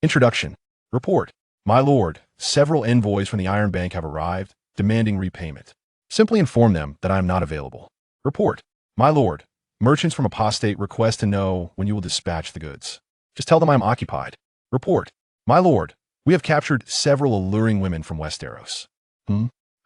Introduction. Report. My lord, several envoys from the Iron Bank have arrived, demanding repayment. Simply inform them that I am not available. Report. My lord, merchants from apostate request to know when you will dispatch the goods. Just tell them I am occupied. Report. My lord, we have captured several alluring women from Westeros.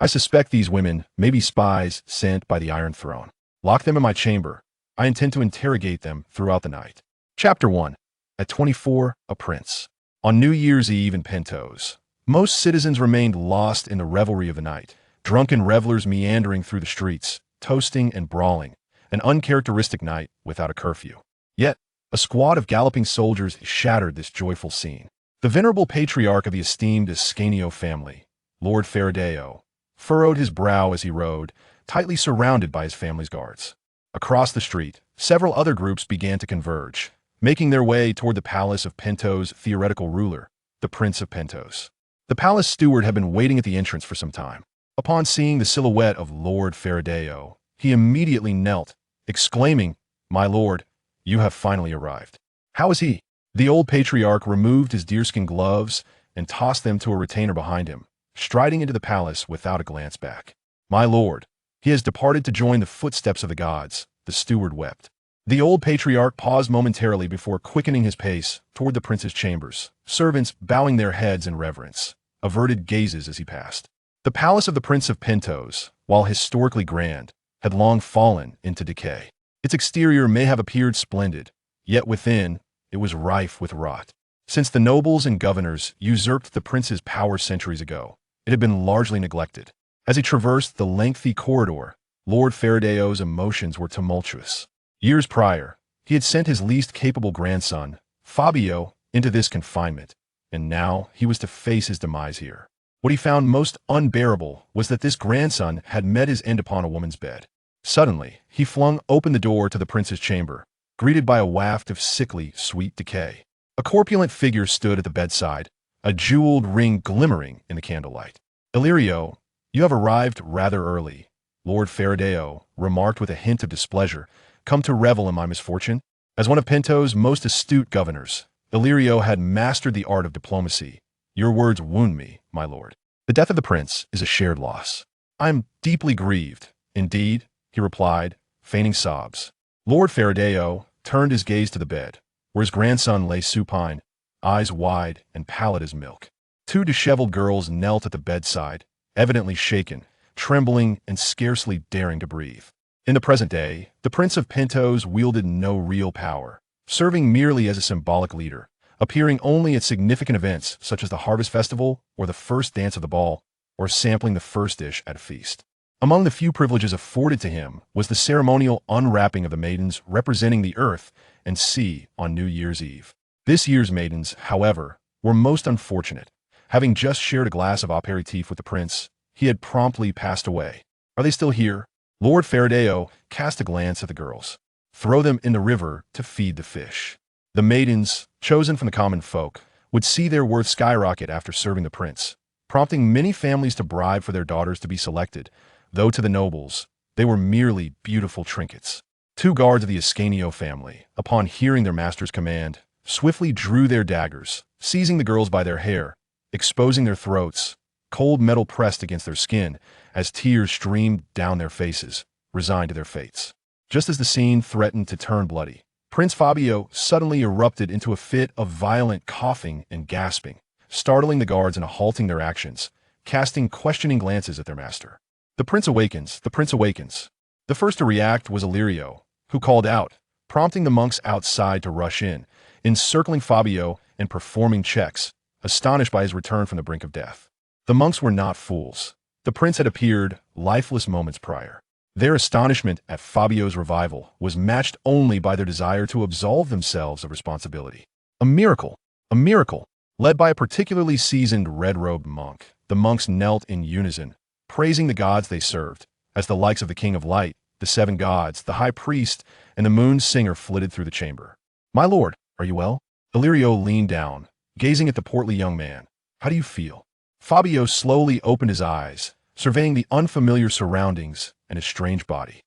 I suspect these women may be spies sent by the Iron Throne. Lock them in my chamber. I intend to interrogate them throughout the night. Chapter 1. At 24, a prince. On New Year's Eve in Pentos, most citizens remained lost in the revelry of the night, drunken revelers meandering through the streets, toasting and brawling, an uncharacteristic night without a curfew. Yet, a squad of galloping soldiers shattered this joyful scene. The venerable patriarch of the esteemed Ascanio family, Lord Fabio, furrowed his brow as he rode, tightly surrounded by his family's guards. Across the street, several other groups began to converge, making their way toward the palace of Pentos' theoretical ruler, the Prince of Pentos. The palace steward had been waiting at the entrance for some time. Upon seeing the silhouette of Lord Fabio, he immediately knelt, exclaiming, "My lord, you have finally arrived." "How is he?" The old patriarch removed his deerskin gloves and tossed them to a retainer behind him, striding into the palace without a glance back. "My lord, he has departed to join the footsteps of the gods," the steward wept. The old patriarch paused momentarily before quickening his pace toward the prince's chambers, servants bowing their heads in reverence, averted gazes as he passed. The palace of the Prince of Pentos, while historically grand, had long fallen into decay. Its exterior may have appeared splendid, yet within, it was rife with rot. Since the nobles and governors usurped the prince's power centuries ago, it had been largely neglected. As he traversed the lengthy corridor, Lord Fabio's emotions were tumultuous. Years prior, he had sent his least capable grandson, Fabio, into this confinement, and now he was to face his demise here. What he found most unbearable was that this grandson had met his end upon a woman's bed. Suddenly, he flung open the door to the prince's chamber, greeted by a waft of sickly, sweet decay. A corpulent figure stood at the bedside, a jeweled ring glimmering in the candlelight. "Illyrio, you have arrived rather early," Lord Fabio remarked with a hint of displeasure. "Come to revel in my misfortune?" As one of Pentos' most astute governors, Illyrio had mastered the art of diplomacy. "Your words wound me, my lord. The death of the prince is a shared loss." "I am deeply grieved, indeed," he replied, feigning sobs. Lord Fabio turned his gaze to the bed, where his grandson lay supine, eyes wide and pallid as milk. Two disheveled girls knelt at the bedside, evidently shaken, trembling, and scarcely daring to breathe. In the present day, the Prince of Pentos wielded no real power, serving merely as a symbolic leader, appearing only at significant events such as the harvest festival or the first dance of the ball, or sampling the first dish at a feast. Among the few privileges afforded to him was the ceremonial unwrapping of the maidens representing the earth and sea on New Year's Eve. This year's maidens, however, were most unfortunate. Having just shared a glass of aperitif with the prince, he had promptly passed away. "Are they still here?" Lord Fabio cast a glance at the girls. "Throw them in the river to feed the fish." The maidens, chosen from the common folk, would see their worth skyrocket after serving the prince, prompting many families to bribe for their daughters to be selected, though to the nobles, they were merely beautiful trinkets. Two guards of the Ascanio family, upon hearing their master's command, swiftly drew their daggers, seizing the girls by their hair, exposing their throats, cold metal pressed against their skin, as tears streamed down their faces, resigned to their fates. Just as the scene threatened to turn bloody, Prince Fabio suddenly erupted into a fit of violent coughing and gasping, startling the guards into halting their actions, casting questioning glances at their master. "The prince awakens, the prince awakens." The first to react was Illyrio, who called out, prompting the monks outside to rush in, encircling Fabio and performing checks, astonished by his return from the brink of death. The monks were not fools. The prince had appeared lifeless moments prior. Their astonishment at Fabio's revival was matched only by their desire to absolve themselves of responsibility. A miracle! A miracle! Led by a particularly seasoned red-robed monk, the monks knelt in unison, praising the gods they served, as the likes of the King of Light, the seven gods, the high priest, and the moon singer flitted through the chamber. "My lord, are you well?" Illyrio leaned down, gazing at the portly young man. "How do you feel?" Fabio slowly opened his eyes, surveying the unfamiliar surroundings and his strange body.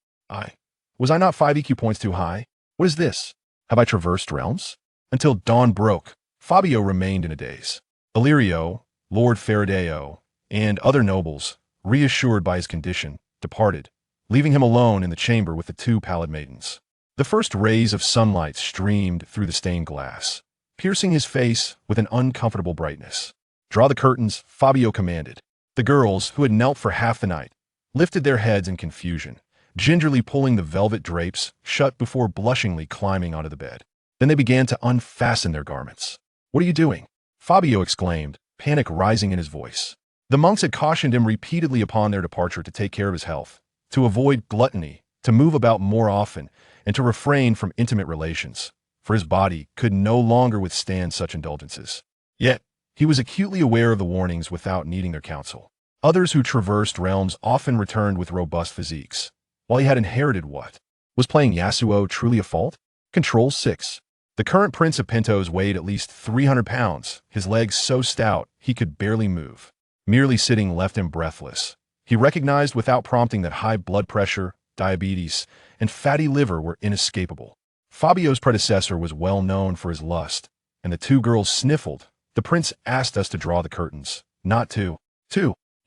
Was I not 5 EQ points too high? What is this? Have I traversed realms?" Until dawn broke, Fabio remained in a daze. Illyrio, Lord Fabio, and other nobles, reassured by his condition, departed, leaving him alone in the chamber with the two pallid maidens. The first rays of sunlight streamed through the stained glass, piercing his face with an uncomfortable brightness. "Draw the curtains," Fabio commanded. The girls, who had knelt for half the night, lifted their heads in confusion, gingerly pulling the velvet drapes shut before blushingly climbing onto the bed. Then they began to unfasten their garments. "What are you doing?" Fabio exclaimed, panic rising in his voice. The monks had cautioned him repeatedly upon their departure to take care of his health, to avoid gluttony, to move about more often, and to refrain from intimate relations, for his body could no longer withstand such indulgences. Yet, he was acutely aware of the warnings without needing their counsel. Others who traversed realms often returned with robust physiques, while he had inherited what? Was playing Yasuo truly a fault? Control 6. The current Prince of Pentos weighed at least 300 pounds, his legs so stout he could barely move. Merely sitting left him breathless. He recognized without prompting that high blood pressure, diabetes, and fatty liver were inescapable. Fabio's predecessor was well known for his lust, and the two girls sniffled. "The prince asked us to draw the curtains, not to,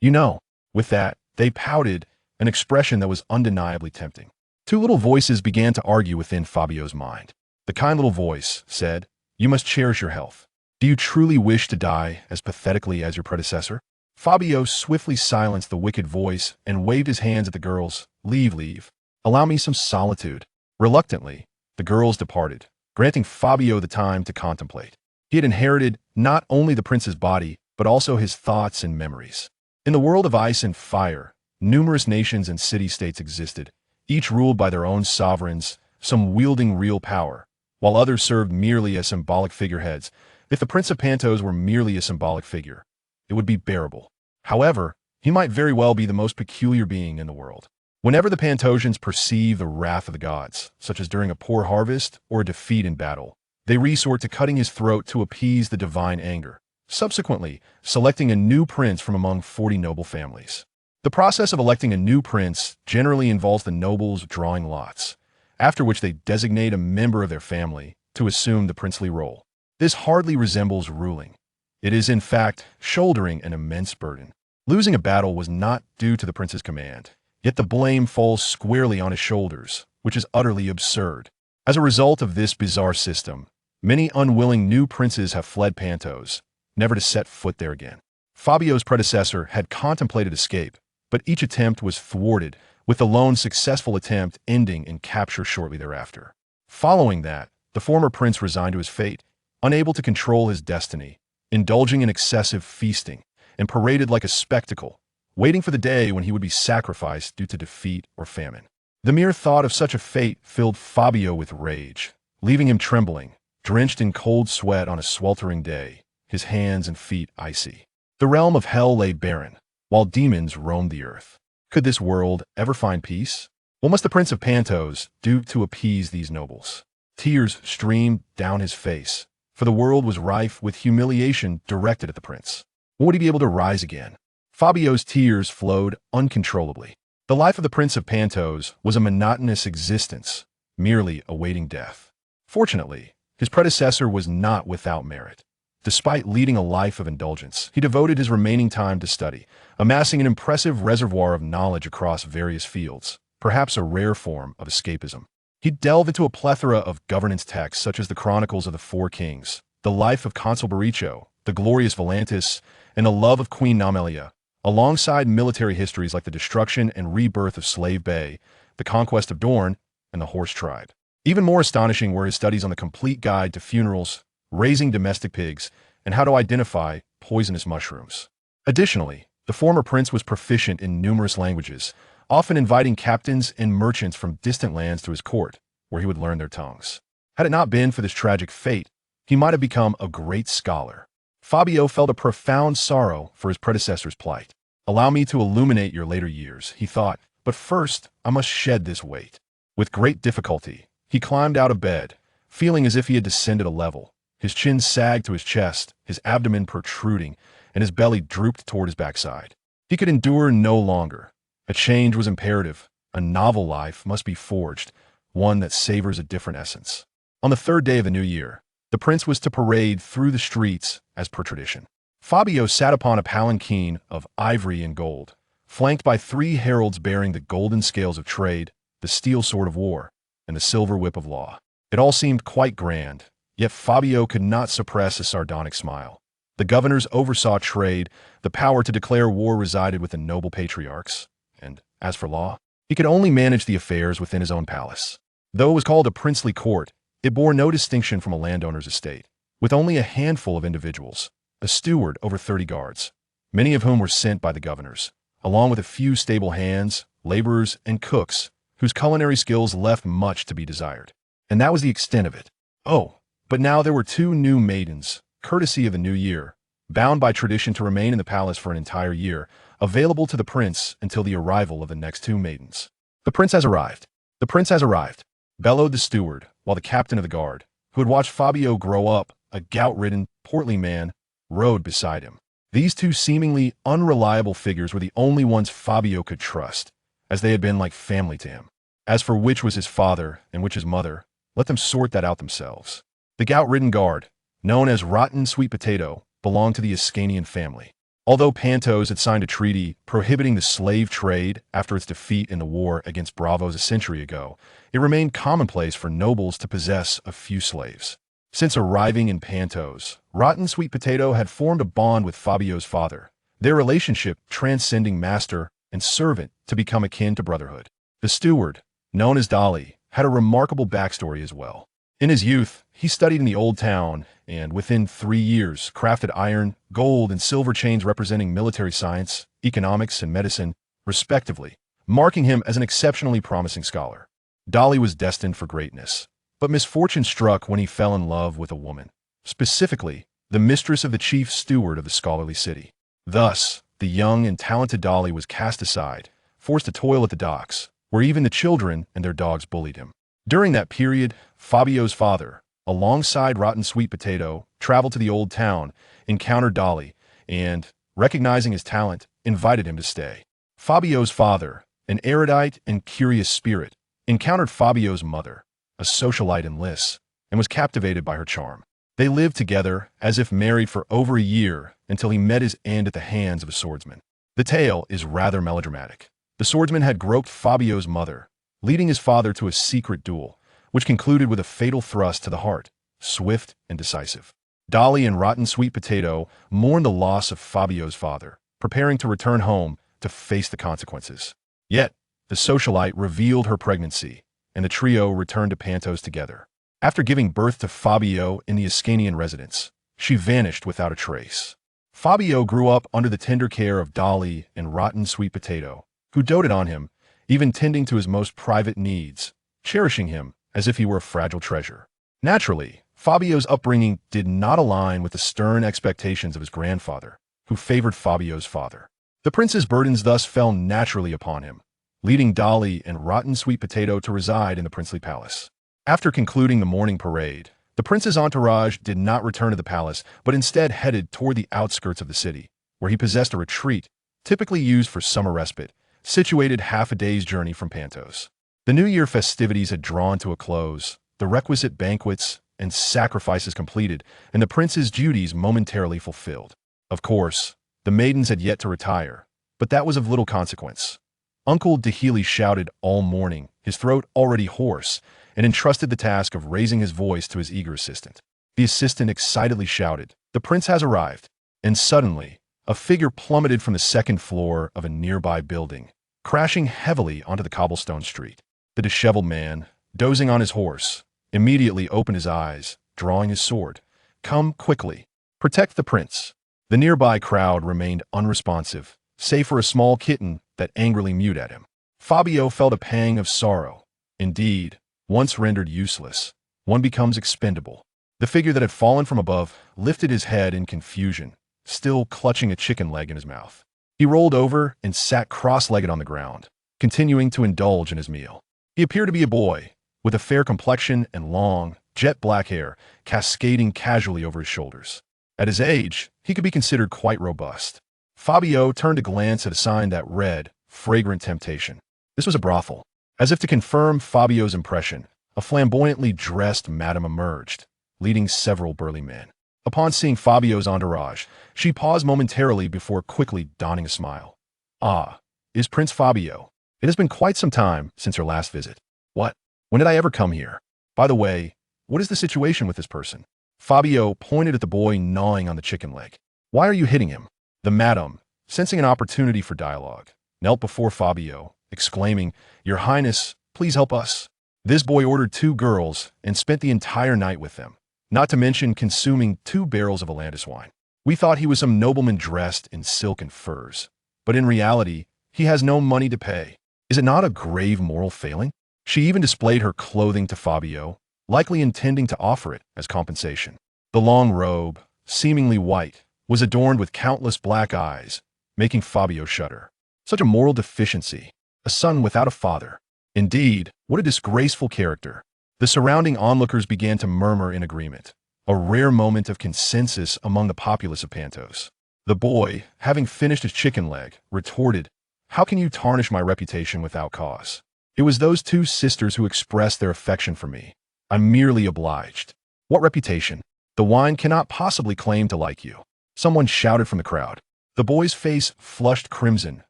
you know." With that, they pouted, an expression that was undeniably tempting. Two little voices began to argue within Fabio's mind. The kind little voice said, "You must cherish your health. Do you truly wish to die as pathetically as your predecessor?" Fabio swiftly silenced the wicked voice and waved his hands at the girls. Leave. Allow me some solitude." Reluctantly, the girls departed, granting Fabio the time to contemplate. He had inherited not only the prince's body, but also his thoughts and memories. In the world of ice and fire, numerous nations and city-states existed, each ruled by their own sovereigns, some wielding real power, while others served merely as symbolic figureheads. If the Prince of Pentos were merely a symbolic figure, it would be bearable. However, he might very well be the most peculiar being in the world. Whenever the Pantosians perceive the wrath of the gods, such as during a poor harvest or a defeat in battle, they resort to cutting his throat to appease the divine anger, subsequently selecting a new prince from among 40 noble families. The process of electing a new prince generally involves the nobles drawing lots, after which they designate a member of their family to assume the princely role. This hardly resembles ruling. It is, in fact, shouldering an immense burden. Losing a battle was not due to the prince's command, yet the blame falls squarely on his shoulders, which is utterly absurd. As a result of this bizarre system, many unwilling new princes have fled Pentos, never to set foot there again. Fabio's predecessor had contemplated escape, but each attempt was thwarted, with the lone successful attempt ending in capture shortly thereafter. Following that, the former prince resigned to his fate, unable to control his destiny, indulging in excessive feasting, and paraded like a spectacle, waiting for the day when he would be sacrificed due to defeat or famine. The mere thought of such a fate filled Fabio with rage, leaving him trembling, drenched in cold sweat on a sweltering day, his hands and feet icy. The realm of hell lay barren, while demons roamed the earth. Could this world ever find peace? What must the Prince of Pentos do to appease these nobles? Tears streamed down his face, for the world was rife with humiliation directed at the prince. Would he be able to rise again? Fabio's tears flowed uncontrollably. The life of the Prince of Pentos was a monotonous existence, merely awaiting death. Fortunately, his predecessor was not without merit. Despite leading a life of indulgence, he devoted his remaining time to study, amassing an impressive reservoir of knowledge across various fields, perhaps a rare form of escapism. He'd delve into a plethora of governance texts such as the Chronicles of the Four Kings, the life of Consul Baricho, the glorious Volantis, and the love of Queen Namelia, alongside military histories like the destruction and rebirth of Slave Bay, the conquest of Dorne, and the Horse Tribe. Even more astonishing were his studies on the complete guide to funerals, raising domestic pigs, and how to identify poisonous mushrooms. Additionally, the former prince was proficient in numerous languages, often inviting captains and merchants from distant lands to his court, where he would learn their tongues. Had it not been for this tragic fate, he might have become a great scholar. Fabio felt a profound sorrow for his predecessor's plight. "Allow me to illuminate your later years," he thought, "but first I must shed this weight." With great difficulty, he climbed out of bed, feeling as if he had descended a level. His chin sagged to his chest, his abdomen protruding, and his belly drooped toward his backside. He could endure no longer. A change was imperative. A novel life must be forged, one that savors a different essence. On the third day of the new year, The prince was to parade through the streets as per tradition. Fabio sat upon a palanquin of ivory and gold, flanked by 3 heralds bearing the golden scales of trade, the steel sword of war, and the silver whip of law. It all seemed quite grand, yet Fabio could not suppress a sardonic smile. The governors oversaw trade, the power to declare war resided with the noble patriarchs, and, as for law, he could only manage the affairs within his own palace. Though it was called a princely court, it bore no distinction from a landowner's estate, with only a handful of individuals, a steward over 30 guards, many of whom were sent by the governors, along with a few stable hands, laborers, and cooks, whose culinary skills left much to be desired. And that was the extent of it. Oh, but now there were 2 new maidens, courtesy of the new year, bound by tradition to remain in the palace for an entire year, available to the prince until the arrival of the next 2 maidens. The prince has arrived. The prince has arrived, bellowed the steward, while the captain of the guard, who had watched Fabio grow up, a gout-ridden, portly man, rode beside him. These 2 seemingly unreliable figures were the only ones Fabio could trust, as they had been like family to him. As for which was his father and which his mother, let them sort that out themselves. The gout-ridden guard, known as Rotten Sweet Potato, belonged to the Ascanian family. Although Pentos had signed a treaty prohibiting the slave trade after its defeat in the war against Bravos a century ago, it remained commonplace for nobles to possess a few slaves. Since arriving in Pentos, Rotten Sweet Potato had formed a bond with Fabio's father, their relationship transcending master and servant to become akin to brotherhood. The steward, known as Dali, had a remarkable backstory as well. In his youth, he studied in the Old Town and, within 3 years, crafted iron, gold, and silver chains representing military science, economics, and medicine, respectively, marking him as an exceptionally promising scholar. Dali was destined for greatness, but misfortune struck when he fell in love with a woman, specifically, the mistress of the chief steward of the scholarly city. Thus, the young and talented Dali was cast aside, forced to toil at the docks, where even the children and their dogs bullied him. During that period, Fabio's father, alongside Rotten Sweet Potato, traveled to the Old Town, encountered Dali, and, recognizing his talent, invited him to stay. Fabio's father, an erudite and curious spirit, encountered Fabio's mother, a socialite in lists, and was captivated by her charm. They lived together, as if married for over a year, until he met his end at the hands of a swordsman. The tale is rather melodramatic. The swordsman had groped Fabio's mother, leading his father to a secret duel, which concluded with a fatal thrust to the heart, swift and decisive. Dali and Rotten Sweet Potato mourned the loss of Fabio's father, preparing to return home to face the consequences. Yet, the socialite revealed her pregnancy, and the trio returned to Pentos together. After giving birth to Fabio in the Ascanian residence, she vanished without a trace. Fabio grew up under the tender care of Dali and Rotten Sweet Potato, who doted on him, even tending to his most private needs, cherishing him as if he were a fragile treasure. Naturally, Fabio's upbringing did not align with the stern expectations of his grandfather, who favored Fabio's father. The prince's burdens thus fell naturally upon him, leading Dali and Rotten Sweet Potato to reside in the princely palace. After concluding the morning parade, the prince's entourage did not return to the palace, but instead headed toward the outskirts of the city, where he possessed a retreat, typically used for summer respite, situated half a day's journey from Pentos. The New Year festivities had drawn to a close, the requisite banquets and sacrifices completed, and the prince's duties momentarily fulfilled. Of course, the maidens had yet to retire, but that was of little consequence. Uncle Dahili shouted all morning, his throat already hoarse, and entrusted the task of raising his voice to his eager assistant. The assistant excitedly shouted, "The prince has arrived!" And suddenly, a figure plummeted from the second floor of a nearby building, crashing heavily onto the cobblestone street. The disheveled man, dozing on his horse, immediately opened his eyes, drawing his sword. "Come quickly. Protect the prince." The nearby crowd remained unresponsive, save for a small kitten that angrily mewed at him. Fabio felt a pang of sorrow. Indeed, once rendered useless, one becomes expendable. The figure that had fallen from above lifted his head in confusion, still clutching a chicken leg in his mouth. He rolled over and sat cross-legged on the ground, continuing to indulge in his meal. He appeared to be a boy, with a fair complexion and long, jet-black hair cascading casually over his shoulders. At his age, he could be considered quite robust. Fabio turned to glance at a sign that read, "Fragrant Temptation." This was a brothel. As if to confirm Fabio's impression, a flamboyantly dressed madam emerged, leading several burly men. Upon seeing Fabio's entourage, she paused momentarily before quickly donning a smile. Ah, is Prince Fabio? It has been quite some time since your last visit. What? When did I ever come here? By the way, what is the situation with this person? Fabio pointed at the boy gnawing on the chicken leg. Why are you hitting him? The madam, sensing an opportunity for dialogue, knelt before Fabio, exclaiming, Your Highness, please help us. This boy ordered 2 girls and spent the entire night with them, not to mention consuming 2 barrels of Atlantis wine. We thought he was some nobleman dressed in silk and furs, but in reality, he has no money to pay. Is it not a grave moral failing? She even displayed her clothing to Fabio, likely intending to offer it as compensation. The long robe, seemingly white, was adorned with countless black eyes, making Fabio shudder. Such a moral deficiency, a son without a father. Indeed, what a disgraceful character. The surrounding onlookers began to murmur in agreement, a rare moment of consensus among the populace of Pentos. The boy, having finished his chicken leg, retorted, How can you tarnish my reputation without cause? It was those 2 sisters who expressed their affection for me. I'm merely obliged. What reputation? The wine cannot possibly claim to like you. Someone shouted from the crowd. The boy's face flushed crimson,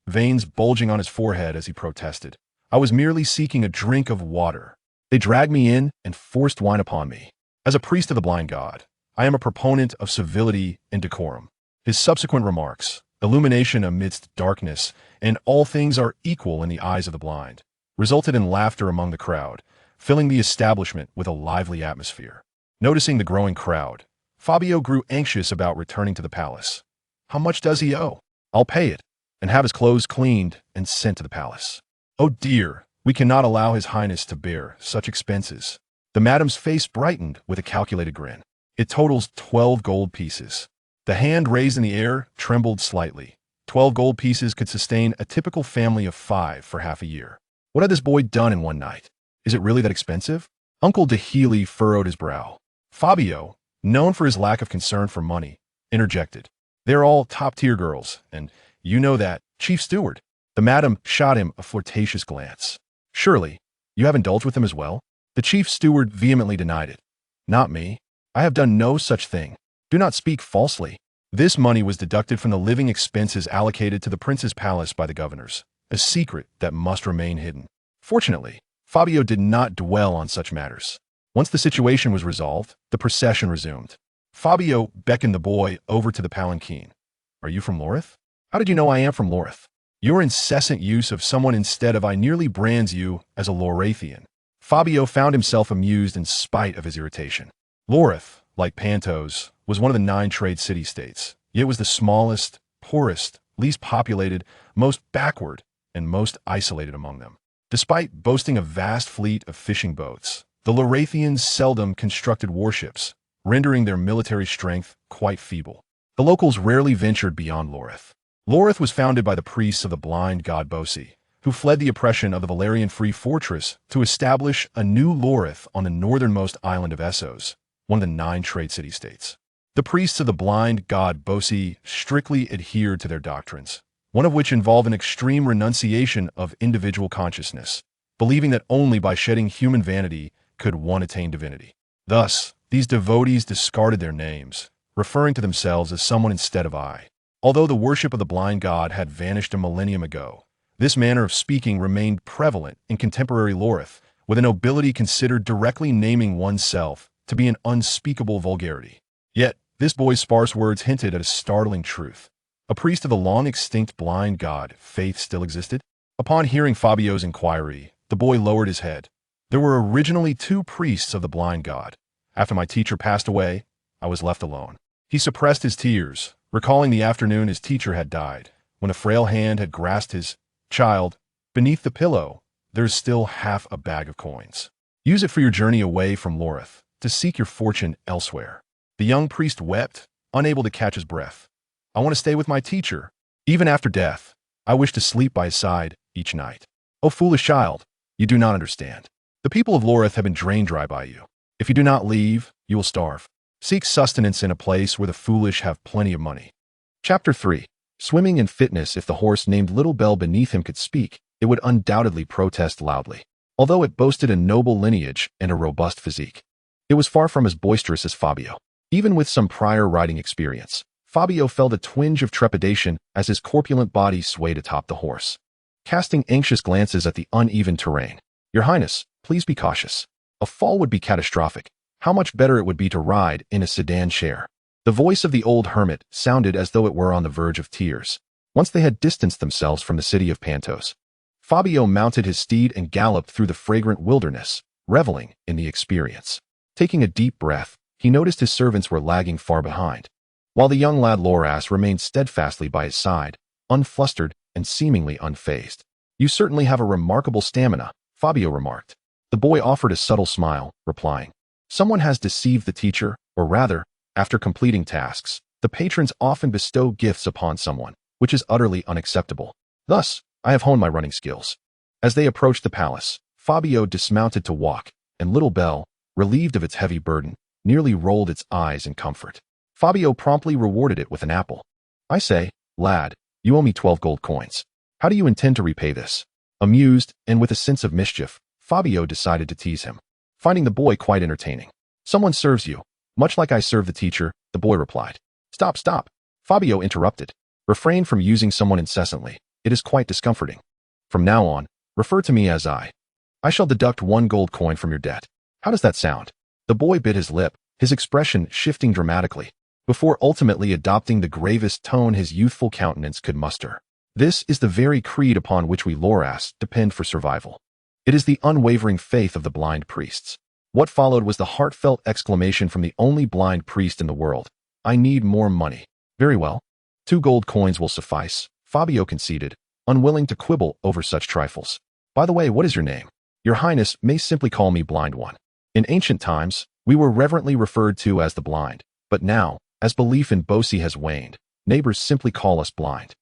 veins bulging on his forehead as he protested. I was merely seeking a drink of water. They dragged me in and forced wine upon me. As a priest of the blind god, I am a proponent of civility and decorum. His subsequent remarks, illumination amidst darkness, and all things are equal in the eyes of the blind, resulted in laughter among the crowd, filling the establishment with a lively atmosphere. Noticing the growing crowd, Fabio grew anxious about returning to the palace. How much does he owe? I'll pay it, and have his clothes cleaned and sent to the palace. Oh dear, we cannot allow His Highness to bear such expenses. The madam's face brightened with a calculated grin. It totals 12 gold pieces. The hand raised in the air trembled slightly. 12 gold pieces could sustain a typical family of 5 for half a year. What had this boy done in one night? Is it really that expensive? Uncle de Healy furrowed his brow. Fabio, known for his lack of concern for money, interjected. They're all top-tier girls, and you know that, Chief Steward. The madam shot him a flirtatious glance. Surely, you have indulged with them as well? The chief steward vehemently denied it. Not me. I have done no such thing. Do not speak falsely. This money was deducted from the living expenses allocated to the prince's palace by the governors, a secret that must remain hidden. Fortunately, Fabio did not dwell on such matters. Once the situation was resolved, the procession resumed. Fabio beckoned the boy over to the palanquin. Are you from Lorith? How did you know I am from Lorith? Your incessant use of someone instead of I nearly brands you as a Lorathian. Fabio found himself amused in spite of his irritation. Lorith, like Pentos, was one of the 9 trade city-states, yet was the smallest, poorest, least populated, most backward, and most isolated among them. Despite boasting a vast fleet of fishing boats, the Lorathians seldom constructed warships, rendering their military strength quite feeble. The locals rarely ventured beyond Lorith. Lorith was founded by the priests of the blind god Bosi, who fled the oppression of the Valerian Free Fortress to establish a new Lorith on the northernmost island of Essos, one of the 9 trade city-states. The priests of the blind god Bosi strictly adhered to their doctrines, one of which involved an extreme renunciation of individual consciousness, believing that only by shedding human vanity could one attain divinity. Thus, these devotees discarded their names, referring to themselves as someone instead of I. Although the worship of the blind god had vanished a millennium ago, this manner of speaking remained prevalent in contemporary Lorith, with a nobility considered directly naming oneself to be an unspeakable vulgarity. Yet, this boy's sparse words hinted at a startling truth. A priest of the long-extinct blind god, Faith, still existed? Upon hearing Fabio's inquiry, the boy lowered his head. There were originally 2 priests of the blind god. After my teacher passed away, I was left alone. He suppressed his tears, recalling the afternoon his teacher had died, when a frail hand had grasped his child. Beneath the pillow, there's still half a bag of coins. Use it for your journey away from Lorith, to seek your fortune elsewhere. The young priest wept, unable to catch his breath. I want to stay with my teacher. Even after death, I wish to sleep by his side each night. Oh, foolish child, you do not understand. The people of Lorith have been drained dry by you. If you do not leave, you will starve. Seek sustenance in a place where the foolish have plenty of money. Chapter 3. Swimming and fitness. If the horse named Little Bell beneath him could speak, it would undoubtedly protest loudly, although it boasted a noble lineage and a robust physique. It was far from as boisterous as Fabio. Even with some prior riding experience, Fabio felt a twinge of trepidation as his corpulent body swayed atop the horse. Casting anxious glances at the uneven terrain, "Your Highness, please be cautious. A fall would be catastrophic. How much better it would be to ride in a sedan chair." The voice of the old hermit sounded as though it were on the verge of tears. Once they had distanced themselves from the city of Pentos, Fabio mounted his steed and galloped through the fragrant wilderness, reveling in the experience. Taking a deep breath, he noticed his servants were lagging far behind, while the young lad Loras remained steadfastly by his side, unflustered and seemingly unfazed. "You certainly have a remarkable stamina," Fabio remarked. The boy offered a subtle smile, replying, "Someone has deceived the teacher, or rather, after completing tasks, the patrons often bestow gifts upon someone, which is utterly unacceptable. Thus, I have honed my running skills." As they approached the palace, Fabio dismounted to walk, and little Belle, relieved of its heavy burden, nearly rolled its eyes in comfort. Fabio promptly rewarded it with an apple. "I say, lad, you owe me 12 gold coins. How do you intend to repay this?" Amused, and with a sense of mischief, Fabio decided to tease him, finding the boy quite entertaining. "Someone serves you, much like I serve the teacher," the boy replied. "Stop, stop," Fabio interrupted. "Refrain from using someone incessantly. It is quite discomforting. From now on, refer to me as I. I shall deduct 1 gold coin from your debt. How does that sound?" The boy bit his lip, his expression shifting dramatically, before ultimately adopting the gravest tone his youthful countenance could muster. "This is the very creed upon which we Loras depend for survival. It is the unwavering faith of the blind priests." What followed was the heartfelt exclamation from the only blind priest in the world. "I need more money." "Very well. 2 gold coins will suffice," Fabio conceded, unwilling to quibble over such trifles. "By the way, what is your name?" "Your Highness may simply call me Blind One. In ancient times, we were reverently referred to as the blind, but now, as belief in Bosi has waned, neighbors simply call us blind.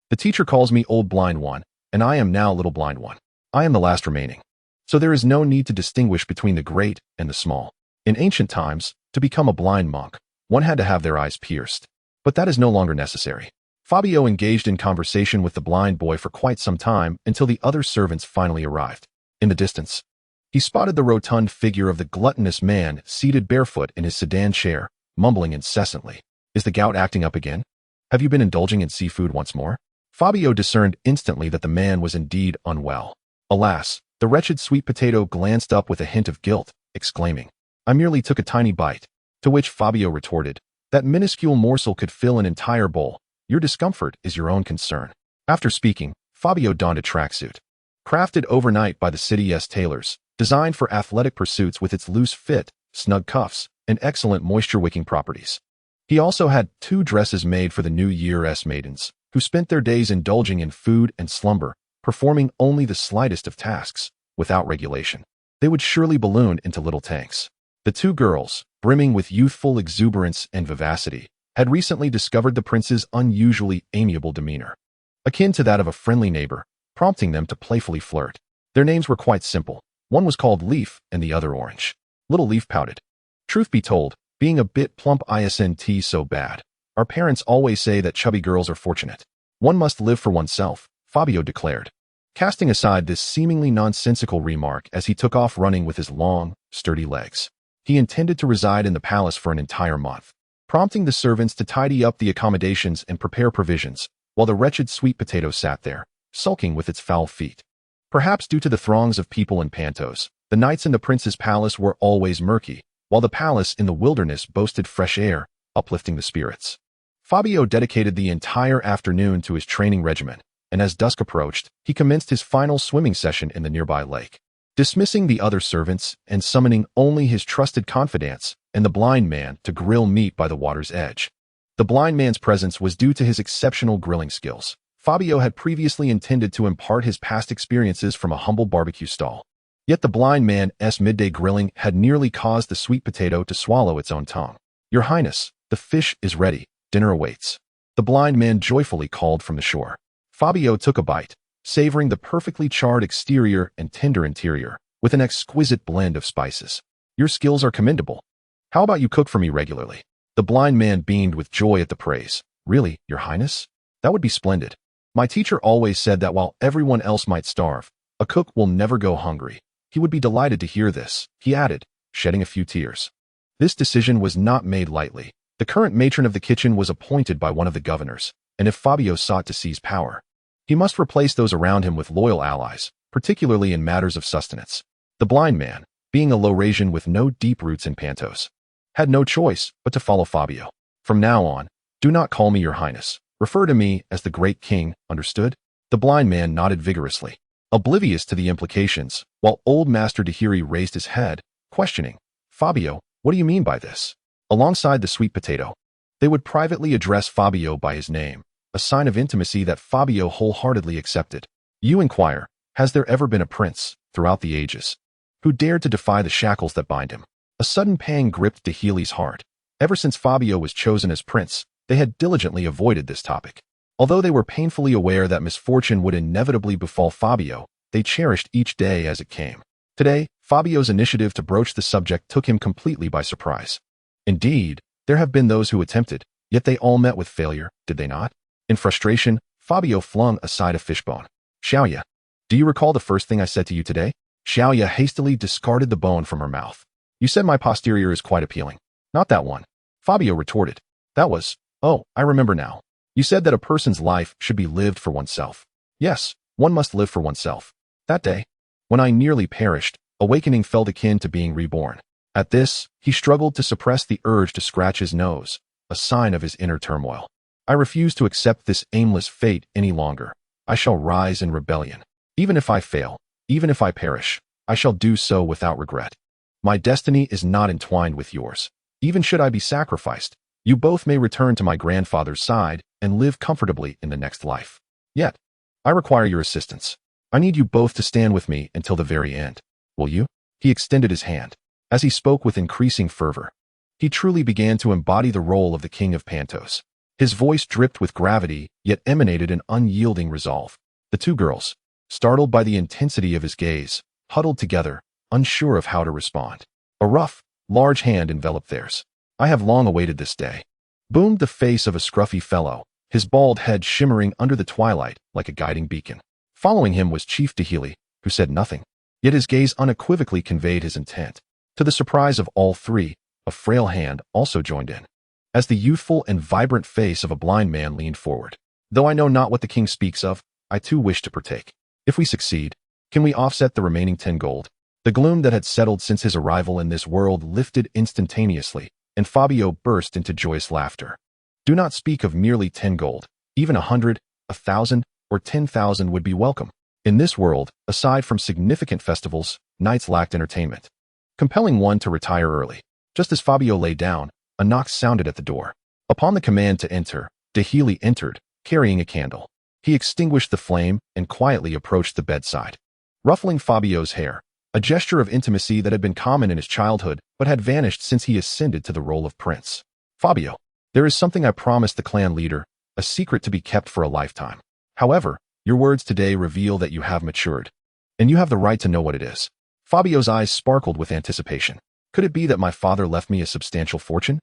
The teacher calls me Old Blind One, and I am now Little Blind One. I am the last remaining. So there is no need to distinguish between the great and the small. In ancient times, to become a blind monk, one had to have their eyes pierced. But that is no longer necessary." Fabio engaged in conversation with the blind boy for quite some time until the other servants finally arrived. In the distance, he spotted the rotund figure of the gluttonous man seated barefoot in his sedan chair, mumbling incessantly. "Is the gout acting up again? Have you been indulging in seafood once more?" Fabio discerned instantly that the man was indeed unwell. Alas, the wretched sweet potato glanced up with a hint of guilt, exclaiming, "I merely took a tiny bite." To which Fabio retorted, "That minuscule morsel could fill an entire bowl. Your discomfort is your own concern." After speaking, Fabio donned a tracksuit, crafted overnight by the city's tailors, designed for athletic pursuits with its loose fit, snug cuffs, and excellent moisture-wicking properties. He also had 2 dresses made for the New Year's maidens, who spent their days indulging in food and slumber, performing only the slightest of tasks, without regulation. They would surely balloon into little tanks. The 2 girls, brimming with youthful exuberance and vivacity, had recently discovered the prince's unusually amiable demeanor, akin to that of a friendly neighbor, prompting them to playfully flirt. Their names were quite simple. One was called Leaf and the other Orange. Little Leaf pouted. "Truth be told, being a bit plump isn't so bad. Our parents always say that chubby girls are fortunate. One must live for oneself," Fabio declared, casting aside this seemingly nonsensical remark as he took off running with his long, sturdy legs. He intended to reside in the palace for an entire month, prompting the servants to tidy up the accommodations and prepare provisions, while the wretched sweet potato sat there, sulking with its foul feet. Perhaps due to the throngs of people in Pentos, the nights in the prince's palace were always murky, while the palace in the wilderness boasted fresh air, uplifting the spirits. Fabio dedicated the entire afternoon to his training regimen, and as dusk approached, he commenced his final swimming session in the nearby lake. Dismissing the other servants and summoning only his trusted confidants and the blind man to grill meat by the water's edge. The blind man's presence was due to his exceptional grilling skills. Fabio had previously intended to impart his past experiences from a humble barbecue stall. Yet the blind man's midday grilling had nearly caused the sweet potato to swallow its own tongue. "Your Highness, the fish is ready. Dinner awaits," the blind man joyfully called from the shore. Fabio took a bite, savoring the perfectly charred exterior and tender interior, with an exquisite blend of spices. "Your skills are commendable. How about you cook for me regularly?" The blind man beamed with joy at the praise. "Really, Your Highness? That would be splendid. My teacher always said that while everyone else might starve, a cook will never go hungry." He would be delighted to hear this, he added, shedding a few tears. This decision was not made lightly. The current matron of the kitchen was appointed by one of the governors, and if Fabio sought to seize power, he must replace those around him with loyal allies, particularly in matters of sustenance. The blind man, being a Laurasian with no deep roots in Pentos, had no choice but to follow Fabio. From now on, do not call me your highness. Refer to me as the great king, understood? The blind man nodded vigorously, oblivious to the implications, while old Master Dahiri raised his head, questioning, Fabio, what do you mean by this? Alongside the sweet potato, they would privately address Fabio by his name, a sign of intimacy that Fabio wholeheartedly accepted. You inquire, has there ever been a prince, throughout the ages, who dared to defy the shackles that bind him? A sudden pang gripped Dahili's heart. Ever since Fabio was chosen as prince, they had diligently avoided this topic. Although they were painfully aware that misfortune would inevitably befall Fabio, they cherished each day as it came. Today, Fabio's initiative to broach the subject took him completely by surprise. Indeed, there have been those who attempted, yet they all met with failure, did they not? In frustration, Fabio flung aside a fishbone. Xiaoya, do you recall the first thing I said to you today? Xiaoya hastily discarded the bone from her mouth. You said my posterior is quite appealing. Not that one. Fabio retorted. That was, oh, I remember now. You said that a person's life should be lived for oneself. Yes, one must live for oneself. That day, when I nearly perished, awakening felt akin to being reborn. At this, he struggled to suppress the urge to scratch his nose, a sign of his inner turmoil. I refuse to accept this aimless fate any longer. I shall rise in rebellion. Even if I fail, even if I perish, I shall do so without regret. My destiny is not entwined with yours. Even should I be sacrificed, you both may return to my grandfather's side and live comfortably in the next life. Yet, I require your assistance. I need you both to stand with me until the very end. Will you? He extended his hand. As he spoke with increasing fervor, he truly began to embody the role of the king of Pentos. His voice dripped with gravity, yet emanated an unyielding resolve. The two girls, startled by the intensity of his gaze, huddled together, unsure of how to respond. A rough, large hand enveloped theirs. I have long awaited this day. Boomed the face of a scruffy fellow, his bald head shimmering under the twilight like a guiding beacon. Following him was Chief Dahili, who said nothing, yet his gaze unequivocally conveyed his intent. To the surprise of all three, a frail hand also joined in, as the youthful and vibrant face of a blind man leaned forward. Though I know not what the king speaks of, I too wish to partake. If we succeed, can we offset the remaining 10 gold? The gloom that had settled since his arrival in this world lifted instantaneously, and Fabio burst into joyous laughter. Do not speak of merely 10 gold. Even 100, 1,000, or 10,000 would be welcome. In this world, aside from significant festivals, knights lacked entertainment, compelling one to retire early. Just as Fabio lay down, a knock sounded at the door. Upon the command to enter, Dahili entered, carrying a candle. He extinguished the flame and quietly approached the bedside, ruffling Fabio's hair, a gesture of intimacy that had been common in his childhood but had vanished since he ascended to the role of prince. Fabio, there is something I promised the clan leader, a secret to be kept for a lifetime. However, your words today reveal that you have matured, and you have the right to know what it is. Fabio's eyes sparkled with anticipation. Could it be that my father left me a substantial fortune?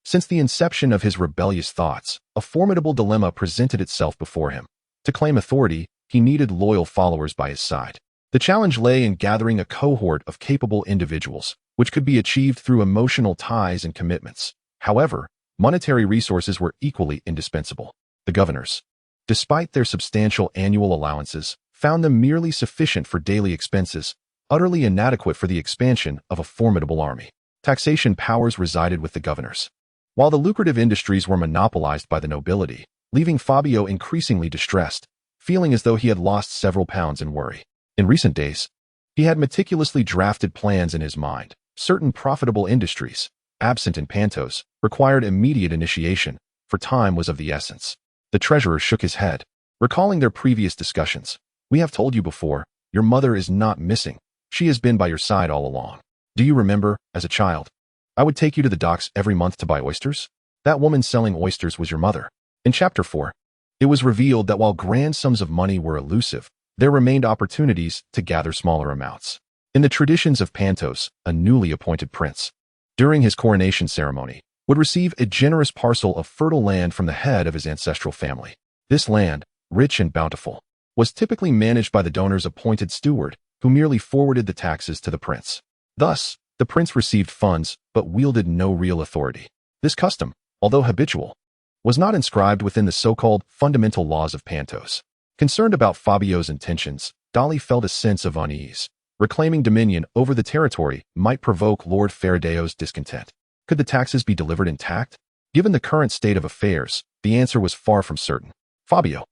Since the inception of his rebellious thoughts, a formidable dilemma presented itself before him. To claim authority, he needed loyal followers by his side. The challenge lay in gathering a cohort of capable individuals, which could be achieved through emotional ties and commitments. However, monetary resources were equally indispensable. The governors, despite their substantial annual allowances, found them merely sufficient for daily expenses, utterly inadequate for the expansion of a formidable army. Taxation powers resided with the governors, while the lucrative industries were monopolized by the nobility, leaving Fabio increasingly distressed, feeling as though he had lost several pounds in worry. In recent days, he had meticulously drafted plans in his mind. Certain profitable industries, absent in Pentos, required immediate initiation, for time was of the essence. The treasurer shook his head, recalling their previous discussions. We have told you before, your mother is not missing. She has been by your side all along. Do you remember, as a child, I would take you to the docks every month to buy oysters? That woman selling oysters was your mother. In Chapter 4, it was revealed that while grand sums of money were elusive, there remained opportunities to gather smaller amounts. In the traditions of Pentos, a newly appointed prince, during his coronation ceremony, would receive a generous parcel of fertile land from the head of his ancestral family. This land, rich and bountiful, was typically managed by the donor's appointed steward, who merely forwarded the taxes to the prince. Thus, The prince received funds, but wielded no real authority. This custom, although habitual, was not inscribed within the so-called fundamental laws of Pentos. Concerned about Fabio's intentions, Dolly felt a sense of unease. Reclaiming dominion over the territory might provoke Lord Faraday's discontent. Could the taxes be delivered intact? Given the current state of affairs, the answer was far from certain. Fabio,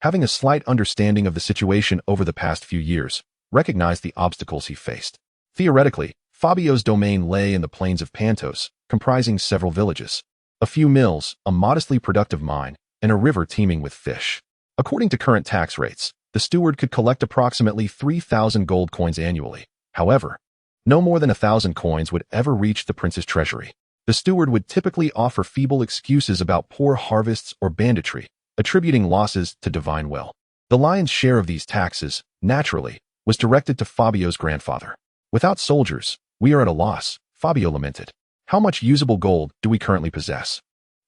having a slight understanding of the situation over the past few years, recognized the obstacles he faced. Theoretically, Fabio's domain lay in the plains of Pentos, comprising several villages, a few mills, a modestly productive mine, and a river teeming with fish. According to current tax rates, the steward could collect approximately 3,000 gold coins annually. However, no more than 1,000 coins would ever reach the prince's treasury. The steward would typically offer feeble excuses about poor harvests or banditry, attributing losses to divine will. The lion's share of these taxes, naturally, was directed to Fabio's grandfather. Without soldiers, we are at a loss, Fabio lamented. How much usable gold do we currently possess?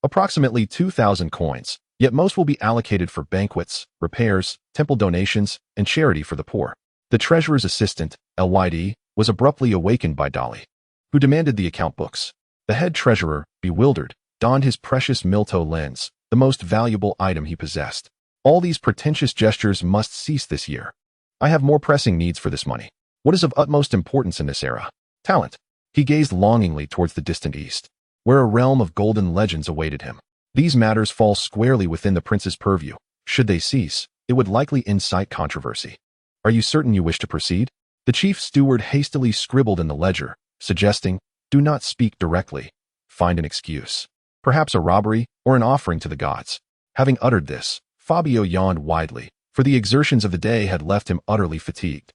Approximately 2,000 coins, yet most will be allocated for banquets, repairs, temple donations, and charity for the poor. The treasurer's assistant, Lyd, was abruptly awakened by Dolly, who demanded the account books. The head treasurer, bewildered, donned his precious Milto lens, the most valuable item he possessed. All these pretentious gestures must cease this year. I have more pressing needs for this money. What is of utmost importance in this era? Talent. He gazed longingly towards the distant east, where a realm of golden legends awaited him. These matters fall squarely within the prince's purview. Should they cease, it would likely incite controversy. Are you certain you wish to proceed? The chief steward hastily scribbled in the ledger, suggesting, do not speak directly. Find an excuse. Perhaps a robbery or an offering to the gods. Having uttered this, Fabio yawned widely, for the exertions of the day had left him utterly fatigued.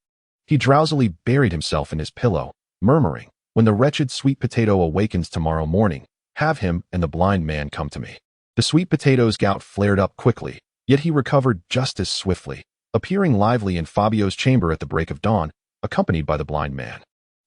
He drowsily buried himself in his pillow, murmuring, when the wretched sweet potato awakens tomorrow morning, have him and the blind man come to me. The sweet potato's gout flared up quickly, yet he recovered just as swiftly, appearing lively in Fabio's chamber at the break of dawn, accompanied by the blind man,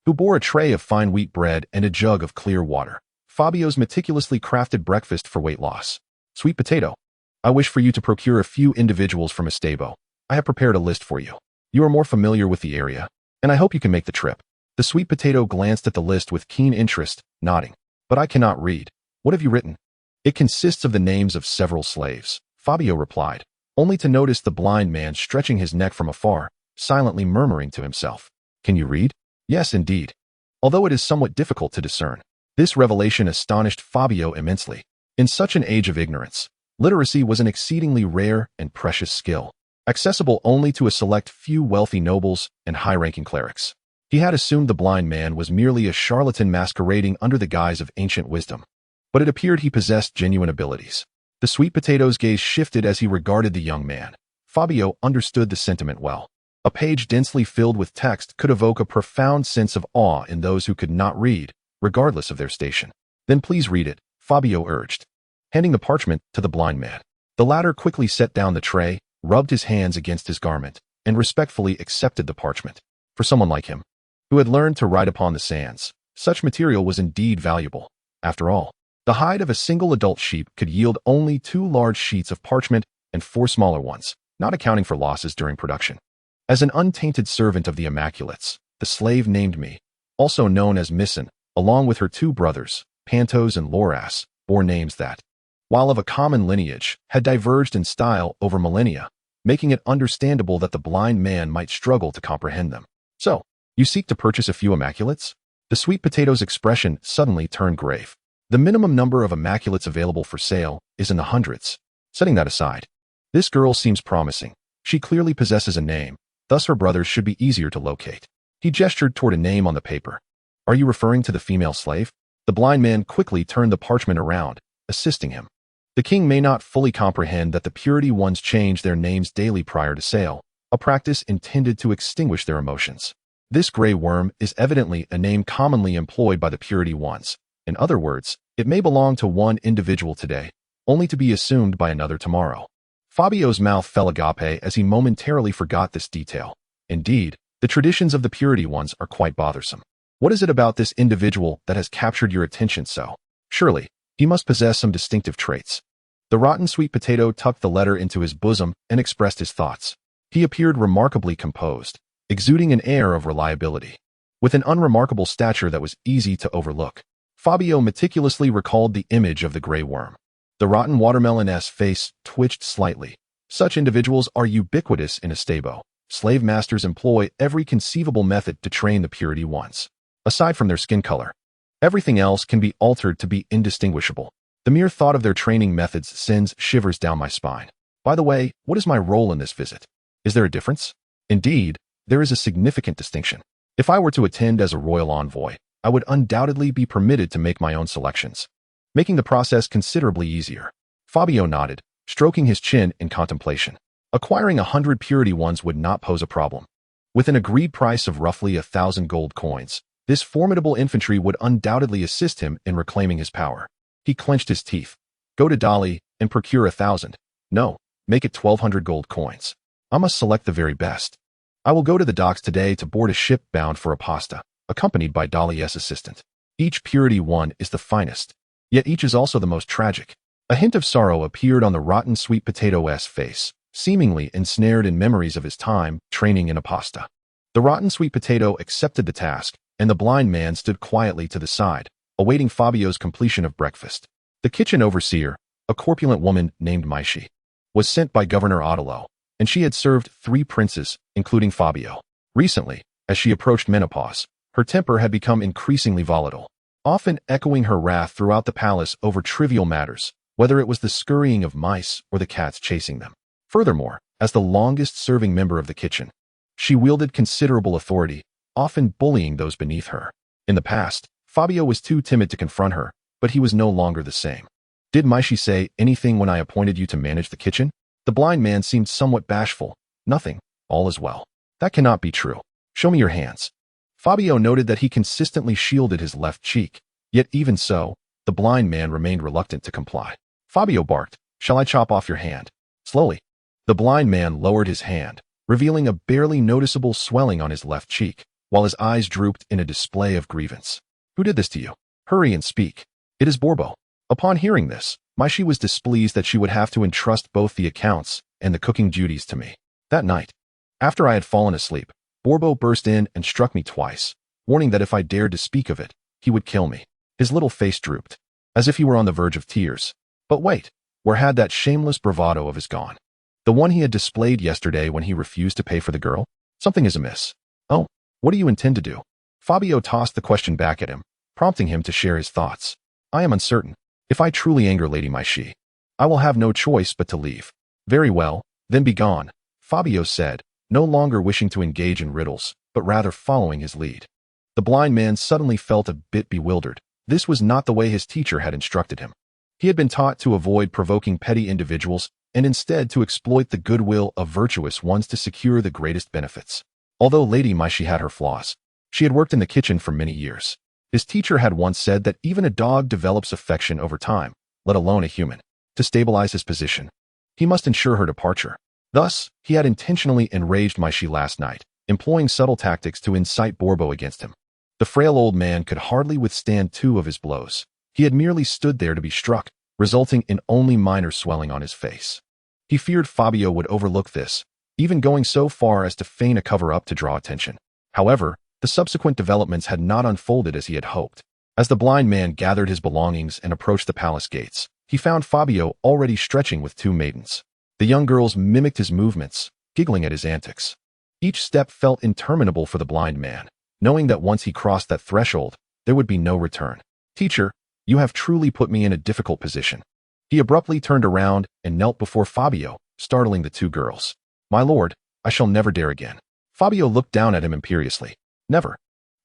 who bore a tray of fine wheat bread and a jug of clear water. Fabio's meticulously crafted breakfast for weight loss. Sweet potato, I wish for you to procure a few individuals from Estabo. I have prepared a list for you. You are more familiar with the area, and I hope you can make the trip. The sweet potato glanced at the list with keen interest, nodding. But I cannot read. What have you written? It consists of the names of several slaves, Fabio replied, only to notice the blind man stretching his neck from afar, silently murmuring to himself. Can you read? Yes, indeed. Although it is somewhat difficult to discern. This revelation astonished Fabio immensely. In such an age of ignorance, literacy was an exceedingly rare and precious skill, accessible only to a select few wealthy nobles and high-ranking clerics. He had assumed the blind man was merely a charlatan masquerading under the guise of ancient wisdom, but it appeared he possessed genuine abilities. The sweet potato's gaze shifted as he regarded the young man. Fabio understood the sentiment well. A page densely filled with text could evoke a profound sense of awe in those who could not read, regardless of their station. Then please read it, Fabio urged, handing the parchment to the blind man. The latter quickly set down the tray, rubbed his hands against his garment, and respectfully accepted the parchment. For someone like him, who had learned to write upon the sands, such material was indeed valuable. After all, the hide of a single adult sheep could yield only 2 large sheets of parchment and 4 smaller ones, not accounting for losses during production. As an untainted servant of the Immaculates, the slave named me, also known as Misson, along with her 2 brothers, Pentos and Loras, bore names that, while of a common lineage, had diverged in style over millennia, making it understandable that the blind man might struggle to comprehend them. So, you seek to purchase a few Immaculates? The sweet potato's expression suddenly turned grave. The minimum number of Immaculates available for sale is in the hundreds. Setting that aside, this girl seems promising. She clearly possesses a name, thus her brothers should be easier to locate. He gestured toward a name on the paper. Are you referring to the female slave? The blind man quickly turned the parchment around, assisting him. The king may not fully comprehend that the purity ones change their names daily prior to sale, a practice intended to extinguish their emotions. This gray worm is evidently a name commonly employed by the purity ones. In other words, it may belong to one individual today, only to be assumed by another tomorrow. Fabio's mouth fell agape as he momentarily forgot this detail. Indeed, the traditions of the purity ones are quite bothersome. What is it about this individual that has captured your attention so? Surely, he must possess some distinctive traits. The rotten sweet potato tucked the letter into his bosom and expressed his thoughts. He appeared remarkably composed, exuding an air of reliability. with an unremarkable stature that was easy to overlook. Fabio meticulously recalled the image of the gray worm. The rotten watermelon-esque face twitched slightly. Such individuals are ubiquitous in a stable. Slave masters employ every conceivable method to train the purity ones. Aside from their skin color, everything else can be altered to be indistinguishable. The mere thought of their training methods sends shivers down my spine. By the way, what is my role in this visit? Is there a difference? Indeed, there is a significant distinction. If I were to attend as a royal envoy, I would undoubtedly be permitted to make my own selections, making the process considerably easier. Fabio nodded, stroking his chin in contemplation. Acquiring 100 purity ones would not pose a problem. With an agreed price of roughly 1,000 gold coins, this formidable infantry would undoubtedly assist him in reclaiming his power. He clenched his teeth. Go to Dali and procure 1,000. No, make it 1,200 gold coins. I must select the very best. I will go to the docks today to board a ship bound for Apasta, accompanied by Dali's assistant. Each purity one is the finest, yet each is also the most tragic. A hint of sorrow appeared on the rotten sweet potato-esque face, seemingly ensnared in memories of his time training in Apasta. The rotten sweet potato accepted the task, and the blind man stood quietly to the side, awaiting Fabio's completion of breakfast. The kitchen overseer, a corpulent woman named Maishi, was sent by Governor Odilo, and she had served 3 princes, including Fabio. Recently, as she approached menopause, her temper had become increasingly volatile, often echoing her wrath throughout the palace over trivial matters, whether it was the scurrying of mice or the cats chasing them. Furthermore, as the longest-serving member of the kitchen, she wielded considerable authority, often bullying those beneath her. In the past, Fabio was too timid to confront her, but he was no longer the same. Did Maishi say anything when I appointed you to manage the kitchen? The blind man seemed somewhat bashful. Nothing. All is well. That cannot be true. Show me your hands. Fabio noted that he consistently shielded his left cheek, yet even so, the blind man remained reluctant to comply. Fabio barked, shall I chop off your hand? Slowly. The blind man lowered his hand, revealing a barely noticeable swelling on his left cheek, while his eyes drooped in a display of grievance. Who did this to you? Hurry and speak. It is Borbo. Upon hearing this, Maishi was displeased that she would have to entrust both the accounts and the cooking duties to me. That night, after I had fallen asleep, Borbo burst in and struck me twice, warning that if I dared to speak of it, he would kill me. His little face drooped, as if he were on the verge of tears. But wait, where had that shameless bravado of his gone? The one he had displayed yesterday when he refused to pay for the girl? Something is amiss. Oh, what do you intend to do? Fabio tossed the question back at him, prompting him to share his thoughts. I am uncertain. If I truly anger Lady Maishi, I will have no choice but to leave. Very well, then be gone, Fabio said, no longer wishing to engage in riddles, but rather following his lead. The blind man suddenly felt a bit bewildered. This was not the way his teacher had instructed him. He had been taught to avoid provoking petty individuals and instead to exploit the goodwill of virtuous ones to secure the greatest benefits. Although Lady Maishi had her flaws, she had worked in the kitchen for many years. His teacher had once said that even a dog develops affection over time, let alone a human. To stabilize his position, he must ensure her departure. Thus, he had intentionally enraged Maishi last night, employing subtle tactics to incite Borbo against him. The frail old man could hardly withstand 2 of his blows. He had merely stood there to be struck, resulting in only minor swelling on his face. He feared Fabio would overlook this, even going so far as to feign a cover-up to draw attention. However, the subsequent developments had not unfolded as he had hoped. As the blind man gathered his belongings and approached the palace gates, he found Fabio already stretching with 2 maidens. The young girls mimicked his movements, giggling at his antics. Each step felt interminable for the blind man, knowing that once he crossed that threshold, there would be no return. Teacher, you have truly put me in a difficult position. He abruptly turned around and knelt before Fabio, startling the 2 girls. My lord, I shall never dare again. Fabio looked down at him imperiously. Never.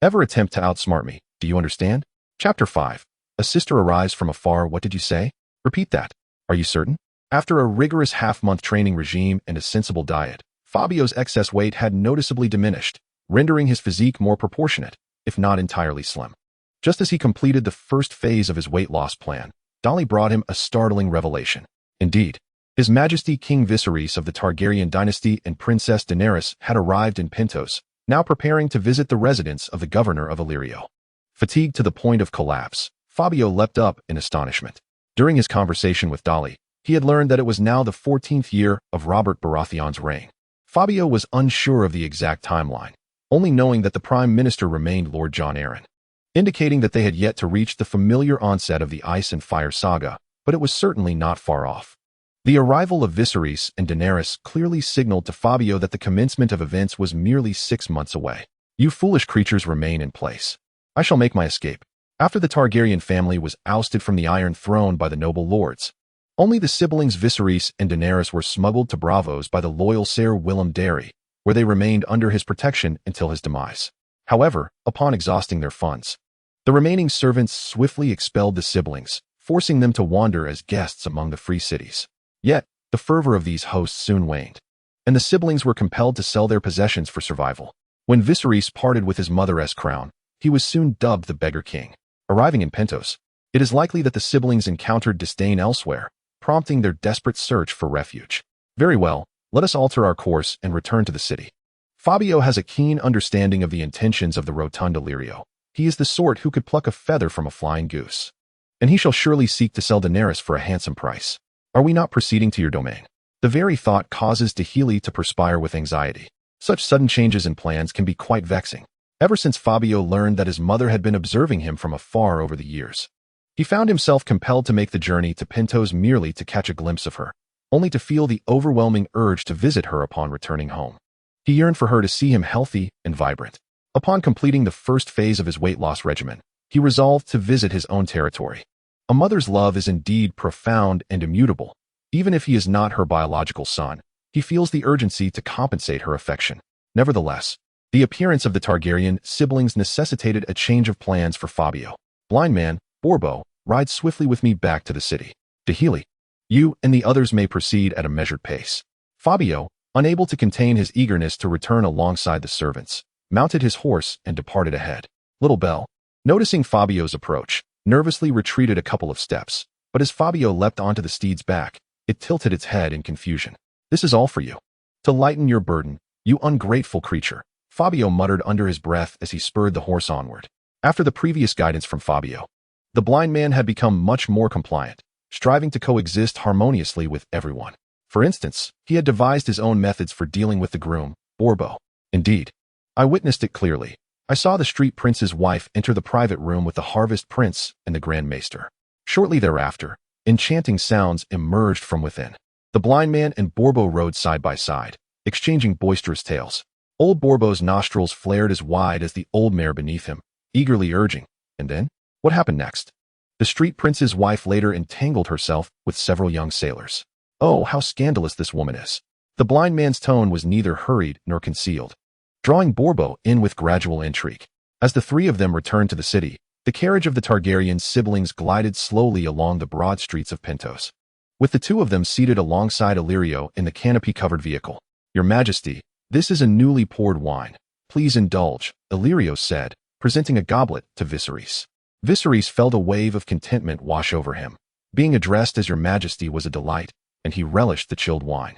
Ever attempt to outsmart me, do you understand? Chapter 5. A sister arrives from afar. What did you say? Repeat that. Are you certain? After a rigorous half-month training regime and a sensible diet, Fabio's excess weight had noticeably diminished, rendering his physique more proportionate, if not entirely slim. Just as he completed the first phase of his weight loss plan, Dali brought him a startling revelation. Indeed, His Majesty King Viserys of the Targaryen dynasty and Princess Daenerys had arrived in Pentos, now preparing to visit the residence of the governor of Illyrio. Fatigued to the point of collapse, Fabio leapt up in astonishment. During his conversation with Dali, he had learned that it was now the 14th year of Robert Baratheon's reign. Fabio was unsure of the exact timeline, only knowing that the Prime Minister remained Lord John Arryn, indicating that they had yet to reach the familiar onset of the Ice and Fire saga, but it was certainly not far off. The arrival of Viserys and Daenerys clearly signaled to Fabio that the commencement of events was merely 6 months away. You foolish creatures remain in place. I shall make my escape. After the Targaryen family was ousted from the Iron Throne by the noble lords, only the siblings Viserys and Daenerys were smuggled to Braavos by the loyal Ser Willem Darry, where they remained under his protection until his demise. However, upon exhausting their funds, the remaining servants swiftly expelled the siblings, forcing them to wander as guests among the free cities. Yet, the fervor of these hosts soon waned, and the siblings were compelled to sell their possessions for survival. When Viserys parted with his mother's crown, he was soon dubbed the Beggar King. Arriving in Pentos, it is likely that the siblings encountered disdain elsewhere, prompting their desperate search for refuge. Very well, let us alter our course and return to the city. Fabio has a keen understanding of the intentions of the rotund Illyrio. He is the sort who could pluck a feather from a flying goose. And he shall surely seek to sell Daenerys for a handsome price. Are we not proceeding to your domain? The very thought causes Dahili to perspire with anxiety. Such sudden changes in plans can be quite vexing. Ever since Fabio learned that his mother had been observing him from afar over the years, he found himself compelled to make the journey to Pentos merely to catch a glimpse of her, only to feel the overwhelming urge to visit her upon returning home. He yearned for her to see him healthy and vibrant. Upon completing the first phase of his weight loss regimen, he resolved to visit his own territory. A mother's love is indeed profound and immutable. Even if he is not her biological son, he feels the urgency to compensate her affection. Nevertheless, the appearance of the Targaryen siblings necessitated a change of plans for Fabio. Blind man, Borbo, ride swiftly with me back to the city. Dahili, you and the others may proceed at a measured pace. Fabio, unable to contain his eagerness to return alongside the servants, mounted his horse and departed ahead. Little Belle, noticing Fabio's approach, nervously retreated a couple of steps, but as Fabio leapt onto the steed's back, it tilted its head in confusion. This is all for you. To lighten your burden, you ungrateful creature, Fabio muttered under his breath as he spurred the horse onward. After the previous guidance from Fabio, the blind man had become much more compliant, striving to coexist harmoniously with everyone. For instance, he had devised his own methods for dealing with the groom, Borbo. Indeed, I witnessed it clearly. I saw the street prince's wife enter the private room with the harvest prince and the Grand Maester. Shortly thereafter, enchanting sounds emerged from within. The blind man and Borbo rode side by side, exchanging boisterous tales. Old Borbo's nostrils flared as wide as the old mare beneath him, eagerly urging. And then? What happened next? The street prince's wife later entangled herself with several young sailors. Oh, how scandalous this woman is. The blind man's tone was neither hurried nor concealed, drawing Borbo in with gradual intrigue. As the three of them returned to the city, the carriage of the Targaryen siblings glided slowly along the broad streets of Pentos, with the two of them seated alongside Illyrio in the canopy-covered vehicle. Your Majesty, this is a newly poured wine. Please indulge, Illyrio said, presenting a goblet to Viserys. Viserys felt a wave of contentment wash over him. Being addressed as Your Majesty was a delight, and he relished the chilled wine,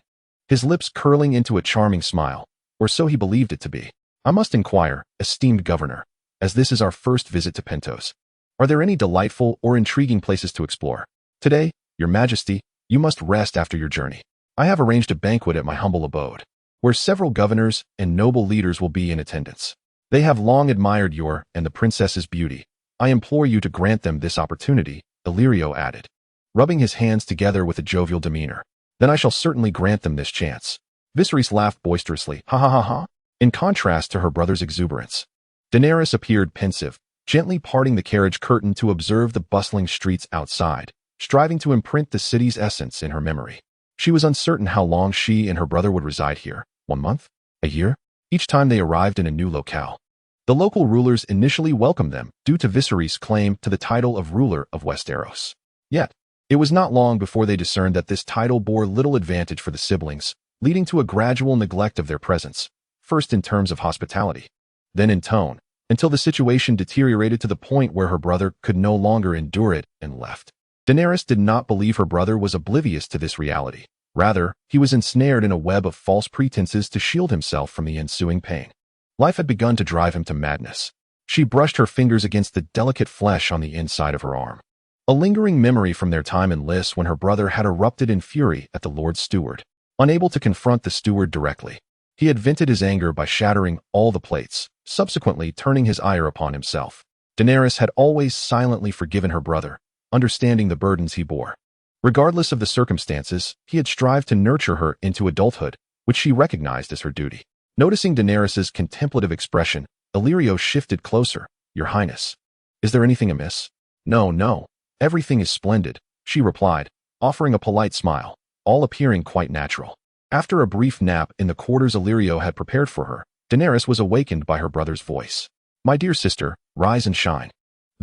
his lips curling into a charming smile, or so he believed it to be. I must inquire, esteemed governor, as this is our first visit to Pentos, are there any delightful or intriguing places to explore? Today, Your Majesty, you must rest after your journey. I have arranged a banquet at my humble abode, where several governors and noble leaders will be in attendance. They have long admired your and the princess's beauty. I implore you to grant them this opportunity, Illyrio added, rubbing his hands together with a jovial demeanor. Then I shall certainly grant them this chance. Viserys laughed boisterously, ha ha ha ha, in contrast to her brother's exuberance. Daenerys appeared pensive, gently parting the carriage curtain to observe the bustling streets outside, striving to imprint the city's essence in her memory. She was uncertain how long she and her brother would reside here, 1 month? A year? Each time they arrived in a new locale, the local rulers initially welcomed them due to Viserys' claim to the title of ruler of Westeros. Yet, it was not long before they discerned that this title bore little advantage for the siblings, leading to a gradual neglect of their presence, first in terms of hospitality, then in tone, until the situation deteriorated to the point where her brother could no longer endure it and left. Daenerys did not believe her brother was oblivious to this reality. Rather, he was ensnared in a web of false pretenses to shield himself from the ensuing pain. Life had begun to drive him to madness. She brushed her fingers against the delicate flesh on the inside of her arm, a lingering memory from their time in Lys when her brother had erupted in fury at the Lord Steward. Unable to confront the steward directly, He had vented his anger by shattering all the plates, subsequently turning his ire upon himself. Daenerys had always silently forgiven her brother, understanding the burdens he bore. Regardless of the circumstances, he had strived to nurture her into adulthood, which she recognized as her duty. Noticing Daenerys's contemplative expression, Illyrio shifted closer. "Your Highness, is there anything amiss?" "No, no. Everything is splendid," she replied, offering a polite smile, all appearing quite natural. After a brief nap in the quarters Illyrio had prepared for her, Daenerys was awakened by her brother's voice. "My dear sister, rise and shine."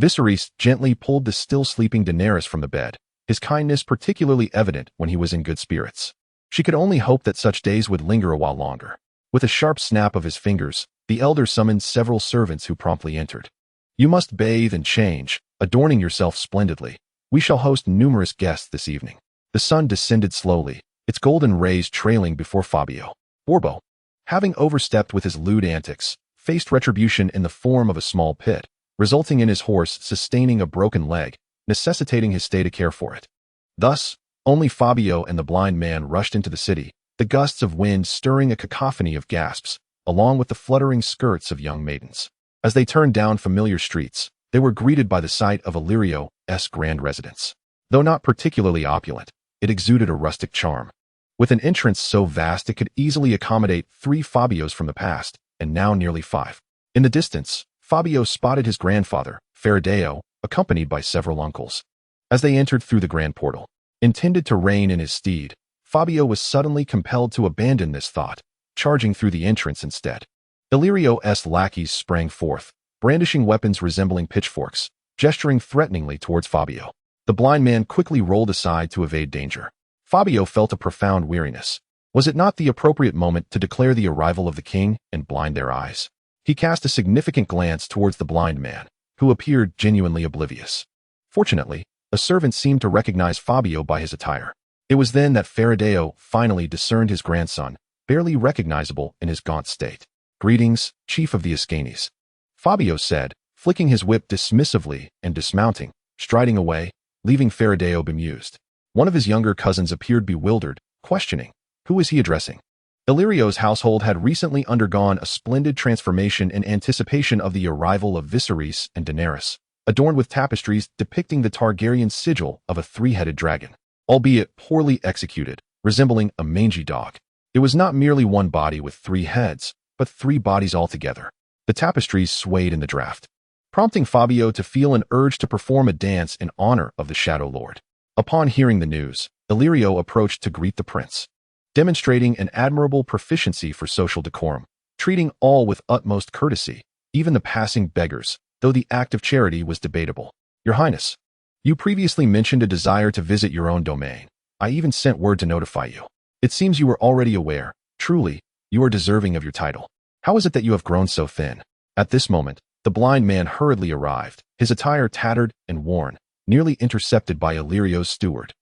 Viserys gently pulled the still sleeping Daenerys from the bed, his kindness particularly evident when he was in good spirits. She could only hope that such days would linger a while longer. With a sharp snap of his fingers, the elder summoned several servants who promptly entered. "You must bathe and change, adorning yourself splendidly. We shall host numerous guests this evening." The sun descended slowly, its golden rays trailing before Fabio. Borbo, having overstepped with his lewd antics, faced retribution in the form of a small pit, resulting in his horse sustaining a broken leg, necessitating his stay to care for it. Thus, only Fabio and the blind man rushed into the city, the gusts of wind stirring a cacophony of gasps, along with the fluttering skirts of young maidens. As they turned down familiar streets, they were greeted by the sight of Illyrio's grand residence. Though not particularly opulent, it exuded a rustic charm. With an entrance so vast it could easily accommodate 3 Fabios from the past, and now nearly 5. In the distance, Fabio spotted his grandfather, Fabio, accompanied by several uncles. As they entered through the grand portal, intended to rein in his steed, Fabio was suddenly compelled to abandon this thought, charging through the entrance instead. Illyrio's lackeys sprang forth, brandishing weapons resembling pitchforks, gesturing threateningly towards Fabio. The blind man quickly rolled aside to evade danger. Fabio felt a profound weariness. Was it not the appropriate moment to declare the arrival of the king and blind their eyes? He cast a significant glance towards the blind man, who appeared genuinely oblivious. Fortunately, a servant seemed to recognize Fabio by his attire. It was then that Fabio finally discerned his grandson, barely recognizable in his gaunt state. "Greetings, chief of the Ascanes," Fabio said, flicking his whip dismissively and dismounting, striding away, leaving Fabio bemused. One of his younger cousins appeared bewildered, questioning, who is he addressing? Illyrio's household had recently undergone a splendid transformation in anticipation of the arrival of Viserys and Daenerys, adorned with tapestries depicting the Targaryen sigil of a 3-headed dragon, albeit poorly executed, resembling a mangy dog. It was not merely one body with 3 heads, but 3 bodies altogether. The tapestries swayed in the draft, prompting Fabio to feel an urge to perform a dance in honor of the Shadow Lord. Upon hearing the news, Illyrio approached to greet the prince, demonstrating an admirable proficiency for social decorum, treating all with utmost courtesy, even the passing beggars, though the act of charity was debatable. "Your Highness, you previously mentioned a desire to visit your own domain. I even sent word to notify you. It seems you were already aware. Truly, you are deserving of your title. How is it that you have grown so thin?" At this moment, the blind man hurriedly arrived, his attire tattered and worn, nearly intercepted by Illyrio's steward.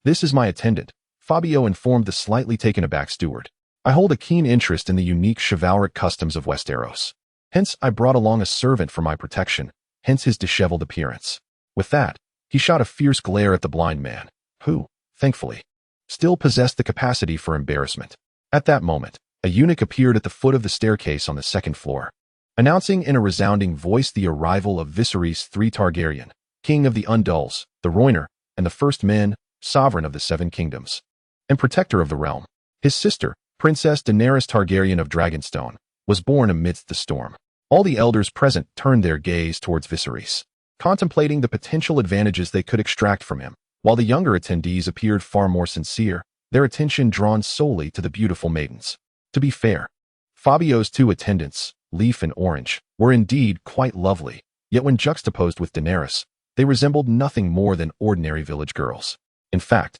"This is my attendant," Fabio informed the slightly taken aback steward. "I hold a keen interest in the unique chivalric customs of Westeros. Hence, I brought along a servant for my protection, hence his disheveled appearance." With that, he shot a fierce glare at the blind man, who, thankfully, still possessed the capacity for embarrassment. At that moment, a eunuch appeared at the foot of the staircase on the 2nd floor, announcing in a resounding voice the arrival of Viserys III Targaryen, King of the Undulls, the Roiner, and the First Men, Sovereign of the 7 Kingdoms, and Protector of the Realm. His sister, Princess Daenerys Targaryen of Dragonstone, was born amidst the storm. All the elders present turned their gaze towards Viserys, contemplating the potential advantages they could extract from him, while the younger attendees appeared far more sincere, their attention drawn solely to the beautiful maidens. To be fair, Fabio's 2 attendants, Leaf and Orange, were indeed quite lovely, yet when juxtaposed with Daenerys, they resembled nothing more than ordinary village girls. In fact,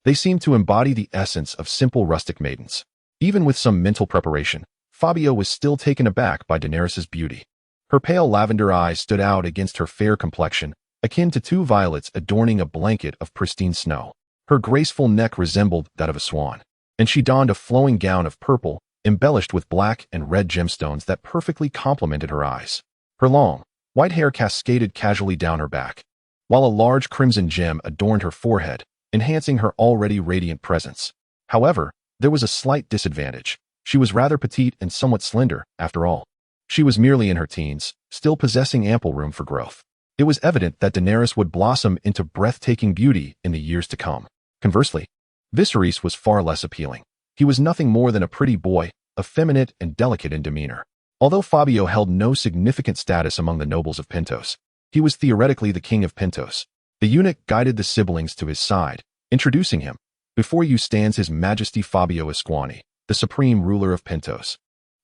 they seemed to embody the essence of simple rustic maidens. Even with some mental preparation, Fabio was still taken aback by Daenerys's beauty. Her pale lavender eyes stood out against her fair complexion, akin to 2 violets adorning a blanket of pristine snow. Her graceful neck resembled that of a swan, and she donned a flowing gown of purple, embellished with black and red gemstones that perfectly complemented her eyes. Her long, white hair cascaded casually down her back, while a large crimson gem adorned her forehead, enhancing her already radiant presence. However, there was a slight disadvantage. She was rather petite and somewhat slender, after all. She was merely in her teens, still possessing ample room for growth. It was evident that Daenerys would blossom into breathtaking beauty in the years to come. Conversely, Viserys was far less appealing. He was nothing more than a pretty boy, effeminate and delicate in demeanor. Although Fabio held no significant status among the nobles of Pentos, he was theoretically the king of Pentos. The eunuch guided the siblings to his side, introducing him. Before you stands His Majesty Fabio Esquani, the supreme ruler of Pentos.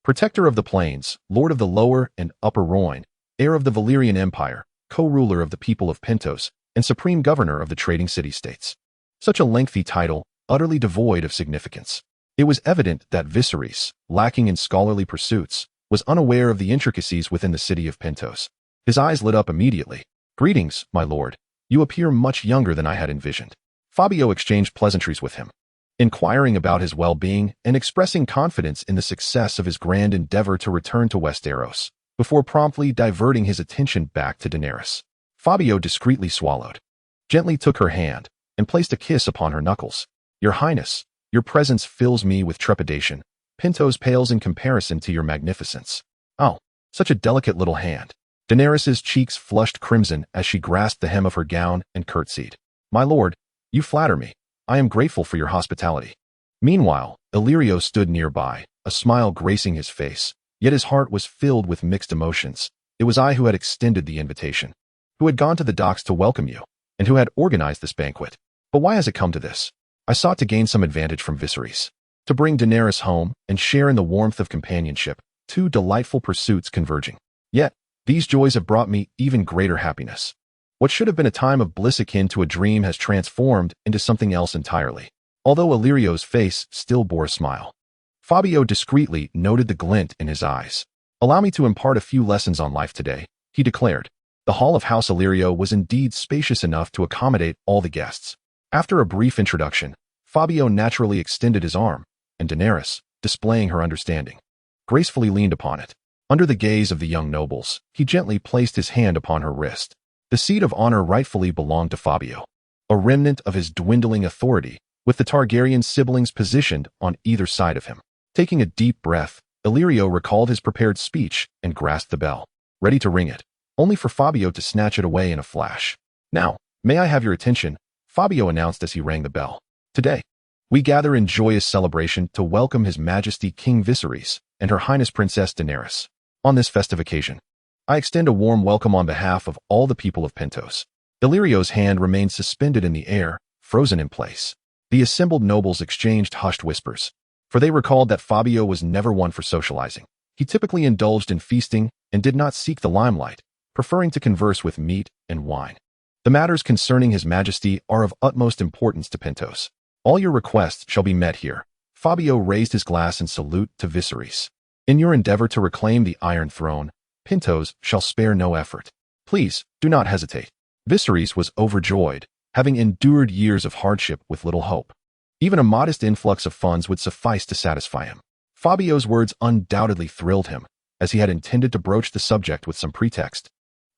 Protector of the plains, lord of the lower and upper Rhoyne, heir of the Valyrian Empire, co-ruler of the people of Pentos, and supreme governor of the trading city-states. Such a lengthy title, utterly devoid of significance. It was evident that Viserys, lacking in scholarly pursuits, was unaware of the intricacies within the city of Pentos. His eyes lit up immediately. "Greetings, my lord. You appear much younger than I had envisioned." Fabio exchanged pleasantries with him, inquiring about his well-being and expressing confidence in the success of his grand endeavor to return to Westeros, before promptly diverting his attention back to Daenerys. Fabio discreetly swallowed, gently took her hand, and placed a kiss upon her knuckles. "Your Highness, your presence fills me with trepidation. Pentos pales in comparison to your magnificence." "Oh, such a delicate little hand." Daenerys's cheeks flushed crimson as she grasped the hem of her gown and curtsied. "My lord, you flatter me. I am grateful for your hospitality." Meanwhile, Illyrio stood nearby, a smile gracing his face, yet his heart was filled with mixed emotions. It was I who had extended the invitation, who had gone to the docks to welcome you, and who had organized this banquet. But why has it come to this? I sought to gain some advantage from Viserys, to bring Daenerys home and share in the warmth of companionship, two delightful pursuits converging. Yet, these joys have brought me even greater happiness. What should have been a time of bliss akin to a dream has transformed into something else entirely. Although Illyrio's face still bore a smile, Fabio discreetly noted the glint in his eyes. "Allow me to impart a few lessons on life today," he declared. The hall of House Illyrio was indeed spacious enough to accommodate all the guests. After a brief introduction, Fabio naturally extended his arm, and Daenerys, displaying her understanding, gracefully leaned upon it. Under the gaze of the young nobles, he gently placed his hand upon her wrist. The seat of honor rightfully belonged to Fabio, a remnant of his dwindling authority, with the Targaryen siblings positioned on either side of him. Taking a deep breath, Illyrio recalled his prepared speech and grasped the bell, ready to ring it, only for Fabio to snatch it away in a flash. "Now, may I have your attention?" Fabio announced as he rang the bell. "Today, we gather in joyous celebration to welcome His Majesty King Viserys and Her Highness Princess Daenerys. On this festive occasion, I extend a warm welcome on behalf of all the people of Pentos." Illyrio's hand remained suspended in the air, frozen in place. The assembled nobles exchanged hushed whispers, for they recalled that Fabio was never one for socializing. He typically indulged in feasting and did not seek the limelight, preferring to converse with meat and wine. "The matters concerning His Majesty are of utmost importance to Pentos. All your requests shall be met here." Fabio raised his glass in salute to Viserys. "In your endeavor to reclaim the Iron Throne, Pentos shall spare no effort. Please, do not hesitate." Viserys was overjoyed, having endured years of hardship with little hope. Even a modest influx of funds would suffice to satisfy him. Fabio's words undoubtedly thrilled him, as he had intended to broach the subject with some pretext,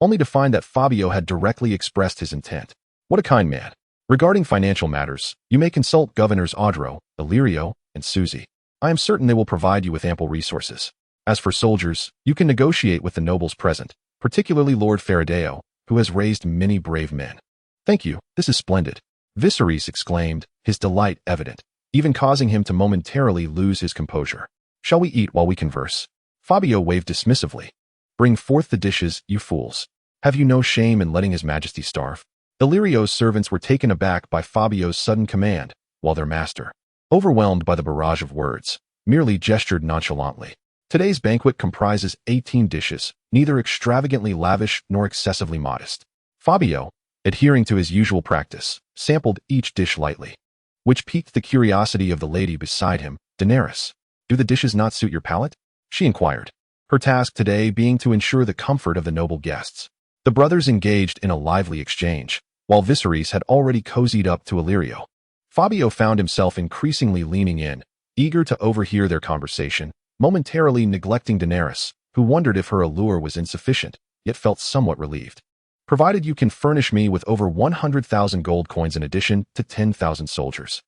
only to find that Fabio had directly expressed his intent. What a kind man. "Regarding financial matters, you may consult Governors Audro, Illyrio, and Suzy. I am certain they will provide you with ample resources. As for soldiers, you can negotiate with the nobles present, particularly Lord Faradeo, who has raised many brave men." "Thank you, this is splendid," Viserys exclaimed, his delight evident, even causing him to momentarily lose his composure. "Shall we eat while we converse?" Fabio waved dismissively. "Bring forth the dishes, you fools. Have you no shame in letting His Majesty starve?" Illyrio's servants were taken aback by Fabio's sudden command, while their master, overwhelmed by the barrage of words, merely gestured nonchalantly. Today's banquet comprises 18 dishes, neither extravagantly lavish nor excessively modest. Fabio, adhering to his usual practice, sampled each dish lightly, which piqued the curiosity of the lady beside him. "Daenerys, do the dishes not suit your palate?" she inquired, her task today being to ensure the comfort of the noble guests. The brothers engaged in a lively exchange, while Viserys had already cozied up to Illyrio. Fabio found himself increasingly leaning in, eager to overhear their conversation, momentarily neglecting Daenerys, who wondered if her allure was insufficient, yet felt somewhat relieved. "Provided you can furnish me with over 100,000 gold coins in addition to 10,000 soldiers."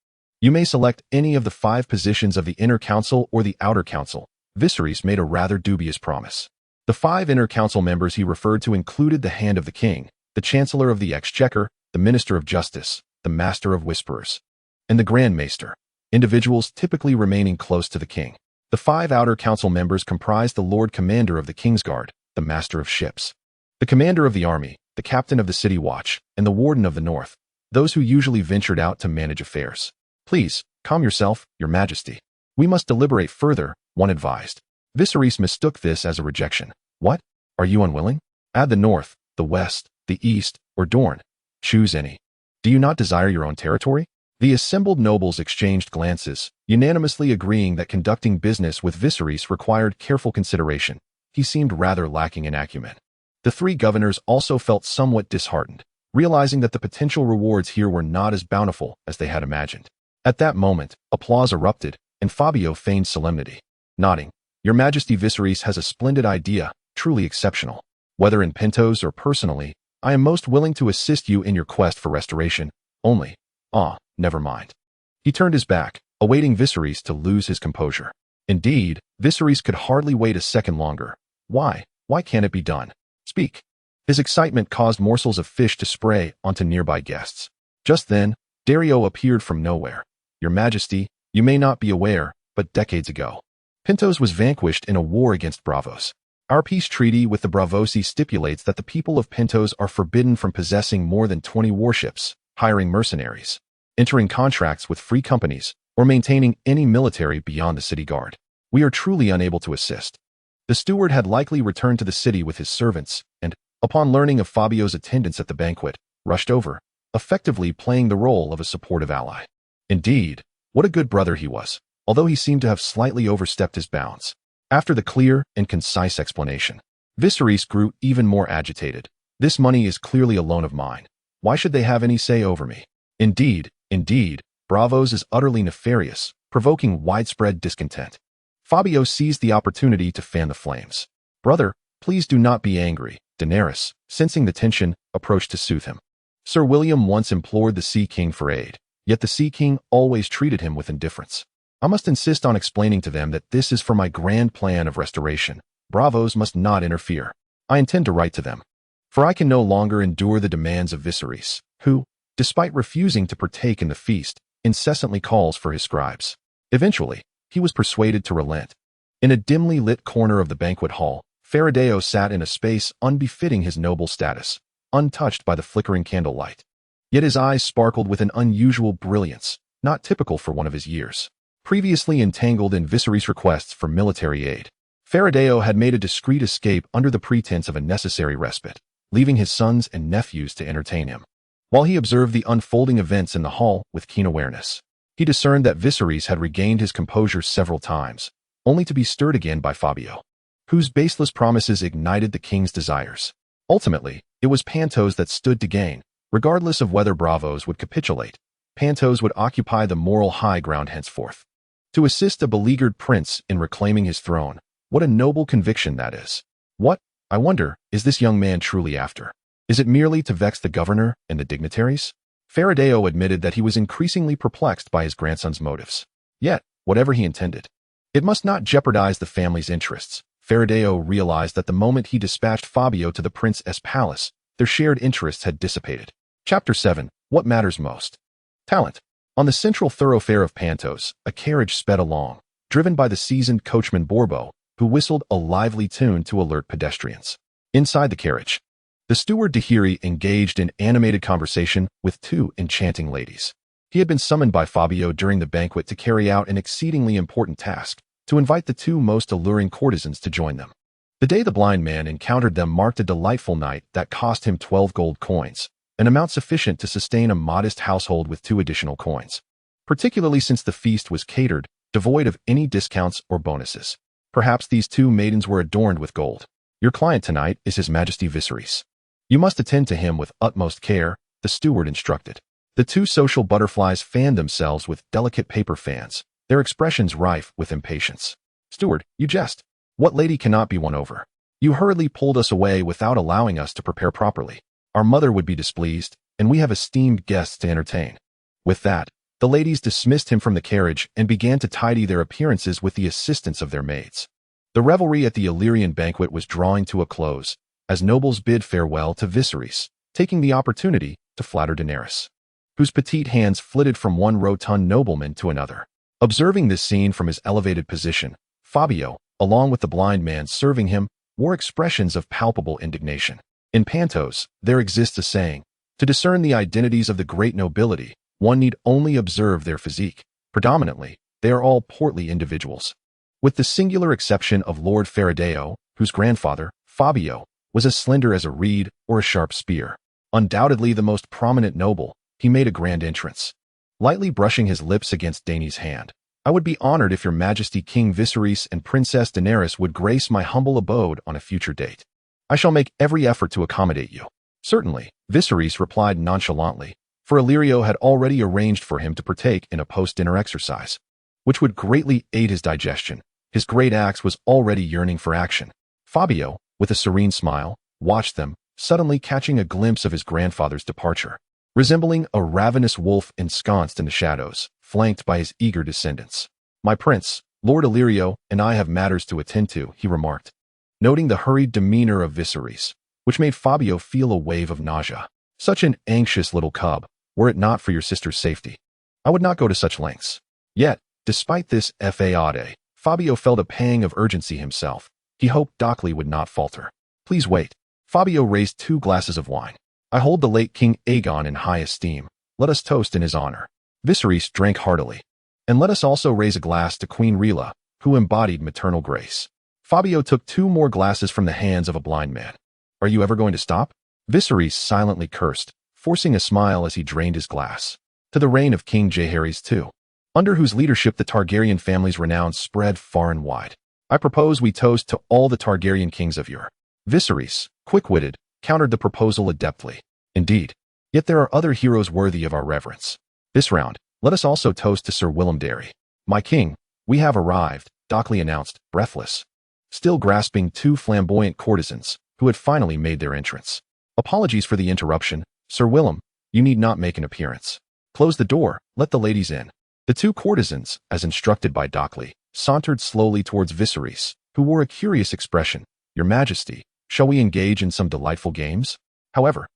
You may select any of the 5 positions of the inner council or the outer council. Viserys made a rather dubious promise. The 5 inner council members he referred to included the Hand of the King, the Chancellor of the Exchequer, the Minister of Justice, the Master of Whisperers, and the Grand Maester, individuals typically remaining close to the king. The 5 outer council members comprised the Lord Commander of the Kingsguard, the Master of Ships, the Commander of the Army, the Captain of the City Watch, and the Warden of the North, those who usually ventured out to manage affairs. Please, calm yourself, Your Majesty. We must deliberate further, one advised. Viserys mistook this as a rejection. What? Are you unwilling? Add the North, the West, the East, or Dorne. Choose any. Do you not desire your own territory? The assembled nobles exchanged glances, unanimously agreeing that conducting business with Viserys required careful consideration. He seemed rather lacking in acumen. The 3 governors also felt somewhat disheartened, realizing that the potential rewards here were not as bountiful as they had imagined. At that moment, applause erupted, and Fabio feigned solemnity, nodding. Your Majesty, Viserys has a splendid idea, truly exceptional. Whether in Pentos or personally, I am most willing to assist you in your quest for restoration. Only, never mind. He turned his back, awaiting Viserys to lose his composure. Indeed, Viserys could hardly wait a second longer. Why can't it be done? Speak. His excitement caused morsels of fish to spray onto nearby guests. Just then, Dario appeared from nowhere. Your Majesty, you may not be aware, but decades ago, Pentos was vanquished in a war against Bravos. Our peace treaty with the Bravosi stipulates that the people of Pentos are forbidden from possessing more than 20 warships, hiring mercenaries, entering contracts with free companies, or maintaining any military beyond the city guard. We are truly unable to assist. The steward had likely returned to the city with his servants, and, upon learning of Fabio's attendance at the banquet, rushed over, effectively playing the role of a supportive ally. Indeed, what a good brother he was, although he seemed to have slightly overstepped his bounds. After the clear and concise explanation, Viserys grew even more agitated. This money is clearly a loan of mine. Why should they have any say over me? Indeed, Bravos is utterly nefarious, provoking widespread discontent. Fabio seized the opportunity to fan the flames. Brother, please do not be angry. Daenerys, sensing the tension, approached to soothe him. Sir William once implored the Sea King for aid, yet the Sea King always treated him with indifference. I must insist on explaining to them that this is for my grand plan of restoration. Bravos must not interfere. I intend to write to them. For I can no longer endure the demands of Viserys, who, despite refusing to partake in the feast, incessantly calls for his scribes. Eventually, he was persuaded to relent. In a dimly lit corner of the banquet hall, Fabio sat in a space unbefitting his noble status, untouched by the flickering candlelight. Yet his eyes sparkled with an unusual brilliance, not typical for one of his years. Previously entangled in Viserys' requests for military aid, Fabio had made a discreet escape under the pretense of a necessary respite, leaving his sons and nephews to entertain him. While he observed the unfolding events in the hall with keen awareness, he discerned that Viserys had regained his composure several times, only to be stirred again by Fabio, whose baseless promises ignited the king's desires. Ultimately, it was Pentos that stood to gain. Regardless of whether Bravos would capitulate, Pentos would occupy the moral high ground henceforth. To assist a beleaguered prince in reclaiming his throne, what a noble conviction that is. What, I wonder, is this young man truly after? Is it merely to vex the governor and the dignitaries? Fabio admitted that he was increasingly perplexed by his grandson's motives. Yet, whatever he intended, it must not jeopardize the family's interests. Fabio realized that the moment he dispatched Fabio to the prince's palace, their shared interests had dissipated. Chapter 7. What matters most? Talent. On the central thoroughfare of Pentos, a carriage sped along, driven by the seasoned coachman Borbo, who whistled a lively tune to alert pedestrians. Inside the carriage, the steward Dahiri engaged in animated conversation with 2 enchanting ladies. He had been summoned by Fabio during the banquet to carry out an exceedingly important task, to invite the 2 most alluring courtesans to join them. The day the blind man encountered them marked a delightful night that cost him 12 gold coins, an amount sufficient to sustain a modest household with 2 additional coins, particularly since the feast was catered, devoid of any discounts or bonuses. Perhaps these 2 maidens were adorned with gold. Your client tonight is His Majesty Viserys. You must attend to him with utmost care, the steward instructed. The 2 social butterflies fanned themselves with delicate paper fans, their expressions rife with impatience. Steward, you jest. What lady cannot be won over? You hurriedly pulled us away without allowing us to prepare properly. Our mother would be displeased, and we have esteemed guests to entertain. With that, The ladies dismissed him from the carriage and began to tidy their appearances with the assistance of their maids. The revelry at the Illyrian banquet was drawing to a close, as nobles bid farewell to Viserys, taking the opportunity to flatter Daenerys, whose petite hands flitted from one rotund nobleman to another. Observing this scene from his elevated position, Fabio, along with the blind man serving him, wore expressions of palpable indignation. In Pentos, there exists a saying, to discern the identities of the great nobility, one need only observe their physique. Predominantly, they are all portly individuals, with the singular exception of Lord Faradeo, whose grandfather, Fabio, was as slender as a reed or a sharp spear. Undoubtedly the most prominent noble, he made a grand entrance, lightly brushing his lips against Dany's hand. I would be honored if your majesty King Viserys and Princess Daenerys would grace my humble abode on a future date. I shall make every effort to accommodate you. Certainly, Viserys replied nonchalantly, for Illyrio had already arranged for him to partake in a post-dinner exercise, which would greatly aid his digestion. His great axe was already yearning for action. Fabio, with a serene smile, watched them, suddenly catching a glimpse of his grandfather's departure, resembling a ravenous wolf ensconced in the shadows, flanked by his eager descendants. My prince, Lord Illyrio, and I have matters to attend to, he remarked, noting the hurried demeanor of Viserys, which made Fabio feel a wave of nausea. Such an anxious little cub, were it not for your sister's safety, I would not go to such lengths. Yet, despite this effade, Fabio felt a pang of urgency himself. He hoped Dockley would not falter. Please wait. Fabio raised 2 glasses of wine. I hold the late King Aegon in high esteem. Let us toast in his honor. Viserys drank heartily. And let us also raise a glass to Queen Rila, who embodied maternal grace. Fabio took 2 more glasses from the hands of a blind man. Are you ever going to stop? Viserys silently cursed, forcing a smile as he drained his glass. To the reign of King Jaehaerys II, under whose leadership the Targaryen family's renown spread far and wide. I propose we toast to all the Targaryen kings of yore. Viserys, quick-witted, countered the proposal adeptly. Indeed, yet there are other heroes worthy of our reverence. This round, let us also toast to Sir Willem Darry. My king, we have arrived, Dockley announced, breathless, still grasping 2 flamboyant courtesans, who had finally made their entrance. Apologies for the interruption, Sir Willem, you need not make an appearance. Close the door, let the ladies in. The 2 courtesans, as instructed by Dockley, sauntered slowly towards Viserys, who wore a curious expression. Your Majesty, shall we engage in some delightful games? However,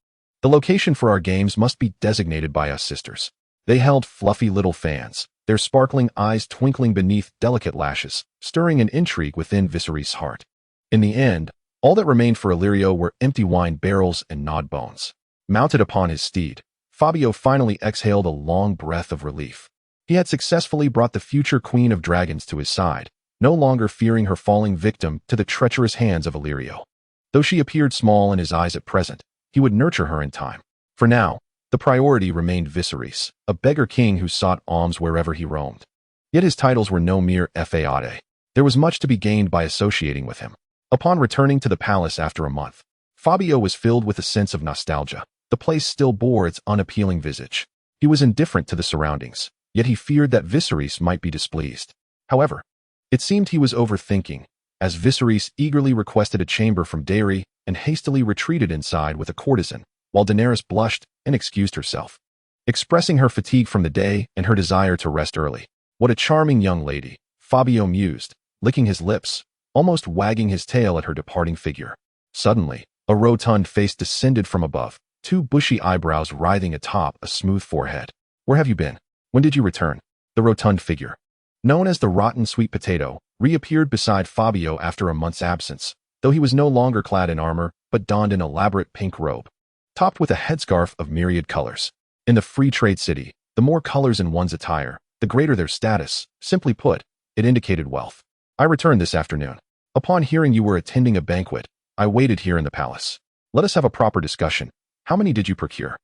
the location for our games must be designated by us sisters. They held fluffy little fans, their sparkling eyes twinkling beneath delicate lashes, stirring an intrigue within Viserys' heart. In the end, all that remained for Illyrio were empty wine barrels and gnawed bones. Mounted upon his steed, Fabio finally exhaled a long breath of relief. He had successfully brought the future Queen of Dragons to his side, no longer fearing her falling victim to the treacherous hands of Illyrio. Though she appeared small in his eyes at present, he would nurture her in time. For now, the priority remained Viserys, a beggar king who sought alms wherever he roamed. Yet his titles were no mere effade. There was much to be gained by associating with him. Upon returning to the palace after a month, Fabio was filled with a sense of nostalgia. The place still bore its unappealing visage. He was indifferent to the surroundings, yet he feared that Viserys might be displeased. However, it seemed he was overthinking, as Viserys eagerly requested a chamber from Darry and hastily retreated inside with a courtesan, while Daenerys blushed and excused herself, expressing her fatigue from the day and her desire to rest early. What a charming young lady, Fabio mused, licking his lips, almost wagging his tail at her departing figure. Suddenly, a rotund face descended from above, 2 bushy eyebrows writhing atop a smooth forehead. Where have you been? When did you return? The rotund figure, known as the rotten sweet potato, reappeared beside Fabio after a month's absence, though he was no longer clad in armor, but donned an elaborate pink robe, topped with a headscarf of myriad colors. In the free trade city, the more colors in one's attire, the greater their status. Simply put, it indicated wealth. I returned this afternoon. Upon hearing you were attending a banquet, I waited here in the palace. Let us have a proper discussion. How many did you procure?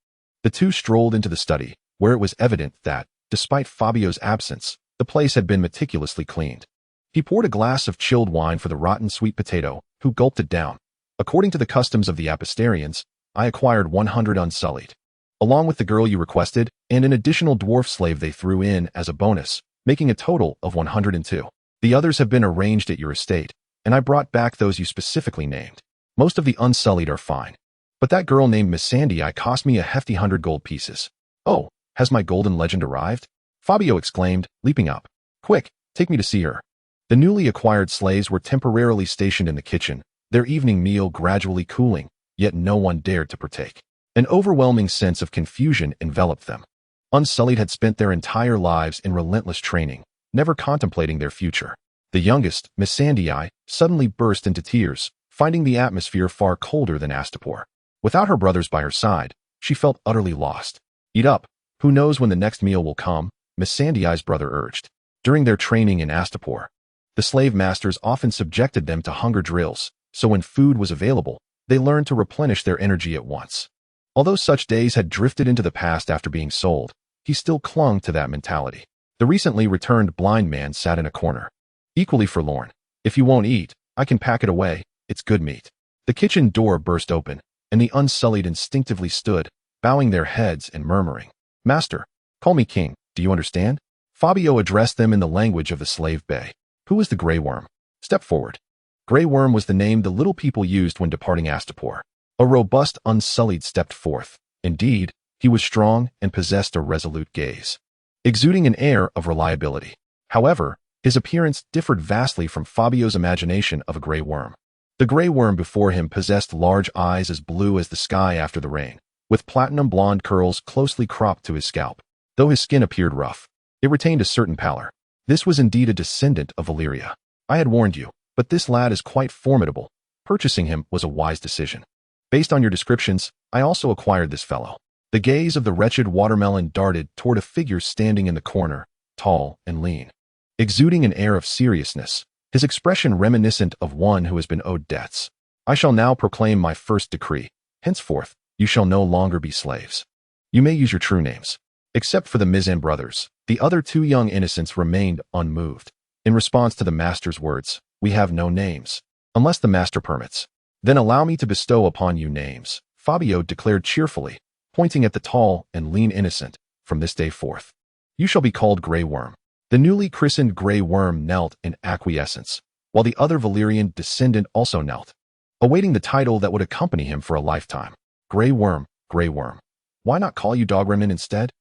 The 2 strolled into the study, where it was evident that, despite Fabio's absence, the place had been meticulously cleaned. He poured a glass of chilled wine for the rotten sweet potato, who gulped it down. According to the customs of the Apostarians, I acquired 100 unsullied, along with the girl you requested, and an additional dwarf slave they threw in as a bonus, making a total of 102. The others have been arranged at your estate, and I brought back those you specifically named. Most of the unsullied are fine, but that girl named Miss Sandy cost me a hefty 100 gold pieces. Oh, has my golden legend arrived? Fabio exclaimed, leaping up. Quick, take me to see her. The newly acquired slaves were temporarily stationed in the kitchen, their evening meal gradually cooling, yet no one dared to partake. An overwhelming sense of confusion enveloped them. Unsullied had spent their entire lives in relentless training, never contemplating their future. The youngest, Miss Sandii, suddenly burst into tears, finding the atmosphere far colder than Astapor. Without her brothers by her side, she felt utterly lost. Eat up. Who knows when the next meal will come, Miss Sandii's brother urged. During their training in Astapor, the slave masters often subjected them to hunger drills, so when food was available, they learned to replenish their energy at once. Although such days had drifted into the past after being sold, he still clung to that mentality. The recently returned blind man sat in a corner, equally forlorn. If you won't eat, I can pack it away, it's good meat. The kitchen door burst open, and the Unsullied instinctively stood, bowing their heads and murmuring, Master, call me king, do you understand? Fabio addressed them in the language of the slave bay. Who is the Grey Worm? Step forward. Grey Worm was the name the little people used when departing Astapor. A robust Unsullied stepped forth. Indeed, he was strong and possessed a resolute gaze, exuding an air of reliability. However, his appearance differed vastly from Fabio's imagination of a Grey Worm. The Grey Worm before him possessed large eyes as blue as the sky after the rain, with platinum blonde curls closely cropped to his scalp. Though his skin appeared rough, it retained a certain pallor. This was indeed a descendant of Valyria. I had warned you, but this lad is quite formidable. Purchasing him was a wise decision. Based on your descriptions, I also acquired this fellow. The gaze of the wretched watermelon darted toward a figure standing in the corner, tall and lean, exuding an air of seriousness, his expression reminiscent of one who has been owed debts. I shall now proclaim my first decree. Henceforth, you shall no longer be slaves. You may use your true names. Except for the Mizan brothers, the other two young innocents remained unmoved. In response to the master's words, we have no names, unless the master permits. Then allow me to bestow upon you names, Fabio declared cheerfully, pointing at the tall and lean innocent. From this day forth, you shall be called Grey Worm. The newly christened Grey Worm knelt in acquiescence, while the other Valyrian descendant also knelt, awaiting the title that would accompany him for a lifetime. Grey Worm, Grey Worm. Why not call you Dog Remnant instead?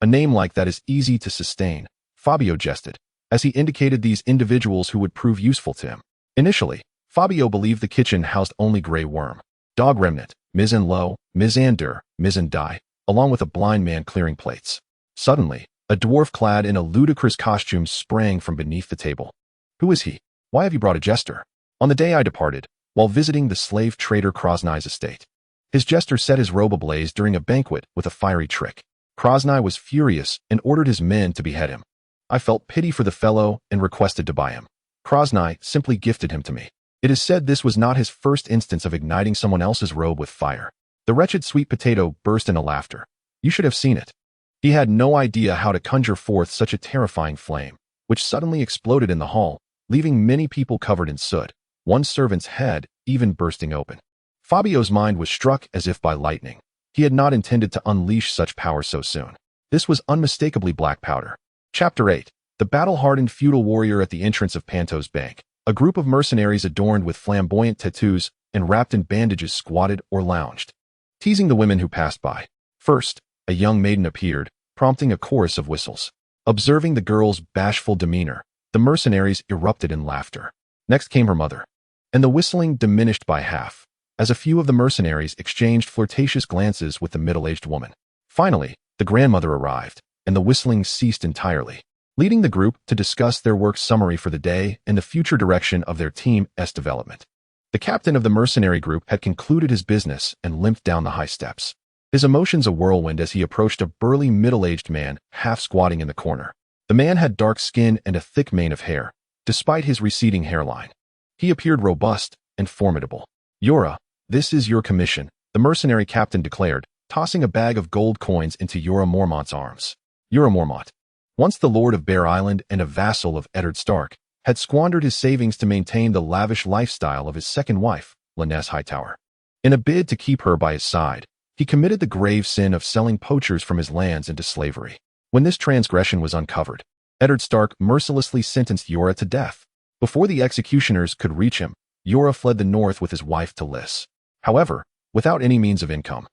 A name like that is easy to sustain, Fabio jested, as he indicated these individuals who would prove useful to him. Initially, Fabio believed the kitchen housed only Grey Worm, Dog Remnant, Mizan Low, Mizan Dur, Mizan Die, along with a blind man clearing plates. Suddenly, a dwarf clad in a ludicrous costume sprang from beneath the table. Who is he? Why have you brought a jester? On the day I departed, while visiting the slave trader Krosnai's estate, his jester set his robe ablaze during a banquet with a fiery trick. Krosnai was furious and ordered his men to behead him. I felt pity for the fellow and requested to buy him. Krosnai simply gifted him to me. It is said this was not his first instance of igniting someone else's robe with fire. The wretched sweet potato burst into laughter. You should have seen it. He had no idea how to conjure forth such a terrifying flame, which suddenly exploded in the hall, leaving many people covered in soot, one servant's head even bursting open. Fabio's mind was struck as if by lightning. He had not intended to unleash such power so soon. This was unmistakably black powder. Chapter 8. The battle-hardened feudal warrior at the entrance of Pentos Bank. A group of mercenaries adorned with flamboyant tattoos and wrapped in bandages squatted or lounged, teasing the women who passed by. First, a young maiden appeared, prompting a chorus of whistles. Observing the girl's bashful demeanor, the mercenaries erupted in laughter. Next came her mother, and the whistling diminished by half, as a few of the mercenaries exchanged flirtatious glances with the middle-aged woman. Finally, the grandmother arrived, and the whistling ceased entirely, leading the group to discuss their work summary for the day and the future direction of their team's development. The captain of the mercenary group had concluded his business and limped down the high steps, his emotions a whirlwind as he approached a burly middle-aged man half squatting in the corner. The man had dark skin and a thick mane of hair, despite his receding hairline. He appeared robust and formidable. Yora, this is your commission, the mercenary captain declared, tossing a bag of gold coins into Yora Mormont's arms. Yora Mormont, once the lord of Bear Island and a vassal of Eddard Stark, had squandered his savings to maintain the lavish lifestyle of his second wife, Lynesse Hightower. In a bid to keep her by his side, he committed the grave sin of selling poachers from his lands into slavery. When this transgression was uncovered, Eddard Stark mercilessly sentenced Yora to death. Before the executioners could reach him, Yora fled the north with his wife to Lys. However, without any means of income.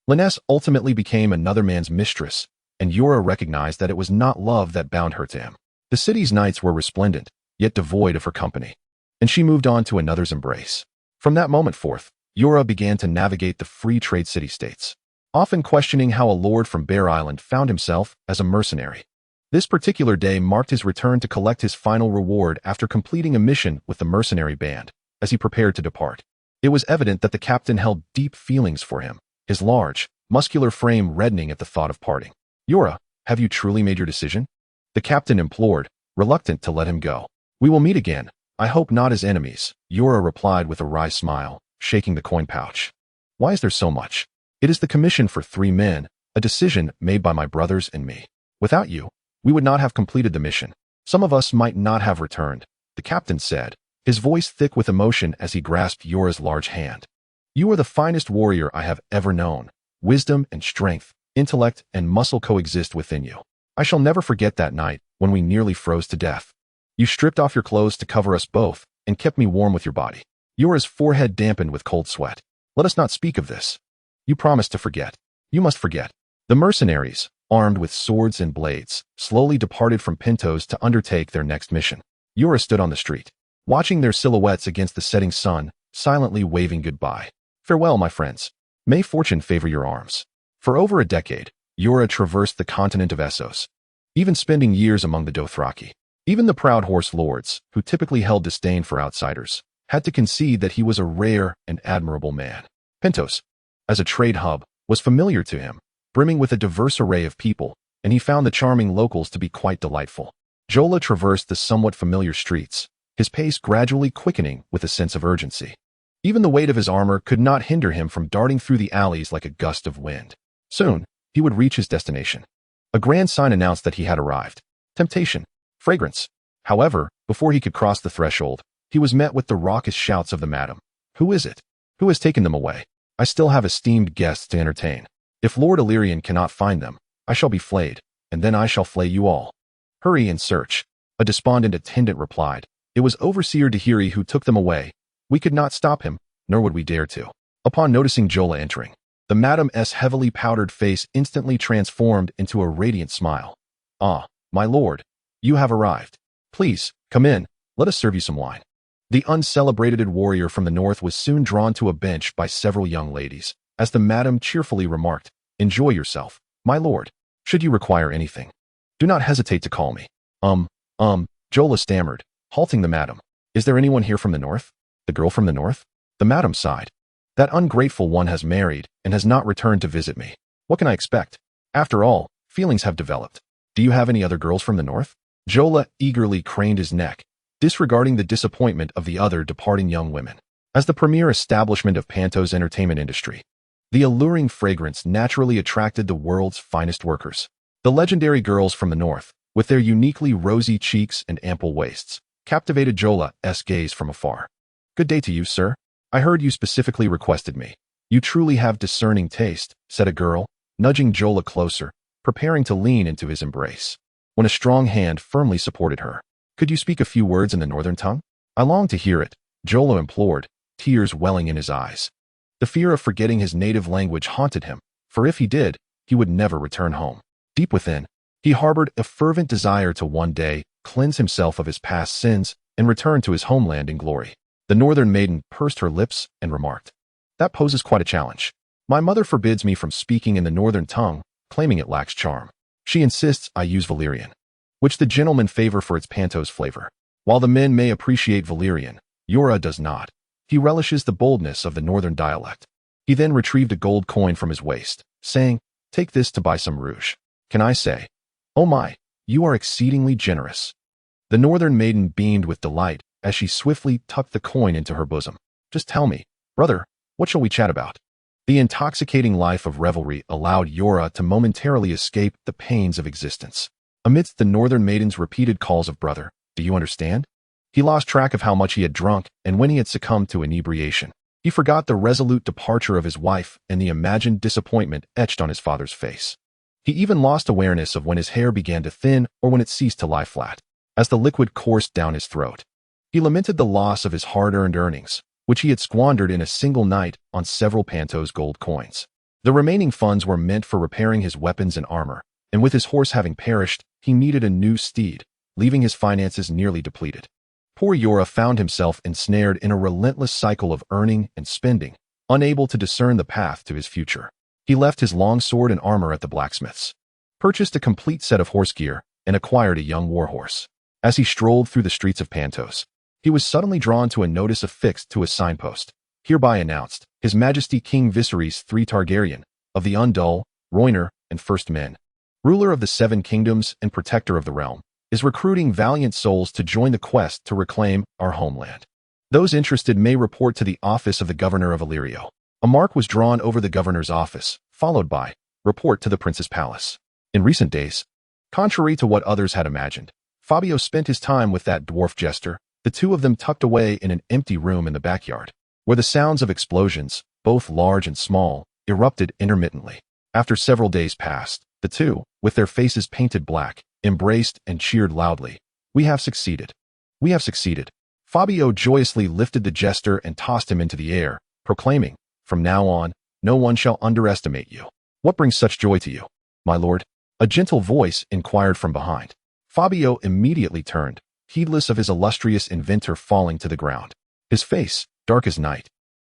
Lynesse ultimately became another man's mistress, and Yura recognized that it was not love that bound her to him. The city's nights were resplendent, yet devoid of her company, and she moved on to another's embrace. From that moment forth, Yura began to navigate the free trade city-states, often questioning how a lord from Bear Island found himself as a mercenary. This particular day marked his return to collect his final reward after completing a mission with the mercenary band. As he prepared to depart, it was evident that the captain held deep feelings for him, his large, muscular frame reddening at the thought of parting. "Yura, have you truly made your decision?" the captain implored, reluctant to let him go. "We will meet again. I hope not as enemies," Yura replied with a wry smile, shaking the coin pouch. "Why is there so much? It is the commission for 3 men, a decision made by my brothers and me. Without you, we would not have completed the mission. Some of us might not have returned," the captain said, his voice thick with emotion as he grasped Yura's large hand. "You are the finest warrior I have ever known. Wisdom and strength, intellect and muscle coexist within you. I shall never forget that night when we nearly froze to death. You stripped off your clothes to cover us both and kept me warm with your body." Yura's forehead dampened with cold sweat. "Let us not speak of this. You promised to forget. You must forget." The mercenaries, armed with swords and blades, slowly departed from Pentos to undertake their next mission. Yura stood on the street, watching their silhouettes against the setting sun, silently waving goodbye. "Farewell, my friends. May fortune favor your arms." For over a decade, Yura traversed the continent of Essos, even spending years among the Dothraki. Even the proud horse lords, who typically held disdain for outsiders, had to concede that he was a rare and admirable man. Pentos, as a trade hub, was familiar to him, brimming with a diverse array of people, and he found the charming locals to be quite delightful. Jola traversed the somewhat familiar streets, his pace gradually quickening with a sense of urgency. Even the weight of his armor could not hinder him from darting through the alleys like a gust of wind. Soon, he would reach his destination. A grand sign announced that he had arrived. Temptation. Fragrance. However, before he could cross the threshold, he was met with the raucous shouts of the madam. "Who is it? Who has taken them away? I still have esteemed guests to entertain. If Lord Illyrian cannot find them, I shall be flayed, and then I shall flay you all." "Hurry and search," a despondent attendant replied. "It was Overseer Dahiri who took them away. We could not stop him, nor would we dare to." Upon noticing Jola entering, the madam's heavily powdered face instantly transformed into a radiant smile. "Ah, my lord, you have arrived. Please, come in, let us serve you some wine." The uncelebrated warrior from the north was soon drawn to a bench by several young ladies, as the madam cheerfully remarked, "Enjoy yourself, my lord. Should you require anything, do not hesitate to call me." Jola stammered, halting the madam. "Is there anyone here from the north?" "The girl from the north?" The madam sighed. "That ungrateful one has married and has not returned to visit me. What can I expect? After all, feelings have developed. Do you have any other girls from the north?" Jola eagerly craned his neck, disregarding the disappointment of the other departing young women. As the premier establishment of Pentos' entertainment industry, the alluring fragrance naturally attracted the world's finest workers. The legendary girls from the north, with their uniquely rosy cheeks and ample waists, captivated Jola's gaze from afar. "Good day to you, sir. I heard you specifically requested me. You truly have discerning taste," said a girl, nudging Jola closer, preparing to lean into his embrace, when a strong hand firmly supported her. "Could you speak a few words in the northern tongue?" "I long to hear it," Jola implored, tears welling in his eyes. The fear of forgetting his native language haunted him, for if he did, he would never return home. Deep within, he harbored a fervent desire to one day cleanse himself of his past sins and return to his homeland in glory. The northern maiden pursed her lips and remarked, "That poses quite a challenge. My mother forbids me from speaking in the northern tongue, claiming it lacks charm. She insists I use Valyrian, which the gentlemen favor for its Pentos flavor. While the men may appreciate Valyrian, Yura does not. He relishes the boldness of the northern dialect." He then retrieved a gold coin from his waist, saying, "Take this to buy some rouge. Can I say, oh my, you are exceedingly generous." The northern maiden beamed with delight as she swiftly tucked the coin into her bosom. "Just tell me, brother, what shall we chat about?" The intoxicating life of revelry allowed Yura to momentarily escape the pains of existence. Amidst the northern maiden's repeated calls of brother, "Do you understand?" he lost track of how much he had drunk, and when he had succumbed to inebriation, he forgot the resolute departure of his wife and the imagined disappointment etched on his father's face. He even lost awareness of when his hair began to thin or when it ceased to lie flat, as the liquid coursed down his throat. He lamented the loss of his hard-earned earnings, which he had squandered in a single night on several Pentos gold coins. The remaining funds were meant for repairing his weapons and armor, and with his horse having perished, he needed a new steed, leaving his finances nearly depleted. Poor Yora found himself ensnared in a relentless cycle of earning and spending, unable to discern the path to his future. He left his long sword and armor at the blacksmith's, purchased a complete set of horse gear, and acquired a young warhorse. As he strolled through the streets of Pentos, he was suddenly drawn to a notice affixed to a signpost, hereby announced, His Majesty King Viserys III Targaryen, of the Undull, Roiner, and First Men, ruler of the Seven Kingdoms and protector of the realm, is recruiting valiant souls to join the quest to reclaim our homeland. Those interested may report to the office of the governor of Illyrio. A mark was drawn over the governor's office, followed by, report to the prince's palace. In recent days, contrary to what others had imagined, Fabio spent his time with that dwarf jester, the two of them tucked away in an empty room in the backyard, where the sounds of explosions, both large and small, erupted intermittently. After several days passed, the two, with their faces painted black, embraced and cheered loudly. We have succeeded. We have succeeded. Fabio joyously lifted the jester and tossed him into the air, proclaiming, From now on, no one shall underestimate you. What brings such joy to you, my lord? A gentle voice inquired from behind. Fabio immediately turned, heedless of his illustrious inventor falling to the ground. His face, dark as night,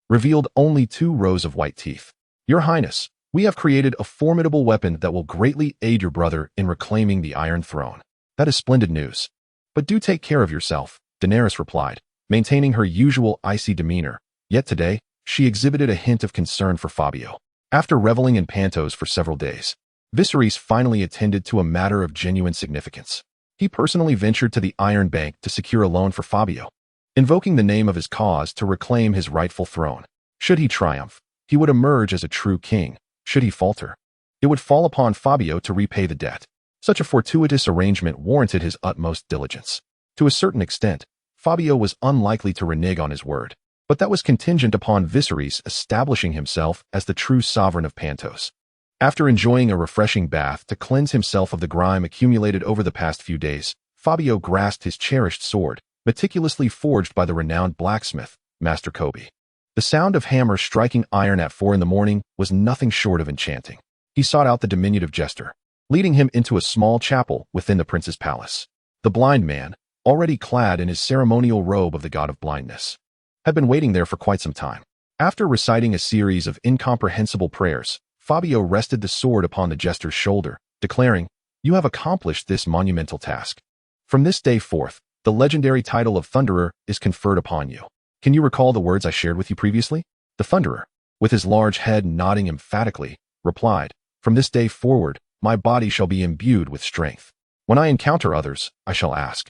revealed only 2 rows of white teeth. Your Highness, we have created a formidable weapon that will greatly aid your brother in reclaiming the Iron Throne. That is splendid news. But do take care of yourself, Daenerys replied, maintaining her usual icy demeanor. Yet today, she exhibited a hint of concern for Fabio. After reveling in Pentos for several days, Viserys finally attended to a matter of genuine significance. He personally ventured to the Iron Bank to secure a loan for Fabio, invoking the name of his cause to reclaim his rightful throne. Should he triumph, he would emerge as a true king. Should he falter, it would fall upon Fabio to repay the debt. Such a fortuitous arrangement warranted his utmost diligence. To a certain extent, Fabio was unlikely to renege on his word, but that was contingent upon Viserys establishing himself as the true sovereign of Pentos. After enjoying a refreshing bath to cleanse himself of the grime accumulated over the past few days, Fabio grasped his cherished sword, meticulously forged by the renowned blacksmith, Master Kobe. The sound of hammers striking iron at 4 in the morning was nothing short of enchanting. He sought out the diminutive jester, leading him into a small chapel within the prince's palace. The blind man, already clad in his ceremonial robe of the god of blindness, had been waiting there for quite some time. After reciting a series of incomprehensible prayers, Fabio rested the sword upon the jester's shoulder, declaring, You have accomplished this monumental task. From this day forth, the legendary title of Thunderer is conferred upon you. Can you recall the words I shared with you previously? The Thunderer, with his large head nodding emphatically, replied, From this day forward, my body shall be imbued with strength. When I encounter others, I shall ask,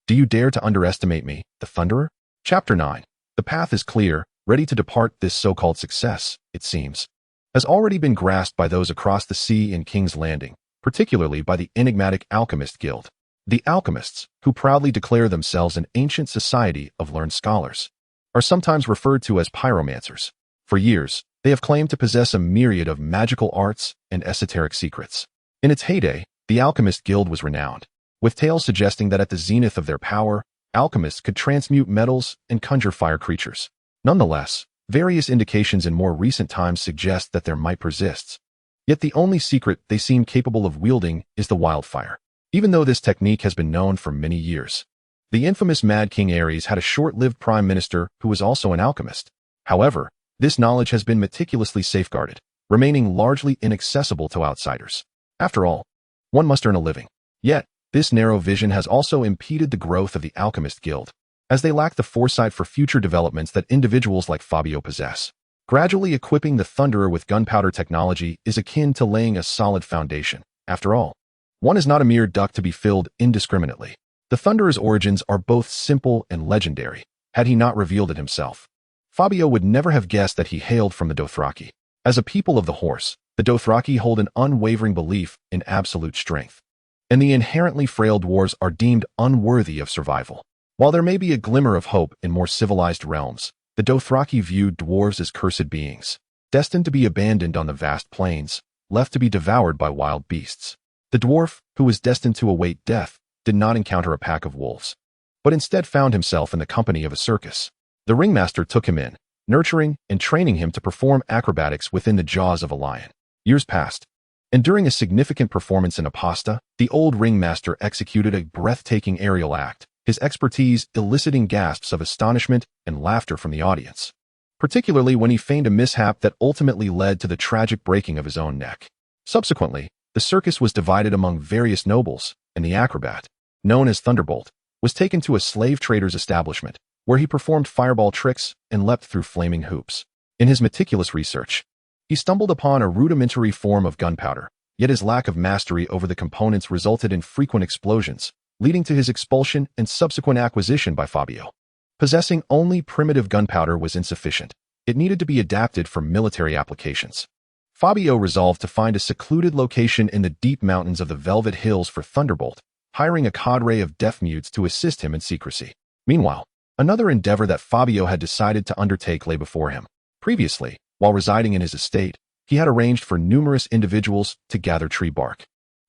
Do you dare to underestimate me, the Thunderer? Chapter 9. The path is clear, ready to depart. This so-called success, it seems, has already been grasped by those across the sea in King's Landing, particularly by the enigmatic Alchemist Guild. The alchemists, who proudly declare themselves an ancient society of learned scholars, are sometimes referred to as pyromancers. For years, they have claimed to possess a myriad of magical arts and esoteric secrets. In its heyday, the Alchemist Guild was renowned, with tales suggesting that at the zenith of their power, alchemists could transmute metals and conjure fire creatures. Nonetheless, various indications in more recent times suggest that their might persists. Yet the only secret they seem capable of wielding is the wildfire. Even though this technique has been known for many years, the infamous Mad King Ares had a short-lived prime minister who was also an alchemist. However, this knowledge has been meticulously safeguarded, remaining largely inaccessible to outsiders. After all, one must earn a living. Yet, this narrow vision has also impeded the growth of the Alchemist Guild, as they lack the foresight for future developments that individuals like Fabio possess. Gradually equipping the Thunderer with gunpowder technology is akin to laying a solid foundation. After all, one is not a mere duct to be filled indiscriminately. The Thunderer's origins are both simple and legendary. Had he not revealed it himself, Fabio would never have guessed that he hailed from the Dothraki. As a people of the horse, the Dothraki hold an unwavering belief in absolute strength, and the inherently frail dwarves are deemed unworthy of survival. While there may be a glimmer of hope in more civilized realms, the Dothraki viewed dwarves as cursed beings, destined to be abandoned on the vast plains, left to be devoured by wild beasts. The dwarf, who was destined to await death, did not encounter a pack of wolves, but instead found himself in the company of a circus. The ringmaster took him in, nurturing and training him to perform acrobatics within the jaws of a lion. Years passed, And during a significant performance in a pasta, the old ringmaster executed a breathtaking aerial act, his expertise eliciting gasps of astonishment and laughter from the audience, particularly when he feigned a mishap that ultimately led to the tragic breaking of his own neck. Subsequently, the circus was divided among various nobles, and the acrobat, known as Thunderbolt, was taken to a slave trader's establishment, where he performed fireball tricks and leapt through flaming hoops. In his meticulous research, he stumbled upon a rudimentary form of gunpowder, yet his lack of mastery over the components resulted in frequent explosions, leading to his expulsion and subsequent acquisition by Fabio. Possessing only primitive gunpowder was insufficient. It needed to be adapted for military applications. Fabio resolved to find a secluded location in the deep mountains of the Velvet Hills for Thunderbolt, hiring a cadre of deaf-mutes to assist him in secrecy. Meanwhile, another endeavor that Fabio had decided to undertake lay before him. Previously, while residing in his estate, he had arranged for numerous individuals to gather tree bark.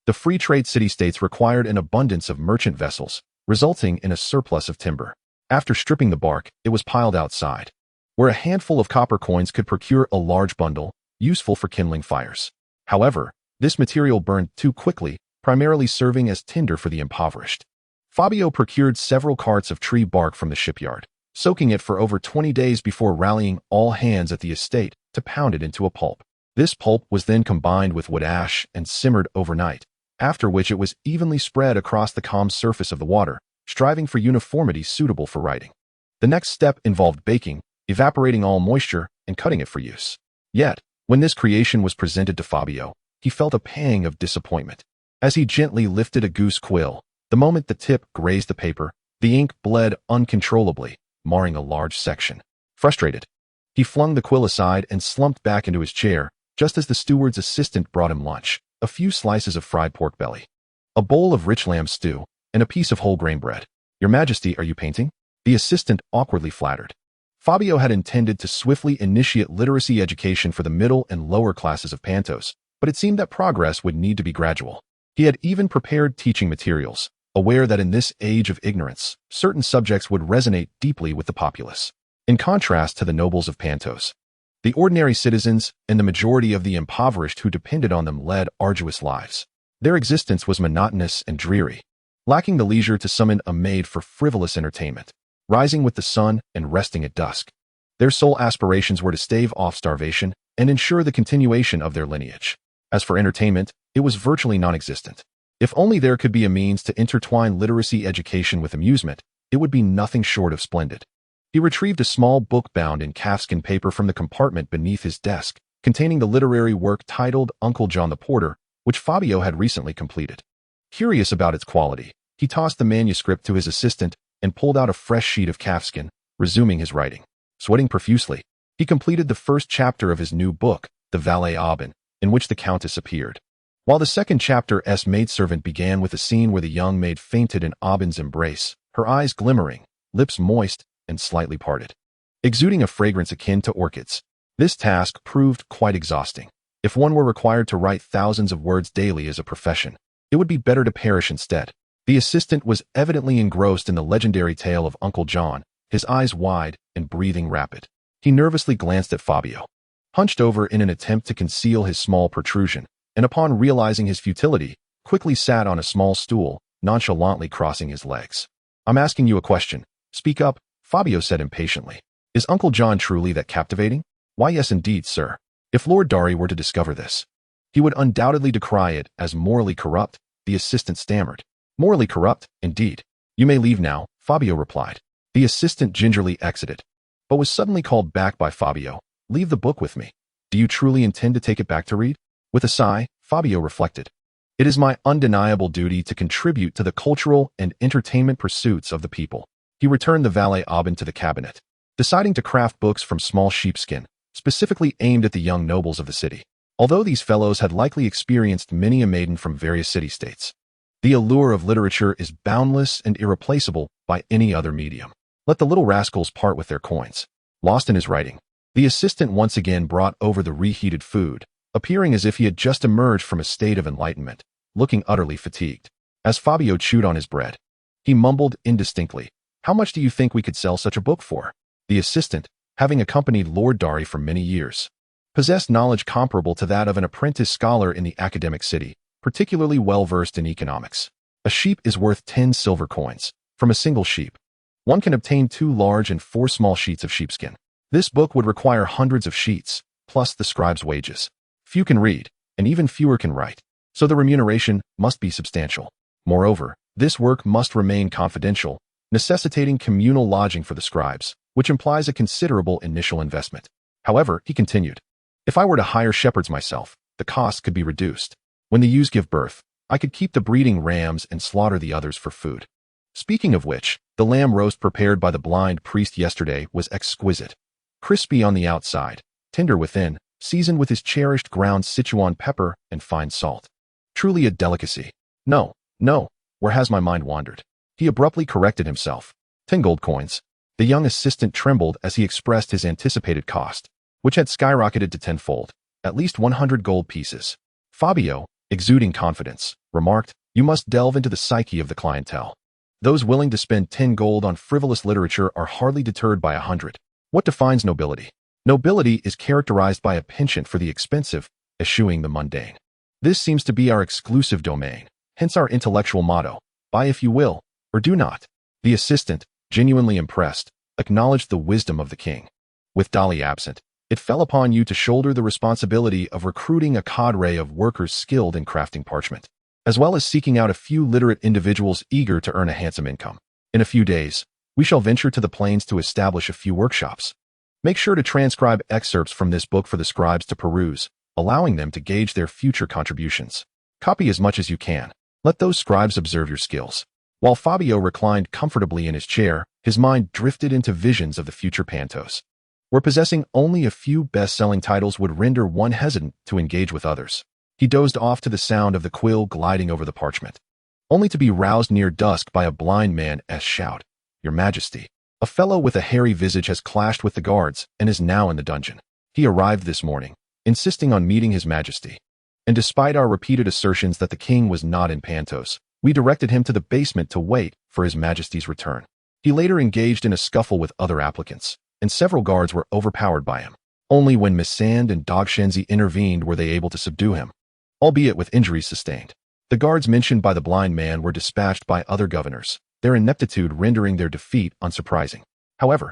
The free trade city-states required an abundance of merchant vessels, resulting in a surplus of timber. After stripping the bark, it was piled outside, where a handful of copper coins could procure a large bundle, useful for kindling fires. However, this material burned too quickly, primarily serving as tinder for the impoverished. Fabio procured several carts of tree bark from the shipyard, soaking it for over 20 days before rallying all hands at the estate to pound it into a pulp. This pulp was then combined with wood ash and simmered overnight, after which it was evenly spread across the calm surface of the water, striving for uniformity suitable for writing. The next step involved baking, evaporating all moisture, and cutting it for use. Yet, when this creation was presented to Fabio, he felt a pang of disappointment. As he gently lifted a goose quill, the moment the tip grazed the paper, the ink bled uncontrollably, marring a large section. Frustrated, he flung the quill aside and slumped back into his chair, just as the steward's assistant brought him lunch, a few slices of fried pork belly, a bowl of rich lamb stew, and a piece of whole grain bread. "Your Majesty, are you painting?" The assistant awkwardly flattered. Fabio had intended to swiftly initiate literacy education for the middle and lower classes of Pentos, but it seemed that progress would need to be gradual. He had even prepared teaching materials, aware that in this age of ignorance, certain subjects would resonate deeply with the populace. In contrast to the nobles of Pentos, the ordinary citizens and the majority of the impoverished who depended on them led arduous lives. Their existence was monotonous and dreary, lacking the leisure to summon a maid for frivolous entertainment, rising with the sun and resting at dusk. Their sole aspirations were to stave off starvation and ensure the continuation of their lineage. As for entertainment, it was virtually non-existent. If only there could be a means to intertwine literacy education with amusement, it would be nothing short of splendid. He retrieved a small book bound in calfskin paper from the compartment beneath his desk, containing the literary work titled Uncle John the Porter, which Fabio had recently completed. Curious about its quality, he tossed the manuscript to his assistant and pulled out a fresh sheet of calfskin, resuming his writing. Sweating profusely, he completed the first chapter of his new book, The Valet Aubin, in which the Countess appeared, while the second chapter's maidservant began with a scene where the young maid fainted in Aubin's embrace, her eyes glimmering, lips moist, and slightly parted, exuding a fragrance akin to orchids. This task proved quite exhausting. If one were required to write thousands of words daily as a profession, it would be better to perish instead. The assistant was evidently engrossed in the legendary tale of Uncle John, his eyes wide and breathing rapid. He nervously glanced at Fabio, hunched over in an attempt to conceal his small protrusion, and upon realizing his futility, quickly sat on a small stool, nonchalantly crossing his legs. "I'm asking you a question. Speak up," Fabio said impatiently. "Is Uncle John truly that captivating?" "Why, yes indeed, sir. If Lord Dari were to discover this, he would undoubtedly decry it as morally corrupt," the assistant stammered. "Morally corrupt, indeed. You may leave now," Fabio replied. The assistant gingerly exited, but was suddenly called back by Fabio. "Leave the book with me. Do you truly intend to take it back to read?" With a sigh, Fabio reflected. "It is my undeniable duty to contribute to the cultural and entertainment pursuits of the people." He returned the Valet Aubin to the cabinet, deciding to craft books from small sheepskin, specifically aimed at the young nobles of the city. Although these fellows had likely experienced many a maiden from various city-states, the allure of literature is boundless and irreplaceable by any other medium. Let the little rascals part with their coins. Lost in his writing, the assistant once again brought over the reheated food, appearing as if he had just emerged from a state of enlightenment, looking utterly fatigued. As Fabio chewed on his bread, he mumbled indistinctly, "How much do you think we could sell such a book for?" The assistant, having accompanied Lord Dari for many years, possessed knowledge comparable to that of an apprentice scholar in the academic city, particularly well-versed in economics. A sheep is worth 10 silver coins. From a single sheep, one can obtain 2 large and 4 small sheets of sheepskin. This book would require hundreds of sheets, plus the scribe's wages. Few can read, and even fewer can write, so the remuneration must be substantial. Moreover, this work must remain confidential, necessitating communal lodging for the scribes, which implies a considerable initial investment. However, he continued, if I were to hire shepherds myself, the cost could be reduced. When the ewes give birth, I could keep the breeding rams and slaughter the others for food. Speaking of which, the lamb roast prepared by the blind priest yesterday was exquisite. Crispy on the outside, tender within, seasoned with his cherished ground Sichuan pepper and fine salt. Truly a delicacy. No, where has my mind wandered? He abruptly corrected himself. 10 gold coins. The young assistant trembled as he expressed his anticipated cost, which had skyrocketed to tenfold, at least 100 gold pieces. Fabio, exuding confidence, remarked, you must delve into the psyche of the clientele. Those willing to spend 10 gold on frivolous literature are hardly deterred by 100. What defines nobility? Nobility is characterized by a penchant for the expensive, eschewing the mundane. This seems to be our exclusive domain, hence our intellectual motto, buy if you will, or do not. The assistant, genuinely impressed, acknowledged the wisdom of the king. With Dolly absent, it fell upon you to shoulder the responsibility of recruiting a cadre of workers skilled in crafting parchment, as well as seeking out a few literate individuals eager to earn a handsome income. In a few days, we shall venture to the plains to establish a few workshops. Make sure to transcribe excerpts from this book for the scribes to peruse, allowing them to gauge their future contributions. Copy as much as you can. Let those scribes observe your skills. While Fabio reclined comfortably in his chair, his mind drifted into visions of the future Pentos, where possessing only a few best-selling titles would render one hesitant to engage with others. He dozed off to the sound of the quill gliding over the parchment, only to be roused near dusk by a blind man's shout, Your Majesty. A fellow with a hairy visage has clashed with the guards and is now in the dungeon. He arrived this morning, insisting on meeting His Majesty. And despite our repeated assertions that the king was not in Pentos, we directed him to the basement to wait for His Majesty's return. He later engaged in a scuffle with other applicants, and several guards were overpowered by him. Only when Miss Sand and Dog Shenzi intervened were they able to subdue him, albeit with injuries sustained. The guards mentioned by the blind man were dispatched by other governors, their ineptitude rendering their defeat unsurprising. However,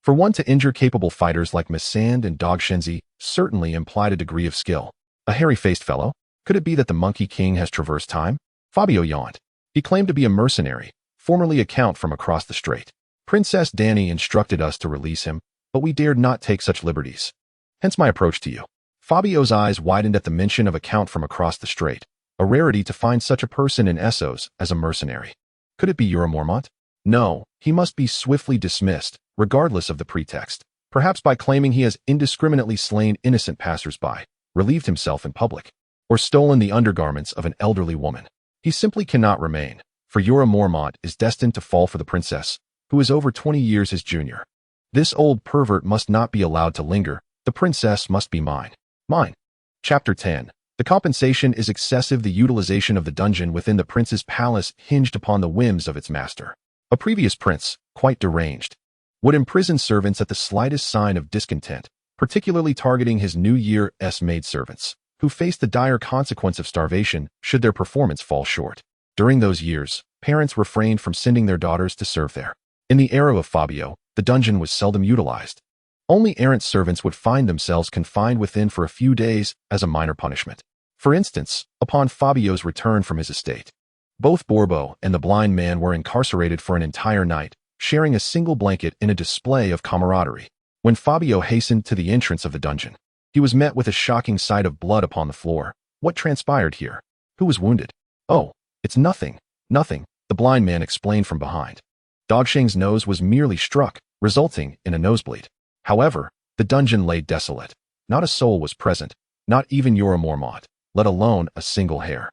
for one to injure capable fighters like Miss Sand and Dog Shenzi certainly implied a degree of skill. A hairy-faced fellow? Could it be that the Monkey King has traversed time? Fabio yawned. He claimed to be a mercenary, formerly a count from across the strait. Princess Dani instructed us to release him, but we dared not take such liberties. Hence my approach to you. Fabio's eyes widened at the mention of a count from across the strait, a rarity to find such a person in Essos as a mercenary. Could it be Mormont? No, he must be swiftly dismissed, regardless of the pretext, perhaps by claiming he has indiscriminately slain innocent passers-by, relieved himself in public, or stolen the undergarments of an elderly woman. He simply cannot remain, for Mormont is destined to fall for the princess, who is over 20 years his junior. This old pervert must not be allowed to linger. The princess must be mine. Mine. Chapter 10. The compensation is excessive. The utilization of the dungeon within the prince's palace hinged upon the whims of its master. A previous prince, quite deranged, would imprison servants at the slightest sign of discontent, particularly targeting his New Year's maidservants, who faced the dire consequence of starvation should their performance fall short. During those years, parents refrained from sending their daughters to serve there. In the era of Fabio, the dungeon was seldom utilized. Only errant servants would find themselves confined within for a few days as a minor punishment. For instance, upon Fabio's return from his estate, both Borbo and the blind man were incarcerated for an entire night, sharing a single blanket in a display of camaraderie. When Fabio hastened to the entrance of the dungeon, he was met with a shocking sight of blood upon the floor. What transpired here? Who was wounded? Oh, it's nothing, the blind man explained from behind. Dogsheng's nose was merely struck, resulting in a nosebleed. However, the dungeon lay desolate. Not a soul was present, not even Mormont, let alone a single hair.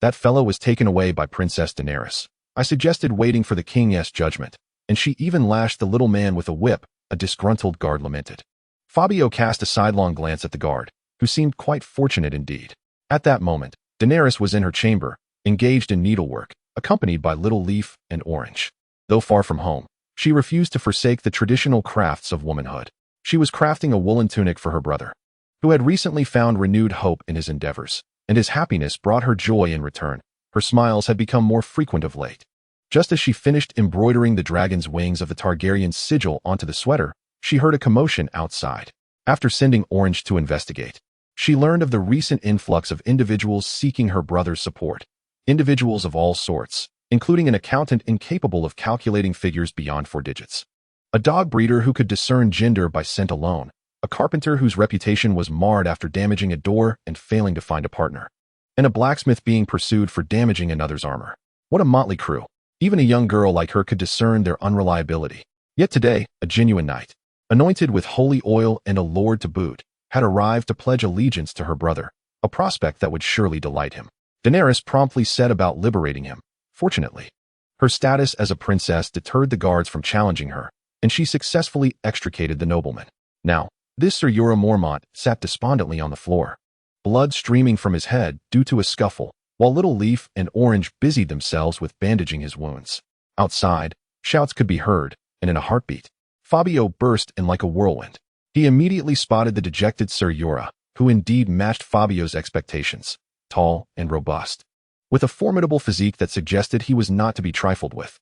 That fellow was taken away by Princess Daenerys. I suggested waiting for the king's judgment, and she even lashed the little man with a whip, a disgruntled guard lamented. Fabio cast a sidelong glance at the guard, who seemed quite fortunate indeed. At that moment, Daenerys was in her chamber, engaged in needlework, accompanied by Little Leaf and Orange. Though far from home, she refused to forsake the traditional crafts of womanhood. She was crafting a woolen tunic for her brother. who had recently found renewed hope in his endeavors, and his happiness brought her joy in return. Her smiles had become more frequent of late. Just as she finished embroidering the dragon's wings of the Targaryen sigil onto the sweater, she heard a commotion outside. After sending Orange to investigate, she learned of the recent influx of individuals seeking her brother's support. Individuals of all sorts, including an accountant incapable of calculating figures beyond 4 digits, a dog breeder who could discern gender by scent alone, a carpenter whose reputation was marred after damaging a door and failing to find a partner, and a blacksmith being pursued for damaging another's armor. What a motley crew. Even a young girl like her could discern their unreliability. Yet today, a genuine knight, anointed with holy oil and a lord to boot, had arrived to pledge allegiance to her brother, a prospect that would surely delight him. Daenerys promptly set about liberating him. Fortunately, her status as a princess deterred the guards from challenging her, and she successfully extricated the nobleman. Now, this Sir Jorah Mormont sat despondently on the floor, blood streaming from his head due to a scuffle, while Little Leaf and Orange busied themselves with bandaging his wounds. Outside, shouts could be heard, and in a heartbeat, Fabio burst in like a whirlwind. He immediately spotted the dejected Sir Jorah, who indeed matched Fabio's expectations, tall and robust, with a formidable physique that suggested he was not to be trifled with.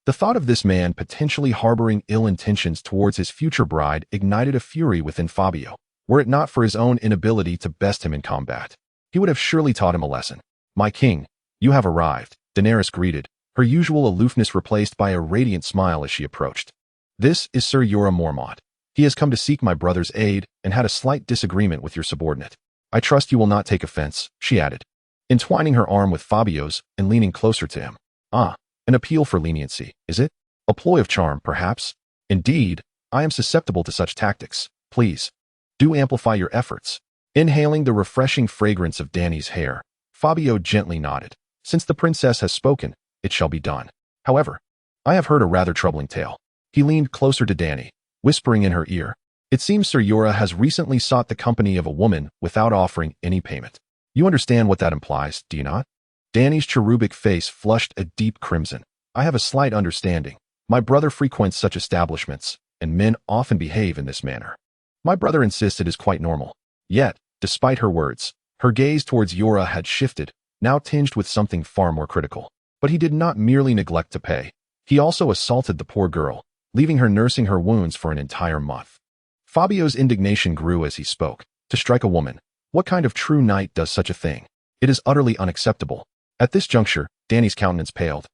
The thought of this man potentially harboring ill intentions towards his future bride ignited a fury within Fabio. Were it not for his own inability to best him in combat, he would have surely taught him a lesson. "My king, you have arrived," Daenerys greeted, her usual aloofness replaced by a radiant smile as she approached. "This is Sir Jorah Mormont. He has come to seek my brother's aid and had a slight disagreement with your subordinate. I trust you will not take offense," she added, entwining her arm with Fabio's and leaning closer to him. "Ah, an appeal for leniency, is it? A ploy of charm, perhaps? Indeed, I am susceptible to such tactics. Please, do amplify your efforts." Inhaling the refreshing fragrance of Dany's hair, Fabio gently nodded. "Since the princess has spoken, it shall be done. However, I have heard a rather troubling tale." He leaned closer to Dany, whispering in her ear, "It seems Sir Jorah has recently sought the company of a woman without offering any payment. You understand what that implies, do you not?" Dany's cherubic face flushed a deep crimson. "I have a slight understanding. My brother frequents such establishments, and men often behave in this manner. My brother insists it is quite normal." Yet, despite her words, her gaze towards Jorah had shifted, now tinged with something far more critical. But he did not merely neglect to pay. He also assaulted the poor girl, leaving her nursing her wounds for an entire month. Fabio's indignation grew as he spoke. To strike a woman, what kind of true knight does such a thing? It is utterly unacceptable. At this juncture, Dany's countenance paled,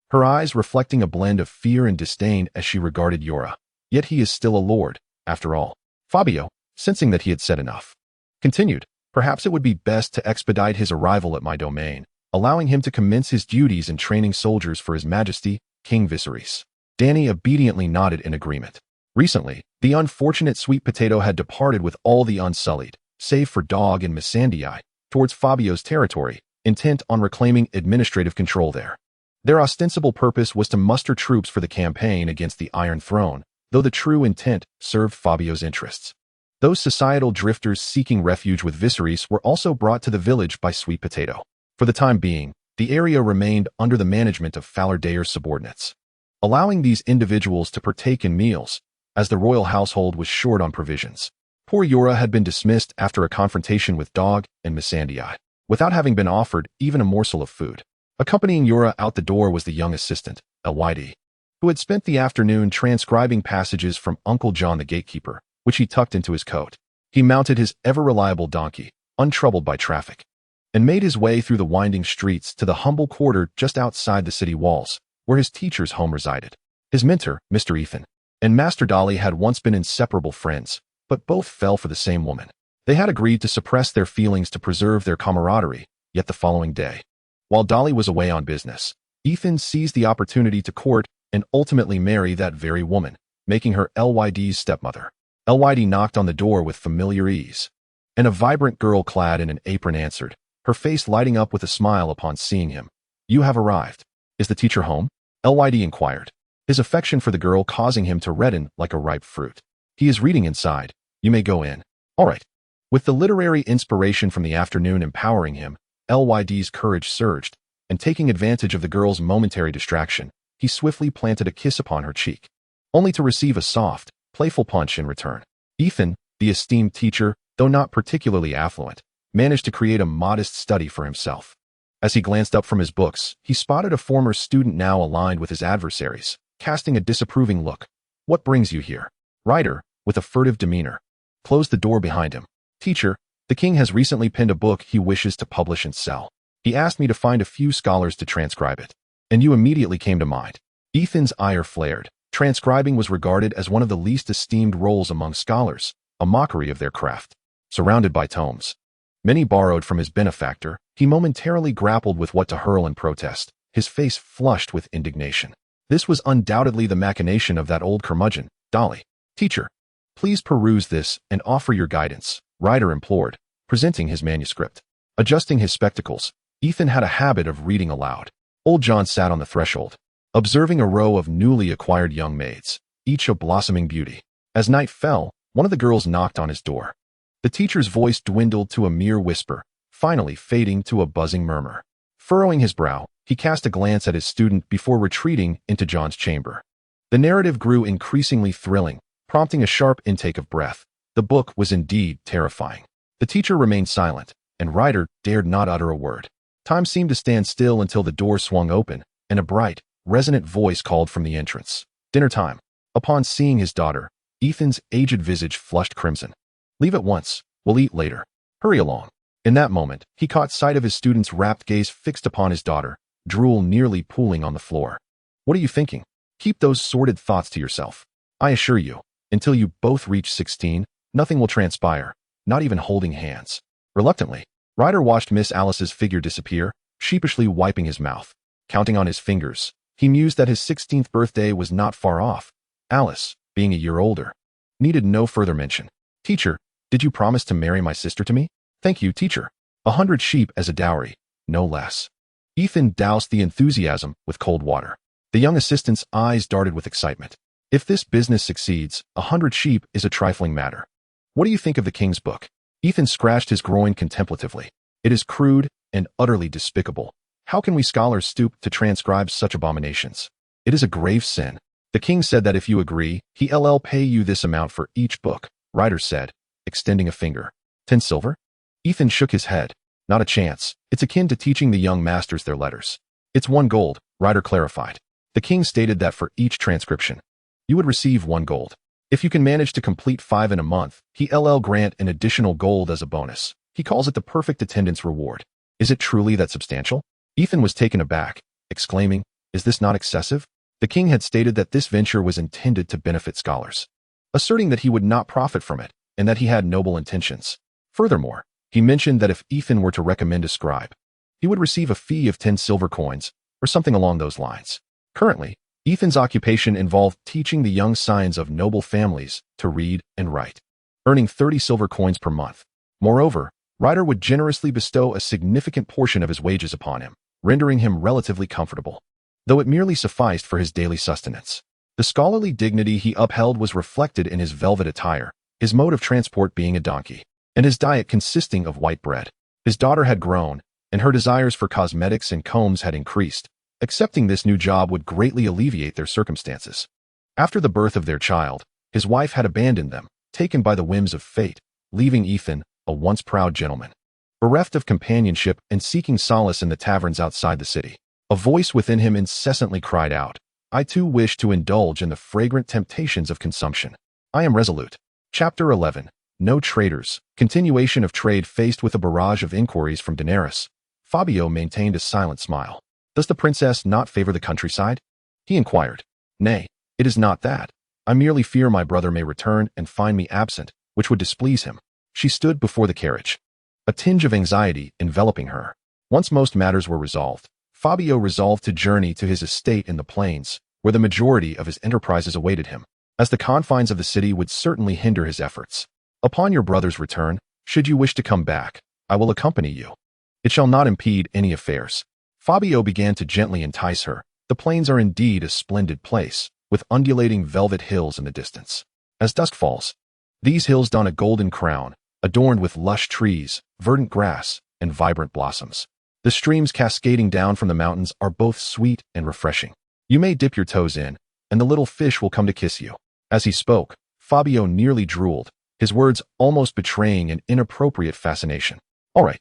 her eyes reflecting a blend of fear and disdain as she regarded Jorah. Yet he is still a lord, after all. Fabio, sensing that he had said enough, continued, "Perhaps it would be best to expedite his arrival at my domain, allowing him to commence his duties in training soldiers for His Majesty, King Viserys." Dany obediently nodded in agreement. Recently, the unfortunate Sweet Potato had departed with all the Unsullied, save for Dog and Missandei, towards Fabio's territory, intent on reclaiming administrative control there. Their ostensible purpose was to muster troops for the campaign against the Iron Throne, though the true intent served Fabio's interests. Those societal drifters seeking refuge with Viserys were also brought to the village by Sweet Potato. For the time being, the area remained under the management of Falardayer's subordinates, allowing these individuals to partake in meals, as the royal household was short on provisions. Poor Jorah had been dismissed after a confrontation with Dog and Missandei, without having been offered even a morsel of food. Accompanying Jorah out the door was the young assistant, Lyd, who had spent the afternoon transcribing passages from Uncle John the Gatekeeper, which he tucked into his coat. He mounted his ever-reliable donkey, untroubled by traffic, and made his way through the winding streets to the humble quarter just outside the city walls, where his teacher's home resided. His mentor, Mr. Ethan, and Master Dolly had once been inseparable friends, but both fell for the same woman. They had agreed to suppress their feelings to preserve their camaraderie, yet the following day, while Dolly was away on business, Ethan seized the opportunity to court and ultimately marry that very woman, making her Lyd's stepmother. Lyd knocked on the door with familiar ease, and a vibrant girl clad in an apron answered, her face lighting up with a smile upon seeing him. "You have arrived. Is the teacher home?" Lyd inquired, his affection for the girl causing him to redden like a ripe fruit. "He is reading inside. You may go in." "All right." With the literary inspiration from the afternoon empowering him, Lyd's courage surged, and taking advantage of the girl's momentary distraction, he swiftly planted a kiss upon her cheek, only to receive a soft, playful punch in return. Ethan, the esteemed teacher, though not particularly affluent, managed to create a modest study for himself. As he glanced up from his books, he spotted a former student now aligned with his adversaries, casting a disapproving look. "What brings you here?" Ryder, with a furtive demeanor, closed the door behind him. "Teacher, the king has recently penned a book he wishes to publish and sell. He asked me to find a few scholars to transcribe it. And you immediately came to mind." Ethan's ire flared. Transcribing was regarded as one of the least esteemed roles among scholars, a mockery of their craft. Surrounded by tomes, many borrowed from his benefactor, he momentarily grappled with what to hurl in protest, his face flushed with indignation. This was undoubtedly the machination of that old curmudgeon, Dolly. "Teacher, please peruse this and offer your guidance," Ryder implored, presenting his manuscript. Adjusting his spectacles, Ethan had a habit of reading aloud. Old John sat on the threshold, observing a row of newly acquired young maids, each a blossoming beauty. As night fell, one of the girls knocked on his door. The teacher's voice dwindled to a mere whisper, finally fading to a buzzing murmur. Furrowing his brow, he cast a glance at his student before retreating into John's chamber. The narrative grew increasingly thrilling, prompting a sharp intake of breath. The book was indeed terrifying. The teacher remained silent, and Ryder dared not utter a word. Time seemed to stand still until the door swung open, and a bright, resonant voice called from the entrance. "Dinner time." Upon seeing his daughter, Ethan's aged visage flushed crimson. "Leave at once. We'll eat later. Hurry along." In that moment, he caught sight of his student's rapt gaze fixed upon his daughter, drool nearly pooling on the floor. "What are you thinking? Keep those sordid thoughts to yourself. I assure you, until you both reach 16, nothing will transpire, not even holding hands." Reluctantly, Ryder watched Miss Alice's figure disappear, sheepishly wiping his mouth. Counting on his fingers, he mused that his 16th birthday was not far off. Alice, being a year older, needed no further mention. "Teacher, did you promise to marry my sister to me?" "Thank you, teacher. 100 sheep as a dowry, no less." Ethan doused the enthusiasm with cold water. The young assistant's eyes darted with excitement. "If this business succeeds, 100 sheep is a trifling matter. What do you think of the king's book?" Ethan scratched his groin contemplatively. "It is crude and utterly despicable. How can we scholars stoop to transcribe such abominations? It is a grave sin. The king said that if you agree, he'll pay you this amount for each book," Ryder said, extending a finger. 10 silver? Ethan shook his head. "Not a chance. It's akin to teaching the young masters their letters." "It's 1 gold, Ryder clarified. "The king stated that for each transcription, you would receive 1 gold. If you can manage to complete 5 in a month, he'll grant an additional gold as a bonus. He calls it the perfect attendance reward." "Is it truly that substantial?" Ethan was taken aback, exclaiming, "Is this not excessive?" The king had stated that this venture was intended to benefit scholars, asserting that he would not profit from it, and that he had noble intentions. Furthermore, he mentioned that if Ethan were to recommend a scribe, he would receive a fee of 10 silver coins, or something along those lines. Currently, Ethan's occupation involved teaching the young scions of noble families to read and write, earning 30 silver coins per month. Moreover, Ryder would generously bestow a significant portion of his wages upon him, rendering him relatively comfortable, though it merely sufficed for his daily sustenance. The scholarly dignity he upheld was reflected in his velvet attire, his mode of transport being a donkey, and his diet consisting of white bread. His daughter had grown, and her desires for cosmetics and combs had increased. Accepting this new job would greatly alleviate their circumstances. After the birth of their child, his wife had abandoned them, taken by the whims of fate, leaving Ethan, a once proud gentleman, bereft of companionship and seeking solace in the taverns outside the city. A voice within him incessantly cried out, "I too wish to indulge in the fragrant temptations of consumption. I am resolute." Chapter 11. No Traders. Continuation of trade. Faced with a barrage of inquiries from Daenerys, Fabio maintained a silent smile. "Does the princess not favor the countryside?" he inquired. "Nay, it is not that. I merely fear my brother may return and find me absent, which would displease him." She stood before the carriage, a tinge of anxiety enveloping her. Once most matters were resolved, Fabio resolved to journey to his estate in the plains, where the majority of his enterprises awaited him, as the confines of the city would certainly hinder his efforts. "Upon your brother's return, should you wish to come back, I will accompany you. It shall not impede any affairs." Fabio began to gently entice her. The plains are indeed a splendid place, with undulating velvet hills in the distance. As dusk falls, these hills don a golden crown, adorned with lush trees, verdant grass, and vibrant blossoms. The streams cascading down from the mountains are both sweet and refreshing. You may dip your toes in, and the little fish will come to kiss you. As he spoke, Fabio nearly drooled, his words almost betraying an inappropriate fascination. All right,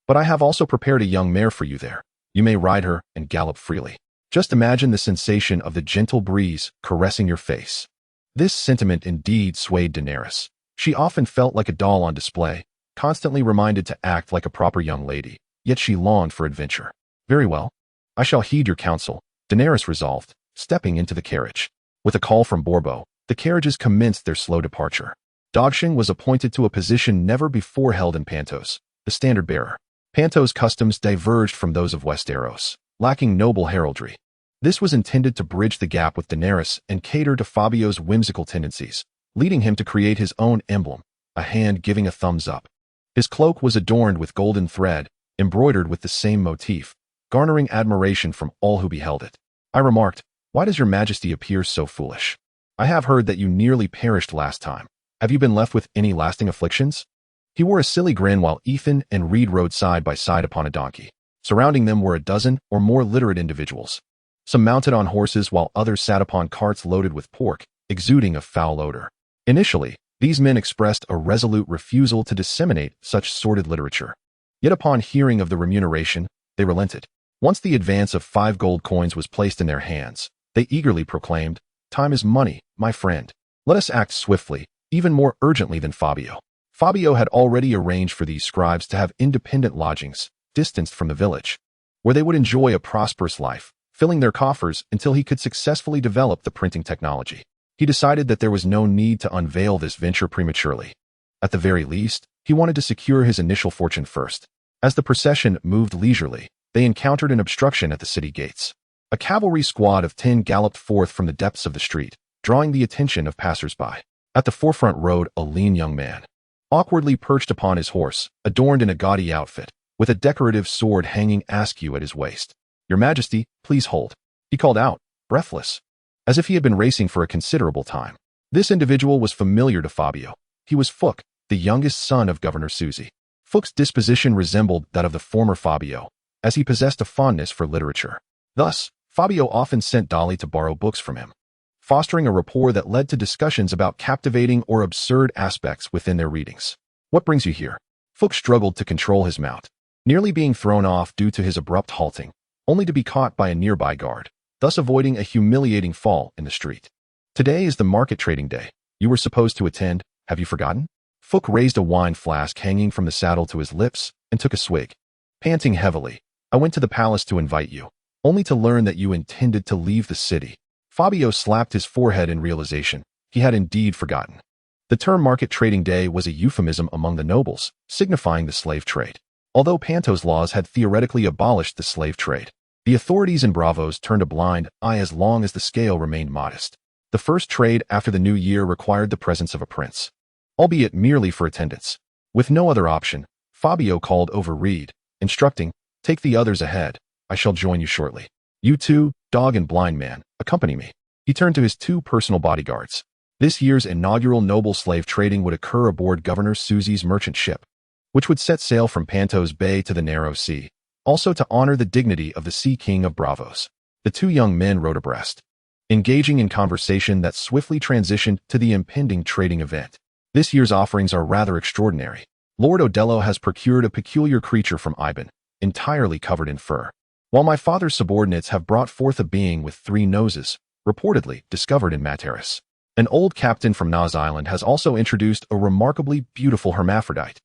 but I have also prepared a young mare for you there. You may ride her and gallop freely. Just imagine the sensation of the gentle breeze caressing your face. This sentiment indeed swayed Daenerys. She often felt like a doll on display, constantly reminded to act like a proper young lady, yet she longed for adventure. Very well. I shall heed your counsel, Daenerys resolved, stepping into the carriage. With a call from Borbo, the carriages commenced their slow departure. Dogshin was appointed to a position never before held in Pentos, the standard-bearer. Pentos' customs diverged from those of Westeros, lacking noble heraldry. This was intended to bridge the gap with Daenerys and cater to Fabio's whimsical tendencies, leading him to create his own emblem, a hand giving a thumbs up. His cloak was adorned with golden thread, embroidered with the same motif, garnering admiration from all who beheld it. I remarked, "Why does your majesty appear so foolish? I have heard that you nearly perished last time. Have you been left with any lasting afflictions?" He wore a silly grin while Ethan and Reed rode side by side upon a donkey. Surrounding them were a dozen or more literate individuals. Some mounted on horses while others sat upon carts loaded with pork, exuding a foul odor. Initially, these men expressed a resolute refusal to disseminate such sordid literature. Yet upon hearing of the remuneration, they relented. Once the advance of 5 gold coins was placed in their hands, they eagerly proclaimed, "Time is money, my friend. Let us act swiftly, even more urgently than Fabio." Fabio had already arranged for these scribes to have independent lodgings, distanced from the village, where they would enjoy a prosperous life, filling their coffers until he could successfully develop the printing technology. He decided that there was no need to unveil this venture prematurely. At the very least, he wanted to secure his initial fortune first. As the procession moved leisurely, they encountered an obstruction at the city gates. A cavalry squad of 10 galloped forth from the depths of the street, drawing the attention of passers-by. At the forefront rode a lean young man, awkwardly perched upon his horse, adorned in a gaudy outfit, with a decorative sword hanging askew at his waist. "Your Majesty, please hold," he called out, breathless, as if he had been racing for a considerable time. This individual was familiar to Fabio. He was Fook, the youngest son of Governor Suzy. Fook's disposition resembled that of the former Fabio, as he possessed a fondness for literature. Thus, Fabio often sent Dolly to borrow books from him, fostering a rapport that led to discussions about captivating or absurd aspects within their readings. "What brings you here?" Fook struggled to control his mount, nearly being thrown off due to his abrupt halting, only to be caught by a nearby guard, thus avoiding a humiliating fall in the street. "Today is the market trading day. You were supposed to attend, have you forgotten?" Fook raised a wine flask hanging from the saddle to his lips and took a swig. Panting heavily, "I went to the palace to invite you, only to learn that you intended to leave the city." Fabio slapped his forehead in realization. He had indeed forgotten. The term market trading day was a euphemism among the nobles, signifying the slave trade. Although Pentos laws had theoretically abolished the slave trade, the authorities in Braavos turned a blind eye as long as the scale remained modest. The first trade after the new year required the presence of a prince, albeit merely for attendance. With no other option, Fabio called over Reed, instructing, "Take the others ahead. I shall join you shortly. You two, dog and blind man, accompany me." He turned to his 2 personal bodyguards. This year's inaugural noble slave trading would occur aboard Governor Suzy's merchant ship, which would set sail from Pentos Bay to the Narrow Sea, also to honor the dignity of the Sea King of Braavos. The 2 young men rode abreast, engaging in conversation that swiftly transitioned to the impending trading event. "This year's offerings are rather extraordinary. Lord Odello has procured a peculiar creature from Iban, entirely covered in fur, while my father's subordinates have brought forth a being with 3 noses, reportedly discovered in Materis. An old captain from Nas Island has also introduced a remarkably beautiful hermaphrodite,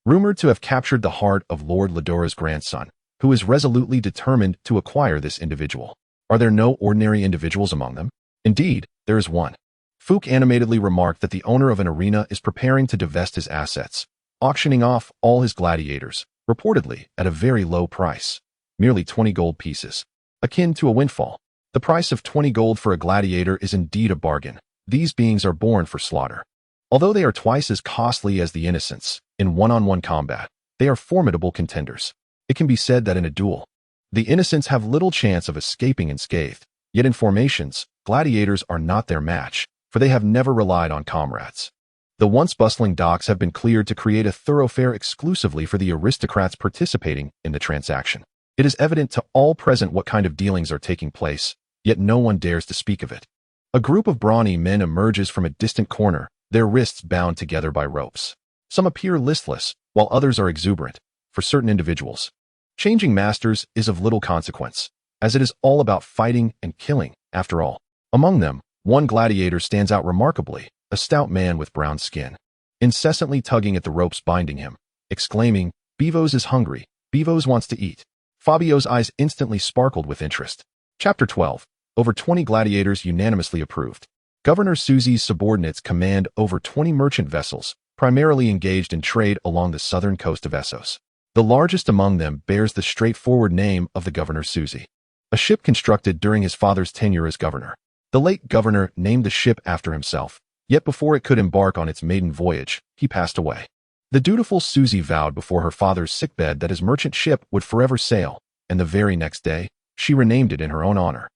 rumored to have captured the heart of Lord Ladora's grandson, who is resolutely determined to acquire this individual. Are there no ordinary individuals among them? Indeed, there is one." Fook animatedly remarked that the owner of an arena is preparing to divest his assets, auctioning off all his gladiators, reportedly at a very low price, merely 20 gold pieces, akin to a windfall. The price of 20 gold for a gladiator is indeed a bargain. These beings are born for slaughter. Although they are twice as costly as the innocents, in one-on-one combat, they are formidable contenders. It can be said that in a duel, the innocents have little chance of escaping unscathed, yet in formations, gladiators are not their match, for they have never relied on comrades. The once bustling docks have been cleared to create a thoroughfare exclusively for the aristocrats participating in the transaction. It is evident to all present what kind of dealings are taking place, yet no one dares to speak of it. A group of brawny men emerges from a distant corner, their wrists bound together by ropes. Some appear listless, while others are exuberant. For certain individuals, changing masters is of little consequence, as it is all about fighting and killing, after all. Among them, one gladiator stands out remarkably, a stout man with brown skin, incessantly tugging at the ropes binding him, exclaiming, "Bevos is hungry, Bevos wants to eat." Fabio's eyes instantly sparkled with interest. Chapter 12. Over 20 gladiators unanimously approved. Governor Susie's subordinates command over 20 merchant vessels, primarily engaged in trade along the southern coast of Essos. The largest among them bears the straightforward name of the Governor Susi, a ship constructed during his father's tenure as governor. The late governor named the ship after himself, yet before it could embark on its maiden voyage, he passed away. The dutiful Susie vowed before her father's sickbed that his merchant ship would forever sail, and the very next day, she renamed it in her own honor.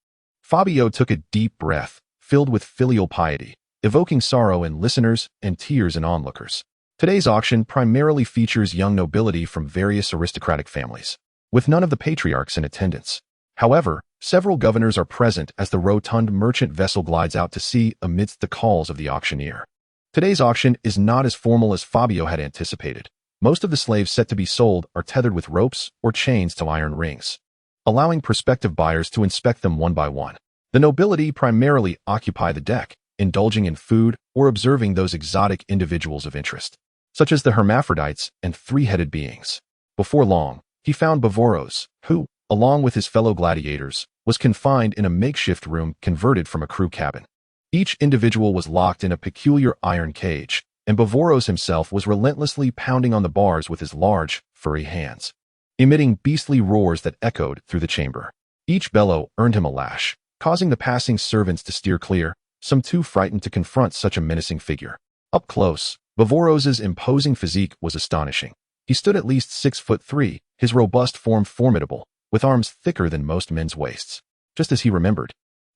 Fabio took a deep breath, filled with filial piety, evoking sorrow in listeners and tears in onlookers. Today's auction primarily features young nobility from various aristocratic families, with none of the patriarchs in attendance. However, several governors are present as the rotund merchant vessel glides out to sea amidst the calls of the auctioneer. Today's auction is not as formal as Fabio had anticipated. Most of the slaves set to be sold are tethered with ropes or chains to iron rings, allowing prospective buyers to inspect them one by one. The nobility primarily occupy the deck, indulging in food or observing those exotic individuals of interest, such as the hermaphrodites and three-headed beings. Before long, he found Bavoros, who, along with his fellow gladiators, was confined in a makeshift room converted from a crew cabin. Each individual was locked in a peculiar iron cage, and Bavoros himself was relentlessly pounding on the bars with his large, furry hands, emitting beastly roars that echoed through the chamber. Each bellow earned him a lash, causing the passing servants to steer clear, some too frightened to confront such a menacing figure. Up close, Bavoros's imposing physique was astonishing. He stood at least 6'3", his robust form formidable, with arms thicker than most men's waists. Just as he remembered,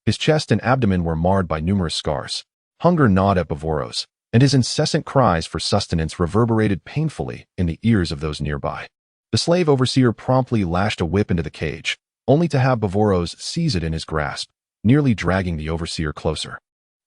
his chest and abdomen were marred by numerous scars. Hunger gnawed at Bavoros, and his incessant cries for sustenance reverberated painfully in the ears of those nearby. The slave overseer promptly lashed a whip into the cage, only to have Bavoros seize it in his grasp, nearly dragging the overseer closer,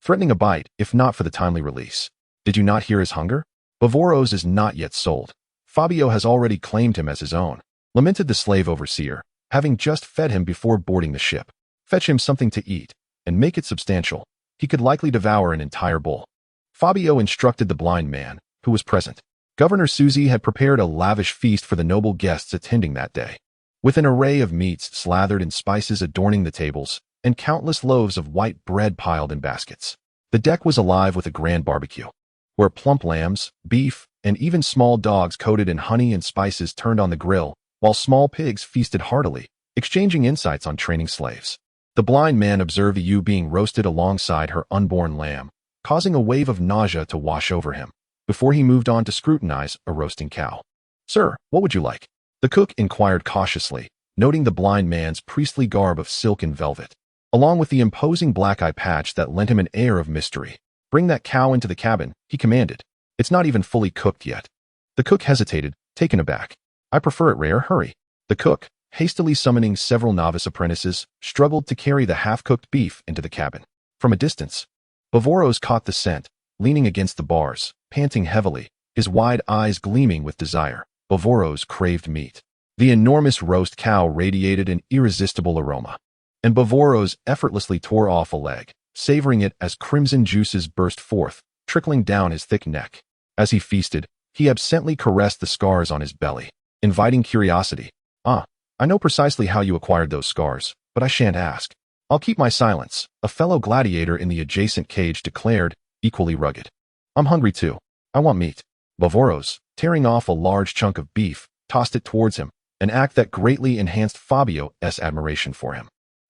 threatening a bite if not for the timely release. Did you not hear his hunger? Bavoros is not yet sold. Fabio has already claimed him as his own, lamented the slave overseer, having just fed him before boarding the ship. Fetch him something to eat, and make it substantial. He could likely devour an entire bowl. Fabio instructed the blind man, who was present. Governor Susi had prepared a lavish feast for the noble guests attending that day, with an array of meats slathered in spices adorning the tables, and countless loaves of white bread piled in baskets. The deck was alive with a grand barbecue, where plump lambs, beef, and even small dogs coated in honey and spices turned on the grill, while small pigs feasted heartily, exchanging insights on training slaves. The blind man observed a ewe being roasted alongside her unborn lamb, causing a wave of nausea to wash over him, before he moved on to scrutinize a roasting cow. "Sir, what would you like?" the cook inquired cautiously, noting the blind man's priestly garb of silk and velvet, along with the imposing black eye patch that lent him an air of mystery. "Bring that cow into the cabin," he commanded. "It's not even fully cooked yet." The cook hesitated, taken aback. "I prefer it rare, hurry." The cook, hastily summoning several novice apprentices, struggled to carry the half-cooked beef into the cabin. From a distance, Bavoros caught the scent, leaning against the bars, panting heavily, his wide eyes gleaming with desire. Bavoros craved meat. The enormous roast cow radiated an irresistible aroma, and Bavoros effortlessly tore off a leg, savoring it as crimson juices burst forth, trickling down his thick neck. As he feasted, he absently caressed the scars on his belly, inviting curiosity. "Ah, I know precisely how you acquired those scars, but I shan't ask." "I'll keep my silence," a fellow gladiator in the adjacent cage declared, equally rugged. "I'm hungry too. I want meat." Bavoros, tearing off a large chunk of beef, tossed it towards him, an act that greatly enhanced Fabio's admiration for him.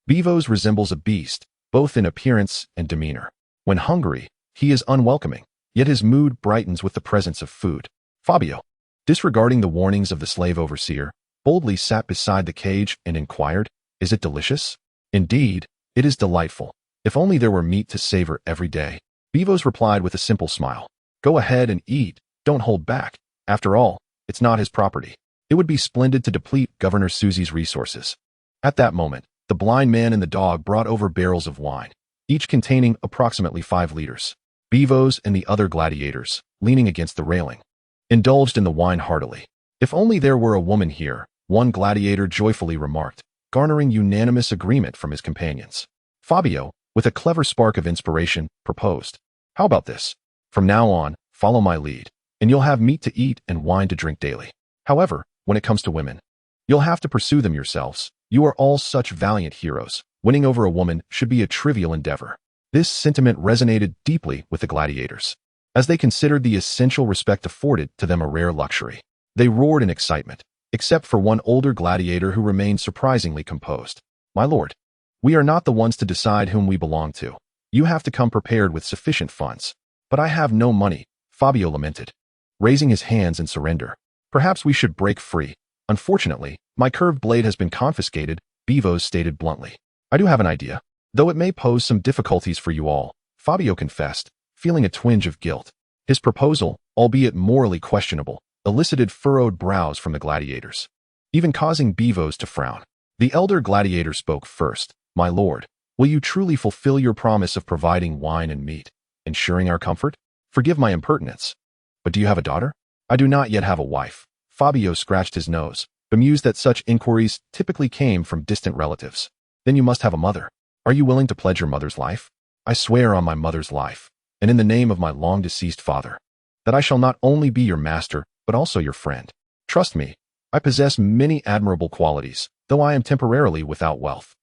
Bevos resembles a beast, both in appearance and demeanor. When hungry, he is unwelcoming, yet his mood brightens with the presence of food. Fabio, disregarding the warnings of the slave overseer, boldly sat beside the cage and inquired, "Is it delicious?" "Indeed, it is delightful. If only there were meat to savor every day." Bevos replied with a simple smile. "Go ahead and eat, don't hold back. After all, it's not his property. It would be splendid to deplete Governor Susi's resources." At that moment, the blind man and the dog brought over barrels of wine, each containing approximately 5 liters. Bevos and the other gladiators, leaning against the railing, indulged in the wine heartily. If only there were a woman here, one gladiator joyfully remarked, garnering unanimous agreement from his companions. Fabio, with a clever spark of inspiration, proposed, "How about this? From now on, follow my lead, and you'll have meat to eat and wine to drink daily. However, when it comes to women, you'll have to pursue them yourselves. You are all such valiant heroes. Winning over a woman should be a trivial endeavor." This sentiment resonated deeply with the gladiators, as they considered the essential respect afforded to them a rare luxury. They roared in excitement, except for one older gladiator who remained surprisingly composed. "My lord, we are not the ones to decide whom we belong to. You have to come prepared with sufficient funds." "But I have no money," Fabio lamented, raising his hands in surrender. "Perhaps we should break free. Unfortunately, my curved blade has been confiscated," Bevos stated bluntly. "I do have an idea, though it may pose some difficulties for you all," Fabio confessed, feeling a twinge of guilt. His proposal, albeit morally questionable, elicited furrowed brows from the gladiators, even causing Bevos to frown. The elder gladiator spoke first. "My lord, will you truly fulfill your promise of providing wine and meat, ensuring our comfort? Forgive my impertinence. But do you have a daughter?" "I do not yet have a wife." Fabio scratched his nose, bemused that such inquiries typically came from distant relatives. "Then you must have a mother. Are you willing to pledge your mother's life?" "I swear on my mother's life, and in the name of my long-deceased father, that I shall not only be your master, but also your friend. Trust me, I possess many admirable qualities, though I am temporarily without wealth."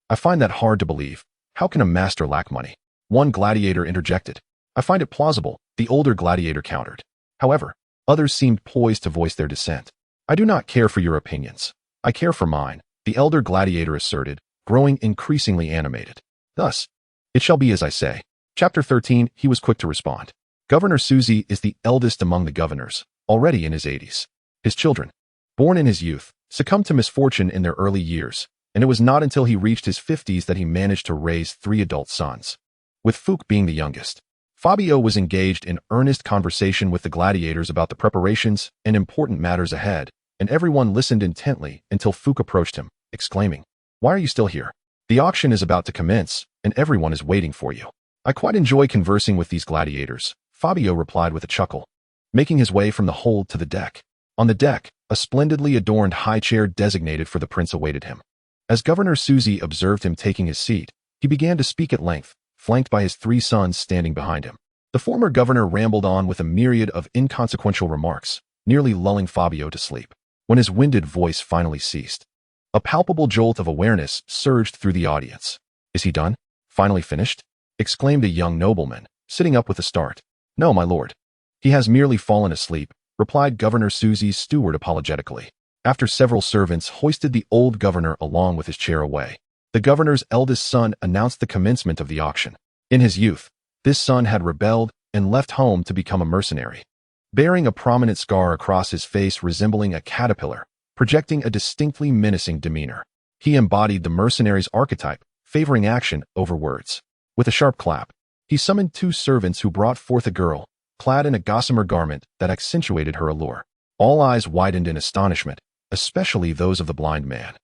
"I find that hard to believe. How can a master lack money?" one gladiator interjected. "I find it plausible," the older gladiator countered. However, others seemed poised to voice their dissent. "I do not care for your opinions. I care for mine," the elder gladiator asserted, growing increasingly animated. "Thus, it shall be as I say." Chapter 13, he was quick to respond. Governor Suzy is the eldest among the governors, already in his 80s. His children, born in his youth, succumbed to misfortune in their early years, and it was not until he reached his 50s that he managed to raise 3 adult sons, with Fuchs being the youngest. Fabio was engaged in earnest conversation with the gladiators about the preparations and important matters ahead, and everyone listened intently until Fuchs approached him, exclaiming, "Why are you still here? The auction is about to commence, and everyone is waiting for you." "I quite enjoy conversing with these gladiators," Fabio replied with a chuckle, making his way from the hold to the deck. On the deck, a splendidly adorned high chair designated for the prince awaited him. As Governor Suzy observed him taking his seat, he began to speak at length, flanked by his 3 sons standing behind him. The former governor rambled on with a myriad of inconsequential remarks, nearly lulling Fabio to sleep. When his winded voice finally ceased, a palpable jolt of awareness surged through the audience. "Is he done? Finally finished?" exclaimed a young nobleman, sitting up with a start. "No, my lord. He has merely fallen asleep," replied Governor Suzy's steward apologetically, after several servants hoisted the old governor along with his chair away. The governor's eldest son announced the commencement of the auction. In his youth, this son had rebelled and left home to become a mercenary, bearing a prominent scar across his face resembling a caterpillar, projecting a distinctly menacing demeanor. He embodied the mercenary's archetype, favoring action over words. With a sharp clap, he summoned 2 servants who brought forth a girl, clad in a gossamer garment that accentuated her allure. All eyes widened in astonishment, especially those of the blind man,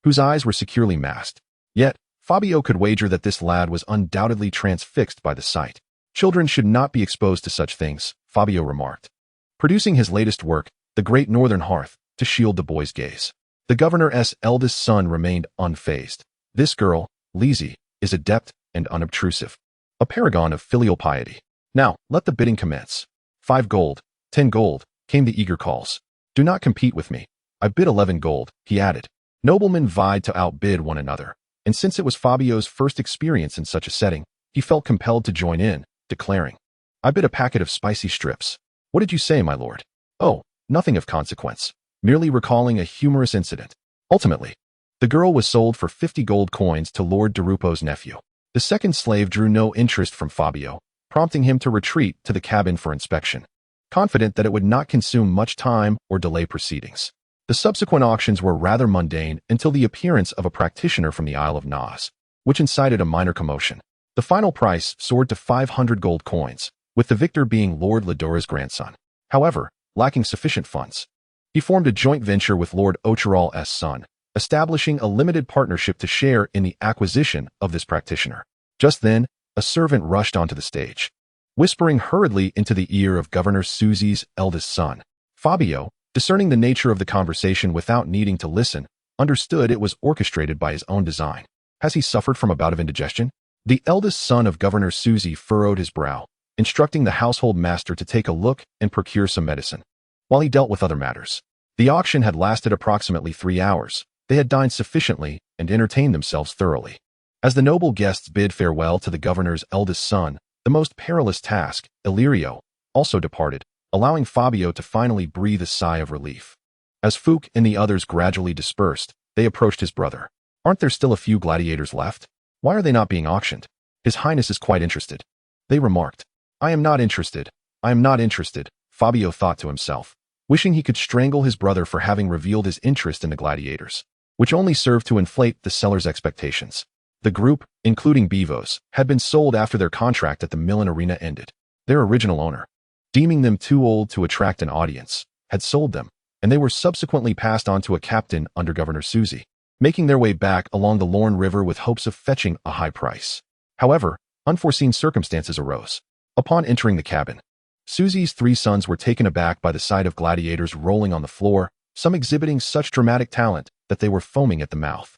whose eyes were securely masked. Yet, Fabio could wager that this lad was undoubtedly transfixed by the sight. "Children should not be exposed to such things," Fabio remarked, producing his latest work, The Great Northern Hearth, to shield the boy's gaze. The governor's eldest son remained unfazed. "This girl, Lizzie, is adept and unobtrusive, a paragon of filial piety. Now, let the bidding commence." 5 gold, 10 gold, came the eager calls. "Do not compete with me. I bid 11 gold, he added. Noblemen vied to outbid one another, and since it was Fabio's first experience in such a setting, he felt compelled to join in, declaring, "I bid a packet of spicy strips." "What did you say, my lord?" "Oh, nothing of consequence, merely recalling a humorous incident." Ultimately, the girl was sold for 50 gold coins to Lord Derupo's nephew. The second slave drew no interest from Fabio, prompting him to retreat to the cabin for inspection, confident that it would not consume much time or delay proceedings. The subsequent auctions were rather mundane until the appearance of a practitioner from the Isle of Nas, which incited a minor commotion. The final price soared to 500 gold coins, with the victor being Lord Ladora's grandson. However, lacking sufficient funds, he formed a joint venture with Lord Ocheral's son, establishing a limited partnership to share in the acquisition of this practitioner. Just then, a servant rushed onto the stage, whispering hurriedly into the ear of Governor Susie's eldest son. Fabio, discerning the nature of the conversation without needing to listen, understood it was orchestrated by his own design. Has he suffered from a bout of indigestion? The eldest son of Governor Susie furrowed his brow, instructing the household master to take a look and procure some medicine, while he dealt with other matters. The auction had lasted approximately 3 hours. They had dined sufficiently and entertained themselves thoroughly. As the noble guests bid farewell to the governor's eldest son, the most perilous task, Illyrio, also departed, allowing Fabio to finally breathe a sigh of relief. As Fook and the others gradually dispersed, they approached his brother. Aren't there still a few gladiators left? Why are they not being auctioned? His Highness is quite interested. They remarked. I am not interested. I am not interested, Fabio thought to himself, wishing he could strangle his brother for having revealed his interest in the gladiators, which only served to inflate the seller's expectations. The group, including Bivos, had been sold after their contract at the Milan Arena ended. Their original owner, deeming them too old to attract an audience, had sold them, and they were subsequently passed on to a captain under Governor Susie, making their way back along the Lorne River with hopes of fetching a high price. However, unforeseen circumstances arose. Upon entering the cabin, Susie's 3 sons were taken aback by the sight of gladiators rolling on the floor, some exhibiting such dramatic talent that they were foaming at the mouth.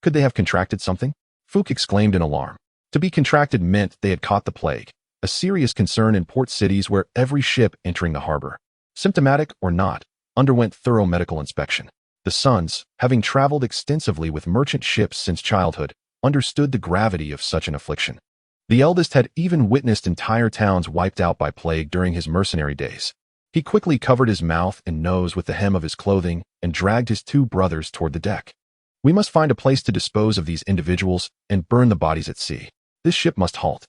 Could they have contracted something? Fook exclaimed in alarm. To be contracted meant they had caught the plague, a serious concern in port cities where every ship entering the harbor, symptomatic or not, underwent thorough medical inspection. The sons, having traveled extensively with merchant ships since childhood, understood the gravity of such an affliction. The eldest had even witnessed entire towns wiped out by plague during his mercenary days. He quickly covered his mouth and nose with the hem of his clothing and dragged his 2 brothers toward the deck. We must find a place to dispose of these individuals and burn the bodies at sea. This ship must halt.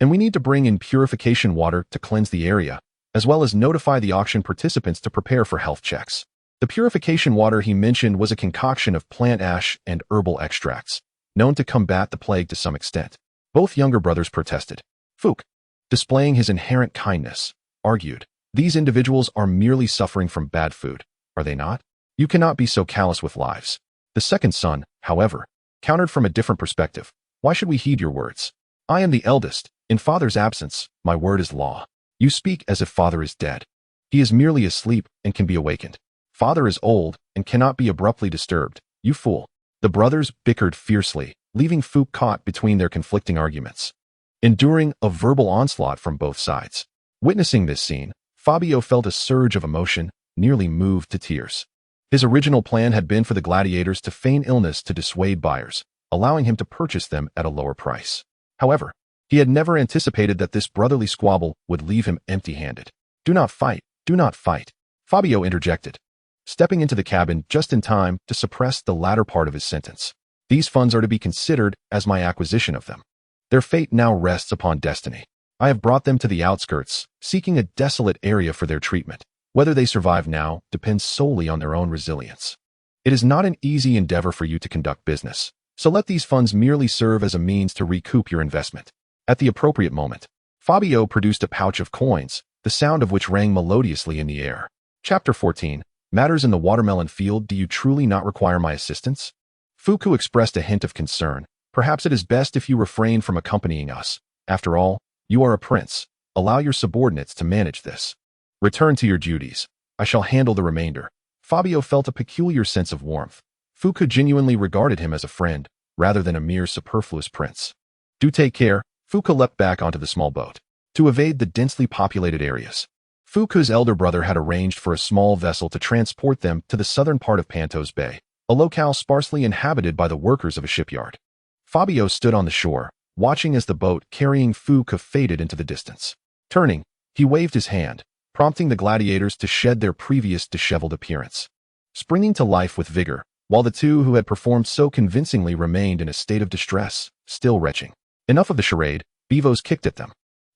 And we need to bring in purification water to cleanse the area, as well as notify the auction participants to prepare for health checks. The purification water he mentioned was a concoction of plant ash and herbal extracts, known to combat the plague to some extent. Both younger brothers protested. Fook, displaying his inherent kindness, argued, these individuals are merely suffering from bad food, are they not? You cannot be so callous with lives. The second son, however, countered from a different perspective. Why should we heed your words? I am the eldest. In father's absence, my word is law. You speak as if father is dead. He is merely asleep and can be awakened. Father is old and cannot be abruptly disturbed. You fool. The brothers bickered fiercely, leaving Fook caught between their conflicting arguments, enduring a verbal onslaught from both sides. Witnessing this scene, Fabio felt a surge of emotion, nearly moved to tears. His original plan had been for the gladiators to feign illness to dissuade buyers, allowing him to purchase them at a lower price. However, he had never anticipated that this brotherly squabble would leave him empty-handed. Do not fight, do not fight, Fabio interjected, stepping into the cabin just in time to suppress the latter part of his sentence. These funds are to be considered as my acquisition of them. Their fate now rests upon destiny. I have brought them to the outskirts, seeking a desolate area for their treatment. Whether they survive now depends solely on their own resilience. It is not an easy endeavor for you to conduct business, so let these funds merely serve as a means to recoup your investment. At the appropriate moment, Fabio produced a pouch of coins, the sound of which rang melodiously in the air. Chapter 14. Matters in the watermelon field. Do you truly not require my assistance? Fuku expressed a hint of concern. Perhaps it is best if you refrain from accompanying us. After all, you are a prince. Allow your subordinates to manage this. Return to your duties. I shall handle the remainder. Fabio felt a peculiar sense of warmth. Fuku genuinely regarded him as a friend, rather than a mere superfluous prince. Do take care. Fuku leapt back onto the small boat to evade the densely populated areas. Fuku's elder brother had arranged for a small vessel to transport them to the southern part of Pentos Bay, a locale sparsely inhabited by the workers of a shipyard. Fabio stood on the shore, watching as the boat carrying Fuku faded into the distance. Turning, he waved his hand, prompting the gladiators to shed their previous disheveled appearance, springing to life with vigor, while the 2 who had performed so convincingly remained in a state of distress, still retching. Enough of the charade, Bivos kicked at them.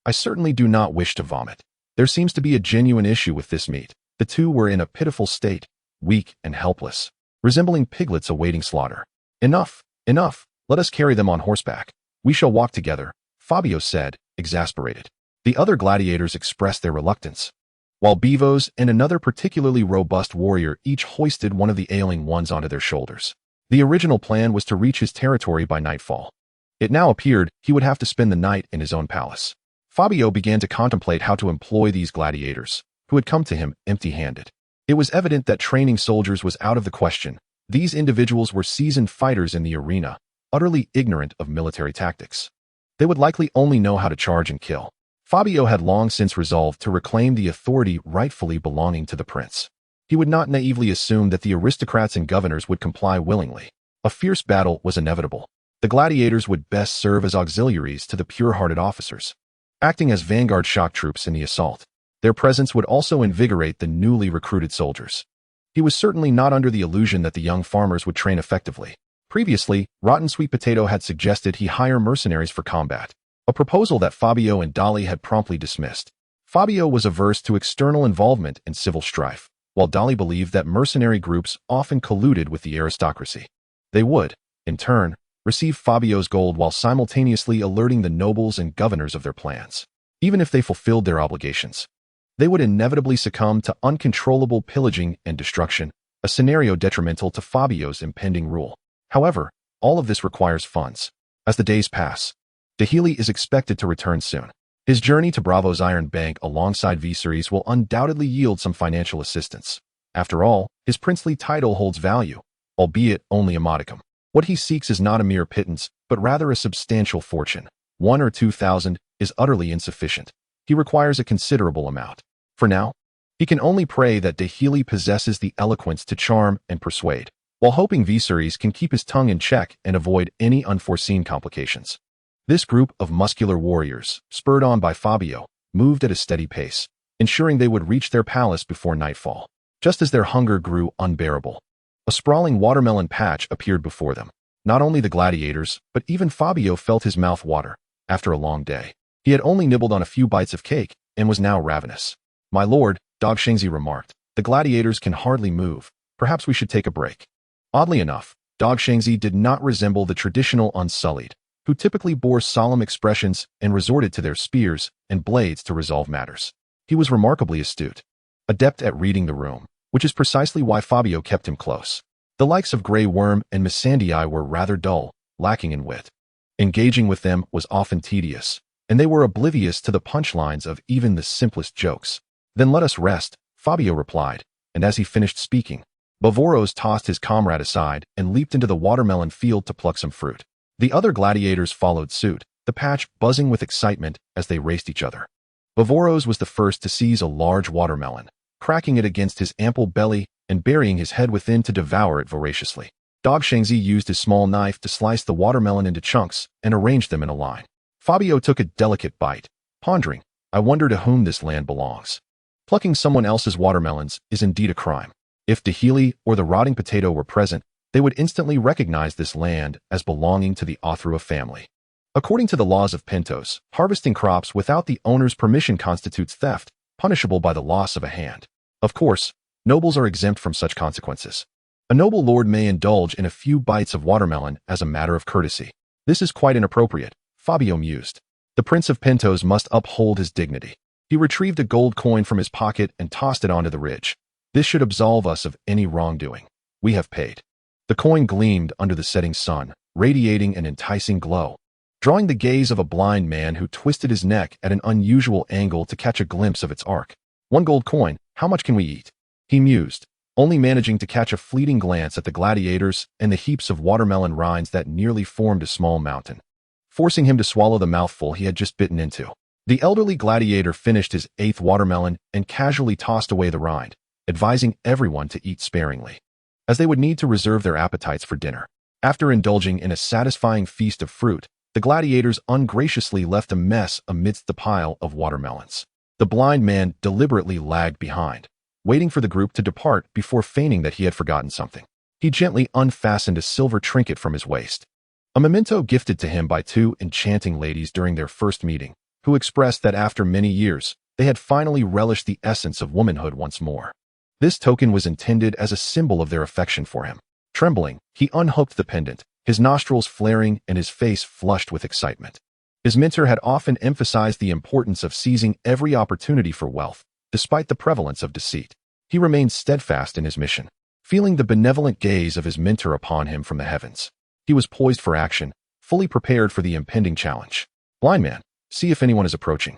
I certainly do not wish to vomit. There seems to be a genuine issue with this meat. The 2 were in a pitiful state, weak and helpless, resembling piglets awaiting slaughter. Enough, enough, let us carry them on horseback. We shall walk together, Fabio said, exasperated. The other gladiators expressed their reluctance, while Bivos and another particularly robust warrior each hoisted one of the ailing ones onto their shoulders. The original plan was to reach his territory by nightfall. It now appeared he would have to spend the night in his own palace. Fabio began to contemplate how to employ these gladiators, who had come to him empty-handed. It was evident that training soldiers was out of the question. These individuals were seasoned fighters in the arena, utterly ignorant of military tactics. They would likely only know how to charge and kill. Fabio had long since resolved to reclaim the authority rightfully belonging to the prince. He would not naively assume that the aristocrats and governors would comply willingly. A fierce battle was inevitable. The gladiators would best serve as auxiliaries to the pure-hearted officers, acting as vanguard shock troops in the assault. Their presence would also invigorate the newly recruited soldiers. He was certainly not under the illusion that the young farmers would train effectively. Previously, Rotten Sweet Potato had suggested he hire mercenaries for combat, a proposal that Fabio and Dolly had promptly dismissed. Fabio was averse to external involvement in civil strife, while Dolly believed that mercenary groups often colluded with the aristocracy. They would, in turn, receive Fabio's gold while simultaneously alerting the nobles and governors of their plans. Even if they fulfilled their obligations, they would inevitably succumb to uncontrollable pillaging and destruction, a scenario detrimental to Fabio's impending rule. However, all of this requires funds. As the days pass, Dahili is expected to return soon. His journey to Bravo's Iron Bank alongside Viserys will undoubtedly yield some financial assistance. After all, his princely title holds value, albeit only a modicum. What he seeks is not a mere pittance, but rather a substantial fortune. 1 or 2,000 is utterly insufficient. He requires a considerable amount. For now, he can only pray that Dahili possesses the eloquence to charm and persuade, while hoping Viserys can keep his tongue in check and avoid any unforeseen complications. This group of muscular warriors, spurred on by Fabio, moved at a steady pace, ensuring they would reach their palace before nightfall. Just as their hunger grew unbearable, a sprawling watermelon patch appeared before them. Not only the gladiators, but even Fabio felt his mouth water. After a long day, he had only nibbled on a few bites of cake and was now ravenous. "My lord," Dog Shengzi remarked, "the gladiators can hardly move. Perhaps we should take a break." Oddly enough, Dog Shengzi did not resemble the traditional Unsullied, who typically bore solemn expressions and resorted to their spears and blades to resolve matters. He was remarkably astute, adept at reading the room, which is precisely why Fabio kept him close. The likes of Grey Worm and Missandei were rather dull, lacking in wit. Engaging with them was often tedious, and they were oblivious to the punchlines of even the simplest jokes. "Then let us rest," Fabio replied, and as he finished speaking, Bavoros tossed his comrade aside and leaped into the watermelon field to pluck some fruit. The other gladiators followed suit, the patch buzzing with excitement as they raced each other. Bavoros was the first to seize a large watermelon, cracking it against his ample belly and burying his head within to devour it voraciously. Dog Shengzi used his small knife to slice the watermelon into chunks and arrange them in a line. Fabio took a delicate bite, pondering, "I wonder to whom this land belongs." Plucking someone else's watermelons is indeed a crime. If Dahili or the rotting potato were present, they would instantly recognize this land as belonging to the Othrua family. According to the laws of Pentos, harvesting crops without the owner's permission constitutes theft, punishable by the loss of a hand. Of course, nobles are exempt from such consequences. A noble lord may indulge in a few bites of watermelon as a matter of courtesy. This is quite inappropriate, Fabio mused. The Prince of Pentos must uphold his dignity. He retrieved a gold coin from his pocket and tossed it onto the ridge. "This should absolve us of any wrongdoing. We have paid." The coin gleamed under the setting sun, radiating an enticing glow, drawing the gaze of a blind man who twisted his neck at an unusual angle to catch a glimpse of its arc. "1 gold coin, how much can we eat?" he mused, only managing to catch a fleeting glance at the gladiators and the heaps of watermelon rinds that nearly formed a small mountain, forcing him to swallow the mouthful he had just bitten into. The elderly gladiator finished his 8th watermelon and casually tossed away the rind, advising everyone to eat sparingly, as they would need to reserve their appetites for dinner. After indulging in a satisfying feast of fruit, the gladiators ungraciously left a mess amidst the pile of watermelons. The blind man deliberately lagged behind, waiting for the group to depart before feigning that he had forgotten something. He gently unfastened a silver trinket from his waist, a memento gifted to him by 2 enchanting ladies during their first meeting, who expressed that after many years, they had finally relished the essence of womanhood once more. This token was intended as a symbol of their affection for him. Trembling, he unhooked the pendant, his nostrils flaring and his face flushed with excitement. His mentor had often emphasized the importance of seizing every opportunity for wealth, despite the prevalence of deceit. He remained steadfast in his mission, feeling the benevolent gaze of his mentor upon him from the heavens. He was poised for action, fully prepared for the impending challenge. "Blind man, see if anyone is approaching."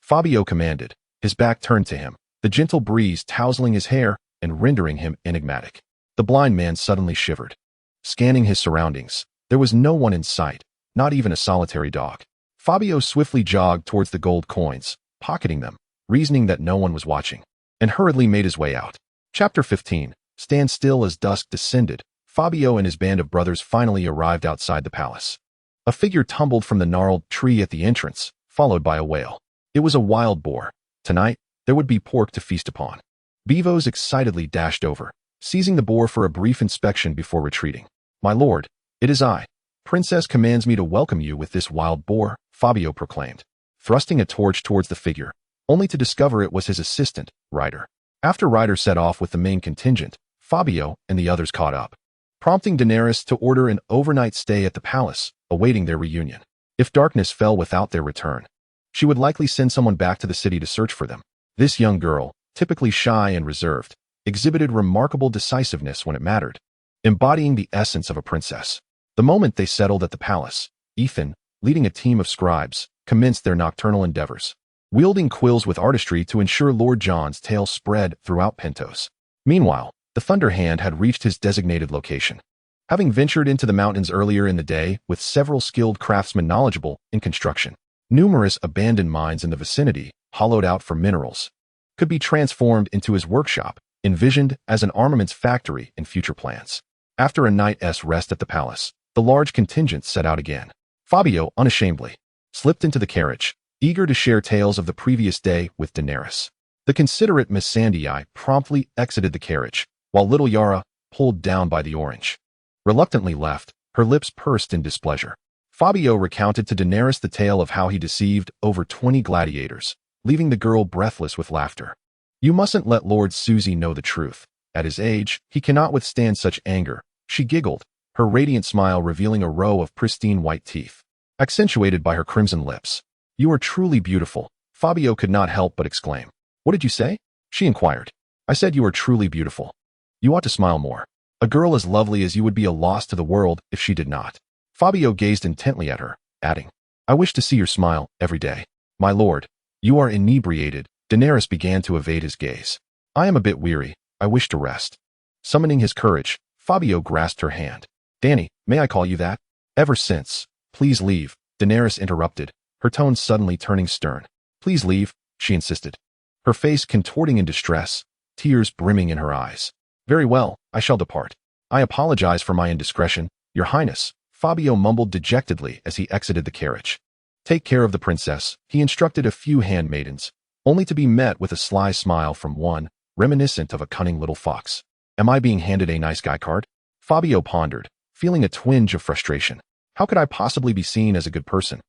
Fabio commanded, his back turned to him, the gentle breeze tousling his hair and rendering him enigmatic. The blind man suddenly shivered. Scanning his surroundings, there was no one in sight, not even a solitary dog. Fabio swiftly jogged towards the gold coins, pocketing them, reasoning that no one was watching, and hurriedly made his way out. Chapter 15. Stand still. As dusk descended, Fabio and his band of brothers finally arrived outside the palace. A figure tumbled from the gnarled tree at the entrance, followed by a wail. It was a wild boar. Tonight, there would be pork to feast upon. Bevo's excitedly dashed over, seizing the boar for a brief inspection before retreating. My lord, it is I. Princess commands me to welcome you with this wild boar, Fabio proclaimed, thrusting a torch towards the figure, only to discover it was his assistant, Ryder. After Ryder set off with the main contingent, Fabio and the others caught up, prompting Daenerys to order an overnight stay at the palace, awaiting their reunion. If darkness fell without their return, she would likely send someone back to the city to search for them. This young girl, typically shy and reserved, exhibited remarkable decisiveness when it mattered, embodying the essence of a princess. The moment they settled at the palace, Ethan, leading a team of scribes, commenced their nocturnal endeavors, wielding quills with artistry to ensure Lord Jon's tale spread throughout Pentos. Meanwhile, the Thunder Hand had reached his designated location. Having ventured into the mountains earlier in the day with several skilled craftsmen knowledgeable in construction, numerous abandoned mines in the vicinity, hollowed out for minerals, could be transformed into his workshop, envisioned as an armaments factory in future plans. After a night's rest at the palace, the large contingent set out again. Fabio, unashamedly, slipped into the carriage, eager to share tales of the previous day with Daenerys. The considerate Miss Sandy promptly exited the carriage, while little Yara, pulled down by the orange, reluctantly left, her lips pursed in displeasure. Fabio recounted to Daenerys the tale of how he deceived over 20 gladiators, leaving the girl breathless with laughter. You mustn't let Lord Susie know the truth. At his age, he cannot withstand such anger, she giggled, her radiant smile revealing a row of pristine white teeth, accentuated by her crimson lips. You are truly beautiful, Fabio could not help but exclaim. What did you say? She inquired. I said you are truly beautiful. You ought to smile more. A girl as lovely as you would be a loss to the world if she did not. Fabio gazed intently at her, adding, I wish to see your smile every day. My lord, you are inebriated. Daenerys began to evade his gaze. I am a bit weary. I wish to rest. Summoning his courage, Fabio grasped her hand. Danny, may I call you that? Ever since. Please leave, Daenerys interrupted, her tone suddenly turning stern. Please leave, she insisted, her face contorting in distress, tears brimming in her eyes. Very well, I shall depart. I apologize for my indiscretion, Your Highness, Fabio mumbled dejectedly as he exited the carriage. Take care of the princess, he instructed a few handmaidens, only to be met with a sly smile from one, reminiscent of a cunning little fox. Am I being handed a nice guy card? Fabio pondered, feeling a twinge of frustration. How could I possibly be seen as a good person?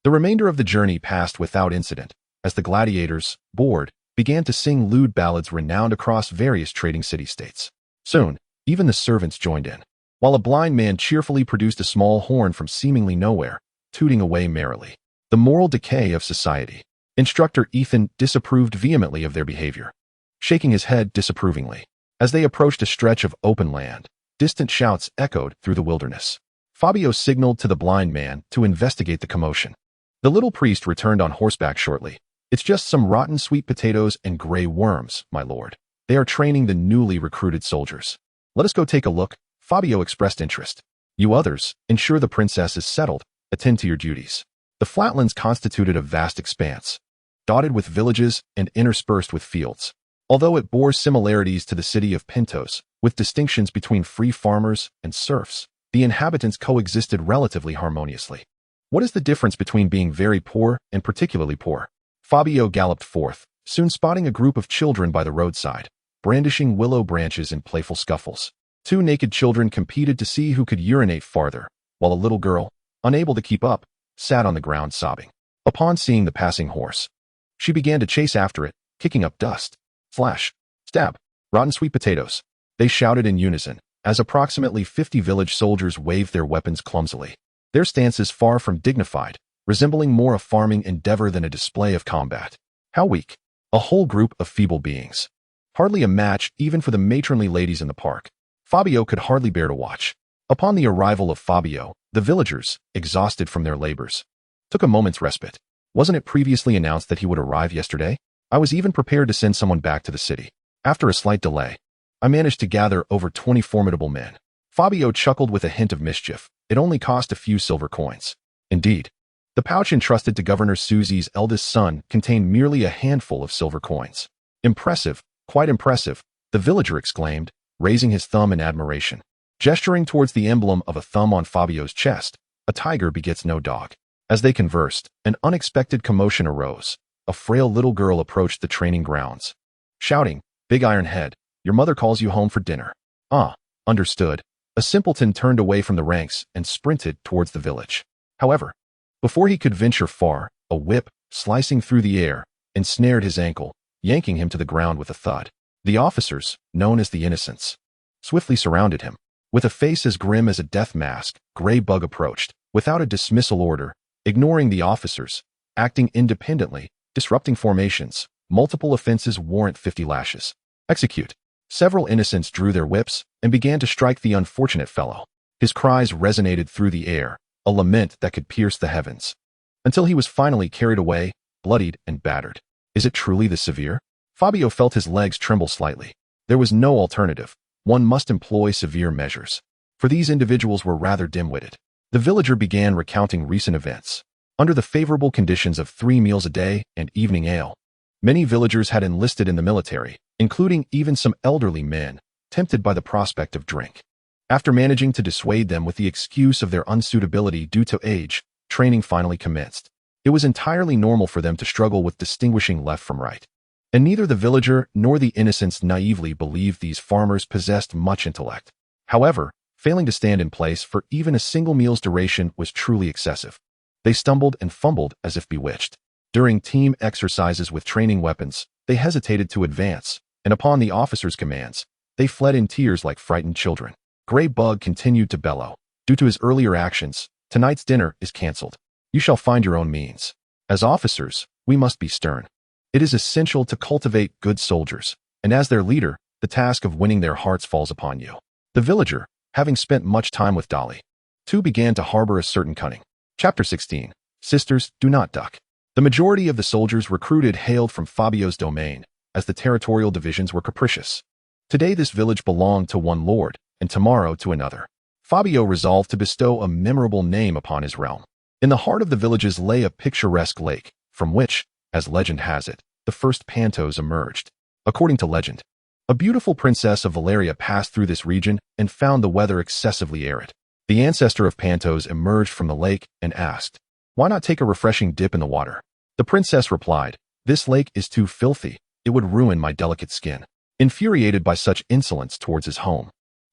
The remainder of the journey passed without incident, as the gladiators, bored, began to sing lewd ballads renowned across various trading city-states. Soon, even the servants joined in, while a blind man cheerfully produced a small horn from seemingly nowhere, tooting away merrily. The moral decay of society. Instructor Ethan disapproved vehemently of their behavior, shaking his head disapprovingly. As they approached a stretch of open land, distant shouts echoed through the wilderness. Fabio signaled to the blind man to investigate the commotion. The little priest returned on horseback shortly. It's just some rotten sweet potatoes and gray worms, my lord. They are training the newly recruited soldiers. Let us go take a look. Fabio expressed interest. You others, ensure the princess is settled. Attend to your duties. The flatlands constituted a vast expanse, dotted with villages and interspersed with fields. Although it bore similarities to the city of Pentos, with distinctions between free farmers and serfs, the inhabitants coexisted relatively harmoniously. What is the difference between being very poor and particularly poor? Fabio galloped forth, soon spotting a group of children by the roadside, brandishing willow branches in playful scuffles. Two naked children competed to see who could urinate farther, while a little girl, unable to keep up, sat on the ground sobbing. Upon seeing the passing horse, she began to chase after it, kicking up dust. Flash! Stab! Rotten sweet potatoes! They shouted in unison, as approximately 50 village soldiers waved their weapons clumsily. Their stances far from dignified, resembling more a farming endeavor than a display of combat. How weak! A whole group of feeble beings. Hardly a match even for the matronly ladies in the park. Fabio could hardly bear to watch. Upon the arrival of Fabio, the villagers, exhausted from their labors, took a moment's respite. Wasn't it previously announced that he would arrive yesterday? I was even prepared to send someone back to the city. After a slight delay, I managed to gather over 20 formidable men. Fabio chuckled with a hint of mischief. It only cost a few silver coins. Indeed, the pouch entrusted to Governor Susie's eldest son contained merely a handful of silver coins. Impressive, quite impressive, the villager exclaimed, raising his thumb in admiration. Gesturing towards the emblem of a thumb on Fabio's chest, a tiger begets no dog. As they conversed, an unexpected commotion arose. A frail little girl approached the training grounds, shouting, "Big Iron Head, your mother calls you home for dinner." Ah, understood. A simpleton turned away from the ranks and sprinted towards the village. However, before he could venture far, a whip, slicing through the air, ensnared his ankle, yanking him to the ground with a thud. The officers, known as the Innocents, swiftly surrounded him. With a face as grim as a death mask, Grey Bug approached, without a dismissal order, ignoring the officers, acting independently, disrupting formations. Multiple offenses warrant 50 lashes. Execute. Several innocents drew their whips and began to strike the unfortunate fellow. His cries resonated through the air, a lament that could pierce the heavens, until he was finally carried away, bloodied and battered. Is it truly this severe? Fabio felt his legs tremble slightly. There was no alternative. One must employ severe measures. For these individuals were rather dim-witted. The villager began recounting recent events. Under the favorable conditions of 3 meals a day and evening ale, many villagers had enlisted in the military, including even some elderly men, tempted by the prospect of drink. After managing to dissuade them with the excuse of their unsuitability due to age, training finally commenced. It was entirely normal for them to struggle with distinguishing left from right. And neither the villager nor the innocents naively believed these farmers possessed much intellect. However, failing to stand in place for even a single meal's duration was truly excessive. They stumbled and fumbled as if bewitched. During team exercises with training weapons, they hesitated to advance, and upon the officers' commands, they fled in tears like frightened children. Grey Bug continued to bellow. Due to his earlier actions, tonight's dinner is cancelled. You shall find your own means. As officers, we must be stern. It is essential to cultivate good soldiers, and as their leader, the task of winning their hearts falls upon you. The villager, having spent much time with Dolly, too began to harbor a certain cunning. Chapter 16. Sisters, do not duck. The majority of the soldiers recruited hailed from Fabio's domain, as the territorial divisions were capricious. Today this village belonged to one lord, and tomorrow to another. Fabio resolved to bestow a memorable name upon his realm. In the heart of the villages lay a picturesque lake, from which, as legend has it, the first Pentos emerged. According to legend, a beautiful princess of Valeria passed through this region and found the weather excessively arid. The ancestor of Pentos emerged from the lake and asked, "Why not take a refreshing dip in the water?" The princess replied, "This lake is too filthy. It would ruin my delicate skin." Infuriated by such insolence towards his home,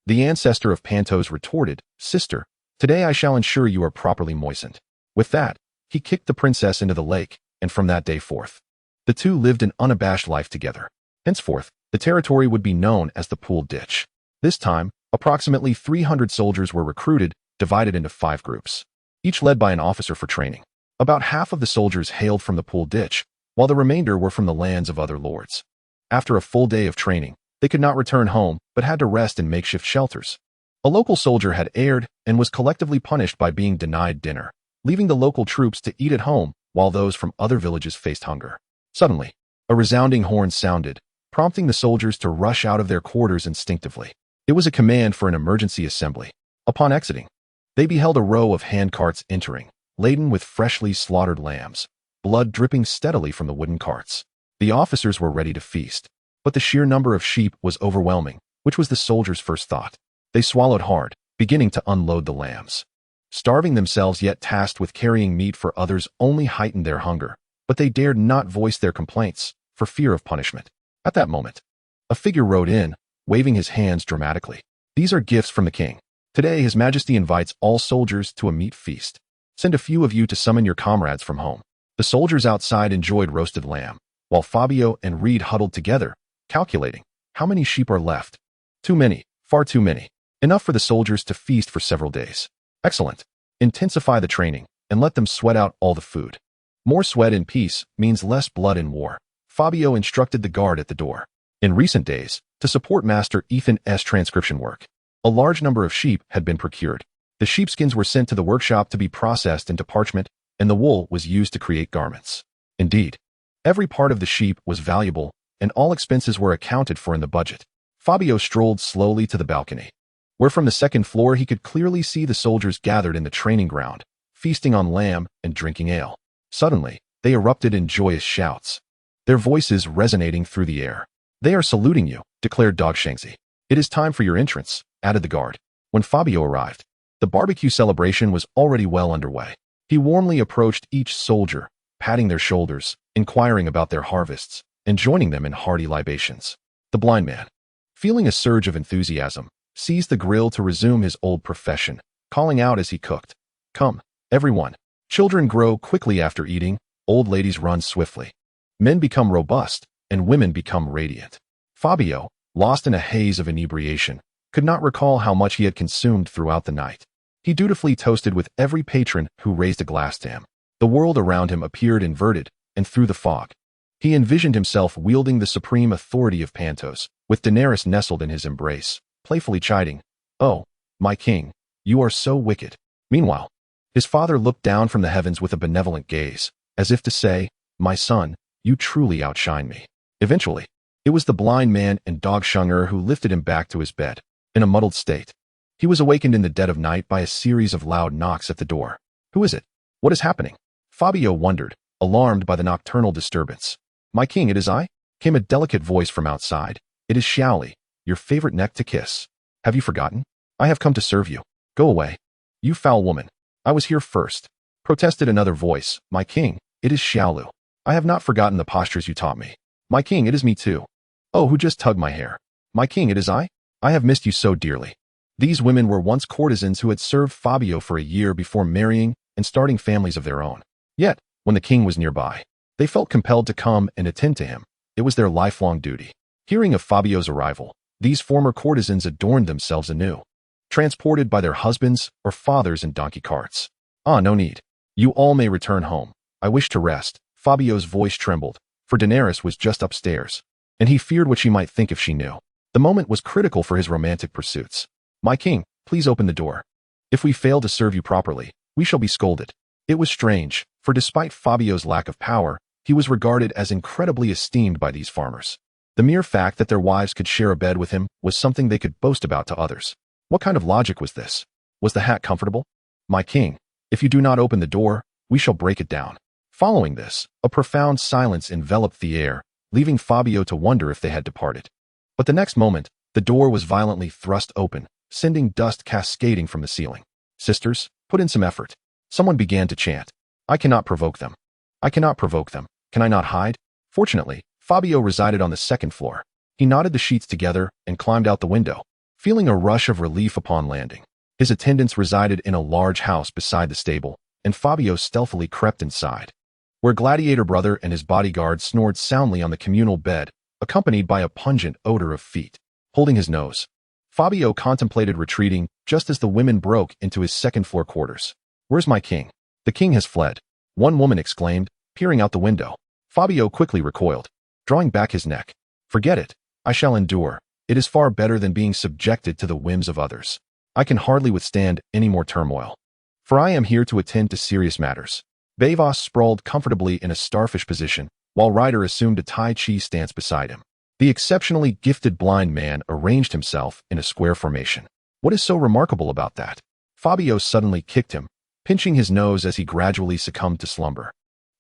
the ancestor of Pentos retorted, "Sister, today I shall ensure you are properly moistened." With that, he kicked the princess into the lake, and from that day forth, the two lived an unabashed life together. Henceforth, the territory would be known as the Pool Ditch. This time, approximately 300 soldiers were recruited, divided into 5 groups, each led by an officer for training. About half of the soldiers hailed from the Pool Ditch, while the remainder were from the lands of other lords. After a full day of training, they could not return home, but had to rest in makeshift shelters. A local soldier had erred and was collectively punished by being denied dinner, leaving the local troops to eat at home while those from other villages faced hunger. Suddenly, a resounding horn sounded, prompting the soldiers to rush out of their quarters instinctively. It was a command for an emergency assembly. Upon exiting, they beheld a row of handcarts entering, laden with freshly slaughtered lambs, blood dripping steadily from the wooden carts. The officers were ready to feast, but the sheer number of sheep was overwhelming, which was the soldiers' first thought. They swallowed hard, beginning to unload the lambs. Starving themselves yet tasked with carrying meat for others only heightened their hunger, but they dared not voice their complaints, for fear of punishment. At that moment, a figure rode in, waving his hands dramatically. "These are gifts from the king. Today His Majesty invites all soldiers to a meat feast. Send a few of you to summon your comrades from home." The soldiers outside enjoyed roasted lamb, while Fabio and Reed huddled together, calculating, how many sheep are left? Too many, far too many. Enough for the soldiers to feast for several days. Excellent. Intensify the training, and let them sweat out all the food. More sweat in peace means less blood in war. Fabio instructed the guard at the door. In recent days, to support Master Ethan's transcription work, a large number of sheep had been procured. The sheepskins were sent to the workshop to be processed into parchment, and the wool was used to create garments. Indeed, every part of the sheep was valuable, and all expenses were accounted for in the budget. Fabio strolled slowly to the balcony, where from the second floor he could clearly see the soldiers gathered in the training ground, feasting on lamb and drinking ale. Suddenly, they erupted in joyous shouts, their voices resonating through the air. "They are saluting you," declared Dogshanksy. "It is time for your entrance," added the guard. When Fabio arrived, the barbecue celebration was already well underway. He warmly approached each soldier, patting their shoulders, inquiring about their harvests, and joining them in hearty libations. The blind man, feeling a surge of enthusiasm, seized the grill to resume his old profession, calling out as he cooked, "Come, everyone. Children grow quickly after eating, old ladies run swiftly. Men become robust, and women become radiant." Fabio, lost in a haze of inebriation, could not recall how much he had consumed throughout the night. He dutifully toasted with every patron who raised a glass to him. The world around him appeared inverted, and through the fog, he envisioned himself wielding the supreme authority of Pentos, with Daenerys nestled in his embrace, playfully chiding, "Oh, my king, you are so wicked." Meanwhile, his father looked down from the heavens with a benevolent gaze, as if to say, "My son, you truly outshine me." Eventually, it was the blind man and Dogshunger who lifted him back to his bed. In a muddled state, he was awakened in the dead of night by a series of loud knocks at the door. "Who is it? What is happening?" Fabio wondered, alarmed by the nocturnal disturbance. "My king, it is I," came a delicate voice from outside. "It is Xiaoli, your favorite neck to kiss. Have you forgotten? I have come to serve you. Go away. You foul woman. I was here first," protested another voice. "My king, it is Xiaolu. I have not forgotten the postures you taught me. My king, it is me too. Oh, who just tugged my hair? My king, it is I. I have missed you so dearly." These women were once courtesans who had served Fabio for a year before marrying and starting families of their own. Yet, when the king was nearby, they felt compelled to come and attend to him. It was their lifelong duty. Hearing of Fabio's arrival, these former courtesans adorned themselves anew, transported by their husbands or fathers in donkey carts. "Ah, no need. You all may return home. I wish to rest." Fabio's voice trembled, for Daenerys was just upstairs, and he feared what she might think if she knew. The moment was critical for his romantic pursuits. "My king, please open the door. If we fail to serve you properly, we shall be scolded." It was strange, for despite Fabio's lack of power, he was regarded as incredibly esteemed by these farmers. The mere fact that their wives could share a bed with him was something they could boast about to others. What kind of logic was this? Was the hat comfortable? "My king, if you do not open the door, we shall break it down." Following this, a profound silence enveloped the air, leaving Fabio to wonder if they had departed. But the next moment, the door was violently thrust open, sending dust cascading from the ceiling. "Sisters, put in some effort." Someone began to chant. "I cannot provoke them. I cannot provoke them. Can I not hide?" Fortunately, Fabio resided on the second floor. He knotted the sheets together and climbed out the window, feeling a rush of relief upon landing. His attendants resided in a large house beside the stable, and Fabio stealthily crept inside, where Gladiator Brother and his bodyguard snored soundly on the communal bed, accompanied by a pungent odor of feet. Holding his nose, Fabio contemplated retreating just as the women broke into his second-floor quarters. "Where's my king?" "The king has fled," one woman exclaimed, peering out the window. Fabio quickly recoiled, drawing back his neck. "Forget it. I shall endure. It is far better than being subjected to the whims of others. I can hardly withstand any more turmoil, for I am here to attend to serious matters." Bavos sprawled comfortably in a starfish position, while Ryder assumed a Tai Chi stance beside him. The exceptionally gifted blind man arranged himself in a square formation. What is so remarkable about that? Fabio suddenly kicked him, pinching his nose as he gradually succumbed to slumber.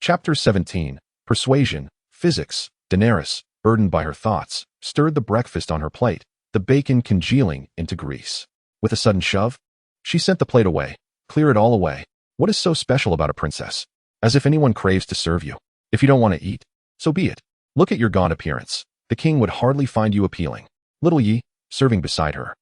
Chapter 17. Persuasion, Physics. Daenerys, burdened by her thoughts, stirred the breakfast on her plate, the bacon congealing into grease. With a sudden shove, she sent the plate away. "Clear it all away. What is so special about a princess? As if anyone craves to serve you. If you don't want to eat, so be it. Look at your gaunt appearance. The king would hardly find you appealing." Little Yi, serving beside her,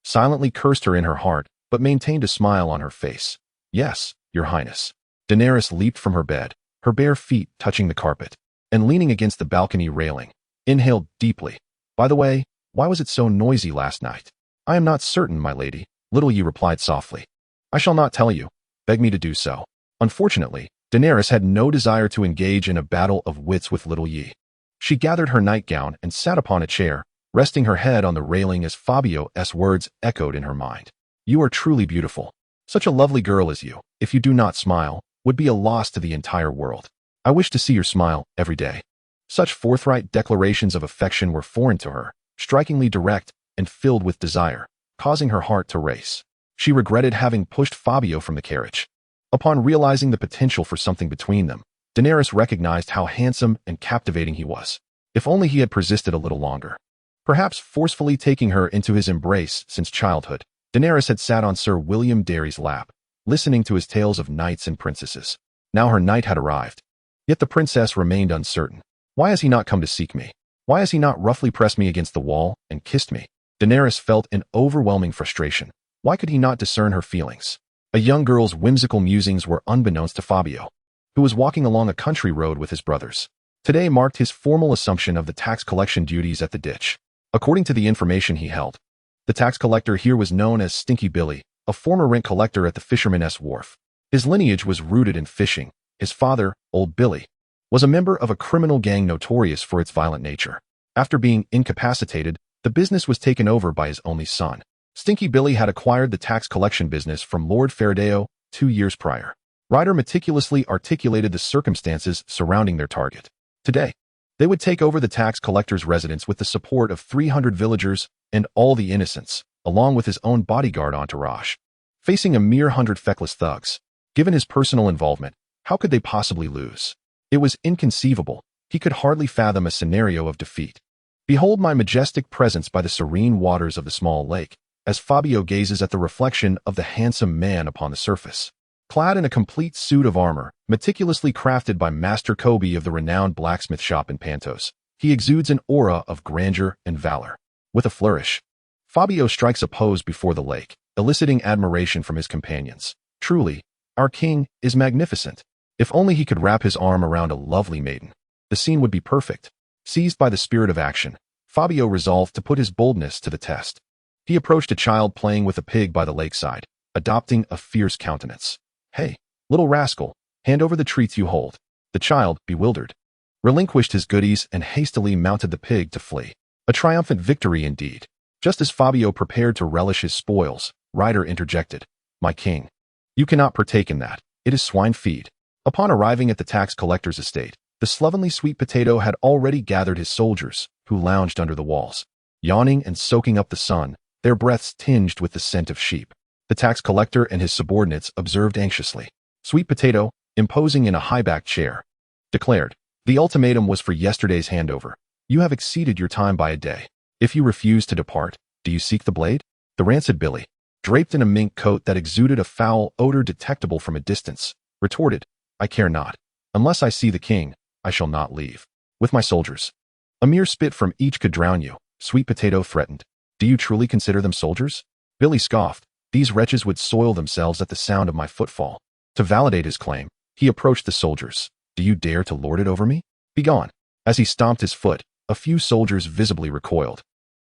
silently cursed her in her heart, but maintained a smile on her face. "Yes, your highness." Daenerys leaped from her bed, her bare feet touching the carpet, and leaning against the balcony railing, inhaled deeply. "By the way, why was it so noisy last night?" "I am not certain, my lady," Little Yi replied softly. "I shall not tell you. Beg me to do so." Unfortunately, Daenerys had no desire to engage in a battle of wits with Little Yi. She gathered her nightgown and sat upon a chair, resting her head on the railing as Fabio's words echoed in her mind. "You are truly beautiful. Such a lovely girl as you. If you do not smile, would be a loss to the entire world. I wish to see your smile every day. Such forthright declarations of affection were foreign to her, strikingly direct and filled with desire, causing her heart to race. She regretted having pushed Fabio from the carriage. Upon realizing the potential for something between them, Daenerys recognized how handsome and captivating he was. If only he had persisted a little longer. Perhaps forcefully taking her into his embrace since childhood, Daenerys had sat on Sir William Darry's lap, listening to his tales of knights and princesses. Now her knight had arrived. Yet the princess remained uncertain. Why has he not come to seek me? Why has he not roughly pressed me against the wall and kissed me? Daenerys felt an overwhelming frustration. Why could he not discern her feelings? A young girl's whimsical musings were unbeknownst to Fabio, who was walking along a country road with his brothers. Today marked his formal assumption of the tax collection duties at the ditch. According to the information he held, the tax collector here was known as Stinky Billy, a former rent collector at the Fisherman's Wharf. His lineage was rooted in fishing. His father, Old Billy, was a member of a criminal gang notorious for its violent nature. After being incapacitated, the business was taken over by his only son. Stinky Billy had acquired the tax collection business from Lord Faraday 2 years prior. Ryder meticulously articulated the circumstances surrounding their target. Today, they would take over the tax collector's residence with the support of 300 villagers and all the innocents, along with his own bodyguard entourage. Facing a mere 100 feckless thugs, given his personal involvement, how could they possibly lose? It was inconceivable. He could hardly fathom a scenario of defeat. Behold my majestic presence by the serene waters of the small lake, as Fabio gazes at the reflection of the handsome man upon the surface. Clad in a complete suit of armor, meticulously crafted by Master Kobe of the renowned blacksmith shop in Pentos, he exudes an aura of grandeur and valor. With a flourish, Fabio strikes a pose before the lake, eliciting admiration from his companions. Truly, our king is magnificent. If only he could wrap his arm around a lovely maiden, the scene would be perfect. Seized by the spirit of action, Fabio resolved to put his boldness to the test. He approached a child playing with a pig by the lakeside, adopting a fierce countenance. "Hey, little rascal, hand over the treats you hold." The child, bewildered, relinquished his goodies and hastily mounted the pig to flee. A triumphant victory indeed. Just as Fabio prepared to relish his spoils, Ryder interjected. "My king, you cannot partake in that. It is swine feed." Upon arriving at the tax collector's estate, the slovenly sweet potato had already gathered his soldiers, who lounged under the walls, yawning and soaking up the sun, their breaths tinged with the scent of sheep. The tax collector and his subordinates observed anxiously. Sweet Potato, imposing in a high-backed chair, declared, "The ultimatum was for yesterday's handover. You have exceeded your time by a day. If you refuse to depart, do you seek the blade?" The rancid Billy, draped in a mink coat that exuded a foul odor detectable from a distance, retorted, "I care not. Unless I see the king, I shall not leave. With my soldiers. A mere spit from each could drown you," Sweet Potato threatened. "Do you truly consider them soldiers?" Billy scoffed. "These wretches would soil themselves at the sound of my footfall." To validate his claim, he approached the soldiers. "Do you dare to lord it over me? Begone." As he stomped his foot, a few soldiers visibly recoiled,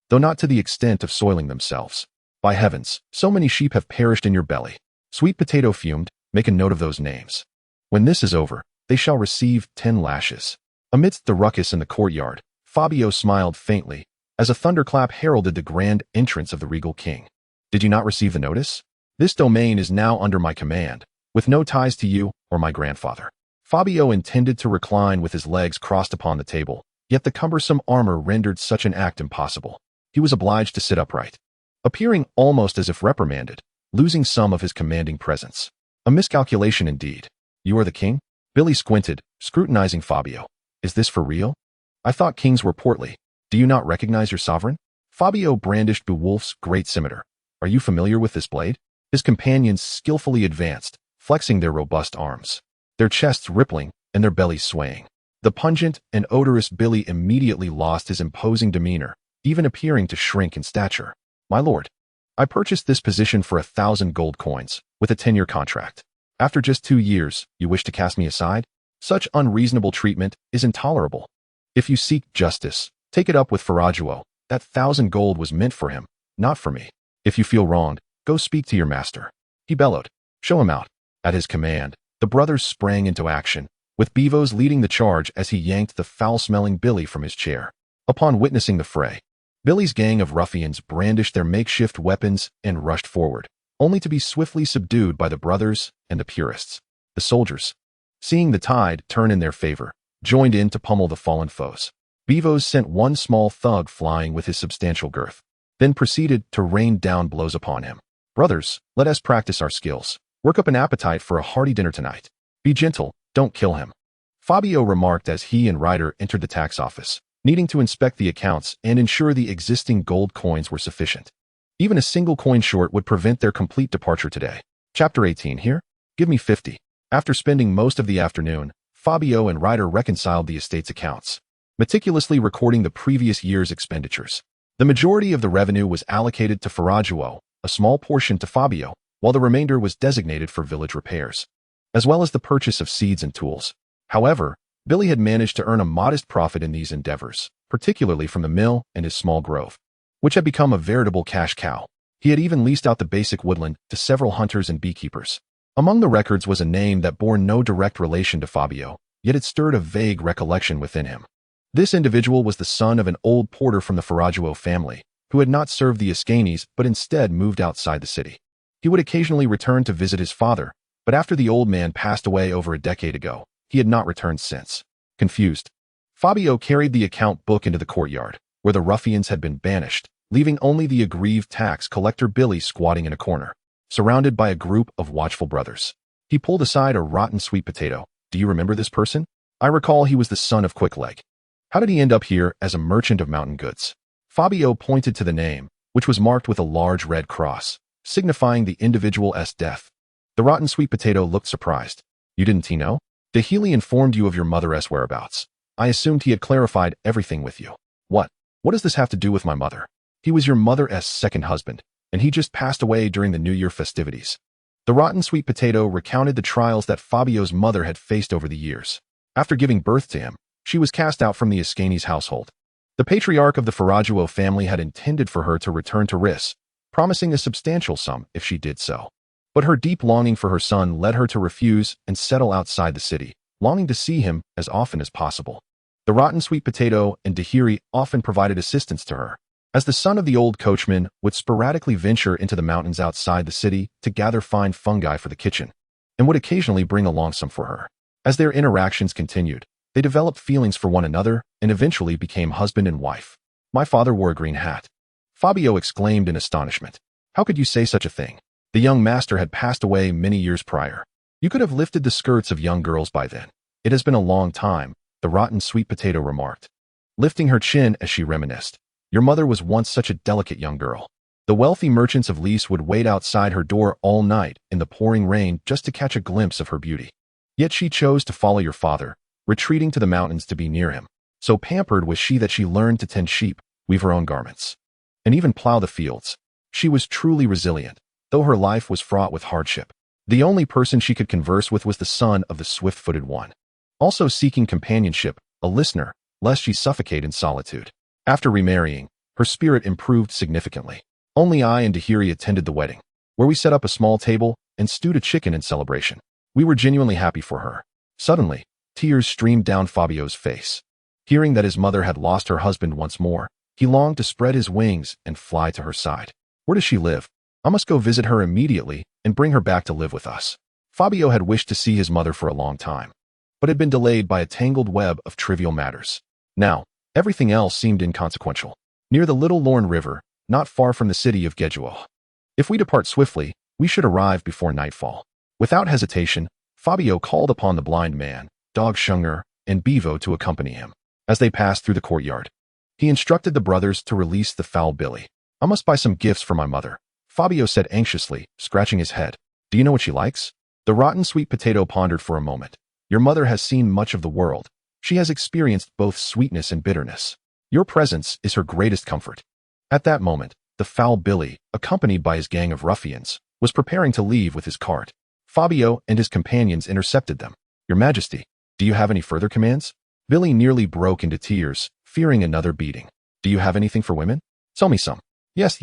though not to the extent of soiling themselves. "By heavens, so many sheep have perished in your belly." Sweet Potato fumed. "Make a note of those names. When this is over, they shall receive 10 lashes." Amidst the ruckus in the courtyard, Fabio smiled faintly, as a thunderclap heralded the grand entrance of the regal king. "Did you not receive the notice? This domain is now under my command, with no ties to you or my grandfather." Fabio intended to recline with his legs crossed upon the table, yet the cumbersome armor rendered such an act impossible. He was obliged to sit upright, appearing almost as if reprimanded, losing some of his commanding presence. A miscalculation indeed. "You are the king?" Billy squinted, scrutinizing Fabio. "Is this for real? I thought kings were portly. Do you not recognize your sovereign?" Fabio brandished Beowulf's great scimitar. "Are you familiar with this blade?" His companions skillfully advanced, flexing their robust arms, their chests rippling and their bellies swaying. The pungent and odorous Billy immediately lost his imposing demeanor, even appearing to shrink in stature. "My lord, I purchased this position for 1,000 gold coins, with a 10-year contract. After just 2 years, you wish to cast me aside? Such unreasonable treatment is intolerable. If you seek justice, take it up with Farajuo. That 1,000 gold was meant for him, not for me. If you feel wronged, go speak to your master." He bellowed. "Show him out." At his command, the brothers sprang into action, with Beavos leading the charge as he yanked the foul-smelling Billy from his chair. Upon witnessing the fray, Billy's gang of ruffians brandished their makeshift weapons and rushed forward, only to be swiftly subdued by the brothers and the purists. The soldiers, seeing the tide turn in their favor, joined in to pummel the fallen foes. Bivos sent one small thug flying with his substantial girth, then proceeded to rain down blows upon him. Brothers, let us practice our skills. Work up an appetite for a hearty dinner tonight. Be gentle, don't kill him. Fabio remarked as he and Ryder entered the tax office, needing to inspect the accounts and ensure the existing gold coins were sufficient. Even a single coin short would prevent their complete departure today. Chapter 18 here? Give me 50. After spending most of the afternoon, Fabio and Ryder reconciled the estate's accounts, meticulously recording the previous year's expenditures. The majority of the revenue was allocated to Faraggio, a small portion to Fabio, while the remainder was designated for village repairs, as well as the purchase of seeds and tools. However, Billy had managed to earn a modest profit in these endeavors, particularly from the mill and his small grove, which had become a veritable cash cow. He had even leased out the basic woodland to several hunters and beekeepers. Among the records was a name that bore no direct relation to Fabio, yet it stirred a vague recollection within him. This individual was the son of an old porter from the Faraggio family, who had not served the Ascanis but instead moved outside the city. He would occasionally return to visit his father, but after the old man passed away over a decade ago, he had not returned since. Confused, Fabio carried the account book into the courtyard, where the ruffians had been banished, leaving only the aggrieved tax collector Billy squatting in a corner, surrounded by a group of watchful brothers. He pulled aside a rotten sweet potato. Do you remember this person? I recall he was the son of Quickleg. How did he end up here as a merchant of mountain goods? Fabio pointed to the name, which was marked with a large red cross, signifying the individual's death. The rotten sweet potato looked surprised. You didn't know? Dehili informed you of your mother's whereabouts. I assumed he had clarified everything with you. What? What does this have to do with my mother? He was your mother's second husband, and he just passed away during the New Year festivities. The rotten sweet potato recounted the trials that Fabio's mother had faced over the years. After giving birth to him, she was cast out from the Ascanis household. The patriarch of the Faraggio family had intended for her to return to Riss, promising a substantial sum if she did so. But her deep longing for her son led her to refuse and settle outside the city, longing to see him as often as possible. The rotten sweet potato and Dahiri often provided assistance to her, as the son of the old coachman would sporadically venture into the mountains outside the city to gather fine fungi for the kitchen, and would occasionally bring along some for her. As their interactions continued, they developed feelings for one another and eventually became husband and wife. My father wore a green hat. Fabio exclaimed in astonishment. How could you say such a thing? The young master had passed away many years prior. You could have lifted the skirts of young girls by then. It has been a long time, the rotten sweet potato remarked, lifting her chin as she reminisced. Your mother was once such a delicate young girl. The wealthy merchants of Lys would wait outside her door all night in the pouring rain just to catch a glimpse of her beauty. Yet she chose to follow your father, retreating to the mountains to be near him. So pampered was she that she learned to tend sheep, weave her own garments, and even plow the fields. She was truly resilient, though her life was fraught with hardship. The only person she could converse with was the son of the swift-footed one, also seeking companionship, a listener, lest she suffocate in solitude. After remarrying, her spirit improved significantly. Only I and Dahiri attended the wedding, where we set up a small table and stewed a chicken in celebration. We were genuinely happy for her. Suddenly, tears streamed down Fabio's face. Hearing that his mother had lost her husband once more, he longed to spread his wings and fly to her side. Where does she live? I must go visit her immediately and bring her back to live with us. Fabio had wished to see his mother for a long time, but had been delayed by a tangled web of trivial matters. Now, everything else seemed inconsequential. Near the Little Lorne River, not far from the city of Gedjuo. If we depart swiftly, we should arrive before nightfall. Without hesitation, Fabio called upon the blind man, Dog Shunger, and Bevo to accompany him. As they passed through the courtyard, he instructed the brothers to release the foul Billy. I must buy some gifts for my mother, Fabio said anxiously, scratching his head. Do you know what she likes? The rotten sweet potato pondered for a moment. Your mother has seen much of the world. She has experienced both sweetness and bitterness. Your presence is her greatest comfort. At that moment, the foul Billy, accompanied by his gang of ruffians, was preparing to leave with his cart. Fabio and his companions intercepted them. Your Majesty, do you have any further commands? Billy nearly broke into tears, fearing another beating. Do you have anything for women? Tell me some. Yes.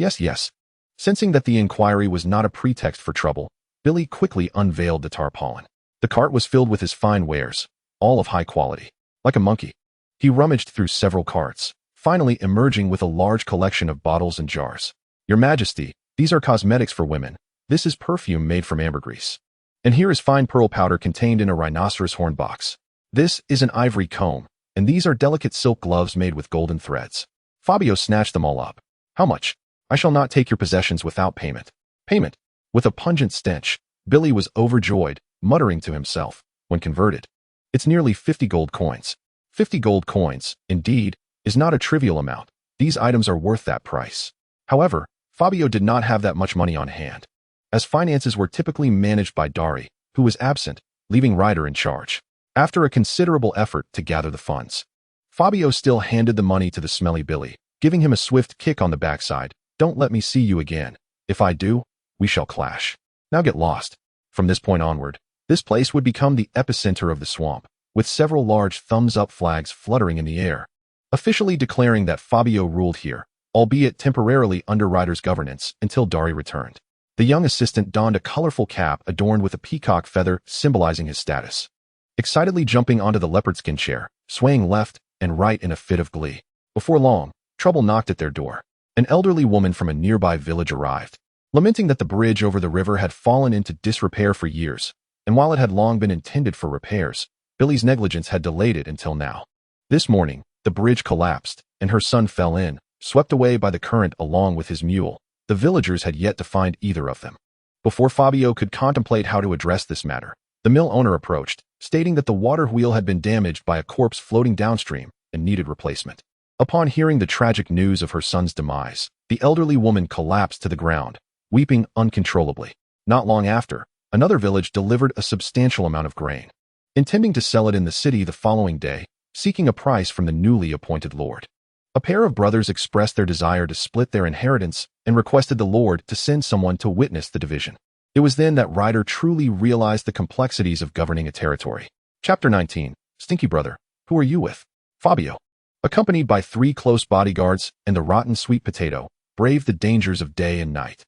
Sensing that the inquiry was not a pretext for trouble, Billy quickly unveiled the tarpaulin. The cart was filled with his fine wares, all of high quality. Like a monkey, he rummaged through several carts, finally emerging with a large collection of bottles and jars. Your Majesty, these are cosmetics for women. This is perfume made from ambergris. And here is fine pearl powder contained in a rhinoceros horn box. This is an ivory comb, and these are delicate silk gloves made with golden threads. Fabio snatched them all up. How much? I shall not take your possessions without payment. Payment? With a pungent stench, Billy was overjoyed, muttering to himself, when converted. It's nearly 50 gold coins. 50 gold coins, indeed, is not a trivial amount. These items are worth that price. However, Fabio did not have that much money on hand, as finances were typically managed by Dari, who was absent, leaving Ryder in charge. After a considerable effort to gather the funds, Fabio still handed the money to the smelly Billy, giving him a swift kick on the backside. Don't let me see you again. If I do, we shall clash. Now get lost. From this point onward, this place would become the epicenter of the swamp, with several large thumbs-up flags fluttering in the air, officially declaring that Fabio ruled here, albeit temporarily under Ryder's governance until Dari returned. The young assistant donned a colorful cap adorned with a peacock feather symbolizing his status, excitedly jumping onto the leopard skin chair, swaying left and right in a fit of glee. Before long, trouble knocked at their door. An elderly woman from a nearby village arrived, lamenting that the bridge over the river had fallen into disrepair for years, and while it had long been intended for repairs, Billy's negligence had delayed it until now. This morning, the bridge collapsed, and her son fell in, swept away by the current along with his mule. The villagers had yet to find either of them. Before Fabio could contemplate how to address this matter, the mill owner approached, stating that the water wheel had been damaged by a corpse floating downstream and needed replacement. Upon hearing the tragic news of her son's demise, the elderly woman collapsed to the ground, weeping uncontrollably. Not long after, another village delivered a substantial amount of grain, intending to sell it in the city the following day, seeking a price from the newly appointed lord. A pair of brothers expressed their desire to split their inheritance and requested the lord to send someone to witness the division. It was then that Ryder truly realized the complexities of governing a territory. Chapter 19. Stinky Brother, who are you with? Fabio, accompanied by 3 close bodyguards and the rotten sweet potato, braved the dangers of day and night,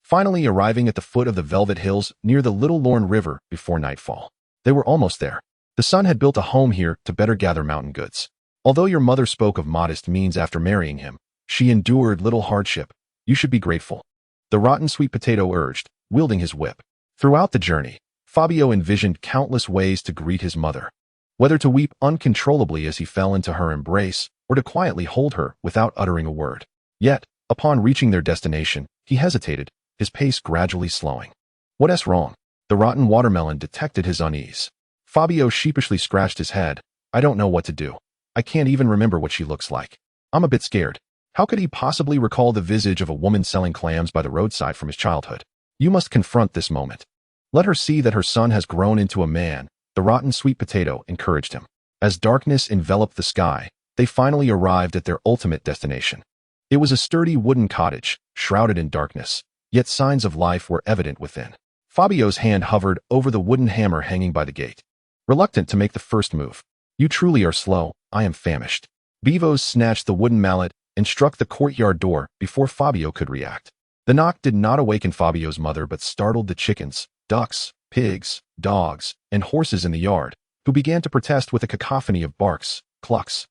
finally arriving at the foot of the Velvet Hills near the Little Lorne River before nightfall. They were almost there. The son had built a home here to better gather mountain goods. Although your mother spoke of modest means after marrying him, she endured little hardship. You should be grateful. The rotten sweet potato urged, wielding his whip. Throughout the journey, Fabio envisioned countless ways to greet his mother, whether to weep uncontrollably as he fell into her embrace or to quietly hold her without uttering a word. Yet, upon reaching their destination, he hesitated, his pace gradually slowing. What's wrong? The rotten watermelon detected his unease. Fabio sheepishly scratched his head. I don't know what to do. I can't even remember what she looks like. I'm a bit scared. How could he possibly recall the visage of a woman selling clams by the roadside from his childhood? You must confront this moment. Let her see that her son has grown into a man, the rotten sweet potato encouraged him. As darkness enveloped the sky, they finally arrived at their ultimate destination. It was a sturdy wooden cottage, shrouded in darkness, yet signs of life were evident within. Fabio's hand hovered over the wooden hammer hanging by the gate, reluctant to make the first move. You truly are slow. I am famished. Bevos snatched the wooden mallet and struck the courtyard door before Fabio could react. The knock did not awaken Fabio's mother but startled the chickens, ducks, pigs, dogs, and horses in the yard, who began to protest with a cacophony of barks, clucks,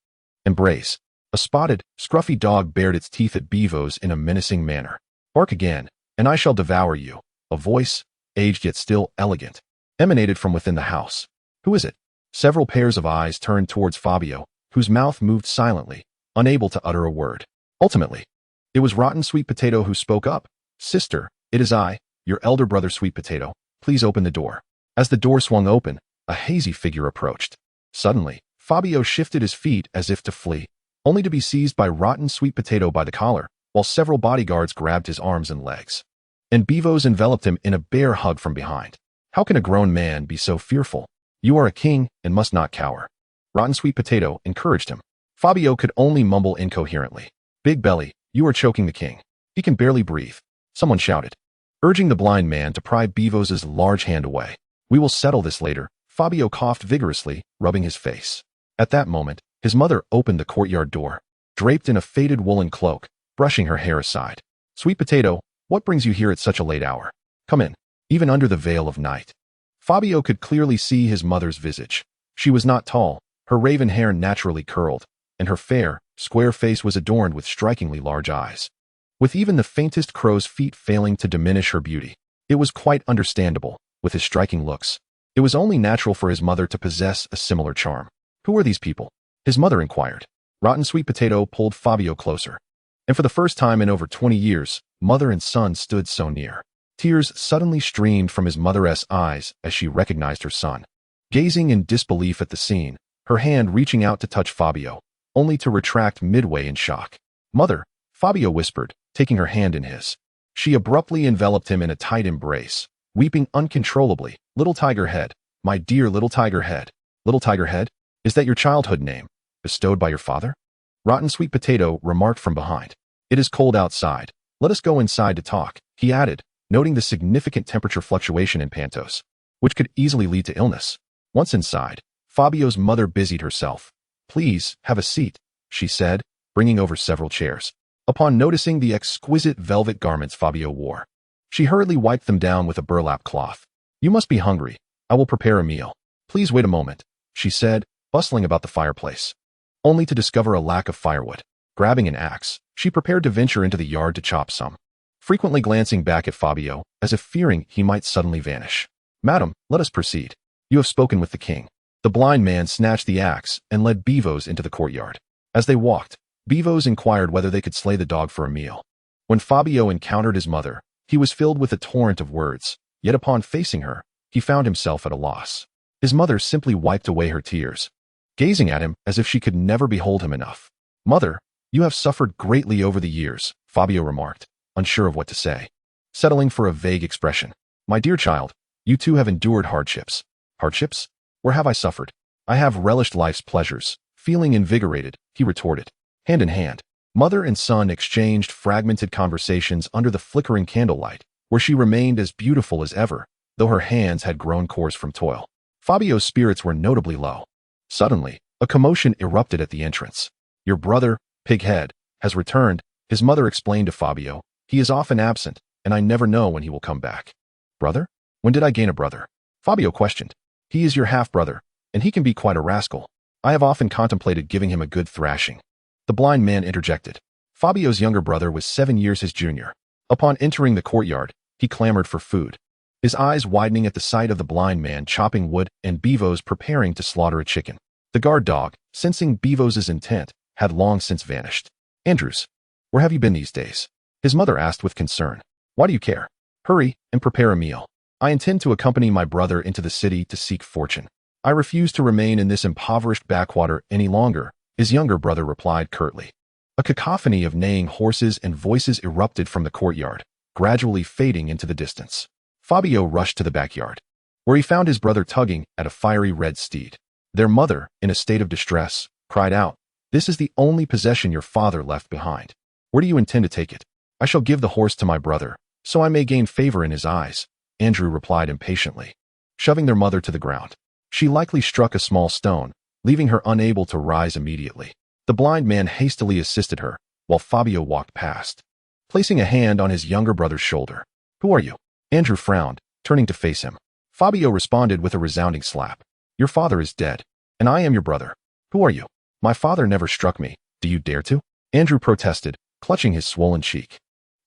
and brays. A spotted, scruffy dog bared its teeth at Bevos in a menacing manner. Bark again, and I shall devour you. A voice, aged yet still elegant, emanated from within the house. Who is it? Several pairs of eyes turned towards Fabio, whose mouth moved silently, unable to utter a word. Ultimately, it was rotten sweet potato who spoke up. Sister, it is I, your elder brother sweet potato. Please open the door. As the door swung open, a hazy figure approached. Suddenly, Fabio shifted his feet as if to flee, only to be seized by rotten sweet potato by the collar, while several bodyguards grabbed his arms and legs. And Bevos enveloped him in a bear hug from behind. How can a grown man be so fearful? You are a king and must not cower. Rotten sweet potato encouraged him. Fabio could only mumble incoherently. Big belly, you are choking the king. He can barely breathe. Someone shouted, urging the blind man to pry Bevos's large hand away. We will settle this later. Fabio coughed vigorously, rubbing his face. At that moment, his mother opened the courtyard door, draped in a faded woolen cloak, brushing her hair aside. Sweet potato, what brings you here at such a late hour? Come in, even under the veil of night. Fabio could clearly see his mother's visage. She was not tall, her raven hair naturally curled, and her fair, square face was adorned with strikingly large eyes. With even the faintest crow's feet failing to diminish her beauty, it was quite understandable with his striking looks. It was only natural for his mother to possess a similar charm. Who are these people? His mother inquired. Rotten Sweet Potato pulled Fabio closer. And for the first time in over 20 years, mother and son stood so near. Tears suddenly streamed from his mother's eyes as she recognized her son. Gazing in disbelief at the scene, her hand reaching out to touch Fabio, only to retract midway in shock. Mother, Fabio whispered, taking her hand in his. She abruptly enveloped him in a tight embrace, weeping uncontrollably. Little Tiger Head, my dear Little Tiger Head. Little Tiger Head? Is that your childhood name, bestowed by your father? Rotten Sweet Potato remarked from behind. It is cold outside. Let us go inside to talk, he added, noting the significant temperature fluctuation in Pentos, which could easily lead to illness. Once inside, Fabio's mother busied herself. Please, have a seat, she said, bringing over several chairs. Upon noticing the exquisite velvet garments Fabio wore, she hurriedly wiped them down with a burlap cloth. You must be hungry. I will prepare a meal. Please wait a moment, she said, bustling about the fireplace, only to discover a lack of firewood. Grabbing an axe, she prepared to venture into the yard to chop some, frequently glancing back at Fabio, as if fearing he might suddenly vanish. Madam, let us proceed. You have spoken with the king. The blind man snatched the axe and led Beavos into the courtyard. As they walked, Beavos inquired whether they could slay the dog for a meal. When Fabio encountered his mother, he was filled with a torrent of words, yet upon facing her, he found himself at a loss. His mother simply wiped away her tears, gazing at him as if she could never behold him enough. Mother, you have suffered greatly over the years, Fabio remarked, unsure of what to say. Settling for a vague expression. My dear child, you too have endured hardships. Hardships? Where have I suffered? I have relished life's pleasures. Feeling invigorated, he retorted. Hand in hand, mother and son exchanged fragmented conversations under the flickering candlelight, where she remained as beautiful as ever, though her hands had grown coarse from toil. Fabio's spirits were notably low. Suddenly, a commotion erupted at the entrance. Your brother, Pighead, has returned, his mother explained to Fabio. He is often absent, and I never know when he will come back. Brother? When did I gain a brother? Fabio questioned. He is your half-brother, and he can be quite a rascal. I have often contemplated giving him a good thrashing. The blind man interjected. Fabio's younger brother was 7 years his junior. Upon entering the courtyard, he clamored for food, his eyes widening at the sight of the blind man chopping wood and Beavos preparing to slaughter a chicken. The guard dog, sensing Beavos' intent, had long since vanished. Andrews, where have you been these days? His mother asked with concern. Why do you care? Hurry and prepare a meal. I intend to accompany my brother into the city to seek fortune. I refuse to remain in this impoverished backwater any longer, his younger brother replied curtly. A cacophony of neighing horses and voices erupted from the courtyard, gradually fading into the distance. Fabio rushed to the backyard, where he found his brother tugging at a fiery red steed. Their mother, in a state of distress, cried out, This is the only possession your father left behind. Where do you intend to take it? I shall give the horse to my brother, so I may gain favor in his eyes, Andrew replied impatiently, shoving their mother to the ground. She likely struck a small stone, leaving her unable to rise immediately. The blind man hastily assisted her, while Fabio walked past, placing a hand on his younger brother's shoulder. Who are you? Andrew frowned, turning to face him. Fabio responded with a resounding slap. Your father is dead, and I am your brother. Who are you? My father never struck me. Do you dare to? Andrew protested, clutching his swollen cheek.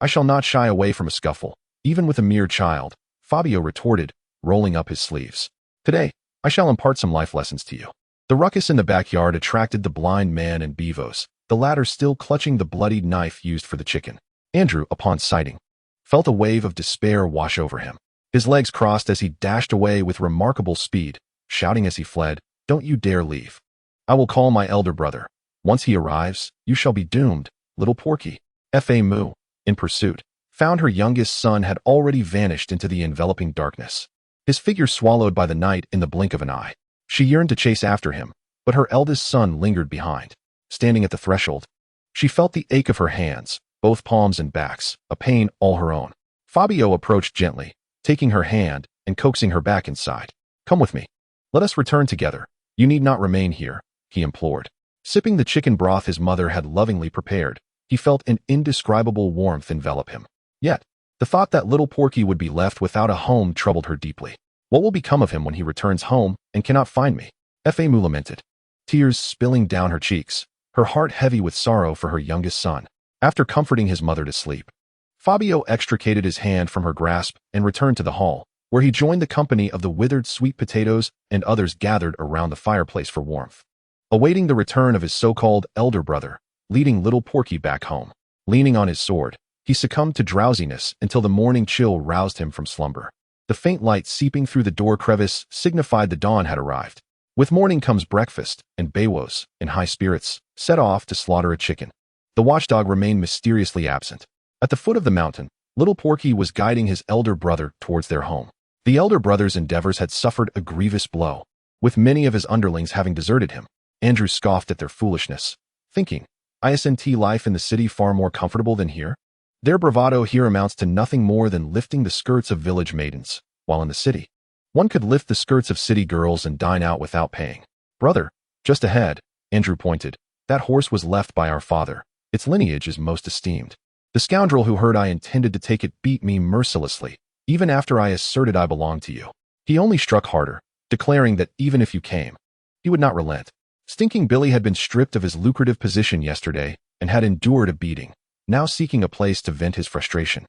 I shall not shy away from a scuffle, even with a mere child, Fabio retorted, rolling up his sleeves. Today, I shall impart some life lessons to you. The ruckus in the backyard attracted the blind man and Beavos, the latter still clutching the bloodied knife used for the chicken. Andrew, upon sighting, felt a wave of despair wash over him. His legs crossed as he dashed away with remarkable speed, shouting as he fled, Don't you dare leave. I will call my elder brother. Once he arrives, you shall be doomed, little Porky. Fa Moo, in pursuit, found her youngest son had already vanished into the enveloping darkness, his figure swallowed by the night in the blink of an eye. She yearned to chase after him, but her eldest son lingered behind. Standing at the threshold, she felt the ache of her hands, both palms and backs, a pain all her own. Fabio approached gently, taking her hand and coaxing her back inside. Come with me. Let us return together. You need not remain here, he implored. Sipping the chicken broth his mother had lovingly prepared, he felt an indescribable warmth envelop him. Yet, the thought that little Porky would be left without a home troubled her deeply. What will become of him when he returns home and cannot find me? Fa Moo lamented, tears spilling down her cheeks, her heart heavy with sorrow for her youngest son. After comforting his mother to sleep, Fabio extricated his hand from her grasp and returned to the hall, where he joined the company of the withered sweet potatoes and others gathered around the fireplace for warmth, awaiting the return of his so-called elder brother, leading little Porky back home. Leaning on his sword, he succumbed to drowsiness until the morning chill roused him from slumber. The faint light seeping through the door crevice signified the dawn had arrived. With morning comes breakfast, and Bewos, in high spirits, set off to slaughter a chicken. The watchdog remained mysteriously absent. At the foot of the mountain, little Porky was guiding his elder brother towards their home. The elder brother's endeavors had suffered a grievous blow, with many of his underlings having deserted him. Andrew scoffed at their foolishness, thinking, isn't life in the city far more comfortable than here? Their bravado here amounts to nothing more than lifting the skirts of village maidens, while in the city, one could lift the skirts of city girls and dine out without paying. Brother, just ahead, Andrew pointed, that horse was left by our father. Its lineage is most esteemed. The scoundrel who heard I intended to take it beat me mercilessly, even after I asserted I belonged to you. He only struck harder, declaring that even if you came, he would not relent. Stinking Billy had been stripped of his lucrative position yesterday and had endured a beating, now seeking a place to vent his frustration.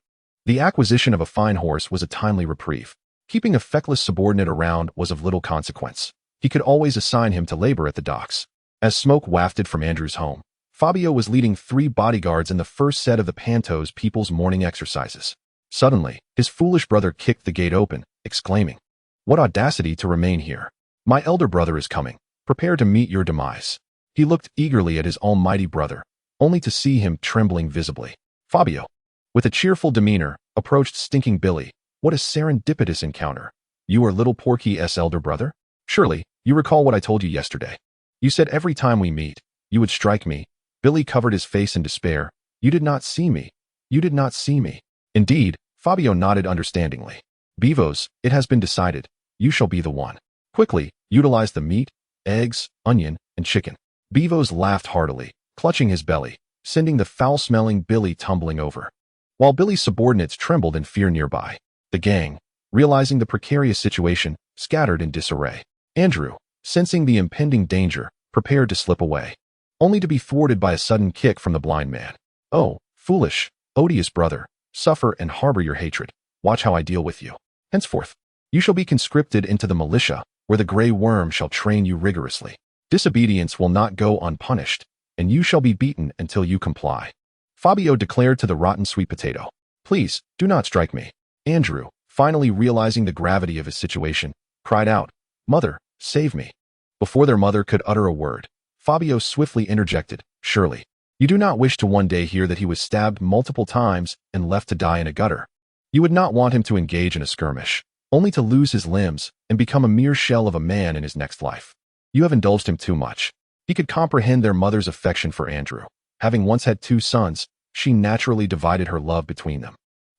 The acquisition of a fine horse was a timely reprieve. Keeping a feckless subordinate around was of little consequence. He could always assign him to labor at the docks. As smoke wafted from Andrew's home, Fabio was leading 3 bodyguards in the first set of the Pentos people's morning exercises. Suddenly, his foolish brother kicked the gate open, exclaiming, "What audacity to remain here! My elder brother is coming. Prepare to meet your demise." He looked eagerly at his almighty brother, only to see him trembling visibly. Fabio, with a cheerful demeanor, approached Stinking Billy. What a serendipitous encounter. You are little Porky's elder brother? Surely, you recall what I told you yesterday. You said every time we meet, you would strike me. Billy covered his face in despair. You did not see me. You did not see me. Indeed, Fabio nodded understandingly. Bewos, it has been decided. You shall be the one. Quickly, utilize the meat, eggs, onion, and chicken. Bewos laughed heartily, clutching his belly, sending the foul-smelling Billy tumbling over. While Billy's subordinates trembled in fear nearby, the gang, realizing the precarious situation, scattered in disarray. Andrew, sensing the impending danger, prepared to slip away, only to be thwarted by a sudden kick from the blind man. Oh, foolish, odious brother, suffer and harbor your hatred. Watch how I deal with you. Henceforth, you shall be conscripted into the militia, where the gray worm shall train you rigorously. Disobedience will not go unpunished, and you shall be beaten until you comply. Fabio declared to the rotten sweet potato, "Please, do not strike me." Andrew, finally realizing the gravity of his situation, cried out, "Mother, save me." Before their mother could utter a word, Fabio swiftly interjected, "Surely, you do not wish to one day hear that he was stabbed multiple times and left to die in a gutter. You would not want him to engage in a skirmish, only to lose his limbs and become a mere shell of a man in his next life. You have indulged him too much." He could comprehend their mother's affection for Andrew. Having once had 2 sons, she naturally divided her love between them.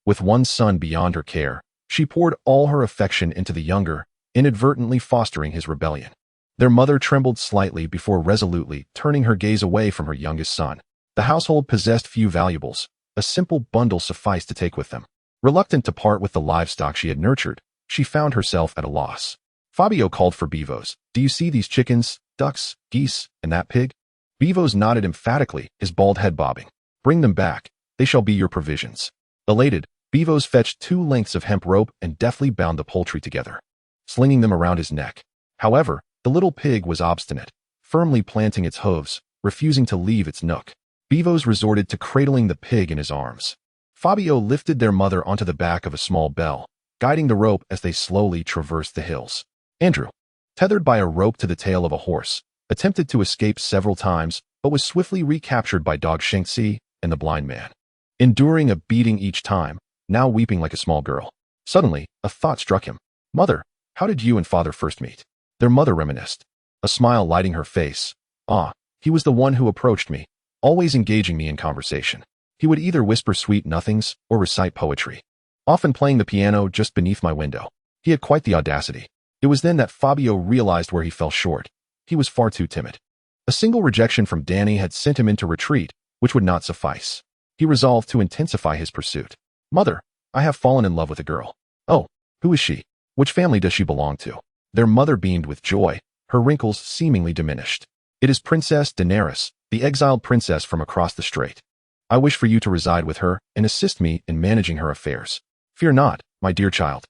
With one son beyond her care, she poured all her affection into the younger, inadvertently fostering his rebellion. Their mother trembled slightly before resolutely turning her gaze away from her youngest son. The household possessed few valuables. A simple bundle sufficed to take with them. Reluctant to part with the livestock she had nurtured, she found herself at a loss. Fabio called for Bewos. "Do you see these chickens, ducks, geese, and that pig?" Bewos nodded emphatically, his bald head bobbing. "Bring them back. They shall be your provisions." Elated, Bewos fetched 2 lengths of hemp rope and deftly bound the poultry together, slinging them around his neck. However, the little pig was obstinate, firmly planting its hooves, refusing to leave its nook. Bewos resorted to cradling the pig in his arms. Fabio lifted their mother onto the back of a small bell, guiding the rope as they slowly traversed the hills. Andrew, tethered by a rope to the tail of a horse, attempted to escape several times, but was swiftly recaptured by Dog Shanxi and the blind man, enduring a beating each time, now weeping like a small girl. Suddenly, a thought struck him. "Mother, how did you and father first meet?" Their mother reminisced, a smile lighting her face. "Ah, he was the one who approached me, always engaging me in conversation. He would either whisper sweet nothings or recite poetry, often playing the piano just beneath my window. He had quite the audacity." It was then that Fabio realized where he fell short. He was far too timid. A single rejection from Danny had sent him into retreat, which would not suffice. He resolved to intensify his pursuit. "Mother, I have fallen in love with a girl." "Oh, who is she? Which family does she belong to?" Their mother beamed with joy, her wrinkles seemingly diminished. "It is Princess Daenerys, the exiled princess from across the strait. I wish for you to reside with her and assist me in managing her affairs. Fear not, my dear child."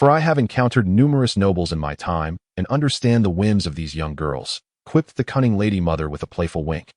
For I have encountered numerous nobles in my time and understand the whims of these young girls, quipped the cunning lady mother with a playful wink,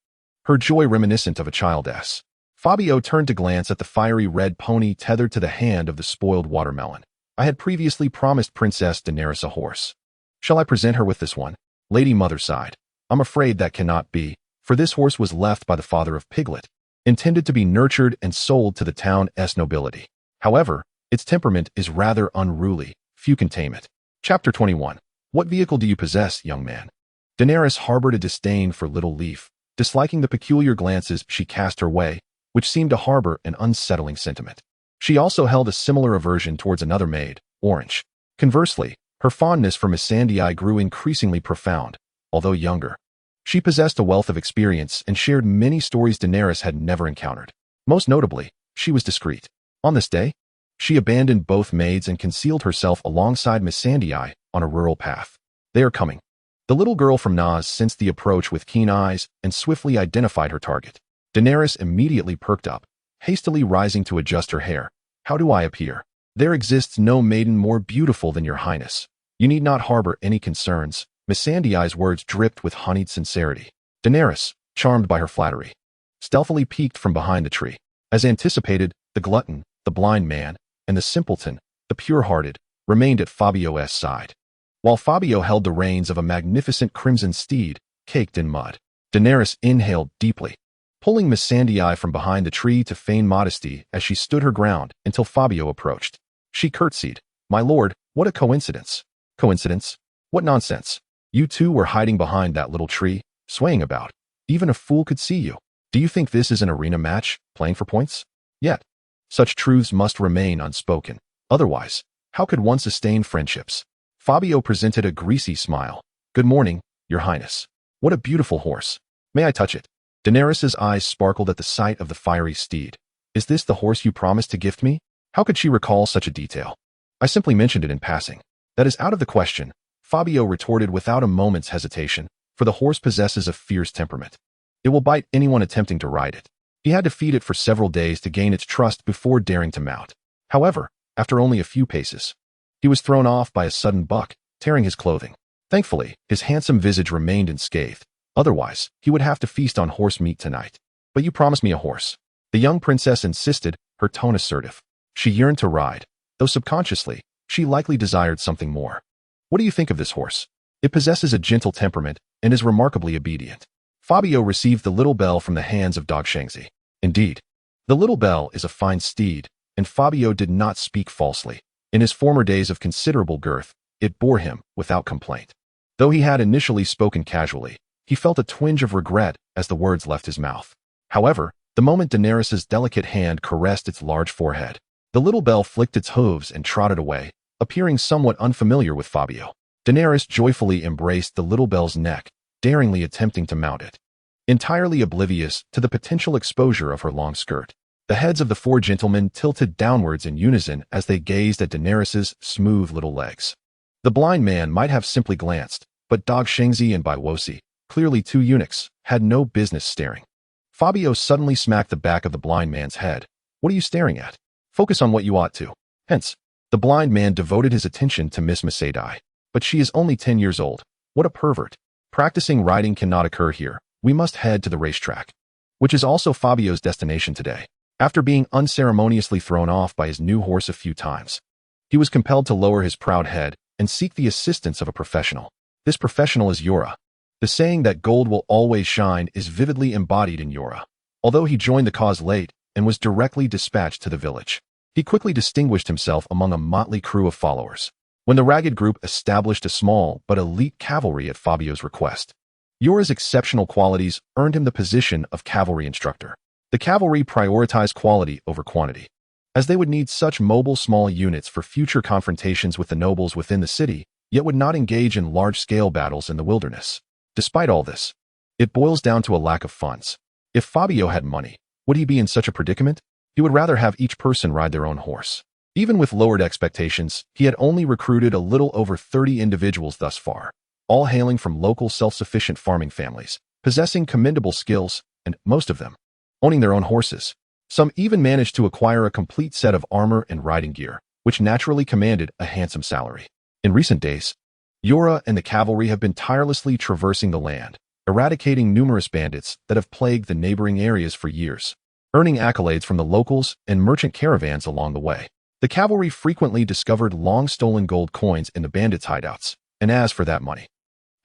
her joy reminiscent of a childess. Fabio turned to glance at the fiery red pony tethered to the hand of the spoiled watermelon. I had previously promised Princess Daenerys a horse. Shall I present her with this one? Lady Mother sighed. I'm afraid that cannot be, for this horse was left by the father of Piglet, intended to be nurtured and sold to the town's nobility. However, its temperament is rather unruly. Few can tame it. Chapter 21. What vehicle do you possess, young man? Daenerys harbored a disdain for Little Leaf, disliking the peculiar glances she cast her way, which seemed to harbor an unsettling sentiment. She also held a similar aversion towards another maid, Orange. Conversely, her fondness for Missandei grew increasingly profound, although younger. She possessed a wealth of experience and shared many stories Daenerys had never encountered. Most notably, she was discreet. On this day, she abandoned both maids and concealed herself alongside Missandei on a rural path. They are coming. The little girl from Nas sensed the approach with keen eyes and swiftly identified her target. Daenerys immediately perked up, hastily rising to adjust her hair. How do I appear? There exists no maiden more beautiful than your highness. You need not harbor any concerns. Missandei's words dripped with honeyed sincerity. Daenerys, charmed by her flattery, stealthily peeked from behind the tree. As anticipated, the glutton, the blind man, and the simpleton, the pure-hearted, remained at Fabio's side, while Fabio held the reins of a magnificent crimson steed, caked in mud. Daenerys inhaled deeply, pulling Missandei from behind the tree to feign modesty as she stood her ground until Fabio approached. She curtsied. My lord, what a coincidence. Coincidence? What nonsense. You two were hiding behind that little tree, swaying about. Even a fool could see you. Do you think this is an arena match, playing for points? Yet, such truths must remain unspoken. Otherwise, how could one sustain friendships? Fabio presented a greasy smile. Good morning, your highness. What a beautiful horse. May I touch it? Daenerys's eyes sparkled at the sight of the fiery steed. Is this the horse you promised to gift me? How could she recall such a detail? I simply mentioned it in passing. That is out of the question, Fabio retorted without a moment's hesitation, for the horse possesses a fierce temperament. It will bite anyone attempting to ride it. He had to feed it for several days to gain its trust before daring to mount. However, after only a few paces, he was thrown off by a sudden buck, tearing his clothing. Thankfully, his handsome visage remained unscathed. Otherwise, he would have to feast on horse meat tonight. But you promised me a horse. The young princess insisted, her tone assertive. She yearned to ride, though subconsciously, she likely desired something more. What do you think of this horse? It possesses a gentle temperament and is remarkably obedient. Fabio received the little bell from the hands of Shangzi. Indeed, the little bell is a fine steed, and Fabio did not speak falsely. In his former days of considerable girth, it bore him without complaint. Though he had initially spoken casually, he felt a twinge of regret as the words left his mouth. However, the moment Daenerys's delicate hand caressed its large forehead, the little bell flicked its hooves and trotted away, appearing somewhat unfamiliar with Fabio. Daenerys joyfully embraced the little bell's neck, daringly attempting to mount it, entirely oblivious to the potential exposure of her long skirt. The heads of the four gentlemen tilted downwards in unison as they gazed at Daenerys's smooth little legs. The blind man might have simply glanced, but Shangzi and Baiwosi, clearly two eunuchs, had no business staring. Fabio suddenly smacked the back of the blind man's head. What are you staring at? Focus on what you ought to. Hence, the blind man devoted his attention to Miss Missandei. But she is only 10 years old. What a pervert. Practicing riding cannot occur here. We must head to the racetrack, which is also Fabio's destination today. After being unceremoniously thrown off by his new horse a few times, he was compelled to lower his proud head and seek the assistance of a professional. This professional is Yora. The saying that gold will always shine is vividly embodied in Yora. Although he joined the cause late and was directly dispatched to the village, he quickly distinguished himself among a motley crew of followers. When the ragged group established a small but elite cavalry at Fabio's request, Yora's exceptional qualities earned him the position of cavalry instructor. The cavalry prioritized quality over quantity, as they would need such mobile small units for future confrontations with the nobles within the city, yet would not engage in large-scale battles in the wilderness. Despite all this, it boils down to a lack of funds. If Fabio had money, would he be in such a predicament? He would rather have each person ride their own horse. Even with lowered expectations, he had only recruited a little over 30 individuals thus far, all hailing from local self-sufficient farming families, possessing commendable skills, and, most of them, owning their own horses. Some even managed to acquire a complete set of armor and riding gear. which naturally commanded a handsome salary. In recent days, Yura and the cavalry have been tirelessly traversing the land, eradicating numerous bandits that have plagued the neighboring areas for years, earning accolades from the locals and merchant caravans along the way. The cavalry frequently discovered long-stolen gold coins in the bandits' hideouts, and as for that money,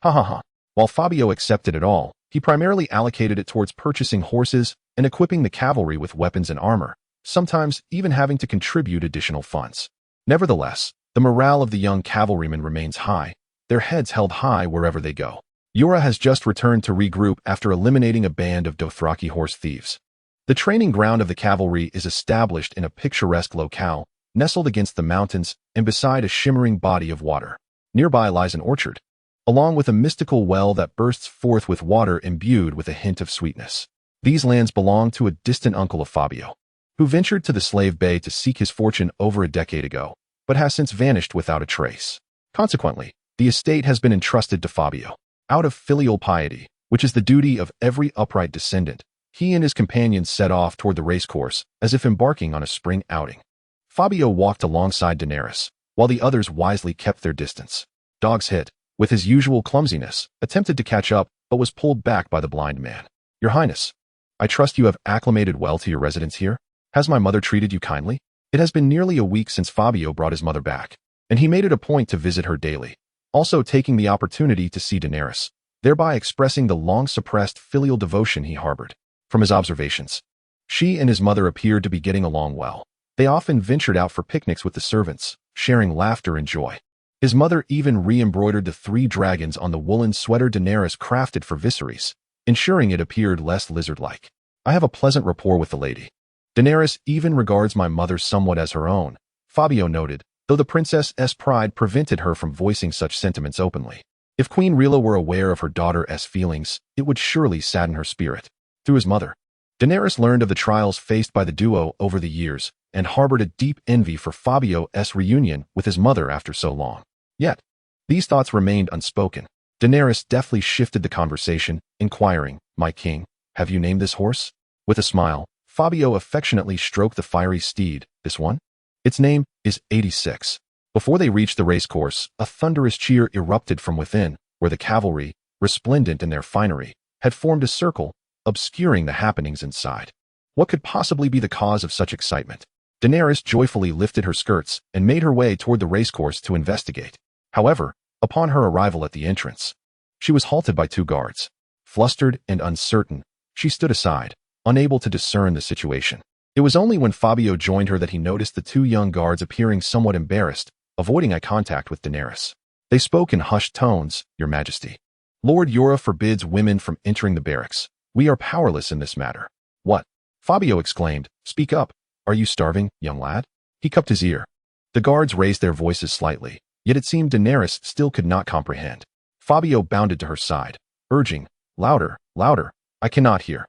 while Fabio accepted it all, he primarily allocated it towards purchasing horses and equipping the cavalry with weapons and armor, sometimes even having to contribute additional funds. Nevertheless, the morale of the young cavalrymen remains high, their heads held high wherever they go. Yura has just returned to regroup after eliminating a band of Dothraki horse thieves. The training ground of the cavalry is established in a picturesque locale, nestled against the mountains and beside a shimmering body of water. Nearby lies an orchard, along with a mystical well that bursts forth with water imbued with a hint of sweetness. These lands belong to a distant uncle of Fabio, who ventured to the Slave Bay to seek his fortune over a decade ago, but has since vanished without a trace. Consequently, the estate has been entrusted to Fabio. Out of filial piety, which is the duty of every upright descendant, he and his companions set off toward the racecourse as if embarking on a spring outing. Fabio walked alongside Daenerys, while the others wisely kept their distance. Dogs Hit, with his usual clumsiness, attempted to catch up but was pulled back by the blind man. "Your Highness, I trust you have acclimated well to your residence here? Has my mother treated you kindly?" It has been nearly a week since Fabio brought his mother back, and he made it a point to visit her daily, also taking the opportunity to see Daenerys, thereby expressing the long-suppressed filial devotion he harbored. From his observations, she and his mother appeared to be getting along well. They often ventured out for picnics with the servants, sharing laughter and joy. His mother even re-embroidered the 3 dragons on the woolen sweater Daenerys crafted for Viserys, ensuring it appeared less lizard-like. "I have a pleasant rapport with the lady. Daenerys even regards my mother somewhat as her own," Fabio noted, though the princess's pride prevented her from voicing such sentiments openly. If Queen Rila were aware of her daughter's feelings, it would surely sadden her spirit. Through his mother, Daenerys learned of the trials faced by the duo over the years and harbored a deep envy for Fabio's reunion with his mother after so long. Yet, these thoughts remained unspoken. Daenerys deftly shifted the conversation, inquiring, "My king, have you named this horse?" With a smile, Fabio affectionately stroked the fiery steed. "This one? Its name is 86. Before they reached the racecourse, a thunderous cheer erupted from within, where the cavalry, resplendent in their finery, had formed a circle, obscuring the happenings inside. What could possibly be the cause of such excitement? Daenerys joyfully lifted her skirts and made her way toward the racecourse to investigate. However, upon her arrival at the entrance, she was halted by 2 guards. Flustered and uncertain, she stood aside, unable to discern the situation. It was only when Fabio joined her that he noticed the 2 young guards appearing somewhat embarrassed, avoiding eye contact with Daenerys. They spoke in hushed tones, "Your Majesty, Lord Yura forbids women from entering the barracks. We are powerless in this matter." "What?" Fabio exclaimed. "Speak up. Are you starving, young lad?" He cupped his ear. The guards raised their voices slightly, yet it seemed Daenerys still could not comprehend. Fabio bounded to her side, urging, "Louder, louder, I cannot hear."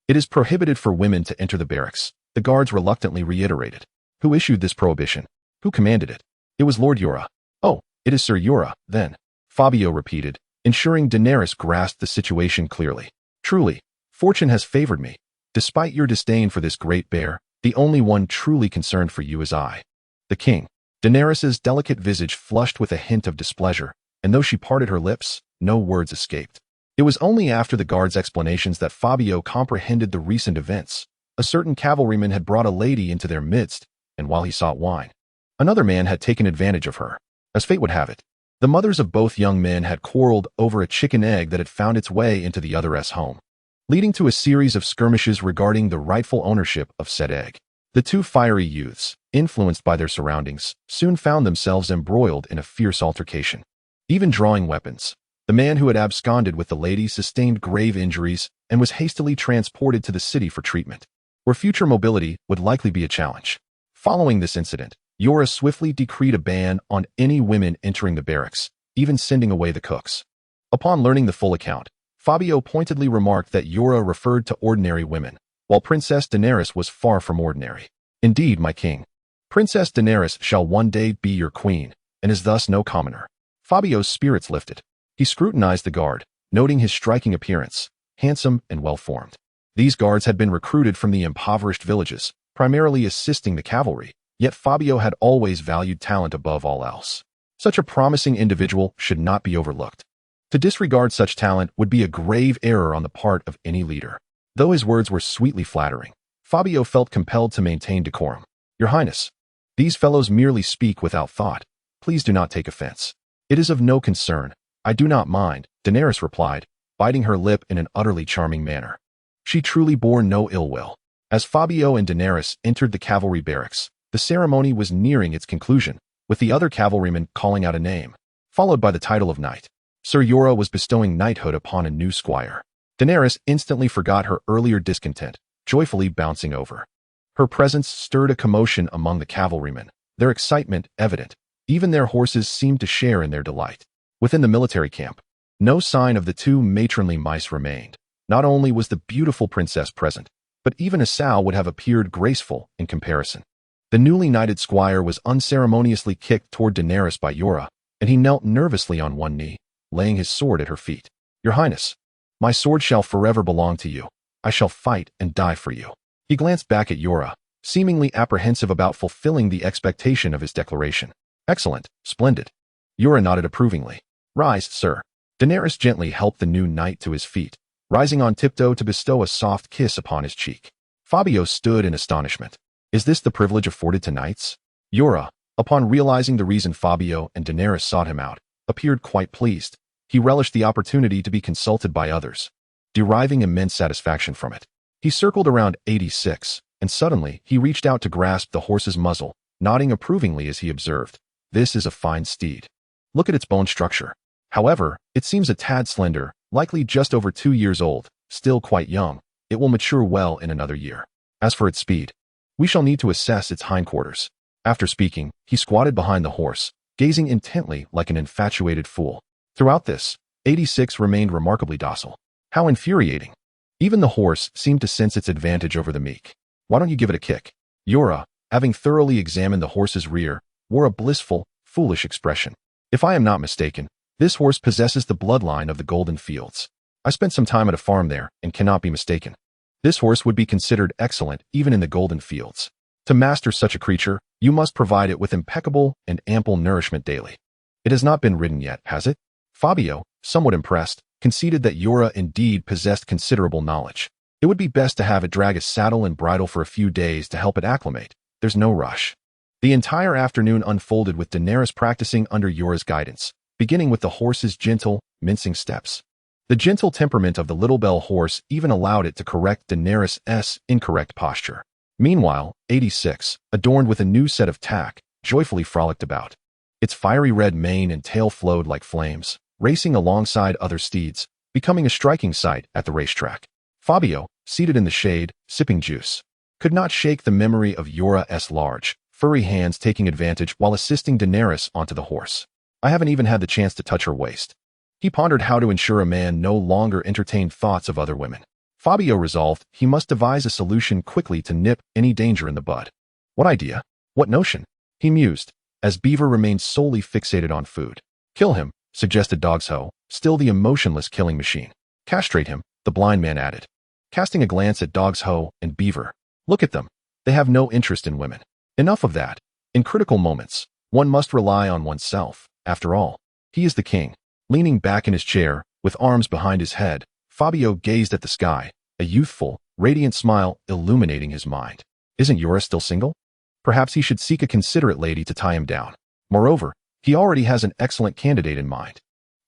"It is prohibited for women to enter the barracks," the guards reluctantly reiterated. "Who issued this prohibition? Who commanded it?" "It was Lord Yura." "Oh, it is Sir Yura, then," Fabio repeated, ensuring Daenerys grasped the situation clearly. "Truly, fortune has favored me. Despite your disdain for this great bear, the only one truly concerned for you is I, the king." Daenerys's delicate visage flushed with a hint of displeasure, and though she parted her lips, no words escaped. It was only after the guard's explanations that Fabio comprehended the recent events. A certain cavalryman had brought a lady into their midst, and while he sought wine, another man had taken advantage of her. As fate would have it, the mothers of both young men had quarreled over a chicken egg that had found its way into the other's home, leading to a series of skirmishes regarding the rightful ownership of said egg. The 2 fiery youths, influenced by their surroundings, soon found themselves embroiled in a fierce altercation. Even drawing weapons, the man who had absconded with the lady sustained grave injuries and was hastily transported to the city for treatment, where future mobility would likely be a challenge. Following this incident, Yura swiftly decreed a ban on any women entering the barracks, even sending away the cooks. Upon learning the full account, Fabio pointedly remarked that Yura referred to ordinary women, while Princess Daenerys was far from ordinary. "Indeed, my king, Princess Daenerys shall one day be your queen, and is thus no commoner." Fabio's spirits lifted. He scrutinized the guard, noting his striking appearance, handsome and well-formed. These guards had been recruited from the impoverished villages, primarily assisting the cavalry, Yet Fabio had always valued talent above all else. Such a promising individual should not be overlooked. To disregard such talent would be a grave error on the part of any leader. Though his words were sweetly flattering, Fabio felt compelled to maintain decorum. Your Highness, these fellows merely speak without thought. Please do not take offense. It is of no concern. I do not mind, Daenerys replied, biting her lip in an utterly charming manner. She truly bore no ill will. As Fabio and Daenerys entered the cavalry barracks, the ceremony was nearing its conclusion, with the other cavalrymen calling out a name, followed by the title of knight. Sir Jorah was bestowing knighthood upon a new squire. Daenerys instantly forgot her earlier discontent, joyfully bouncing over. Her presence stirred a commotion among the cavalrymen, their excitement evident. Even their horses seemed to share in their delight. Within the military camp, no sign of the two matronly mice remained. Not only was the beautiful princess present, but even a sow would have appeared graceful in comparison. The newly knighted squire was unceremoniously kicked toward Daenerys by Jorah, and he knelt nervously on one knee, laying his sword at her feet. Your Highness, my sword shall forever belong to you. I shall fight and die for you. He glanced back at Jorah, seemingly apprehensive about fulfilling the expectation of his declaration. Excellent, splendid. Jorah nodded approvingly. Rise, sir. Daenerys gently helped the new knight to his feet, rising on tiptoe to bestow a soft kiss upon his cheek. Fabio stood in astonishment. Is this the privilege afforded to knights? Jorah, upon realizing the reason Fabio and Daenerys sought him out, appeared quite pleased. He relished the opportunity to be consulted by others, deriving immense satisfaction from it. He circled around 86, and suddenly he reached out to grasp the horse's muzzle, nodding approvingly as he observed, This is a fine steed. Look at its bone structure. However, it seems a tad slender, likely just over 2 years old, still quite young. It will mature well in another year. As for its speed, we shall need to assess its hindquarters. After speaking, he squatted behind the horse, gazing intently like an infatuated fool. Throughout this, 86 remained remarkably docile. How infuriating. Even the horse seemed to sense its advantage over the meek. Why don't you give it a kick? Jorah, having thoroughly examined the horse's rear, wore a blissful, foolish expression. If I am not mistaken, this horse possesses the bloodline of the Golden Fields. I spent some time at a farm there and cannot be mistaken. This horse would be considered excellent even in the Golden Fields. To master such a creature, you must provide it with impeccable and ample nourishment daily. It has not been ridden yet, has it? Fabio, somewhat impressed, conceded that Jorah indeed possessed considerable knowledge. It would be best to have it drag a saddle and bridle for a few days to help it acclimate. There's no rush. The entire afternoon unfolded with Daenerys practicing under Jorah's guidance, beginning with the horse's gentle, mincing steps. The gentle temperament of the Little Bell horse even allowed it to correct Daenerys' incorrect posture. Meanwhile, 86, adorned with a new set of tack, joyfully frolicked about. Its fiery red mane and tail flowed like flames, racing alongside other steeds, becoming a striking sight at the racetrack. Fabio, seated in the shade, sipping juice, could not shake the memory of Jorah's large, furry hands taking advantage while assisting Daenerys onto the horse. I haven't even had the chance to touch her waist. He pondered how to ensure a man no longer entertained thoughts of other women. Fabio resolved he must devise a solution quickly to nip any danger in the bud. What idea? What notion? He mused, as Beaver remained solely fixated on food. Kill him, suggested Dogsho, still the emotionless killing machine. Castrate him, the blind man added, casting a glance at Dogsho and Beaver. Look at them. They have no interest in women. Enough of that. In critical moments, one must rely on oneself. After all, he is the king. Leaning back in his chair, with arms behind his head, Fabio gazed at the sky, a youthful, radiant smile illuminating his mind. Isn't Jorah still single? Perhaps he should seek a considerate lady to tie him down. Moreover, he already has an excellent candidate in mind.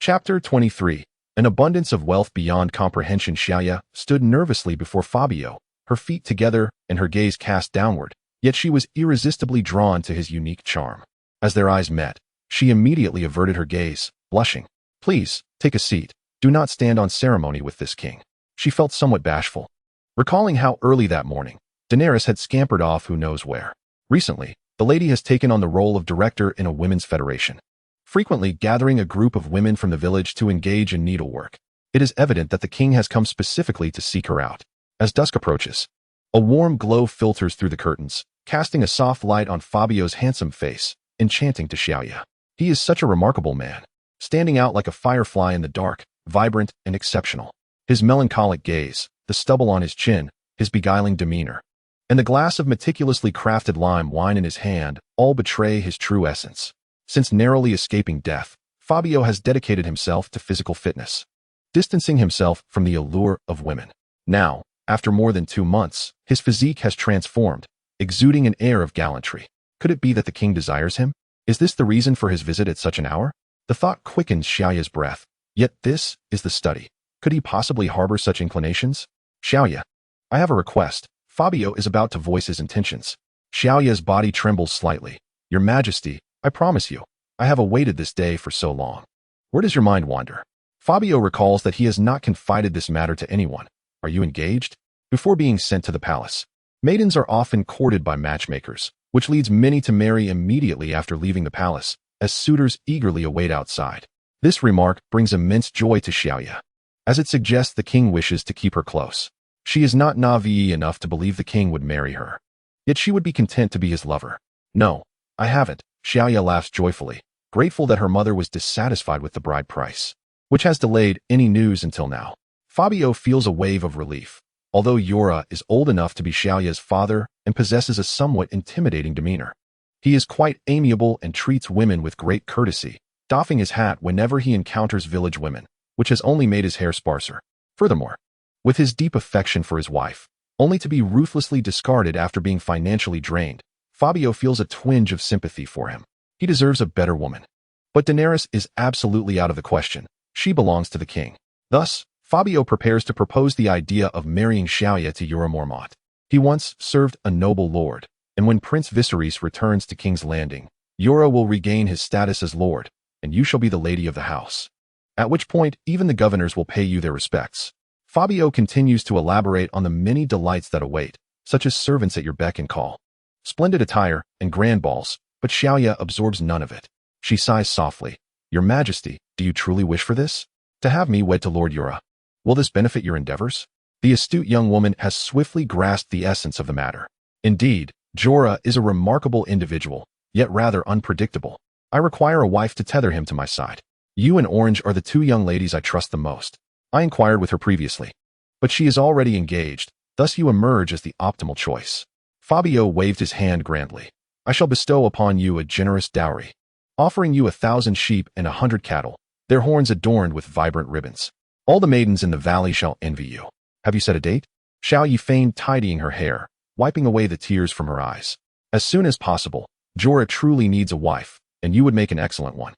Chapter 23. An abundance of wealth beyond comprehension. Xiaya stood nervously before Fabio, her feet together and her gaze cast downward, yet she was irresistibly drawn to his unique charm. As their eyes met, she immediately averted her gaze, blushing. Please, take a seat. Do not stand on ceremony with this king. She felt somewhat bashful, recalling how early that morning, Daenerys had scampered off who knows where. Recently, the lady has taken on the role of director in a women's federation, frequently gathering a group of women from the village to engage in needlework. It is evident that the king has come specifically to seek her out. As dusk approaches, a warm glow filters through the curtains, casting a soft light on Fabio's handsome face, enchanting to Xiaya. He is such a remarkable man, standing out like a firefly in the dark, vibrant and exceptional. His melancholic gaze, the stubble on his chin, his beguiling demeanor. and the glass of meticulously crafted lime wine in his hand all betray his true essence. Since narrowly escaping death, Fabio has dedicated himself to physical fitness, distancing himself from the allure of women. Now, after more than 2 months, his physique has transformed, exuding an air of gallantry. Could it be that the king desires him? Is this the reason for his visit at such an hour? The thought quickens Xiaoya's breath. Yet this is the study. Could he possibly harbor such inclinations? Xiaoya, I have a request. Fabio is about to voice his intentions. Xiaoya's body trembles slightly. Your Majesty, I promise you, I have awaited this day for so long. Where does your mind wander? Fabio recalls that he has not confided this matter to anyone. Are you engaged? Before being sent to the palace, maidens are often courted by matchmakers, which leads many to marry immediately after leaving the palace, as suitors eagerly await outside. This remark brings immense joy to Xiaoya, as it suggests the king wishes to keep her close. She is not naive enough to believe the king would marry her. Yet she would be content to be his lover. No, I haven't. Xiaoya laughs joyfully, grateful that her mother was dissatisfied with the bride price, which has delayed any news until now. Fabio feels a wave of relief. Although Yura is old enough to be Xiaoya's father and possesses a somewhat intimidating demeanor, he is quite amiable and treats women with great courtesy, doffing his hat whenever he encounters village women, which has only made his hair sparser. Furthermore, with his deep affection for his wife, only to be ruthlessly discarded after being financially drained, Fabio feels a twinge of sympathy for him. He deserves a better woman. But Daenerys is absolutely out of the question. She belongs to the king. Thus, Fabio prepares to propose the idea of marrying Xiaoya to Yura Mormont. He once served a noble lord, and when Prince Viserys returns to King's Landing, Yura will regain his status as lord, and you shall be the lady of the house. At which point, even the governors will pay you their respects. Fabio continues to elaborate on the many delights that await, such as servants at your beck and call, splendid attire, and grand balls, but Xiaoya absorbs none of it. She sighs softly. Your Majesty, do you truly wish for this? To have me wed to Lord Yura? Will this benefit your endeavors? The astute young woman has swiftly grasped the essence of the matter. Indeed, Jorah is a remarkable individual, yet rather unpredictable. I require a wife to tether him to my side. You and Orange are the 2 young ladies I trust the most. I inquired with her previously, but she is already engaged, thus you emerge as the optimal choice. Fabio waved his hand grandly. I shall bestow upon you a generous dowry, offering you 1,000 sheep and 100 cattle, their horns adorned with vibrant ribbons. All the maidens in the valley shall envy you. Have you set a date? Xiaoyi feigned tidying her hair, wiping away the tears from her eyes. As soon as possible. Jorah truly needs a wife, and you would make an excellent one.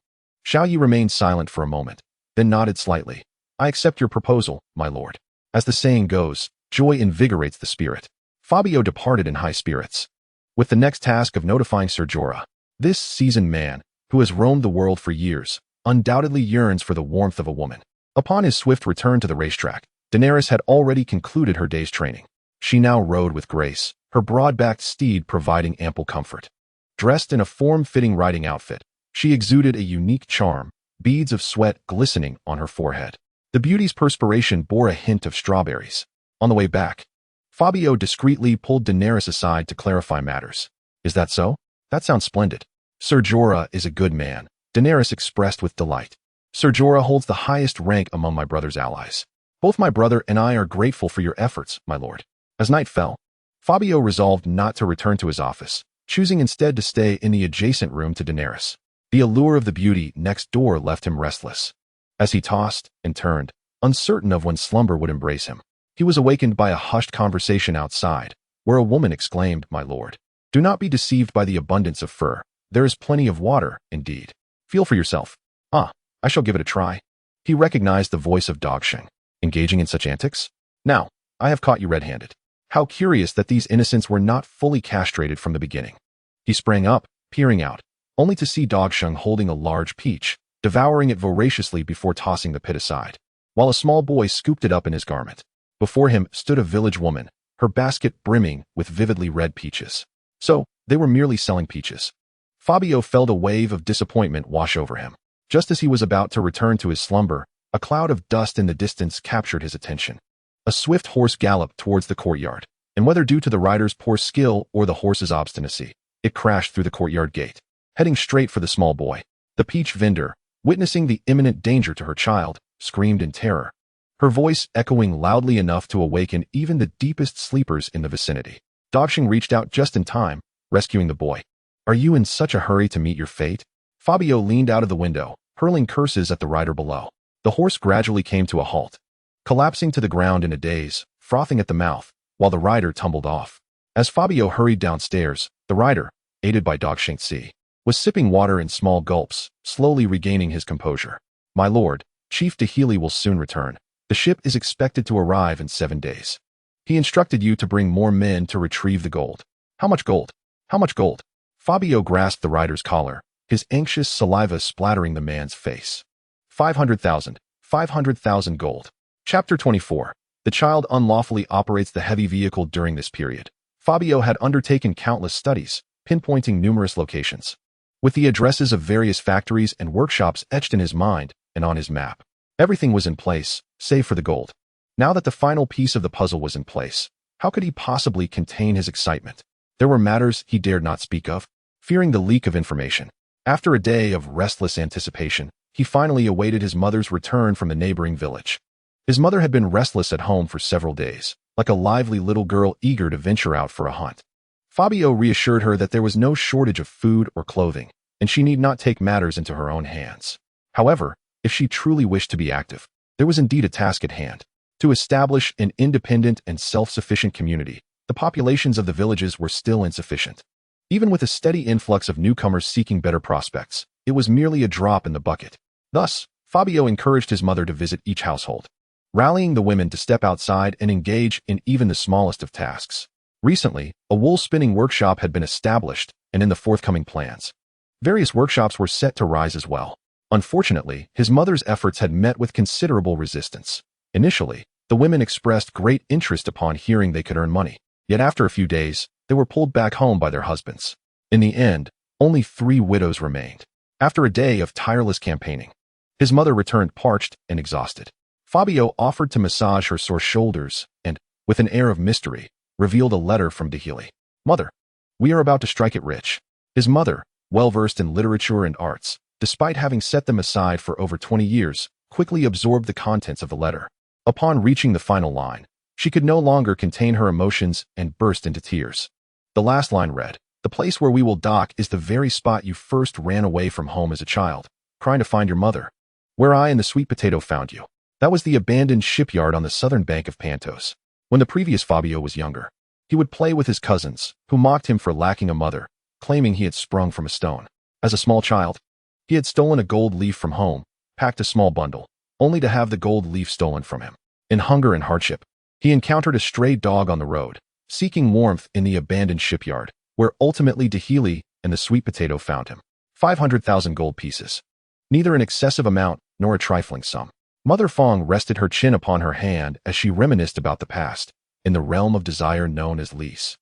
Xiaoyi remained silent for a moment, then nodded slightly. I accept your proposal, my lord. As the saying goes, joy invigorates the spirit. Fabio departed in high spirits, with the next task of notifying Sir Jorah. This seasoned man, who has roamed the world for years, undoubtedly yearns for the warmth of a woman. Upon his swift return to the racetrack, Daenerys had already concluded her day's training. She now rode with grace, her broad-backed steed providing ample comfort. Dressed in a form-fitting riding outfit, she exuded a unique charm, beads of sweat glistening on her forehead. The beauty's perspiration bore a hint of strawberries. On the way back, Fabio discreetly pulled Daenerys aside to clarify matters. Is that so? That sounds splendid. Sir Jorah is a good man, Daenerys expressed with delight. Sir Jorah holds the highest rank among my brother's allies. Both my brother and I are grateful for your efforts, my lord. As night fell, Fabio resolved not to return to his office, choosing instead to stay in the adjacent room to Daenerys. The allure of the beauty next door left him restless. As he tossed and turned, uncertain of when slumber would embrace him, he was awakened by a hushed conversation outside, where a woman exclaimed, My lord, do not be deceived by the abundance of fur. There is plenty of water, indeed. Feel for yourself. Ah, I shall give it a try. He recognized the voice of Dogsheng, engaging in such antics. Now, I have caught you red-handed. How curious that these innocents were not fully castrated from the beginning. He sprang up, peering out, only to see Dogsheng holding a large peach, devouring it voraciously before tossing the pit aside, while a small boy scooped it up in his garment. Before him stood a village woman, her basket brimming with vividly red peaches. So, they were merely selling peaches. Fabio felt a wave of disappointment wash over him. Just as he was about to return to his slumber, a cloud of dust in the distance captured his attention. A swift horse galloped towards the courtyard, and whether due to the rider's poor skill or the horse's obstinacy, it crashed through the courtyard gate, heading straight for the small boy. The peach vendor, witnessing the imminent danger to her child, screamed in terror, her voice echoing loudly enough to awaken even the deepest sleepers in the vicinity. Dogshing reached out just in time, rescuing the boy. Are you in such a hurry to meet your fate? Fabio leaned out of the window, hurling curses at the rider below. The horse gradually came to a halt, collapsing to the ground in a daze, frothing at the mouth, while the rider tumbled off. As Fabio hurried downstairs, the rider, aided by Dogshing C, was sipping water in small gulps, slowly regaining his composure. My lord, Chief Dahili will soon return. The ship is expected to arrive in 7 days. He instructed you to bring more men to retrieve the gold. How much gold? How much gold? Fabio grasped the rider's collar, his anxious saliva splattering the man's face. 500,000. 500,000 gold. Chapter 24. The child unlawfully operates the heavy vehicle during this period. Fabio had undertaken countless studies, pinpointing numerous locations, with the addresses of various factories and workshops etched in his mind and on his map. Everything was in place, save for the gold. Now that the final piece of the puzzle was in place, how could he possibly contain his excitement? There were matters he dared not speak of, fearing the leak of information. After a day of restless anticipation, he finally awaited his mother's return from the neighboring village. His mother had been restless at home for several days, like a lively little girl eager to venture out for a hunt. Fabio reassured her that there was no shortage of food or clothing, and she need not take matters into her own hands. However, if she truly wished to be active, there was indeed a task at hand. To establish an independent and self-sufficient community, the populations of the villages were still insufficient. Even with a steady influx of newcomers seeking better prospects, it was merely a drop in the bucket. Thus, Fabio encouraged his mother to visit each household, rallying the women to step outside and engage in even the smallest of tasks. Recently, a wool spinning workshop had been established, and in the forthcoming plans, various workshops were set to rise as well. Unfortunately, his mother's efforts had met with considerable resistance. Initially, the women expressed great interest upon hearing they could earn money. Yet after a few days, they were pulled back home by their husbands. In the end, only 3 widows remained. After a day of tireless campaigning, his mother returned parched and exhausted. Fabio offered to massage her sore shoulders and, with an air of mystery, revealed a letter from Dahili. Mother, we are about to strike it rich. His mother, well-versed in literature and arts, despite having set them aside for over 20 years, quickly absorbed the contents of the letter. Upon reaching the final line, she could no longer contain her emotions and burst into tears. The last line read, "The place where we will dock is the very spot you first ran away from home as a child, trying to find your mother. Where I and the sweet potato found you. That was the abandoned shipyard on the southern bank of Pentos. When the previous Fabio was younger, he would play with his cousins, who mocked him for lacking a mother, claiming he had sprung from a stone. As a small child, he had stolen a gold leaf from home, packed a small bundle, only to have the gold leaf stolen from him. In hunger and hardship, he encountered a stray dog on the road, seeking warmth in the abandoned shipyard, where ultimately Dahili and the sweet potato found him. 500,000 gold pieces. Neither an excessive amount nor a trifling sum. Mother Fong rested her chin upon her hand as she reminisced about the past, in the realm of desire known as lease.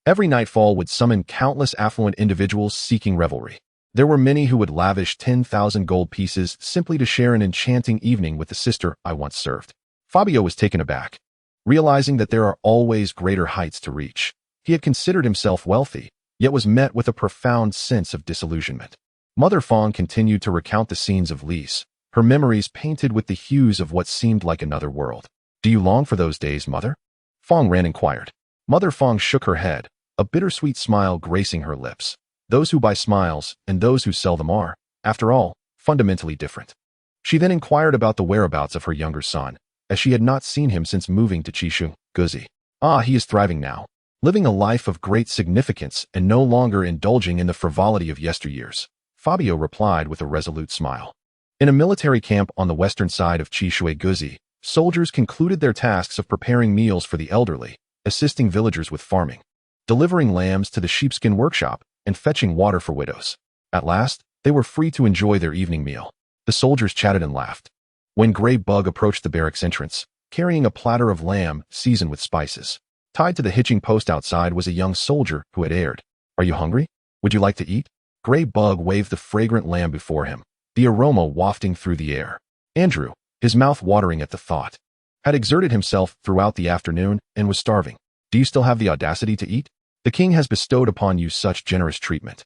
Every nightfall would summon countless affluent individuals seeking revelry. There were many who would lavish 10,000 gold pieces simply to share an enchanting evening with the sister I once served. Fabio was taken aback, realizing that there are always greater heights to reach. He had considered himself wealthy, yet was met with a profound sense of disillusionment. Mother Fong continued to recount the scenes of lease, her memories painted with the hues of what seemed like another world. Do you long for those days, Mother? Fong Ran inquired. Mother Fong shook her head, a bittersweet smile gracing her lips. Those who buy smiles and those who sell them are, after all, fundamentally different. She then inquired about the whereabouts of her younger son, as she had not seen him since moving to Chishu, Guzi. Ah, he is thriving now, living a life of great significance and no longer indulging in the frivolity of yesteryears, Fabio replied with a resolute smile. In a military camp on the western side of Chishu, Guzi, soldiers concluded their tasks of preparing meals for the elderly, assisting villagers with farming, delivering lambs to the sheepskin workshop, and fetching water for widows. At last, they were free to enjoy their evening meal. The soldiers chatted and laughed. When Grey Bug approached the barracks entrance, carrying a platter of lamb seasoned with spices, tied to the hitching post outside was a young soldier who had erred. Are you hungry? Would you like to eat? Grey Bug waved the fragrant lamb before him, the aroma wafting through the air. Andrew, his mouth watering at the thought, had exerted himself throughout the afternoon and was starving. Do you still have the audacity to eat? The king has bestowed upon you such generous treatment,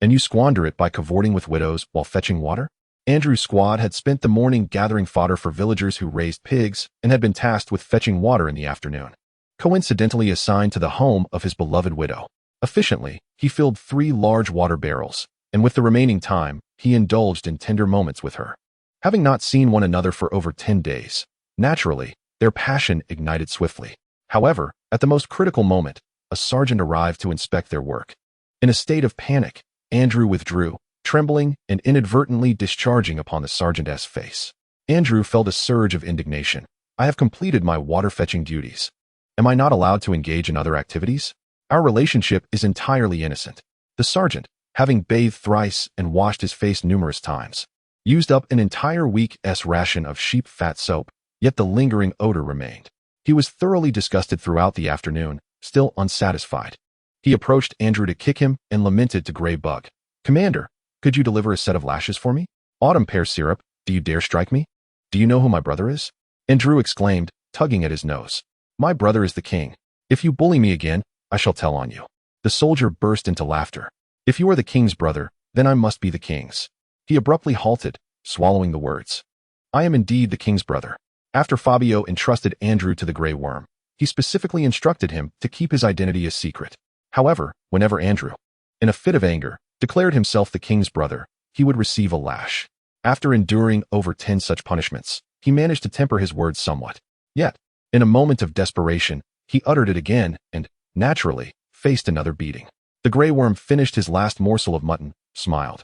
and you squander it by cavorting with widows while fetching water? Andrew's squad had spent the morning gathering fodder for villagers who raised pigs and had been tasked with fetching water in the afternoon. coincidentally assigned to the home of his beloved widow. Efficiently, he filled 3 large water barrels, and with the remaining time, he indulged in tender moments with her. Having not seen one another for over 10 days, naturally, their passion ignited swiftly. However, at the most critical moment, a sergeant arrived to inspect their work. In a state of panic, Andrew withdrew, trembling and inadvertently discharging upon the sergeant's face. Andrew felt a surge of indignation. I have completed my water-fetching duties. Am I not allowed to engage in other activities? Our relationship is entirely innocent. The sergeant, having bathed thrice and washed his face numerous times, used up an entire week's ration of sheep fat soap, yet the lingering odor remained. He was thoroughly disgusted throughout the afternoon, still unsatisfied. He approached Andrew to kick him and lamented to Grey Bug. Commander, could you deliver a set of lashes for me? Autumn pear syrup, do you dare strike me? Do you know who my brother is? Andrew exclaimed, tugging at his nose. My brother is the king. If you bully me again, I shall tell on you. The soldier burst into laughter. If you are the king's brother, then I must be the king's. He abruptly halted, swallowing the words. I am indeed the king's brother. After Fabio entrusted Andrew to the Grey Worm, he specifically instructed him to keep his identity a secret. However, whenever Andrew, in a fit of anger, declared himself the king's brother, he would receive a lash. After enduring over 10 such punishments, he managed to temper his words somewhat. Yet, in a moment of desperation, he uttered it again and, naturally, faced another beating. The Grey Worm finished his last morsel of mutton, smiled,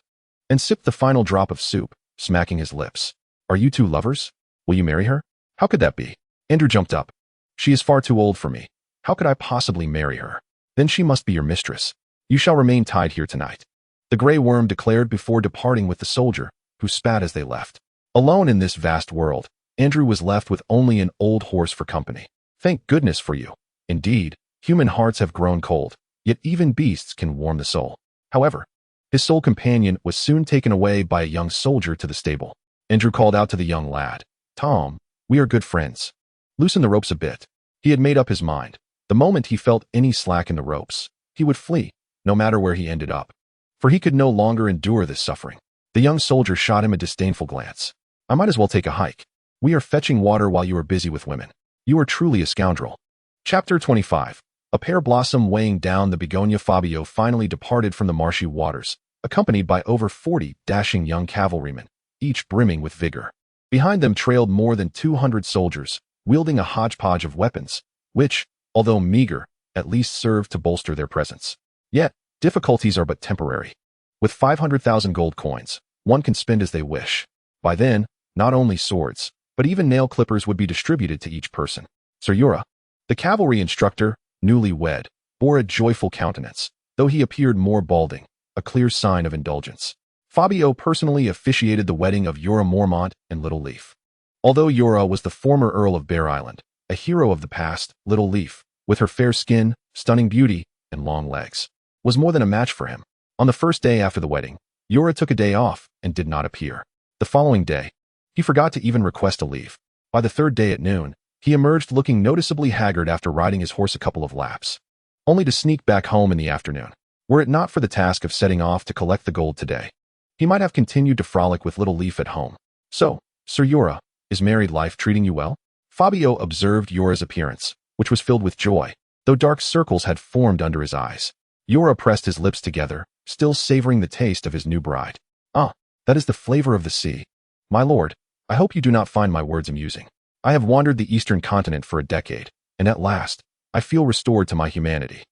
and sipped the final drop of soup, smacking his lips. Are you two lovers? Will you marry her? How could that be? Andrew jumped up. She is far too old for me. How could I possibly marry her? Then she must be your mistress. You shall remain tied here tonight. The Grey Worm declared before departing with the soldier, who spat as they left. Alone in this vast world, Andrew was left with only an old horse for company. Thank goodness for you. Indeed, human hearts have grown cold, yet even beasts can warm the soul. However, his sole companion was soon taken away by a young soldier to the stable. Andrew called out to the young lad, Tom, we are good friends. Loosen the ropes a bit. He had made up his mind. The moment he felt any slack in the ropes, he would flee, no matter where he ended up. For he could no longer endure this suffering. The young soldier shot him a disdainful glance. I might as well take a hike. We are fetching water while you are busy with women. You are truly a scoundrel. Chapter 25. A pear blossom weighing down the begonia. Fabio finally departed from the marshy waters, accompanied by over 40 dashing young cavalrymen, each brimming with vigor. Behind them trailed more than 200 soldiers, wielding a hodgepodge of weapons, which, although meager, at least served to bolster their presence. Yet, difficulties are but temporary. With 500,000 gold coins, one can spend as they wish. By then, not only swords, but even nail clippers would be distributed to each person. Sir Yura, the cavalry instructor, newly wed, bore a joyful countenance, though he appeared more balding, a clear sign of indulgence. Fabio personally officiated the wedding of Yura Mormont and Little Leaf. Although Yura was the former Earl of Bear Island, a hero of the past, Little Leaf, with her fair skin, stunning beauty, and long legs, was more than a match for him. On the first day after the wedding, Yura took a day off and did not appear. The following day, he forgot to even request a leave. By the third day at noon, he emerged looking noticeably haggard after riding his horse a couple of laps, only to sneak back home in the afternoon. Were it not for the task of setting off to collect the gold today, he might have continued to frolic with Little Leaf at home. So, Sir Yura, is married life treating you well? Fabio observed Yura's appearance, which was filled with joy, though dark circles had formed under his eyes. Yura pressed his lips together, still savoring the taste of his new bride. Ah, that is the flavor of the sea. My lord, I hope you do not find my words amusing. I have wandered the eastern continent for a decade, and at last, I feel restored to my humanity.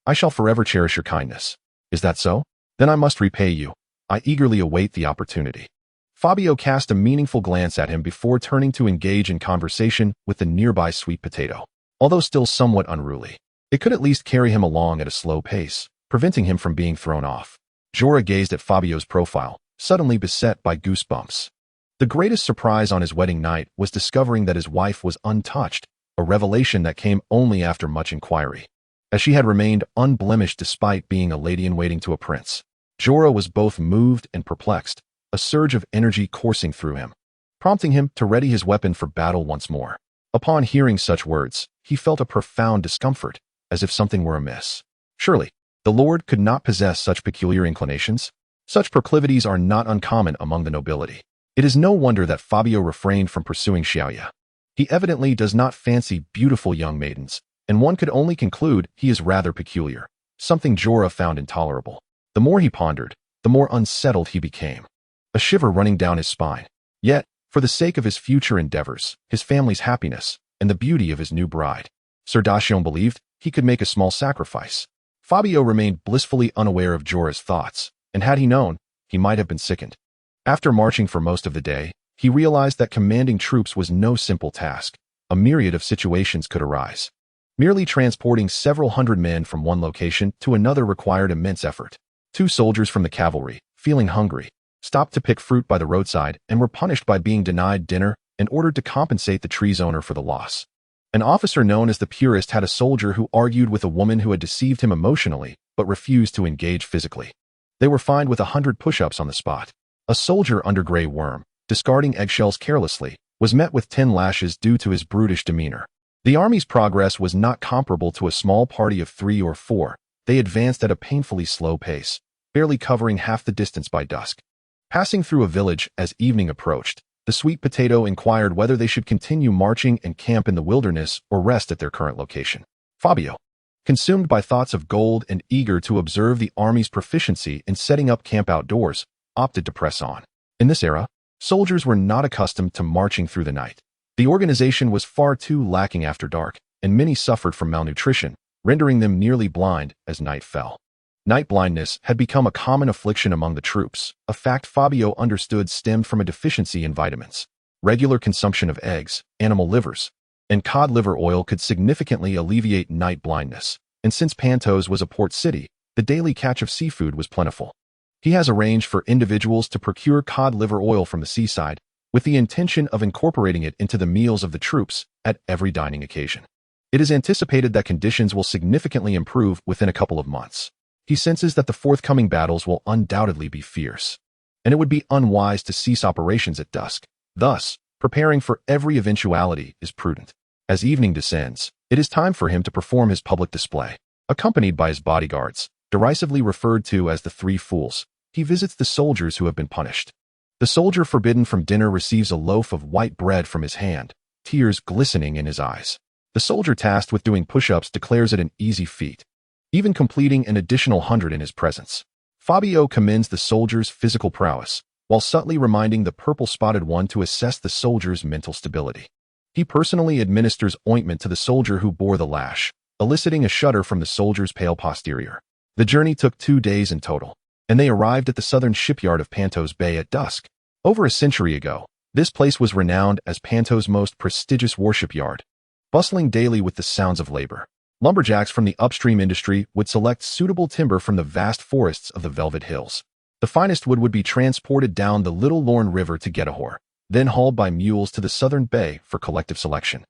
I shall forever cherish your kindness. Is that so? Then I must repay you. I eagerly await the opportunity. Fabio cast a meaningful glance at him before turning to engage in conversation with the nearby sweet potato. Although still somewhat unruly, it could at least carry him along at a slow pace, preventing him from being thrown off. Jorah gazed at Fabio's profile, suddenly beset by goosebumps. The greatest surprise on his wedding night was discovering that his wife was untouched, a revelation that came only after much inquiry, as she had remained unblemished despite being a lady-in-waiting to a prince. Jorah was both moved and perplexed, a surge of energy coursing through him, prompting him to ready his weapon for battle once more. Upon hearing such words, he felt a profound discomfort, as if something were amiss. Surely, the Lord could not possess such peculiar inclinations? Such proclivities are not uncommon among the nobility. It is no wonder that Fabio refrained from pursuing Xiaoya. He evidently does not fancy beautiful young maidens, and one could only conclude he is rather peculiar, something Jorah found intolerable. The more he pondered, the more unsettled he became, a shiver running down his spine. Yet, for the sake of his future endeavors, his family's happiness, and the beauty of his new bride, Sir Dacian believed he could make a small sacrifice. Fabio remained blissfully unaware of Jorah's thoughts, and had he known, he might have been sickened. After marching for most of the day, he realized that commanding troops was no simple task. A myriad of situations could arise. Merely transporting several hundred men from one location to another required immense effort. 2 soldiers from the cavalry, feeling hungry, stopped to pick fruit by the roadside and were punished by being denied dinner and ordered to compensate the tree's owner for the loss. An officer known as the Purist had a soldier who argued with a woman who had deceived him emotionally but refused to engage physically. They were fined with 100 push-ups on the spot. A soldier under Grey Worm, discarding eggshells carelessly, was met with 10 lashes due to his brutish demeanor. The army's progress was not comparable to a small party of 3 or 4. They advanced at a painfully slow pace, barely covering half the distance by dusk. Passing through a village as evening approached, the sweet potato inquired whether they should continue marching and camp in the wilderness or rest at their current location. Fabio, consumed by thoughts of gold and eager to observe the army's proficiency in setting up camp outdoors, opted to press on. In this era, soldiers were not accustomed to marching through the night. The organization was far too lacking after dark, and many suffered from malnutrition, rendering them nearly blind as night fell. Night blindness had become a common affliction among the troops, a fact Fabio understood stemmed from a deficiency in vitamins. Regular consumption of eggs, animal livers, and cod liver oil could significantly alleviate night blindness, and since Pentos was a port city, the daily catch of seafood was plentiful. He has arranged for individuals to procure cod liver oil from the seaside, with the intention of incorporating it into the meals of the troops at every dining occasion. It is anticipated that conditions will significantly improve within a couple of months. He senses that the forthcoming battles will undoubtedly be fierce, and it would be unwise to cease operations at dusk. Thus, preparing for every eventuality is prudent. As evening descends, it is time for him to perform his public display. Accompanied by his bodyguards, derisively referred to as the 3 Fools, he visits the soldiers who have been punished. The soldier forbidden from dinner receives a loaf of white bread from his hand, tears glistening in his eyes. The soldier tasked with doing push-ups declares it an easy feat, even completing an additional 100 in his presence. Fabio commends the soldier's physical prowess, while subtly reminding the purple-spotted one to assess the soldier's mental stability. He personally administers ointment to the soldier who bore the lash, eliciting a shudder from the soldier's pale posterior. The journey took 2 days in total, and they arrived at the southern shipyard of Pentos Bay at dusk. Over a century ago, this place was renowned as Pentos' most prestigious warship yard, bustling daily with the sounds of labor. Lumberjacks from the upstream industry would select suitable timber from the vast forests of the Velvet Hills. The finest wood would be transported down the Little Lorne River to Gedahor, then hauled by mules to the southern bay for collective selection.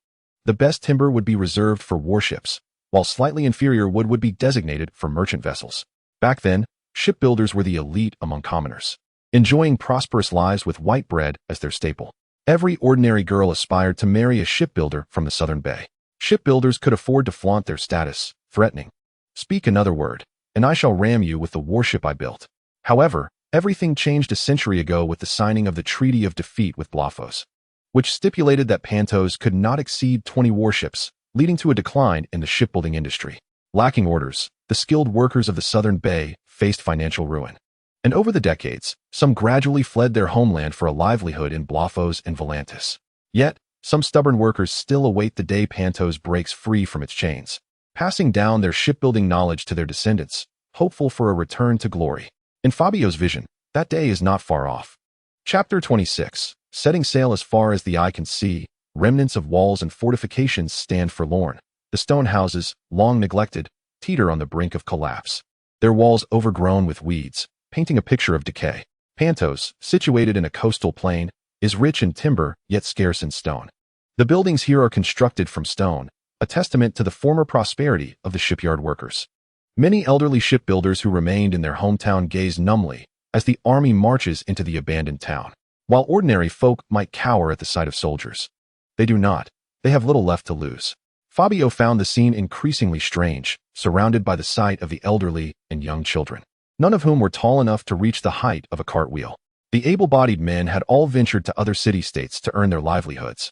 The best timber would be reserved for warships, while slightly inferior wood would be designated for merchant vessels. Back then, shipbuilders were the elite among commoners, enjoying prosperous lives with white bread as their staple. Every ordinary girl aspired to marry a shipbuilder from the southern bay. Shipbuilders could afford to flaunt their status, threatening, "Speak another word, and I shall ram you with the warship I built." However, everything changed a century ago with the signing of the Treaty of Defeat with Blafos, which stipulated that Pentos could not exceed 20 warships, leading to a decline in the shipbuilding industry. Lacking orders, the skilled workers of the southern bay faced financial ruin. And over the decades, some gradually fled their homeland for a livelihood in Blafos and Volantis. Yet, some stubborn workers still await the day Pentos breaks free from its chains, passing down their shipbuilding knowledge to their descendants, hopeful for a return to glory. In Fabio's vision, that day is not far off. Chapter 26. Setting sail as far as the eye can see, remnants of walls and fortifications stand forlorn. The stone houses, long neglected, teeter on the brink of collapse, their walls overgrown with weeds, painting a picture of decay. Pentos, situated in a coastal plain, is rich in timber, yet scarce in stone. The buildings here are constructed from stone, a testament to the former prosperity of the shipyard workers. Many elderly shipbuilders who remained in their hometown gaze numbly as the army marches into the abandoned town. While ordinary folk might cower at the sight of soldiers, they do not. They have little left to lose. Fabio found the scene increasingly strange, surrounded by the sight of the elderly and young children, none of whom were tall enough to reach the height of a cartwheel. The able-bodied men had all ventured to other city-states to earn their livelihoods,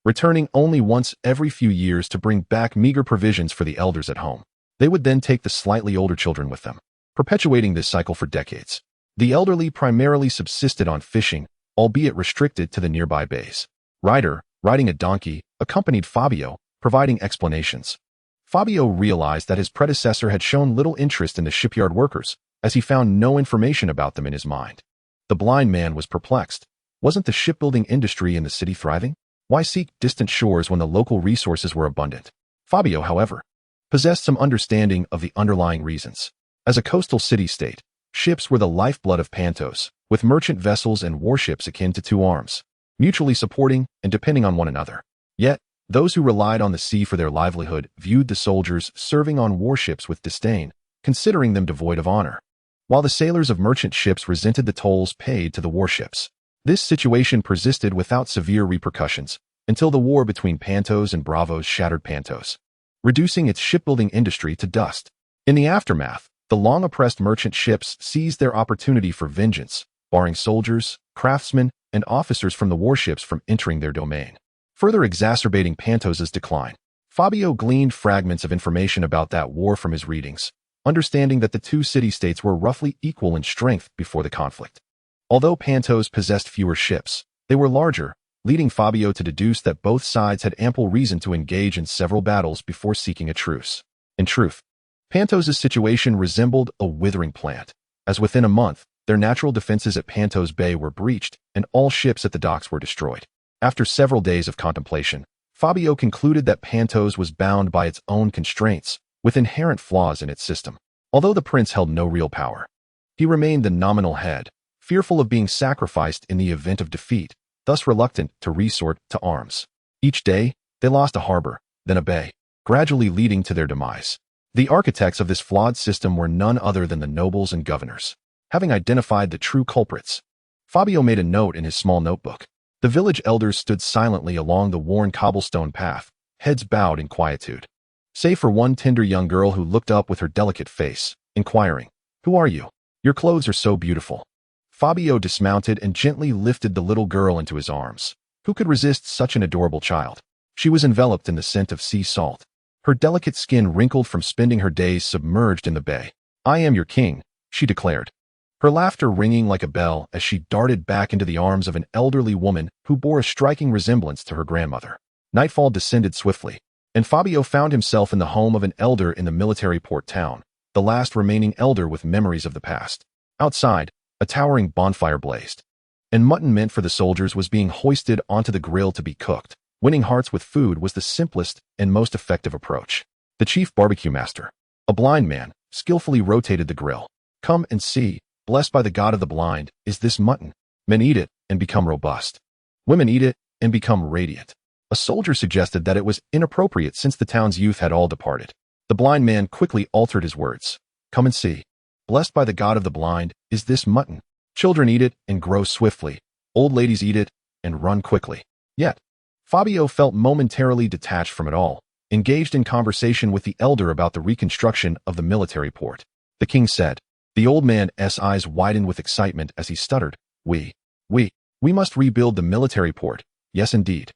returning only once every few years to bring back meager provisions for the elders at home. They would then take the slightly older children with them, perpetuating this cycle for decades. The elderly primarily subsisted on fishing, albeit restricted to the nearby bays. Ryder, riding a donkey, accompanied Fabio, providing explanations. Fabio realized that his predecessor had shown little interest in the shipyard workers, as he found no information about them in his mind. The blind man was perplexed. Wasn't the shipbuilding industry in the city thriving? Why seek distant shores when the local resources were abundant? Fabio, however, possessed some understanding of the underlying reasons. As a coastal city-state, ships were the lifeblood of Pentos, with merchant vessels and warships akin to two arms, mutually supporting and depending on one another. Yet, those who relied on the sea for their livelihood viewed the soldiers serving on warships with disdain, considering them devoid of honor, while the sailors of merchant ships resented the tolls paid to the warships. This situation persisted without severe repercussions until the war between Pentos and Bravos shattered Pentos, reducing its shipbuilding industry to dust. In the aftermath, the long-oppressed merchant ships seized their opportunity for vengeance, barring soldiers, craftsmen, and officers from the warships from entering their domain, further exacerbating Pentos's decline. Fabio gleaned fragments of information about that war from his readings, understanding that the two city-states were roughly equal in strength before the conflict. Although Pentos possessed fewer ships, they were larger, leading Fabio to deduce that both sides had ample reason to engage in several battles before seeking a truce. In truth, Pentos's situation resembled a withering plant, as within a month, their natural defenses at Pentos Bay were breached and all ships at the docks were destroyed. After several days of contemplation, Fabio concluded that Pentos was bound by its own constraints, with inherent flaws in its system. Although the prince held no real power, he remained the nominal head, fearful of being sacrificed in the event of defeat, thus reluctant to resort to arms. Each day, they lost a harbor, then a bay, gradually leading to their demise. The architects of this flawed system were none other than the nobles and governors. Having identified the true culprits, Fabio made a note in his small notebook. The village elders stood silently along the worn cobblestone path, heads bowed in quietude, save for one tender young girl who looked up with her delicate face, inquiring, "Who are you? Your clothes are so beautiful." Fabio dismounted and gently lifted the little girl into his arms. Who could resist such an adorable child? She was enveloped in the scent of sea salt, her delicate skin wrinkled from spending her days submerged in the bay. "I am your king," she declared, her laughter ringing like a bell as she darted back into the arms of an elderly woman who bore a striking resemblance to her grandmother. Nightfall descended swiftly, and Fabio found himself in the home of an elder in the military port town, the last remaining elder with memories of the past. Outside, a towering bonfire blazed, and mutton meant for the soldiers was being hoisted onto the grill to be cooked. Winning hearts with food was the simplest and most effective approach. The chief barbecue master, a blind man, skillfully rotated the grill. "Come and see, blessed by the god of the blind, is this mutton. Men eat it and become robust. Women eat it and become radiant." A soldier suggested that it was inappropriate since the town's youth had all departed. The blind man quickly altered his words. "Come and see. Blessed by the god of the blind is this mutton. Children eat it and grow swiftly. Old ladies eat it and run quickly." Yet, Fabio felt momentarily detached from it all, engaged in conversation with the elder about the reconstruction of the military port. The king said. The old man's eyes widened with excitement as he stuttered, We must rebuild the military port. Yes, indeed.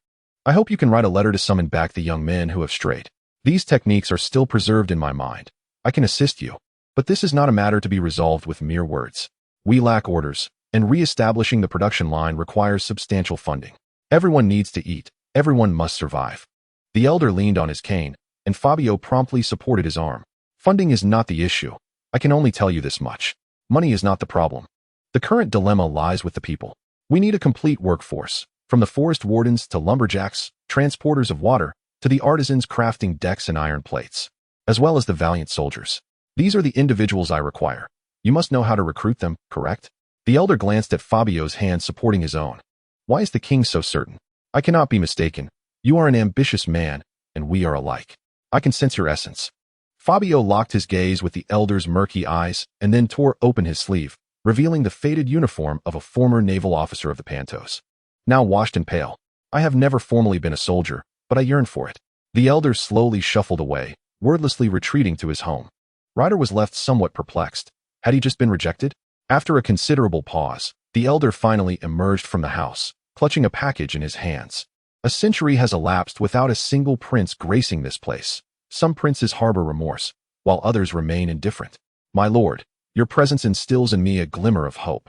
I hope you can write a letter to summon back the young men who have strayed. These techniques are still preserved in my mind. I can assist you. But this is not a matter to be resolved with mere words. We lack orders, and re-establishing the production line requires substantial funding. Everyone needs to eat. Everyone must survive. The elder leaned on his cane, and Fabio promptly supported his arm. Funding is not the issue. I can only tell you this much. Money is not the problem. The current dilemma lies with the people. We need a complete workforce, from the forest wardens to lumberjacks, transporters of water, to the artisans crafting decks and iron plates, as well as the valiant soldiers. These are the individuals I require. You must know how to recruit them, correct? The elder glanced at Fabio's hand supporting his own. Why is the king so certain? I cannot be mistaken. You are an ambitious man, and we are alike. I can sense your essence. Fabio locked his gaze with the elder's murky eyes and then tore open his sleeve, revealing the faded uniform of a former naval officer of the Pentos. Now washed and pale. I have never formally been a soldier, but I yearn for it. The elder slowly shuffled away, wordlessly retreating to his home. Ryder was left somewhat perplexed. Had he just been rejected? After a considerable pause, the elder finally emerged from the house, clutching a package in his hands. A century has elapsed without a single prince gracing this place. Some princes harbor remorse, while others remain indifferent. My lord, your presence instills in me a glimmer of hope.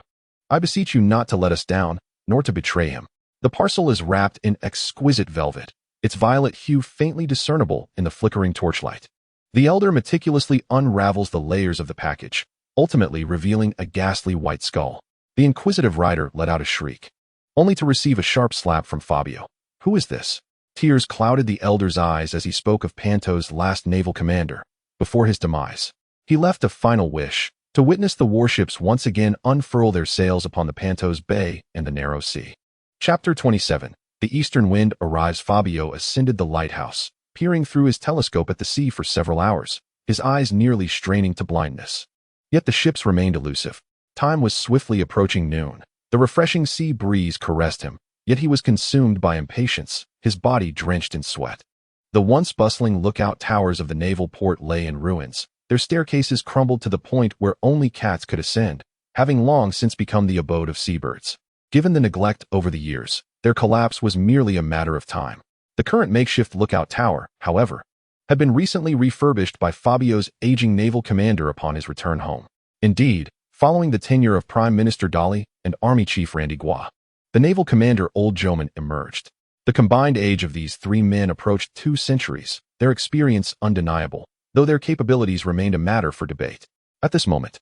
I beseech you not to let us down, nor to betray him. The parcel is wrapped in exquisite velvet, its violet hue faintly discernible in the flickering torchlight. The elder meticulously unravels the layers of the package, ultimately revealing a ghastly white skull. The inquisitive rider let out a shriek, only to receive a sharp slap from Fabio. Who is this? Tears clouded the elder's eyes as he spoke of Pentos' last naval commander. Before his demise, he left a final wish, to witness the warships once again unfurl their sails upon the Pentos Bay and the narrow sea. Chapter 27. The eastern wind arrives. Fabio ascended the lighthouse, peering through his telescope at the sea for several hours, his eyes nearly straining to blindness. Yet the ships remained elusive. Time was swiftly approaching noon. The refreshing sea breeze caressed him, yet he was consumed by impatience, his body drenched in sweat. The once bustling lookout towers of the naval port lay in ruins, their staircases crumbled to the point where only cats could ascend, having long since become the abode of seabirds. Given the neglect over the years, their collapse was merely a matter of time. The current makeshift lookout tower, however, had been recently refurbished by Fabio's aging naval commander upon his return home. Indeed, following the tenure of Prime Minister Dali and Army Chief Randy Gua, the naval commander Old Joman emerged. The combined age of these three men approached 2 centuries, their experience undeniable, though their capabilities remained a matter for debate. At this moment,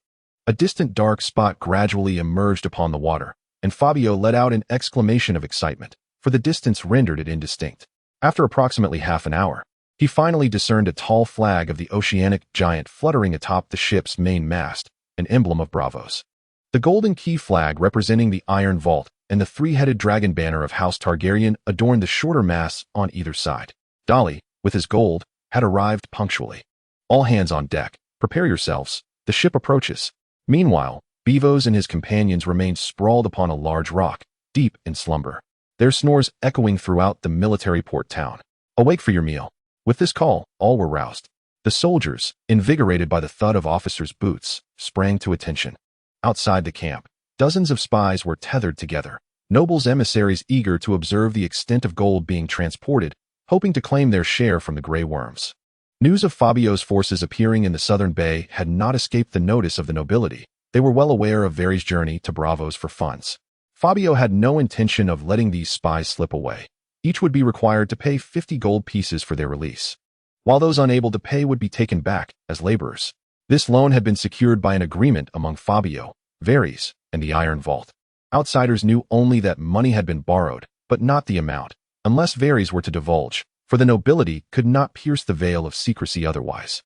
a distant dark spot gradually emerged upon the water, and Fabio let out an exclamation of excitement, for the distance rendered it indistinct. After approximately half an hour, he finally discerned a tall flag of the oceanic giant fluttering atop the ship's main mast, an emblem of Bravos. The golden key flag representing the Iron Vault and the 3-headed dragon banner of House Targaryen adorned the shorter masts on either side. Dali, with his gold, had arrived punctually. All hands on deck, prepare yourselves, the ship approaches. Meanwhile, Bevos and his companions remained sprawled upon a large rock, deep in slumber, their snores echoing throughout the military port town. Awake for your meal. With this call, all were roused. The soldiers, invigorated by the thud of officers' boots, sprang to attention. Outside the camp, dozens of spies were tethered together, nobles' emissaries eager to observe the extent of gold being transported, hoping to claim their share from the Grey Worms. News of Fabio's forces appearing in the southern bay had not escaped the notice of the nobility. They were well aware of Vari's journey to Bravos for funds. Fabio had no intention of letting these spies slip away. Each would be required to pay 50 gold pieces for their release, while those unable to pay would be taken back as laborers. This loan had been secured by an agreement among Fabio, Varys, and the Iron Vault. Outsiders knew only that money had been borrowed, but not the amount, unless Varys were to divulge, for the nobility could not pierce the veil of secrecy otherwise.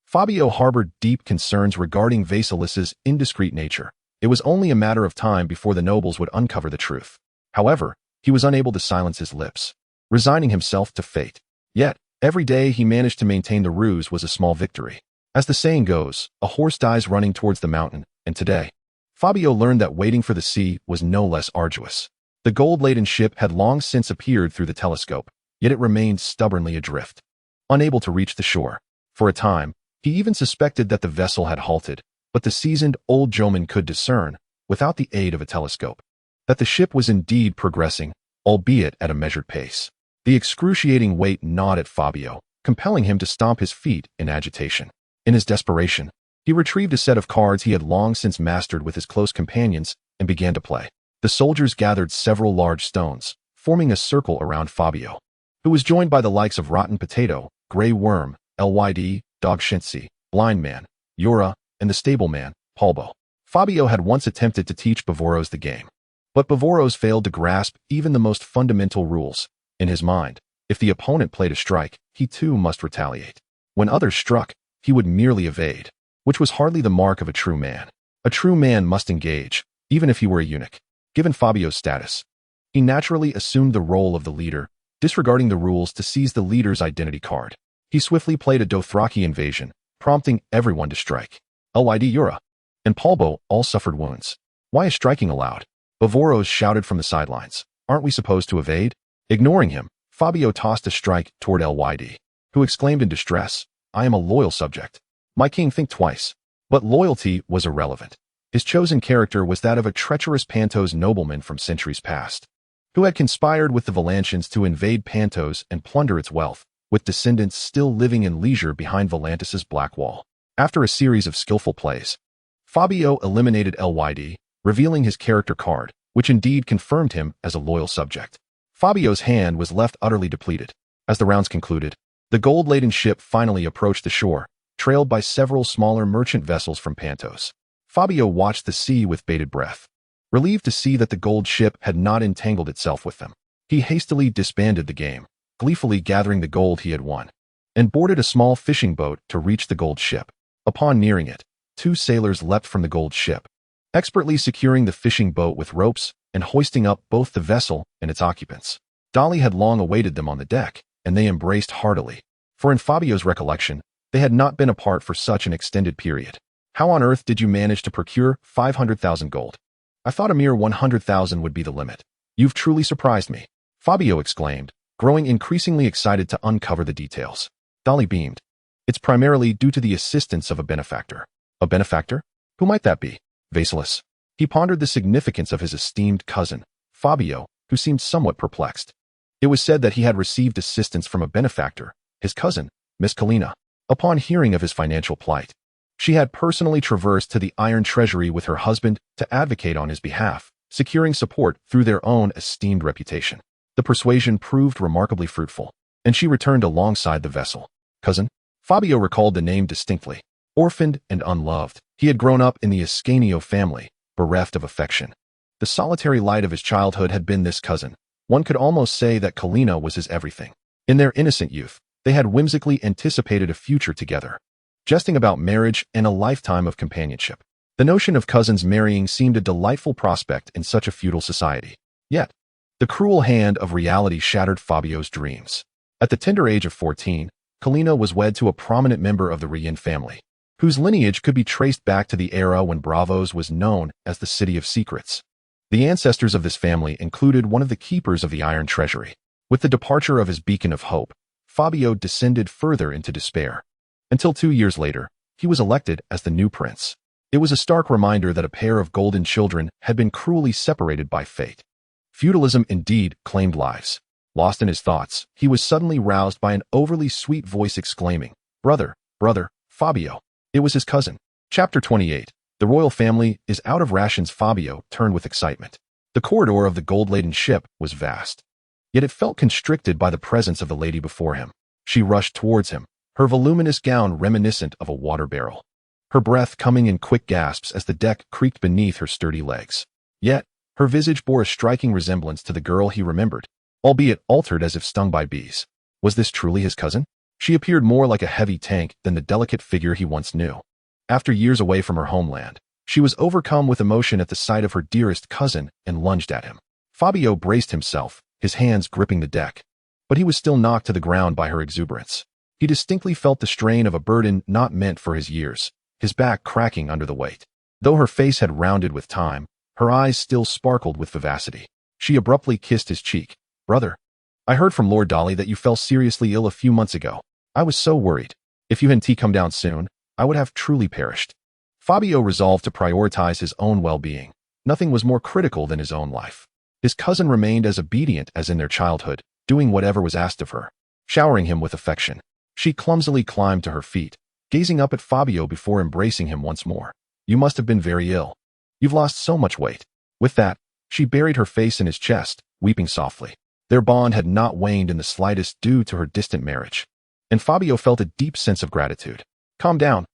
Fabio harbored deep concerns regarding Vasilis's indiscreet nature. It was only a matter of time before the nobles would uncover the truth. However, he was unable to silence his lips, resigning himself to fate. Yet, every day he managed to maintain the ruse was a small victory. As the saying goes, a horse dies running towards the mountain, and today, Fabio learned that waiting for the sea was no less arduous. The gold-laden ship had long since appeared through the telescope, yet it remained stubbornly adrift, unable to reach the shore. For a time, he even suspected that the vessel had halted, but the seasoned Old Joman could discern, without the aid of a telescope, that the ship was indeed progressing, albeit at a measured pace. The excruciating weight gnawed at Fabio, compelling him to stomp his feet in agitation. In his desperation, he retrieved a set of cards he had long since mastered with his close companions and began to play. The soldiers gathered several large stones, forming a circle around Fabio, who was joined by the likes of Rotten Potato, Grey Worm, Lyd, Dog Shinsi, Blind Man, Yura, and the stableman, Polbo. Fabio had once attempted to teach Bavoros the game, but Bavoros failed to grasp even the most fundamental rules. In his mind, if the opponent played a strike, he too must retaliate. When others struck, he would merely evade, which was hardly the mark of a true man. A true man must engage, even if he were a eunuch. Given Fabio's status, he naturally assumed the role of the leader, disregarding the rules to seize the leader's identity card. He swiftly played a Dothraki invasion, prompting everyone to strike. Lyd, Yura, and Polbo all suffered wounds. Why is striking allowed? Bavoros shouted from the sidelines. Aren't we supposed to evade? Ignoring him, Fabio tossed a strike toward Lyd, who exclaimed in distress, I am a loyal subject. My king, think twice. But loyalty was irrelevant. His chosen character was that of a treacherous Pentos nobleman from centuries past. who had conspired with the Volantians to invade Pentos and plunder its wealth, with descendants still living in leisure behind Volantis's black wall. After a series of skillful plays, Fabio eliminated LYD, revealing his character card, which indeed confirmed him as a loyal subject. Fabio's hand was left utterly depleted. As the rounds concluded, the gold-laden ship finally approached the shore, trailed by several smaller merchant vessels from Pentos. Fabio watched the sea with bated breath, relieved to see that the gold ship had not entangled itself with them. He hastily disbanded the game, gleefully gathering the gold he had won, and boarded a small fishing boat to reach the gold ship. Upon nearing it, 2 sailors leapt from the gold ship, expertly securing the fishing boat with ropes and hoisting up both the vessel and its occupants. Dolly had long awaited them on the deck, and they embraced heartily, for in Fabio's recollection, they had not been apart for such an extended period. "How on earth did you manage to procure 500,000 gold? I thought a mere 100,000 would be the limit. You've truly surprised me," Fabio exclaimed, growing increasingly excited to uncover the details. Dolly beamed. "It's primarily due to the assistance of a benefactor." "A benefactor? Who might that be?" Vasilis. He pondered the significance of his esteemed cousin, Fabio, who seemed somewhat perplexed. It was said that he had received assistance from a benefactor, his cousin, Miss Kalina. Upon hearing of his financial plight, she had personally traversed to the Iron Treasury with her husband to advocate on his behalf, securing support through their own esteemed reputation. The persuasion proved remarkably fruitful, and she returned alongside the vessel. Cousin? Fabio recalled the name distinctly. Orphaned and unloved, he had grown up in the Ascanio family, bereft of affection. The solitary light of his childhood had been this cousin. One could almost say that Kalina was his everything. In their innocent youth, they had whimsically anticipated a future together, jesting about marriage and a lifetime of companionship. The notion of cousins marrying seemed a delightful prospect in such a feudal society. Yet, the cruel hand of reality shattered Fabio's dreams. At the tender age of 14, Kalina was wed to a prominent member of the Reincarnated family, whose lineage could be traced back to the era when Bravos was known as the City of Secrets. The ancestors of this family included one of the keepers of the Iron Treasury. With the departure of his beacon of hope, Fabio descended further into despair. Until 2 years later, he was elected as the new prince. It was a stark reminder that a pair of golden children had been cruelly separated by fate. Feudalism indeed claimed lives. Lost in his thoughts, he was suddenly roused by an overly sweet voice exclaiming, "Brother, brother, Fabio." It was his cousin. Chapter 28. The royal family is out of rations. Fabio turned with excitement. The corridor of the gold-laden ship was vast, yet it felt constricted by the presence of the lady before him. She rushed towards him, her voluminous gown reminiscent of a water barrel, her breath coming in quick gasps as the deck creaked beneath her sturdy legs. Yet, her visage bore a striking resemblance to the girl he remembered, albeit altered as if stung by bees. Was this truly his cousin? She appeared more like a heavy tank than the delicate figure he once knew. After years away from her homeland, she was overcome with emotion at the sight of her dearest cousin and lunged at him. Fabio braced himself, his hands gripping the deck, but he was still knocked to the ground by her exuberance. He distinctly felt the strain of a burden not meant for his years, his back cracking under the weight. Though her face had rounded with time, her eyes still sparkled with vivacity. She abruptly kissed his cheek. "Brother, I heard from Lord Dolly that you fell seriously ill a few months ago. I was so worried. If you hadn't come down soon, I would have truly perished." Fabio resolved to prioritize his own well-being. Nothing was more critical than his own life. His cousin remained as obedient as in their childhood, doing whatever was asked of her, showering him with affection. She clumsily climbed to her feet, gazing up at Fabio before embracing him once more. "You must have been very ill. You've lost so much weight." With that, she buried her face in his chest, weeping softly. Their bond had not waned in the slightest due to her distant marriage, and Fabio felt a deep sense of gratitude. Calm down.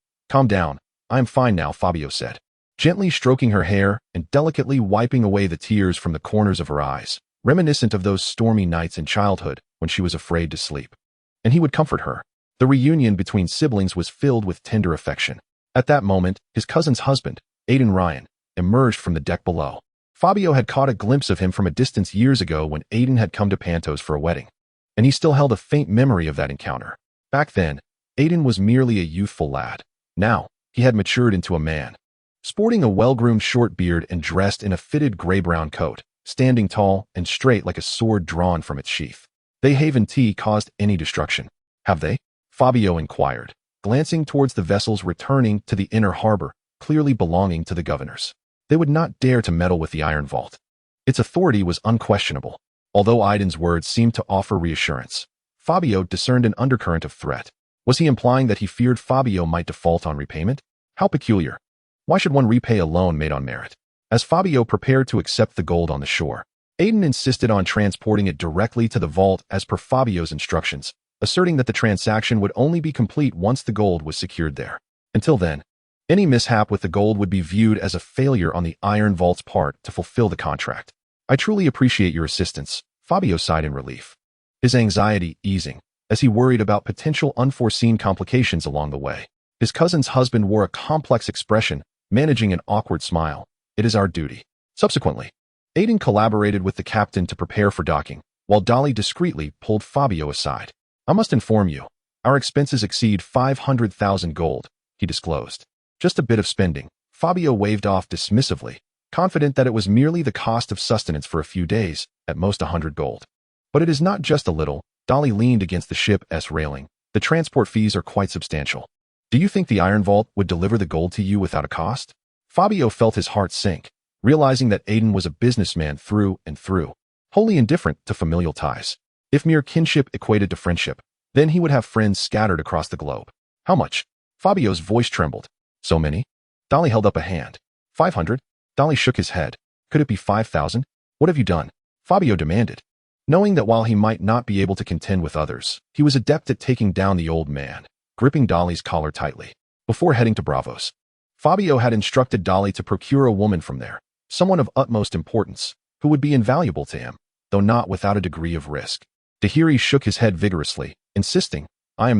I am fine now," Fabio said, gently stroking her hair and delicately wiping away the tears from the corners of her eyes, reminiscent of those stormy nights in childhood when she was afraid to sleep. And he would comfort her. The reunion between siblings was filled with tender affection. At that moment, his cousin's husband, Aiden Ryan, emerged from the deck below. Fabio had caught a glimpse of him from a distance years ago when Aiden had come to Pentos for a wedding, and he still held a faint memory of that encounter. Back then, Aiden was merely a youthful lad. Now, he had matured into a man, sporting a well-groomed short beard and dressed in a fitted gray-brown coat, standing tall and straight like a sword drawn from its sheath. "They haven't caused any destruction, have they?" Fabio inquired, glancing towards the vessels returning to the inner harbor, clearly belonging to the governors. They would not dare to meddle with the iron vault. Its authority was unquestionable. Although Aiden's words seemed to offer reassurance, Fabio discerned an undercurrent of threat. Was he implying that he feared Fabio might default on repayment? How peculiar. Why should one repay a loan made on merit? As Fabio prepared to accept the gold on the shore, Aiden insisted on transporting it directly to the vault as per Fabio's instructions, asserting that the transaction would only be complete once the gold was secured there. Until then, any mishap with the gold would be viewed as a failure on the Iron Vault's part to fulfill the contract. I truly appreciate your assistance, Fabio sighed in relief, his anxiety easing as he worried about potential unforeseen complications along the way. His cousin's husband wore a complex expression, managing an awkward smile. It is our duty. Subsequently, Aiden collaborated with the captain to prepare for docking, while Dolly discreetly pulled Fabio aside. I must inform you, our expenses exceed 500,000 gold, he disclosed. Just a bit of spending, Fabio waved off dismissively, confident that it was merely the cost of sustenance for a few days, at most 100 gold. But it is not just a little. Dolly leaned against the ship's railing. The transport fees are quite substantial. Do you think the Iron Vault would deliver the gold to you without a cost? Fabio felt his heart sink, realizing that Aiden was a businessman through and through, wholly indifferent to familial ties. If mere kinship equated to friendship, then he would have friends scattered across the globe. How much? Fabio's voice trembled. So many? Dolly held up a hand. 500? Dolly shook his head. Could it be 5,000? What have you done? Fabio demanded, knowing that while he might not be able to contend with others, he was adept at taking down the old man, gripping Dolly's collar tightly. Before heading to Bravos, Fabio had instructed Dolly to procure a woman from there, someone of utmost importance, who would be invaluable to him, though not without a degree of risk. Tahiri shook his head vigorously, insisting, I have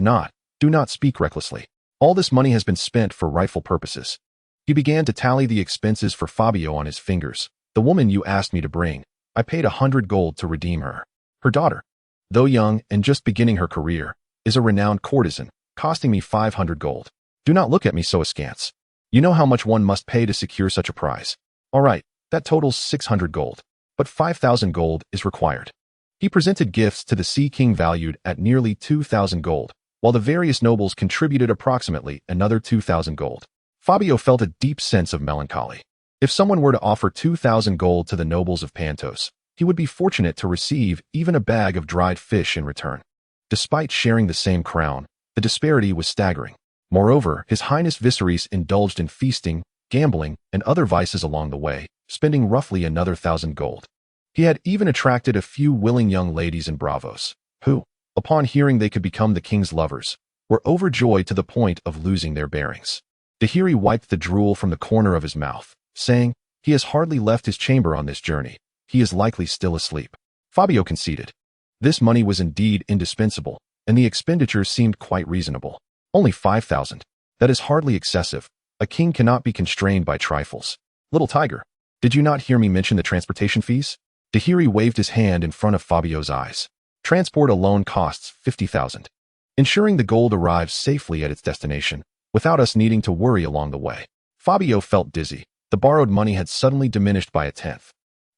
not, do not speak recklessly. All this money has been spent for rightful purposes. He began to tally the expenses for Fabio on his fingers. The woman you asked me to bring, I paid 100 gold to redeem her. Her daughter, though young and just beginning her career, is a renowned courtesan, costing me 500 gold. Do not look at me so askance. You know how much one must pay to secure such a prize. All right, that totals 600 gold, but 5,000 gold is required. He presented gifts to the Sea King valued at nearly 2,000 gold, while the various nobles contributed approximately another 2,000 gold. Fabio felt a deep sense of melancholy. If someone were to offer 2,000 gold to the nobles of Pentos, he would be fortunate to receive even a bag of dried fish in return. Despite sharing the same crown, the disparity was staggering. Moreover, His Highness Viserys indulged in feasting, gambling, and other vices along the way, spending roughly another 1,000 gold. He had even attracted a few willing young ladies in Bravos, who, upon hearing they could become the king's lovers, were overjoyed to the point of losing their bearings. Tahiri wiped the drool from the corner of his mouth, saying, he has hardly left his chamber on this journey. He is likely still asleep. Fabio conceded. This money was indeed indispensable, and the expenditures seemed quite reasonable. Only 5,000. That is hardly excessive. A king cannot be constrained by trifles. Little tiger, did you not hear me mention the transportation fees? Tahiri waved his hand in front of Fabio's eyes. Transport alone costs 50,000. Ensuring the gold arrives safely at its destination, without us needing to worry along the way. Fabio felt dizzy. The borrowed money had suddenly diminished by a tenth.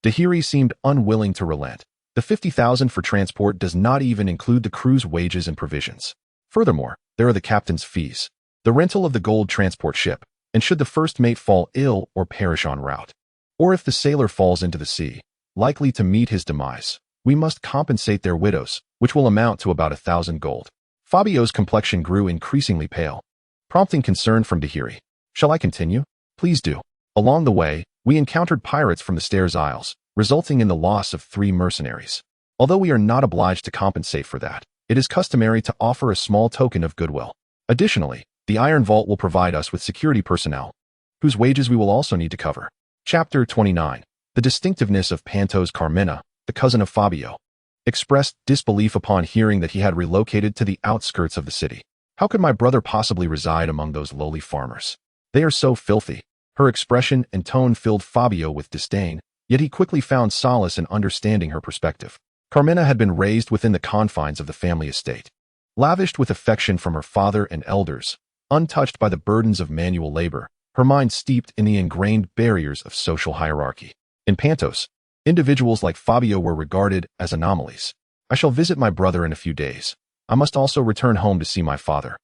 Tahiri seemed unwilling to relent. The 50,000 for transport does not even include the crew's wages and provisions. Furthermore, there are the captain's fees, the rental of the gold transport ship, and should the first mate fall ill or perish en route, or if the sailor falls into the sea, likely to meet his demise, we must compensate their widows, which will amount to about 1,000 gold. Fabio's complexion grew increasingly pale, prompting concern from Tahiri. Shall I continue? Please do. Along the way, we encountered pirates from the Stairs Isles, resulting in the loss of 3 mercenaries. Although we are not obliged to compensate for that, it is customary to offer a small token of goodwill. Additionally, the Iron Vault will provide us with security personnel, whose wages we will also need to cover. Chapter 29. The distinctiveness of Pentos. Carmina, the cousin of Fabio, expressed disbelief upon hearing that he had relocated to the outskirts of the city. How could my brother possibly reside among those lowly farmers? They are so filthy. Her expression and tone filled Fabio with disdain, yet he quickly found solace in understanding her perspective. Carmina had been raised within the confines of the family estate, lavished with affection from her father and elders, untouched by the burdens of manual labor, her mind steeped in the ingrained barriers of social hierarchy. In Pentos, individuals like Fabio were regarded as anomalies. I shall visit my brother in a few days. I must also return home to see my father,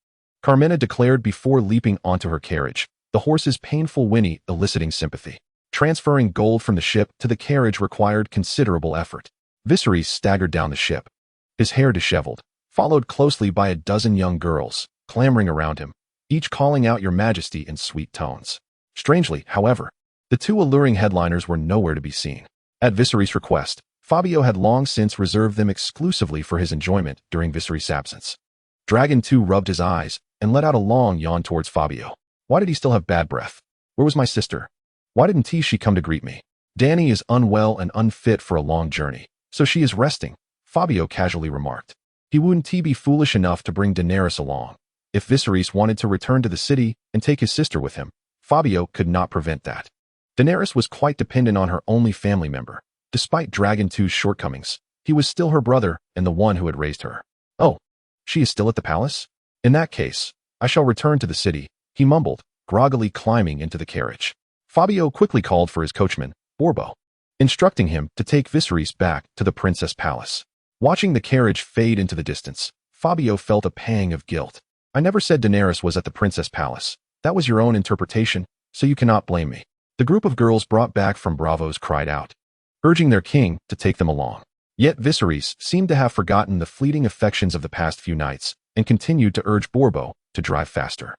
Carmina declared before leaping onto her carriage, the horse's painful whinny eliciting sympathy. Transferring gold from the ship to the carriage required considerable effort. Viserys staggered down the ship, his hair disheveled, followed closely by a dozen young girls, clamoring around him, each calling out "Your Majesty" in sweet tones. Strangely, however, the two alluring headliners were nowhere to be seen. At Viserys' request, Fabio had long since reserved them exclusively for his enjoyment during Viserys' absence. Dragon 2 rubbed his eyes and let out a long yawn towards Fabio. Why did he still have bad breath? Where was my sister? Why didn't she come to greet me? Dany is unwell and unfit for a long journey, so she is resting, Fabio casually remarked. He wouldn't be foolish enough to bring Daenerys along. If Viserys wanted to return to the city and take his sister with him, Fabio could not prevent that. Daenerys was quite dependent on her only family member. Despite Dragon 2's shortcomings, he was still her brother and the one who had raised her. Oh, she is still at the palace? In that case, I shall return to the city, he mumbled, groggily climbing into the carriage. Fabio quickly called for his coachman, Borbo, instructing him to take Viserys back to the princess palace. Watching the carriage fade into the distance, Fabio felt a pang of guilt. I never said Daenerys was at the princess palace. That was your own interpretation, so you cannot blame me. The group of girls brought back from Bravos cried out, urging their king to take them along. Yet Viserys seemed to have forgotten the fleeting affections of the past few nights and continued to urge Borbo to drive faster.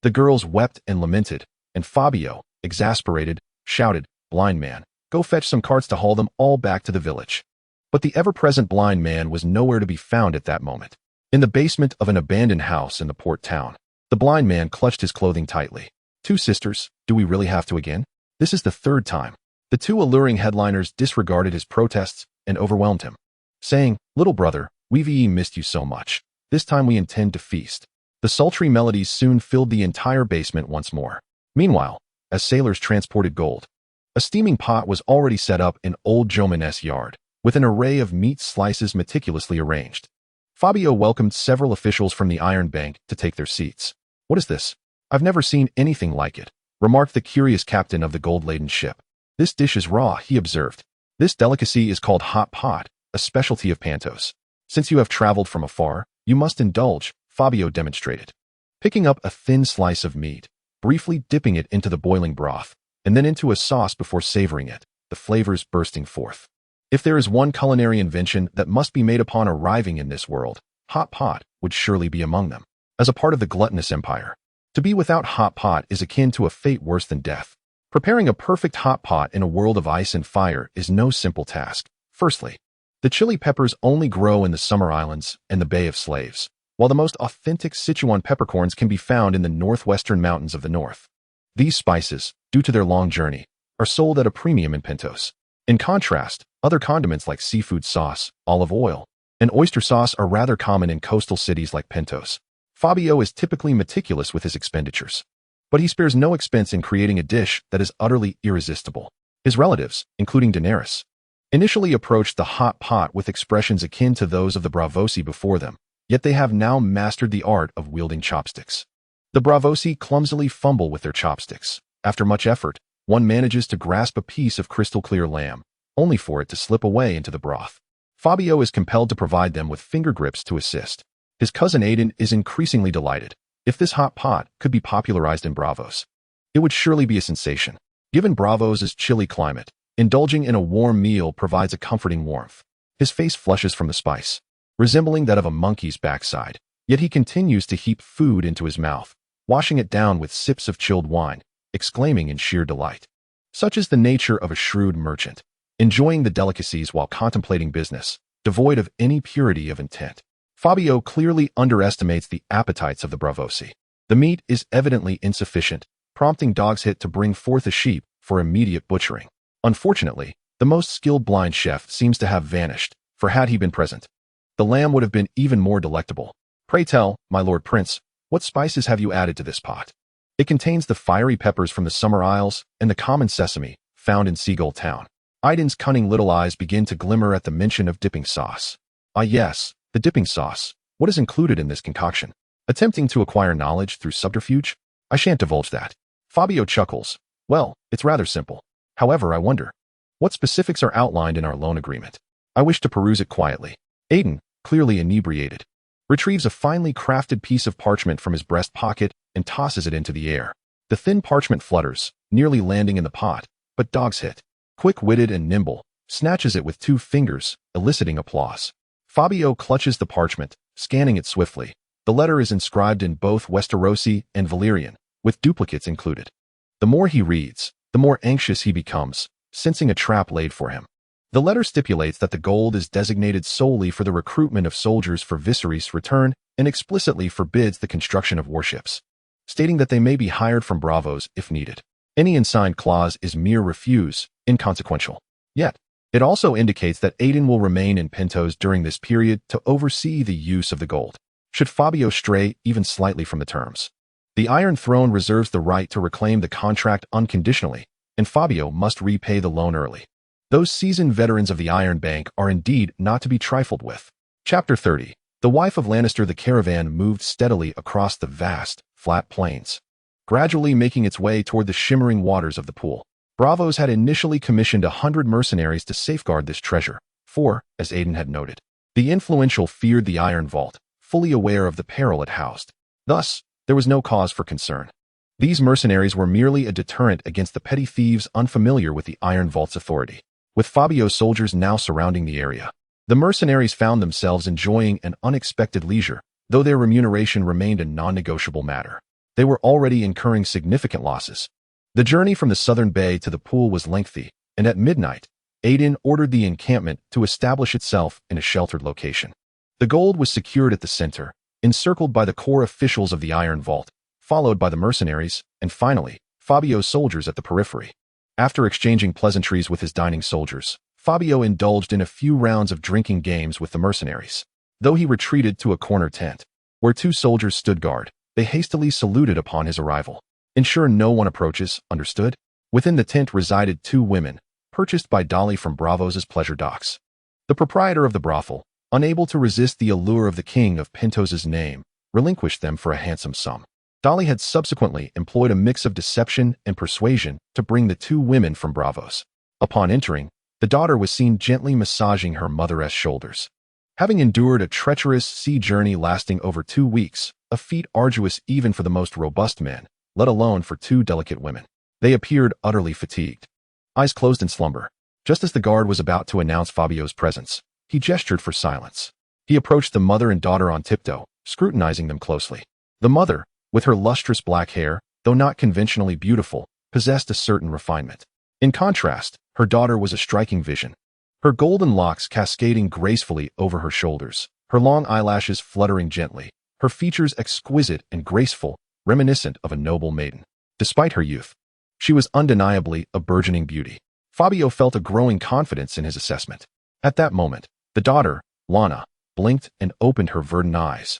The girls wept and lamented, and Fabio, exasperated, shouted, "Blind man, go fetch some carts to haul them all back to the village." But the ever-present blind man was nowhere to be found at that moment. In the basement of an abandoned house in the port town, the blind man clutched his clothing tightly. Two sisters, do we really have to again? This is the third time. The two alluring headliners disregarded his protests and overwhelmed him, saying, "Little brother, we've missed you so much. This time we intend to feast." The sultry melodies soon filled the entire basement once more. Meanwhile, as sailors transported gold, a steaming pot was already set up in old Joman's yard, with an array of meat slices meticulously arranged. Fabio welcomed several officials from the Iron Bank to take their seats. "What is this? I've never seen anything like it," remarked the curious captain of the gold-laden ship. "This dish is raw," he observed. "This delicacy is called hot pot, a specialty of Pentos. Since you have traveled from afar, you must indulge," Fabio demonstrated. Picking up a thin slice of meat, briefly dipping it into the boiling broth, and then into a sauce before savoring it, the flavors bursting forth. If there is one culinary invention that must be made upon arriving in this world, hot pot would surely be among them. As a part of the gluttonous empire, to be without hot pot is akin to a fate worse than death. Preparing a perfect hot pot in a world of ice and fire is no simple task. Firstly, the chili peppers only grow in the Summer Islands and the Bay of Slaves, while the most authentic Sichuan peppercorns can be found in the northwestern mountains of the north. These spices, due to their long journey, are sold at a premium in Pentos. In contrast, other condiments like seafood sauce, olive oil, and oyster sauce are rather common in coastal cities like Pentos. Fabio is typically meticulous with his expenditures, but he spares no expense in creating a dish that is utterly irresistible. His relatives, including Daenerys, initially approached the hot pot with expressions akin to those of the Bravosi before them, yet they have now mastered the art of wielding chopsticks. The Bravosi clumsily fumble with their chopsticks. After much effort, one manages to grasp a piece of crystal-clear lamb, only for it to slip away into the broth. Fabio is compelled to provide them with finger grips to assist. His cousin Aiden is increasingly delighted. If this hot pot could be popularized in Bravos, it would surely be a sensation. Given Bravos' chilly climate, indulging in a warm meal provides a comforting warmth. His face flushes from the spice, resembling that of a monkey's backside, yet he continues to heap food into his mouth, washing it down with sips of chilled wine, exclaiming in sheer delight. Such is the nature of a shrewd merchant, enjoying the delicacies while contemplating business, devoid of any purity of intent. Fabio clearly underestimates the appetites of the Bravosi. The meat is evidently insufficient, prompting Dogshit to bring forth a sheep for immediate butchering. Unfortunately, the most skilled blind chef seems to have vanished, for had he been present, the lamb would have been even more delectable. "Pray tell, my lord prince, what spices have you added to this pot?" "It contains the fiery peppers from the Summer Isles and the common sesame found in Seagull Town." Aiden's cunning little eyes begin to glimmer at the mention of dipping sauce. "Ah yes, the dipping sauce. What is included in this concoction?" Attempting to acquire knowledge through subterfuge? "I shan't divulge that." Fabio chuckles. "Well, it's rather simple. However, I wonder, what specifics are outlined in our loan agreement? I wish to peruse it quietly." Aiden, clearly inebriated, retrieves a finely crafted piece of parchment from his breast pocket and tosses it into the air. The thin parchment flutters, nearly landing in the pot, but dogs hit. Quick-witted and nimble, snatches it with 2 fingers, eliciting applause. Fabio clutches the parchment, scanning it swiftly. The letter is inscribed in both Westerosi and Valyrian, with duplicates included. The more he reads, the more anxious he becomes, sensing a trap laid for him. The letter stipulates that the gold is designated solely for the recruitment of soldiers for Viserys' return and explicitly forbids the construction of warships, stating that they may be hired from bravos if needed. Any unsigned clause is mere refuse, inconsequential. Yet, it also indicates that Aiden will remain in Pentos during this period to oversee the use of the gold, should Fabio stray even slightly from the terms. The Iron Throne reserves the right to reclaim the contract unconditionally, and Fabio must repay the loan early. Those seasoned veterans of the Iron Bank are indeed not to be trifled with. Chapter 30. The wife of Lannister. The caravan moved steadily across the vast, flat plains, gradually making its way toward the shimmering waters of the pool. Bravos had initially commissioned 100 mercenaries to safeguard this treasure, for, as Aiden had noted, the influential feared the Iron Vault, fully aware of the peril it housed. Thus, there was no cause for concern. These mercenaries were merely a deterrent against the petty thieves unfamiliar with the Iron Vault's authority. With Fabio's soldiers now surrounding the area, the mercenaries found themselves enjoying an unexpected leisure, though their remuneration remained a non-negotiable matter. They were already incurring significant losses. The journey from the southern bay to the pool was lengthy, and at midnight, Aiden ordered the encampment to establish itself in a sheltered location. The gold was secured at the center, encircled by the core officials of the Iron Vault, followed by the mercenaries, and finally, Fabio's soldiers at the periphery. After exchanging pleasantries with his dining soldiers, Fabio indulged in a few rounds of drinking games with the mercenaries. Though he retreated to a corner tent, where 2 soldiers stood guard, they hastily saluted upon his arrival. Ensure no one approaches, understood? Within the tent resided 2 women, purchased by Dolly from Bravos' pleasure docks. The proprietor of the brothel, unable to resist the allure of the king of Pentos' name, relinquished them for a handsome sum. Dolly had subsequently employed a mix of deception and persuasion to bring the 2 women from Bravos. Upon entering, the daughter was seen gently massaging her mother's shoulders. Having endured a treacherous sea journey lasting over 2 weeks, a feat arduous even for the most robust men, let alone for 2 delicate women, they appeared utterly fatigued, eyes closed in slumber. Just as the guard was about to announce Fabio's presence, he gestured for silence. He approached the mother and daughter on tiptoe, scrutinizing them closely. The mother, with her lustrous black hair, though not conventionally beautiful, possessed a certain refinement. In contrast, her daughter was a striking vision. Her golden locks cascading gracefully over her shoulders, her long eyelashes fluttering gently, her features exquisite and graceful, reminiscent of a noble maiden. Despite her youth, she was undeniably a burgeoning beauty. Fabio felt a growing confidence in his assessment. At that moment, the daughter, Lana, blinked and opened her verdant eyes,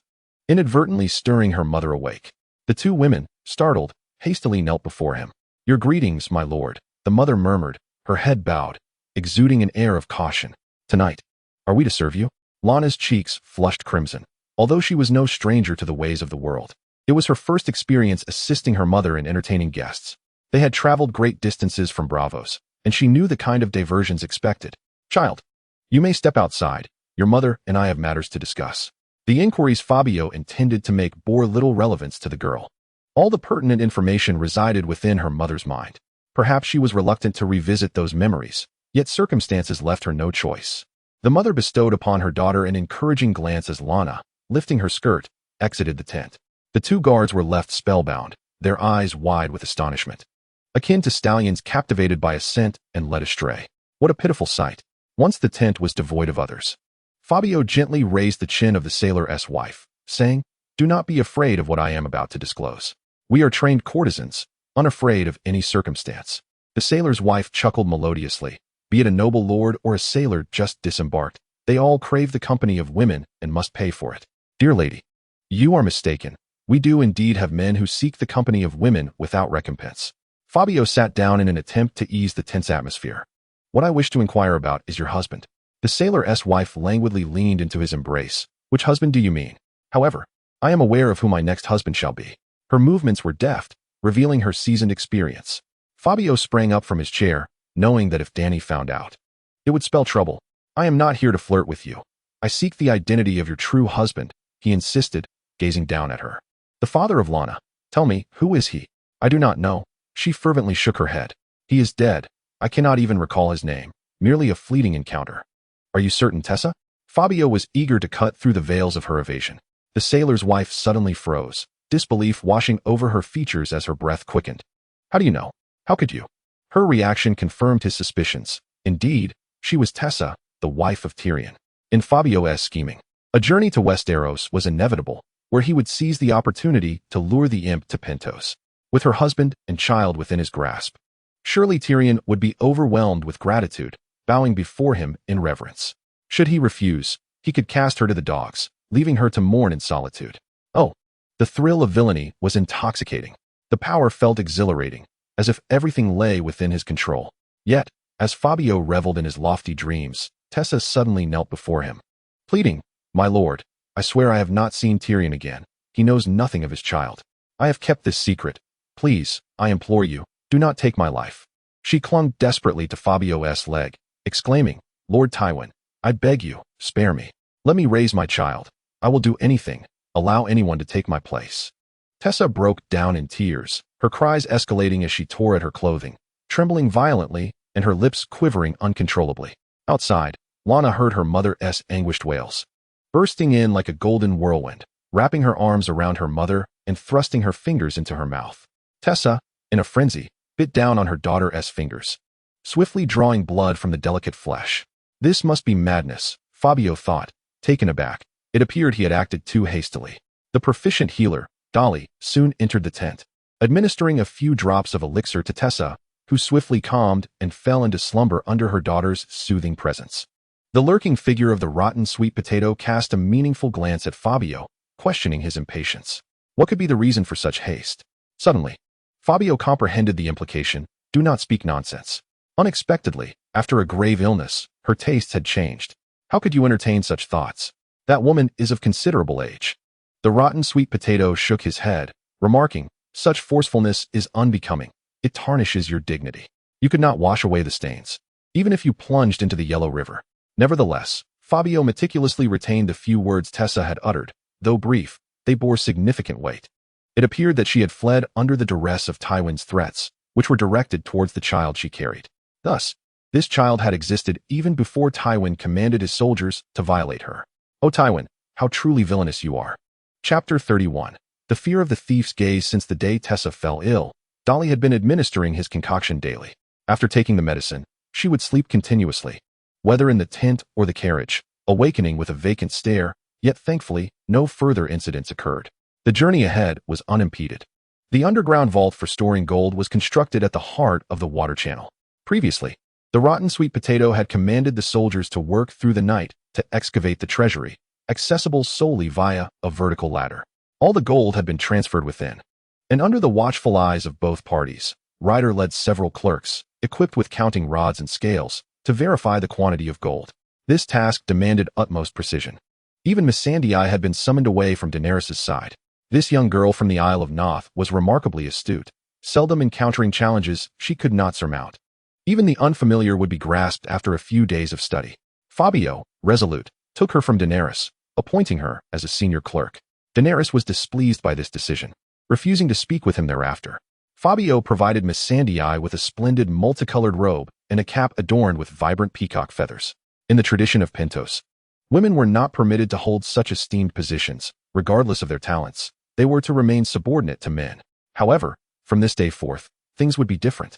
inadvertently stirring her mother awake. The 2 women, startled, hastily knelt before him. "Your greetings, my lord," the mother murmured, her head bowed, exuding an air of caution. "Tonight, are we to serve you?" Lana's cheeks flushed crimson, although she was no stranger to the ways of the world. It was her first experience assisting her mother in entertaining guests. They had traveled great distances from Bravos, and she knew the kind of diversions expected. "Child, you may step outside. Your mother and I have matters to discuss." The inquiries Fabio intended to make bore little relevance to the girl. All the pertinent information resided within her mother's mind. Perhaps she was reluctant to revisit those memories, yet circumstances left her no choice. The mother bestowed upon her daughter an encouraging glance as Lana, lifting her skirt, exited the tent. The 2 guards were left spellbound, their eyes wide with astonishment, akin to stallions captivated by a scent and led astray. What a pitiful sight. Once the tent was devoid of others. Fabio gently raised the chin of the sailor's wife, saying, "Do not be afraid of what I am about to disclose. We are trained courtesans, unafraid of any circumstance." The sailor's wife chuckled melodiously. Be it a noble lord or a sailor just disembarked, they all crave the company of women and must pay for it. "Dear lady, you are mistaken. We do indeed have men who seek the company of women without recompense." Fabio sat down in an attempt to ease the tense atmosphere. "What I wish to inquire about is your husband." The sailor's wife languidly leaned into his embrace. "Which husband do you mean? However, I am aware of who my next husband shall be." Her movements were deft, revealing her seasoned experience. Fabio sprang up from his chair, knowing that if Danny found out, it would spell trouble. "I am not here to flirt with you. I seek the identity of your true husband," he insisted, gazing down at her. "The father of Lana. Tell me, who is he?" "I do not know." She fervently shook her head. "He is dead. I cannot even recall his name, merely a fleeting encounter. Are you certain, Tessa? Fabio was eager to cut through the veils of her evasion. The sailor's wife suddenly froze, disbelief washing over her features as her breath quickened. How do you know? How could you? Her reaction confirmed his suspicions. Indeed, she was Tessa, the wife of Tyrion. In Fabio's scheming, a journey to Westeros was inevitable, where he would seize the opportunity to lure the imp to Pentos. With her husband and child within his grasp, surely Tyrion would be overwhelmed with gratitude, bowing before him in reverence. Should he refuse, he could cast her to the dogs, leaving her to mourn in solitude. Oh, the thrill of villainy was intoxicating. The power felt exhilarating, as if everything lay within his control. Yet, as Fabio reveled in his lofty dreams, Tessa suddenly knelt before him, pleading, "My lord, I swear I have not seen Tyrion again. He knows nothing of his child. I have kept this secret. Please, I implore you, do not take my life." She clung desperately to Fabio's leg, exclaiming, "Lord Tywin, I beg you, spare me. Let me raise my child. I will do anything, allow anyone to take my place." Tessa broke down in tears, her cries escalating as she tore at her clothing, trembling violently and her lips quivering uncontrollably. Outside, Lana heard her mother's anguished wails, bursting in like a golden whirlwind, wrapping her arms around her mother and thrusting her fingers into her mouth. Tessa, in a frenzy, bit down on her daughter's fingers, swiftly drawing blood from the delicate flesh. This must be madness, Fabio thought, taken aback. It appeared he had acted too hastily. The proficient healer, Dolly, soon entered the tent, administering a few drops of elixir to Tessa, who swiftly calmed and fell into slumber under her daughter's soothing presence. The lurking figure of the rotten sweet potato cast a meaningful glance at Fabio, questioning his impatience. What could be the reason for such haste? Suddenly, Fabio comprehended the implication. Do not speak nonsense. Unexpectedly, after a grave illness, her tastes had changed. How could you entertain such thoughts? That woman is of considerable age. The rotten sweet potato shook his head, remarking, "Such forcefulness is unbecoming. It tarnishes your dignity. You could not wash away the stains, even if you plunged into the yellow river." Nevertheless, Fabio meticulously retained the few words Tessa had uttered. Though brief, they bore significant weight. It appeared that she had fled under the duress of Tywin's threats, which were directed towards the child she carried. Thus, this child had existed even before Tywin commanded his soldiers to violate her. "O Tywin, how truly villainous you are." Chapter 31. The fear of the thief's gaze. Since the day Tessa fell ill, Dolly had been administering his concoction daily. After taking the medicine, she would sleep continuously, whether in the tent or the carriage, awakening with a vacant stare, yet thankfully, no further incidents occurred. The journey ahead was unimpeded. The underground vault for storing gold was constructed at the heart of the water channel. Previously, the rotten sweet potato had commanded the soldiers to work through the night to excavate the treasury, accessible solely via a vertical ladder. All the gold had been transferred within, and under the watchful eyes of both parties, Ryder led several clerks, equipped with counting rods and scales, to verify the quantity of gold. This task demanded utmost precision. Even Missandei had been summoned away from Daenerys' side. This young girl from the Isle of Noth was remarkably astute, seldom encountering challenges she could not surmount. Even the unfamiliar would be grasped after a few days of study. Fabio, resolute, took her from Daenerys, appointing her as a senior clerk. Daenerys was displeased by this decision, refusing to speak with him thereafter. Fabio provided Missandei with a splendid multicolored robe and a cap adorned with vibrant peacock feathers. In the tradition of Pentos, women were not permitted to hold such esteemed positions, regardless of their talents. They were to remain subordinate to men. However, from this day forth, things would be different.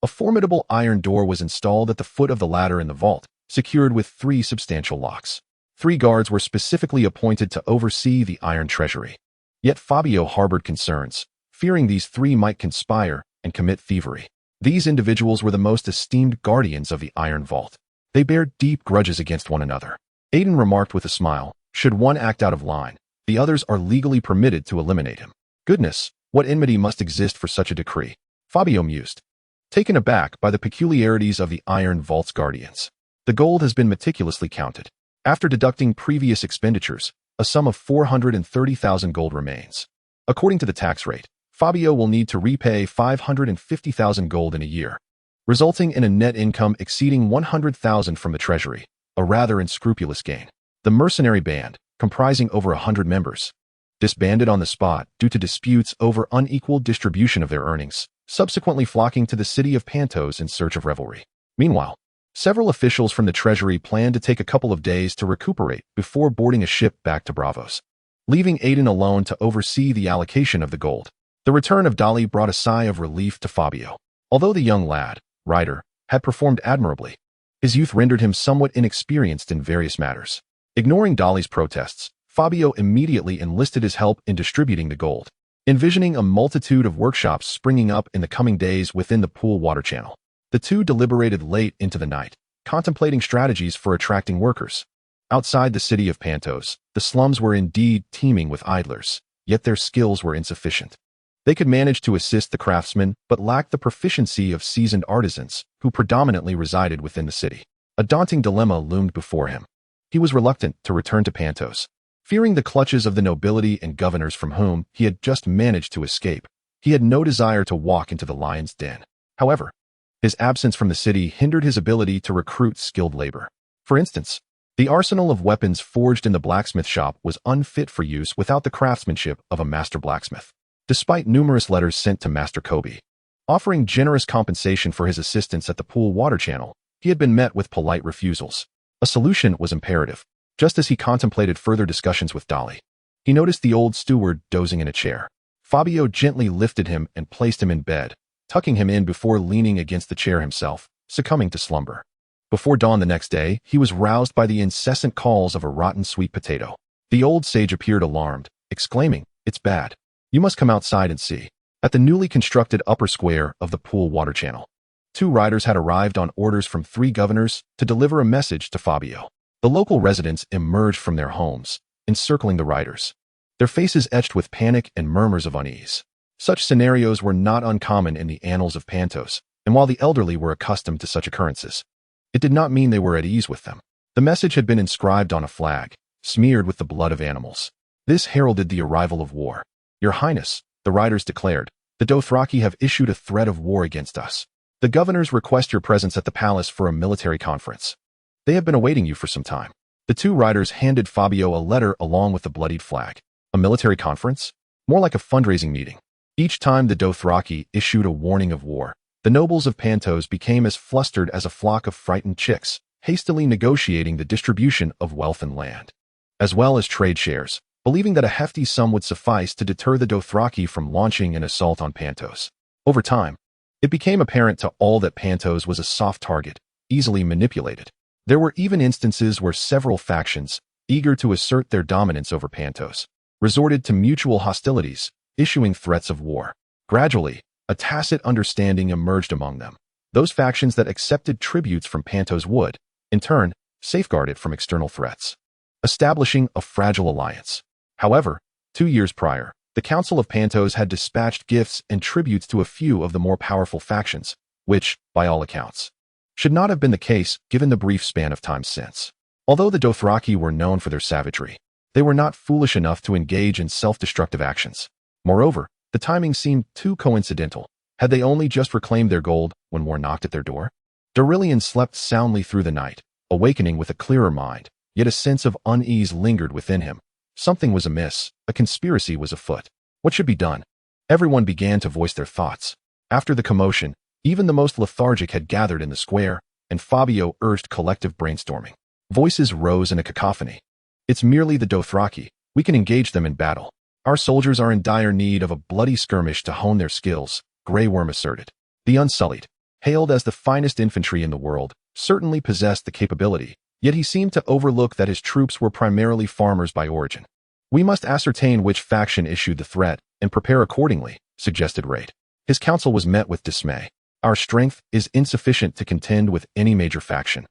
A formidable iron door was installed at the foot of the ladder in the vault, secured with 3 substantial locks. 3 guards were specifically appointed to oversee the iron treasury. Yet Fabio harbored concerns, fearing these 3 might conspire and commit thievery. These individuals were the most esteemed guardians of the iron vault. They bared deep grudges against one another. Aiden remarked with a smile, "Should one act out of line, the others are legally permitted to eliminate him." Goodness, what enmity must exist for such a decree? Fabio mused, taken aback by the peculiarities of the iron vault's guardians. The gold has been meticulously counted. After deducting previous expenditures, a sum of 430,000 gold remains. According to the tax rate, Fabio will need to repay 550,000 gold in a year, resulting in a net income exceeding 100,000 from the treasury, a rather unscrupulous gain. The mercenary band, comprising over 100 members, disbanded on the spot due to disputes over unequal distribution of their earnings. subsequently flocking to the city of Pentos in search of revelry. Meanwhile, several officials from the treasury planned to take a couple of days to recuperate before boarding a ship back to Bravos, leaving Aiden alone to oversee the allocation of the gold. The return of Dolly brought a sigh of relief to Fabio. Although the young lad, Ryder, had performed admirably, his youth rendered him somewhat inexperienced in various matters. Ignoring Dolly's protests, Fabio immediately enlisted his help in distributing the gold, envisioning a multitude of workshops springing up in the coming days within the pool water channel. The two deliberated late into the night, contemplating strategies for attracting workers. Outside the city of Pentos, the slums were indeed teeming with idlers, yet their skills were insufficient. They could manage to assist the craftsmen, but lacked the proficiency of seasoned artisans, who predominantly resided within the city. A daunting dilemma loomed before him. He was reluctant to return to Pentos, fearing the clutches of the nobility and governors from whom he had just managed to escape. He had no desire to walk into the lion's den. However, his absence from the city hindered his ability to recruit skilled labor. For instance, the arsenal of weapons forged in the blacksmith shop was unfit for use without the craftsmanship of a master blacksmith. Despite numerous letters sent to Master Kobe, offering generous compensation for his assistance at the pool water channel, he had been met with polite refusals. A solution was imperative. Just as he contemplated further discussions with Dolly, he noticed the old steward dozing in a chair. Fabio gently lifted him and placed him in bed, tucking him in before leaning against the chair himself, succumbing to slumber. Before dawn the next day, he was roused by the incessant calls of a rotten sweet potato. The old sage appeared alarmed, exclaiming, "It's bad. You must come outside and see." At the newly constructed upper square of the pool water channel, 2 riders had arrived on orders from 3 governors to deliver a message to Fabio. The local residents emerged from their homes, encircling the riders, their faces etched with panic and murmurs of unease. Such scenarios were not uncommon in the annals of Pentos, and while the elderly were accustomed to such occurrences, it did not mean they were at ease with them. The message had been inscribed on a flag, smeared with the blood of animals. This heralded the arrival of war. "Your Highness," the riders declared, "the Dothraki have issued a threat of war against us. The governors request your presence at the palace for a military conference. They have been awaiting you for some time." The 2 riders handed Fabio a letter along with the bloodied flag. A military conference? More like a fundraising meeting. Each time the Dothraki issued a warning of war, the nobles of Pentos became as flustered as a flock of frightened chicks, hastily negotiating the distribution of wealth and land, as well as trade shares, believing that a hefty sum would suffice to deter the Dothraki from launching an assault on Pentos. Over time, it became apparent to all that Pentos was a soft target, easily manipulated. There were even instances where several factions, eager to assert their dominance over Pentos, resorted to mutual hostilities, issuing threats of war. Gradually, a tacit understanding emerged among them. Those factions that accepted tributes from Pentos would, in turn, safeguard it from external threats, establishing a fragile alliance. However, 2 years prior, the Council of Pentos had dispatched gifts and tributes to a few of the more powerful factions, which, by all accounts, should not have been the case given the brief span of time since. Although the Dothraki were known for their savagery, they were not foolish enough to engage in self-destructive actions. Moreover, the timing seemed too coincidental. Had they only just reclaimed their gold when war knocked at their door? Dorillion slept soundly through the night, awakening with a clearer mind, yet a sense of unease lingered within him. Something was amiss. A conspiracy was afoot. What should be done? Everyone began to voice their thoughts. After the commotion, even the most lethargic had gathered in the square, and Fabio urged collective brainstorming. Voices rose in a cacophony. "It's merely the Dothraki. We can engage them in battle. Our soldiers are in dire need of a bloody skirmish to hone their skills," Grey Worm asserted. The Unsullied, hailed as the finest infantry in the world, certainly possessed the capability, yet he seemed to overlook that his troops were primarily farmers by origin. "We must ascertain which faction issued the threat and prepare accordingly," suggested Raid. His counsel was met with dismay. "Our strength is insufficient to contend with any major faction."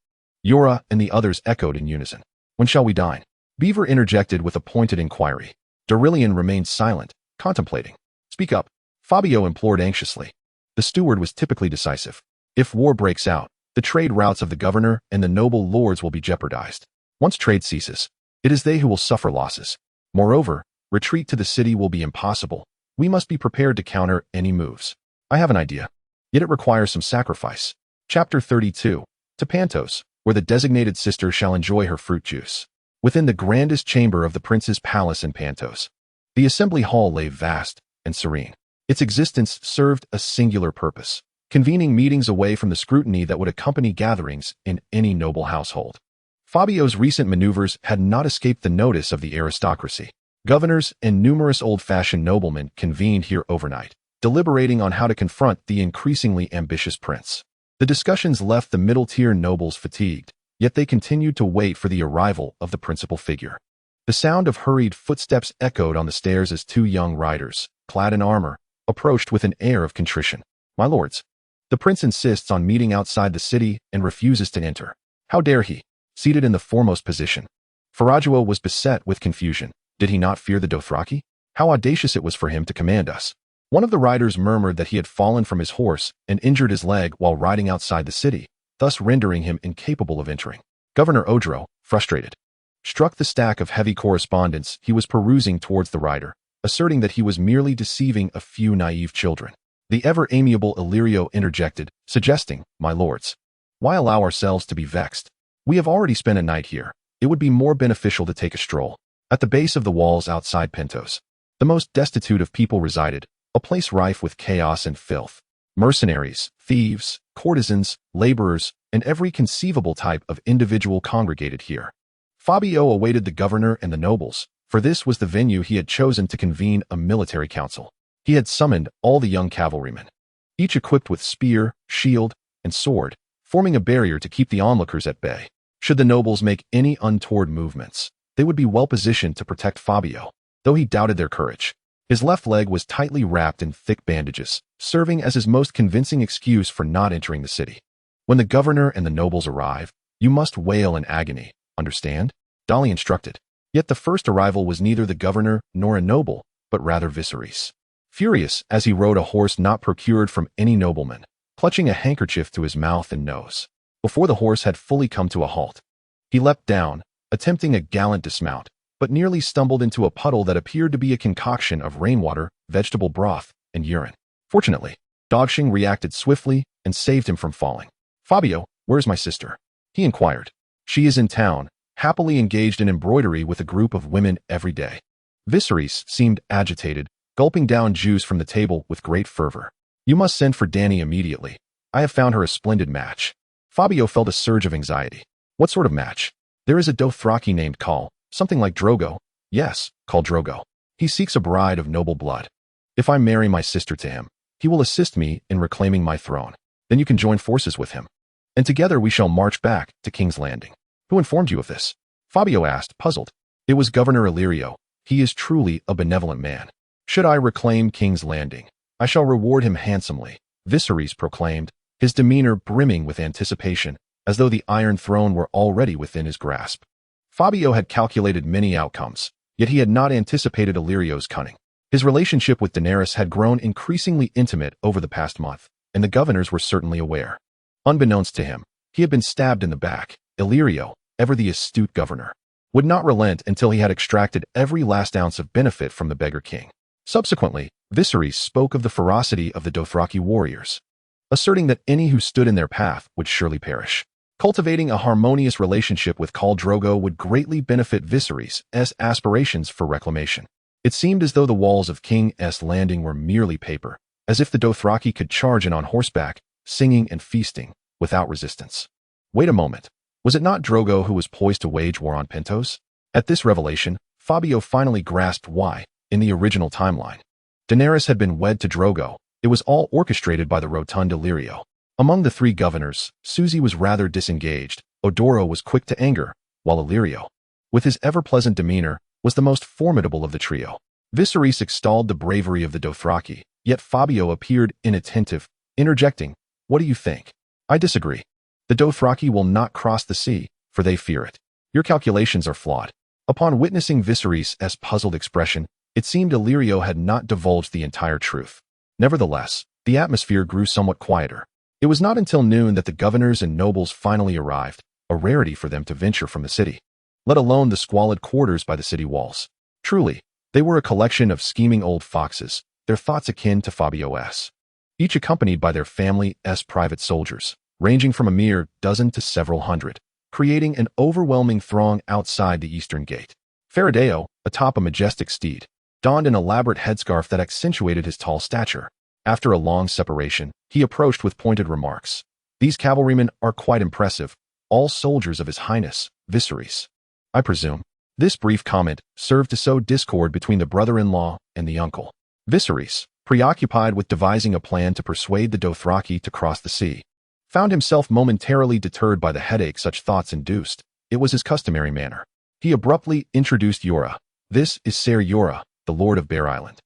Yora and the others echoed in unison. "When shall we dine?" Beaver interjected with a pointed inquiry. Dorillion remained silent, contemplating. "Speak up," Fabio implored anxiously. The steward was typically decisive. "If war breaks out, the trade routes of the governor and the noble lords will be jeopardized. Once trade ceases, it is they who will suffer losses. Moreover, retreat to the city will be impossible. We must be prepared to counter any moves. I have an idea. Yet it requires some sacrifice." Chapter 32. To Pentos, where the designated sister shall enjoy her fruit juice. Within the grandest chamber of the prince's palace in Pentos, the assembly hall lay vast and serene. Its existence served a singular purpose, convening meetings away from the scrutiny that would accompany gatherings in any noble household. Fabio's recent maneuvers had not escaped the notice of the aristocracy. Governors and numerous old-fashioned noblemen convened here overnight, deliberating on how to confront the increasingly ambitious prince. The discussions left the middle-tier nobles fatigued, yet they continued to wait for the arrival of the principal figure. The sound of hurried footsteps echoed on the stairs as two young riders, clad in armor, approached with an air of contrition. "My lords, the prince insists on meeting outside the city and refuses to enter. How dare he?" Seated in the foremost position, Fabio was beset with confusion. Did he not fear the Dothraki? How audacious it was for him to command us. One of the riders murmured that he had fallen from his horse and injured his leg while riding outside the city, thus rendering him incapable of entering. Governor Odro, frustrated, struck the stack of heavy correspondence he was perusing towards the rider, asserting that he was merely deceiving a few naive children. The ever-amiable Illyrio interjected, suggesting, "My lords, why allow ourselves to be vexed? We have already spent a night here. It would be more beneficial to take a stroll." At the base of the walls outside Pentos, the most destitute of people resided, a place rife with chaos and filth. Mercenaries, thieves, courtesans, laborers, and every conceivable type of individual congregated here. Fabio awaited the governor and the nobles, for this was the venue he had chosen to convene a military council. He had summoned all the young cavalrymen, each equipped with spear, shield, and sword, forming a barrier to keep the onlookers at bay. Should the nobles make any untoward movements, they would be well positioned to protect Fabio, though he doubted their courage. His left leg was tightly wrapped in thick bandages, serving as his most convincing excuse for not entering the city. "When the governor and the nobles arrive, you must wail in agony, understand?" Dolly instructed. Yet the first arrival was neither the governor nor a noble, but rather Viserys. Furious as he rode a horse not procured from any nobleman, clutching a handkerchief to his mouth and nose. Before the horse had fully come to a halt, he leapt down, attempting a gallant dismount, but nearly stumbled into a puddle that appeared to be a concoction of rainwater, vegetable broth, and urine. Fortunately, Dogshing reacted swiftly and saved him from falling. "Fabio, where's my sister?" he inquired. "She is in town, happily engaged in embroidery with a group of women every day." Viserys seemed agitated, gulping down juice from the table with great fervor. "You must send for Dany immediately. I have found her a splendid match." Fabio felt a surge of anxiety. "What sort of match?" "There is a Dothraki named Khal, something like Drogo." "Yes, Khal Drogo. He seeks a bride of noble blood. If I marry my sister to him, he will assist me in reclaiming my throne. Then you can join forces with him, and together we shall march back to King's Landing." "Who informed you of this?" Fabio asked, puzzled. "It was Governor Illyrio. He is truly a benevolent man. Should I reclaim King's Landing, I shall reward him handsomely," Viserys proclaimed, his demeanor brimming with anticipation, as though the Iron Throne were already within his grasp. Fabio had calculated many outcomes, yet he had not anticipated Illyrio's cunning. His relationship with Daenerys had grown increasingly intimate over the past month, and the governors were certainly aware. Unbeknownst to him, he had been stabbed in the back. Illyrio, ever the astute governor, would not relent until he had extracted every last ounce of benefit from the beggar king. Subsequently, Viserys spoke of the ferocity of the Dothraki warriors, asserting that any who stood in their path would surely perish. Cultivating a harmonious relationship with Khal Drogo would greatly benefit Viserys' aspirations for reclamation. It seemed as though the walls of King's Landing were merely paper, as if the Dothraki could charge in on horseback, singing and feasting, without resistance. Wait a moment. Was it not Drogo who was poised to wage war on Pentos? At this revelation, Fabio finally grasped why, in the original timeline, Daenerys had been wed to Drogo. It was all orchestrated by the rotund Illyrio. Among the three governors, Susie was rather disengaged, Odoro was quick to anger, while Illyrio, with his ever-pleasant demeanor, was the most formidable of the trio. Viserys extolled the bravery of the Dothraki, yet Fabio appeared inattentive, interjecting, "What do you think?" "I disagree. The Dothraki will not cross the sea, for they fear it. Your calculations are flawed." Upon witnessing Viserys' puzzled expression, it seemed Illyrio had not divulged the entire truth. Nevertheless, the atmosphere grew somewhat quieter. It was not until noon that the governors and nobles finally arrived, a rarity for them to venture from the city, let alone the squalid quarters by the city walls. Truly, they were a collection of scheming old foxes, their thoughts akin to Fabio's, each accompanied by their family's private soldiers, ranging from a mere dozen to several hundred, creating an overwhelming throng outside the eastern gate. Fabio, atop a majestic steed, donned an elaborate headscarf that accentuated his tall stature. After a long separation, he approached with pointed remarks. These cavalrymen are quite impressive, all soldiers of His Highness, Viserys. I presume. This brief comment served to sow discord between the brother-in-law and the uncle. Viserys, preoccupied with devising a plan to persuade the Dothraki to cross the sea, found himself momentarily deterred by the headache such thoughts induced. It was his customary manner. He abruptly introduced Yora. This is Ser Yora, the Lord of Bear Island.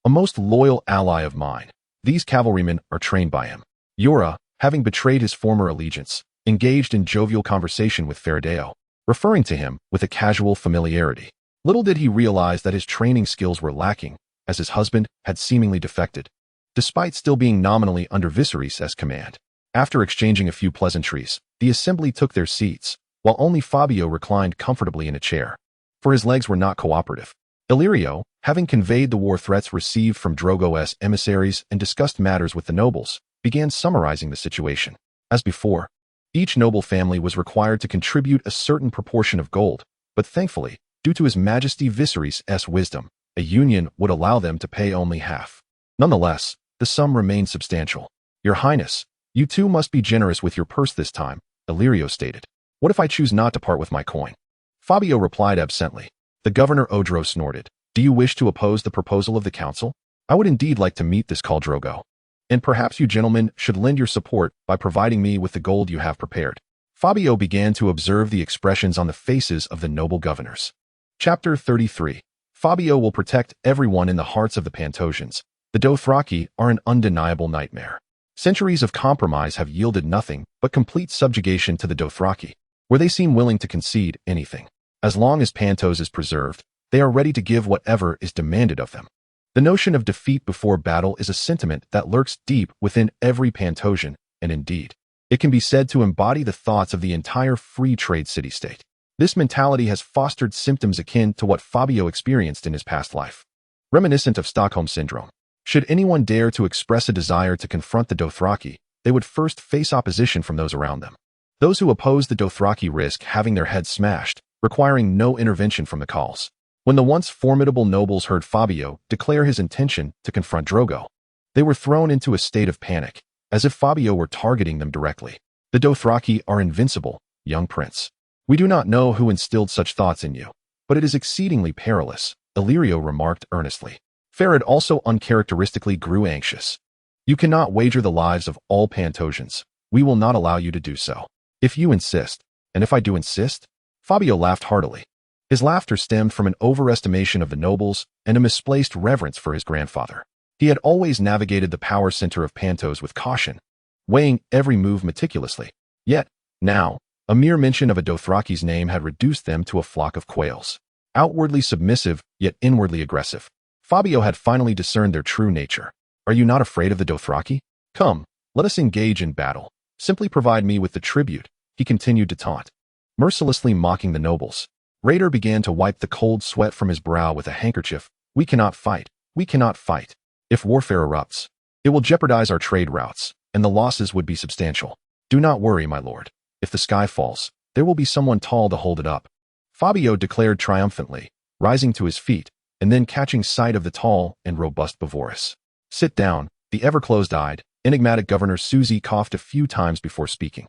A most loyal ally of mine. These cavalrymen are trained by him. Yora, having betrayed his former allegiance, engaged in jovial conversation with Fabio, referring to him with a casual familiarity. Little did he realize that his training skills were lacking, as his husband had seemingly defected, despite still being nominally under Viserys' command. After exchanging a few pleasantries, the assembly took their seats, while only Fabio reclined comfortably in a chair, for his legs were not cooperative. Illyrio, having conveyed the war threats received from Drogo's emissaries and discussed matters with the nobles, began summarizing the situation. As before, each noble family was required to contribute a certain proportion of gold, but thankfully, due to His Majesty Viserys' wisdom, a union would allow them to pay only half. Nonetheless, the sum remained substantial. Your Highness, you too must be generous with your purse this time, Illyrio stated. What if I choose not to part with my coin? Fabio replied absently. The governor Odro snorted. Do you wish to oppose the proposal of the council? I would indeed like to meet this Khal Drogo. And perhaps you gentlemen should lend your support by providing me with the gold you have prepared. Fabio began to observe the expressions on the faces of the noble governors. Chapter 33. Fabio will protect everyone in the hearts of the Pantosians. The Dothraki are an undeniable nightmare. Centuries of compromise have yielded nothing but complete subjugation to the Dothraki, where they seem willing to concede anything. As long as Pentos is preserved, they are ready to give whatever is demanded of them. The notion of defeat before battle is a sentiment that lurks deep within every Pantosian, and indeed, it can be said to embody the thoughts of the entire free trade city-state. This mentality has fostered symptoms akin to what Fabio experienced in his past life, reminiscent of Stockholm Syndrome. Should anyone dare to express a desire to confront the Dothraki, they would first face opposition from those around them. Those who oppose the Dothraki risk having their heads smashed, requiring no intervention from the Khals. When the once formidable nobles heard Fabio declare his intention to confront Drogo, they were thrown into a state of panic, as if Fabio were targeting them directly. The Dothraki are invincible, young prince. We do not know who instilled such thoughts in you, but it is exceedingly perilous, Illyrio remarked earnestly. Farad also uncharacteristically grew anxious. You cannot wager the lives of all Pantosians. We will not allow you to do so. If you insist, and if I do insist? Fabio laughed heartily. His laughter stemmed from an overestimation of the nobles and a misplaced reverence for his grandfather. He had always navigated the power center of Pentos with caution, weighing every move meticulously. Yet, now, a mere mention of a Dothraki's name had reduced them to a flock of quails. Outwardly submissive, yet inwardly aggressive. Fabio had finally discerned their true nature. Are you not afraid of the Dothraki? Come, let us engage in battle. Simply provide me with the tribute, he continued to taunt, mercilessly mocking the nobles. Raider began to wipe the cold sweat from his brow with a handkerchief. We cannot fight. We cannot fight. If warfare erupts, it will jeopardize our trade routes, and the losses would be substantial. Do not worry, my lord. If the sky falls, there will be someone tall to hold it up. Fabio declared triumphantly, rising to his feet, and then catching sight of the tall and robust Bavoris. Sit down. The ever-closed-eyed, enigmatic Governor Suzy coughed a few times before speaking.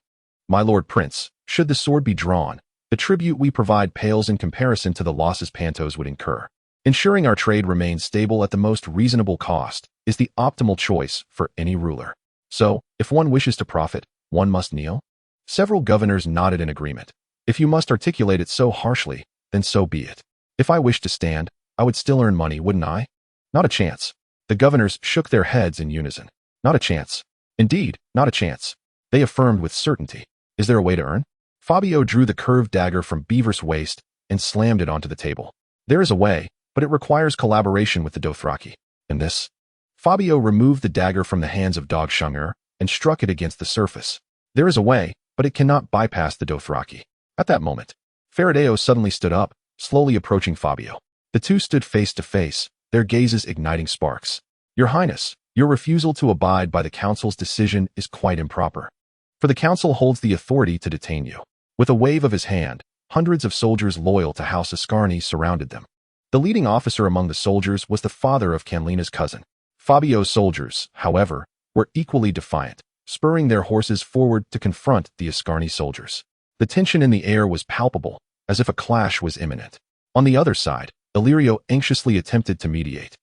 My lord prince, should the sword be drawn, the tribute we provide pales in comparison to the losses Pentos would incur. Ensuring our trade remains stable at the most reasonable cost is the optimal choice for any ruler. So, if one wishes to profit, one must kneel? Several governors nodded in agreement. If you must articulate it so harshly, then so be it. If I wished to stand, I would still earn money, wouldn't I? Not a chance. The governors shook their heads in unison. Not a chance. Indeed, not a chance. They affirmed with certainty. Is there a way to earn? Fabio drew the curved dagger from Beaver's waist and slammed it onto the table. There is a way, but it requires collaboration with the Dothraki. And this? Fabio removed the dagger from the hands of Dog Shungur and struck it against the surface. There is a way, but it cannot bypass the Dothraki. At that moment, Fabio suddenly stood up, slowly approaching Fabio. The two stood face to face, their gazes igniting sparks. Your Highness, your refusal to abide by the council's decision is quite improper. For the council holds the authority to detain you. With a wave of his hand, hundreds of soldiers loyal to House Ascarni surrounded them. The leading officer among the soldiers was the father of Canlina's cousin. Fabio's soldiers, however, were equally defiant, spurring their horses forward to confront the Ascarni soldiers. The tension in the air was palpable, as if a clash was imminent. On the other side, Illyrio anxiously attempted to mediate,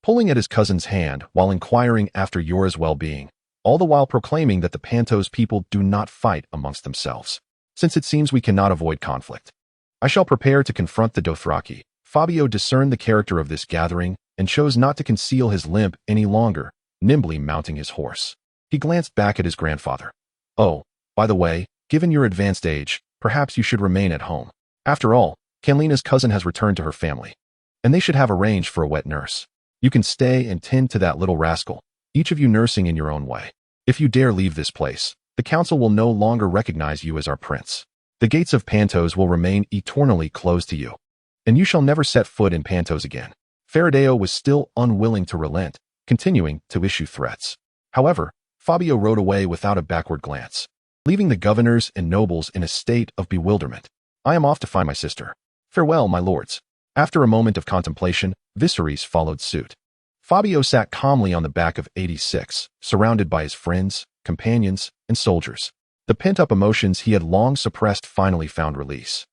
pulling at his cousin's hand while inquiring after Yora's well-being, all the while proclaiming that the Pentos people do not fight amongst themselves, since it seems we cannot avoid conflict. I shall prepare to confront the Dothraki. Fabio discerned the character of this gathering and chose not to conceal his limp any longer, nimbly mounting his horse. He glanced back at his grandfather. Oh, by the way, given your advanced age, perhaps you should remain at home. After all, Canlina's cousin has returned to her family, and they should have arranged for a wet nurse. You can stay and tend to that little rascal, each of you nursing in your own way. If you dare leave this place, the council will no longer recognize you as our prince. The gates of Pentos will remain eternally closed to you, and you shall never set foot in Pentos again. Faradeo was still unwilling to relent, continuing to issue threats. However, Fabio rode away without a backward glance, leaving the governors and nobles in a state of bewilderment. I am off to find my sister. Farewell, my lords. After a moment of contemplation, Viserys followed suit. Fabio sat calmly on the back of 86, surrounded by his friends, companions, and soldiers. The pent-up emotions he had long suppressed finally found release,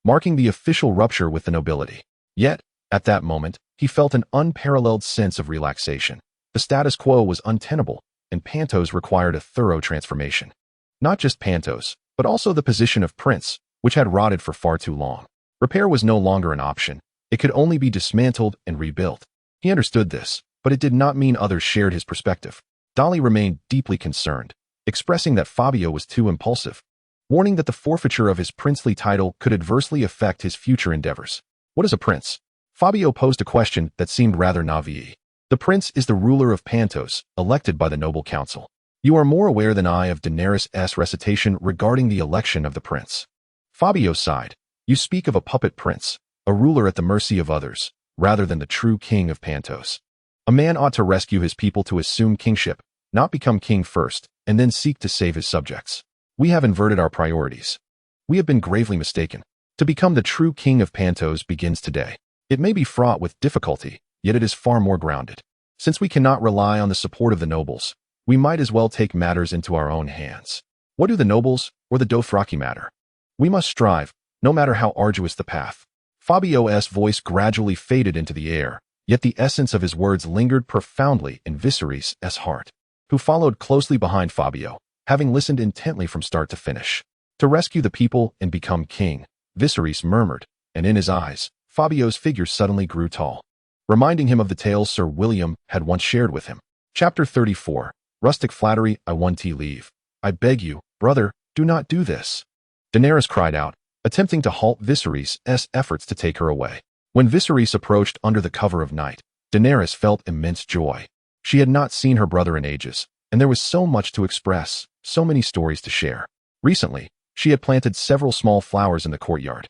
marking the official rupture with the nobility. Yet, at that moment, he felt an unparalleled sense of relaxation. The status quo was untenable, and Pentos required a thorough transformation. Not just Pentos, but also the position of prince, which had rotted for far too long. Repair was no longer an option. It could only be dismantled and rebuilt. He understood this, but it did not mean others shared his perspective. Dolly remained deeply concerned, expressing that Fabio was too impulsive, warning that the forfeiture of his princely title could adversely affect his future endeavors. What is a prince? Fabio posed a question that seemed rather naive. The prince is the ruler of Pentos, elected by the noble council. You are more aware than I of Daenerys' recitation regarding the election of the prince. Fabio sighed. You speak of a puppet prince, a ruler at the mercy of others, rather than the true king of Pentos. A man ought to rescue his people to assume kingship, not become king first, and then seek to save his subjects. We have inverted our priorities. We have been gravely mistaken. To become the true king of Pentos begins today. It may be fraught with difficulty, yet it is far more grounded. Since we cannot rely on the support of the nobles, we might as well take matters into our own hands. What do the nobles or the Dothraki matter? We must strive, no matter how arduous the path. Fabio's voice gradually faded into the air, yet the essence of his words lingered profoundly in Viserys' heart, who followed closely behind Fabio, having listened intently from start to finish. To rescue the people and become king, Viserys murmured, and in his eyes, Fabio's figure suddenly grew tall, reminding him of the tales Sir William had once shared with him. Chapter 34. Rustic flattery. I want to leave. I beg you, brother, do not do this. Daenerys cried out, attempting to halt Viserys' efforts to take her away. When Viserys approached under the cover of night, Daenerys felt immense joy. She had not seen her brother in ages, and there was so much to express, so many stories to share. Recently, she had planted several small flowers in the courtyard,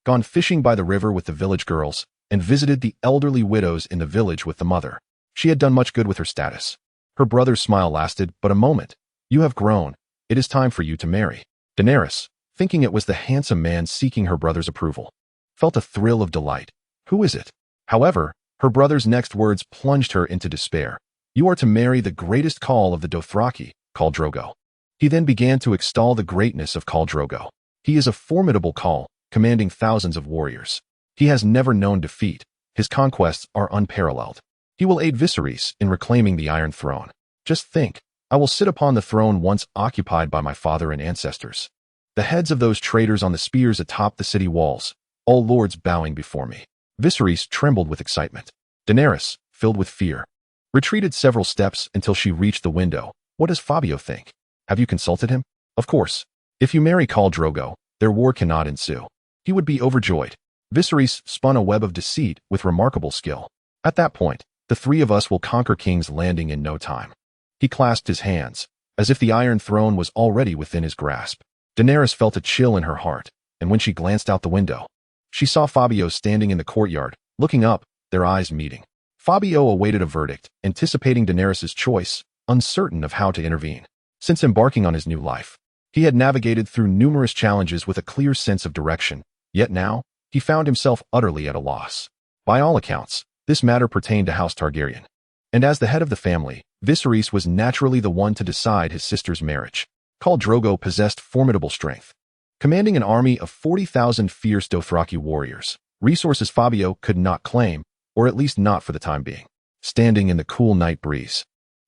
gone fishing by the river with the village girls, and visited the elderly widows in the village with the mother. She had done much good with her status. Her brother's smile lasted but a moment. You have grown. It is time for you to marry. Daenerys, thinking it was the handsome man seeking her brother's approval, felt a thrill of delight. Who is it? However, her brother's next words plunged her into despair. You are to marry the greatest Khal of the Dothraki, Khal Drogo. He then began to extol the greatness of Khal Drogo. He is a formidable Khal, commanding thousands of warriors. He has never known defeat. His conquests are unparalleled. He will aid Viserys in reclaiming the Iron Throne. Just think, I will sit upon the throne once occupied by my father and ancestors. The heads of those traitors on the spears atop the city walls, all lords bowing before me. Viserys trembled with excitement. Daenerys, filled with fear, retreated several steps until she reached the window. What does Fabio think? Have you consulted him? Of course. If you marry Khal Drogo, their war cannot ensue. He would be overjoyed. Viserys spun a web of deceit with remarkable skill. At that point, the three of us will conquer King's Landing in no time. He clasped his hands, as if the Iron Throne was already within his grasp. Daenerys felt a chill in her heart, and when she glanced out the window, she saw Fabio standing in the courtyard, looking up, their eyes meeting. Fabio awaited a verdict, anticipating Daenerys' choice, uncertain of how to intervene. Since embarking on his new life, he had navigated through numerous challenges with a clear sense of direction, yet now, he found himself utterly at a loss. By all accounts, this matter pertained to House Targaryen. And as the head of the family, Viserys was naturally the one to decide his sister's marriage. Khal Drogo possessed formidable strength. Commanding an army of 40,000 fierce Dothraki warriors, resources Fabio could not claim, or at least not for the time being. Standing in the cool night breeze,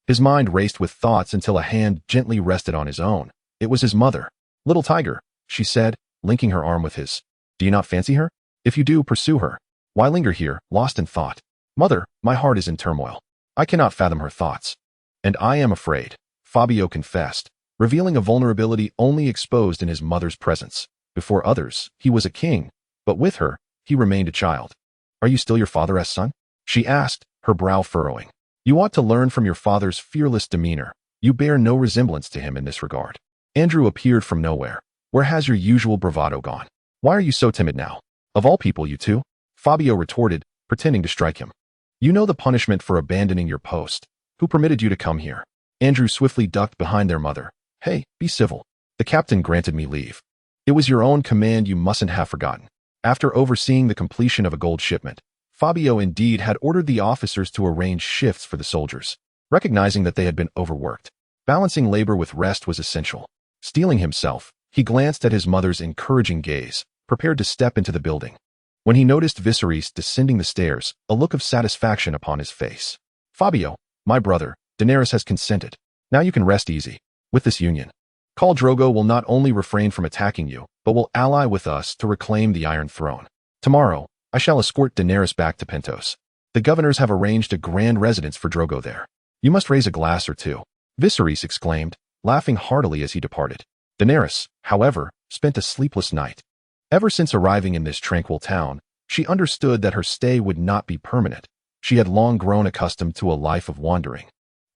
his mind raced with thoughts until a hand gently rested on his own. It was his mother. "Little tiger," she said, linking her arm with his. "Do you not fancy her? If you do, pursue her. Why linger here, lost in thought? Mother, my heart is in turmoil. I cannot fathom her thoughts." "And I am afraid," Fabio confessed, revealing a vulnerability only exposed in his mother's presence. Before others, he was a king, but with her, he remained a child. "Are you still your father's son?" she asked, her brow furrowing. "You ought to learn from your father's fearless demeanor. You bear no resemblance to him in this regard." Andrew appeared from nowhere. "Where has your usual bravado gone? Why are you so timid now? Of all people, you too?" Fabio retorted, pretending to strike him. "You know the punishment for abandoning your post. Who permitted you to come here?" Andrew swiftly ducked behind their mother. "Hey, be civil. The captain granted me leave. It was your own command, you mustn't have forgotten." After overseeing the completion of a gold shipment, Fabio indeed had ordered the officers to arrange shifts for the soldiers, recognizing that they had been overworked. Balancing labor with rest was essential. Steeling himself, he glanced at his mother's encouraging gaze, prepared to step into the building. When he noticed Viserys descending the stairs, a look of satisfaction upon his face. "Fabio, my brother, Daenerys has consented. Now you can rest easy. With this union, Khal Drogo will not only refrain from attacking you, but will ally with us to reclaim the Iron Throne. Tomorrow, I shall escort Daenerys back to Pentos. The governors have arranged a grand residence for Drogo there. You must raise a glass or two," Viserys exclaimed, laughing heartily as he departed. Daenerys, however, spent a sleepless night. Ever since arriving in this tranquil town, she understood that her stay would not be permanent. She had long grown accustomed to a life of wandering.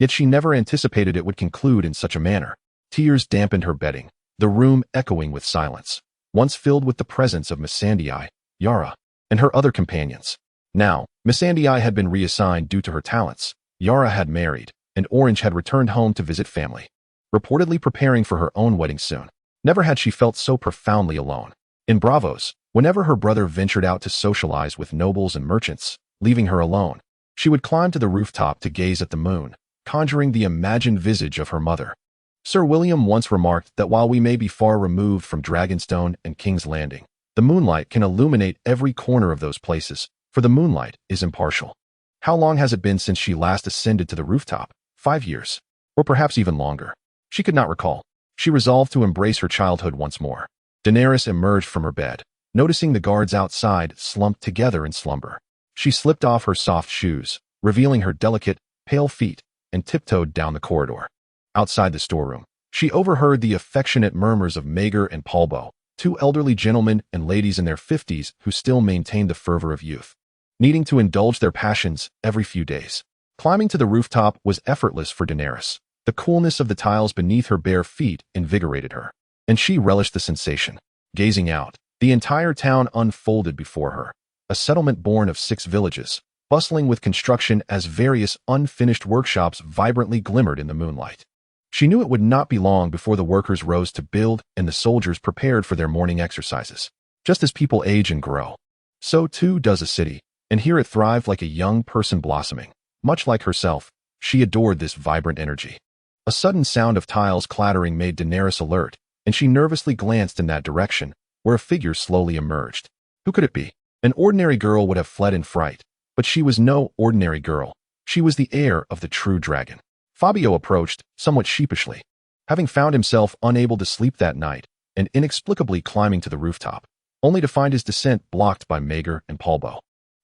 Yet she never anticipated it would conclude in such a manner. Tears dampened her bedding, the room echoing with silence, once filled with the presence of Missandei, Yara, and her other companions. Now, Missandei had been reassigned due to her talents, Yara had married, and Orange had returned home to visit family, reportedly preparing for her own wedding soon. Never had she felt so profoundly alone. In Bravos, whenever her brother ventured out to socialize with nobles and merchants, leaving her alone, she would climb to the rooftop to gaze at the moon, conjuring the imagined visage of her mother. Sir William once remarked that while we may be far removed from Dragonstone and King's Landing, the moonlight can illuminate every corner of those places, for the moonlight is impartial. How long has it been since she last ascended to the rooftop? 5 years. Or perhaps even longer. She could not recall. She resolved to embrace her childhood once more. Daenerys emerged from her bed, noticing the guards outside slumped together in slumber. She slipped off her soft shoes, revealing her delicate, pale feet, and tiptoed down the corridor. Outside the storeroom, she overheard the affectionate murmurs of Maegor and Polbo, two elderly gentlemen and ladies in their 50s who still maintained the fervor of youth, needing to indulge their passions every few days. Climbing to the rooftop was effortless for Daenerys. The coolness of the tiles beneath her bare feet invigorated her, and she relished the sensation. Gazing out, the entire town unfolded before her, a settlement born of 6 villages, bustling with construction as various unfinished workshops vibrantly glimmered in the moonlight. She knew it would not be long before the workers rose to build and the soldiers prepared for their morning exercises. Just as people age and grow, so too does a city, and here it thrived like a young person blossoming. Much like herself, she adored this vibrant energy. A sudden sound of tiles clattering made Daenerys alert, and she nervously glanced in that direction, where a figure slowly emerged. Who could it be? An ordinary girl would have fled in fright, but she was no ordinary girl. She was the heir of the true dragon. Fabio approached, somewhat sheepishly, having found himself unable to sleep that night and inexplicably climbing to the rooftop, only to find his descent blocked by Maegor and Polbo.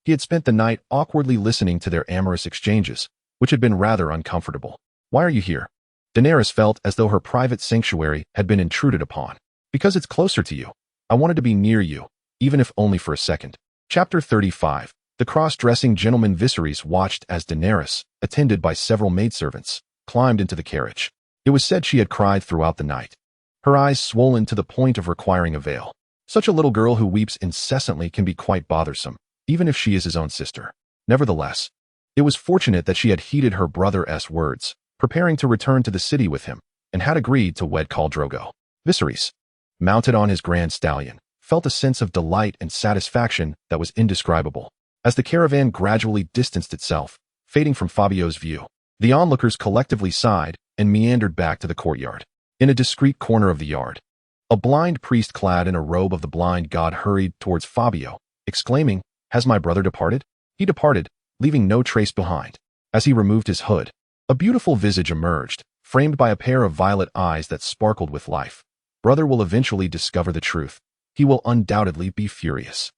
He had spent the night awkwardly listening to their amorous exchanges, which had been rather uncomfortable. "Why are you here?" Daenerys felt as though her private sanctuary had been intruded upon. "Because it's closer to you. I wanted to be near you, even if only for a second." Chapter 35. The cross-dressing gentleman Viserys watched as Daenerys, attended by several maidservants, climbed into the carriage. It was said she had cried throughout the night, her eyes swollen to the point of requiring a veil. Such a little girl who weeps incessantly can be quite bothersome, even if she is his own sister. Nevertheless, it was fortunate that she had heeded her brother's words, preparing to return to the city with him, and had agreed to wed Khal Drogo. Viserys, mounted on his grand stallion, felt a sense of delight and satisfaction that was indescribable. As the caravan gradually distanced itself, fading from Fabio's view, the onlookers collectively sighed and meandered back to the courtyard. In a discreet corner of the yard, a blind priest clad in a robe of the blind god hurried towards Fabio, exclaiming, "Has my brother departed?" He departed, leaving no trace behind. As he removed his hood, a beautiful visage emerged, framed by a pair of violet eyes that sparkled with life. Brother will eventually discover the truth. He will undoubtedly be furious.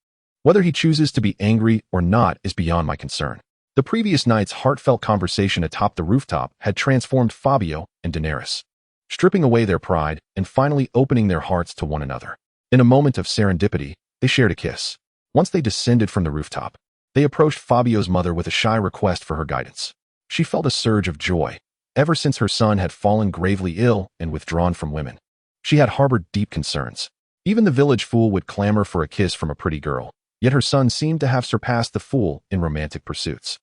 Whether he chooses to be angry or not is beyond my concern. The previous night's heartfelt conversation atop the rooftop had transformed Fabio and Daenerys, stripping away their pride and finally opening their hearts to one another. In a moment of serendipity, they shared a kiss. Once they descended from the rooftop, they approached Fabio's mother with a shy request for her guidance. She felt a surge of joy. Ever since her son had fallen gravely ill and withdrawn from women, she had harbored deep concerns. Even the village fool would clamor for a kiss from a pretty girl, yet her son seemed to have surpassed the fool in romantic pursuits.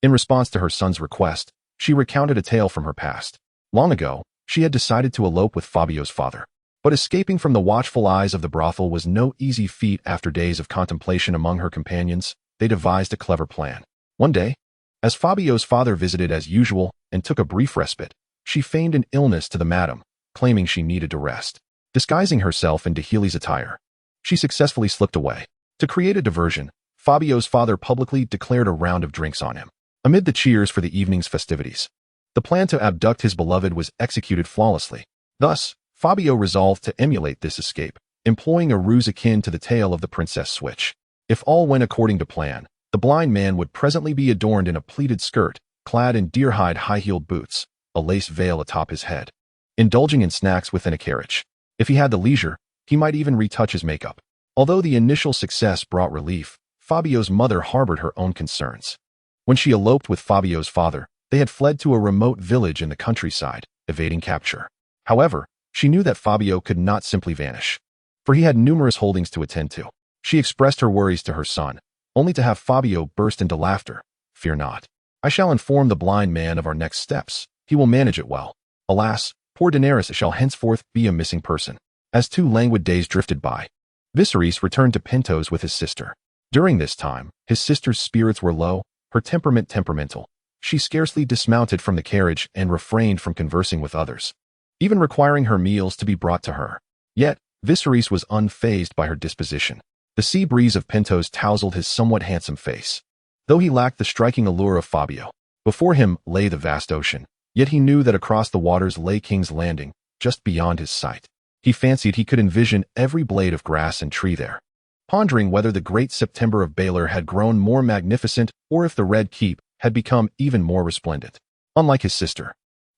In response to her son's request, she recounted a tale from her past. Long ago, she had decided to elope with Fabio's father. But escaping from the watchful eyes of the brothel was no easy feat. After days of contemplation among her companions, they devised a clever plan. One day, as Fabio's father visited as usual and took a brief respite, she feigned an illness to the madam, claiming she needed to rest. Disguising herself in Dahili's attire, she successfully slipped away. To create a diversion, Fabio's father publicly declared a round of drinks on him. Amid the cheers for the evening's festivities, the plan to abduct his beloved was executed flawlessly. Thus, Fabio resolved to emulate this escape, employing a ruse akin to the tale of the Princess Switch. If all went according to plan, the blind man would presently be adorned in a pleated skirt, clad in deer-hide high-heeled boots, a lace veil atop his head, indulging in snacks within a carriage. If he had the leisure, he might even retouch his makeup. Although the initial success brought relief, Fabio's mother harbored her own concerns. When she eloped with Fabio's father, they had fled to a remote village in the countryside, evading capture. However, she knew that Fabio could not simply vanish, for he had numerous holdings to attend to. She expressed her worries to her son, only to have Fabio burst into laughter. "Fear not. I shall inform the blind man of our next steps. He will manage it well." Alas, poor Daenerys shall henceforth be a missing person. As 2 languid days drifted by, Viserys returned to Pentos with his sister. During this time, his sister's spirits were low, her temperament temperamental. She scarcely dismounted from the carriage and refrained from conversing with others, even requiring her meals to be brought to her. Yet, Viserys was unfazed by her disposition. The sea breeze of Pentos tousled his somewhat handsome face. Though he lacked the striking allure of Fabio, before him lay the vast ocean, yet he knew that across the waters lay King's Landing, just beyond his sight. He fancied he could envision every blade of grass and tree there, pondering whether the great September of Baelor had grown more magnificent or if the Red Keep had become even more resplendent. Unlike his sister,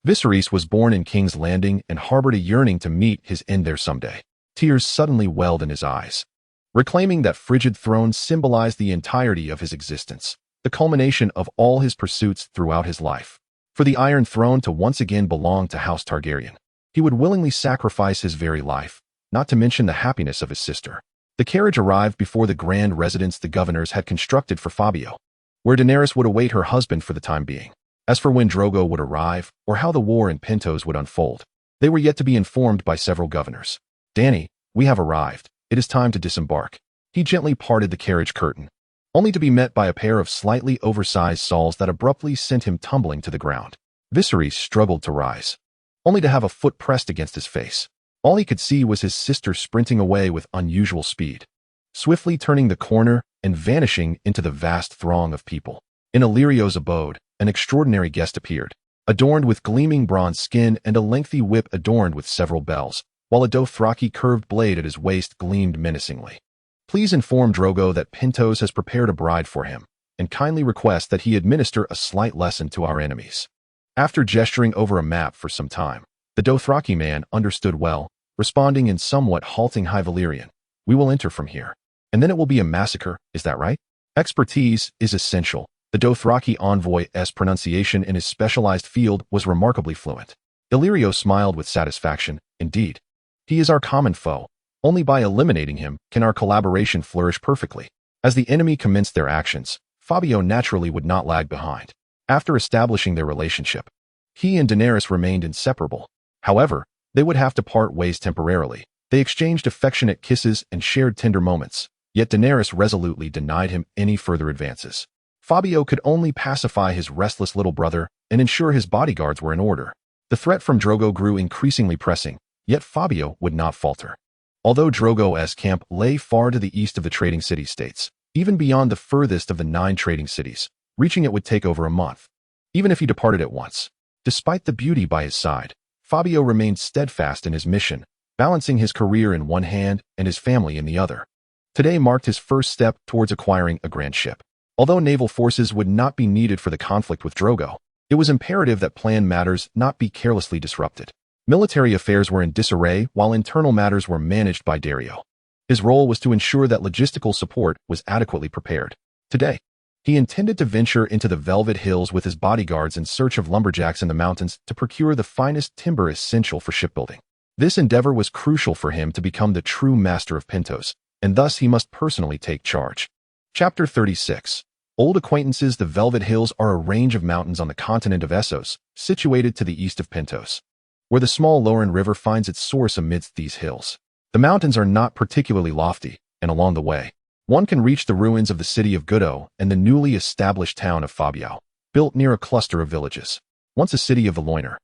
Viserys was born in King's Landing and harbored a yearning to meet his end there someday. Tears suddenly welled in his eyes, reclaiming that frigid throne symbolized the entirety of his existence, the culmination of all his pursuits throughout his life. For the Iron Throne to once again belong to House Targaryen, he would willingly sacrifice his very life, not to mention the happiness of his sister. The carriage arrived before the grand residence the governors had constructed for Fabio, where Daenerys would await her husband for the time being. As for when Drogo would arrive, or how the war in Pentos would unfold, they were yet to be informed by several governors. "Dany, we have arrived. It is time to disembark." He gently parted the carriage curtain, only to be met by a pair of slightly oversized saws that abruptly sent him tumbling to the ground. Viserys struggled to rise, only to have a foot pressed against his face. All he could see was his sister sprinting away with unusual speed, swiftly turning the corner and vanishing into the vast throng of people. In Illyrio's abode, an extraordinary guest appeared, adorned with gleaming bronze skin and a lengthy whip adorned with several bells, while a Dothraki curved blade at his waist gleamed menacingly. "Please inform Drogo that Pentos has prepared a bride for him, and kindly request that he administer a slight lesson to our enemies." After gesturing over a map for some time, the Dothraki man understood well, responding in somewhat halting High Valyrian. "We will enter from here, and then it will be a massacre, is that right?" Expertise is essential. The Dothraki envoy's pronunciation in his specialized field was remarkably fluent. Illyrio smiled with satisfaction. "Indeed. He is our common foe. Only by eliminating him can our collaboration flourish perfectly." As the enemy commenced their actions, Fabio naturally would not lag behind. After establishing their relationship, he and Daenerys remained inseparable. However, they would have to part ways temporarily. They exchanged affectionate kisses and shared tender moments, Yet Daenerys resolutely denied him any further advances. Fabio could only pacify his restless little brother and ensure his bodyguards were in order. The threat from Drogo grew increasingly pressing, yet Fabio would not falter. Although Drogo's camp lay far to the east of the trading city-states, even beyond the furthest of the 9 trading cities, reaching it would take over a month, even if he departed at once. Despite the beauty by his side, Fabio remained steadfast in his mission, balancing his career in one hand and his family in the other. Today marked his first step towards acquiring a grand ship. Although naval forces would not be needed for the conflict with Drogo, it was imperative that planned matters not be carelessly disrupted. Military affairs were in disarray while internal matters were managed by Dario. His role was to ensure that logistical support was adequately prepared. Today, he intended to venture into the Velvet Hills with his bodyguards in search of lumberjacks in the mountains to procure the finest timber essential for shipbuilding. This endeavor was crucial for him to become the true master of Pentos, and thus he must personally take charge. Chapter 36. Old acquaintances. The Velvet Hills are a range of mountains on the continent of Essos, situated to the east of Pentos, where the small Lauren River finds its source amidst these hills. The mountains are not particularly lofty, and along the way, one can reach the ruins of the city of Godot and the newly established town of Fabio, built near a cluster of villages. Once a city of the Loiner,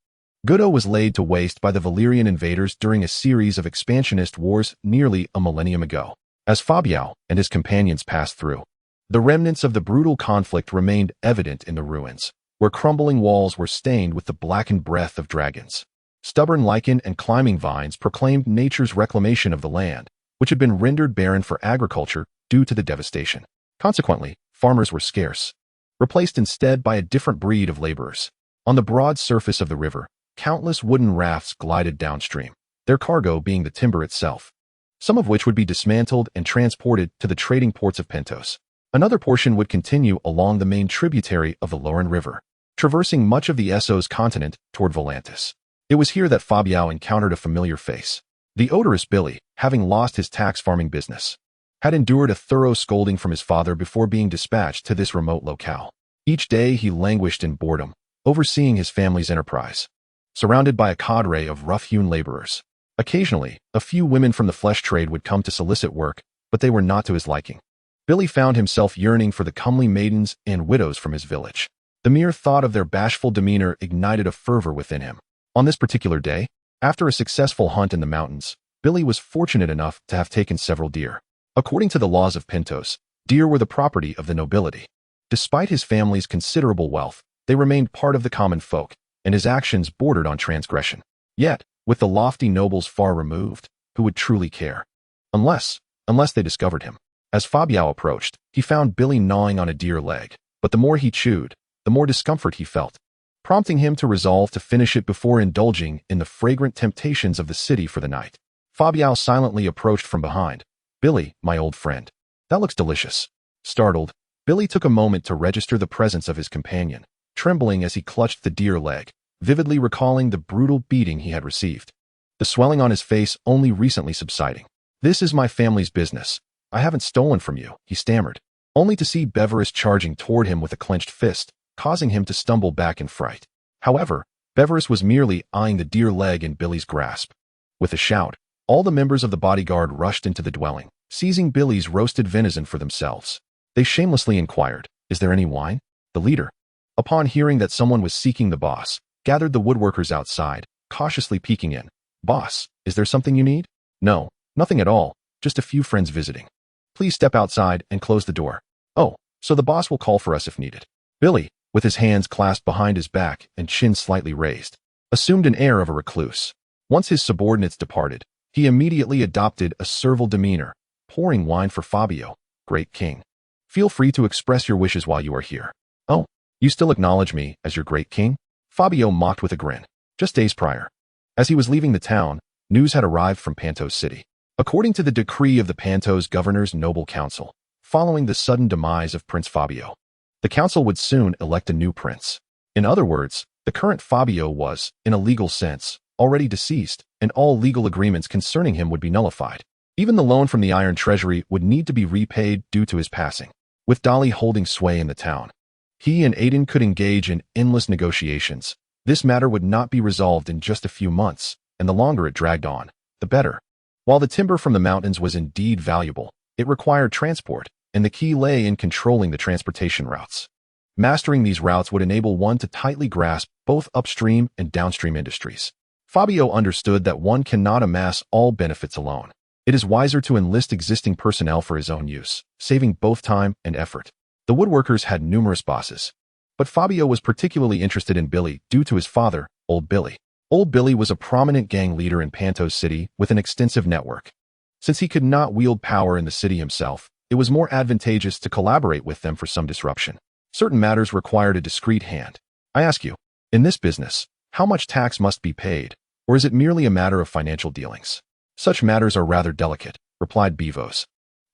Godot was laid to waste by the Valyrian invaders during a series of expansionist wars nearly a millennium ago. As Fabio and his companions passed through, the remnants of the brutal conflict remained evident in the ruins, where crumbling walls were stained with the blackened breath of dragons. Stubborn lichen and climbing vines proclaimed nature's reclamation of the land, which had been rendered barren for agriculture due to the devastation. Consequently, farmers were scarce, replaced instead by a different breed of laborers. On the broad surface of the river, countless wooden rafts glided downstream, their cargo being the timber itself, some of which would be dismantled and transported to the trading ports of Pentos. Another portion would continue along the main tributary of the Lauren River, traversing much of the Essos continent toward Volantis. It was here that Fabio encountered a familiar face. The odorous Billy, having lost his tax farming business, had endured a thorough scolding from his father before being dispatched to this remote locale. Each day he languished in boredom, overseeing his family's enterprise, surrounded by a cadre of rough-hewn laborers. Occasionally, a few women from the flesh trade would come to solicit work, but they were not to his liking. Billy found himself yearning for the comely maidens and widows from his village. The mere thought of their bashful demeanor ignited a fervor within him. On this particular day, after a successful hunt in the mountains, Billy was fortunate enough to have taken several deer. According to the laws of Pentos, deer were the property of the nobility. Despite his family's considerable wealth, they remained part of the common folk, and his actions bordered on transgression. Yet, with the lofty nobles far removed, who would truly care? Unless they discovered him. As Fabio approached, he found Billy gnawing on a deer leg, but the more he chewed, the more discomfort he felt, prompting him to resolve to finish it before indulging in the fragrant temptations of the city for the night. Fabio silently approached from behind. "Billy, my old friend. That looks delicious." Startled, Billy took a moment to register the presence of his companion, trembling as he clutched the deer leg, vividly recalling the brutal beating he had received, the swelling on his face only recently subsiding. "This is my family's business. I haven't stolen from you," he stammered, only to see Beverus charging toward him with a clenched fist, causing him to stumble back in fright. However, Beverus was merely eyeing the deer leg in Billy's grasp. With a shout, all the members of the bodyguard rushed into the dwelling, seizing Billy's roasted venison for themselves. They shamelessly inquired, "Is there any wine?" The leader, upon hearing that someone was seeking the boss, gathered the woodworkers outside, cautiously peeking in. "Boss, is there something you need?" "No, nothing at all, just a few friends visiting. Please step outside and close the door." "Oh, so the boss will call for us if needed." Billy, with his hands clasped behind his back and chin slightly raised, assumed an air of a recluse. Once his subordinates departed, he immediately adopted a servile demeanor, pouring wine for Fabio. "Great king. Feel free to express your wishes while you are here." "Oh, you still acknowledge me as your great king?" Fabio mocked with a grin. Just days prior, as he was leaving the town, news had arrived from Pentos City. According to the decree of the Pentos Governor's Noble Council, following the sudden demise of Prince Fabio, the council would soon elect a new prince. In other words, the current Fabio was, in a legal sense, already deceased, and all legal agreements concerning him would be nullified. Even the loan from the Iron Treasury would need to be repaid due to his passing. With Dolly holding sway in the town, he and Aiden could engage in endless negotiations. This matter would not be resolved in just a few months, and the longer it dragged on, the better. While the timber from the mountains was indeed valuable, It required transport, and the key lay in controlling the transportation routes. Mastering these routes would enable one to tightly grasp both upstream and downstream industries. Fabio understood that one cannot amass all benefits alone. It is wiser to enlist existing personnel for his own use, saving both time and effort. The woodworkers had numerous bosses, but Fabio was particularly interested in Billy due to his father, Old Billy. Old Billy was a prominent gang leader in Pentos City with an extensive network. Since he could not wield power in the city himself, it was more advantageous to collaborate with them for some disruption. Certain matters required a discreet hand. I ask you, in this business, how much tax must be paid, or is it merely a matter of financial dealings? Such matters are rather delicate, replied Bivos,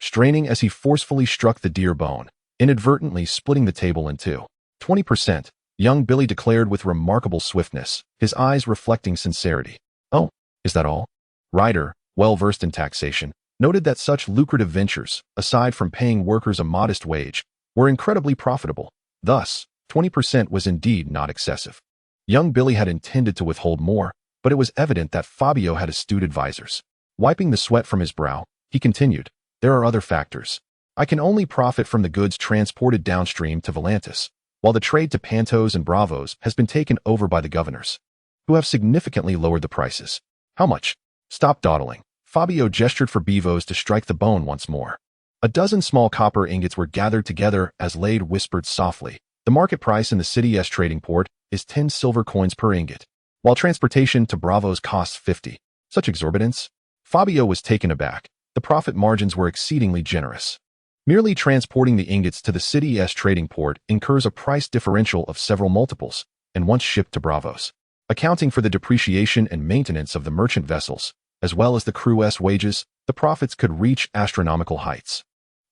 straining as he forcefully struck the deer bone, inadvertently splitting the table in two. 20%, young Billy declared with remarkable swiftness, his eyes reflecting sincerity. Oh, is that all? Ryder, well-versed in taxation, noted that such lucrative ventures, aside from paying workers a modest wage, were incredibly profitable. Thus, 20% was indeed not excessive. Young Billy had intended to withhold more, but it was evident that Fabio had astute advisors. Wiping the sweat from his brow, he continued, there are other factors. I can only profit from the goods transported downstream to Volantis, while the trade to Pentos and Bravos has been taken over by the governors, who have significantly lowered the prices. How much? Stop dawdling. Fabio gestured for Bivos to strike the bone once more. A dozen small copper ingots were gathered together as Lade whispered softly. The market price in the city's trading port is 10 silver coins per ingot, while transportation to Bravos costs 50. Such exorbitance? Fabio was taken aback. The profit margins were exceedingly generous. Merely transporting the ingots to the city's trading port incurs a price differential of several multiples, and once shipped to Bravos, accounting for the depreciation and maintenance of the merchant vessels, as well as the crew's wages, the profits could reach astronomical heights.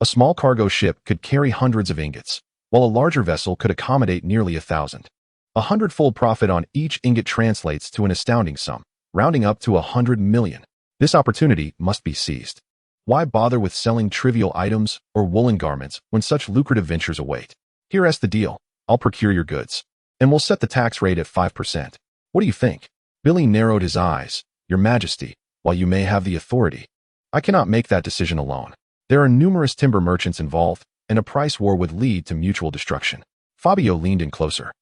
A small cargo ship could carry hundreds of ingots, while a larger vessel could accommodate nearly 1,000. 100-fold profit on each ingot translates to an astounding sum, rounding up to 100 million. This opportunity must be seized. Why bother with selling trivial items or woolen garments when such lucrative ventures await? Here's the deal. I'll procure your goods, and we'll set the tax rate at 5%. What do you think? Billy narrowed his eyes. Your Majesty, while you may have the authority, I cannot make that decision alone. There are numerous timber merchants involved, and a price war would lead to mutual destruction. Fabio leaned in closer.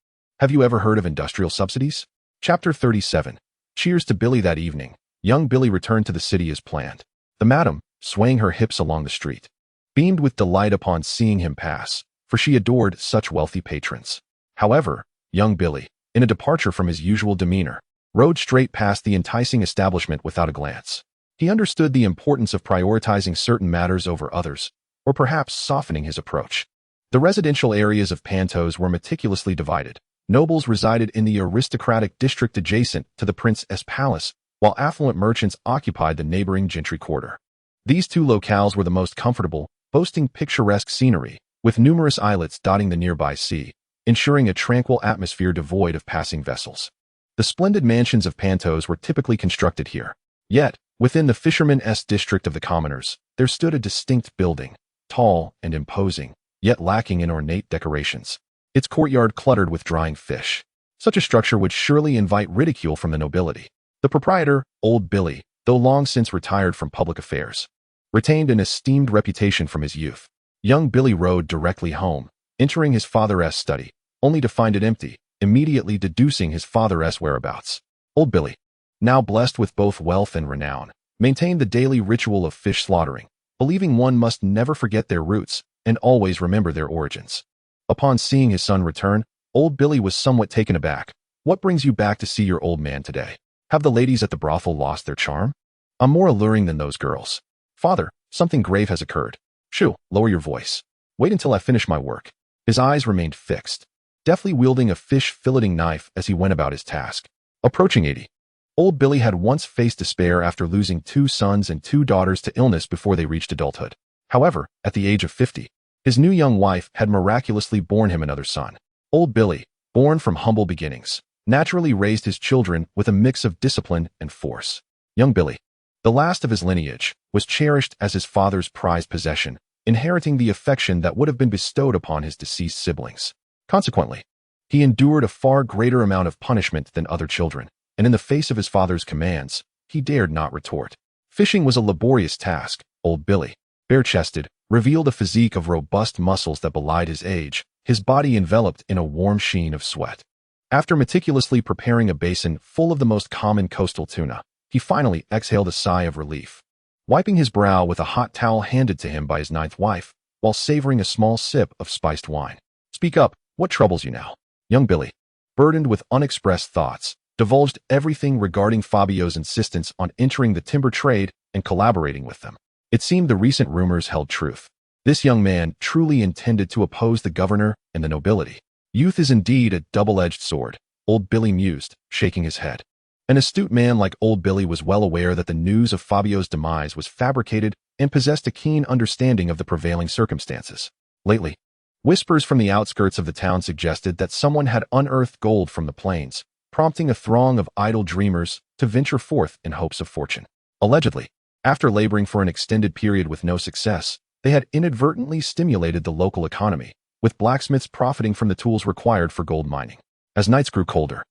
Have you ever heard of industrial subsidies? Chapter 37. Cheers to Billy. That evening, young Billy returned to the city as planned. The madam, swaying her hips along the street, beamed with delight upon seeing him pass, for she adored such wealthy patrons. However, young Billy, in a departure from his usual demeanor, rode straight past the enticing establishment without a glance. He understood the importance of prioritizing certain matters over others, or perhaps softening his approach. The residential areas of Pentos were meticulously divided. Nobles resided in the aristocratic district adjacent to the prince's palace, while affluent merchants occupied the neighboring gentry quarter. These two locales were the most comfortable, boasting picturesque scenery, with numerous islets dotting the nearby sea, ensuring a tranquil atmosphere devoid of passing vessels. The splendid mansions of Pentos were typically constructed here. Yet, within the fishermen's district of the commoners, there stood a distinct building, tall and imposing, yet lacking in ornate decorations. Its courtyard cluttered with drying fish. Such a structure would surely invite ridicule from the nobility. The proprietor, Old Billy, though long since retired from public affairs, retained an esteemed reputation from his youth. Young Billy rode directly home, entering his father's study, only to find it empty, immediately deducing his father's whereabouts. Old Billy, now blessed with both wealth and renown, maintained the daily ritual of fish slaughtering, believing one must never forget their roots and always remember their origins. Upon seeing his son return, Old Billy was somewhat taken aback. What brings you back to see your old man today? Have the ladies at the brothel lost their charm? I'm more alluring than those girls. Father, something grave has occurred. Shoo, lower your voice. Wait until I finish my work. His eyes remained fixed, deftly wielding a fish filleting knife as he went about his task. Approaching 80, Old Billy had once faced despair after losing 2 sons and 2 daughters to illness before they reached adulthood. However, at the age of 50, his new young wife had miraculously borne him another son. Old Billy, born from humble beginnings, naturally raised his children with a mix of discipline and force. Young Billy, the last of his lineage, was cherished as his father's prized possession, inheriting the affection that would have been bestowed upon his deceased siblings. Consequently, he endured a far greater amount of punishment than other children, and in the face of his father's commands, he dared not retort. Fishing was a laborious task, Old Billy, bare-chested, revealed a physique of robust muscles that belied his age, his body enveloped in a warm sheen of sweat. After meticulously preparing a basin full of the most common coastal tuna, he finally exhaled a sigh of relief. Wiping his brow with a hot towel handed to him by his ninth wife, while savoring a small sip of spiced wine. "Speak up, what troubles you now?" Young Billy, burdened with unexpressed thoughts, divulged everything regarding Fabio's insistence on entering the timber trade and collaborating with them. It seemed the recent rumors held truth. This young man truly intended to oppose the governor and the nobility. Youth is indeed a double-edged sword, old Billy mused, shaking his head. An astute man like old Billy was well aware that the news of Fabio's demise was fabricated and possessed a keen understanding of the prevailing circumstances. Lately, whispers from the outskirts of the town suggested that someone had unearthed gold from the plains, prompting a throng of idle dreamers to venture forth in hopes of fortune. Allegedly, after laboring for an extended period with no success, they had inadvertently stimulated the local economy, with blacksmiths profiting from the tools required for gold mining. As nights grew colder,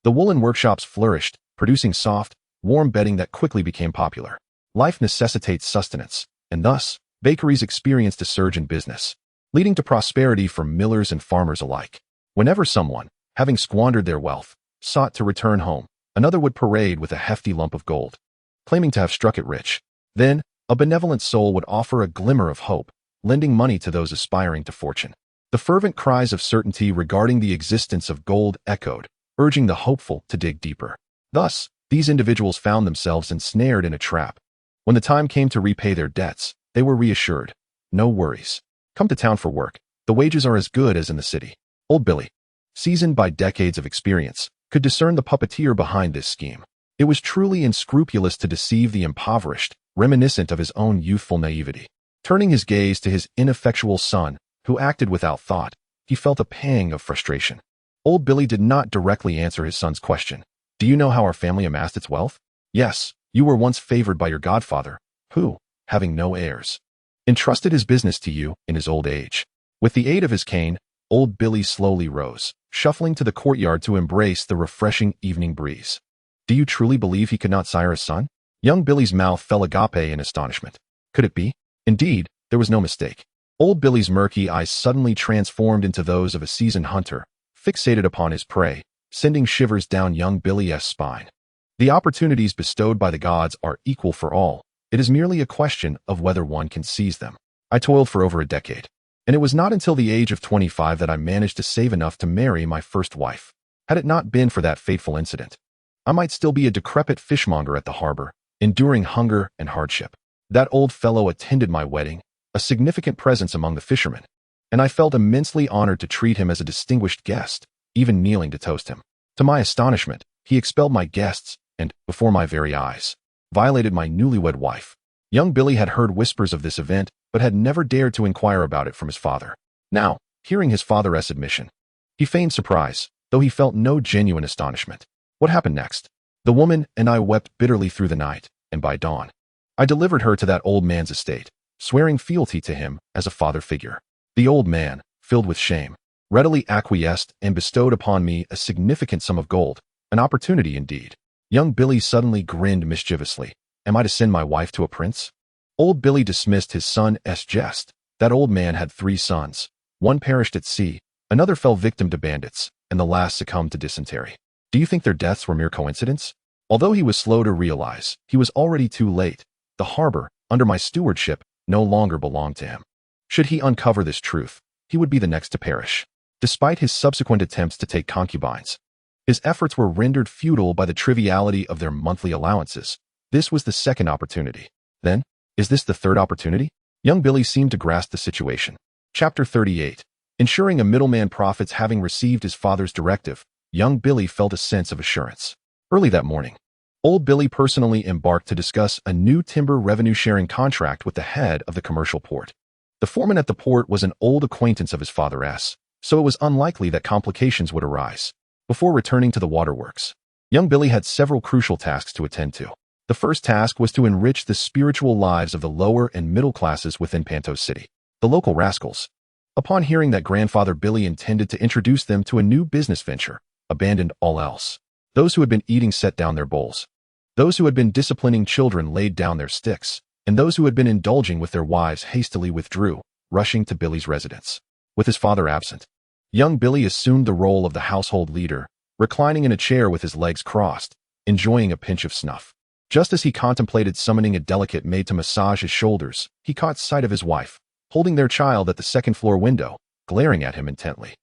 the woolen workshops flourished, producing soft, warm bedding that quickly became popular. Life necessitates sustenance, and thus, bakeries experienced a surge in business, leading to prosperity for millers and farmers alike. Whenever someone, having squandered their wealth, sought to return home, another would parade with a hefty lump of gold, claiming to have struck it rich. Then, a benevolent soul would offer a glimmer of hope, lending money to those aspiring to fortune. The fervent cries of certainty regarding the existence of gold echoed, urging the hopeful to dig deeper. Thus, these individuals found themselves ensnared in a trap. When the time came to repay their debts, they were reassured. No worries. Come to town for work. The wages are as good as in the city. Old Billy, seasoned by decades of experience, could discern the puppeteer behind this scheme. It was truly unscrupulous to deceive the impoverished, reminiscent of his own youthful naivety. Turning his gaze to his ineffectual son, who acted without thought, he felt a pang of frustration. Old Billy did not directly answer his son's question. "Do you know how our family amassed its wealth?" "Yes, you were once favored by your godfather, who, having no heirs, entrusted his business to you in his old age." With the aid of his cane, old Billy slowly rose, shuffling to the courtyard to embrace the refreshing evening breeze. "Do you truly believe he could not sire a son?" Young Billy's mouth fell agape in astonishment. Could it be? Indeed, there was no mistake. Old Billy's murky eyes suddenly transformed into those of a seasoned hunter, fixated upon his prey, sending shivers down young Billy's spine. The opportunities bestowed by the gods are equal for all. It is merely a question of whether one can seize them. I toiled for over a decade, and it was not until the age of 25 that I managed to save enough to marry my first wife. Had it not been for that fateful incident, I might still be a decrepit fishmonger at the harbor, enduring hunger and hardship. That old fellow attended my wedding, a significant presence among the fishermen, and I felt immensely honored to treat him as a distinguished guest, even kneeling to toast him. To my astonishment, he expelled my guests and, before my very eyes, violated my newlywed wife. Young Billy had heard whispers of this event, but had never dared to inquire about it from his father. Now, hearing his father's admission, he feigned surprise, though he felt no genuine astonishment. What happened next? The woman and I wept bitterly through the night, and by dawn, I delivered her to that old man's estate, swearing fealty to him as a father figure. The old man, filled with shame, readily acquiesced and bestowed upon me a significant sum of gold, an opportunity indeed. Young Billy suddenly grinned mischievously. Am I to send my wife to a prince? Old Billy dismissed his son's jest. That old man had 3 sons. One perished at sea, another fell victim to bandits, and the last succumbed to dysentery. Do you think their deaths were mere coincidence? Although he was slow to realize, he was already too late. The harbor, under my stewardship, no longer belonged to him. Should he uncover this truth, he would be the next to perish. Despite his subsequent attempts to take concubines, his efforts were rendered futile by the triviality of their monthly allowances. This was the second opportunity. Then, is this the third opportunity? Young Billy seemed to grasp the situation. Chapter 38. Ensuring a middleman profits. Having received his father's directive, young Billy felt a sense of assurance. Early that morning, old Billy personally embarked to discuss a new timber revenue-sharing contract with the head of the commercial port. The foreman at the port was an old acquaintance of his father's, so it was unlikely that complications would arise. Before returning to the waterworks, young Billy had several crucial tasks to attend to. The first task was to enrich the spiritual lives of the lower and middle classes within Pentos City. The local rascals, upon hearing that grandfather Billy intended to introduce them to a new business venture, abandoned all else. Those who had been eating set down their bowls. Those who had been disciplining children laid down their sticks, and those who had been indulging with their wives hastily withdrew, rushing to Billy's residence. With his father absent, young Billy assumed the role of the household leader, reclining in a chair with his legs crossed, enjoying a pinch of snuff. Just as he contemplated summoning a delicate maid to massage his shoulders, he caught sight of his wife, holding their child at the second-floor window, glaring at him intently.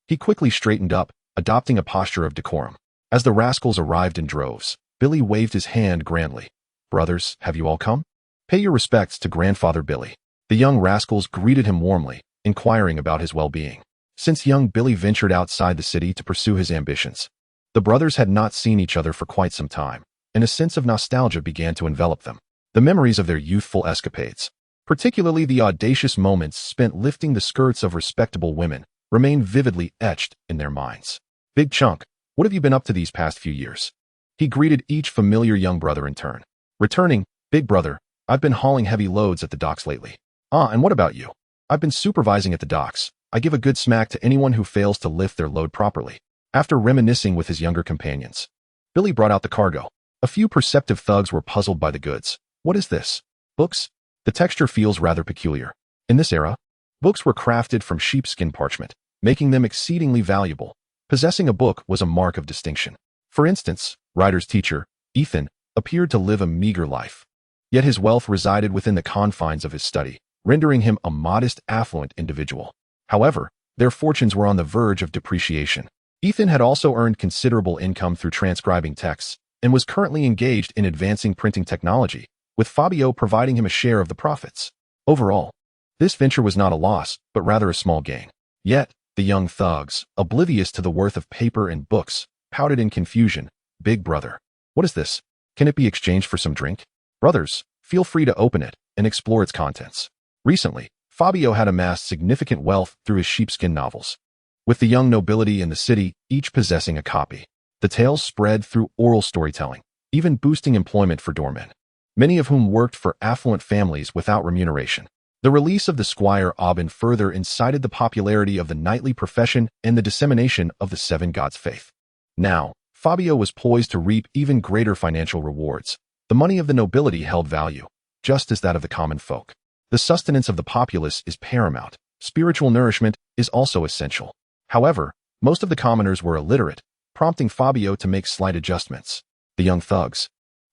He quickly straightened up, adopting a posture of decorum. As the rascals arrived in droves, Billy waved his hand grandly. "Brothers, have you all come? Pay your respects to Grandfather Billy." The young rascals greeted him warmly, inquiring about his well-being. Since young Billy ventured outside the city to pursue his ambitions, the brothers had not seen each other for quite some time, and a sense of nostalgia began to envelop them. The memories of their youthful escapades, particularly the audacious moments spent lifting the skirts of respectable women, remained vividly etched in their minds. "Big Chunk, what have you been up to these past few years?" He greeted each familiar young brother in turn. Returning, "Big brother, I've been hauling heavy loads at the docks lately." "Ah, and what about you?" "I've been supervising at the docks. I give a good smack to anyone who fails to lift their load properly." After reminiscing with his younger companions, Billy brought out the cargo. A few perceptive thugs were puzzled by the goods. "What is this? Books?" The texture feels rather peculiar. In this era, books were crafted from sheepskin parchment, making them exceedingly valuable. Possessing a book was a mark of distinction. For instance, Ryder's teacher, Ethan, appeared to live a meager life. Yet his wealth resided within the confines of his study, rendering him a modest, affluent individual. However, their fortunes were on the verge of depreciation. Ethan had also earned considerable income through transcribing texts, and was currently engaged in advancing printing technology, with Fabio providing him a share of the profits. Overall, this venture was not a loss, but rather a small gain. Yet, the young thugs, oblivious to the worth of paper and books, pouted in confusion. "Big brother, what is this? Can it be exchanged for some drink?" "Brothers, feel free to open it and explore its contents." Recently, Fabio had amassed significant wealth through his sheepskin novels, with the young nobility in the city each possessing a copy. The tales spread through oral storytelling, even boosting employment for doormen, many of whom worked for affluent families without remuneration. The release of the Squire Aubin further incited the popularity of the knightly profession and the dissemination of the seven gods' faith. Now, Fabio was poised to reap even greater financial rewards. The money of the nobility held value, just as that of the common folk. The sustenance of the populace is paramount. Spiritual nourishment is also essential. However, most of the commoners were illiterate, prompting Fabio to make slight adjustments. The young thugs,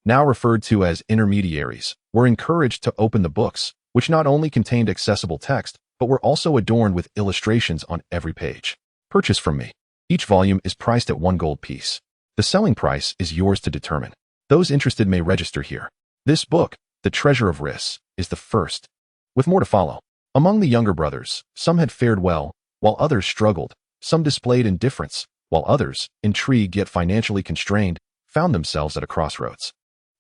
now referred to as intermediaries, were encouraged to open the books, which not only contained accessible text, but were also adorned with illustrations on every page. "Purchase from me. Each volume is priced at 1 gold piece. The selling price is yours to determine. Those interested may register here." This book, The Treasure of Riss, is the first, with more to follow. Among the younger brothers, some had fared well, while others struggled. Some displayed indifference, while others, intrigued yet financially constrained, found themselves at a crossroads.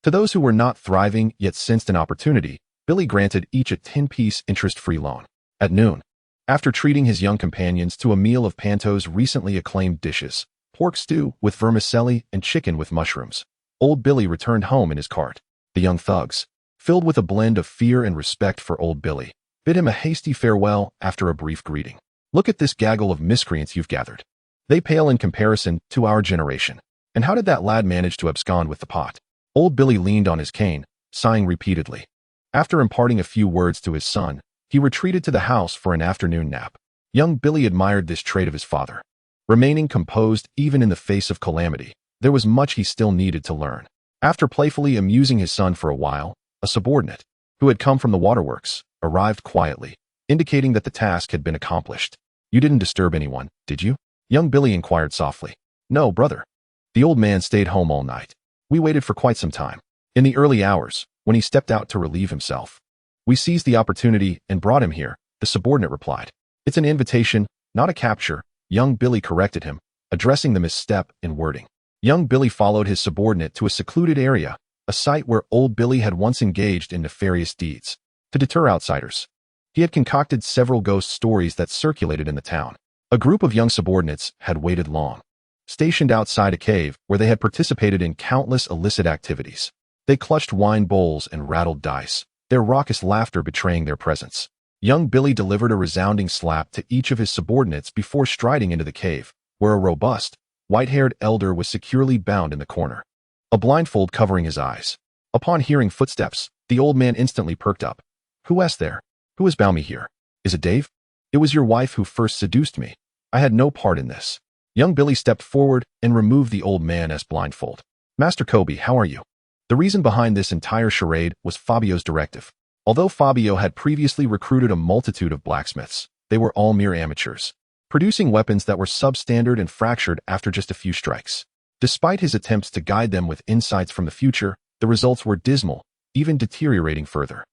To those who were not thriving yet sensed an opportunity, Billy granted each a 10-piece interest-free loan. At noon, after treating his young companions to a meal of Pentos' recently acclaimed dishes, pork stew with vermicelli and chicken with mushrooms, old Billy returned home in his cart. The young thugs, filled with a blend of fear and respect for old Billy, bid him a hasty farewell after a brief greeting. "Look at this gaggle of miscreants you've gathered. They pale in comparison to our generation. And how did that lad manage to abscond with the pot?" Old Billy leaned on his cane, sighing repeatedly. After imparting a few words to his son, he retreated to the house for an afternoon nap. Young Billy admired this trait of his father. Remaining composed even in the face of calamity, there was much he still needed to learn. After playfully amusing his son for a while, a subordinate, who had come from the waterworks, arrived quietly, indicating that the task had been accomplished. "You didn't disturb anyone, did you?" Young Billy inquired softly. "No, brother. The old man stayed home all night. We waited for quite some time. In the early hours, when he stepped out to relieve himself, we seized the opportunity and brought him here," the subordinate replied. "It's an invitation, not a capture," young Billy corrected him, addressing the misstep in wording. Young Billy followed his subordinate to a secluded area, a site where old Billy had once engaged in nefarious deeds. To deter outsiders, he had concocted several ghost stories that circulated in the town. A group of young subordinates had waited long, stationed outside a cave where they had participated in countless illicit activities. They clutched wine bowls and rattled dice, their raucous laughter betraying their presence. Young Billy delivered a resounding slap to each of his subordinates before striding into the cave, where a robust, white-haired elder was securely bound in the corner, a blindfold covering his eyes. Upon hearing footsteps, the old man instantly perked up. Who is there? Who has bound me here? Is it Dave? It was your wife who first seduced me. I had no part in this. Young Billy stepped forward and removed the old man as blindfold. Master Kobe, how are you? The reason behind this entire charade was Fabio's directive. Although Fabio had previously recruited a multitude of blacksmiths, they were all mere amateurs, producing weapons that were substandard and fractured after just a few strikes. Despite his attempts to guide them with insights from the future, the results were dismal, even deteriorating further.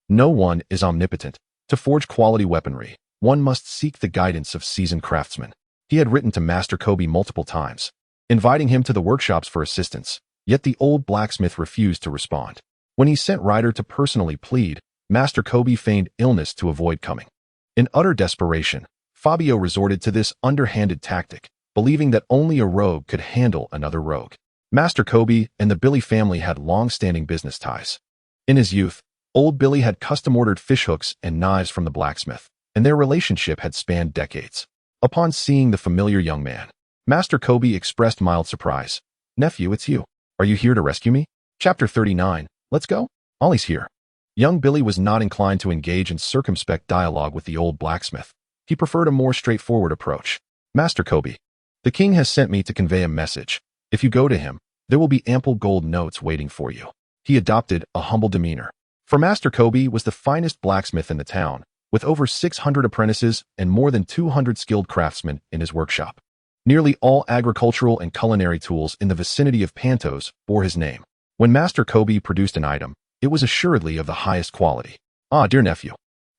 No one is omnipotent. To forge quality weaponry, one must seek the guidance of seasoned craftsmen. He had written to Master Kobe multiple times, inviting him to the workshops for assistance, yet the old blacksmith refused to respond. When he sent Ryder to personally plead, Master Kobe feigned illness to avoid coming. In utter desperation, Fabio resorted to this underhanded tactic, believing that only a rogue could handle another rogue. Master Kobe and the Billy family had long-standing business ties. In his youth, old Billy had custom-ordered fishhooks and knives from the blacksmith, and their relationship had spanned decades. Upon seeing the familiar young man, Master Kobe expressed mild surprise. Nephew, it's you. Are you here to rescue me? Chapter 39. Let's go? Ollie's here. Young Billy was not inclined to engage in circumspect dialogue with the old blacksmith. He preferred a more straightforward approach. Master Kobe, the king has sent me to convey a message. If you go to him, there will be ample gold notes waiting for you. He adopted a humble demeanor. For Master Kobe was the finest blacksmith in the town, with over 600 apprentices and more than 200 skilled craftsmen in his workshop. Nearly all agricultural and culinary tools in the vicinity of Pentos bore his name. When Master Kobe produced an item, it was assuredly of the highest quality. Ah, dear nephew,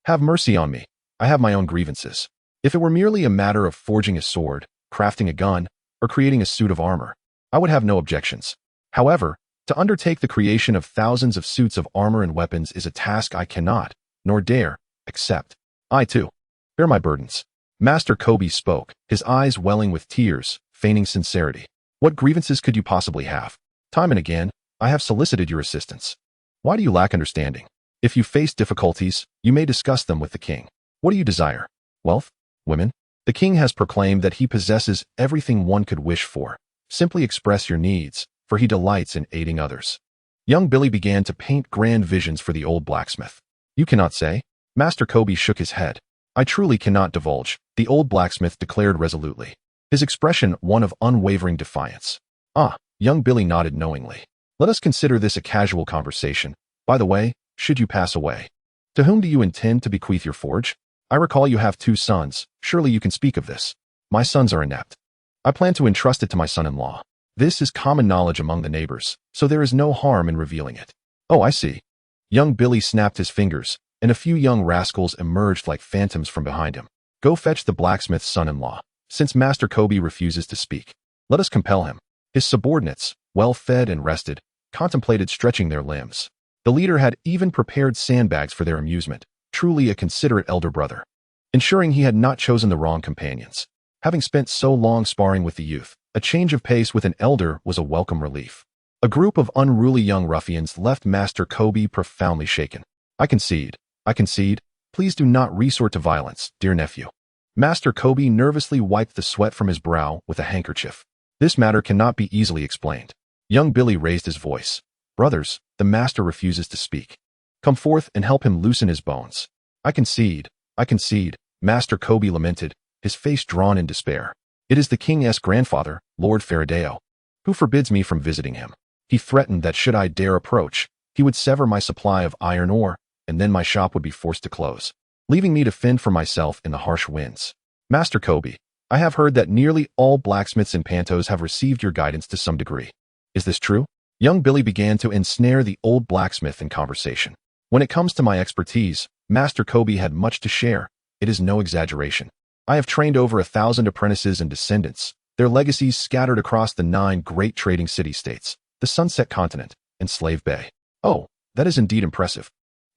have mercy on me. I have my own grievances. If it were merely a matter of forging a sword, crafting a gun, or creating a suit of armor, I would have no objections. However, to undertake the creation of thousands of suits of armor and weapons is a task I cannot, nor dare, accept. I, too, bear my burdens. Master Kobe spoke, his eyes welling with tears, feigning sincerity. What grievances could you possibly have? Time and again, I have solicited your assistance. Why do you lack understanding? If you face difficulties, you may discuss them with the king. What do you desire? Wealth? Women? The king has proclaimed that he possesses everything one could wish for. Simply express your needs, for he delights in aiding others. Young Billy began to paint grand visions for the old blacksmith. You cannot say? Master Kobe shook his head. I truly cannot divulge, the old blacksmith declared resolutely, his expression one of unwavering defiance. Ah, young Billy nodded knowingly. Let us consider this a casual conversation. By the way, should you pass away, to whom do you intend to bequeath your forge? I recall you have 2 sons. Surely you can speak of this. My sons are inept. I plan to entrust it to my son-in-law. This is common knowledge among the neighbors, so there is no harm in revealing it. Oh, I see. Young Billy snapped his fingers, and a few young rascals emerged like phantoms from behind him. Go fetch the blacksmith's son-in-law. Since Master Kobe refuses to speak, let us compel him. His subordinates, well fed and rested, contemplated stretching their limbs. The leader had even prepared sandbags for their amusement, truly a considerate elder brother, ensuring he had not chosen the wrong companions. Having spent so long sparring with the youth, a change of pace with an elder was a welcome relief. A group of unruly young ruffians left Master Kobe profoundly shaken. I concede. Please do not resort to violence, dear nephew. Master Kobe nervously wiped the sweat from his brow with a handkerchief. This matter cannot be easily explained. Young Billy raised his voice. Brothers, the master refuses to speak. Come forth and help him loosen his bones. I concede, Master Kobe lamented, his face drawn in despair. It is the king's grandfather, Lord Fabio, who forbids me from visiting him. He threatened that should I dare approach, he would sever my supply of iron ore, and then my shop would be forced to close, leaving me to fend for myself in the harsh winds. Master Kobe, I have heard that nearly all blacksmiths in Pentos have received your guidance to some degree. Is this true? Young Billy began to ensnare the old blacksmith in conversation. When it comes to my expertise, Master Kobe had much to share. It is no exaggeration. I have trained over 1,000 apprentices and descendants, their legacies scattered across the 9 great trading city-states, the Sunset Continent, and Slave Bay. Oh, that is indeed impressive.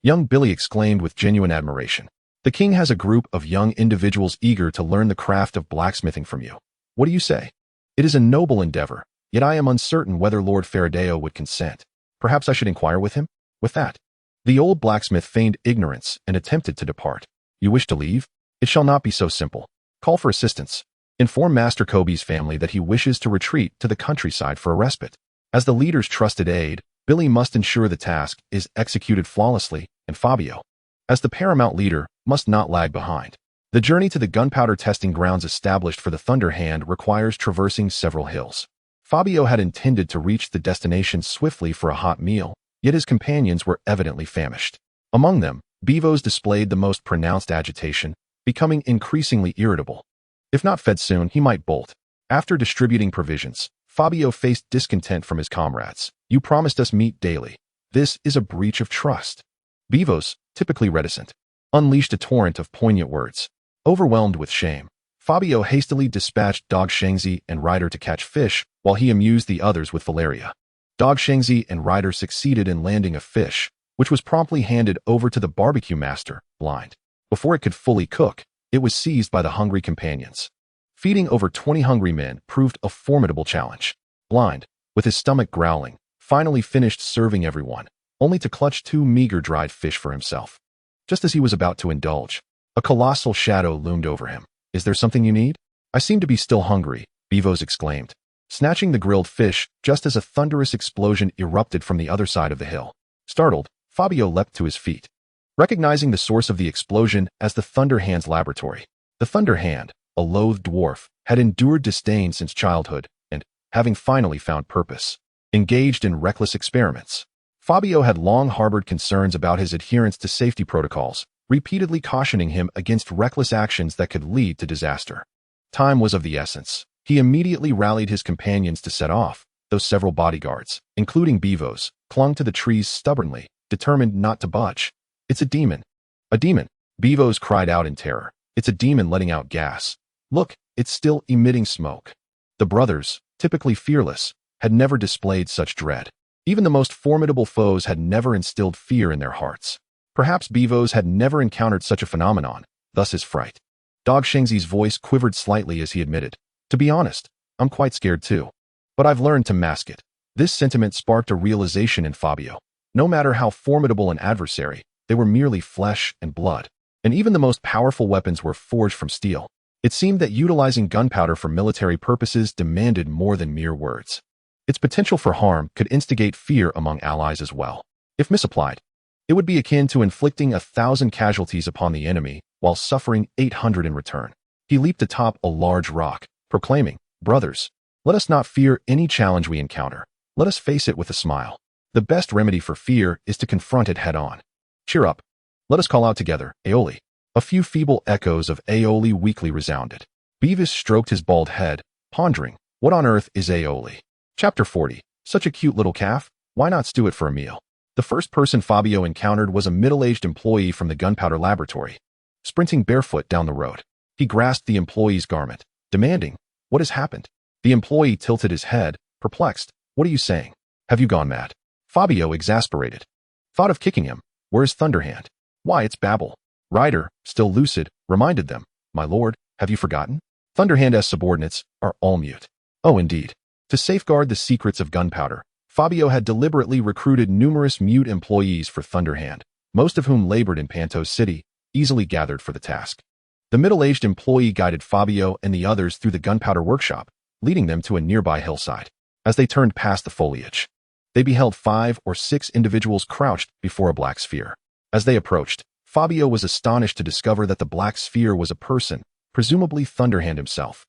Young Billy exclaimed with genuine admiration. The king has a group of young individuals eager to learn the craft of blacksmithing from you. What do you say? It is a noble endeavor, yet I am uncertain whether Lord Fabio would consent. Perhaps I should inquire with him? With that, the old blacksmith feigned ignorance and attempted to depart. You wish to leave? It shall not be so simple. Call for assistance. Inform Master Kobe's family that he wishes to retreat to the countryside for a respite. As the leader's trusted aide, Billy must ensure the task is executed flawlessly, and Fabio, as the paramount leader, must not lag behind. The journey to the gunpowder testing grounds established for the Thunder Hand requires traversing several hills. Fabio had intended to reach the destination swiftly for a hot meal, yet his companions were evidently famished. Among them, Bevo's displayed the most pronounced agitation, becoming increasingly irritable. If not fed soon, he might bolt. After distributing provisions, Fabio faced discontent from his comrades. "You promised us meat daily. This is a breach of trust." Bevo's, typically reticent, unleashed a torrent of poignant words. Overwhelmed with shame, Fabio hastily dispatched Dog Shengzi and Ryder to catch fish while he amused the others with Valeria. Dog Shengzi and Ryder succeeded in landing a fish, which was promptly handed over to the barbecue master, Blind. Before it could fully cook, it was seized by the hungry companions. Feeding over 20 hungry men proved a formidable challenge. Blind, with his stomach growling, finally finished serving everyone, only to clutch 2 meager dried fish for himself. Just as he was about to indulge, a colossal shadow loomed over him. "Is there something you need?" "I seem to be still hungry," Bevo's exclaimed, snatching the grilled fish just as a thunderous explosion erupted from the other side of the hill. Startled, Fabio leapt to his feet, recognizing the source of the explosion as the Thunder Hand's laboratory. The Thunder Hand, a loathed dwarf, had endured disdain since childhood and, having finally found purpose, engaged in reckless experiments. Fabio had long harbored concerns about his adherence to safety protocols, repeatedly cautioning him against reckless actions that could lead to disaster. Time was of the essence. He immediately rallied his companions to set off, though several bodyguards, including Bevo's, clung to the trees stubbornly, determined not to budge. "It's a demon." "A demon," Bevo's cried out in terror. "It's a demon letting out gas. Look, it's still emitting smoke." The brothers, typically fearless, had never displayed such dread. Even the most formidable foes had never instilled fear in their hearts. Perhaps Bevo's had never encountered such a phenomenon, thus his fright. Dog Shengzi's voice quivered slightly as he admitted, "To be honest, I'm quite scared too. But I've learned to mask it." This sentiment sparked a realization in Fabio. No matter how formidable an adversary, they were merely flesh and blood, and even the most powerful weapons were forged from steel. It seemed that utilizing gunpowder for military purposes demanded more than mere words. Its potential for harm could instigate fear among allies as well. If misapplied, it would be akin to inflicting 1,000 casualties upon the enemy while suffering 800 in return. He leaped atop a large rock, proclaiming, "Brothers, let us not fear any challenge we encounter. Let us face it with a smile. The best remedy for fear is to confront it head-on. Cheer up. Let us call out together, Aeoli." A few feeble echoes of Aeoli weakly resounded. Bevis stroked his bald head, pondering, what on earth is Aeoli? Chapter 40. Such a cute little calf. Why not stew it for a meal? The first person Fabio encountered was a middle-aged employee from the gunpowder laboratory, sprinting barefoot down the road. He grasped the employee's garment, demanding, "What has happened?" The employee tilted his head, perplexed. "What are you saying? Have you gone mad?" Fabio, exasperated, thought of kicking him. "Where's Thunderhand?" "Why, it's babble." Ryder, still lucid, reminded them, "My lord, have you forgotten? Thunderhand's subordinates are all mute." Oh, indeed. To safeguard the secrets of gunpowder, Fabio had deliberately recruited numerous mute employees for Thunderhand, most of whom labored in Pentos City, easily gathered for the task. The middle-aged employee guided Fabio and the others through the gunpowder workshop, leading them to a nearby hillside. As they turned past the foliage, they beheld 5 or 6 individuals crouched before a black sphere. As they approached, Fabio was astonished to discover that the black sphere was a person, presumably Thunderhand himself,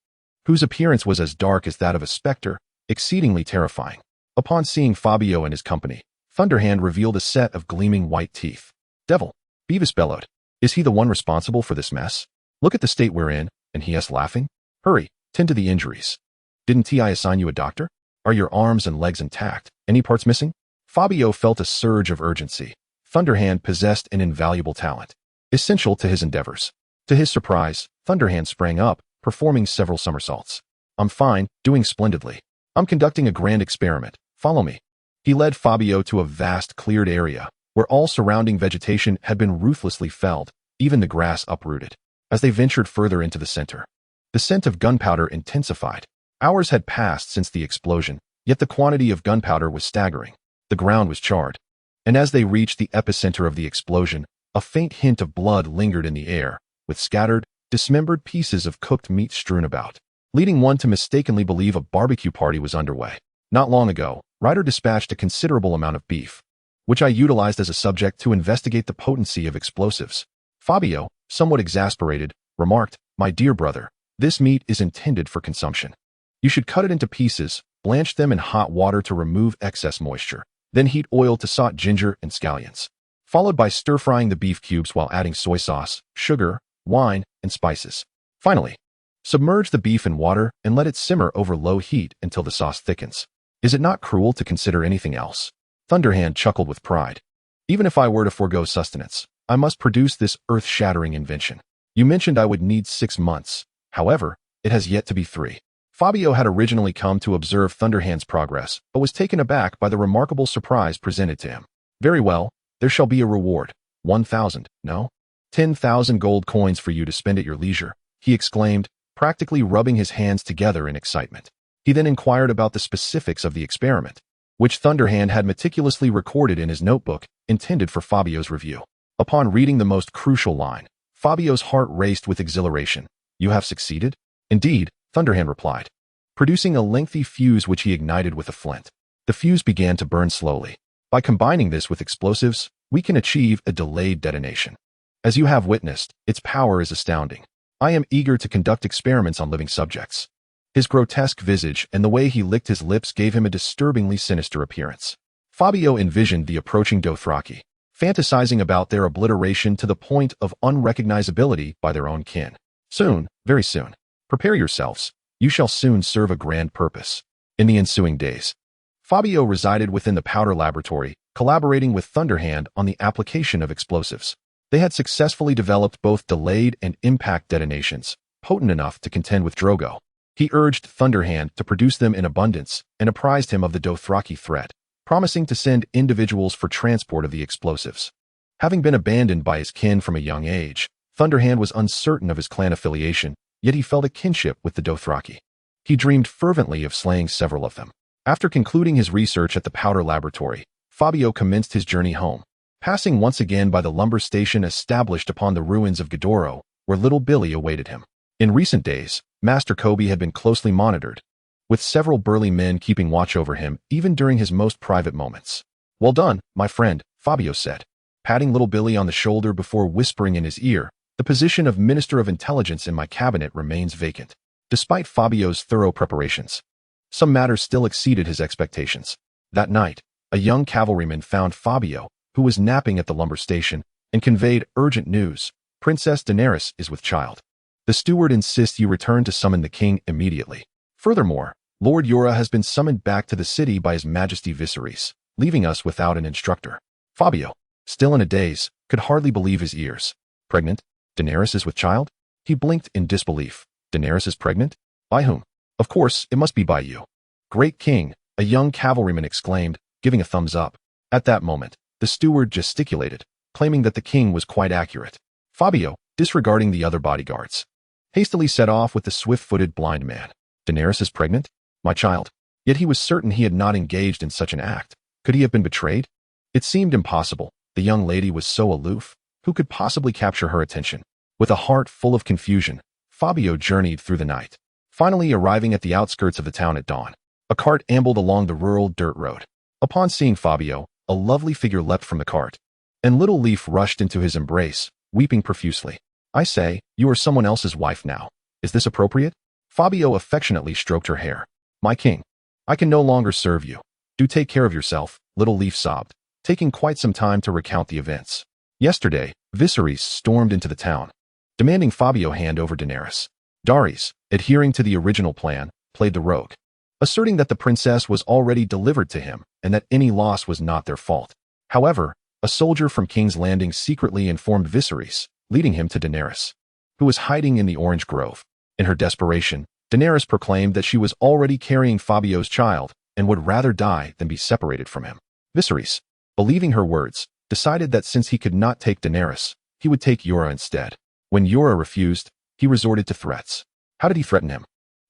whose appearance was as dark as that of a specter, exceedingly terrifying. Upon seeing Fabio and his company, Thunderhand revealed a set of gleaming white teeth. "Devil," Bevis bellowed. "Is he the one responsible for this mess? Look at the state we're in," and he asked, laughing. "Hurry, tend to the injuries. Didn't I assign you a doctor? Are your arms and legs intact? Any parts missing?" Fabio felt a surge of urgency. Thunderhand possessed an invaluable talent, essential to his endeavors. To his surprise, Thunderhand sprang up, performing several somersaults. "I'm fine, doing splendidly. I'm conducting a grand experiment. Follow me." He led Fabio to a vast cleared area, where all surrounding vegetation had been ruthlessly felled, even the grass uprooted. As they ventured further into the center, the scent of gunpowder intensified. Hours had passed since the explosion, yet the quantity of gunpowder was staggering. The ground was charred, and as they reached the epicenter of the explosion, a faint hint of blood lingered in the air, with scattered, dismembered pieces of cooked meat strewn about, leading one to mistakenly believe a barbecue party was underway. Not long ago, Ryder dispatched a considerable amount of beef, which I utilized as a subject to investigate the potency of explosives. Fabio, somewhat exasperated, remarked, "My dear brother, this meat is intended for consumption. You should cut it into pieces, blanch them in hot water to remove excess moisture, then heat oil to saute ginger and scallions, followed by stir-frying the beef cubes while adding soy sauce, sugar, wine, and spices. Finally, submerge the beef in water and let it simmer over low heat until the sauce thickens. Is it not cruel to consider anything else?" Thunderhand chuckled with pride. "Even if I were to forego sustenance, I must produce this earth-shattering invention. You mentioned I would need 6 months. However, it has yet to be 3. Fabio had originally come to observe Thunderhand's progress, but was taken aback by the remarkable surprise presented to him. "Very well, there shall be a reward. 1,000, no? 10,000 gold coins for you to spend at your leisure," he exclaimed, practically rubbing his hands together in excitement. He then inquired about the specifics of the experiment, which Thunderhand had meticulously recorded in his notebook, intended for Fabio's review. Upon reading the most crucial line, Fabio's heart raced with exhilaration. "You have succeeded?" "Indeed," Thunderhand replied, producing a lengthy fuse which he ignited with a flint. The fuse began to burn slowly. "By combining this with explosives, we can achieve a delayed detonation. As you have witnessed, its power is astounding. I am eager to conduct experiments on living subjects." His grotesque visage and the way he licked his lips gave him a disturbingly sinister appearance. Fabio envisioned the approaching Dothraki, fantasizing about their obliteration to the point of unrecognizability by their own kin. "Soon, very soon. Prepare yourselves. You shall soon serve a grand purpose." In the ensuing days, Fabio resided within the powder laboratory, collaborating with Thunderhand on the application of explosives. They had successfully developed both delayed and impact detonations, potent enough to contend with Drogo. He urged Thunderhand to produce them in abundance and apprised him of the Dothraki threat, promising to send individuals for transport of the explosives. Having been abandoned by his kin from a young age, Thunderhand was uncertain of his clan affiliation, yet he felt a kinship with the Dothraki. He dreamed fervently of slaying several of them. After concluding his research at the powder laboratory, Fabio commenced his journey home, passing once again by the lumber station established upon the ruins of Godoro, where little Billy awaited him. In recent days, Master Kobe had been closely monitored, with several burly men keeping watch over him even during his most private moments. "Well done, my friend," Fabio said, patting little Billy on the shoulder before whispering in his ear, "The position of Minister of Intelligence in my cabinet remains vacant." Despite Fabio's thorough preparations, some matters still exceeded his expectations. That night, a young cavalryman found Fabio, who was napping at the lumber station, and conveyed urgent news: "Princess Daenerys is with child. The steward insists you return to summon the king immediately. Furthermore, Lord Yora has been summoned back to the city by His Majesty Viserys, leaving us without an instructor." Fabio, still in a daze, could hardly believe his ears. "Pregnant? Daenerys is with child?" He blinked in disbelief. "Daenerys is pregnant? By whom?" "Of course, it must be by you." "Great king," a young cavalryman exclaimed, giving a thumbs up. At that moment, the steward gesticulated, claiming that the king was quite accurate. Fabio, disregarding the other bodyguards, hastily set off with the swift-footed blind man. "Daenerys is pregnant? My child?" Yet he was certain he had not engaged in such an act. Could he have been betrayed? It seemed impossible. The young lady was so aloof. Who could possibly capture her attention? With a heart full of confusion, Fabio journeyed through the night, finally arriving at the outskirts of the town at dawn. A cart ambled along the rural dirt road. Upon seeing Fabio, a lovely figure leapt from the cart, and Little Leaf rushed into his embrace, weeping profusely. "I say, you are someone else's wife now. Is this appropriate?" Fabio affectionately stroked her hair. "My king, I can no longer serve you. Do take care of yourself," Little Leaf sobbed, taking quite some time to recount the events. Yesterday, Viserys stormed into the town, demanding Fabio hand over Daenerys. Daenerys, adhering to the original plan, played the rogue, asserting that the princess was already delivered to him and that any loss was not their fault. However, a soldier from King's Landing secretly informed Viserys, leading him to Daenerys, who was hiding in the orange grove. In her desperation, Daenerys proclaimed that she was already carrying Fabio's child and would rather die than be separated from him. Viserys, believing her words, decided that since he could not take Daenerys, he would take Yora instead. When Yora refused, he resorted to threats. How did he threaten him?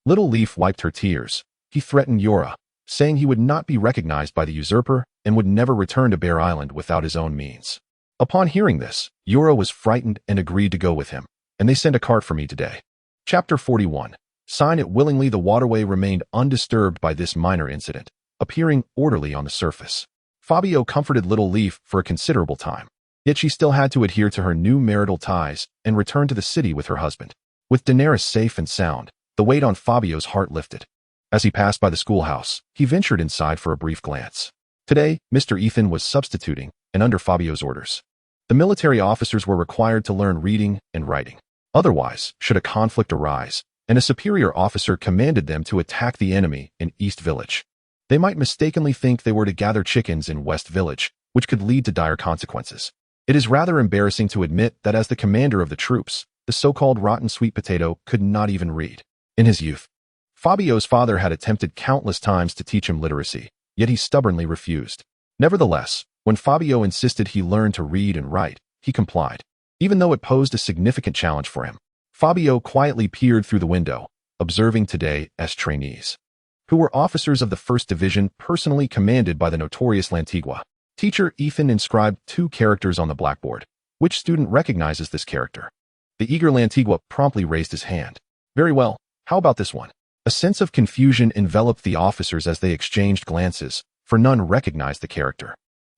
Little Leaf wiped her tears. He threatened Yora, saying he would not be recognized by the usurper and would never return to Bear Island without his own means. Upon hearing this, Yora was frightened and agreed to go with him, and they sent a cart for me today. Chapter 41. Sign it willingly. The waterway remained undisturbed by this minor incident. appearing orderly on the surface. Fabio comforted little Leaf for a considerable time, yet she still had to adhere to her new marital ties and return to the city with her husband. With Daenerys safe and sound, the weight on Fabio's heart lifted. As he passed by the schoolhouse, he ventured inside for a brief glance. Today, Mr. Ethan was substituting, and under Fabio's orders. The military officers were required to learn reading and writing. Otherwise, should a conflict arise, and a superior officer commanded them to attack the enemy in East Village, they might mistakenly think they were to gather chickens in West Village, which could lead to dire consequences. It is rather embarrassing to admit that as the commander of the troops, the so-called rotten sweet potato could not even read. In his youth, Fabio's father had attempted countless times to teach him literacy, yet he stubbornly refused. Nevertheless, when Fabio insisted he learn to read and write, he complied. Even though it posed a significant challenge for him, Fabio quietly peered through the window, observing today as trainees, who were officers of the 1st Division personally commanded by the notorious Lantigua. Teacher Ethan inscribed 2 characters on the blackboard. Which student recognizes this character? The eager Lantigua promptly raised his hand. Very well, how about this one? A sense of confusion enveloped the officers as they exchanged glances, for none recognized the character.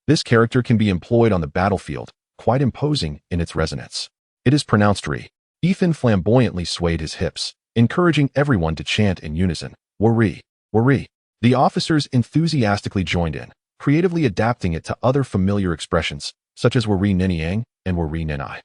This character can be employed on the battlefield, quite imposing in its resonance. It is pronounced Re. Ethan flamboyantly swayed his hips, encouraging everyone to chant in unison, Wari, Wari. The officers enthusiastically joined in, creatively adapting it to other familiar expressions, such as Wari Niniang and Wari Ninai.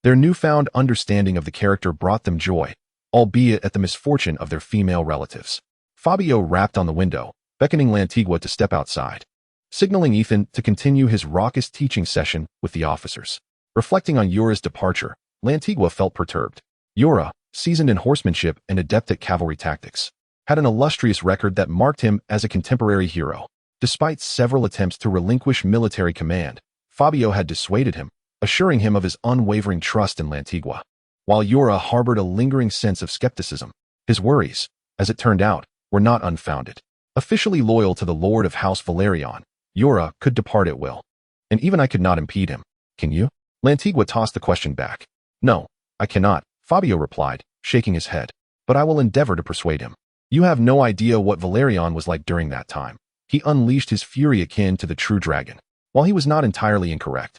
Their newfound understanding of the character brought them joy, albeit at the misfortune of their female relatives. Fabio rapped on the window, beckoning Lantigua to step outside, signaling Ethan to continue his raucous teaching session with the officers. Reflecting on Yora's departure, Lantigua felt perturbed. Yora, seasoned in horsemanship and adept at cavalry tactics, had an illustrious record that marked him as a contemporary hero. Despite several attempts to relinquish military command, Fabio had dissuaded him, assuring him of his unwavering trust in Lantigua. While Yora harbored a lingering sense of skepticism, his worries, as it turned out, were not unfounded. Officially loyal to the Lord of House Valerion, Yora could depart at will. And even I could not impede him. Can you? Lantigua tossed the question back. No, I cannot, Fabio replied, shaking his head. But I will endeavor to persuade him. You have no idea what Valerion was like during that time. He unleashed his fury akin to the true dragon. While he was not entirely incorrect,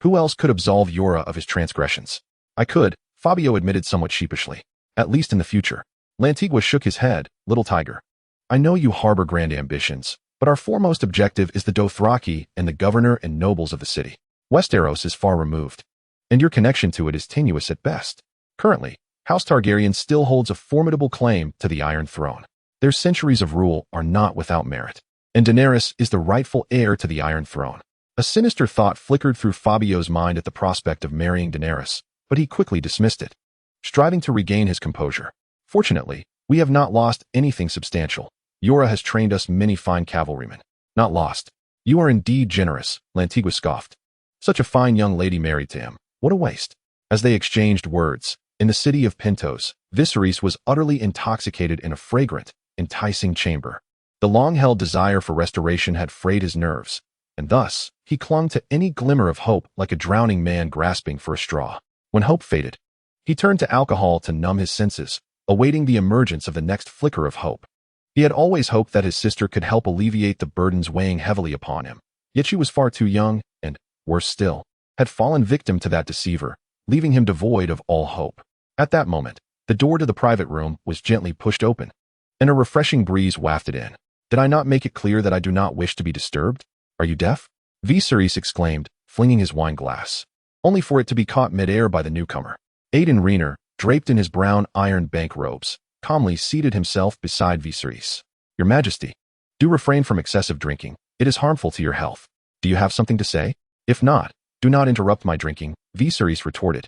who else could absolve Yora of his transgressions? I could, Fabio admitted somewhat sheepishly. At least in the future. Lantigua shook his head, little tiger. I know you harbor grand ambitions, but our foremost objective is the Dothraki and the governor and nobles of the city. Westeros is far removed, and your connection to it is tenuous at best. Currently, House Targaryen still holds a formidable claim to the Iron Throne. Their centuries of rule are not without merit, and Daenerys is the rightful heir to the Iron Throne. A sinister thought flickered through Fabio's mind at the prospect of marrying Daenerys, but he quickly dismissed it, striving to regain his composure. Fortunately, we have not lost anything substantial. Yora has trained us many fine cavalrymen. Not lost. You are indeed generous, Lantigua scoffed. Such a fine young lady married to him. What a waste. As they exchanged words, in the city of Pentos, Viserys was utterly intoxicated in a fragrant, enticing chamber. The long-held desire for restoration had frayed his nerves, and thus, he clung to any glimmer of hope like a drowning man grasping for a straw. When hope faded, he turned to alcohol to numb his senses, awaiting the emergence of the next flicker of hope. He had always hoped that his sister could help alleviate the burdens weighing heavily upon him, yet she was far too young and, worse still, had fallen victim to that deceiver, leaving him devoid of all hope. At that moment, the door to the private room was gently pushed open, and a refreshing breeze wafted in. Did I not make it clear that I do not wish to be disturbed? Are you deaf? Viserys exclaimed, flinging his wine glass, only for it to be caught mid-air by the newcomer. Aiden Rayner, draped in his brown Iron Bank robes, calmly seated himself beside Viserys. Your Majesty, do refrain from excessive drinking. It is harmful to your health. Do you have something to say? If not, do not interrupt my drinking, Viserys retorted,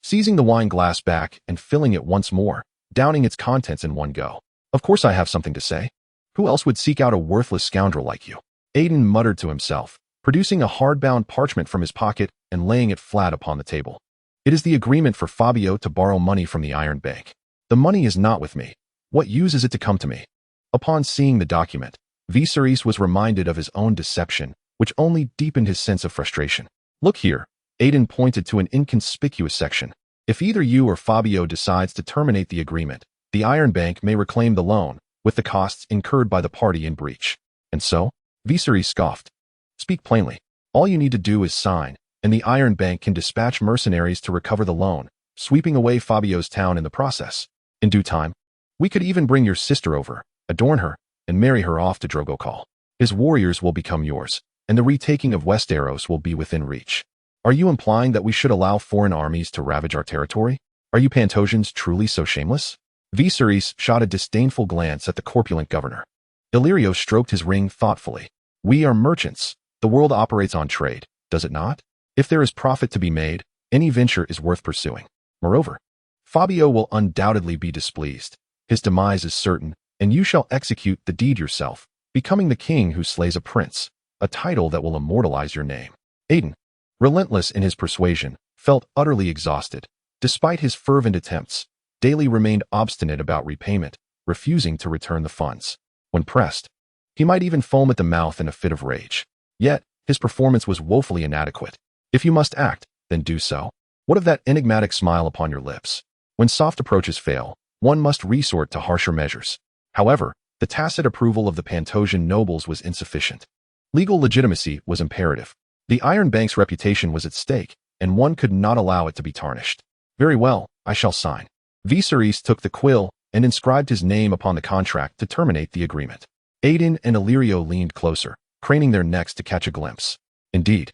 seizing the wine glass back and filling it once more, downing its contents in one go. Of course I have something to say. Who else would seek out a worthless scoundrel like you? Aiden muttered to himself, producing a hard-bound parchment from his pocket and laying it flat upon the table. It is the agreement for Fabio to borrow money from the Iron Bank. The money is not with me. What use is it to come to me? Upon seeing the document, Viserys was reminded of his own deception, which only deepened his sense of frustration. Look here, Aiden pointed to an inconspicuous section. If either you or Fabio decides to terminate the agreement, the Iron Bank may reclaim the loan, with the costs incurred by the party in breach. And so? Viserys scoffed. Speak plainly. All you need to do is sign, and the Iron Bank can dispatch mercenaries to recover the loan, sweeping away Fabio's town in the process. In due time, we could even bring your sister over, adorn her, and marry her off to Drogokal. His warriors will become yours, and the retaking of Westeros will be within reach. Are you implying that we should allow foreign armies to ravage our territory? Are you Pantosians truly so shameless? Viserys shot a disdainful glance at the corpulent governor. Illyrio stroked his ring thoughtfully. We are merchants. The world operates on trade, does it not? If there is profit to be made, any venture is worth pursuing. Moreover, Fabio will undoubtedly be displeased. His demise is certain, and you shall execute the deed yourself, becoming the king who slays a prince, a title that will immortalize your name. Aiden, relentless in his persuasion, felt utterly exhausted. Despite his fervent attempts, Daly remained obstinate about repayment, refusing to return the funds. When pressed, he might even foam at the mouth in a fit of rage. Yet, his performance was woefully inadequate. If you must act, then do so. What of that enigmatic smile upon your lips? When soft approaches fail, one must resort to harsher measures. However, the tacit approval of the Pantosian nobles was insufficient. Legal legitimacy was imperative. The Iron Bank's reputation was at stake, and one could not allow it to be tarnished. Very well, I shall sign. Viserys took the quill and inscribed his name upon the contract to terminate the agreement. Aiden and Illyrio leaned closer, craning their necks to catch a glimpse. Indeed,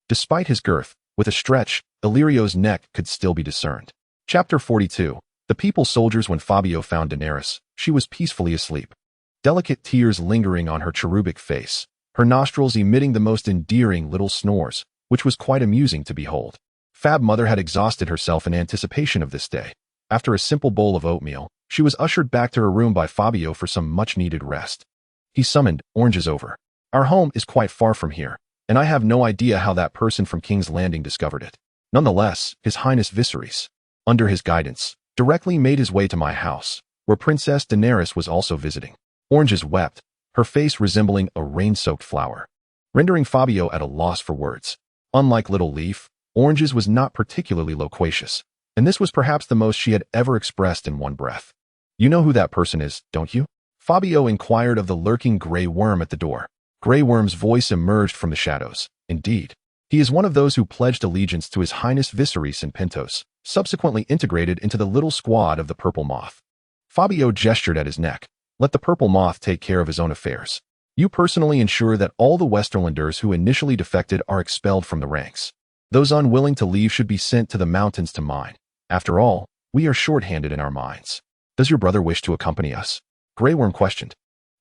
despite his girth, with a stretch, Illyrio's neck could still be discerned. Chapter 42. The people soldiers. When Fabio found Daenerys, she was peacefully asleep. Delicate tears lingering on her cherubic face, her nostrils emitting the most endearing little snores, which was quite amusing to behold. Fab Mother had exhausted herself in anticipation of this day. After a simple bowl of oatmeal, she was ushered back to her room by Fabio for some much-needed rest. He summoned, "Oranges over. Our home is quite far from here, and I have no idea how that person from King's Landing discovered it. Nonetheless, His Highness Viserys, under his guidance, directly made his way to my house, where Princess Daenerys was also visiting." Oranges wept, her face resembling a rain-soaked flower, rendering Fabio at a loss for words. Unlike Little Leaf, Oranges was not particularly loquacious, and this was perhaps the most she had ever expressed in one breath. "You know who that person is, don't you?" Fabio inquired of the lurking Grey Worm at the door. Grey Worm's voice emerged from the shadows. "Indeed. He is one of those who pledged allegiance to His Highness Viserys in Pentos, subsequently integrated into the little squad of the Purple Moth." Fabio gestured at his neck. "Let the Purple Moth take care of his own affairs. You personally ensure that all the Westerlanders who initially defected are expelled from the ranks. Those unwilling to leave should be sent to the mountains to mine. After all, we are short-handed in our mines. Does your brother wish to accompany us?" Grey Worm questioned.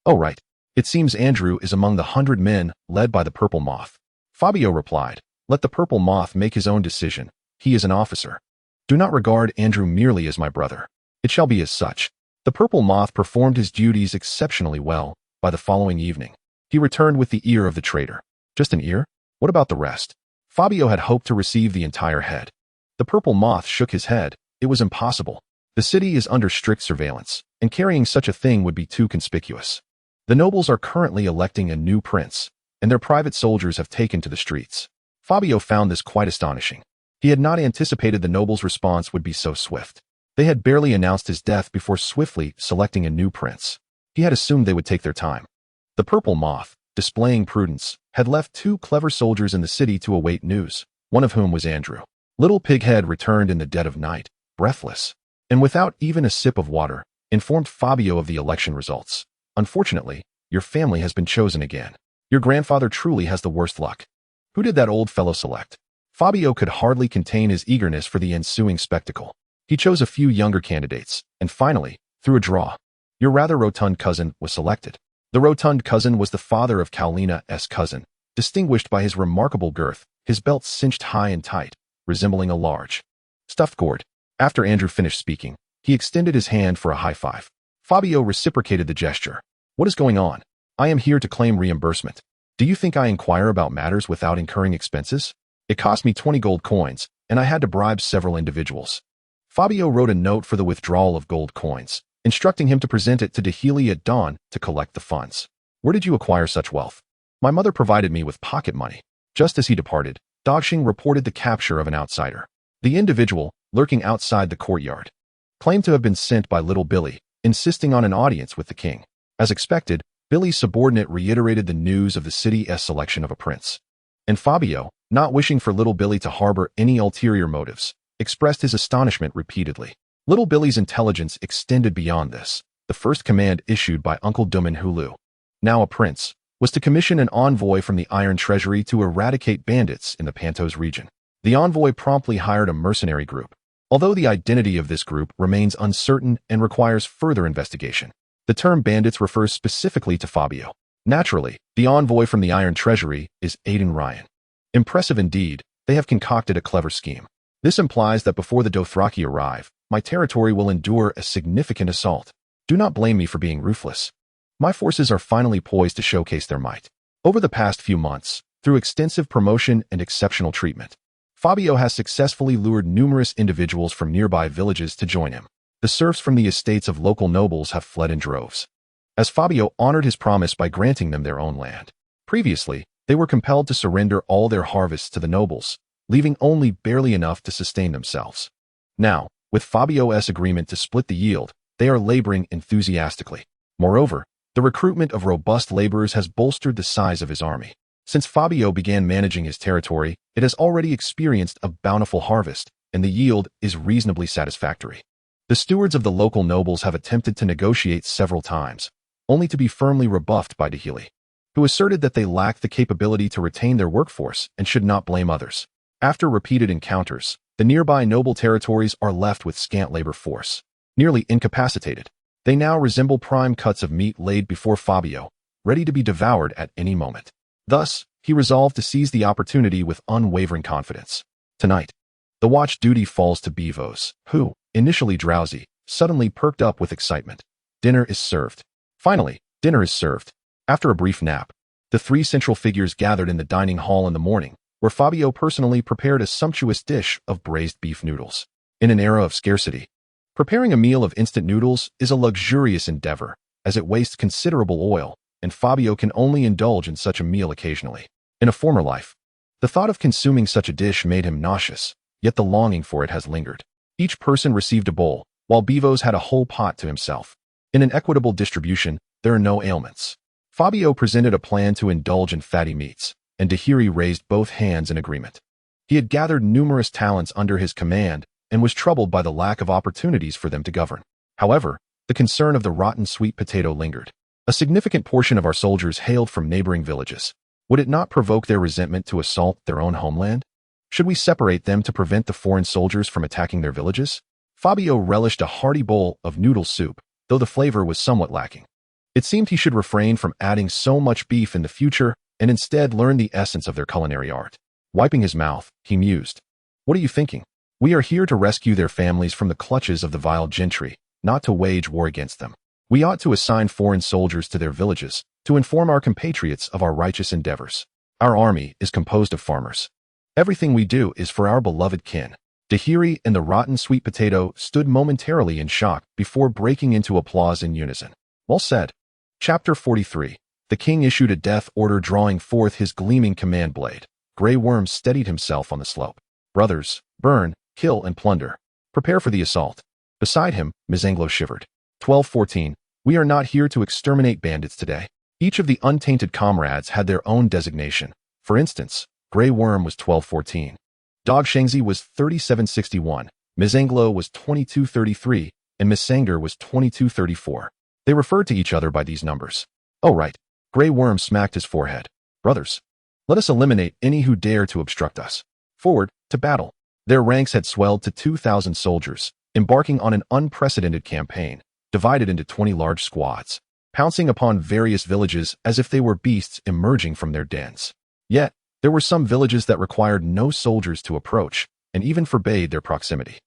"Oh right. It seems Andrew is among the 100 men led by the Purple Moth." Fabio replied, "Let the Purple Moth make his own decision. He is an officer. Do not regard Andrew merely as my brother. It shall be as such." The Purple Moth performed his duties exceptionally well. By the following evening, he returned with the ear of the traitor. Just an ear? What about the rest? Fabio had hoped to receive the entire head. The Purple Moth shook his head. It was impossible. The city is under strict surveillance, and carrying such a thing would be too conspicuous. The nobles are currently electing a new prince, and their private soldiers have taken to the streets. Fabio found this quite astonishing. He had not anticipated the nobles' response would be so swift. They had barely announced his death before swiftly selecting a new prince. He had assumed they would take their time. The Purple Moth, displaying prudence, had left 2 clever soldiers in the city to await news, one of whom was Andrew. Little Pighead returned in the dead of night, breathless, and without even a sip of water, informed Fabio of the election results. "Unfortunately, your family has been chosen again. Your grandfather truly has the worst luck." "Who did that old fellow select?" Fabio could hardly contain his eagerness for the ensuing spectacle. He chose a few younger candidates, and finally, through a draw, your rather rotund cousin was selected. The rotund cousin was the father of Kaulina's cousin, distinguished by his remarkable girth, his belt cinched high and tight, resembling a large stuffed gourd. After Andrew finished speaking, he extended his hand for a high five. Fabio reciprocated the gesture. "What is going on? I am here to claim reimbursement. Do you think I inquire about matters without incurring expenses? It cost me 20 gold coins, and I had to bribe several individuals." Fabio wrote a note for the withdrawal of gold coins, instructing him to present it to Dahili at dawn to collect the funds. "Where did you acquire such wealth?" "My mother provided me with pocket money." Just as he departed, Dogshing reported the capture of an outsider. The individual, lurking outside the courtyard, claimed to have been sent by Little Billy, insisting on an audience with the king. As expected, Billy's subordinate reiterated the news of the city's selection of a prince. And Fabio, not wishing for little Billy to harbor any ulterior motives, expressed his astonishment repeatedly. Little Billy's intelligence extended beyond this. The first command issued by Uncle Dumanhulu, now a prince, was to commission an envoy from the Iron Treasury to eradicate bandits in the Pentos region. The envoy promptly hired a mercenary group, although the identity of this group remains uncertain and requires further investigation. The term bandits refers specifically to Fabio. Naturally, the envoy from the Iron Treasury is Aiden Ryan. Impressive indeed, they have concocted a clever scheme. This implies that before the Dothraki arrive, my territory will endure a significant assault. Do not blame me for being ruthless. My forces are finally poised to showcase their might. Over the past few months, through extensive promotion and exceptional treatment, Fabio has successfully lured numerous individuals from nearby villages to join him. The serfs from the estates of local nobles have fled in droves, as Fabio honored his promise by granting them their own land. Previously, they were compelled to surrender all their harvests to the nobles, leaving only barely enough to sustain themselves. Now, with Fabio's agreement to split the yield, they are laboring enthusiastically. Moreover, the recruitment of robust laborers has bolstered the size of his army. Since Fabio began managing his territory, it has already experienced a bountiful harvest, and the yield is reasonably satisfactory. The stewards of the local nobles have attempted to negotiate several times, only to be firmly rebuffed by Dehili, who asserted that they lacked the capability to retain their workforce and should not blame others. After repeated encounters, the nearby noble territories are left with scant labor force, nearly incapacitated. They now resemble prime cuts of meat laid before Fabio, ready to be devoured at any moment. Thus, he resolved to seize the opportunity with unwavering confidence. Tonight, the watch duty falls to Bivos, who, initially drowsy, suddenly perked up with excitement. Dinner is served. Finally, dinner is served. After a brief nap, the three central figures gathered in the dining hall in the morning, where Fabio personally prepared a sumptuous dish of braised beef noodles. In an era of scarcity, preparing a meal of instant noodles is a luxurious endeavor, as it wastes considerable oil, and Fabio can only indulge in such a meal occasionally. In a former life, the thought of consuming such a dish made him nauseous, yet the longing for it has lingered. Each person received a bowl, while Bivos had a whole pot to himself. In an equitable distribution, there are no ailments. Fabio presented a plan to indulge in fatty meats, and Dehiri raised both hands in agreement. He had gathered numerous talents under his command and was troubled by the lack of opportunities for them to govern. However, the concern of the rotten sweet potato lingered. A significant portion of our soldiers hailed from neighboring villages. Would it not provoke their resentment to assault their own homeland? Should we separate them to prevent the foreign soldiers from attacking their villages? Fabio relished a hearty bowl of noodle soup, though the flavor was somewhat lacking. It seemed he should refrain from adding so much beef in the future and instead learn the essence of their culinary art. Wiping his mouth, he mused. What are you thinking? We are here to rescue their families from the clutches of the vile gentry, not to wage war against them. We ought to assign foreign soldiers to their villages, to inform our compatriots of our righteous endeavors. Our army is composed of farmers. Everything we do is for our beloved kin. Dehiri and the rotten sweet potato stood momentarily in shock before breaking into applause in unison. Well said. Chapter 43. The king issued a death order, drawing forth his gleaming command blade. Grey Worm steadied himself on the slope. Brothers, burn, kill, and plunder. Prepare for the assault. Beside him, Mizanglo shivered. 1214. We are not here to exterminate bandits today. Each of the untainted comrades had their own designation. For instance, Grey Worm was 1214. Dog Shangzi was 3761. Mizanglo was 2233, and Misanger was 2234. They referred to each other by these numbers. Oh right. Grey Worm smacked his forehead. Brothers, let us eliminate any who dare to obstruct us. Forward, to battle. Their ranks had swelled to 2,000 soldiers, embarking on an unprecedented campaign, divided into 20 large squads, pouncing upon various villages as if they were beasts emerging from their dens. Yet, there were some villages that required no soldiers to approach, and even forbade their proximity.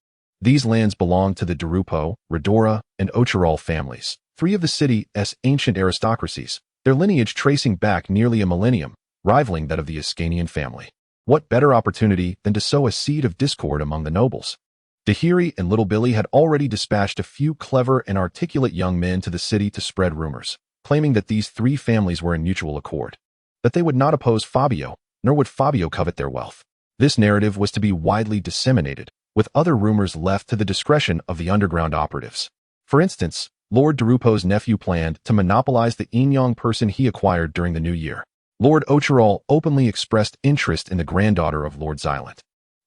These lands belonged to the Derupo, Redora, and Ocheral families, three of the city's ancient aristocracies, their lineage tracing back nearly a millennium, rivaling that of the Ascanian family. What better opportunity than to sow a seed of discord among the nobles? Dehiri and Little Billy had already dispatched a few clever and articulate young men to the city to spread rumors, claiming that these three families were in mutual accord, that they would not oppose Fabio, nor would Fabio covet their wealth. This narrative was to be widely disseminated, with other rumors left to the discretion of the underground operatives. For instance, Lord Darupo's nephew planned to monopolize the Inyang person he acquired during the new year. Lord Ocheral openly expressed interest in the granddaughter of Lord Xylent,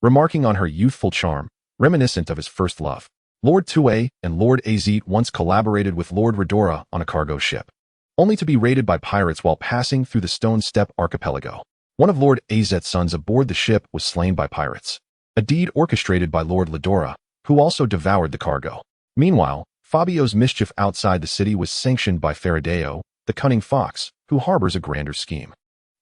remarking on her youthful charm, reminiscent of his first love. Lord Tue and Lord Azit once collaborated with Lord Redora on a cargo ship, only to be raided by pirates while passing through the Stone Steppe archipelago. One of Lord Azet's sons aboard the ship was slain by pirates, a deed orchestrated by Lord Ledora, who also devoured the cargo. Meanwhile, Fabio's mischief outside the city was sanctioned by Faradeo, the cunning fox, who harbors a grander scheme.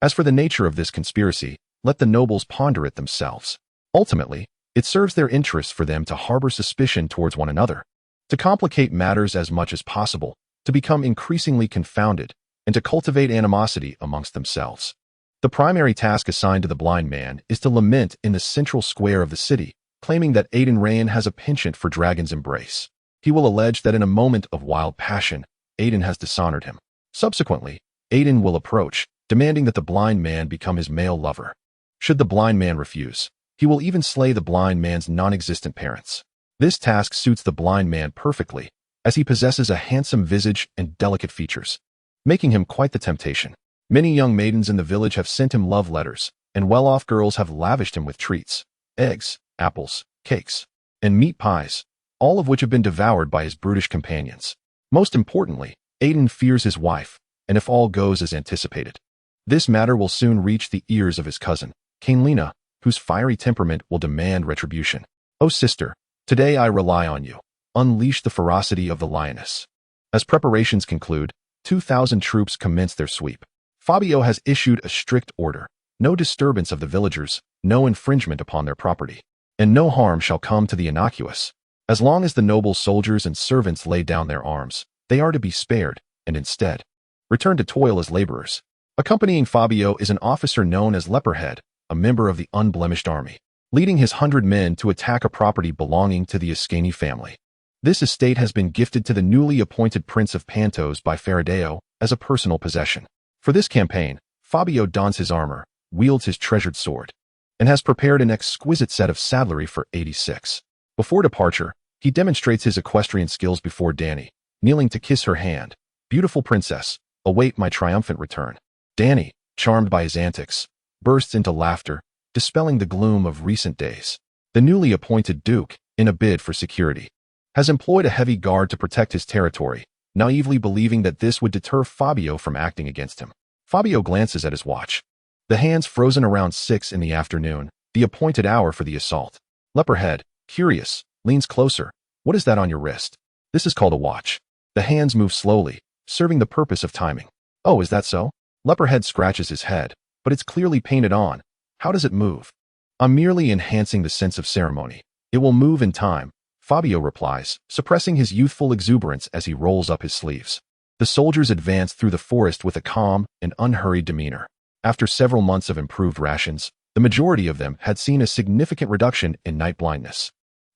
As for the nature of this conspiracy, let the nobles ponder it themselves. Ultimately, it serves their interests for them to harbor suspicion towards one another, to complicate matters as much as possible, to become increasingly confounded, and to cultivate animosity amongst themselves. The primary task assigned to the blind man is to lament in the central square of the city, claiming that Aiden Rayan has a penchant for Dragon's Embrace. He will allege that in a moment of wild passion, Aiden has dishonored him. Subsequently, Aiden will approach, demanding that the blind man become his male lover. Should the blind man refuse, he will even slay the blind man's non-existent parents. This task suits the blind man perfectly, as he possesses a handsome visage and delicate features, making him quite the temptation. Many young maidens in the village have sent him love letters, and well-off girls have lavished him with treats, eggs, apples, cakes, and meat pies, all of which have been devoured by his brutish companions. Most importantly, Aiden fears his wife, and if all goes as anticipated, this matter will soon reach the ears of his cousin, Kainlina, whose fiery temperament will demand retribution. Oh sister, today I rely on you. Unleash the ferocity of the lioness. As preparations conclude, 2,000 troops commence their sweep. Fabio has issued a strict order: no disturbance of the villagers, no infringement upon their property, and no harm shall come to the innocuous. As long as the noble soldiers and servants lay down their arms, they are to be spared, and instead return to toil as laborers. Accompanying Fabio is an officer known as Leperhead, a member of the unblemished army, leading his 100 men to attack a property belonging to the Ascani family. This estate has been gifted to the newly appointed Prince of Pentos by Faradeo as a personal possession. For this campaign, Fabio dons his armor, wields his treasured sword, and has prepared an exquisite set of saddlery for 86. Before departure, he demonstrates his equestrian skills before Dani, kneeling to kiss her hand. Beautiful princess, await my triumphant return. Dani, charmed by his antics, bursts into laughter, dispelling the gloom of recent days. The newly appointed duke, in a bid for security, has employed a heavy guard to protect his territory, naively believing that this would deter Fabio from acting against him. Fabio glances at his watch. The hands frozen around 6 in the afternoon, the appointed hour for the assault. Leperhead, curious, leans closer. What is that on your wrist? This is called a watch. The hands move slowly, serving the purpose of timing. Oh, is that so? Leperhead scratches his head, but it's clearly painted on. How does it move? I'm merely enhancing the sense of ceremony. It will move in time, Fabio replies, suppressing his youthful exuberance as he rolls up his sleeves. The soldiers advance through the forest with a calm and unhurried demeanor. After several months of improved rations, the majority of them had seen a significant reduction in night blindness.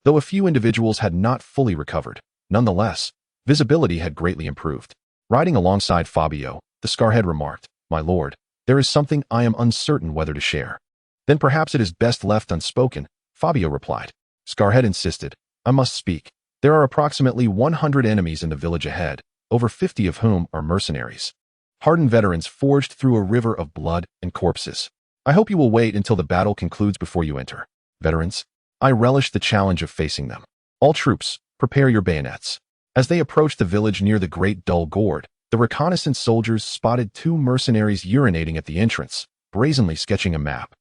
Though a few individuals had not fully recovered, nonetheless, visibility had greatly improved. Riding alongside Fabio, the Scarhead remarked, "My lord, there is something I am uncertain whether to share." "Then perhaps it is best left unspoken," Fabio replied. Scarhead insisted, "I must speak. There are approximately 100 enemies in the village ahead, over 50 of whom are mercenaries. Hardened veterans forged through a river of blood and corpses. I hope you will wait until the battle concludes before you enter. Veterans, I relish the challenge of facing them. All troops, prepare your bayonets." As they approached the village near the Great Dull Gourd, the reconnaissance soldiers spotted 2 mercenaries urinating at the entrance, brazenly sketching a map.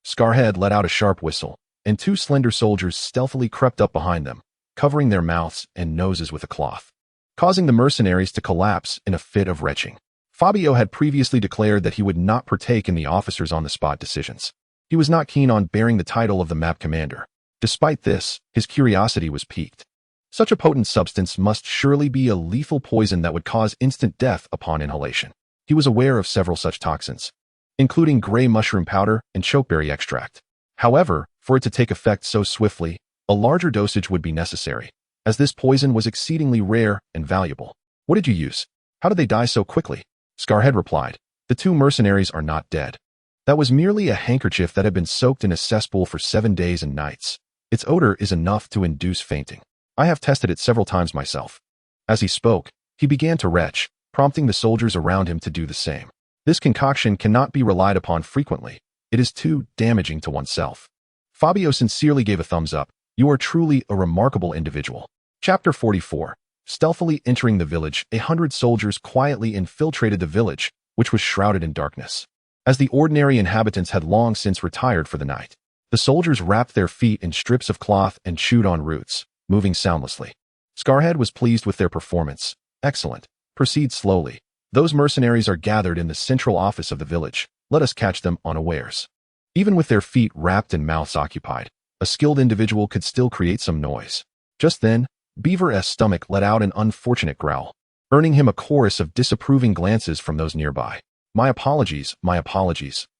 Scarhead let out a sharp whistle, and 2 slender soldiers stealthily crept up behind them, covering their mouths and noses with a cloth, causing the mercenaries to collapse in a fit of retching. Fabio had previously declared that he would not partake in the officers' on-the-spot decisions. He was not keen on bearing the title of the map commander. Despite this, his curiosity was piqued. Such a potent substance must surely be a lethal poison that would cause instant death upon inhalation. He was aware of several such toxins, including gray mushroom powder and chokeberry extract. However, for it to take effect so swiftly, a larger dosage would be necessary, as this poison was exceedingly rare and valuable. "What did you use? How did they die so quickly?" Scarhead replied, "The 2 mercenaries are not dead. That was merely a handkerchief that had been soaked in a cesspool for 7 days and nights. Its odor is enough to induce fainting. I have tested it several times myself. As he spoke, he began to retch, prompting the soldiers around him to do the same. This concoction cannot be relied upon frequently. It is too damaging to oneself. Fabio sincerely gave a thumbs up. You are truly a remarkable individual. Chapter 44. Stealthily entering the village, 100 soldiers quietly infiltrated the village, which was shrouded in darkness. As the ordinary inhabitants had long since retired for the night, the soldiers wrapped their feet in strips of cloth and chewed on roots, moving soundlessly. Scarhead was pleased with their performance. Excellent. Proceed slowly. Those mercenaries are gathered in the central office of the village. Let us catch them unawares. Even with their feet wrapped and mouths occupied, a skilled individual could still create some noise. Just then, Beaver's stomach let out an unfortunate growl, earning him a chorus of disapproving glances from those nearby. My apologies,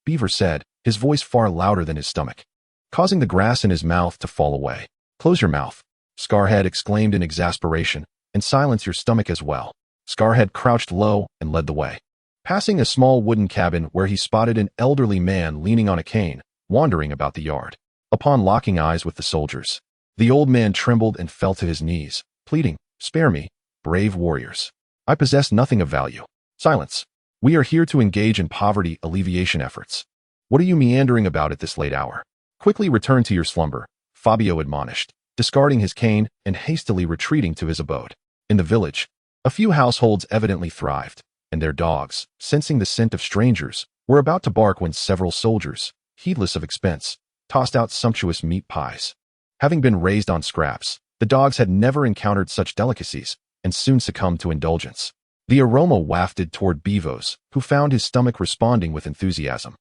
Beaver said, his voice far louder than his stomach, causing the grass in his mouth to fall away. Close your mouth, Scarhead exclaimed in exasperation, and silence your stomach as well. Scarhead crouched low and led the way, passing a small wooden cabin where he spotted an elderly man leaning on a cane, wandering about the yard. Upon locking eyes with the soldiers, the old man trembled and fell to his knees, pleading, Spare me, brave warriors. I possess nothing of value. Silence. We are here to engage in poverty alleviation efforts. What are you meandering about at this late hour? Quickly return to your slumber, Fabio admonished, discarding his cane and hastily retreating to his abode. In the village, a few households evidently thrived, and their dogs, sensing the scent of strangers, were about to bark when several soldiers, heedless of expense, tossed out sumptuous meat pies. Having been raised on scraps, the dogs had never encountered such delicacies, and soon succumbed to indulgence. The aroma wafted toward Beavos, who found his stomach responding with enthusiasm,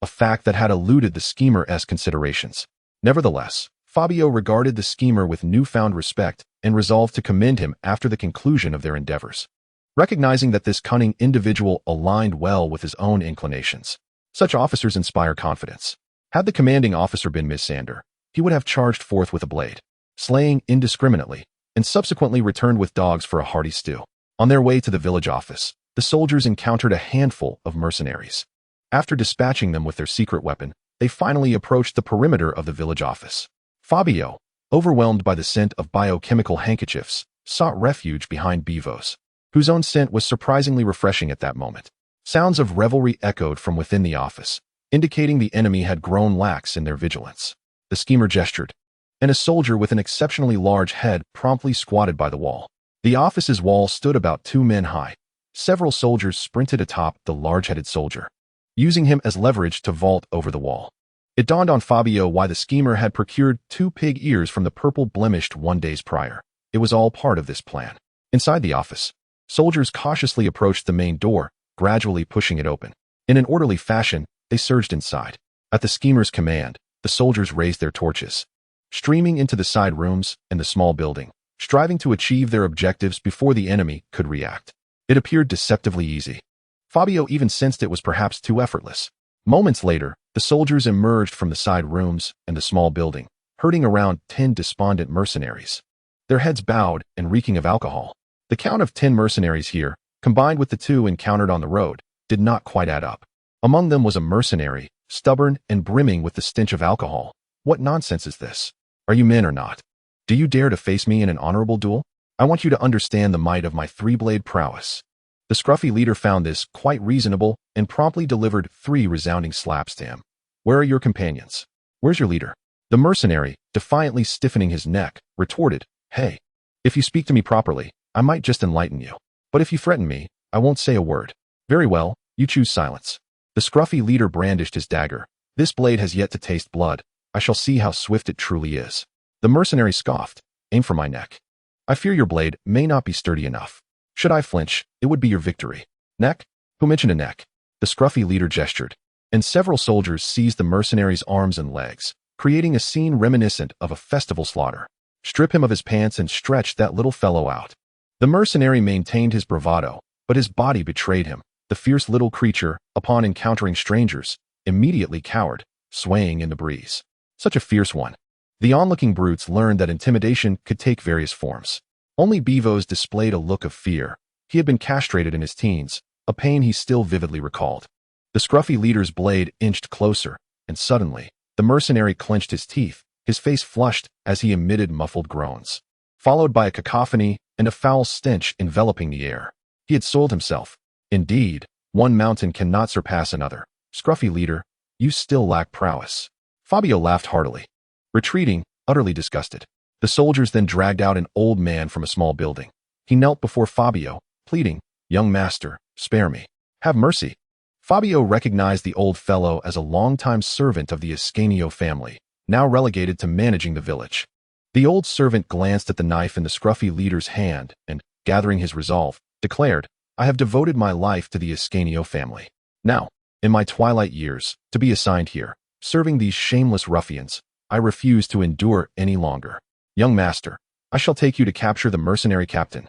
a fact that had eluded the schemer's considerations. Nevertheless, Fabio regarded the schemer with newfound respect and resolved to commend him after the conclusion of their endeavors, recognizing that this cunning individual aligned well with his own inclinations. Such officers inspire confidence. Had the commanding officer been Miss Sander, he would have charged forth with a blade, slaying indiscriminately, and subsequently returned with dogs for a hearty stew. On their way to the village office, the soldiers encountered a handful of mercenaries. After dispatching them with their secret weapon, they finally approached the perimeter of the village office. Fabio, overwhelmed by the scent of biochemical handkerchiefs, sought refuge behind Beavos, whose own scent was surprisingly refreshing at that moment. Sounds of revelry echoed from within the office, indicating the enemy had grown lax in their vigilance. The schemer gestured, and a soldier with an exceptionally large head promptly squatted by the wall. The office's wall stood about 2 men high. Several soldiers sprinted atop the large-headed soldier, using him as leverage to vault over the wall. It dawned on Fabio why the schemer had procured 2 pig ears from the purple-blemished 1 day prior. It was all part of this plan. Inside the office, soldiers cautiously approached the main door, gradually pushing it open. In an orderly fashion, they surged inside. At the schemer's command, the soldiers raised their torches, streaming into the side rooms and the small building, striving to achieve their objectives before the enemy could react. It appeared deceptively easy. Fabio even sensed it was perhaps too effortless. Moments later, the soldiers emerged from the side rooms and the small building, herding around 10 despondent mercenaries, their heads bowed and reeking of alcohol. The count of 10 mercenaries here, combined with the 2 encountered on the road, did not quite add up. Among them was a mercenary, stubborn and brimming with the stench of alcohol. What nonsense is this? Are you men or not? Do you dare to face me in an honorable duel? I want you to understand the might of my 3-blade prowess. The scruffy leader found this quite reasonable and promptly delivered 3 resounding slaps to him. Where are your companions? Where's your leader? The mercenary, defiantly stiffening his neck, retorted, Hey, if you speak to me properly, I might just enlighten you. But if you threaten me, I won't say a word. Very well, you choose silence. The scruffy leader brandished his dagger. This blade has yet to taste blood. I shall see how swift it truly is. The mercenary scoffed. Aim for my neck. I fear your blade may not be sturdy enough. Should I flinch, it would be your victory. Neck? Who mentioned a neck? The scruffy leader gestured, and several soldiers seized the mercenary's arms and legs, creating a scene reminiscent of a festival slaughter. Strip him of his pants and stretch that little fellow out. The mercenary maintained his bravado, but his body betrayed him. The fierce little creature, upon encountering strangers, immediately cowered, swaying in the breeze. Such a fierce one. The onlooking brutes learned that intimidation could take various forms. Only Beavos displayed a look of fear. He had been castrated in his teens, a pain he still vividly recalled. The scruffy leader's blade inched closer, and suddenly, the mercenary clenched his teeth, his face flushed as he emitted muffled groans, followed by a cacophony and a foul stench enveloping the air. He had soiled himself. Indeed, one mountain cannot surpass another. Scruffy leader, you still lack prowess. Fabio laughed heartily. Retreating, utterly disgusted, the soldiers then dragged out an old man from a small building. He knelt before Fabio, pleading, "Young master, spare me. Have mercy." Fabio recognized the old fellow as a longtime servant of the Ascanio family, now relegated to managing the village. The old servant glanced at the knife in the scruffy leader's hand and, gathering his resolve, declared, "I have devoted my life to the Ascanio family. Now, in my twilight years, to be assigned here, serving these shameless ruffians, I refuse to endure any longer. Young master, I shall take you to capture the mercenary captain."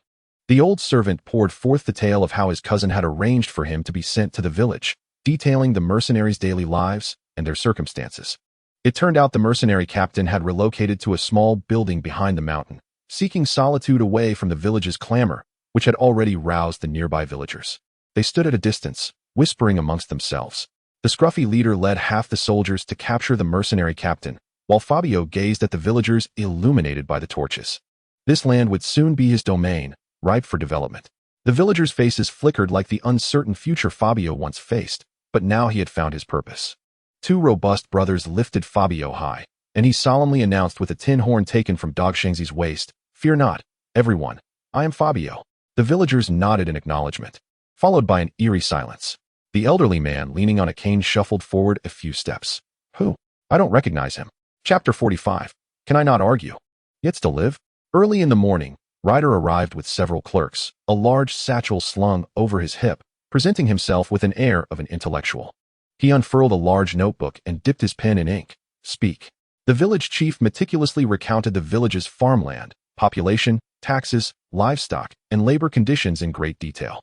The old servant poured forth the tale of how his cousin had arranged for him to be sent to the village, detailing the mercenaries' daily lives and their circumstances. It turned out the mercenary captain had relocated to a small building behind the mountain, seeking solitude away from the village's clamor, which had already roused the nearby villagers. They stood at a distance, whispering amongst themselves. The scruffy leader led half the soldiers to capture the mercenary captain, while Fabio gazed at the villagers illuminated by the torches. This land would soon be his domain, ripe for development. The villagers' faces flickered like the uncertain future Fabio once faced, but now he had found his purpose. Two robust brothers lifted Fabio high, and he solemnly announced with a tin horn taken from Dogshangzi's waist, "Fear not, everyone, I am Fabio." The villagers nodded in acknowledgement, followed by an eerie silence. The elderly man leaning on a cane shuffled forward a few steps. "Who? I don't recognize him." Chapter 45. Can I not argue? Yet still live? Early in the morning, Ryder arrived with several clerks, a large satchel slung over his hip, presenting himself with an air of an intellectual. He unfurled a large notebook and dipped his pen in ink. "Speak." The village chief meticulously recounted the village's farmland, population, taxes, livestock, and labor conditions in great detail.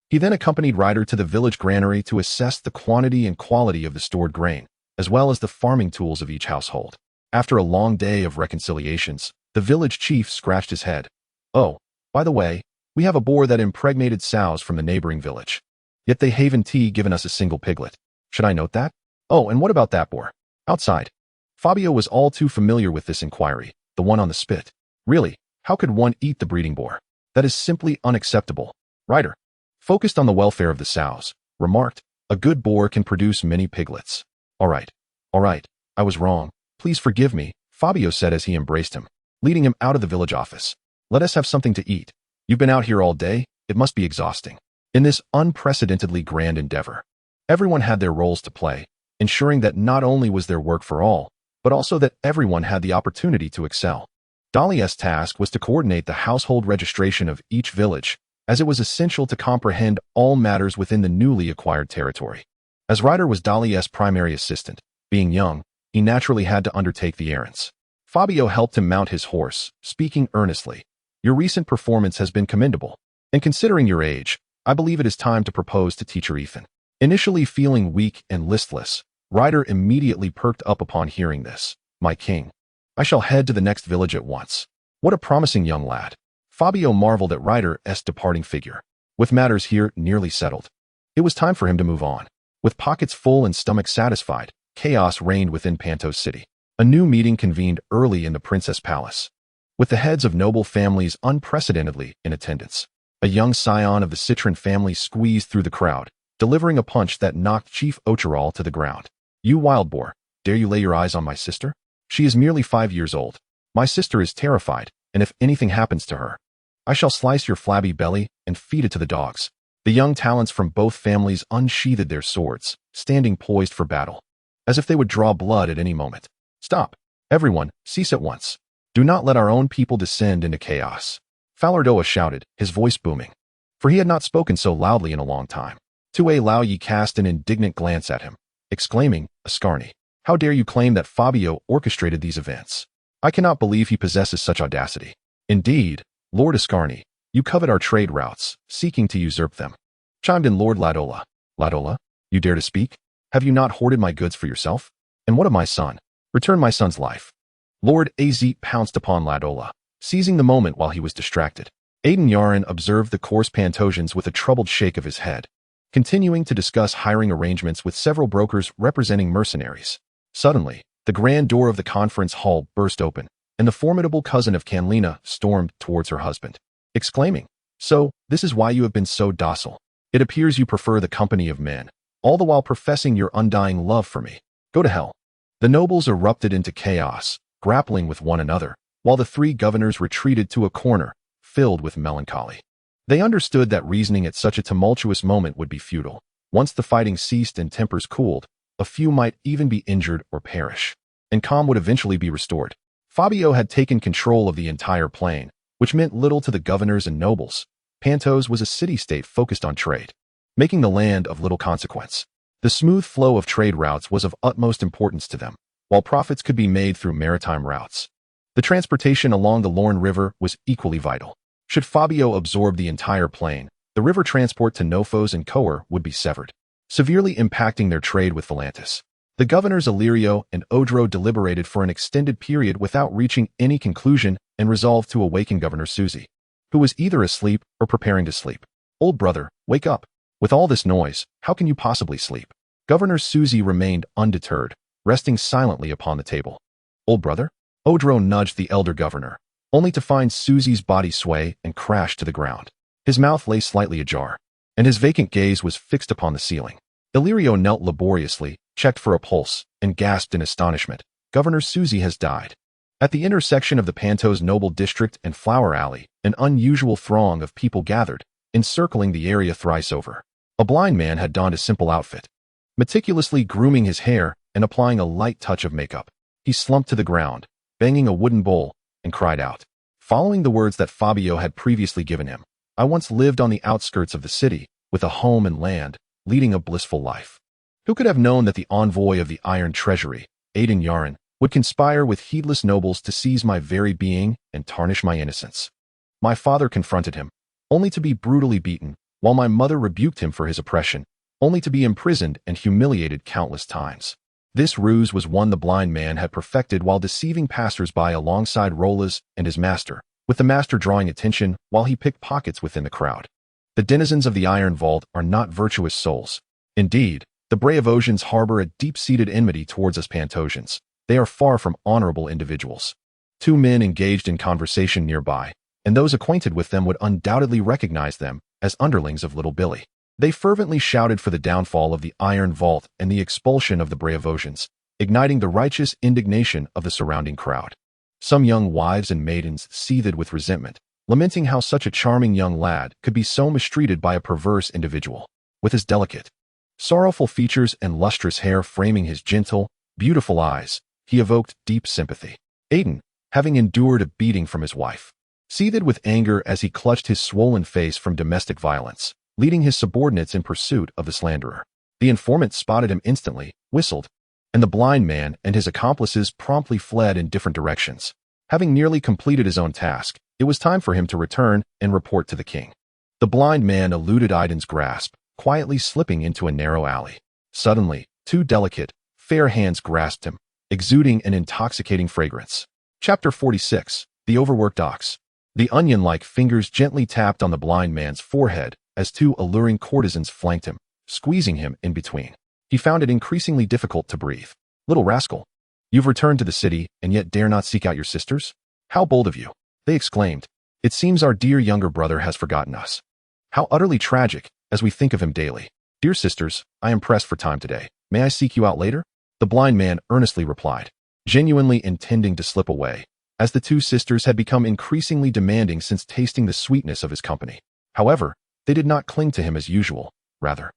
He then accompanied Ryder to the village granary to assess the quantity and quality of the stored grain, as well as the farming tools of each household. After a long day of reconciliations, the village chief scratched his head. "Oh, by the way, we have a boar that impregnated sows from the neighboring village. Yet they haven't given us a single piglet. Should I note that? Oh, and what about that boar? Outside." Fabio was all too familiar with this inquiry, the one on the spit. "Really, how could one eat the breeding boar? That is simply unacceptable." Ryder, focused on the welfare of the sows, remarked, "A good boar can produce many piglets." All right, I was wrong. Please forgive me," Fabio said as he embraced him, leading him out of the village office. "Let us have something to eat. You've been out here all day, it must be exhausting." In this unprecedentedly grand endeavor, everyone had their roles to play, ensuring that not only was there work for all, but also that everyone had the opportunity to excel. Dahlia's task was to coordinate the household registration of each village, as it was essential to comprehend all matters within the newly acquired territory. As Ryder was Dahlia's primary assistant, being young, he naturally had to undertake the errands. Fabio helped him mount his horse, speaking earnestly. "Your recent performance has been commendable, and considering your age, I believe it is time to propose to teacher Ethan." Initially feeling weak and listless, Ryder immediately perked up upon hearing this. "My king, I shall head to the next village at once." What a promising young lad. Fabio marveled at Ryder's departing figure. With matters here nearly settled, it was time for him to move on. With pockets full and stomach satisfied, chaos reigned within Pentos City. A new meeting convened early in the princess palace, with the heads of noble families unprecedentedly in attendance. A young scion of the Citron family squeezed through the crowd, delivering a punch that knocked Chief Ocheral to the ground. "You wild boar, dare you lay your eyes on my sister? She is merely 5 years old. My sister is terrified, and if anything happens to her, I shall slice your flabby belly and feed it to the dogs." The young talents from both families unsheathed their swords, standing poised for battle, as if they would draw blood at any moment. "Stop! Everyone, cease at once. Do not let our own people descend into chaos," Falardoa shouted, his voice booming, for he had not spoken so loudly in a long time. Tue Laoyi cast an indignant glance at him, exclaiming, "Ascarni, how dare you claim that Fabio orchestrated these events? I cannot believe he possesses such audacity. Indeed, Lord Ascarni, you covet our trade routes, seeking to usurp them," chimed in Lord Ladola. "Ladola, you dare to speak? Have you not hoarded my goods for yourself? And what of my son? Return my son's life." Lord Azit pounced upon Ladola, seizing the moment while he was distracted. Aiden Yarin observed the coarse Pantosians with a troubled shake of his head, continuing to discuss hiring arrangements with several brokers representing mercenaries. Suddenly, the grand door of the conference hall burst open, and the formidable cousin of Canlina stormed towards her husband. exclaiming, "So, this is why you have been so docile. It appears you prefer the company of men, all the while professing your undying love for me. Go to hell." The nobles erupted into chaos, grappling with one another, while the three governors retreated to a corner, filled with melancholy. They understood that reasoning at such a tumultuous moment would be futile. Once the fighting ceased and tempers cooled, a few might even be injured or perish, and calm would eventually be restored. Fabio had taken control of the entire plain, which meant little to the governors and nobles. Pentos was a city-state focused on trade, making the land of little consequence. The smooth flow of trade routes was of utmost importance to them, while profits could be made through maritime routes. The transportation along the Lorne River was equally vital. Should Fabio absorb the entire plain, the river transport to Nofos and Coer would be severed, severely impacting their trade with Volantis. The governors Illyrio and Odro deliberated for an extended period without reaching any conclusion and resolved to awaken Governor Suzy, who was either asleep or preparing to sleep. "Old brother, wake up. With all this noise, how can you possibly sleep?" Governor Suzy remained undeterred, resting silently upon the table. "Old brother?" Odro nudged the elder governor, only to find Suzy's body sway and crash to the ground. His mouth lay slightly ajar, and his vacant gaze was fixed upon the ceiling. Illyrio knelt laboriously, checked for a pulse, and gasped in astonishment. "Governor Suzy has died." At the intersection of the Pentos Noble District and Flower Alley, an unusual throng of people gathered, encircling the area thrice over. A blind man had donned a simple outfit, meticulously grooming his hair and applying a light touch of makeup. He slumped to the ground, banging a wooden bowl, and cried out, following the words that Fabio had previously given him. "I once lived on the outskirts of the city, with a home and land, leading a blissful life. Who could have known that the envoy of the Iron Treasury, Aiden Yarin, would conspire with heedless nobles to seize my very being and tarnish my innocence? My father confronted him, only to be brutally beaten, while my mother rebuked him for his oppression, only to be imprisoned and humiliated countless times. This ruse was one the blind man had perfected while deceiving passers-by alongside Rolas and his master, with the master drawing attention while he picked pockets within the crowd. The denizens of the Iron Vault are not virtuous souls. Indeed, the Braavosians harbor a deep-seated enmity towards us Pantosians. They are far from honorable individuals." Two men engaged in conversation nearby, and those acquainted with them would undoubtedly recognize them as underlings of Little Billy. They fervently shouted for the downfall of the Iron Vault and the expulsion of the Braavosians, igniting the righteous indignation of the surrounding crowd. Some young wives and maidens seethed with resentment, lamenting how such a charming young lad could be so mistreated by a perverse individual. With his delicate, sorrowful features and lustrous hair framing his gentle, beautiful eyes, he evoked deep sympathy. Aiden, having endured a beating from his wife, seethed with anger as he clutched his swollen face from domestic violence, leading his subordinates in pursuit of the slanderer. The informant spotted him instantly, whistled, and the blind man and his accomplices promptly fled in different directions. Having nearly completed his own task, it was time for him to return and report to the king. The blind man eluded Aiden's grasp, quietly slipping into a narrow alley. Suddenly, two delicate, fair hands grasped him, exuding an intoxicating fragrance. Chapter 46. The Overworked Ox. The onion-like fingers gently tapped on the blind man's forehead as two alluring courtesans flanked him, squeezing him in between. He found it increasingly difficult to breathe. "Little rascal, you've returned to the city and yet dare not seek out your sisters? How bold of you!" they exclaimed. "It seems our dear younger brother has forgotten us. How utterly tragic, as we think of him daily. Dear sisters, I am pressed for time today. May I seek you out later?" The blind man earnestly replied, genuinely intending to slip away, as the two sisters had become increasingly demanding since tasting the sweetness of his company. However, they did not cling to him as usual. Rather,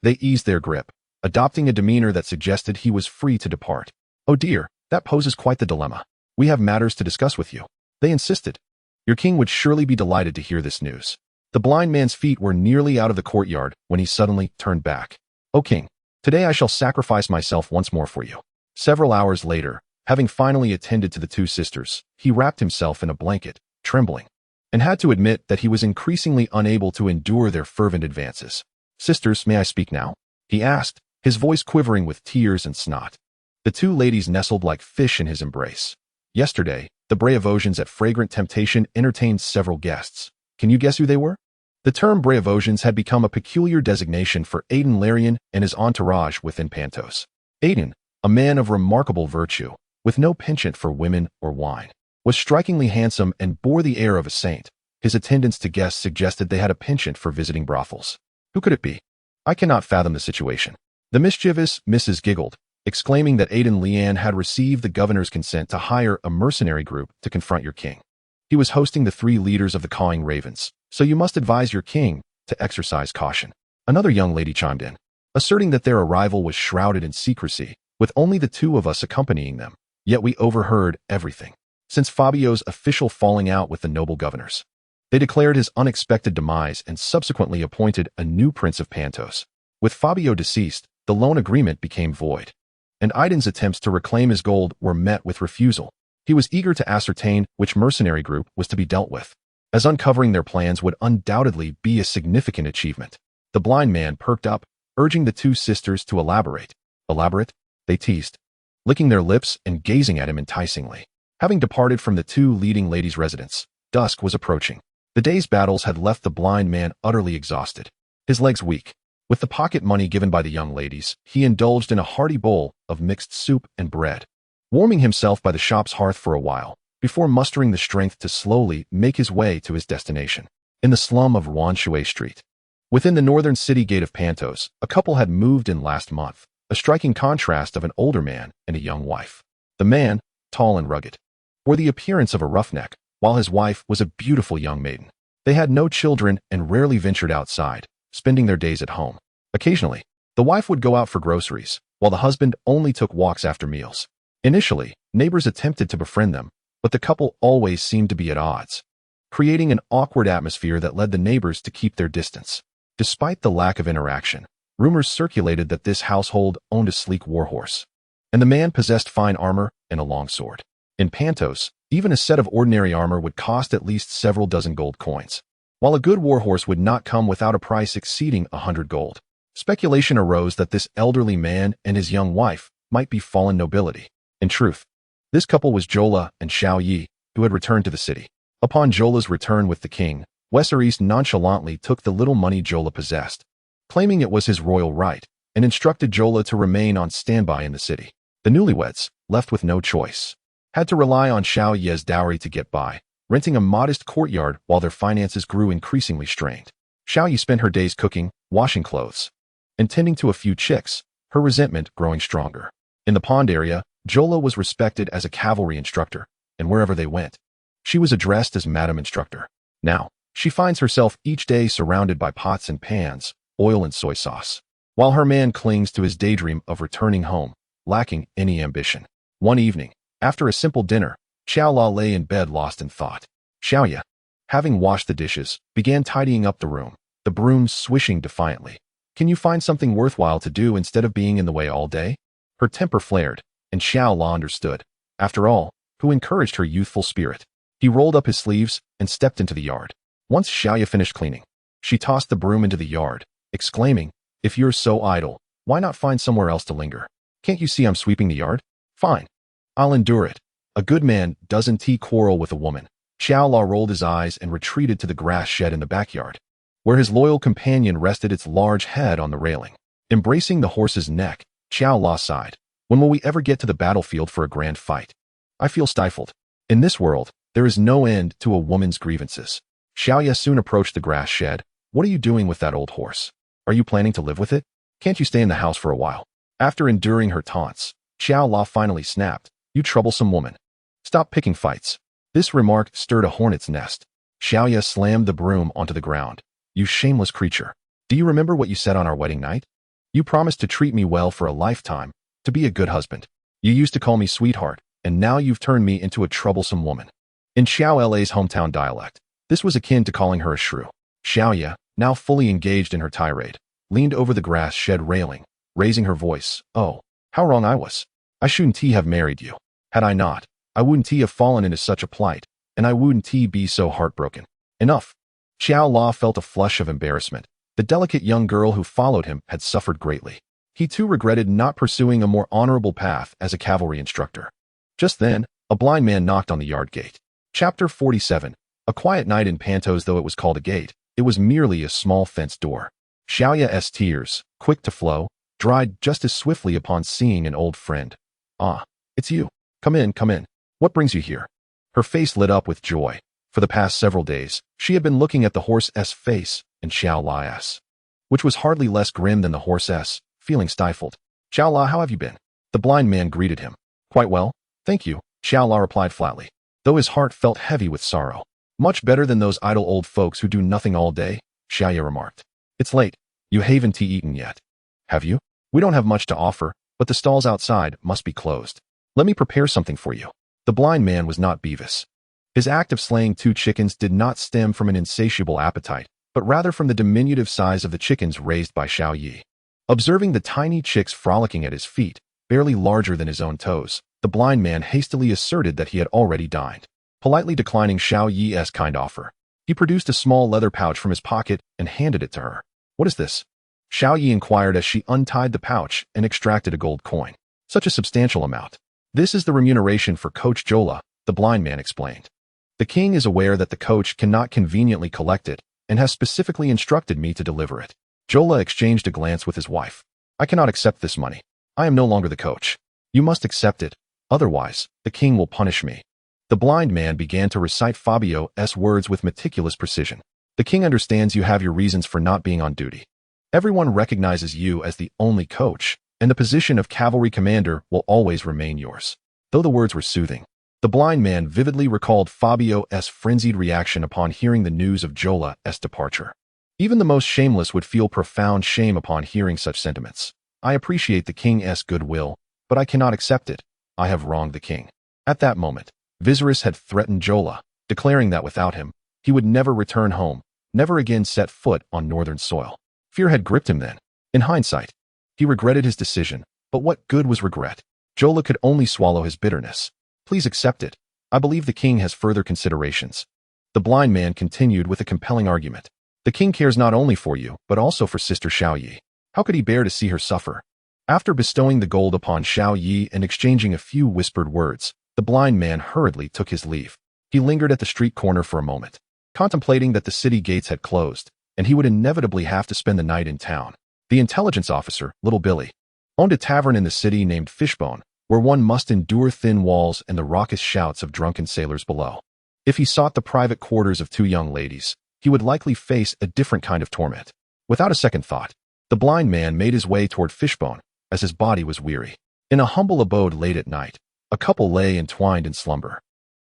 they eased their grip, adopting a demeanor that suggested he was free to depart. "Oh dear, that poses quite the dilemma. We have matters to discuss with you," they insisted. "Your king would surely be delighted to hear this news." The blind man's feet were nearly out of the courtyard when he suddenly turned back. "O king, today I shall sacrifice myself once more for you." Several hours later, having finally attended to the two sisters, he wrapped himself in a blanket, trembling, and had to admit that he was increasingly unable to endure their fervent advances. "Sisters, may I speak now?" he asked, his voice quivering with tears and snot. The two ladies nestled like fish in his embrace. "Yesterday, the Braavosians at Fragrant Temptation entertained several guests. Can you guess who they were?" The term Braavosians had become a peculiar designation for Aiden Larian and his entourage within Pentos. Aiden, a man of remarkable virtue, with no penchant for women or wine, was strikingly handsome and bore the air of a saint, His attendance to guests suggested they had a penchant for visiting brothels. Who could it be? I cannot fathom the situation. The mischievous Mrs. giggled, exclaiming that Aiden Leanne had received the governor's consent to hire a mercenary group to confront your king. He was hosting the 3 leaders of the cawing ravens, so you must advise your king to exercise caution. Another young lady chimed in, asserting that their arrival was shrouded in secrecy, with only the 2 of us accompanying them. Yet we overheard everything. Since Fabio's official falling out with the noble governors, they declared his unexpected demise and subsequently appointed a new Prince of Pentos. With Fabio deceased, the loan agreement became void, and Aiden's attempts to reclaim his gold were met with refusal. He was eager to ascertain which mercenary group was to be dealt with, as uncovering their plans would undoubtedly be a significant achievement. The blind man perked up, urging the 2 sisters to elaborate. Elaborate? They teased, licking their lips and gazing at him enticingly. Having departed from the 2 leading ladies' residence, dusk was approaching. The day's battles had left the blind man utterly exhausted, his legs weak. With the pocket money given by the young ladies, he indulged in a hearty bowl of mixed soup and bread, warming himself by the shop's hearth for a while, before mustering the strength to slowly make his way to his destination. In the slum of Wanshui Street, within the northern city gate of Pentos, a couple had moved in last month, a striking contrast of an older man and a young wife. The man, tall and rugged, bore the appearance of a roughneck, while his wife was a beautiful young maiden. They had no children and rarely ventured outside, spending their days at home. Occasionally, the wife would go out for groceries, while the husband only took walks after meals. Initially, neighbors attempted to befriend them, but the couple always seemed to be at odds, creating an awkward atmosphere that led the neighbors to keep their distance. Despite the lack of interaction, rumors circulated that this household owned a sleek warhorse, and the man possessed fine armor and a long sword. In Pentos, even a set of ordinary armor would cost at least several dozen gold coins, while a good warhorse would not come without a price exceeding 100 gold. Speculation arose that this elderly man and his young wife might be fallen nobility. In truth, this couple was Jola and Xiao Yi, who had returned to the city. Upon Jola's return with the king, Wesseris nonchalantly took the little money Jola possessed, claiming it was his royal right, and instructed Jola to remain on standby in the city. The newlyweds, left with no choice, had to rely on Xiao Yi's dowry to get by, renting a modest courtyard while their finances grew increasingly strained. Xiao Yi spent her days cooking, washing clothes, and tending to a few chicks, her resentment growing stronger. In the pond area, Jola was respected as a cavalry instructor, and wherever they went, she was addressed as Madam Instructor. Now, she finds herself each day surrounded by pots and pans, oil and soy sauce, while her man clings to his daydream of returning home, lacking any ambition. One evening, after a simple dinner, Xiao La lay in bed lost in thought. Xiaoya, having washed the dishes, began tidying up the room, the broom swishing defiantly. Can you find something worthwhile to do instead of being in the way all day? Her temper flared, and Xiao La understood. After all, who encouraged her youthful spirit? He rolled up his sleeves and stepped into the yard. Once Xiaoya finished cleaning, she tossed the broom into the yard, exclaiming, "If you're so idle, why not find somewhere else to linger? Can't you see I'm sweeping the yard? Fine. I'll endure it. A good man doesn't quarrel with a woman." Xiao La rolled his eyes and retreated to the grass shed in the backyard, where his loyal companion rested its large head on the railing. Embracing the horse's neck, Xiao La sighed. When will we ever get to the battlefield for a grand fight? I feel stifled. In this world, there is no end to a woman's grievances. Xiaoya soon approached the grass shed. What are you doing with that old horse? Are you planning to live with it? Can't you stay in the house for a while? After enduring her taunts, Xiao La finally snapped. You troublesome woman. Stop picking fights. This remark stirred a hornet's nest. Xiaoya slammed the broom onto the ground. You shameless creature. Do you remember what you said on our wedding night? You promised to treat me well for a lifetime, to be a good husband. You used to call me sweetheart, and now you've turned me into a troublesome woman. In Xiao La's hometown dialect, this was akin to calling her a shrew. Xiaoya, now fully engaged in her tirade, leaned over the grass shed railing, raising her voice. Oh, how wrong I was. I shouldn't have married you. Had I not, I wouldn't have fallen into such a plight, and I wouldn't be so heartbroken. Enough. Xiao La felt a flush of embarrassment. The delicate young girl who followed him had suffered greatly. He too regretted not pursuing a more honorable path as a cavalry instructor. Just then, a blind man knocked on the yard gate. Chapter 47. A quiet night in Pentos. Though it was called a gate, it was merely a small fenced door. Xiaoya's tears, quick to flow, dried just as swiftly upon seeing an old friend. Ah, it's you. Come in, come in. What brings you here? Her face lit up with joy. For the past several days, she had been looking at the horse's face and Xiao Lai's, which was hardly less grim than the horse's, feeling stifled. Xiao La, how have you been? The blind man greeted him. Quite well, thank you, Xiao La replied flatly, though his heart felt heavy with sorrow. Much better than those idle old folks who do nothing all day, Xiaoye remarked. It's late. You haven't eaten yet. Have you? We don't have much to offer, but the stalls outside must be closed. Let me prepare something for you. The blind man was not Beavis. His act of slaying 2 chickens did not stem from an insatiable appetite, but rather from the diminutive size of the chickens raised by Xiao Yi. Observing the tiny chicks frolicking at his feet, barely larger than his own toes, the blind man hastily asserted that he had already dined. Politely declining Xiao Yi's kind offer, he produced a small leather pouch from his pocket and handed it to her. What is this? Xiao Yi inquired as she untied the pouch and extracted a gold coin. Such a substantial amount. This is the remuneration for Coach Jola, the blind man explained. The king is aware that the coach cannot conveniently collect it and has specifically instructed me to deliver it. Jola exchanged a glance with his wife. I cannot accept this money. I am no longer the coach. You must accept it, otherwise, the king will punish me. The blind man began to recite Fabio's words with meticulous precision. The king understands you have your reasons for not being on duty. Everyone recognizes you as the only coach, and the position of cavalry commander will always remain yours. Though the words were soothing, the blind man vividly recalled Fabio's frenzied reaction upon hearing the news of Jola's departure. Even the most shameless would feel profound shame upon hearing such sentiments. I appreciate the king's goodwill, but I cannot accept it. I have wronged the king. At that moment, Viserys had threatened Jola, declaring that without him, he would never return home, never again set foot on northern soil. Fear had gripped him then. In hindsight, he regretted his decision, but what good was regret? Jola could only swallow his bitterness. Please accept it. I believe the king has further considerations. The blind man continued with a compelling argument. The king cares not only for you, but also for Sister Xiao Yi. How could he bear to see her suffer? After bestowing the gold upon Xiao Yi and exchanging a few whispered words, the blind man hurriedly took his leave. He lingered at the street corner for a moment, contemplating that the city gates had closed, and he would inevitably have to spend the night in town. The intelligence officer, Little Billy, owned a tavern in the city named Fishbone, where one must endure thin walls and the raucous shouts of drunken sailors below. If he sought the private quarters of 2 young ladies, he would likely face a different kind of torment. Without a second thought, the blind man made his way toward Fishbone, as his body was weary. In a humble abode late at night, a couple lay entwined in slumber.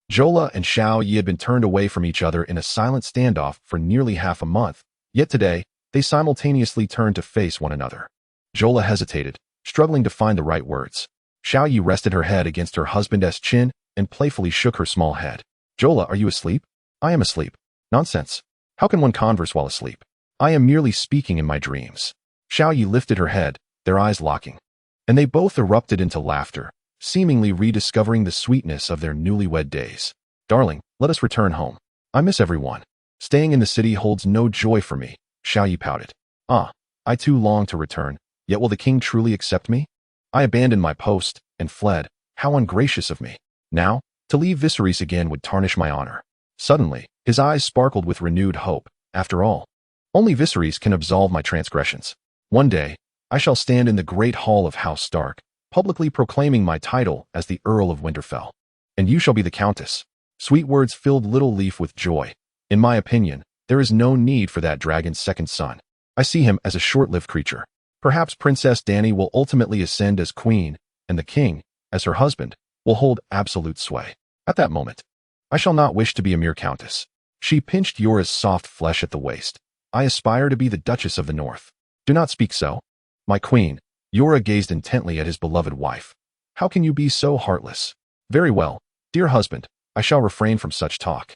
Jola and Xiao Yi had been turned away from each other in a silent standoff for nearly half a month, yet today, they simultaneously turned to face one another. Jola hesitated, struggling to find the right words. Xiao Yi rested her head against her husband's chin and playfully shook her small head. Jola, are you asleep? I am asleep. Nonsense. How can one converse while asleep? I am merely speaking in my dreams. Xiao Yi lifted her head, their eyes locking, and they both erupted into laughter, seemingly rediscovering the sweetness of their newlywed days. Darling, let us return home. I miss everyone. Staying in the city holds no joy for me, Xiao Yi pouted. I too long to return, yet will the king truly accept me? I abandoned my post and fled. How ungracious of me. Now, to leave Viserys again would tarnish my honor. Suddenly, his eyes sparkled with renewed hope. After all, only Viserys can absolve my transgressions. One day, I shall stand in the great hall of House Stark, publicly proclaiming my title as the Earl of Winterfell. And you shall be the Countess. Sweet words filled Little Leaf with joy. In my opinion, there is no need for that dragon's second son. I see him as a short-lived creature. Perhaps Princess Dany will ultimately ascend as queen, and the king, as her husband, will hold absolute sway. At that moment, I shall not wish to be a mere countess. She pinched Yora's soft flesh at the waist. I aspire to be the Duchess of the North. Do not speak so. My queen. Yora gazed intently at his beloved wife. How can you be so heartless? Very well, dear husband, I shall refrain from such talk.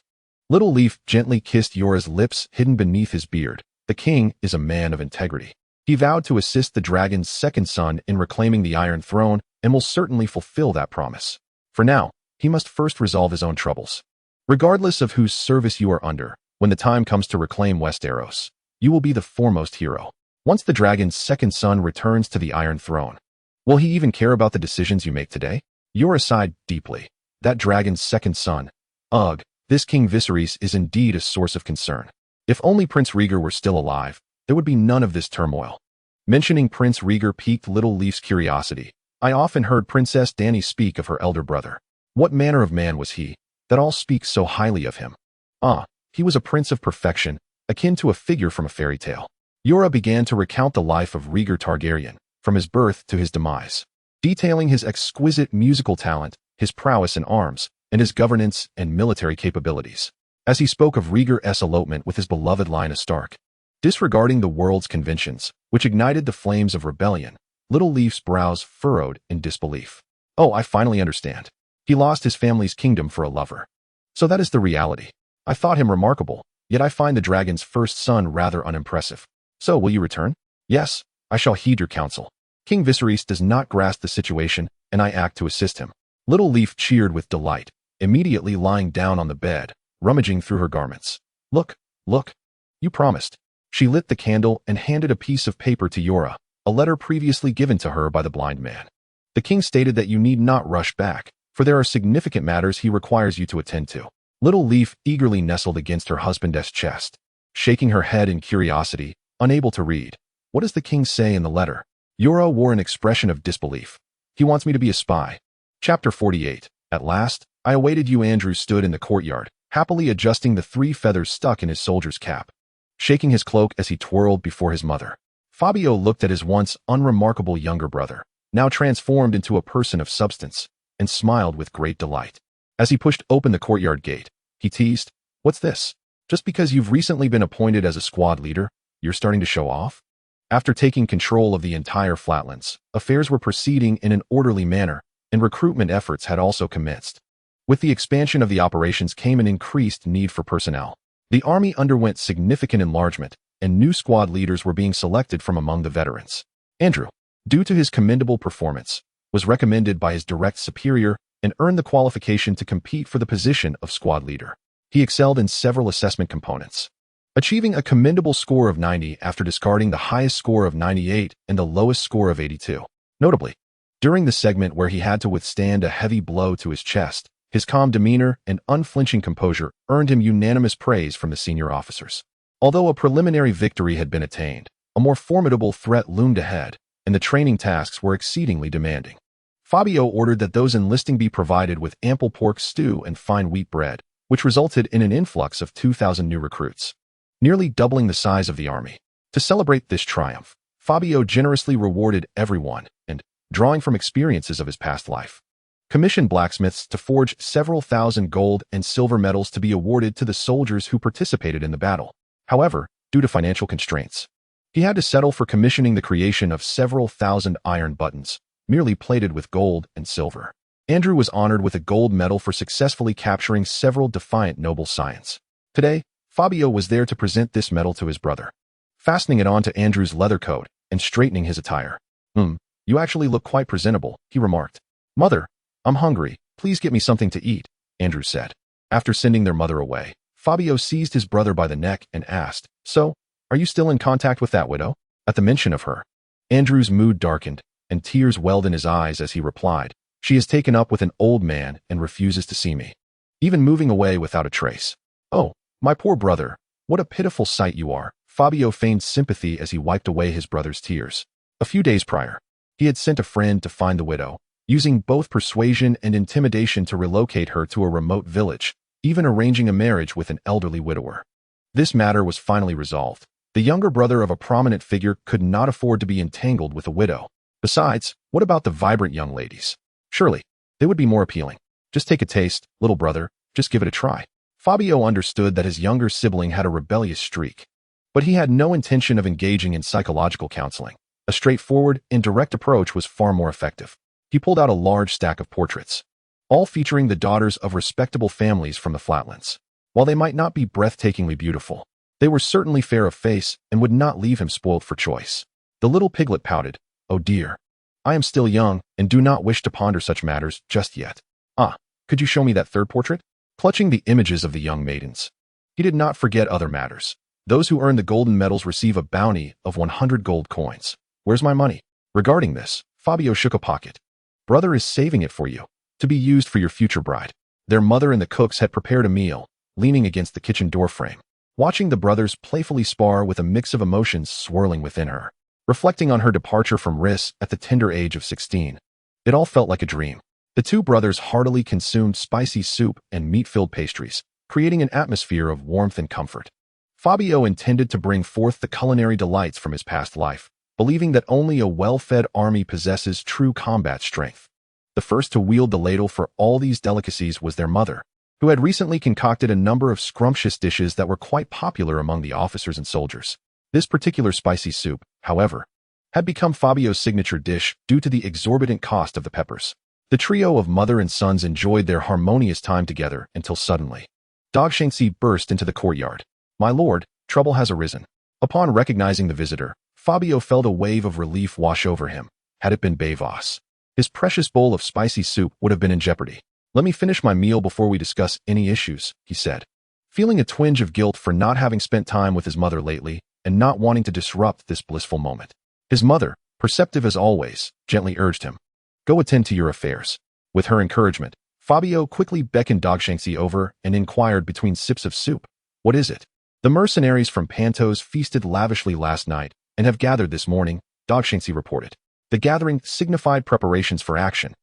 Little Leaf gently kissed Yora's lips hidden beneath his beard. The king is a man of integrity. He vowed to assist the dragon's second son in reclaiming the Iron Throne and will certainly fulfill that promise. For now, he must first resolve his own troubles. Regardless of whose service you are under, when the time comes to reclaim Westeros, you will be the foremost hero. Once the dragon's second son returns to the Iron Throne, will he even care about the decisions you make today? Yora sighed deeply. That dragon's second son. Ugh, this King Viserys is indeed a source of concern. If only Prince Rhaegar were still alive, there would be none of this turmoil. Mentioning Prince Rhaegar piqued Little Leaf's curiosity. I often heard Princess Dany speak of her elder brother. What manner of man was he, that all speak so highly of him? He was a prince of perfection, akin to a figure from a fairy tale. Yura began to recount the life of Rhaegar Targaryen, from his birth to his demise, detailing his exquisite musical talent, his prowess in arms, and his governance and military capabilities. As he spoke of Rhaegar's elopement with his beloved Lyanna Stark, disregarding the world's conventions, which ignited the flames of rebellion, Little Leaf's brows furrowed in disbelief. Oh, I finally understand. He lost his family's kingdom for a lover. So that is the reality. I thought him remarkable, yet I find the dragon's first son rather unimpressive. So, will you return? Yes, I shall heed your counsel. King Viserys does not grasp the situation, and I act to assist him. Little Leaf cheered with delight, immediately lying down on the bed, rummaging through her garments. Look, you promised. She lit the candle and handed a piece of paper to Yura, a letter previously given to her by the blind man. The king stated that you need not rush back, for there are significant matters he requires you to attend to. Little Leaf eagerly nestled against her husband's chest, shaking her head in curiosity, unable to read. What does the king say in the letter? Yura wore an expression of disbelief. He wants me to be a spy. Chapter 48. At last, I awaited you. Andrew stood in the courtyard, happily adjusting the 3 feathers stuck in his soldier's cap, shaking his cloak as he twirled before his mother. Fabio looked at his once unremarkable younger brother, now transformed into a person of substance, and smiled with great delight. As he pushed open the courtyard gate, he teased, "What's this? Just because you've recently been appointed as a squad leader, you're starting to show off?" After taking control of the entire flatlands, affairs were proceeding in an orderly manner, and recruitment efforts had also commenced. With the expansion of the operations came an increased need for personnel. The army underwent significant enlargement, and new squad leaders were being selected from among the veterans. Andrew, due to his commendable performance, was recommended by his direct superior and earned the qualification to compete for the position of squad leader. He excelled in several assessment components, achieving a commendable score of 90 after discarding the highest score of 98 and the lowest score of 82. Notably, during the segment where he had to withstand a heavy blow to his chest, his calm demeanor and unflinching composure earned him unanimous praise from the senior officers. Although a preliminary victory had been attained, a more formidable threat loomed ahead, and the training tasks were exceedingly demanding. Fabio ordered that those enlisting be provided with ample pork stew and fine wheat bread, which resulted in an influx of 2,000 new recruits, nearly doubling the size of the army. To celebrate this triumph, Fabio generously rewarded everyone and, drawing from experiences of his past life, commissioned blacksmiths to forge several thousand gold and silver medals to be awarded to the soldiers who participated in the battle. However, due to financial constraints, he had to settle for commissioning the creation of several thousand iron buttons, merely plated with gold and silver. Andrew was honored with a gold medal for successfully capturing several defiant noble scions. Today, Fabio was there to present this medal to his brother, fastening it onto Andrew's leather coat and straightening his attire. You actually look quite presentable," he remarked. "Mother, I'm hungry. Please get me something to eat," Andrew said. After sending their mother away, Fabio seized his brother by the neck and asked, "So, are you still in contact with that widow?" At the mention of her, Andrew's mood darkened, and tears welled in his eyes as he replied, "She is taken up with an old man and refuses to see me, even moving away without a trace." "Oh, my poor brother, what a pitiful sight you are." Fabio feigned sympathy as he wiped away his brother's tears. A few days prior, he had sent a friend to find the widow, using both persuasion and intimidation to relocate her to a remote village, even arranging a marriage with an elderly widower. This matter was finally resolved. The younger brother of a prominent figure could not afford to be entangled with a widow. Besides, what about the vibrant young ladies? Surely, they would be more appealing. Just take a taste, little brother, just give it a try. Fabio understood that his younger sibling had a rebellious streak, but he had no intention of engaging in psychological counseling. A straightforward and direct approach was far more effective. He pulled out a large stack of portraits, all featuring the daughters of respectable families from the flatlands. While they might not be breathtakingly beautiful, they were certainly fair of face and would not leave him spoiled for choice. The little piglet pouted, "Oh dear, I am still young and do not wish to ponder such matters just yet." Could you show me that third portrait?" Clutching the images of the young maidens, he did not forget other matters. Those who earn the golden medals receive a bounty of 100 gold coins. Where's my money? Regarding this, Fabio shook a pocket. "Brother is saving it for you, to be used for your future bride." Their mother and the cooks had prepared a meal, leaning against the kitchen doorframe, watching the brothers playfully spar with a mix of emotions swirling within her. Reflecting on her departure from Riss at the tender age of 16, it all felt like a dream. The two brothers heartily consumed spicy soup and meat-filled pastries, creating an atmosphere of warmth and comfort. Fabio intended to bring forth the culinary delights from his past life, believing that only a well-fed army possesses true combat strength. The first to wield the ladle for all these delicacies was their mother, who had recently concocted a number of scrumptious dishes that were quite popular among the officers and soldiers. This particular spicy soup, however, had become Fabio's signature dish due to the exorbitant cost of the peppers. The trio of mother and sons enjoyed their harmonious time together until suddenly, Dogshanksy burst into the courtyard. "My lord, trouble has arisen." Upon recognizing the visitor, Fabio felt a wave of relief wash over him. Had it been Bavos, his precious bowl of spicy soup would have been in jeopardy. "Let me finish my meal before we discuss any issues," he said, feeling a twinge of guilt for not having spent time with his mother lately and not wanting to disrupt this blissful moment. His mother, perceptive as always, gently urged him, "Go attend to your affairs." With her encouragement, Fabio quickly beckoned Dogshanksy over and inquired between sips of soup, "What is it?" "The mercenaries from Pentos feasted lavishly last night and have gathered this morning," Dogshanksy reported. The gathering signified preparations for action,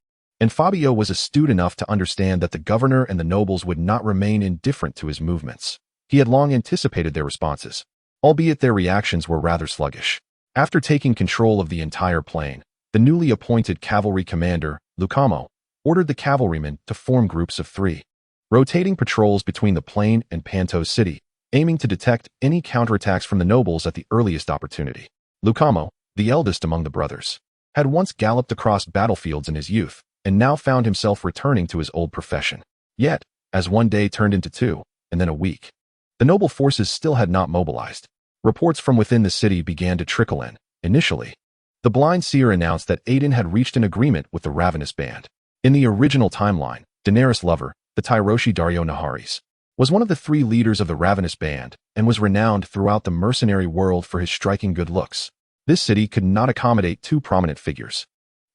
and Fabio was astute enough to understand that the governor and the nobles would not remain indifferent to his movements. He had long anticipated their responses, albeit their reactions were rather sluggish. After taking control of the entire plain, the newly appointed cavalry commander, Lucamo, ordered the cavalrymen to form groups of 3, rotating patrols between the plain and Pentos city, aiming to detect any counterattacks from the nobles at the earliest opportunity. Lucamo, the eldest among the brothers, had once galloped across battlefields in his youth and now found himself returning to his old profession. Yet, as one day turned into 2, and then a week, the noble forces still had not mobilized. Reports from within the city began to trickle in. Initially, the blind seer announced that Aiden had reached an agreement with the Ravenous Band. In the original timeline, Daenerys' lover, the Tyroshi Dario Naharis, was one of the 3 leaders of the Ravenous Band and was renowned throughout the mercenary world for his striking good looks. This city could not accommodate 2 prominent figures,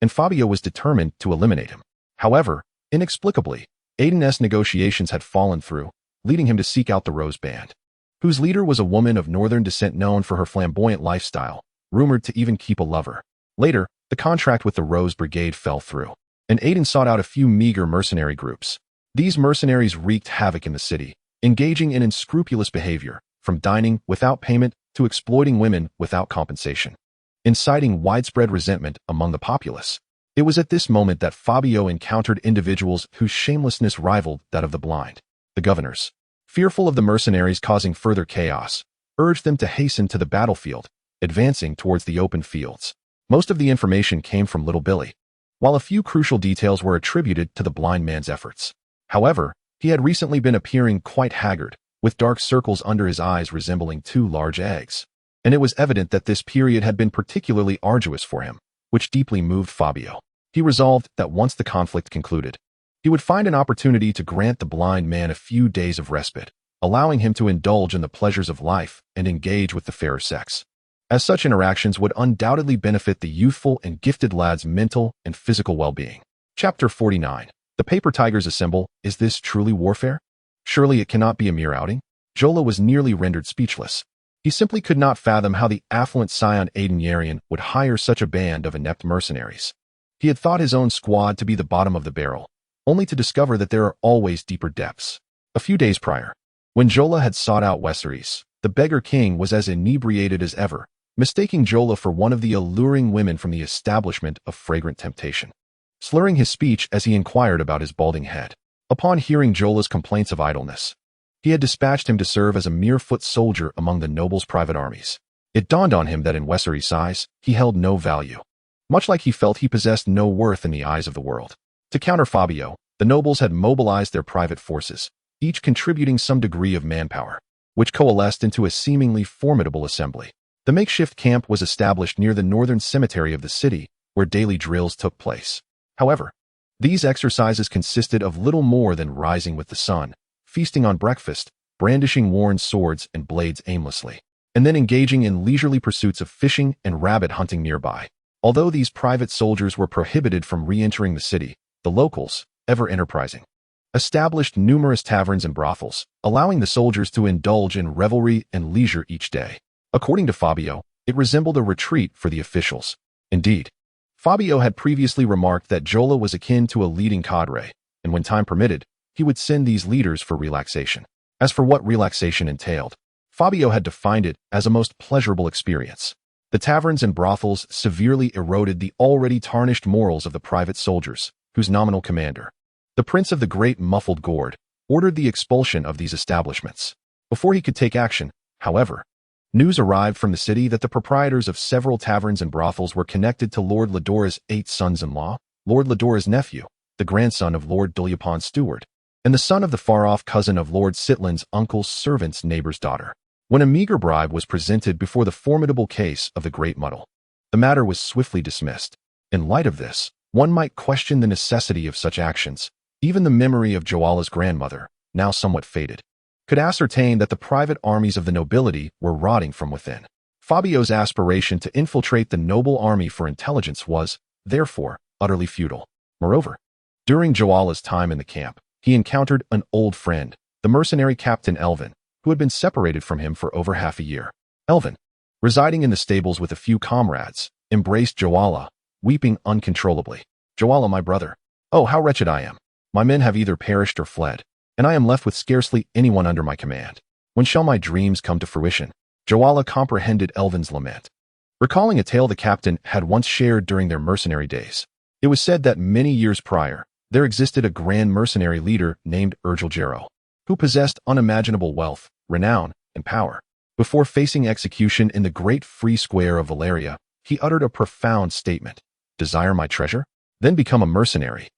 and Fabio was determined to eliminate him. However, inexplicably, Aiden's negotiations had fallen through, leading him to seek out the Rose Band, whose leader was a woman of northern descent known for her flamboyant lifestyle, rumored to even keep a lover. Later, the contract with the Rose Brigade fell through, and Aiden sought out a few meager mercenary groups. These mercenaries wreaked havoc in the city, engaging in unscrupulous behavior, from dining without payment to exploiting women without compensation, inciting widespread resentment among the populace. It was at this moment that Fabio encountered individuals whose shamelessness rivaled that of the blind. The governors, fearful of the mercenaries causing further chaos, urged them to hasten to the battlefield, advancing towards the open fields. Most of the information came from Little Billy, while a few crucial details were attributed to the blind man's efforts. However, he had recently been appearing quite haggard, with dark circles under his eyes resembling 2 large eggs, and it was evident that this period had been particularly arduous for him, which deeply moved Fabio. He resolved that once the conflict concluded, he would find an opportunity to grant the blind man a few days of respite, allowing him to indulge in the pleasures of life and engage with the fairer sex, as such interactions would undoubtedly benefit the youthful and gifted lad's mental and physical well-being. Chapter 49. The Paper Tigers assemble. Is this truly warfare? Surely it cannot be a mere outing? Jola was nearly rendered speechless. He simply could not fathom how the affluent scion Aiden Yarian would hire such a band of inept mercenaries. He had thought his own squad to be the bottom of the barrel, only to discover that there are always deeper depths. A few days prior, when Jola had sought out Westeros, the beggar king was as inebriated as ever, mistaking Jola for one of the alluring women from the establishment of Fragrant Temptation, slurring his speech as he inquired about his balding head. Upon hearing Jola's complaints of idleness, he had dispatched him to serve as a mere foot soldier among the nobles' private armies. It dawned on him that in Westeros' eyes, he held no value, much like he felt he possessed no worth in the eyes of the world. To counter Fabio, the nobles had mobilized their private forces, each contributing some degree of manpower, which coalesced into a seemingly formidable assembly. The makeshift camp was established near the northern cemetery of the city, where daily drills took place. However, these exercises consisted of little more than rising with the sun, feasting on breakfast, brandishing worn swords and blades aimlessly, and then engaging in leisurely pursuits of fishing and rabbit hunting nearby. Although these private soldiers were prohibited from re-entering the city, the locals, ever enterprising, established numerous taverns and brothels, allowing the soldiers to indulge in revelry and leisure each day. According to Fabio, it resembled a retreat for the officials. Indeed, Fabio had previously remarked that Jola was akin to a leading cadre, and when time permitted, he would send these leaders for relaxation. As for what relaxation entailed, Fabio had defined it as a most pleasurable experience. The taverns and brothels severely eroded the already tarnished morals of the private soldiers, whose nominal commander, the Prince of the Great Muffled Gourd, ordered the expulsion of these establishments. Before he could take action, however, news arrived from the city that the proprietors of several taverns and brothels were connected to Lord Ladora's 8 sons-in-law, Lord Ladora's nephew, the grandson of Lord Dulyapon's steward, and the son of the far-off cousin of Lord Sitlin's uncle's servant's neighbor's daughter. When a meager bribe was presented before the formidable case of the Great Muddle, the matter was swiftly dismissed. In light of this, one might question the necessity of such actions. Even the memory of Joala's grandmother, now somewhat faded, could ascertain that the private armies of the nobility were rotting from within. Fabio's aspiration to infiltrate the noble army for intelligence was, therefore, utterly futile. Moreover, during Joala's time in the camp, he encountered an old friend, the mercenary Captain Elvin, who had been separated from him for over half a year. Elvin, residing in the stables with a few comrades, embraced Joala, weeping uncontrollably. "Joala, my brother, oh, how wretched I am! My men have either perished or fled, and I am left with scarcely anyone under my command. When shall my dreams come to fruition?" Joala comprehended Elvin's lament. Recalling a tale the captain had once shared during their mercenary days, it was said that many years prior, there existed a grand mercenary leader named Urgiljero, who possessed unimaginable wealth, renown, and power. Before facing execution in the great free square of Valeria, he uttered a profound statement: "Desire my treasure? Then become a mercenary.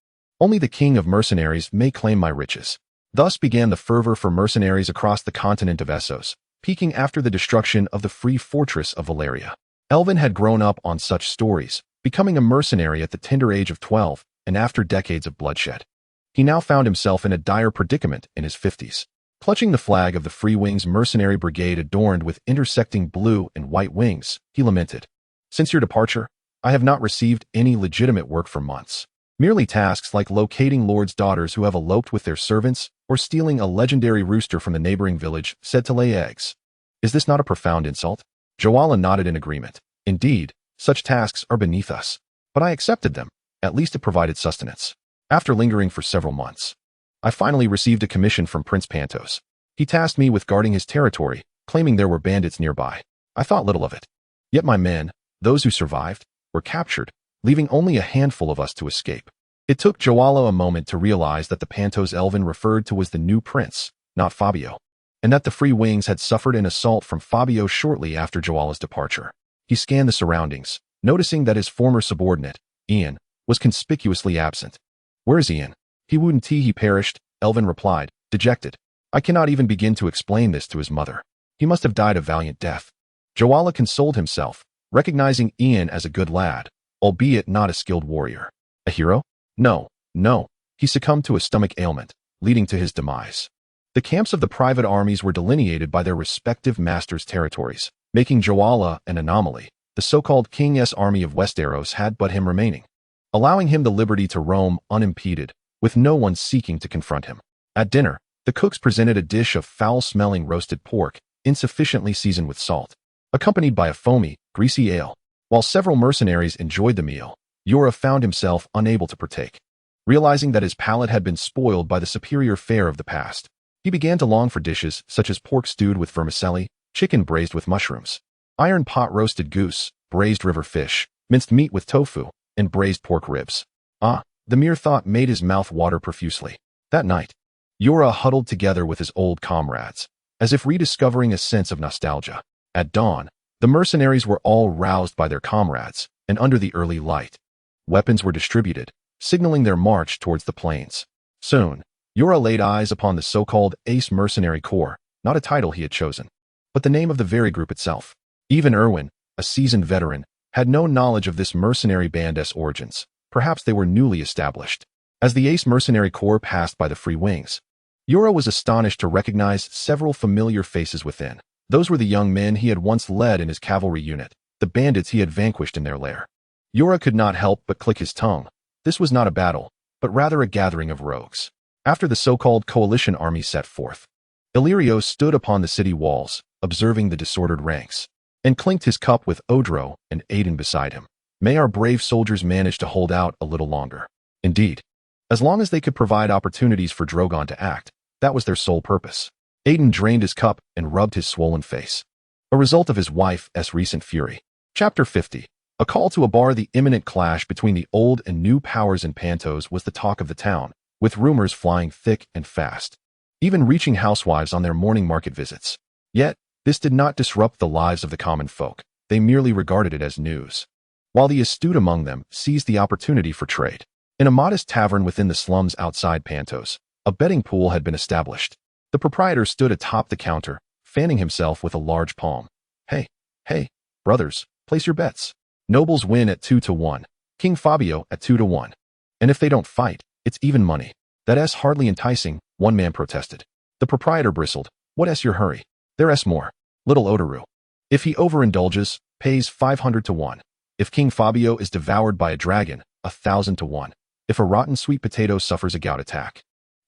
Only the king of mercenaries may claim my riches." Thus began the fervor for mercenaries across the continent of Essos, peaking after the destruction of the free fortress of Valeria. Elvin had grown up on such stories, becoming a mercenary at the tender age of 12, and after decades of bloodshed. He now found himself in a dire predicament in his 50s. Clutching the flag of the Free Wings mercenary brigade adorned with intersecting blue and white wings, he lamented, "Since your departure, I have not received any legitimate work for months. Merely tasks like locating lords' daughters who have eloped with their servants or stealing a legendary rooster from the neighboring village said to lay eggs. Is this not a profound insult?" Joala nodded in agreement. "Indeed, such tasks are beneath us. But I accepted them. At least it provided sustenance. After lingering for several months, I finally received a commission from Prince Pentos. He tasked me with guarding his territory, claiming there were bandits nearby. I thought little of it. Yet my men, those who survived, were captured, leaving only a handful of us to escape." It took Joala a moment to realize that the Pentos Elvin referred to was the new prince, not Fabio, and that the Free Wings had suffered an assault from Fabio shortly after Joala's departure. He scanned the surroundings, noticing that his former subordinate, Ian, was conspicuously absent. "Where is Ian? He wouldn't he perished," Elvin replied, dejected. "I cannot even begin to explain this to his mother. He must have died a valiant death." Joala consoled himself, recognizing Ian as a good lad, albeit not a skilled warrior. A hero? No. He succumbed to a stomach ailment, leading to his demise. The camps of the private armies were delineated by their respective masters' territories, making Joala an anomaly. The so-called King's army of Westeros had but him remaining, allowing him the liberty to roam unimpeded, with no one seeking to confront him. At dinner, the cooks presented a dish of foul-smelling roasted pork, insufficiently seasoned with salt, accompanied by a foamy, greasy ale. While several mercenaries enjoyed the meal, Yura found himself unable to partake. Realizing that his palate had been spoiled by the superior fare of the past, he began to long for dishes such as pork stewed with vermicelli, chicken braised with mushrooms, iron pot roasted goose, braised river fish, minced meat with tofu, and braised pork ribs. The mere thought made his mouth water profusely. That night, Yura huddled together with his old comrades, as if rediscovering a sense of nostalgia. At dawn, the mercenaries were all roused by their comrades, and under the early light, weapons were distributed, signaling their march towards the plains. Soon, Yura laid eyes upon the so-called Ace Mercenary Corps, not a title he had chosen, but the name of the very group itself. Even Erwin, a seasoned veteran, had no knowledge of this mercenary band's origins. Perhaps they were newly established. As the Ace Mercenary Corps passed by the Free Wings, Yura was astonished to recognize several familiar faces within. Those were the young men he had once led in his cavalry unit, the bandits he had vanquished in their lair. Yura could not help but click his tongue. This was not a battle, but rather a gathering of rogues. After the so-called coalition army set forth, Illyrio stood upon the city walls, observing the disordered ranks, and clinked his cup with Odro and Aiden beside him. May our brave soldiers manage to hold out a little longer. Indeed, as long as they could provide opportunities for Drogon to act, that was their sole purpose. Aiden drained his cup and rubbed his swollen face. A result of his wife's recent fury. Chapter 50. A call to a bar. The imminent clash between the old and new powers in Pentos was the talk of the town, with rumors flying thick and fast, even reaching housewives on their morning market visits. Yet, this did not disrupt the lives of the common folk. They merely regarded it as news, while the astute among them seized the opportunity for trade. In a modest tavern within the slums outside Pentos, a betting pool had been established. The proprietor stood atop the counter, fanning himself with a large palm. Hey, brothers, place your bets. Nobles win at 2-1. King Fabio at 2-1. And if they don't fight, it's even money. That's hardly enticing, one man protested. The proprietor bristled. What's your hurry? There's more. Little Otaru. If he overindulges, pays 500-1. If King Fabio is devoured by a dragon, 1,000-1. If a rotten sweet potato suffers a gout attack,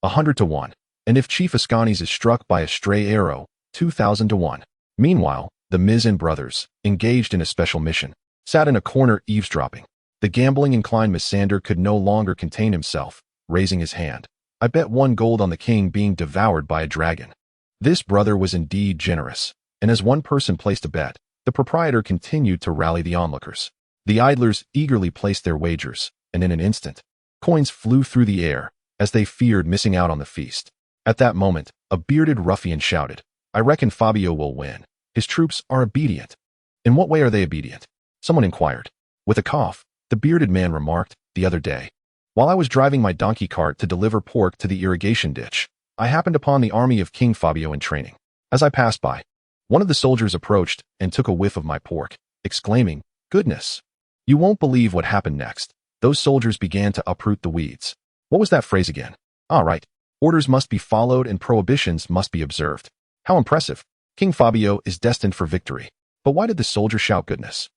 100-1. And if Chief Ascanis is struck by a stray arrow, 2,000-1. Meanwhile, the Mizzen brothers, engaged in a special mission, sat in a corner eavesdropping. The gambling-inclined Missander could no longer contain himself, raising his hand. I bet 1 gold on the king being devoured by a dragon. This brother was indeed generous, and as one person placed a bet, the proprietor continued to rally the onlookers. The idlers eagerly placed their wagers, and in an instant, coins flew through the air, as they feared missing out on the feast. At that moment, a bearded ruffian shouted, I reckon Fabio will win. His troops are obedient. In what way are they obedient? Someone inquired. With a cough, the bearded man remarked, the other day, while I was driving my donkey cart to deliver pork to the irrigation ditch, I happened upon the army of King Fabio in training. As I passed by, one of the soldiers approached and took a whiff of my pork, exclaiming, Goodness! You won't believe what happened next. Those soldiers began to uproot the weeds. What was that phrase again? All right. Orders must be followed and prohibitions must be observed. How impressive. King Fabio is destined for victory. But why did the soldier shout goodness?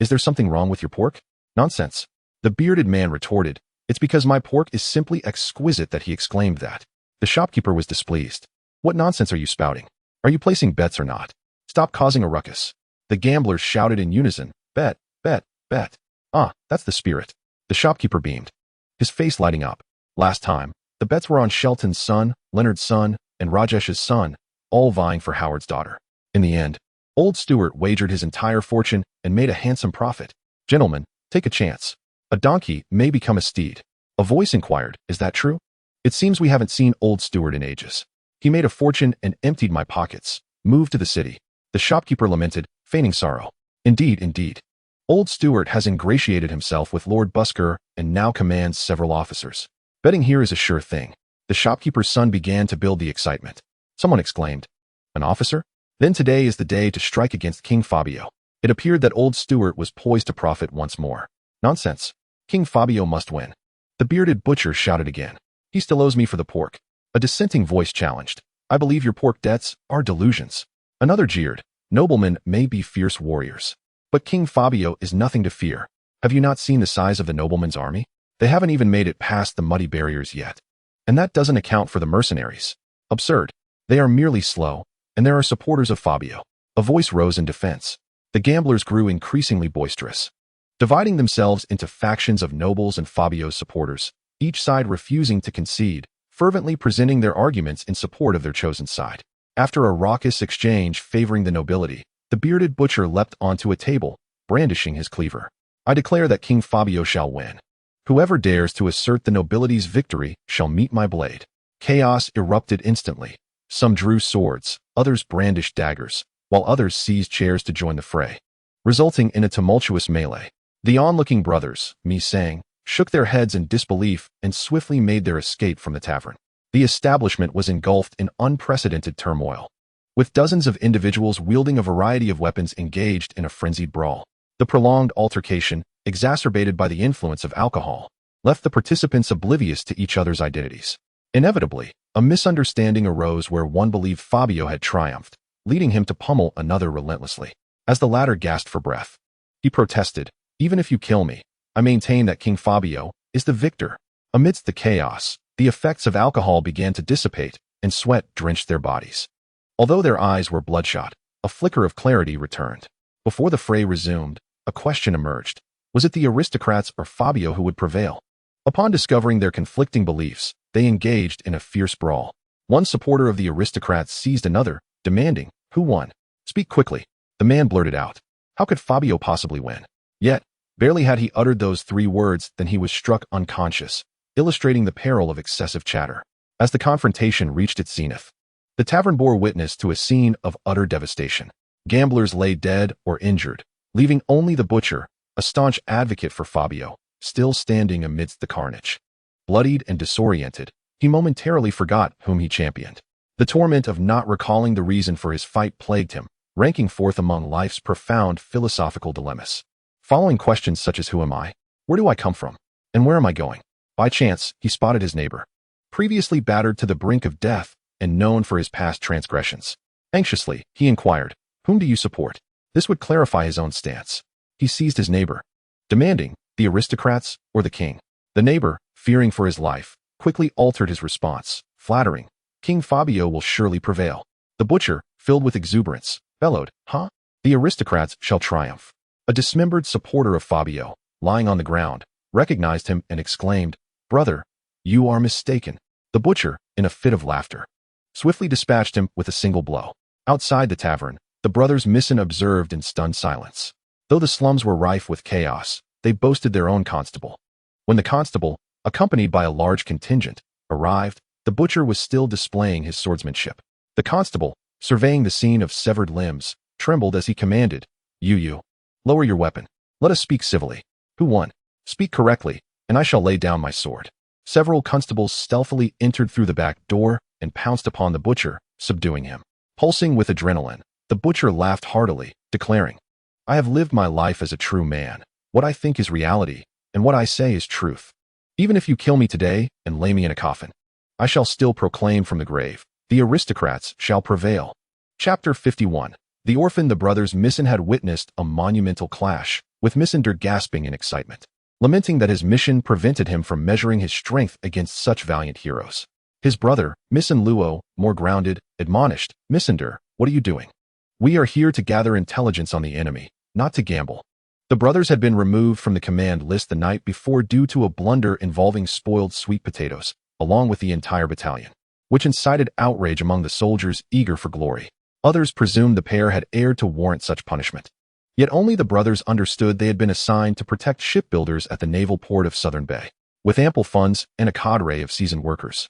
Is there something wrong with your pork? Nonsense. The bearded man retorted, It's because my pork is simply exquisite that he exclaimed that. The shopkeeper was displeased. What nonsense are you spouting? Are you placing bets or not? Stop causing a ruckus. The gamblers shouted in unison, Bet, bet, bet. Ah, that's the spirit. The shopkeeper beamed, his face lighting up. Last time, the bets were on Shelton's son, Leonard's son, and Rajesh's son, all vying for Howard's daughter. In the end, old Stewart wagered his entire fortune and made a handsome profit. Gentlemen, take a chance. A donkey may become a steed. A voice inquired, Is that true? It seems we haven't seen old Stewart in ages. He made a fortune and emptied my pockets. Moved to the city. The shopkeeper lamented, feigning sorrow. Indeed. Old Stewart has ingratiated himself with Lord Busker and now commands several officers. Betting here is a sure thing. The shopkeeper's son began to build the excitement. Someone exclaimed, An officer? Then today is the day to strike against King Fabio. It appeared that old Stewart was poised to profit once more. Nonsense. King Fabio must win. The bearded butcher shouted again. He still owes me for the pork. A dissenting voice challenged. I believe your pork debts are delusions. Another jeered. Noblemen may be fierce warriors, but King Fabio is nothing to fear. Have you not seen the size of the nobleman's army? They haven't even made it past the muddy barriers yet. And that doesn't account for the mercenaries. Absurd. They are merely slow, and there are supporters of Fabio. A voice rose in defense. The gamblers grew increasingly boisterous, dividing themselves into factions of nobles and Fabio's supporters, each side refusing to concede, fervently presenting their arguments in support of their chosen side. After a raucous exchange favoring the nobility, the bearded butcher leapt onto a table, brandishing his cleaver. I declare that King Fabio shall win. Whoever dares to assert the nobility's victory shall meet my blade. Chaos erupted instantly. Some drew swords, others brandished daggers, while others seized chairs to join the fray, resulting in a tumultuous melee. The onlooking brothers, me saying, shook their heads in disbelief and swiftly made their escape from the tavern. The establishment was engulfed in unprecedented turmoil, with dozens of individuals wielding a variety of weapons engaged in a frenzied brawl. The prolonged altercation, exacerbated by the influence of alcohol, left the participants oblivious to each other's identities. Inevitably, a misunderstanding arose where one believed Fabio had triumphed, leading him to pummel another relentlessly. As the latter gasped for breath, he protested, Even if you kill me, I maintain that King Fabio is the victor. Amidst the chaos, the effects of alcohol began to dissipate, and sweat drenched their bodies. Although their eyes were bloodshot, a flicker of clarity returned. Before the fray resumed, a question emerged. Was it the aristocrats or Fabio who would prevail? Upon discovering their conflicting beliefs, they engaged in a fierce brawl. One supporter of the aristocrats seized another, demanding, "Who won? Speak quickly." The man blurted out, "How could Fabio possibly win?" Yet, barely had he uttered those 3 words than he was struck unconscious, illustrating the peril of excessive chatter. As the confrontation reached its zenith, the tavern bore witness to a scene of utter devastation. Gamblers lay dead or injured, leaving only the butcher, a staunch advocate for Fabio, still standing amidst the carnage. Bloodied and disoriented, he momentarily forgot whom he championed. The torment of not recalling the reason for his fight plagued him, ranking forth among life's profound philosophical dilemmas. Following questions such as "Who am I? Where do I come from? And where am I going?" By chance, he spotted his neighbor, previously battered to the brink of death and known for his past transgressions. Anxiously, he inquired, "Whom do you support?" This would clarify his own stance. He seized his neighbor, demanding, "The aristocrats or the king?" The neighbor, fearing for his life, quickly altered his response, flattering, "King Fabio will surely prevail." The butcher, filled with exuberance, bellowed, "Huh? The aristocrats shall triumph." A dismembered supporter of Fabio, lying on the ground, recognized him and exclaimed, "Brother, you are mistaken." The butcher, in a fit of laughter, swiftly dispatched him with a single blow. Outside the tavern, the brothers Misson observed in stunned silence. Though the slums were rife with chaos, they boasted their own constable. When the constable, accompanied by a large contingent, arrived, the butcher was still displaying his swordsmanship. The constable, surveying the scene of severed limbs, trembled as he commanded, You, lower your weapon. Let us speak civilly. Who won? Speak correctly, and I shall lay down my sword." Several constables stealthily entered through the back door and pounced upon the butcher, subduing him. Pulsing with adrenaline, the butcher laughed heartily, declaring, "I have lived my life as a true man. What I think is reality, and what I say is truth. Even if you kill me today and lay me in a coffin, I shall still proclaim from the grave, the aristocrats shall prevail." Chapter 51. The orphan. The brothers Misson had witnessed a monumental clash, with Missander gasping in excitement, lamenting that his mission prevented him from measuring his strength against such valiant heroes. His brother, Misson Luo, more grounded, admonished, "Missander, what are you doing? We are here to gather intelligence on the enemy, not to gamble." The brothers had been removed from the command list the night before due to a blunder involving spoiled sweet potatoes, along with the entire battalion, which incited outrage among the soldiers eager for glory. Others presumed the pair had erred to warrant such punishment. Yet only the brothers understood they had been assigned to protect shipbuilders at the naval port of Southern Bay, with ample funds and a cadre of seasoned workers.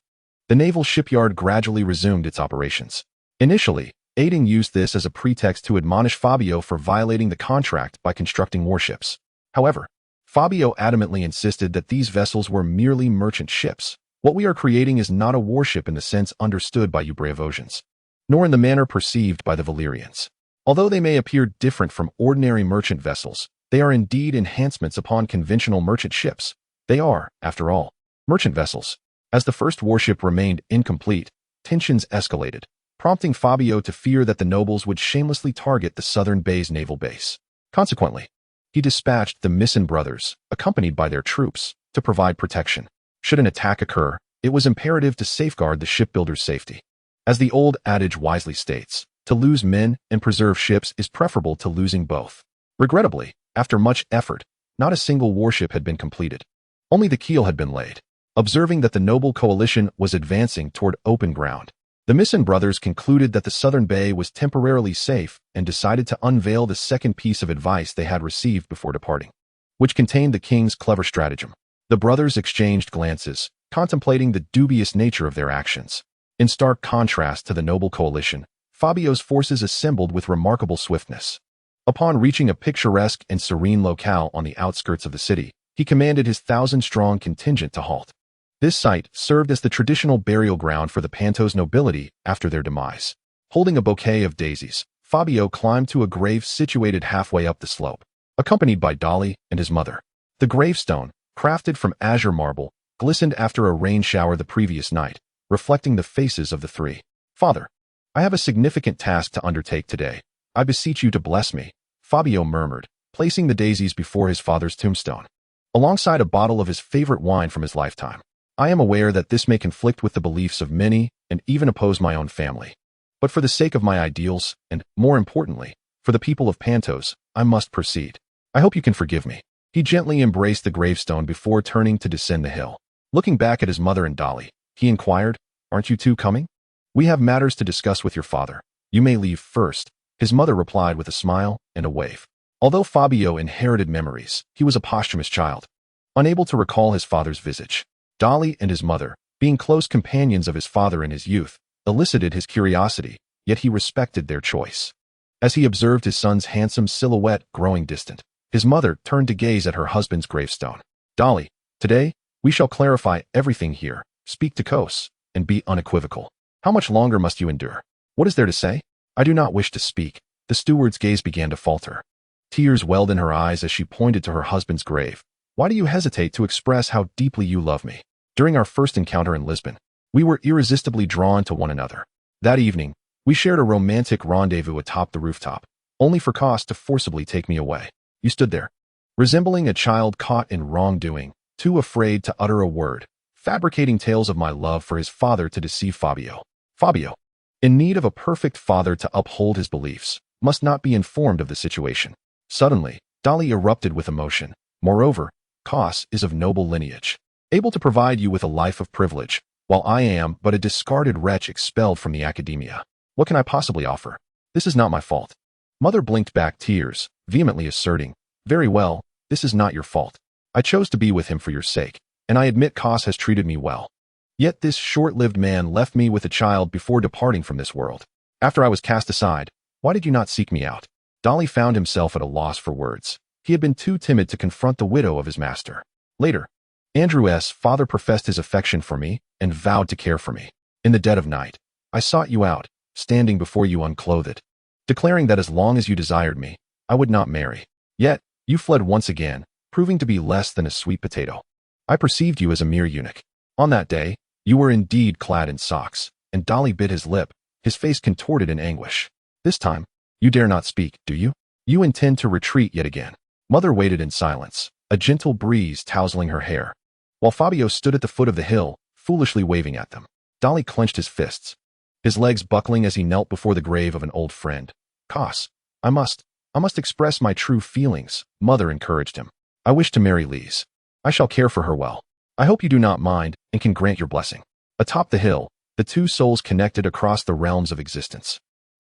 The naval shipyard gradually resumed its operations. Initially, Aiding used this as a pretext to admonish Fabio for violating the contract by constructing warships. However, Fabio adamantly insisted that these vessels were merely merchant ships. "What we are creating is not a warship in the sense understood by you Braavosians, nor in the manner perceived by the Valyrians. Although they may appear different from ordinary merchant vessels, they are indeed enhancements upon conventional merchant ships. They are, after all, merchant vessels." As the first warship remained incomplete, tensions escalated, prompting Fabio to fear that the nobles would shamelessly target the Southern Bay's naval base. Consequently, he dispatched the Misson brothers, accompanied by their troops, to provide protection. Should an attack occur, it was imperative to safeguard the shipbuilders' safety. As the old adage wisely states, to lose men and preserve ships is preferable to losing both. Regrettably, after much effort, not a single warship had been completed. Only the keel had been laid. Observing that the noble coalition was advancing toward open ground, the Misson brothers concluded that the Southern Bay was temporarily safe and decided to unveil the second piece of advice they had received before departing, which contained the king's clever stratagem. The brothers exchanged glances, contemplating the dubious nature of their actions. In stark contrast to the noble coalition, Fabio's forces assembled with remarkable swiftness. Upon reaching a picturesque and serene locale on the outskirts of the city, he commanded his 1,000-strong contingent to halt. This site served as the traditional burial ground for the Pentos nobility after their demise. Holding a bouquet of daisies, Fabio climbed to a grave situated halfway up the slope, accompanied by Dolly and his mother. The gravestone, crafted from azure marble, glistened after a rain shower the previous night, reflecting the faces of the three. "Father, I have a significant task to undertake today. I beseech you to bless me," Fabio murmured, placing the daisies before his father's tombstone, alongside a bottle of his favorite wine from his lifetime. "I am aware that this may conflict with the beliefs of many and even oppose my own family. But for the sake of my ideals, and, more importantly, for the people of Pentos, I must proceed. I hope you can forgive me." He gently embraced the gravestone before turning to descend the hill. Looking back at his mother and Dolly, he inquired, "Aren't you two coming?" We have matters to discuss with your father. You may leave first, his mother replied with a smile and a wave. Although Fabio inherited memories, he was a posthumous child, unable to recall his father's visage. Dolly and his mother, being close companions of his father in his youth, elicited his curiosity, yet he respected their choice. As he observed his son's handsome silhouette growing distant, his mother turned to gaze at her husband's gravestone. Dolly, today, we shall clarify everything here, speak to Kos, and be unequivocal. How much longer must you endure? What is there to say? I do not wish to speak. The steward's gaze began to falter. Tears welled in her eyes as she pointed to her husband's grave. Why do you hesitate to express how deeply you love me? During our first encounter in Lisbon, we were irresistibly drawn to one another. That evening, we shared a romantic rendezvous atop the rooftop, only for Kos to forcibly take me away. You stood there, resembling a child caught in wrongdoing, too afraid to utter a word, fabricating tales of my love for his father to deceive Fabio. Fabio, in need of a perfect father to uphold his beliefs, must not be informed of the situation. Suddenly, Dolly erupted with emotion. Moreover, Kos is of noble lineage, able to provide you with a life of privilege, while I am but a discarded wretch expelled from the academia. What can I possibly offer? This is not my fault. Mother blinked back tears, vehemently asserting, very well, this is not your fault. I chose to be with him for your sake, and I admit Kos has treated me well. Yet this short-lived man left me with a child before departing from this world. After I was cast aside, why did you not seek me out? Dolly found himself at a loss for words. He had been too timid to confront the widow of his master. Later, Andrew's father professed his affection for me and vowed to care for me. In the dead of night, I sought you out, standing before you unclothed, declaring that as long as you desired me, I would not marry. Yet, you fled once again, proving to be less than a sweet potato. I perceived you as a mere eunuch. On that day, you were indeed clad in socks, and Dolly bit his lip, his face contorted in anguish. This time, you dare not speak, do you? You intend to retreat yet again. Mother waited in silence, a gentle breeze tousling her hair, while Fabio stood at the foot of the hill, foolishly waving at them. Dolly clenched his fists, his legs buckling as he knelt before the grave of an old friend. Kos, I must express my true feelings, Mother encouraged him. I wish to marry Lise. I shall care for her well. I hope you do not mind and can grant your blessing. Atop the hill, the two souls connected across the realms of existence.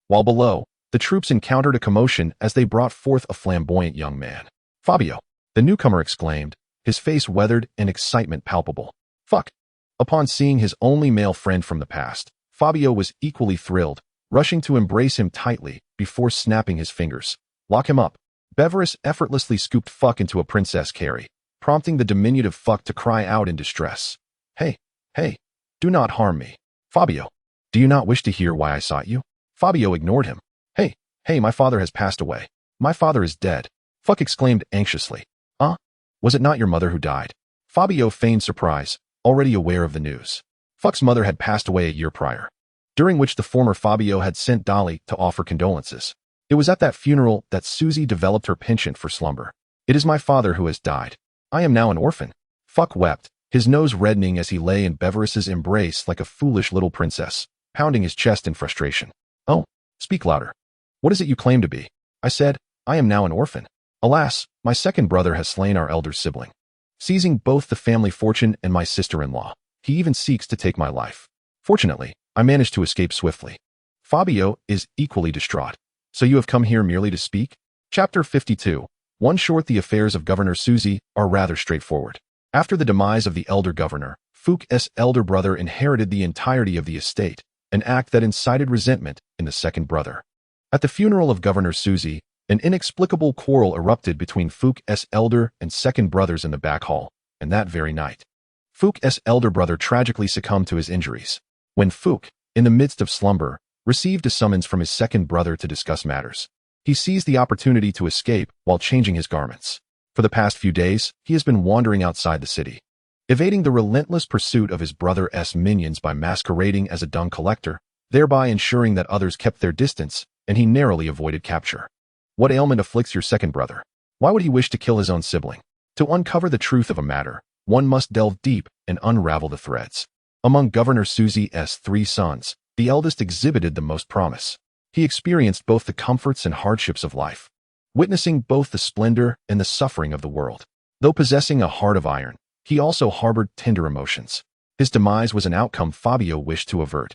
While below, the troops encountered a commotion as they brought forth a flamboyant young man. Fabio, the newcomer exclaimed, his face weathered and excitement palpable. Fuck. Upon seeing his only male friend from the past, Fabio was equally thrilled, rushing to embrace him tightly before snapping his fingers. Lock him up. Beverus effortlessly scooped Fuck into a princess carry, prompting the diminutive Fuck to cry out in distress. Hey, do not harm me. Fabio, do you not wish to hear why I sought you? Fabio ignored him. Hey, my father has passed away. My father is dead. Fuck exclaimed anxiously. Was it not your mother who died? Fabio feigned surprise, already aware of the news. Fuck's mother had passed away a year prior, during which the former Fabio had sent Dolly to offer condolences. It was at that funeral that Susie developed her penchant for slumber. It is my father who has died. I am now an orphan. Fuck wept, his nose reddening as he lay in Beverus's embrace like a foolish little princess, pounding his chest in frustration. Oh, speak louder. What is it you claim to be? I said, I am now an orphan. Alas, my second brother has slain our elder sibling, seizing both the family fortune and my sister-in-law. He even seeks to take my life. Fortunately, I managed to escape swiftly. Fabio is equally distraught. So you have come here merely to speak? Chapter 52. One short, the affairs of Governor Susie are rather straightforward. After the demise of the elder governor, Fuch's elder brother inherited the entirety of the estate, an act that incited resentment in the second brother. At the funeral of Governor Susie, an inexplicable quarrel erupted between Fuch's elder and second brothers in the back hall, and that very night, Fuch's elder brother tragically succumbed to his injuries. When Fuch, in the midst of slumber, received a summons from his second brother to discuss matters, he seized the opportunity to escape while changing his garments. For the past few days, he has been wandering outside the city, evading the relentless pursuit of his brother's minions by masquerading as a dung collector, thereby ensuring that others kept their distance, and he narrowly avoided capture. What ailment afflicts your second brother? Why would he wish to kill his own sibling? To uncover the truth of a matter, one must delve deep and unravel the threads. Among Governor Susie's 3 sons, the eldest exhibited the most promise. He experienced both the comforts and hardships of life, witnessing both the splendor and the suffering of the world. Though possessing a heart of iron, he also harbored tender emotions. His demise was an outcome Fabio wished to avert.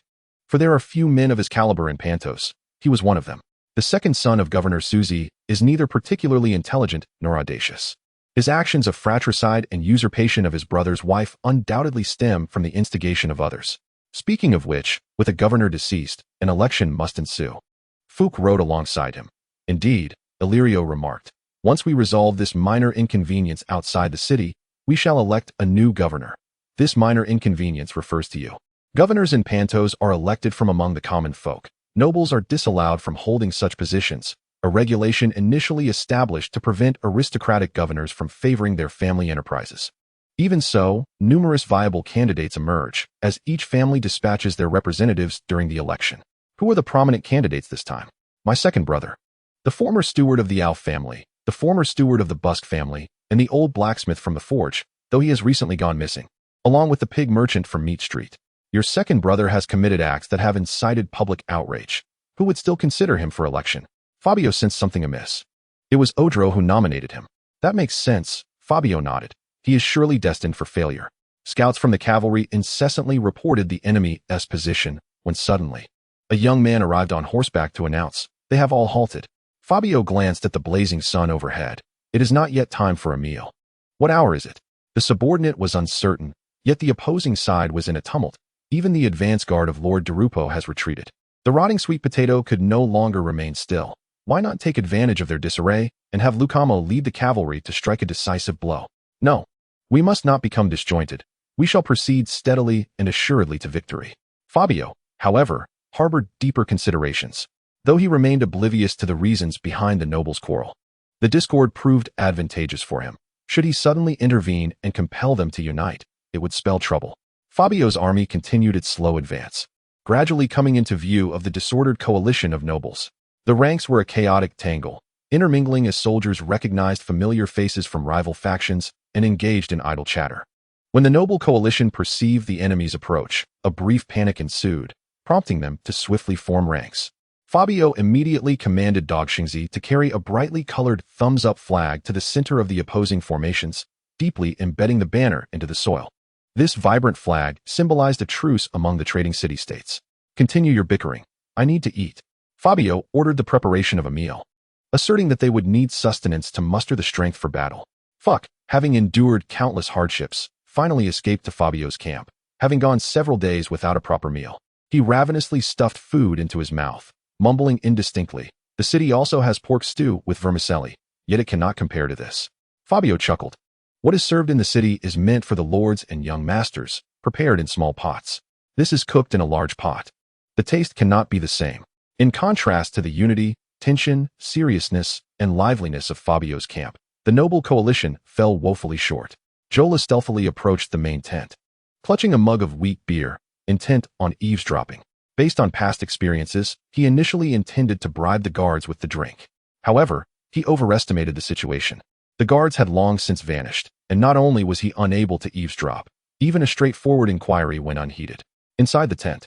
for there are few men of his caliber in Pentos. He was one of them. The second son of Governor Suzy is neither particularly intelligent nor audacious. His actions of fratricide and usurpation of his brother's wife undoubtedly stem from the instigation of others. Speaking of which, with a governor deceased, an election must ensue. Fuchs rode alongside him. Indeed, Illyrio remarked, once we resolve this minor inconvenience outside the city, we shall elect a new governor. This minor inconvenience refers to you. Governors in Pentos are elected from among the common folk. Nobles are disallowed from holding such positions, a regulation initially established to prevent aristocratic governors from favoring their family enterprises. Even so, numerous viable candidates emerge, as each family dispatches their representatives during the election. Who are the prominent candidates this time? My second brother, the former steward of the Alf family, the former steward of the Busk family, and the old blacksmith from the forge, though he has recently gone missing, along with the pig merchant from Meat Street. Your second brother has committed acts that have incited public outrage. Who would still consider him for election? Fabio sensed something amiss. It was Odro who nominated him. That makes sense, Fabio nodded. He is surely destined for failure. Scouts from the cavalry incessantly reported the enemy's position, when suddenly, a young man arrived on horseback to announce, they have all halted. Fabio glanced at the blazing sun overhead. It is not yet time for a meal. What hour is it? The subordinate was uncertain, yet the opposing side was in a tumult. Even the advance guard of Lord Derupo has retreated. The rotting sweet potato could no longer remain still. Why not take advantage of their disarray and have Lucamo lead the cavalry to strike a decisive blow? No, we must not become disjointed. We shall proceed steadily and assuredly to victory. Fabio, however, harbored deeper considerations, though he remained oblivious to the reasons behind the nobles' quarrel. The discord proved advantageous for him. Should he suddenly intervene and compel them to unite, it would spell trouble. Fabio's army continued its slow advance, gradually coming into view of the disordered coalition of nobles. The ranks were a chaotic tangle, intermingling as soldiers recognized familiar faces from rival factions and engaged in idle chatter. When the noble coalition perceived the enemy's approach, a brief panic ensued, prompting them to swiftly form ranks. Fabio immediately commanded Dogshingzi to carry a brightly colored thumbs-up flag to the center of the opposing formations, deeply embedding the banner into the soil. This vibrant flag symbolized a truce among the trading city-states. Continue your bickering. I need to eat. Fabio ordered the preparation of a meal, asserting that they would need sustenance to muster the strength for battle. Fuck, having endured countless hardships, finally escaped to Fabio's camp, having gone several days without a proper meal. He ravenously stuffed food into his mouth, mumbling indistinctly. The city also has pork stew with vermicelli, yet it cannot compare to this. Fabio chuckled. What is served in the city is meant for the lords and young masters, prepared in small pots. This is cooked in a large pot. The taste cannot be the same. In contrast to the unity, tension, seriousness, and liveliness of Fabio's camp, the noble coalition fell woefully short. Jola stealthily approached the main tent, clutching a mug of weak beer, intent on eavesdropping. Based on past experiences, he initially intended to bribe the guards with the drink. However, he overestimated the situation. The guards had long since vanished, and not only was he unable to eavesdrop, even a straightforward inquiry went unheeded. Inside the tent,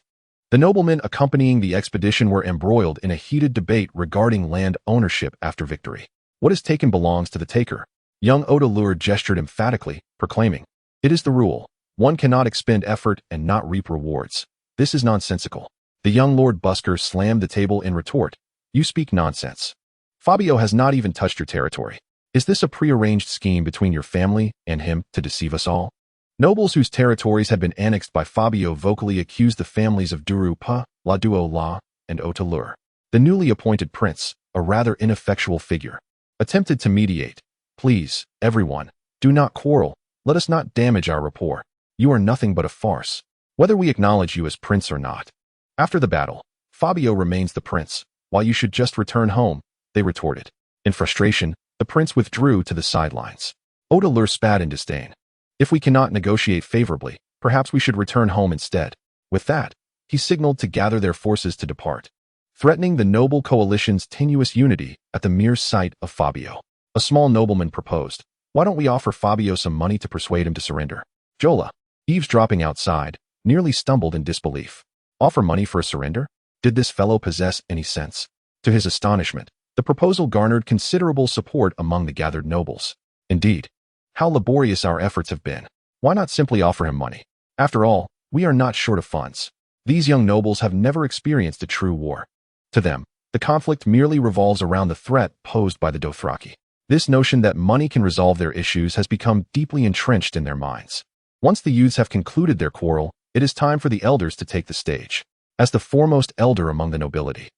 the noblemen accompanying the expedition were embroiled in a heated debate regarding land ownership after victory. What is taken belongs to the taker. Young Odalur gestured emphatically, proclaiming, it is the rule. One cannot expend effort and not reap rewards. This is nonsensical. The young Lord Busker slammed the table in retort. You speak nonsense. Fabio has not even touched your territory. Is this a prearranged scheme between your family and him to deceive us all? Nobles whose territories had been annexed by Fabio vocally accused the families of Duru Pa, La Duo La, and Otalur. The newly appointed prince, a rather ineffectual figure, attempted to mediate. Please, everyone, do not quarrel. Let us not damage our rapport. You are nothing but a farce, whether we acknowledge you as prince or not. After the battle, Fabio remains the prince, while you should just return home, they retorted. In frustration, the prince withdrew to the sidelines. Odalur spat in disdain. If we cannot negotiate favorably, perhaps we should return home instead. With that, he signaled to gather their forces to depart, threatening the noble coalition's tenuous unity at the mere sight of Fabio. A small nobleman proposed, why don't we offer Fabio some money to persuade him to surrender? Jola, eavesdropping outside, nearly stumbled in disbelief. Offer money for a surrender? Did this fellow possess any sense? To his astonishment, the proposal garnered considerable support among the gathered nobles. Indeed, how laborious our efforts have been. Why not simply offer him money? After all, we are not short of funds. These young nobles have never experienced a true war. To them, the conflict merely revolves around the threat posed by the Dothraki. This notion that money can resolve their issues has become deeply entrenched in their minds. Once the youths have concluded their quarrel, it is time for the elders to take the stage. As the foremost elder among the nobility,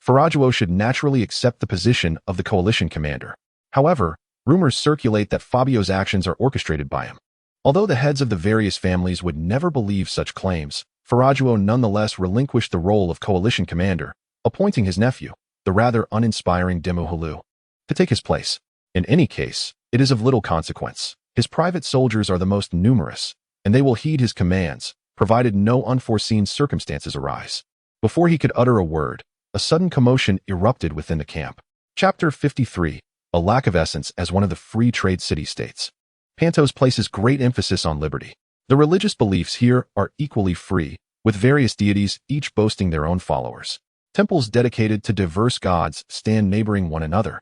Farajuo should naturally accept the position of the coalition commander. However, rumors circulate that Fabio's actions are orchestrated by him. Although the heads of the various families would never believe such claims, Farajuo nonetheless relinquished the role of coalition commander, appointing his nephew, the rather uninspiring Dimuhulu, to take his place. In any case, it is of little consequence. His private soldiers are the most numerous, and they will heed his commands, provided no unforeseen circumstances arise. Before he could utter a word, a sudden commotion erupted within the camp. Chapter 53. A lack of essence as one of the free trade city-states. Pentos places great emphasis on liberty. The religious beliefs here are equally free, with various deities each boasting their own followers. Temples dedicated to diverse gods stand neighboring one another,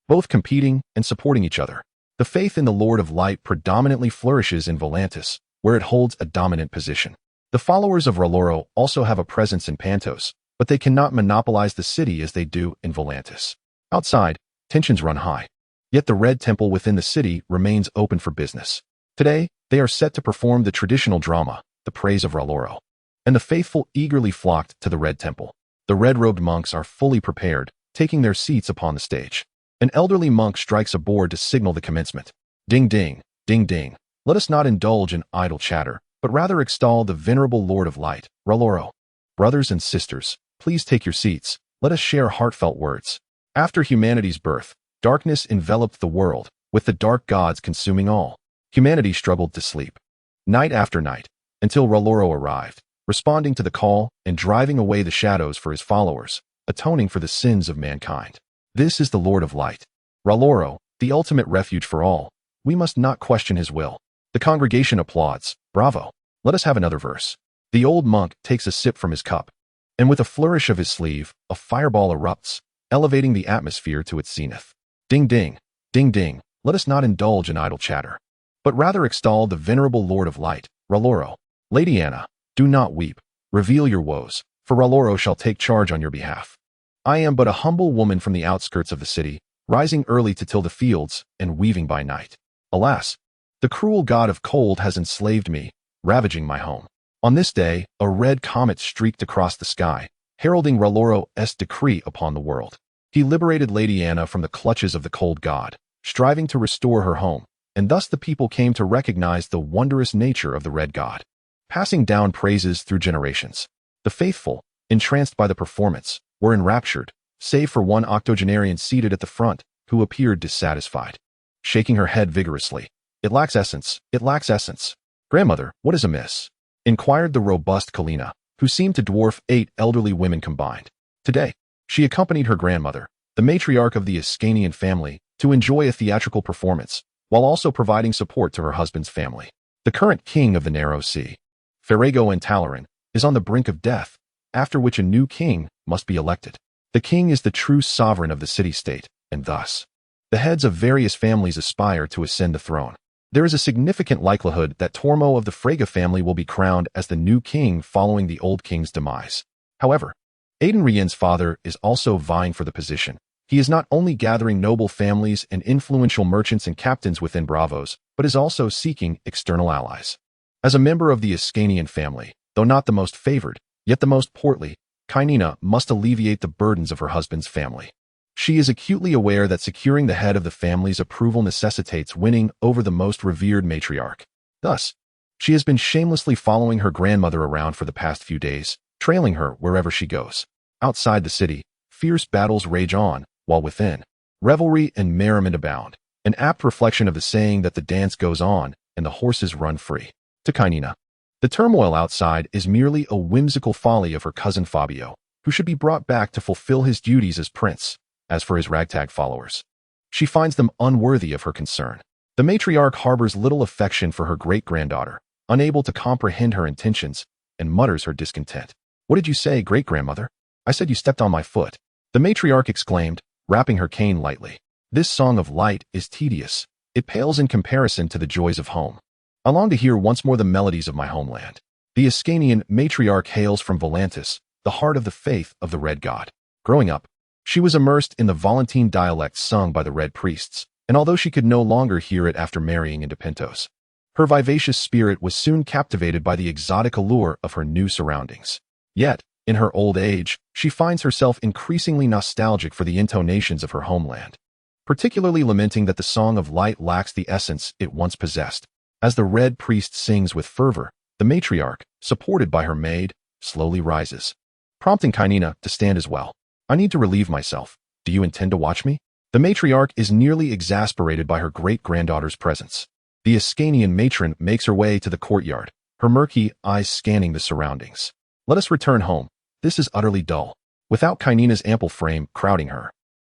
both competing and supporting each other. The faith in the Lord of Light predominantly flourishes in Volantis, where it holds a dominant position. The followers of R'hlloro also have a presence in Pentos, but they cannot monopolize the city as they do in Volantis. Outside, tensions run high. Yet the Red Temple within the city remains open for business. Today, they are set to perform the traditional drama, the praise of R'hlloro, and the faithful eagerly flocked to the Red Temple. The red-robed monks are fully prepared, taking their seats upon the stage. An elderly monk strikes a board to signal the commencement. Ding ding, ding ding. Let us not indulge in idle chatter, but rather extol the venerable Lord of Light, R'hlloro. Brothers and sisters, please take your seats. Let us share heartfelt words. After humanity's birth, darkness enveloped the world, with the dark gods consuming all. Humanity struggled to sleep, night after night, until R'hlloro arrived, responding to the call and driving away the shadows for his followers, atoning for the sins of mankind. This is the Lord of Light, R'hlloro, the ultimate refuge for all. We must not question his will. The congregation applauds. Bravo. Let us have another verse. The old monk takes a sip from his cup, and with a flourish of his sleeve, a fireball erupts, elevating the atmosphere to its zenith. Ding ding, ding ding. Let us not indulge in idle chatter, but rather extol the venerable Lord of Light, R'hlloro. Lady Anna, do not weep. Reveal your woes, for R'hlloro shall take charge on your behalf. I am but a humble woman from the outskirts of the city, rising early to till the fields and weaving by night. Alas, the cruel god of cold has enslaved me, ravaging my home. On this day, a red comet streaked across the sky, heralding R'hlloro's decree upon the world. He liberated Lady Anna from the clutches of the cold god, striving to restore her home, and thus the people came to recognize the wondrous nature of the red god, passing down praises through generations. The faithful, entranced by the performance, were enraptured, save for one octogenarian seated at the front, who appeared dissatisfied. Shaking her head vigorously, "It lacks essence, it lacks essence." "Grandmother, what is amiss?" inquired the robust Kalina, who seemed to dwarf 8 elderly women combined. Today, she accompanied her grandmother, the matriarch of the Ascanian family, to enjoy a theatrical performance, while also providing support to her husband's family. The current king of the Narrow Sea, Ferrago and Talaran, is on the brink of death, after which a new king must be elected. The king is the true sovereign of the city-state, and thus, the heads of various families aspire to ascend the throne. There is a significant likelihood that Tormo of the Frege family will be crowned as the new king following the old king's demise. However, Aidenrien's father is also vying for the position. He is not only gathering noble families and influential merchants and captains within Bravos, but is also seeking external allies. As a member of the Ascanian family, though not the most favored, yet the most portly, Kainina must alleviate the burdens of her husband's family. She is acutely aware that securing the head of the family's approval necessitates winning over the most revered matriarch. Thus, she has been shamelessly following her grandmother around for the past few days, trailing her wherever she goes. Outside the city, fierce battles rage on, while within, revelry and merriment abound, an apt reflection of the saying that the dance goes on and the horses run free. To Kainina, the turmoil outside is merely a whimsical folly of her cousin Fabio, who should be brought back to fulfill his duties as prince. As for his ragtag followers, she finds them unworthy of her concern. The matriarch harbors little affection for her great-granddaughter, unable to comprehend her intentions, and mutters her discontent. "What did you say, great-grandmother?" "I said you stepped on my foot," the matriarch exclaimed, rapping her cane lightly. "This song of light is tedious. It pales in comparison to the joys of home. I long to hear once more the melodies of my homeland." The Ascanian matriarch hails from Volantis, the heart of the faith of the Red God. Growing up, she was immersed in the Volantine dialect sung by the Red Priests, and although she could no longer hear it after marrying into Pentos, her vivacious spirit was soon captivated by the exotic allure of her new surroundings. Yet, in her old age, she finds herself increasingly nostalgic for the intonations of her homeland, particularly lamenting that the Song of Light lacks the essence it once possessed. As the Red Priest sings with fervor, the matriarch, supported by her maid, slowly rises, prompting Kainina to stand as well. I need to relieve myself. Do you intend to watch me? The matriarch is nearly exasperated by her great-granddaughter's presence. The Ascanian matron makes her way to the courtyard, her murky eyes scanning the surroundings. Let us return home. This is utterly dull. Without Kainina's ample frame crowding her,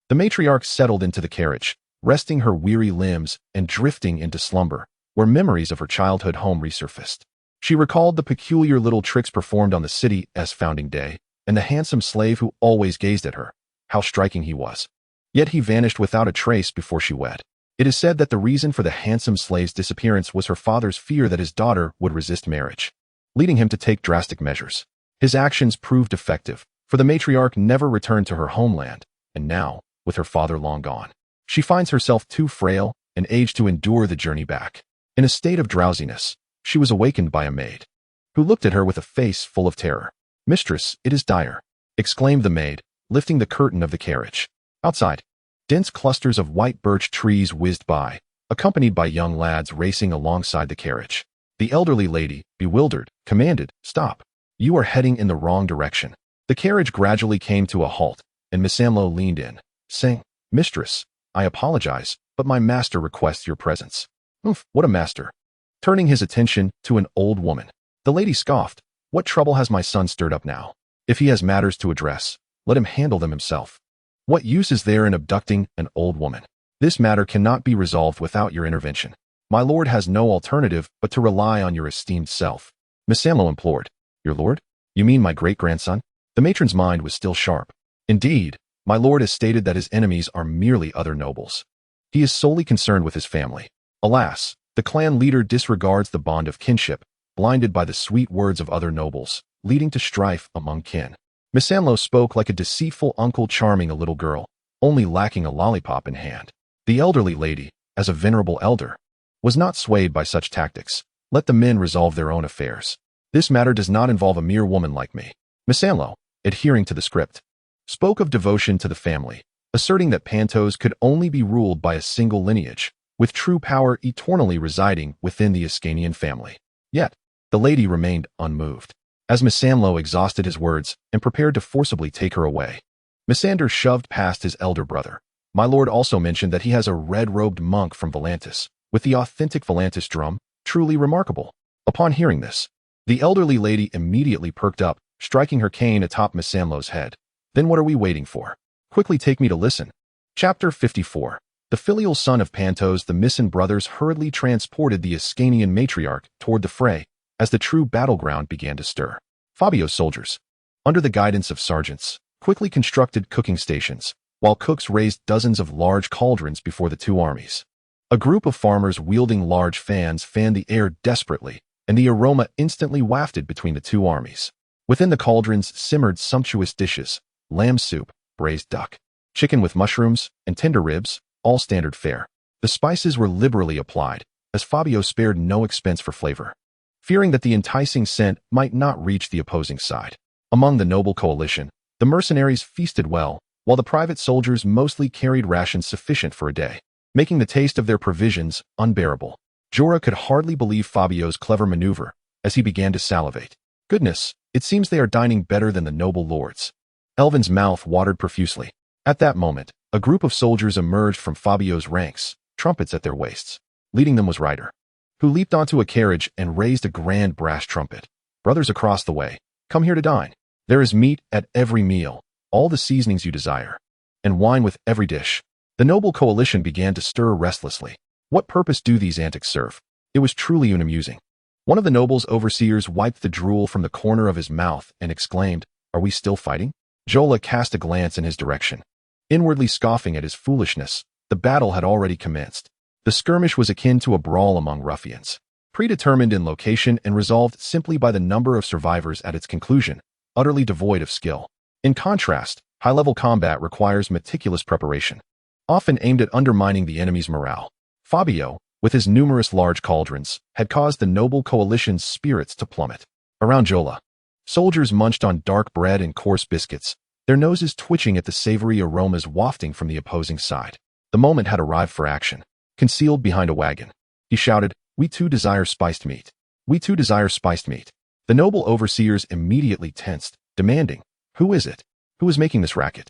the matriarch settled into the carriage, resting her weary limbs and drifting into slumber, where memories of her childhood home resurfaced. She recalled the peculiar little tricks performed on the city's founding day, and the handsome slave who always gazed at her. How striking he was. Yet he vanished without a trace before she wed. It is said that the reason for the handsome slave's disappearance was her father's fear that his daughter would resist marriage, leading him to take drastic measures. His actions proved effective, for the matriarch never returned to her homeland, and now, with her father long gone, she finds herself too frail and aged to endure the journey back. In a state of drowsiness, she was awakened by a maid, who looked at her with a face full of terror. "Mistress, it is dire," exclaimed the maid, lifting the curtain of the carriage. Outside, dense clusters of white birch trees whizzed by, accompanied by young lads racing alongside the carriage. The elderly lady, bewildered, commanded, "Stop. You are heading in the wrong direction." The carriage gradually came to a halt, and Miss Samlo leaned in, saying, "Mistress, I apologize, but my master requests your presence." "Oof, what a master." Turning his attention to an old woman, the lady scoffed, "What trouble has my son stirred up now? If he has matters to address, let him handle them himself. What use is there in abducting an old woman? This matter cannot be resolved without your intervention. My lord has no alternative but to rely on your esteemed self." Miss Samlo implored. "Your lord? You mean my great-grandson?" The matron's mind was still sharp. "Indeed, my lord has stated that his enemies are merely other nobles. He is solely concerned with his family. Alas, the clan leader disregards the bond of kinship, blinded by the sweet words of other nobles, leading to strife among kin." Miss Samlo spoke like a deceitful uncle charming a little girl, only lacking a lollipop in hand. The elderly lady, as a venerable elder, was not swayed by such tactics. Let the men resolve their own affairs. This matter does not involve a mere woman like me. Miss Samlo, adhering to the script, spoke of devotion to the family, asserting that Pentos could only be ruled by a single lineage, with true power eternally residing within the Ascanian family. Yet, the lady remained unmoved. As Miss Samlo exhausted his words and prepared to forcibly take her away, Missander shoved past his elder brother. "My lord also mentioned that he has a red-robed monk from Volantis, with the authentic Volantis drum, truly remarkable." Upon hearing this, the elderly lady immediately perked up, striking her cane atop Miss Samlo's head. "Then what are we waiting for? Quickly take me to listen." Chapter 54. The filial son of Pentos, the Missan brothers hurriedly transported the Ascanian matriarch toward the fray, as the true battleground began to stir. Fabio's soldiers, under the guidance of sergeants, quickly constructed cooking stations, while cooks raised dozens of large cauldrons before the two armies. A group of farmers wielding large fans fanned the air desperately, and the aroma instantly wafted between the two armies. Within the cauldrons simmered sumptuous dishes: lamb soup, braised duck, chicken with mushrooms, and tender ribs, all standard fare. The spices were liberally applied, as Fabio spared no expense for flavor, fearing that the enticing scent might not reach the opposing side. Among the noble coalition, the mercenaries feasted well, while the private soldiers mostly carried rations sufficient for a day, making the taste of their provisions unbearable. Jorah could hardly believe Fabio's clever maneuver, as he began to salivate. "Goodness, it seems they are dining better than the noble lords." Elvin's mouth watered profusely. At that moment, a group of soldiers emerged from Fabio's ranks, trumpets at their waists. Leading them was Ryder, who leaped onto a carriage and raised a grand brass trumpet. "Brothers across the way, come here to dine. There is meat at every meal, all the seasonings you desire, and wine with every dish." The noble coalition began to stir restlessly. What purpose do these antics serve? It was truly unamusing. One of the noble's overseers wiped the drool from the corner of his mouth and exclaimed, "Are we still fighting?" Jola cast a glance in his direction. Inwardly scoffing at his foolishness, the battle had already commenced. The skirmish was akin to a brawl among ruffians. predetermined in location and resolved simply by the number of survivors at its conclusion, utterly devoid of skill. In contrast, high-level combat requires meticulous preparation, often aimed at undermining the enemy's morale. Fabio, with his numerous large cauldrons, had caused the noble coalition's spirits to plummet. Around Jola, soldiers munched on dark bread and coarse biscuits, their noses twitching at the savory aromas wafting from the opposing side. The moment had arrived for action. Concealed behind a wagon, he shouted, "We too desire spiced meat. We too desire spiced meat." The noble overseers immediately tensed, demanding, "Who is it? Who is making this racket?"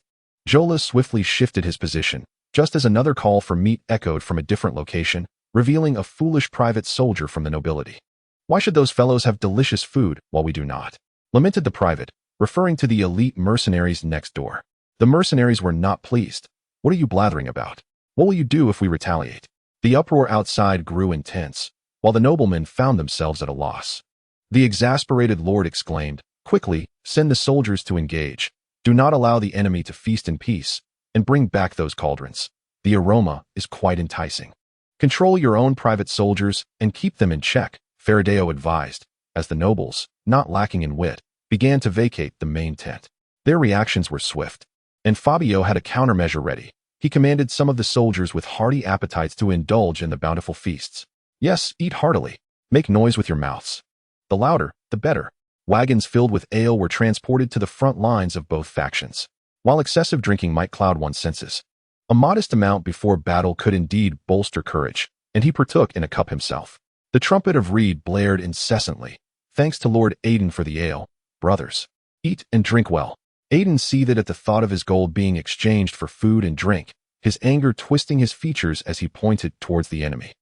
Jola swiftly shifted his position, just as another call for meat echoed from a different location, revealing a foolish private soldier from the nobility. "Why should those fellows have delicious food while we do not?" lamented the private, referring to the elite mercenaries next door. The mercenaries were not pleased. "What are you blathering about? What will you do if we retaliate?" The uproar outside grew intense, while the noblemen found themselves at a loss. The exasperated lord exclaimed, "Quickly, send the soldiers to engage. Do not allow the enemy to feast in peace, and bring back those cauldrons. The aroma is quite enticing." "Control your own private soldiers and keep them in check," Fabio advised, as the nobles, not lacking in wit, began to vacate the main tent. Their reactions were swift, and Fabio had a countermeasure ready. He commanded some of the soldiers with hearty appetites to indulge in the bountiful feasts. "Yes, eat heartily. Make noise with your mouths. The louder, the better." Wagons filled with ale were transported to the front lines of both factions. While excessive drinking might cloud one's senses, a modest amount before battle could indeed bolster courage, and he partook in a cup himself. The trumpet of reed blared incessantly. "Thanks to Lord Aiden for the ale, brothers. Eat and drink well." Aiden seethed at the thought of his gold being exchanged for food and drink, his anger twisting his features as he pointed towards the enemy.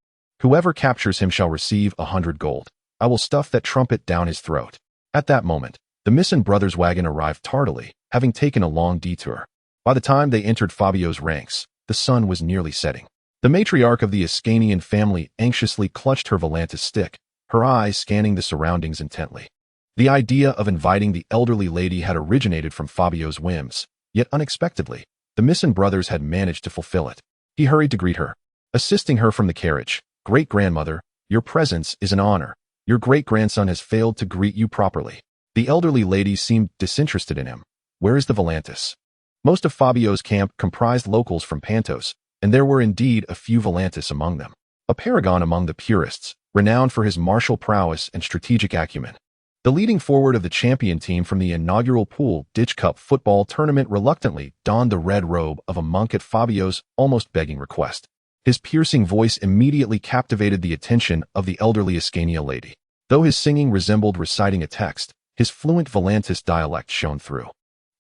"Whoever captures him shall receive 100 gold. I will stuff that trumpet down his throat." At that moment, the Misson brothers' wagon arrived tardily, having taken a long detour. By the time they entered Fabio's ranks, the sun was nearly setting. The matriarch of the Ascanian family anxiously clutched her Volantis stick, her eyes scanning the surroundings intently. The idea of inviting the elderly lady had originated from Fabio's whims, yet unexpectedly, the Misson brothers had managed to fulfill it. He hurried to greet her, assisting her from the carriage. "Great-grandmother, your presence is an honor. Your great-grandson has failed to greet you properly." The elderly lady seemed disinterested in him. "Where is the Volantis?" Most of Fabio's camp comprised locals from Pentos, and there were indeed a few Volantis among them. A paragon among the purists, renowned for his martial prowess and strategic acumen. The leading forward of the champion team from the inaugural Pool Ditch Cup football tournament reluctantly donned the red robe of a monk at Fabio's almost begging request. His piercing voice immediately captivated the attention of the elderly Ascania lady. Though his singing resembled reciting a text, his fluent Volantis dialect shone through.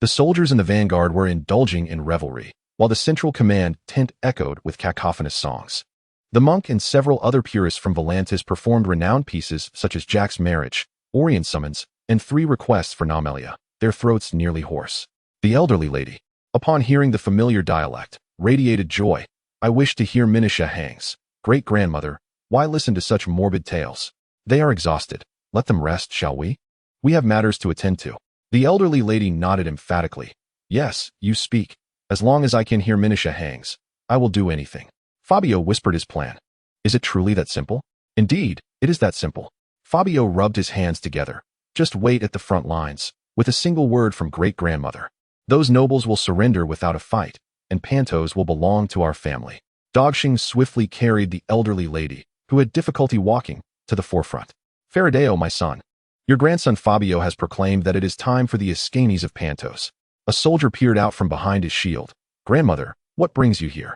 The soldiers in the vanguard were indulging in revelry, while the central command tent echoed with cacophonous songs. The monk and several other purists from Volantis performed renowned pieces such as Jack's Marriage, Orion Summons, and 3 Requests for Nomelia, their throats nearly hoarse. The elderly lady, upon hearing the familiar dialect, radiated joy. "I wish to hear Minisha hangs. Great-grandmother, why listen to such morbid tales? They are exhausted. Let them rest, shall we? We have matters to attend to." The elderly lady nodded emphatically. "Yes, you speak. As long as I can hear Minisha hangs, I will do anything." Fabio whispered his plan. "Is it truly that simple?" "Indeed, it is that simple." Fabio rubbed his hands together. "Just wait at the front lines, with a single word from great-grandmother. Those nobles will surrender without a fight, and Pentos will belong to our family." Dogshing swiftly carried the elderly lady, who had difficulty walking, to the forefront. "Fabio, my son, your grandson Fabio has proclaimed that it is time for the Ascanis of Pentos." A soldier peered out from behind his shield. "Grandmother, what brings you here?"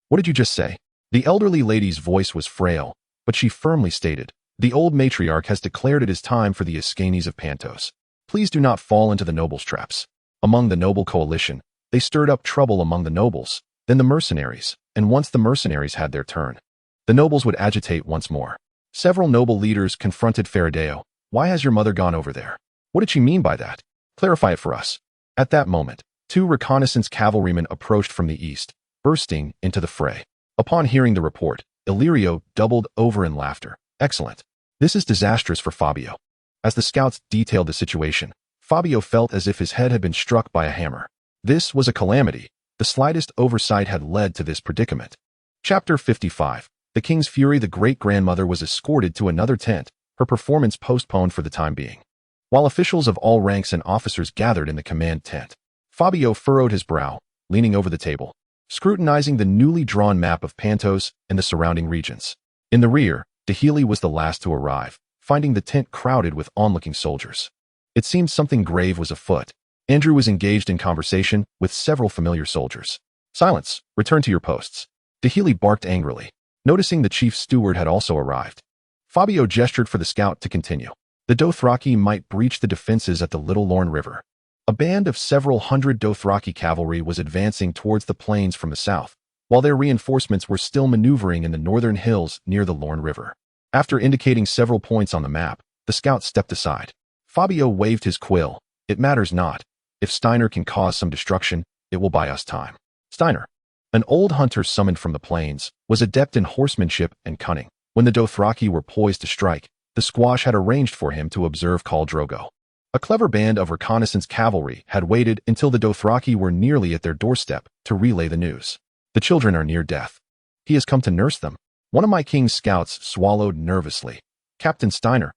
"What did you just say?" The elderly lady's voice was frail, but she firmly stated, "The old matriarch has declared it is time for the Ascanis of Pentos. Please do not fall into the nobles' traps." Among the noble coalition, they stirred up trouble among the nobles, then the mercenaries, and once the mercenaries had their turn, the nobles would agitate once more. Several noble leaders confronted Fabio. "Why has your mother gone over there? What did she mean by that? Clarify it for us." At that moment, 2 reconnaissance cavalrymen approached from the east, bursting into the fray. Upon hearing the report, Illyrio doubled over in laughter. "Excellent. This is disastrous for Fabio." As the scouts detailed the situation, Fabio felt as if his head had been struck by a hammer. This was a calamity. The slightest oversight had led to this predicament. Chapter 55. The king's fury, the great-grandmother was escorted to another tent, her performance postponed for the time being. While officials of all ranks and officers gathered in the command tent, Fabio furrowed his brow, leaning over the table, scrutinizing the newly drawn map of Pentos and the surrounding regions. In the rear, Dahili was the last to arrive, finding the tent crowded with onlooking soldiers. It seemed something grave was afoot. Andrew was engaged in conversation with several familiar soldiers. "Silence! Return to your posts." Dahili barked angrily, noticing the chief steward had also arrived. Fabio gestured for the scout to continue. The Dothraki might breach the defenses at the Little Lorne River. A band of several hundred Dothraki cavalry was advancing towards the plains from the south, while their reinforcements were still maneuvering in the northern hills near the Lorne River. After indicating several points on the map, the scout stepped aside. Fabio waved his quill. "It matters not. If Steiner can cause some destruction, it will buy us time." Steiner, an old hunter summoned from the plains, was adept in horsemanship and cunning. When the Dothraki were poised to strike, the squash had arranged for him to observe Khal Drogo. A clever band of reconnaissance cavalry had waited until the Dothraki were nearly at their doorstep to relay the news. "The children are near death. He has come to nurse them." One of my king's scouts swallowed nervously. Captain Steiner,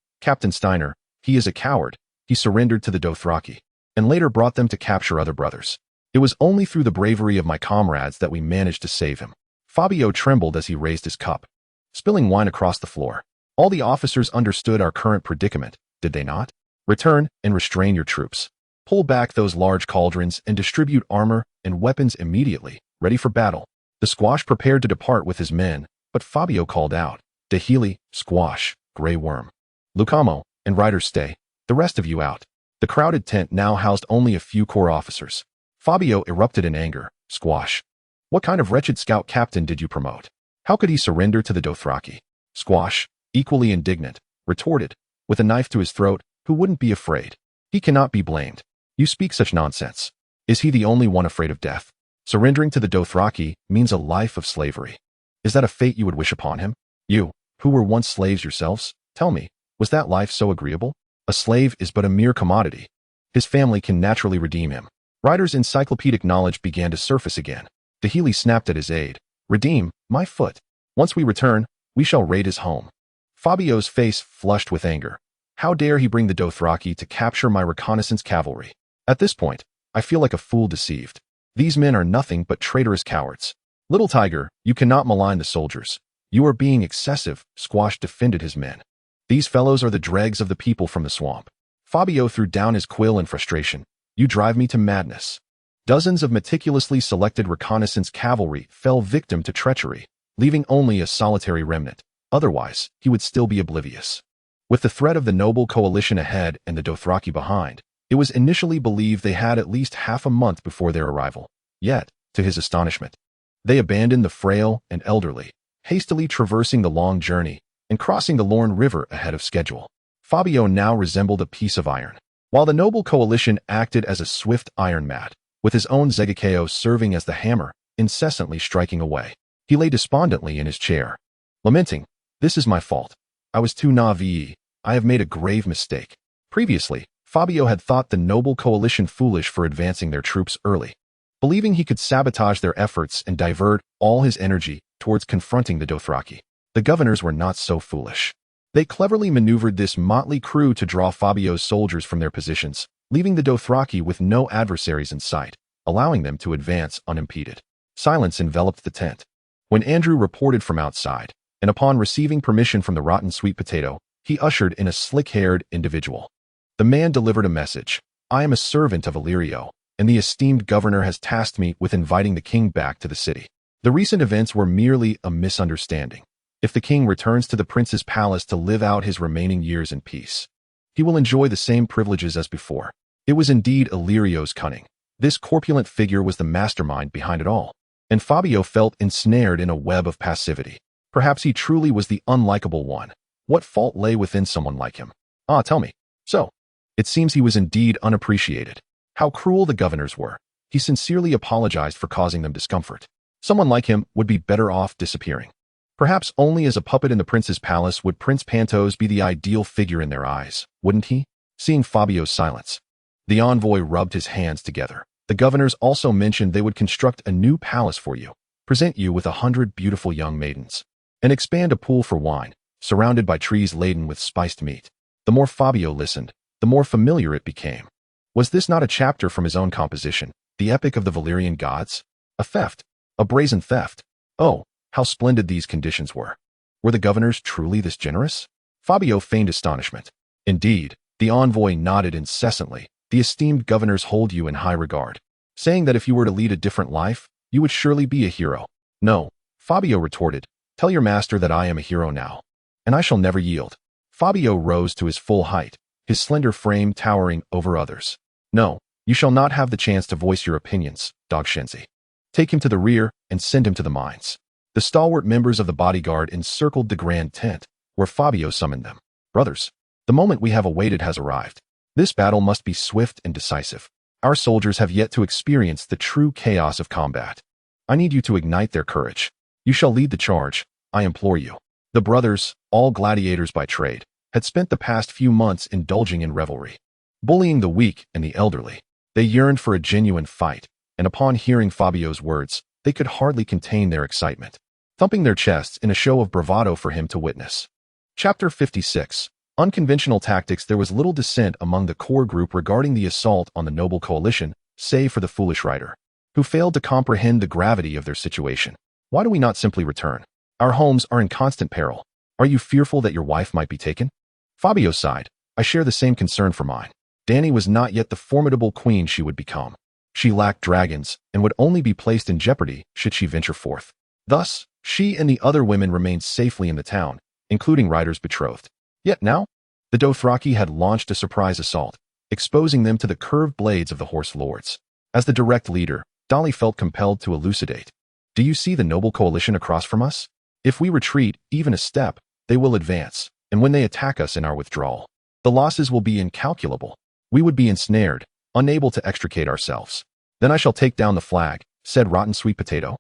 he is a coward. He surrendered to the Dothraki, and later brought them to capture other brothers. It was only through the bravery of my comrades that we managed to save him." Fabio trembled as he raised his cup, spilling wine across the floor. "All the officers understood our current predicament, did they not? Return and restrain your troops. Pull back those large cauldrons and distribute armor and weapons immediately, ready for battle." The squash prepared to depart with his men, but Fabio called out, "Dahili, Squash, Grey Worm, Lucamo, and Riders stay, the rest of you out." The crowded tent now housed only a few corps officers. Fabio erupted in anger. "Squash, what kind of wretched scout captain did you promote? How could he surrender to the Dothraki?" Squash, equally indignant, retorted, with a knife to his throat, "Who wouldn't be afraid? He cannot be blamed. You speak such nonsense. Is he the only one afraid of death? Surrendering to the Dothraki means a life of slavery. Is that a fate you would wish upon him? You, who were once slaves yourselves, tell me, was that life so agreeable? A slave is but a mere commodity. His family can naturally redeem him." Ryder's encyclopedic knowledge began to surface again. Dahili snapped at his aide. "Redeem, my foot. Once we return, we shall raid his home." Fabio's face flushed with anger. How dare he bring the Dothraki to capture my reconnaissance cavalry? At this point, I feel like a fool deceived. These men are nothing but traitorous cowards. "Little Tiger, you cannot malign the soldiers. You are being excessive," Squash defended his men. "These fellows are the dregs of the people from the swamp." Fabio threw down his quill in frustration. "You drive me to madness." Dozens of meticulously selected reconnaissance cavalry fell victim to treachery, leaving only a solitary remnant. Otherwise, he would still be oblivious. With the threat of the noble coalition ahead and the Dothraki behind, it was initially believed they had at least half a month before their arrival. Yet, to his astonishment, they abandoned the frail and elderly, hastily traversing the long journey and crossing the Lorne River ahead of schedule. Fabio now resembled a piece of iron, while the noble coalition acted as a swift iron mat, with his own Zegakeo serving as the hammer, incessantly striking away. He lay despondently in his chair, lamenting, "This is my fault. I was too naive. I have made a grave mistake." Previously, Fabio had thought the noble coalition foolish for advancing their troops early, believing he could sabotage their efforts and divert all his energy towards confronting the Dothraki. The governors were not so foolish. They cleverly maneuvered this motley crew to draw Fabio's soldiers from their positions, leaving the Dothraki with no adversaries in sight, allowing them to advance unimpeded. Silence enveloped the tent. When Andrew reported from outside, and upon receiving permission from the rotten sweet potato, he ushered in a slick-haired individual. The man delivered a message. "I am a servant of Illyrio, and the esteemed governor has tasked me with inviting the king back to the city. The recent events were merely a misunderstanding. If the king returns to the prince's palace to live out his remaining years in peace, he will enjoy the same privileges as before." It was indeed Illyrio's cunning. This corpulent figure was the mastermind behind it all, and Fabio felt ensnared in a web of passivity. Perhaps he truly was the unlikable one. What fault lay within someone like him? Ah, tell me. So, it seems he was indeed unappreciated. How cruel the governors were. He sincerely apologized for causing them discomfort. Someone like him would be better off disappearing. Perhaps only as a puppet in the prince's palace would Prince Pentos be the ideal figure in their eyes, wouldn't he? Seeing Fabio's silence, the envoy rubbed his hands together. "The governors also mentioned they would construct a new palace for you, present you with 100 beautiful young maidens. and expand a pool for wine, surrounded by trees laden with spiced meat. The more Fabio listened, the more familiar it became. Was this not a chapter from his own composition, the epic of the Valyrian gods? A theft, a brazen theft. Oh, how splendid these conditions were. Were the governors truly this generous? Fabio feigned astonishment. Indeed, the envoy nodded incessantly. The esteemed governors hold you in high regard, saying that if you were to lead a different life, you would surely be a hero. No, Fabio retorted, tell your master that I am a hero now, and I shall never yield. Fabio rose to his full height, his slender frame towering over others. No, you shall not have the chance to voice your opinions, Dog Shenzi. Take him to the rear and send him to the mines. The stalwart members of the bodyguard encircled the grand tent, where Fabio summoned them. Brothers, the moment we have awaited has arrived. This battle must be swift and decisive. Our soldiers have yet to experience the true chaos of combat. I need you to ignite their courage. You shall lead the charge, I implore you. The brothers, all gladiators by trade, had spent the past few months indulging in revelry, bullying the weak and the elderly. They yearned for a genuine fight, and upon hearing Fabio's words, they could hardly contain their excitement, thumping their chests in a show of bravado for him to witness. Chapter 56. Unconventional Tactics. There was little dissent among the core group regarding the assault on the noble coalition, save for the foolish writer, who failed to comprehend the gravity of their situation. Why do we not simply return? Our homes are in constant peril. Are you fearful that your wife might be taken? Fabio sighed. I share the same concern for mine. Dany was not yet the formidable queen she would become. She lacked dragons and would only be placed in jeopardy should she venture forth. Thus, she and the other women remained safely in the town, including Ryder's betrothed. Yet now, the Dothraki had launched a surprise assault, exposing them to the curved blades of the horse lords. As the direct leader, Dolly felt compelled to elucidate. Do you see the noble coalition across from us? If we retreat even a step, they will advance, and when they attack us in our withdrawal, the losses will be incalculable. We would be ensnared, unable to extricate ourselves. Then I shall take down the flag, said Rotten Sweet Potato,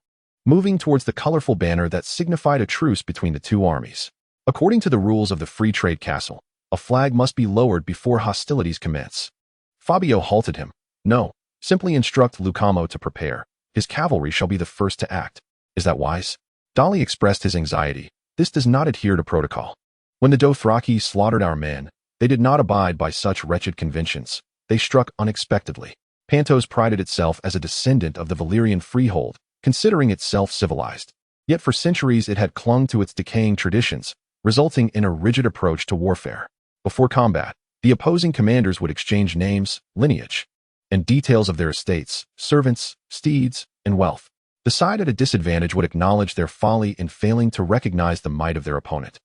moving towards the colorful banner that signified a truce between the two armies. According to the rules of the Free Trade Castle, a flag must be lowered before hostilities commence. Fabio halted him. No, simply instruct Lucamo to prepare. His cavalry shall be the first to act. Is that wise? Dolly expressed his anxiety. This does not adhere to protocol. When the Dothraki slaughtered our men, they did not abide by such wretched conventions. They struck unexpectedly. Pentos prided itself as a descendant of the Valyrian freehold, considering itself civilized. Yet for centuries it had clung to its decaying traditions, resulting in a rigid approach to warfare. Before combat, the opposing commanders would exchange names, lineage, and details of their estates, servants, steeds, and wealth. The side at a disadvantage would acknowledge their folly in failing to recognize the might of their opponent.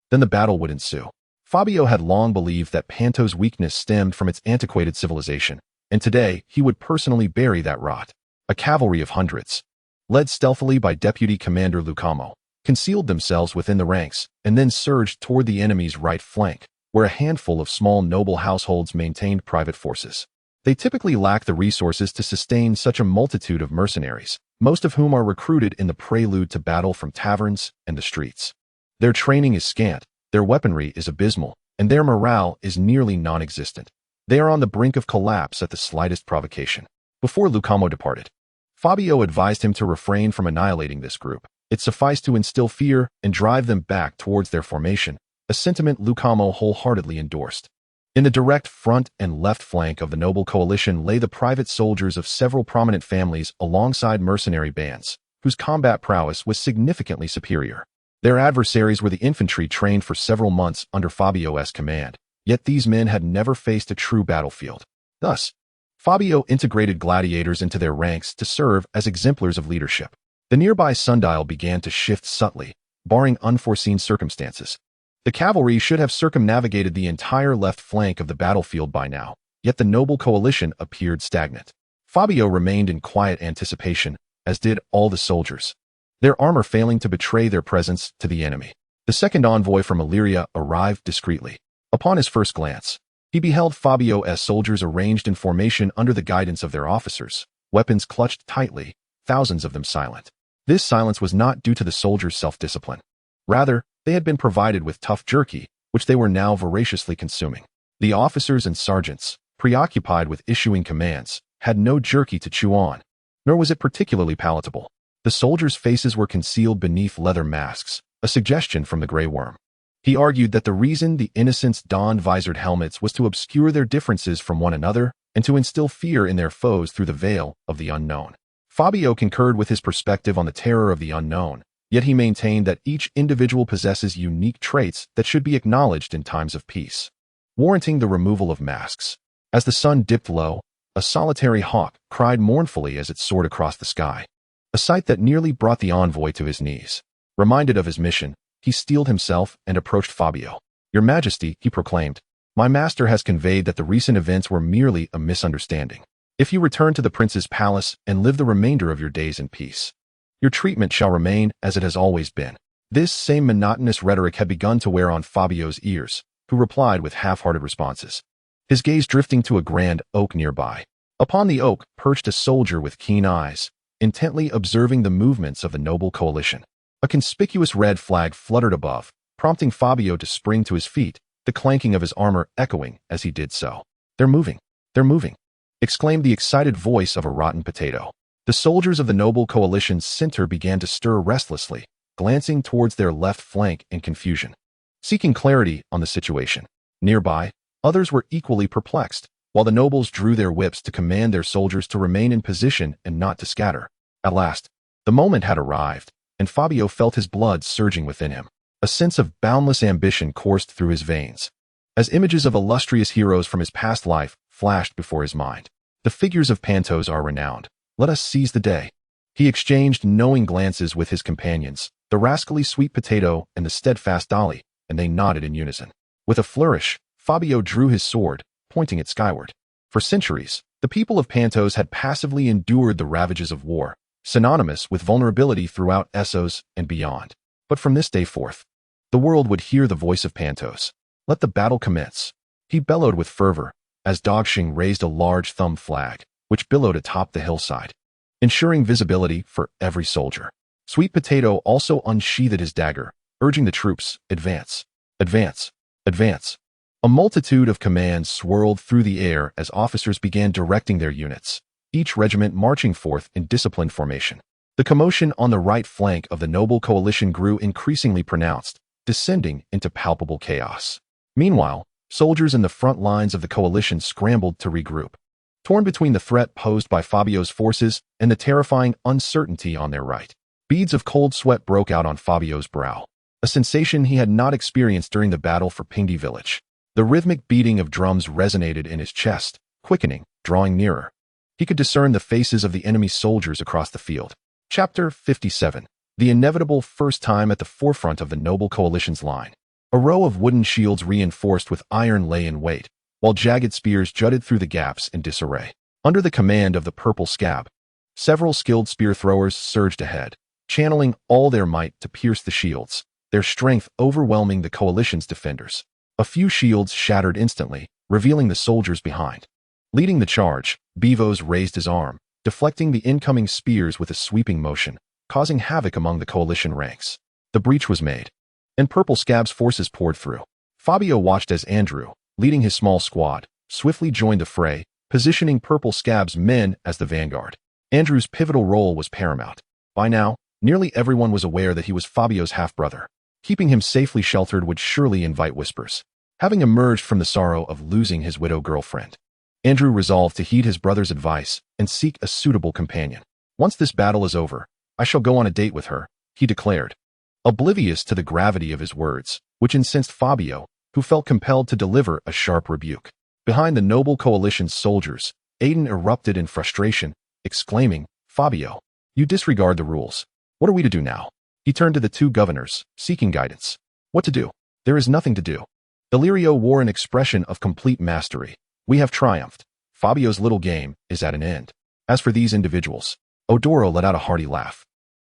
Then the battle would ensue. Fabio had long believed that Pentos' weakness stemmed from its antiquated civilization, and today he would personally bury that rot. A cavalry of hundreds, led stealthily by Deputy Commander Lucamo, concealed themselves within the ranks and then surged toward the enemy's right flank, where a handful of small noble households maintained private forces. They typically lack the resources to sustain such a multitude of mercenaries, most of whom are recruited in the prelude to battle from taverns and the streets. Their training is scant, their weaponry is abysmal, and their morale is nearly non-existent. They are on the brink of collapse at the slightest provocation. Before Lucamo departed, Fabio advised him to refrain from annihilating this group. It sufficed to instill fear and drive them back towards their formation, a sentiment Lucamo wholeheartedly endorsed. In the direct front and left flank of the noble coalition lay the private soldiers of several prominent families alongside mercenary bands, whose combat prowess was significantly superior. Their adversaries were the infantry trained for several months under Fabio's command, yet these men had never faced a true battlefield. Thus, Fabio integrated gladiators into their ranks to serve as exemplars of leadership. The nearby sundial began to shift subtly, barring unforeseen circumstances. The cavalry should have circumnavigated the entire left flank of the battlefield by now, yet the noble coalition appeared stagnant. Fabio remained in quiet anticipation, as did all the soldiers, their armor failing to betray their presence to the enemy. The second envoy from Illyria arrived discreetly. Upon his first glance, he beheld Fabio's soldiers arranged in formation under the guidance of their officers, weapons clutched tightly, thousands of them silent. This silence was not due to the soldiers' self-discipline. Rather, they had been provided with tough jerky, which they were now voraciously consuming. The officers and sergeants, preoccupied with issuing commands, had no jerky to chew on, nor was it particularly palatable. The soldiers' faces were concealed beneath leather masks, a suggestion from the Grey Worm. He argued that the reason the innocents donned visored helmets was to obscure their differences from one another and to instill fear in their foes through the veil of the unknown. Fabio concurred with his perspective on the terror of the unknown, yet he maintained that each individual possesses unique traits that should be acknowledged in times of peace, warranting the removal of masks. As the sun dipped low, a solitary hawk cried mournfully as it soared across the sky, a sight that nearly brought the envoy to his knees. Reminded of his mission, he steeled himself and approached Fabio. "Your Majesty," he proclaimed, "my master has conveyed that the recent events were merely a misunderstanding. If you return to the prince's palace and live the remainder of your days in peace, your treatment shall remain as it has always been." This same monotonous rhetoric had begun to wear on Fabio's ears, who replied with half-hearted responses, his gaze drifting to a grand oak nearby. Upon the oak perched a soldier with keen eyes, intently observing the movements of the noble coalition. A conspicuous red flag fluttered above, prompting Fabio to spring to his feet, the clanking of his armor echoing as he did so. "They're moving! They're moving!" exclaimed the excited voice of a rotten potato. The soldiers of the noble coalition's center began to stir restlessly, glancing towards their left flank in confusion, seeking clarity on the situation. Nearby, others were equally perplexed, while the nobles drew their whips to command their soldiers to remain in position and not to scatter. At last, the moment had arrived, and Fabio felt his blood surging within him. A sense of boundless ambition coursed through his veins, as images of illustrious heroes from his past life flashed before his mind. "The figures of Pentos are renowned. Let us seize the day." He exchanged knowing glances with his companions, the rascally sweet potato and the steadfast Dolly, and they nodded in unison. With a flourish, Fabio drew his sword, pointing it skyward. For centuries, the people of Pentos had passively endured the ravages of war, synonymous with vulnerability throughout Essos and beyond. But from this day forth, the world would hear the voice of Pentos. "Let the battle commence," he bellowed with fervor, as Dogshing raised a large thumb flag, which billowed atop the hillside, ensuring visibility for every soldier. Sweet Potato also unsheathed his dagger, urging the troops, "Advance! Advance! Advance!" A multitude of commands swirled through the air as officers began directing their units, each regiment marching forth in disciplined formation. The commotion on the right flank of the noble coalition grew increasingly pronounced, descending into palpable chaos. Meanwhile, soldiers in the front lines of the coalition scrambled to regroup, torn between the threat posed by Fabio's forces and the terrifying uncertainty on their right. Beads of cold sweat broke out on Fabio's brow, a sensation he had not experienced during the battle for Pingdi village. The rhythmic beating of drums resonated in his chest, quickening, drawing nearer. He could discern the faces of the enemy soldiers across the field. Chapter 57. The inevitable first time at the forefront of the noble coalition's line. A row of wooden shields reinforced with iron lay in wait, while jagged spears jutted through the gaps in disarray. Under the command of the purple scab, several skilled spear throwers surged ahead, channeling all their might to pierce the shields, their strength overwhelming the coalition's defenders. A few shields shattered instantly, revealing the soldiers behind. Leading the charge, Bevos raised his arm, deflecting the incoming spears with a sweeping motion, causing havoc among the coalition ranks. The breach was made, and Purple Scab's forces poured through. Fabio watched as Andrew, leading his small squad, swiftly joined the fray, positioning Purple Scab's men as the vanguard. Andrew's pivotal role was paramount. By now, nearly everyone was aware that he was Fabio's half-brother. Keeping him safely sheltered would surely invite whispers. Having emerged from the sorrow of losing his widow girlfriend, Andrew resolved to heed his brother's advice and seek a suitable companion. "Once this battle is over, I shall go on a date with her," he declared, oblivious to the gravity of his words, which incensed Fabio, who felt compelled to deliver a sharp rebuke. Behind the noble coalition's soldiers, Aiden erupted in frustration, exclaiming, "Fabio, you disregard the rules. What are we to do now?" He turned to the two governors, seeking guidance. "What to do? There is nothing to do." Illyrio wore an expression of complete mastery. "We have triumphed. Fabio's little game is at an end." As for these individuals, Odoro let out a hearty laugh.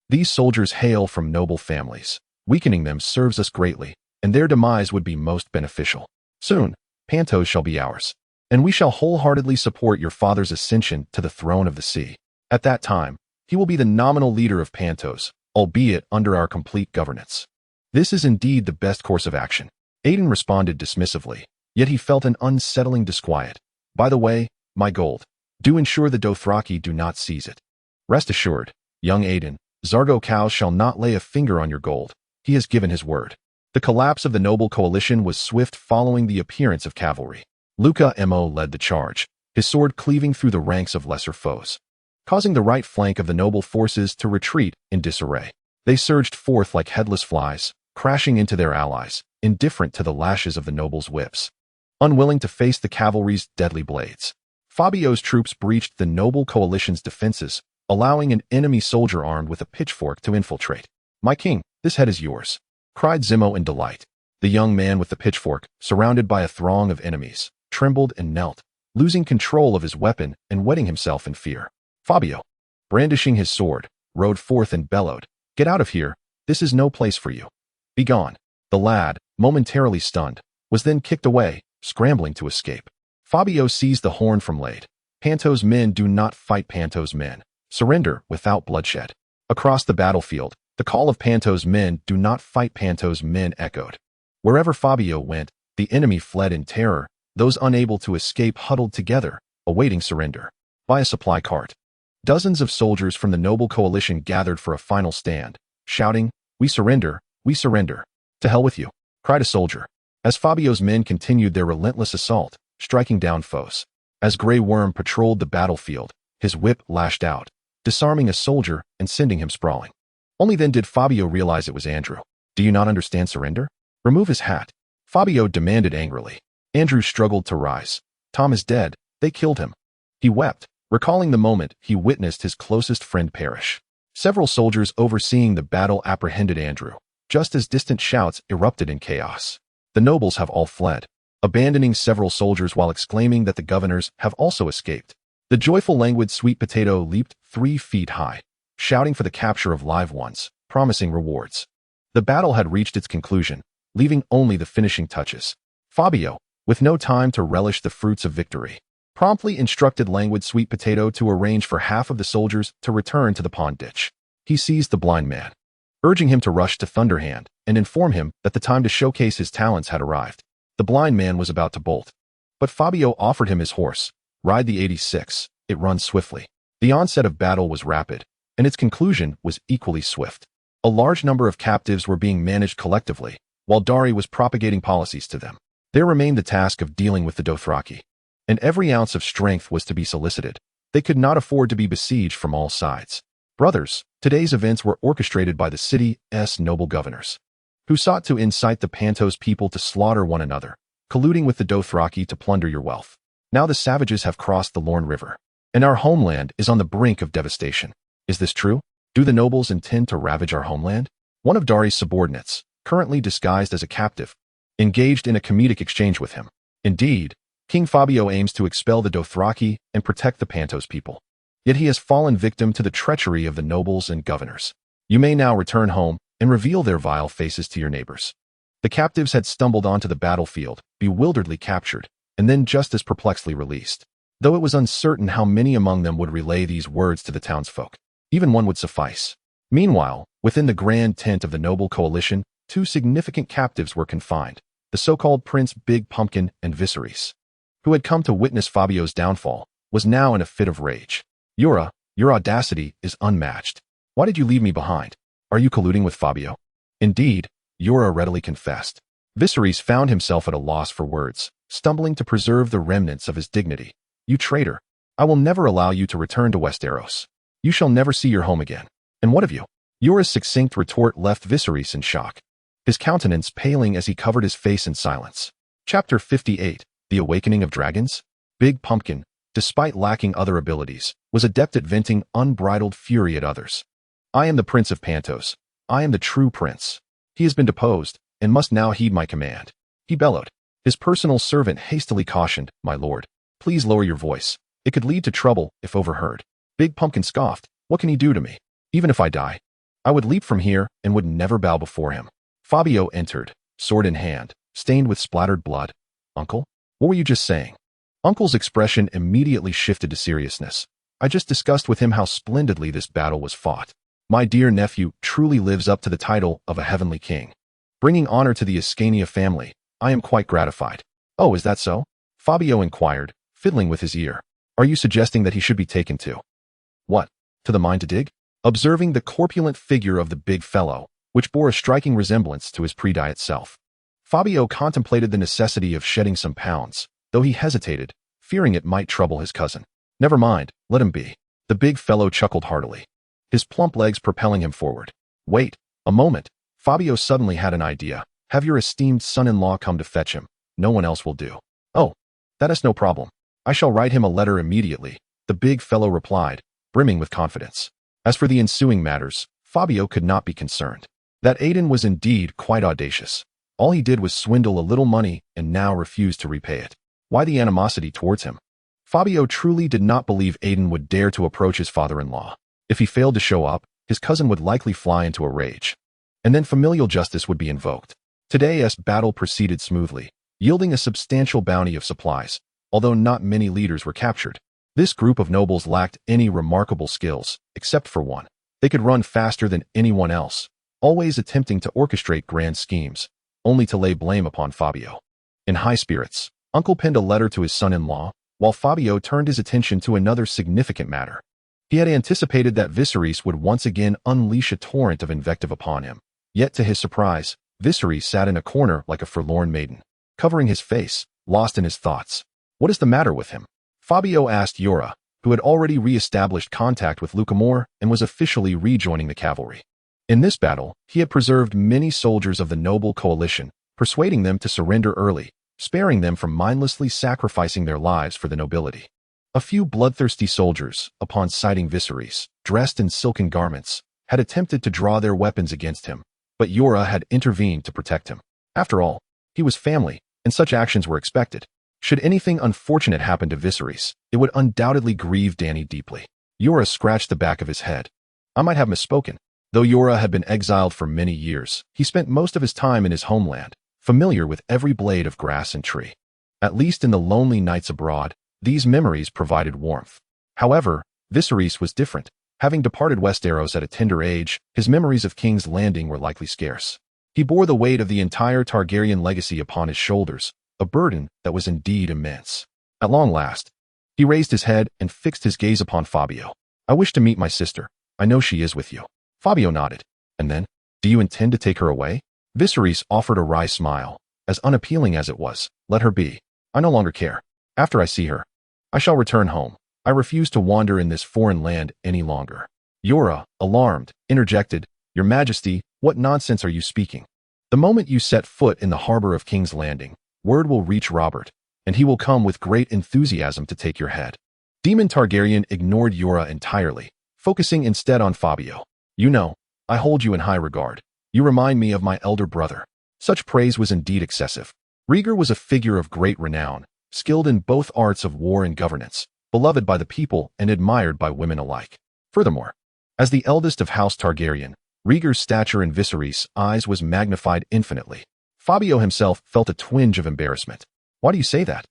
"These soldiers hail from noble families. Weakening them serves us greatly, and their demise would be most beneficial. Soon, Pentos shall be ours, and we shall wholeheartedly support your father's ascension to the throne of the sea. At that time, he will be the nominal leader of Pentos, albeit under our complete governance. This is indeed the best course of action." Aiden responded dismissively, yet he felt an unsettling disquiet. "By the way, my gold. Do ensure the Dothraki do not seize it." "Rest assured, young Aiden, Zargo cows shall not lay a finger on your gold," He has given his word. The collapse of the noble coalition was swift following the appearance of cavalry. Luca Mo led the charge, his sword cleaving through the ranks of lesser foes, causing the right flank of the noble forces to retreat in disarray. They surged forth like headless flies, crashing into their allies, indifferent to the lashes of the nobles' whips. Unwilling to face the cavalry's deadly blades, Fabio's troops breached the noble coalition's defenses, allowing an enemy soldier armed with a pitchfork to infiltrate. "My king, this head is yours," cried Zimo in delight. The young man with the pitchfork, surrounded by a throng of enemies, trembled and knelt, losing control of his weapon and wetting himself in fear. Fabio, brandishing his sword, rode forth and bellowed, "Get out of here, this is no place for you. Be gone." The lad, momentarily stunned, was then kicked away, scrambling to escape. Fabio seized the horn from Lade. "Pentos men do not fight Pentos men. Surrender without bloodshed." Across the battlefield, the call of Pentos men do not fight Pentos men echoed. Wherever Fabio went, the enemy fled in terror. Those unable to escape huddled together, awaiting surrender. By a supply cart, dozens of soldiers from the noble coalition gathered for a final stand, shouting, "We surrender, we surrender." "To hell with you," cried a soldier, as Fabio's men continued their relentless assault, striking down foes. As Grey Worm patrolled the battlefield, his whip lashed out, disarming a soldier and sending him sprawling. Only then did Fabio realize it was Andrew. "Do you not understand surrender? Remove his hat," Fabio demanded angrily. Andrew struggled to rise. "Tom is dead. They killed him." He wept, recalling the moment he witnessed his closest friend perish. Several soldiers overseeing the battle apprehended Andrew, just as distant shouts erupted in chaos. "The nobles have all fled," abandoning several soldiers while exclaiming that the governors have also escaped. The joyful languid Sweet Potato leaped 3 feet high, shouting for the capture of live ones, promising rewards. The battle had reached its conclusion, leaving only the finishing touches. Fabio, with no time to relish the fruits of victory, promptly instructed languid Sweet Potato to arrange for half of the soldiers to return to the pond ditch. He seized the blind man, urging him to rush to Thunderhand and inform him that the time to showcase his talents had arrived. The blind man was about to bolt, but Fabio offered him his horse. "Ride the 86, it runs swiftly." The onset of battle was rapid, and its conclusion was equally swift. A large number of captives were being managed collectively, while Dari was propagating policies to them. There remained the task of dealing with the Dothraki, and every ounce of strength was to be solicited. They could not afford to be besieged from all sides. Brothers, today's events were orchestrated by the city's noble governors, who sought to incite the Pentos people to slaughter one another, colluding with the Dothraki to plunder your wealth. Now the savages have crossed the Lorne River, and our homeland is on the brink of devastation. Is this true? Do the nobles intend to ravage our homeland? One of Dari's subordinates, currently disguised as a captive, engaged in a comedic exchange with him. Indeed, King Fabio aims to expel the Dothraki and protect the Pentos people. Yet he has fallen victim to the treachery of the nobles and governors. You may now return home and reveal their vile faces to your neighbors. The captives had stumbled onto the battlefield, bewilderedly captured, and then just as perplexedly released. Though it was uncertain how many among them would relay these words to the townsfolk, even one would suffice. Meanwhile, within the grand tent of the noble coalition, 2 significant captives were confined, the so-called Prince Big Pumpkin and Viserys, who had come to witness Fabio's downfall, was now in a fit of rage. "Yura, your audacity is unmatched. Why did you leave me behind? Are you colluding with Fabio?" Indeed, Yura readily confessed. Viserys found himself at a loss for words, stumbling to preserve the remnants of his dignity. "You traitor! I will never allow you to return to Westeros. You shall never see your home again. And what of you?" Yura's succinct retort left Viserys in shock, his countenance paling as he covered his face in silence. Chapter 58, The Awakening of Dragons? Big Pumpkin, despite lacking other abilities, was adept at venting unbridled fury at others. "I am the Prince of Pentos. I am the true prince. He has been deposed, and must now heed my command," he bellowed. His personal servant hastily cautioned, "My lord, please lower your voice. It could lead to trouble if overheard." Big Pumpkin scoffed, "What can he do to me? Even if I die, I would leap from here and would never bow before him." Fabio entered, sword in hand, stained with splattered blood. "Uncle, what were you just saying?" Uncle's expression immediately shifted to seriousness. "I just discussed with him how splendidly this battle was fought. My dear nephew truly lives up to the title of a heavenly king, bringing honor to the Ascania family. I am quite gratified." "Oh, is that so?" Fabio inquired, fiddling with his ear. "Are you suggesting that he should be taken to—" "What? To the mine to dig?" Observing the corpulent figure of the big fellow, which bore a striking resemblance to his pre-diet self. Fabio contemplated the necessity of shedding some pounds, though he hesitated, fearing it might trouble his cousin. Never mind, let him be. The big fellow chuckled heartily, his plump legs propelling him forward. Wait a moment. Fabio suddenly had an idea. Have your esteemed son-in-law come to fetch him. No one else will do. Oh, that is no problem. I shall write him a letter immediately, the big fellow replied, brimming with confidence. As for the ensuing matters, Fabio could not be concerned. That Aiden was indeed quite audacious. All he did was swindle a little money and now refused to repay it. Why the animosity towards him? Fabio truly did not believe Aiden would dare to approach his father-in-law. If he failed to show up, his cousin would likely fly into a rage. And then familial justice would be invoked. Today's battle proceeded smoothly, yielding a substantial bounty of supplies, although not many leaders were captured. This group of nobles lacked any remarkable skills, except for one. They could run faster than anyone else, always attempting to orchestrate grand schemes, only to lay blame upon Fabio. In high spirits, Uncle penned a letter to his son-in-law, while Fabio turned his attention to another significant matter. He had anticipated that Viserys would once again unleash a torrent of invective upon him. Yet to his surprise, Viserys sat in a corner like a forlorn maiden, covering his face, lost in his thoughts. What is the matter with him? Fabio asked Yora, who had already re-established contact with Lucamore and was officially rejoining the cavalry. In this battle, he had preserved many soldiers of the noble coalition, persuading them to surrender early, sparing them from mindlessly sacrificing their lives for the nobility. A few bloodthirsty soldiers, upon sighting Viserys, dressed in silken garments, had attempted to draw their weapons against him, but Yora had intervened to protect him. After all, he was family, and such actions were expected. Should anything unfortunate happen to Viserys, it would undoubtedly grieve Dany deeply. Yora scratched the back of his head. I might have misspoken. Though Yora had been exiled for many years, he spent most of his time in his homeland, familiar with every blade of grass and tree. At least in the lonely nights abroad, these memories provided warmth. However, Viserys was different. Having departed Westeros at a tender age, his memories of King's Landing were likely scarce. He bore the weight of the entire Targaryen legacy upon his shoulders, a burden that was indeed immense. At long last, he raised his head and fixed his gaze upon Fabio. I wish to meet my sister. I know she is with you. Fabio nodded. And then, do you intend to take her away? Viserys offered a wry smile, as unappealing as it was. Let her be. I no longer care. After I see her, I shall return home. I refuse to wander in this foreign land any longer. Yora, alarmed, interjected, Your Majesty, what nonsense are you speaking? The moment you set foot in the harbor of King's Landing, word will reach Robert, and he will come with great enthusiasm to take your head. Demon Targaryen ignored Yora entirely, focusing instead on Fabio. You know, I hold you in high regard. You remind me of my elder brother. Such praise was indeed excessive. Rhaegar was a figure of great renown, skilled in both arts of war and governance, beloved by the people and admired by women alike. Furthermore, as the eldest of House Targaryen, Rhaegar's stature in Viserys' eyes was magnified infinitely. Fabio himself felt a twinge of embarrassment. Why do you say that?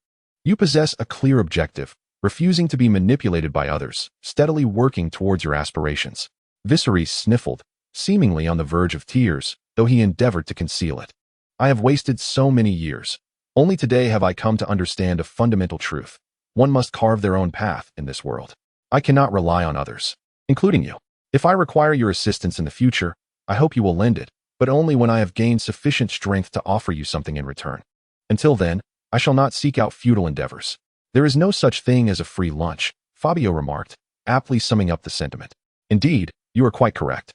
You possess a clear objective, refusing to be manipulated by others, steadily working towards your aspirations. Viserys sniffled, seemingly on the verge of tears, though he endeavored to conceal it. I have wasted so many years. Only today have I come to understand a fundamental truth. One must carve their own path in this world. I cannot rely on others, including you. If I require your assistance in the future, I hope you will lend it, but only when I have gained sufficient strength to offer you something in return. Until then, I shall not seek out futile endeavors. There is no such thing as a free lunch, Fabio remarked, aptly summing up the sentiment. Indeed, you are quite correct.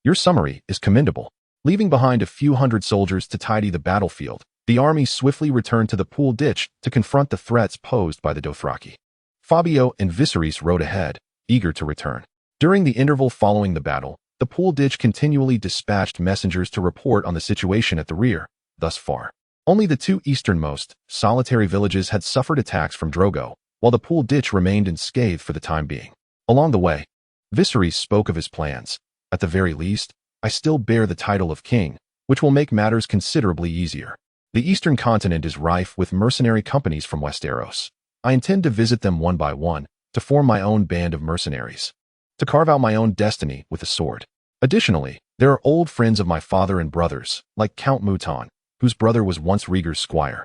Your summary is commendable. Leaving behind a few hundred soldiers to tidy the battlefield, the army swiftly returned to the pool ditch to confront the threats posed by the Dothraki. Fabio and Viserys rode ahead, eager to return. During the interval following the battle, the pool ditch continually dispatched messengers to report on the situation at the rear. Thus far, only the two easternmost, solitary villages had suffered attacks from Drogo, while the pool ditch remained unscathed for the time being. Along the way, Viserys spoke of his plans. At the very least, I still bear the title of king, which will make matters considerably easier. The eastern continent is rife with mercenary companies from Westeros. I intend to visit them one by one, to form my own band of mercenaries, to carve out my own destiny with a sword. Additionally, there are old friends of my father and brothers, like Count Mouton, whose brother was once Rhaegar's squire,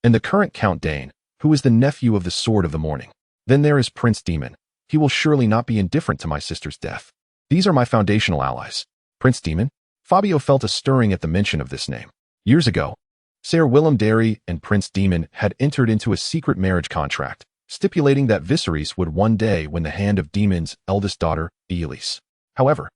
and the current Count Dane, who is the nephew of the Sword of the Morning. Then there is Prince Daemon. He will surely not be indifferent to my sister's death. These are my foundational allies. Prince Daemon? Fabio felt a stirring at the mention of this name. Years ago, Sir Willem Derry and Prince Demon had entered into a secret marriage contract, stipulating that Viserys would one day win the hand of Demon's eldest daughter, Elise. However,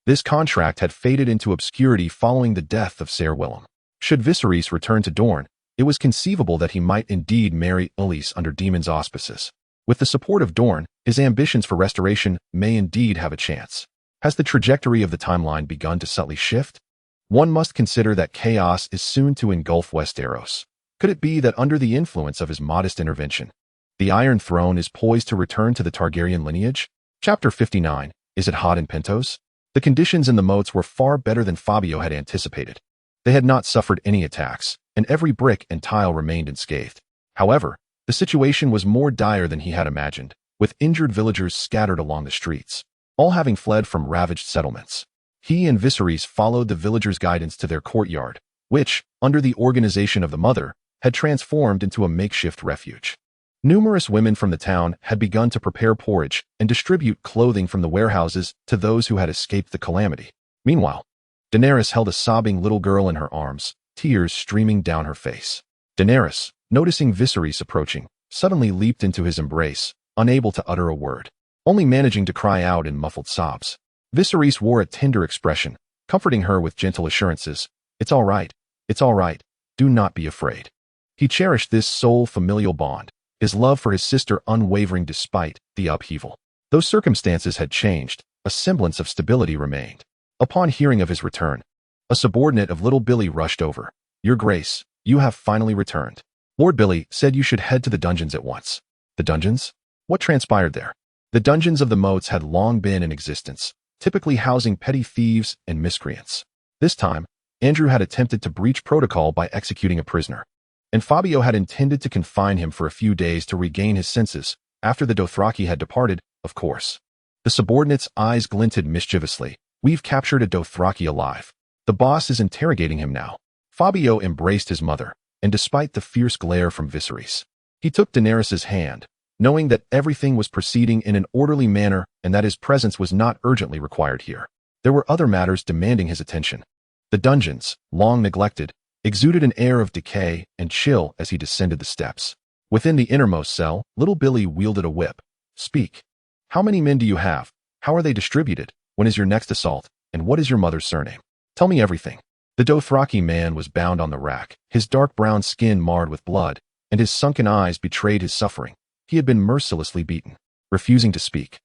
this contract had faded into obscurity following the death of Sir Willem. Should Viserys return to Dorne, it was conceivable that he might indeed marry Elise under Demon's auspices. With the support of Dorne, his ambitions for restoration may indeed have a chance. Has the trajectory of the timeline begun to subtly shift? One must consider that chaos is soon to engulf Westeros. Could it be that under the influence of his modest intervention, the Iron Throne is poised to return to the Targaryen lineage? Chapter 59. Is it hot in Pentos? The conditions in the moats were far better than Fabio had anticipated. They had not suffered any attacks, and every brick and tile remained unscathed. However, the situation was more dire than he had imagined, with injured villagers scattered along the streets, all having fled from ravaged settlements. He and Viserys followed the villagers' guidance to their courtyard, which, under the organization of the mother, had transformed into a makeshift refuge. Numerous women from the town had begun to prepare porridge and distribute clothing from the warehouses to those who had escaped the calamity. Meanwhile, Daenerys held a sobbing little girl in her arms, tears streaming down her face. Daenerys, noticing Viserys approaching, suddenly leaped into his embrace, unable to utter a word, only managing to cry out in muffled sobs. Viserys wore a tender expression, comforting her with gentle assurances. It's all right. It's all right. Do not be afraid. He cherished this soul familial bond, his love for his sister unwavering despite the upheaval. Though circumstances had changed, a semblance of stability remained. Upon hearing of his return, a subordinate of little Billy rushed over. Your Grace, you have finally returned. Lord Billy said you should head to the dungeons at once. The dungeons? What transpired there? The dungeons of the moats had long been in existence, typically housing petty thieves and miscreants. This time, Andrew had attempted to breach protocol by executing a prisoner, and Fabio had intended to confine him for a few days to regain his senses after the Dothraki had departed, of course. The subordinate's eyes glinted mischievously. We've captured a Dothraki alive. The boss is interrogating him now. Fabio embraced his mother, and despite the fierce glare from Viserys, he took Daenerys' hand, knowing that everything was proceeding in an orderly manner and that his presence was not urgently required here. There were other matters demanding his attention. The dungeons, long neglected, exuded an air of decay and chill as he descended the steps. Within the innermost cell, little Billy wielded a whip. Speak. How many men do you have? How are they distributed? When is your next assault? And what is your mother's surname? Tell me everything. The Dothraki man was bound on the rack, his dark brown skin marred with blood, and his sunken eyes betrayed his suffering. He had been mercilessly beaten, refusing to speak.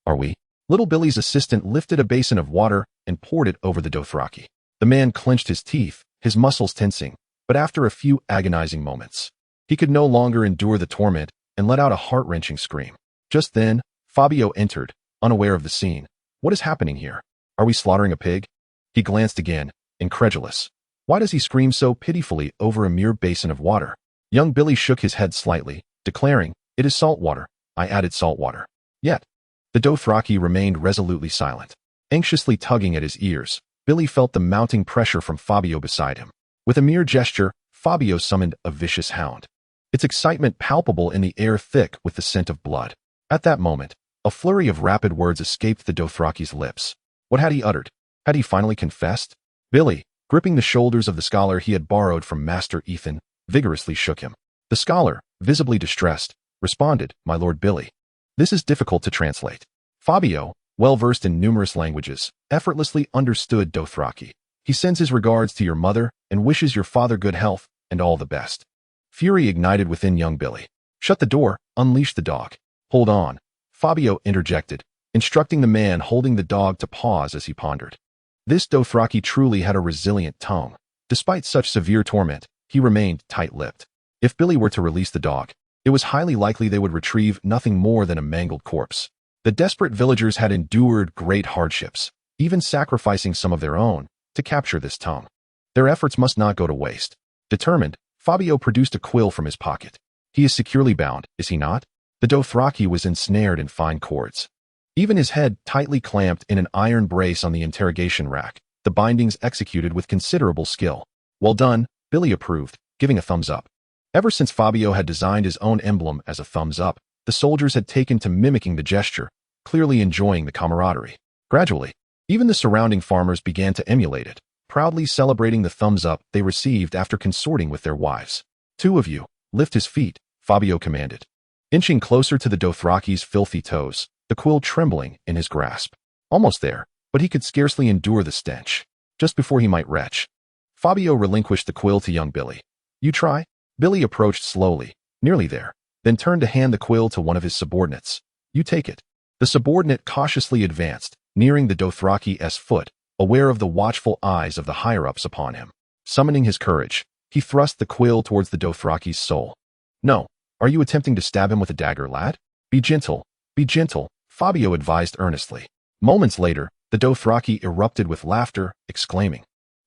Are we? Little Billy's assistant lifted a basin of water and poured it over the Dothraki. The man clenched his teeth, his muscles tensing, but after a few agonizing moments, he could no longer endure the torment and let out a heart-wrenching scream. Just then, Fabio entered, unaware of the scene. What is happening here? Are we slaughtering a pig? He glanced again, incredulous. Why does he scream so pitifully over a mere basin of water? Young Billy shook his head slightly, declaring, It is salt water. I added salt water. Yet, the Dothraki remained resolutely silent. Anxiously tugging at his ears, Billy felt the mounting pressure from Fabio beside him. With a mere gesture, Fabio summoned a vicious hound, its excitement palpable in the air thick with the scent of blood. At that moment, a flurry of rapid words escaped the Dothraki's lips. What had he uttered? Had he finally confessed? Billy, gripping the shoulders of the scholar he had borrowed from Master Ethan, vigorously shook him. The scholar, visibly distressed, responded, My Lord Billy. This is difficult to translate. Fabio, well versed in numerous languages, effortlessly understood Dothraki. He sends his regards to your mother and wishes your father good health and all the best. Fury ignited within young Billy. Shut the door, unleash the dog. Hold on. Fabio interjected, instructing the man holding the dog to pause as he pondered. This Dothraki truly had a resilient tongue. Despite such severe torment, he remained tight-lipped. If Billy were to release the dog, it was highly likely they would retrieve nothing more than a mangled corpse. The desperate villagers had endured great hardships, even sacrificing some of their own, to capture this tongue. Their efforts must not go to waste. Determined, Fabio produced a quill from his pocket. He is securely bound, is he not? The Dothraki was ensnared in fine cords. Even his head tightly clamped in an iron brace on the interrogation rack, the bindings executed with considerable skill. Well done, Billy approved, giving a thumbs up. Ever since Fabio had designed his own emblem as a thumbs up, the soldiers had taken to mimicking the gesture, clearly enjoying the camaraderie. Gradually, even the surrounding farmers began to emulate it, proudly celebrating the thumbs-up they received after consorting with their wives. "Two of you, lift his feet," Fabio commanded. Inching closer to the Dothraki's filthy toes, the quill trembling in his grasp. Almost there, but he could scarcely endure the stench. Just before he might retch, Fabio relinquished the quill to young Billy. "You try?" Billy approached slowly, nearly there, then turned to hand the quill to one of his subordinates. "You take it." The subordinate cautiously advanced, nearing the Dothraki's foot, aware of the watchful eyes of the higher-ups upon him. Summoning his courage, he thrust the quill towards the Dothraki's soul. "No, are you attempting to stab him with a dagger, lad? Be gentle, Fabio advised earnestly. Moments later, the Dothraki erupted with laughter, exclaiming,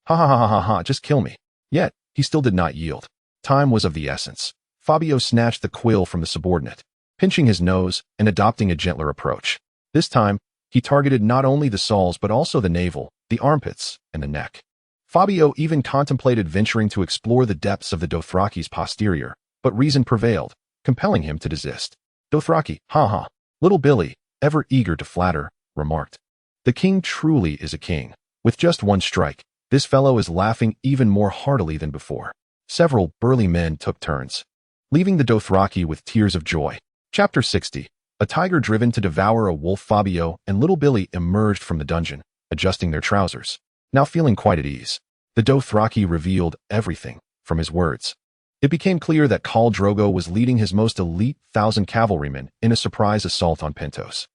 "Ha ha ha ha ha, just kill me." Yet, he still did not yield. Time was of the essence. Fabio snatched the quill from the subordinate, pinching his nose and adopting a gentler approach. This time, he targeted not only the soles but also the navel, the armpits, and the neck. Fabio even contemplated venturing to explore the depths of the Dothraki's posterior, but reason prevailed, compelling him to desist. "Dothraki, ha. Little Billy, ever eager to flatter, remarked. "The king truly is a king. With just one strike, this fellow is laughing even more heartily than before." Several burly men took turns, leaving the Dothraki with tears of joy. Chapter 60. A tiger driven to devour a wolf. Fabio and little Billy emerged from the dungeon, adjusting their trousers. Now feeling quite at ease, the Dothraki revealed everything from his words. It became clear that Khal Drogo was leading his most elite 1,000 cavalrymen in a surprise assault on Pentos.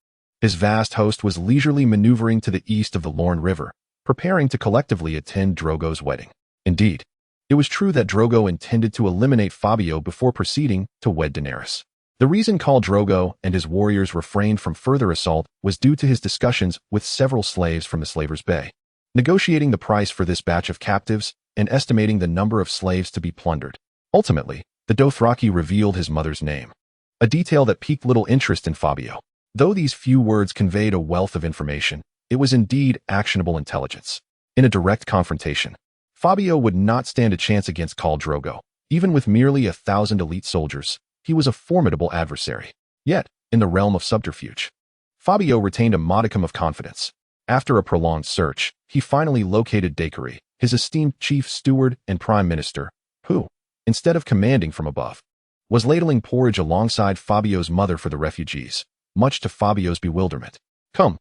His vast host was leisurely maneuvering to the east of the Lorne River, preparing to collectively attend Drogo's wedding. Indeed, it was true that Drogo intended to eliminate Fabio before proceeding to wed Daenerys. The reason Khal Drogo and his warriors refrained from further assault was due to his discussions with several slaves from the Slaver's Bay, negotiating the price for this batch of captives and estimating the number of slaves to be plundered. Ultimately, the Dothraki revealed his mother's name, a detail that piqued little interest in Fabio. Though these few words conveyed a wealth of information, it was indeed actionable intelligence. In a direct confrontation, Fabio would not stand a chance against Khal Drogo. Even with merely 1,000 elite soldiers, he was a formidable adversary. Yet, in the realm of subterfuge, Fabio retained a modicum of confidence. After a prolonged search, he finally located Dacre, his esteemed chief steward and prime minister, who, instead of commanding from above, was ladling porridge alongside Fabio's mother for the refugees, much to Fabio's bewilderment. Come,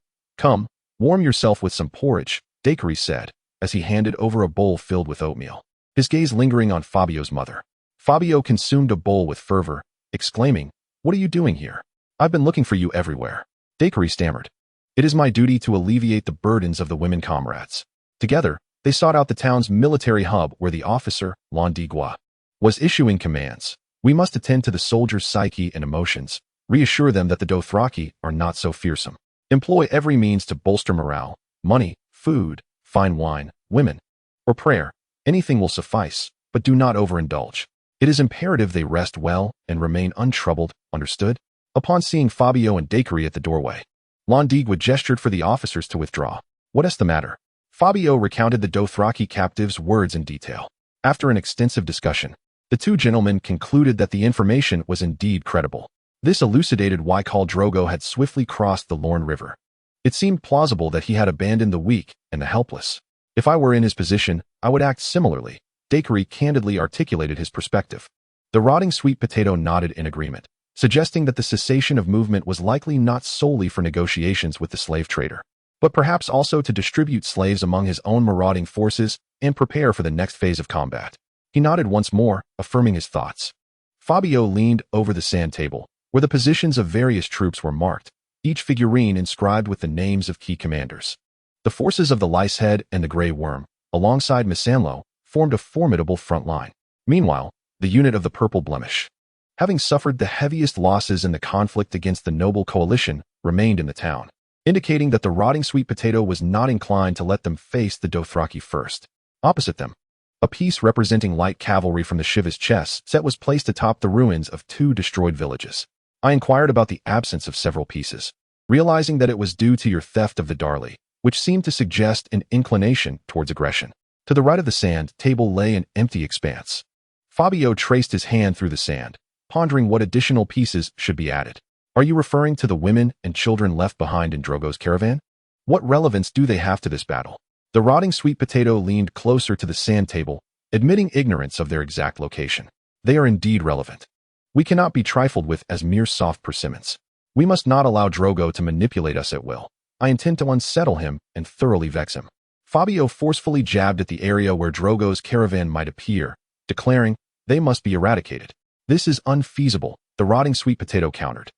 warm yourself with some porridge," Dacre said, as he handed over a bowl filled with oatmeal, his gaze lingering on Fabio's mother. Fabio consumed a bowl with fervor, exclaiming, "What are you doing here? I've been looking for you everywhere." Dacre stammered, "It is my duty to alleviate the burdens of the women comrades." Together, they sought out the town's military hub where the officer, Londigua, was issuing commands. "We must attend to the soldiers' psyche and emotions, reassure them that the Dothraki are not so fearsome. Employ every means to bolster morale, money, food, fine wine, women, or prayer. Anything will suffice, but do not overindulge. It is imperative they rest well and remain untroubled, understood?" Upon seeing Fabio and Dacre at the doorway, Londigua gestured for the officers to withdraw. "What is the matter?" Fabio recounted the Dothraki captive's words in detail. After an extensive discussion, the two gentlemen concluded that the information was indeed credible. This elucidated why Khal Drogo had swiftly crossed the Lorne River. It seemed plausible that he had abandoned the weak and the helpless. "If I were in his position, I would act similarly," Dacre candidly articulated his perspective. The rotting sweet potato nodded in agreement, suggesting that the cessation of movement was likely not solely for negotiations with the slave trader, but perhaps also to distribute slaves among his own marauding forces and prepare for the next phase of combat. He nodded once more, affirming his thoughts. Fabio leaned over the sand table, where the positions of various troops were marked, each figurine inscribed with the names of key commanders. The forces of the Licehead and the Grey Worm, alongside Missandei, formed a formidable front line. Meanwhile, the unit of the Purple Blemish, having suffered the heaviest losses in the conflict against the Noble Coalition, remained in the town, indicating that the rotting sweet potato was not inclined to let them face the Dothraki first. Opposite them, a piece representing light cavalry from the Shiva's chess set was placed atop the ruins of 2 destroyed villages. I inquired about the absence of several pieces, realizing that it was due to your theft of the Darley, which seemed to suggest an inclination towards aggression. To the right of the sand table lay an empty expanse. Fabio traced his hand through the sand, pondering what additional pieces should be added. "Are you referring to the women and children left behind in Drogo's caravan? What relevance do they have to this battle?" The rotting sweet potato leaned closer to the sand table, admitting ignorance of their exact location. They are indeed relevant. We cannot be trifled with as mere soft persimmons. We must not allow Drogo to manipulate us at will. I intend to unsettle him and thoroughly vex him. Fabio forcefully jabbed at the area where Drogo's caravan might appear, declaring, they must be eradicated. This is unfeasible, the rotting sweet potato countered.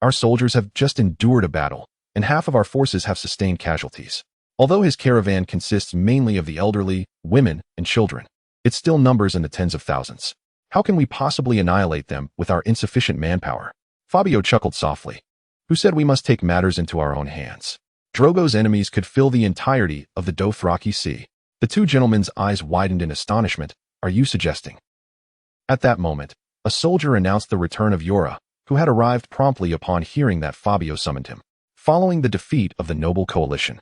Our soldiers have just endured a battle, and half of our forces have sustained casualties. Although his caravan consists mainly of the elderly, women, and children, it still numbers in the tens of thousands. How can we possibly annihilate them with our insufficient manpower? Fabio chuckled softly. Who said we must take matters into our own hands? Drogo's enemies could fill the entirety of the Dothraki Sea. The two gentlemen's eyes widened in astonishment. Are you suggesting? At that moment, a soldier announced the return of Yora, who had arrived promptly upon hearing that Fabio summoned him. Following the defeat of the noble coalition,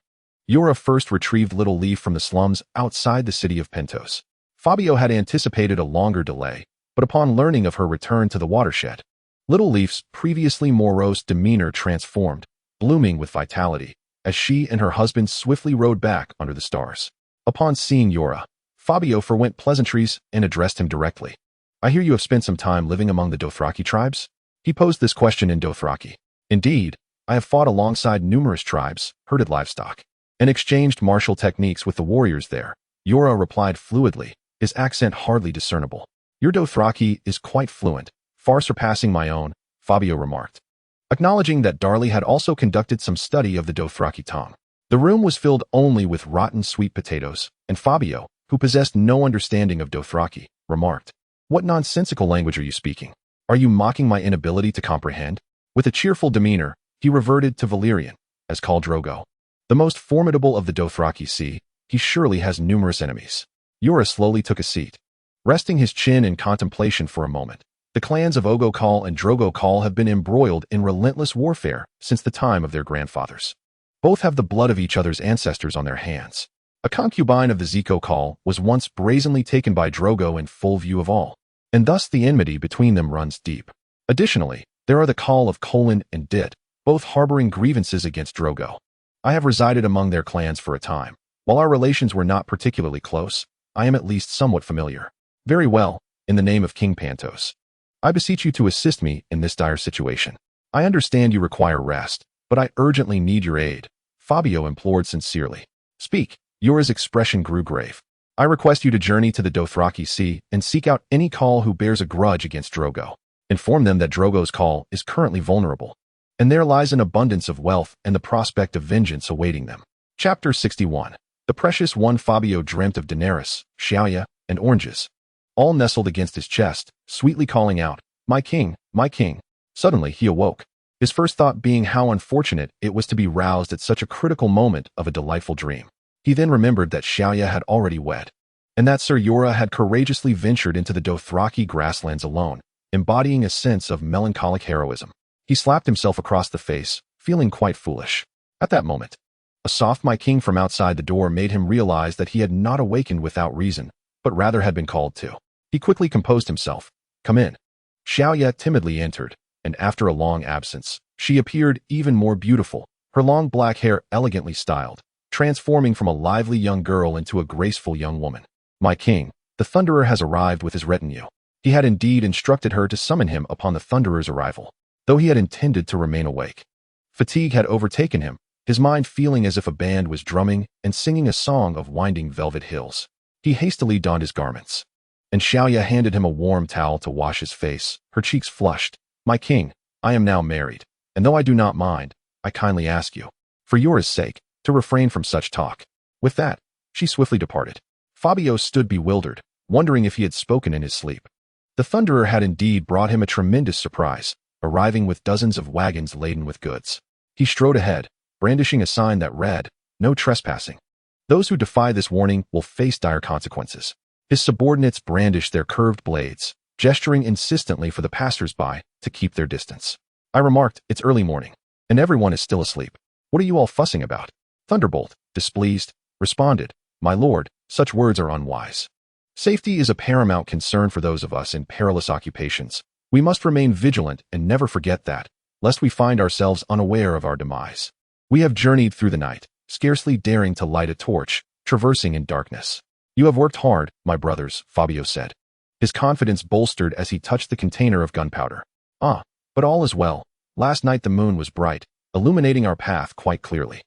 Yora first retrieved Little Leaf from the slums outside the city of Pentos. Fabio had anticipated a longer delay, but upon learning of her return to the watershed, Little Leaf's previously morose demeanor transformed, blooming with vitality, as she and her husband swiftly rode back under the stars. Upon seeing Yora, Fabio forwent pleasantries and addressed him directly. I hear you have spent some time living among the Dothraki tribes? He posed this question in Dothraki. Indeed, I have fought alongside numerous tribes, herded livestock, and exchanged martial techniques with the warriors there. Yora replied fluidly, his accent hardly discernible. Your Dothraki is quite fluent, far surpassing my own, Fabio remarked, acknowledging that Darley had also conducted some study of the Dothraki tongue. The room was filled only with rotten sweet potatoes, and Fabio, who possessed no understanding of Dothraki, remarked, what nonsensical language are you speaking? Are you mocking my inability to comprehend? With a cheerful demeanor, he reverted to Valyrian, as called Drogo. The most formidable of the Dothraki Sea, he surely has numerous enemies. Yora slowly took a seat. Resting his chin in contemplation for a moment, the clans of Ogokal and Drogokal have been embroiled in relentless warfare since the time of their grandfathers. Both have the blood of each other's ancestors on their hands. A concubine of the Zekokal was once brazenly taken by Drogo in full view of all, and thus the enmity between them runs deep. Additionally, there are the Khal of Kolin and Dit, both harboring grievances against Drogo. I have resided among their clans for a time. While our relations were not particularly close, I am at least somewhat familiar. Very well, in the name of King Pentos. I beseech you to assist me in this dire situation. I understand you require rest, but I urgently need your aid, Fabio implored sincerely. Speak. Yora's expression grew grave. I request you to journey to the Dothraki Sea and seek out any Khal who bears a grudge against Drogo. Inform them that Drogo's Khal is currently vulnerable, and there lies an abundance of wealth and the prospect of vengeance awaiting them. Chapter 61. The precious one. Fabio dreamt of Daenerys, Xiaoya, and oranges, all nestled against his chest, sweetly calling out, my king, my king. Suddenly he awoke, his first thought being how unfortunate it was to be roused at such a critical moment of a delightful dream. He then remembered that Xiaoya had already wed, and that Sir Yora had courageously ventured into the Dothraki grasslands alone, embodying a sense of melancholic heroism. He slapped himself across the face, feeling quite foolish. At that moment, a soft my king from outside the door made him realize that he had not awakened without reason, but rather had been called to. He quickly composed himself. Come in. Xiaoya timidly entered, and after a long absence, she appeared even more beautiful, her long black hair elegantly styled, transforming from a lively young girl into a graceful young woman. My king, the Thunderer has arrived with his retinue. He had indeed instructed her to summon him upon the Thunderer's arrival, though he had intended to remain awake. Fatigue had overtaken him, his mind feeling as if a band was drumming and singing a song of winding velvet hills. He hastily donned his garments, and Xiaoya handed him a warm towel to wash his face, her cheeks flushed. My king, I am now married, and though I do not mind, I kindly ask you, for Yora's sake, to refrain from such talk. With that, she swiftly departed. Fabio stood bewildered, wondering if he had spoken in his sleep. The Thunderer had indeed brought him a tremendous surprise, arriving with dozens of wagons laden with goods. He strode ahead, brandishing a sign that read, no trespassing. Those who defy this warning will face dire consequences. His subordinates brandished their curved blades, gesturing insistently for the passers-by to keep their distance. I remarked, it's early morning, and everyone is still asleep. What are you all fussing about? Thunderbolt, displeased, responded, my lord, such words are unwise. Safety is a paramount concern for those of us in perilous occupations. We must remain vigilant and never forget that, lest we find ourselves unaware of our demise. We have journeyed through the night, scarcely daring to light a torch, traversing in darkness. "You have worked hard, my brothers," Fabio said. His confidence bolstered as he touched the container of gunpowder. "Ah, but all is well. Last night the moon was bright, illuminating our path quite clearly."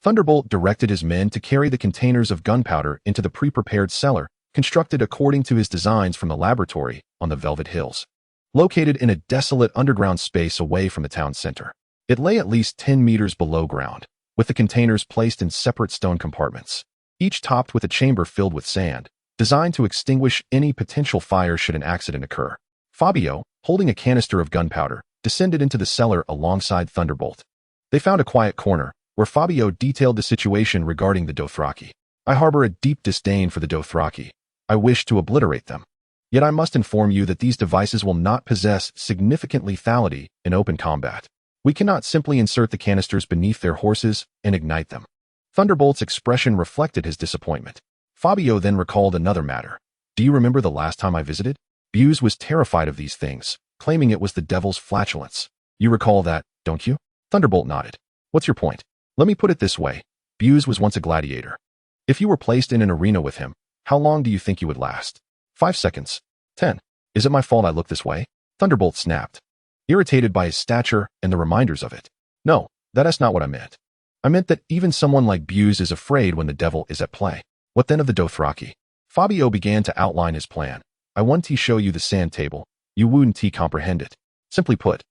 Thunderbolt directed his men to carry the containers of gunpowder into the pre-prepared cellar, constructed according to his designs from the laboratory on the Velvet Hills. Located in a desolate underground space away from the town center. It lay at least 10 meters below ground, with the containers placed in separate stone compartments, each topped with a chamber filled with sand, designed to extinguish any potential fire should an accident occur. Fabio, holding a canister of gunpowder, descended into the cellar alongside Thunderbolt. They found a quiet corner, where Fabio detailed the situation regarding the Dothraki. "I harbor a deep disdain for the Dothraki. I wish to obliterate them. Yet I must inform you that these devices will not possess significant lethality in open combat. We cannot simply insert the canisters beneath their horses and ignite them." Thunderbolt's expression reflected his disappointment. Fabio then recalled another matter. "Do you remember the last time I visited? Buse was terrified of these things, claiming it was the devil's flatulence. You recall that, don't you?" Thunderbolt nodded. "What's your point?" "Let me put it this way. Buse was once a gladiator. If you were placed in an arena with him, how long do you think you would last? 5 seconds. 10. Is it my fault I look this way?" Thunderbolt snapped, irritated by his stature and the reminders of it. "No, that's not what I meant. I meant that even someone like Buse is afraid when the devil is at play." "What then of the Dothraki?" Fabio began to outline his plan. "I want to show you the sand table. You wouldn't comprehend it. Simply put,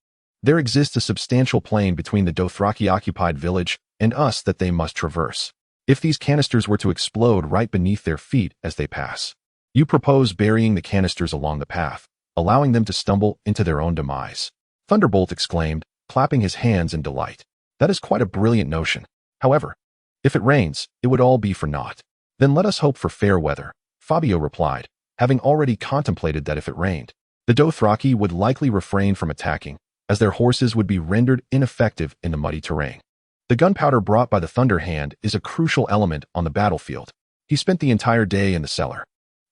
there exists a substantial plain between the Dothraki-occupied village and us that they must traverse. If these canisters were to explode right beneath their feet as they pass, you propose burying the canisters along the path, allowing them to stumble into their own demise." Thunderbolt exclaimed, clapping his hands in delight. "That is quite a brilliant notion. However, if it rains, it would all be for naught." "Then let us hope for fair weather," Fabio replied, having already contemplated that if it rained, the Dothraki would likely refrain from attacking, as their horses would be rendered ineffective in the muddy terrain. The gunpowder brought by the Thunder Hand is a crucial element on the battlefield. He spent the entire day in the cellar,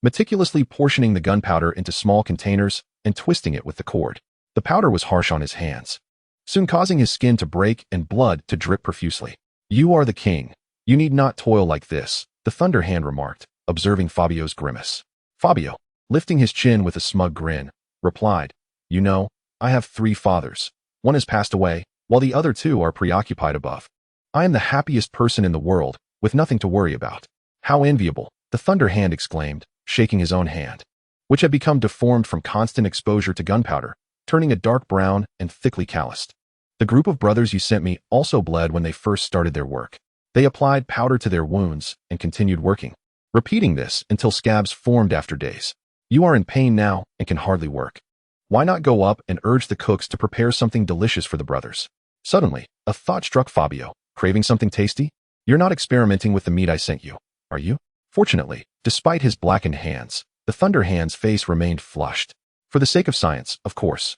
meticulously portioning the gunpowder into small containers and twisting it with the cord. The powder was harsh on his hands, soon causing his skin to break and blood to drip profusely. "You are the king. You need not toil like this," the Thunder Hand remarked, observing Fabio's grimace. Fabio, lifting his chin with a smug grin, replied, "You know, I have 3 fathers. One has passed away, while the other 2 are preoccupied above. I am the happiest person in the world, with nothing to worry about." "How enviable," the Thunder Hand exclaimed, shaking his own hand, which had become deformed from constant exposure to gunpowder, turning a dark brown and thickly calloused. "The group of brothers you sent me also bled when they first started their work. They applied powder to their wounds and continued working, repeating this until scabs formed after days. You are in pain now and can hardly work. Why not go up and urge the cooks to prepare something delicious for the brothers?" Suddenly, a thought struck Fabio. "Craving something tasty? You're not experimenting with the meat I sent you, are you?" Fortunately, despite his blackened hands, the Thunder Hand's face remained flushed. "For the sake of science, of course."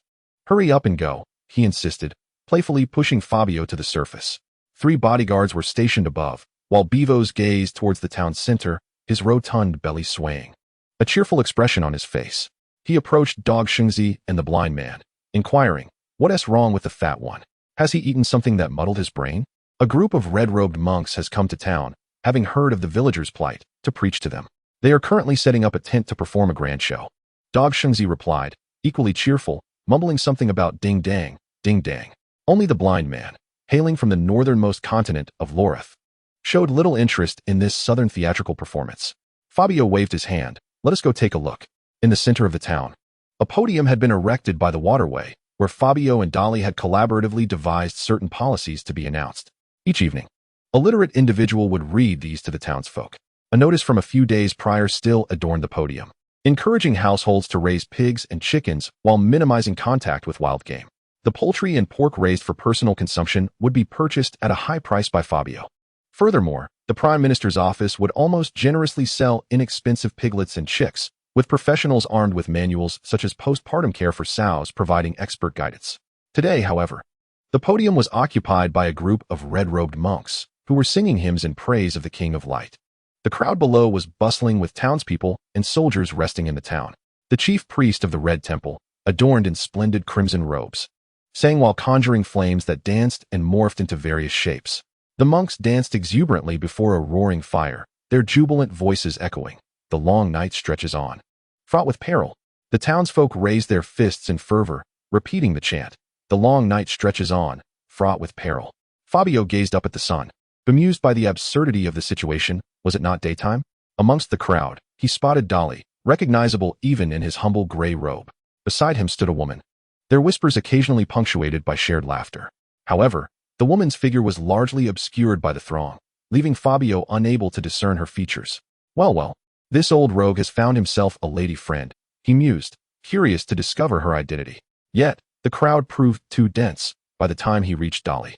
"Hurry up and go," he insisted, playfully pushing Fabio to the surface. 3 bodyguards were stationed above, while Bevo's gazed towards the town center, his rotund belly swaying, a cheerful expression on his face. He approached Dog Shungzi and the blind man, inquiring, "What's wrong with the fat one? Has he eaten something that muddled his brain?" "A group of red-robed monks has come to town, having heard of the villagers' plight, to preach to them. They are currently setting up a tent to perform a grand show." Dog Shungzi replied, equally cheerful, mumbling something about ding-dang, ding-dang. Only the blind man, hailing from the northernmost continent of Lorith, showed little interest in this southern theatrical performance. Fabio waved his hand. "Let us go take a look." In the center of the town, a podium had been erected by the waterway, where Fabio and Dolly had collaboratively devised certain policies to be announced. Each evening, a literate individual would read these to the townsfolk. A notice from a few days prior still adorned the podium, encouraging households to raise pigs and chickens while minimizing contact with wild game. The poultry and pork raised for personal consumption would be purchased at a high price by Fabio. Furthermore, the Prime Minister's office would almost generously sell inexpensive piglets and chicks, with professionals armed with manuals such as postpartum care for sows providing expert guidance. Today, however, the podium was occupied by a group of red-robed monks who were singing hymns in praise of the King of Light. The crowd below was bustling with townspeople and soldiers resting in the town. The chief priest of the Red Temple, adorned in splendid crimson robes, sang while conjuring flames that danced and morphed into various shapes. The monks danced exuberantly before a roaring fire, their jubilant voices echoing. The long night stretches on, fraught with peril. The townsfolk raise their fists in fervor, repeating the chant. The long night stretches on, fraught with peril. Fabio gazed up at the sun, bemused by the absurdity of the situation. Was it not daytime? Amongst the crowd, he spotted Dolly, recognizable even in his humble gray robe. Beside him stood a woman, their whispers occasionally punctuated by shared laughter. However, the woman's figure was largely obscured by the throng, leaving Fabio unable to discern her features. Well, this old rogue has found himself a lady friend, he mused, curious to discover her identity. Yet, the crowd proved too dense by the time he reached Dolly.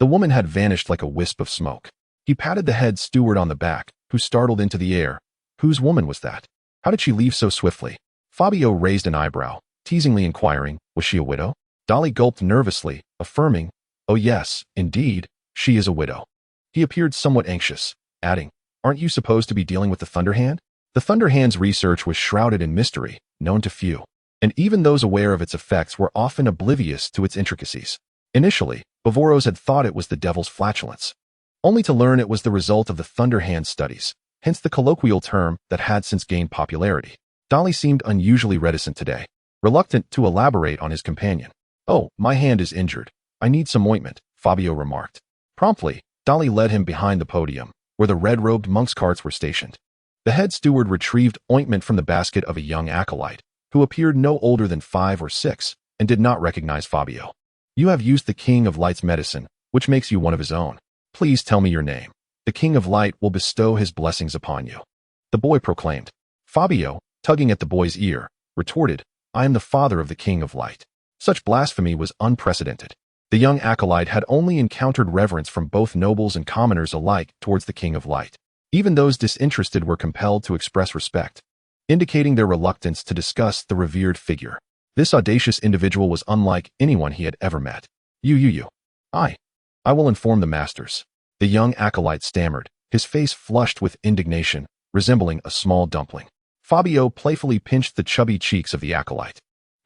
The woman had vanished like a wisp of smoke. He patted the head steward on the back, who startled into the air. Whose woman was that? How did she leave so swiftly? Fabio raised an eyebrow, teasingly inquiring, was she a widow? Dolly gulped nervously, affirming, oh yes, indeed, she is a widow. He appeared somewhat anxious, adding, aren't you supposed to be dealing with the Thunderhand? The Thunderhand's research was shrouded in mystery, known to few, and even those aware of its effects were often oblivious to its intricacies. Initially, Bavoros had thought it was the devil's flatulence, only to learn it was the result of the Thunderhand studies, hence the colloquial term that had since gained popularity. Dolly seemed unusually reticent today, reluctant to elaborate on his companion. Oh, my hand is injured. I need some ointment, Fabio remarked. Promptly, Dolly led him behind the podium, where the red-robed monks' carts were stationed. The head steward retrieved ointment from the basket of a young acolyte, who appeared no older than 5 or 6, and did not recognize Fabio. You have used the King of Light's medicine, which makes you one of his own. Please tell me your name. The King of Light will bestow his blessings upon you. The boy proclaimed. Fabio, tugging at the boy's ear, retorted, I am the father of the King of Light. Such blasphemy was unprecedented. The young acolyte had only encountered reverence from both nobles and commoners alike towards the King of Light. Even those disinterested were compelled to express respect, indicating their reluctance to discuss the revered figure. This audacious individual was unlike anyone he had ever met. You. I will inform the masters. The young acolyte stammered, his face flushed with indignation, resembling a small dumpling. Fabio playfully pinched the chubby cheeks of the acolyte,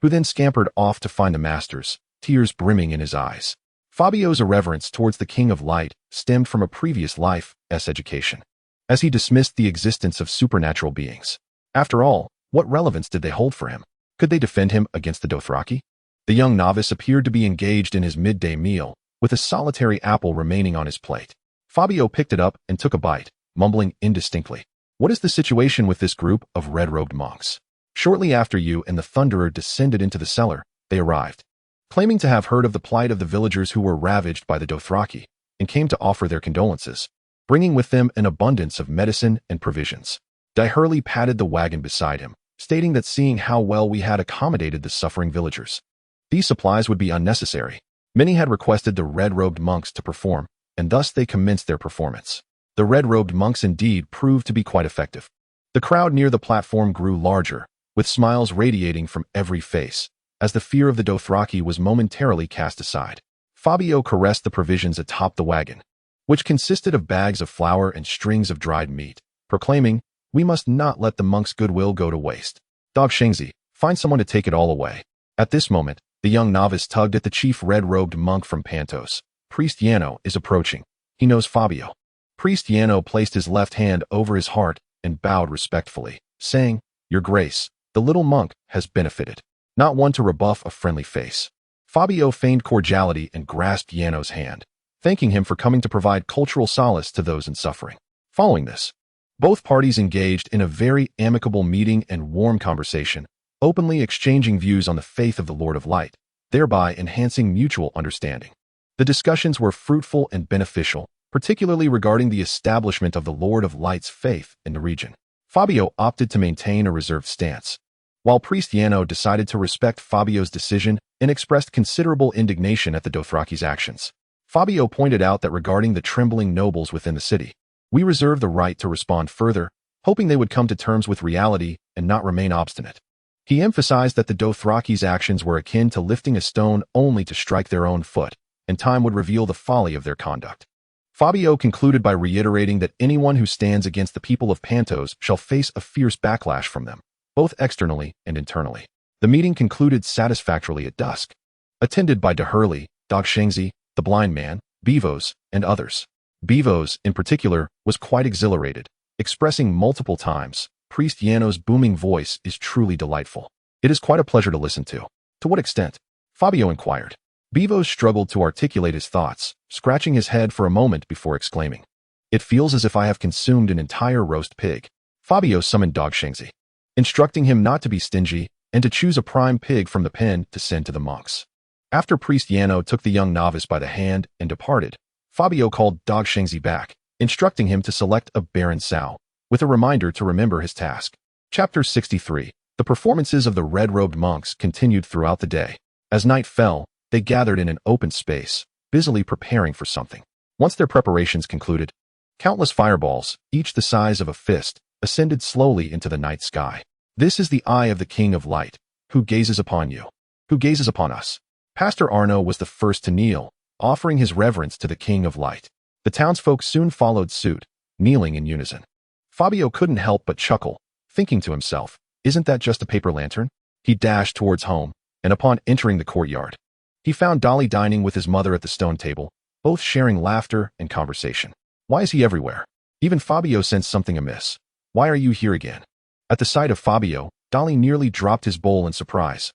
who then scampered off to find the masters, tears brimming in his eyes. Fabio's irreverence towards the King of Light stemmed from a previous life's education, as he dismissed the existence of supernatural beings. After all, what relevance did they hold for him? Could they defend him against the Dothraki? The young novice appeared to be engaged in his midday meal, with a solitary apple remaining on his plate. Fabio picked it up and took a bite, mumbling indistinctly. What is the situation with this group of red-robed monks? Shortly after you and the Thunderer descended into the cellar, they arrived, claiming to have heard of the plight of the villagers who were ravaged by the Dothraki, and came to offer their condolences, bringing with them an abundance of medicine and provisions. Hurley patted the wagon beside him, stating that seeing how well we had accommodated the suffering villagers, these supplies would be unnecessary. Many had requested the red-robed monks to perform, and thus they commenced their performance. The red-robed monks indeed proved to be quite effective. The crowd near the platform grew larger, with smiles radiating from every face, as the fear of the Dothraki was momentarily cast aside. Fabio caressed the provisions atop the wagon, which consisted of bags of flour and strings of dried meat, proclaiming, we must not let the monks' goodwill go to waste. Dog Shengzi, find someone to take it all away. At this moment, the young novice tugged at the chief red-robed monk from Pentos. Priest Yano is approaching. He knows Fabio. Priest Yano placed his left hand over his heart and bowed respectfully, saying, Your Grace, the little monk has benefited. Not one to rebuff a friendly face. Fabio feigned cordiality and grasped Yano's hand, thanking him for coming to provide cultural solace to those in suffering. Following this, both parties engaged in a very amicable meeting and warm conversation, openly exchanging views on the faith of the Lord of Light, thereby enhancing mutual understanding. The discussions were fruitful and beneficial, particularly regarding the establishment of the Lord of Light's faith in the region. Fabio opted to maintain a reserved stance, while Priest Yano decided to respect Fabio's decision and expressed considerable indignation at the Dothraki's actions. Fabio pointed out that regarding the trembling nobles within the city, we reserve the right to respond further, hoping they would come to terms with reality and not remain obstinate. He emphasized that the Dothraki's actions were akin to lifting a stone only to strike their own foot, and time would reveal the folly of their conduct. Fabio concluded by reiterating that anyone who stands against the people of Pentos shall face a fierce backlash from them, both externally and internally. The meeting concluded satisfactorily at dusk, attended by Hurley, Dog Shengzi, the blind man, Bevos, and others. Bevos, in particular, was quite exhilarated, expressing multiple times. Priest Yano's booming voice is truly delightful. It is quite a pleasure to listen to. To what extent? Fabio inquired. Bevo struggled to articulate his thoughts, scratching his head for a moment before exclaiming. It feels as if I have consumed an entire roast pig. Fabio summoned Dog Shengzi, instructing him not to be stingy and to choose a prime pig from the pen to send to the monks. After Priest Yano took the young novice by the hand and departed, Fabio called Dog Shengzi back, instructing him to select a barren sow, with a reminder to remember his task. Chapter 63. The performances of the red-robed monks continued throughout the day. As night fell, they gathered in an open space, busily preparing for something. Once their preparations concluded, countless fireballs, each the size of a fist, ascended slowly into the night sky. This is the eye of the King of Light, who gazes upon you, who gazes upon us. Pastor Arno was the first to kneel, offering his reverence to the King of Light. The townsfolk soon followed suit, kneeling in unison. Fabio couldn't help but chuckle, thinking to himself, isn't that just a paper lantern? He dashed towards home, and upon entering the courtyard, he found Dolly dining with his mother at the stone table, both sharing laughter and conversation. Why is he everywhere? Even Fabio sensed something amiss. Why are you here again? At the sight of Fabio, Dolly nearly dropped his bowl in surprise.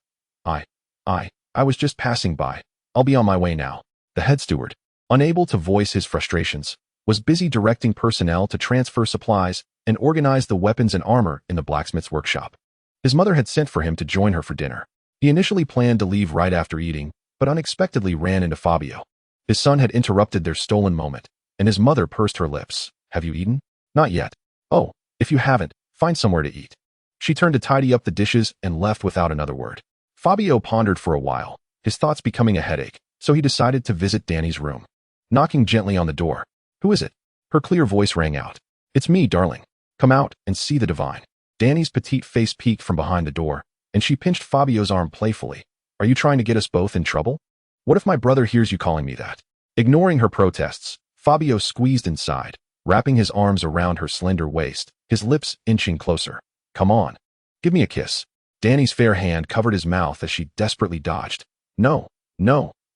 I was just passing by. I'll be on my way now. The head steward, unable to voice his frustrations, was busy directing personnel to transfer supplies and organize the weapons and armor in the blacksmith's workshop. His mother had sent for him to join her for dinner. He initially planned to leave right after eating, but unexpectedly ran into Fabio. His son had interrupted their stolen moment, and his mother pursed her lips. Have you eaten? Not yet. Oh, if you haven't, find somewhere to eat. She turned to tidy up the dishes and left without another word. Fabio pondered for a while, his thoughts becoming a headache, so he decided to visit Danny's room. Knocking gently on the door. Who is it? Her clear voice rang out. It's me, darling. Come out and see the divine. Danny's petite face peeked from behind the door, and she pinched Fabio's arm playfully. Are you trying to get us both in trouble? What if my brother hears you calling me that? Ignoring her protests, Fabio squeezed inside, wrapping his arms around her slender waist, his lips inching closer. Come on. Give me a kiss. Danny's fair hand covered his mouth as she desperately dodged. No,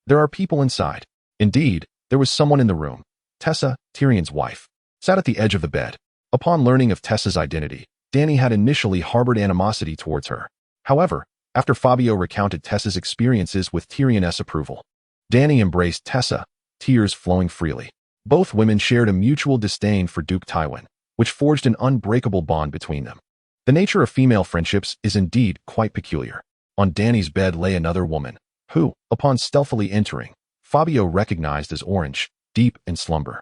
there are people inside. Indeed, there was someone in the room. Tessa, Tyrion's wife, sat at the edge of the bed. Upon learning of Tessa's identity, Danny had initially harbored animosity towards her. However, after Fabio recounted Tessa's experiences with Tyrion's approval, Danny embraced Tessa, tears flowing freely. Both women shared a mutual disdain for Duke Tywin, which forged an unbreakable bond between them. The nature of female friendships is indeed quite peculiar. On Danny's bed lay another woman, who, upon stealthily entering, Fabio recognized as Orange, deep in slumber.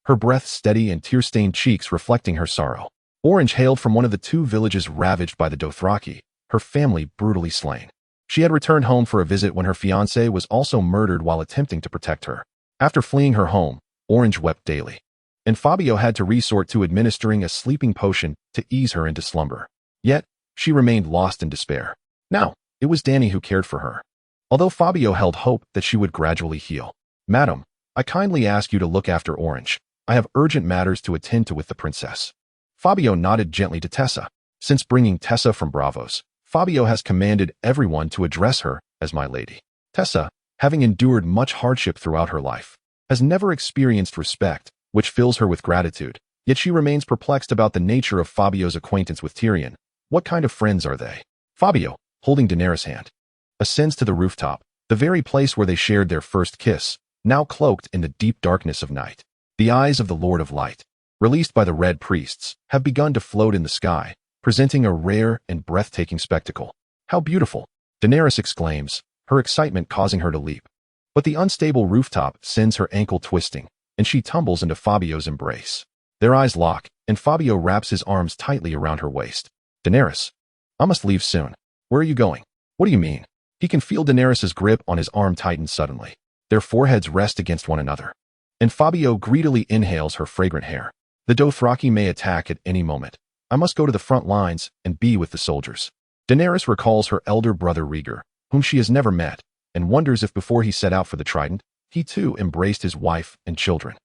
Her breath steady and tear-stained cheeks reflecting her sorrow. Orange hailed from one of the two villages ravaged by the Dothraki, her family brutally slain. She had returned home for a visit when her fiancé was also murdered while attempting to protect her. After fleeing her home, Orange wept daily, and Fabio had to resort to administering a sleeping potion to ease her into slumber. Yet, she remained lost in despair. Now, it was Danny who cared for her. Although Fabio held hope that she would gradually heal. Madam, I kindly ask you to look after Orange. I have urgent matters to attend to with the princess. Fabio nodded gently to Tessa. Since bringing Tessa from Bravos, Fabio has commanded everyone to address her as my lady. Tessa, having endured much hardship throughout her life, has never experienced respect, which fills her with gratitude. Yet she remains perplexed about the nature of Fabio's acquaintance with Tyrion. What kind of friends are they? Fabio, holding Daenerys' hand, ascends to the rooftop, the very place where they shared their first kiss, now cloaked in the deep darkness of night. The eyes of the Lord of Light, released by the Red Priests, have begun to float in the sky, presenting a rare and breathtaking spectacle. How beautiful! Daenerys exclaims, her excitement causing her to leap. But the unstable rooftop sends her ankle twisting, and she tumbles into Fabio's embrace. Their eyes lock, and Fabio wraps his arms tightly around her waist. Daenerys, I must leave soon. Where are you going? What do you mean? He can feel Daenerys' grip on his arm tighten suddenly. Their foreheads rest against one another, and Fabio greedily inhales her fragrant hair. The Dothraki may attack at any moment. I must go to the front lines and be with the soldiers. Daenerys recalls her elder brother Rhaegar, whom she has never met, and wonders if before he set out for the Trident, he too embraced his wife and children.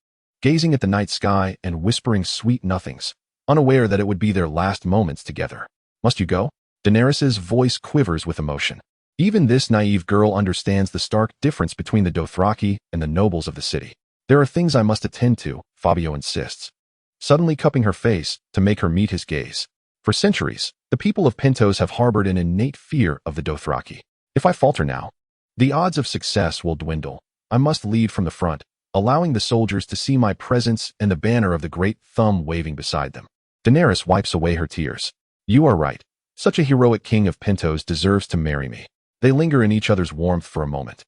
Gazing at the night sky and whispering sweet nothings, unaware that it would be their last moments together. Must you go? Daenerys' voice quivers with emotion. Even this naive girl understands the stark difference between the Dothraki and the nobles of the city. There are things I must attend to, Fabio insists. suddenly cupping her face to make her meet his gaze. For centuries, the people of Pentos have harbored an innate fear of the Dothraki. If I falter now, the odds of success will dwindle. I must lead from the front, allowing the soldiers to see my presence and the banner of the great thumb waving beside them. Daenerys wipes away her tears. You are right. Such a heroic king of Pentos deserves to marry me. They linger in each other's warmth for a moment,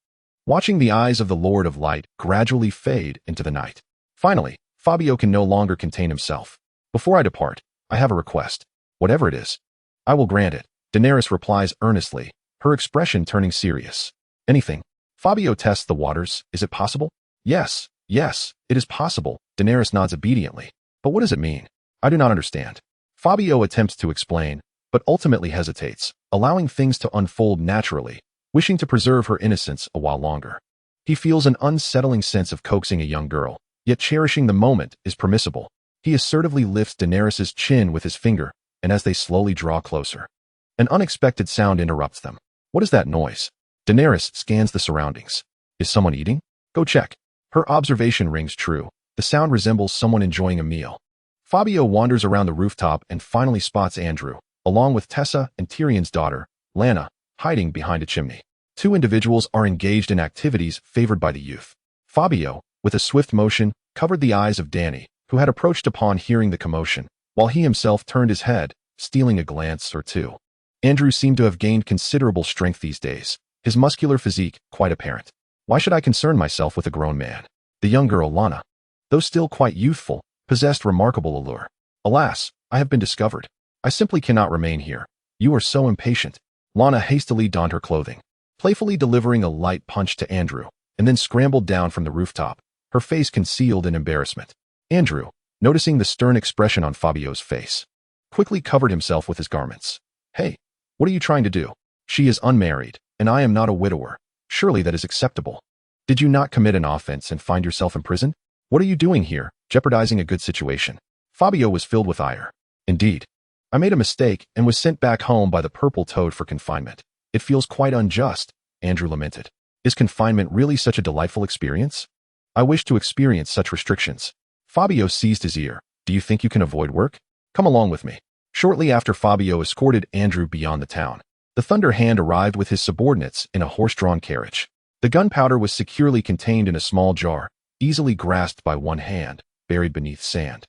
watching the eyes of the Lord of Light gradually fade into the night. Finally, Fabio can no longer contain himself. Before I depart, I have a request. Whatever it is, I will grant it. Daenerys replies earnestly, her expression turning serious. Anything? Fabio tests the waters. Is it possible? Yes, it is possible. Daenerys nods obediently. But what does it mean? I do not understand. Fabio attempts to explain, but ultimately hesitates, allowing things to unfold naturally, wishing to preserve her innocence a while longer. He feels an unsettling sense of coaxing a young girl, yet cherishing the moment is permissible. He assertively lifts Daenerys' chin with his finger, and as they slowly draw closer, an unexpected sound interrupts them. What is that noise? Daenerys scans the surroundings. Is someone eating? Go check. Her observation rings true. The sound resembles someone enjoying a meal. Fabio wanders around the rooftop and finally spots Andrew, along with Tessa and Tyrion's daughter, Lyanna, hiding behind a chimney. Two individuals are engaged in activities favored by the youth. Fabio, with a swift motion, covered the eyes of Dany, who had approached upon hearing the commotion, while he himself turned his head, stealing a glance or two. Andrew seemed to have gained considerable strength these days, his muscular physique quite apparent. Why should I concern myself with a grown man? The young girl, Lyanna, though still quite youthful, possessed remarkable allure. Alas, I have been discovered. I simply cannot remain here. You are so impatient. Lyanna hastily donned her clothing, playfully delivering a light punch to Andrew, and then scrambled down from the rooftop, her face concealed in embarrassment. Andrew, noticing the stern expression on Fabio's face, quickly covered himself with his garments. Hey, what are you trying to do? She is unmarried, and I am not a widower. Surely that is acceptable. Did you not commit an offense and find yourself imprisoned? What are you doing here, jeopardizing a good situation? Fabio was filled with ire. Indeed, I made a mistake and was sent back home by the Purple Toad for confinement. It feels quite unjust, Andrew lamented. Is confinement really such a delightful experience? I wish to experience such restrictions. Fabio seized his ear. Do you think you can avoid work? Come along with me. Shortly after Fabio escorted Andrew beyond the town, the Thunder Hand arrived with his subordinates in a horse-drawn carriage. The gunpowder was securely contained in a small jar, easily grasped by one hand, buried beneath sand,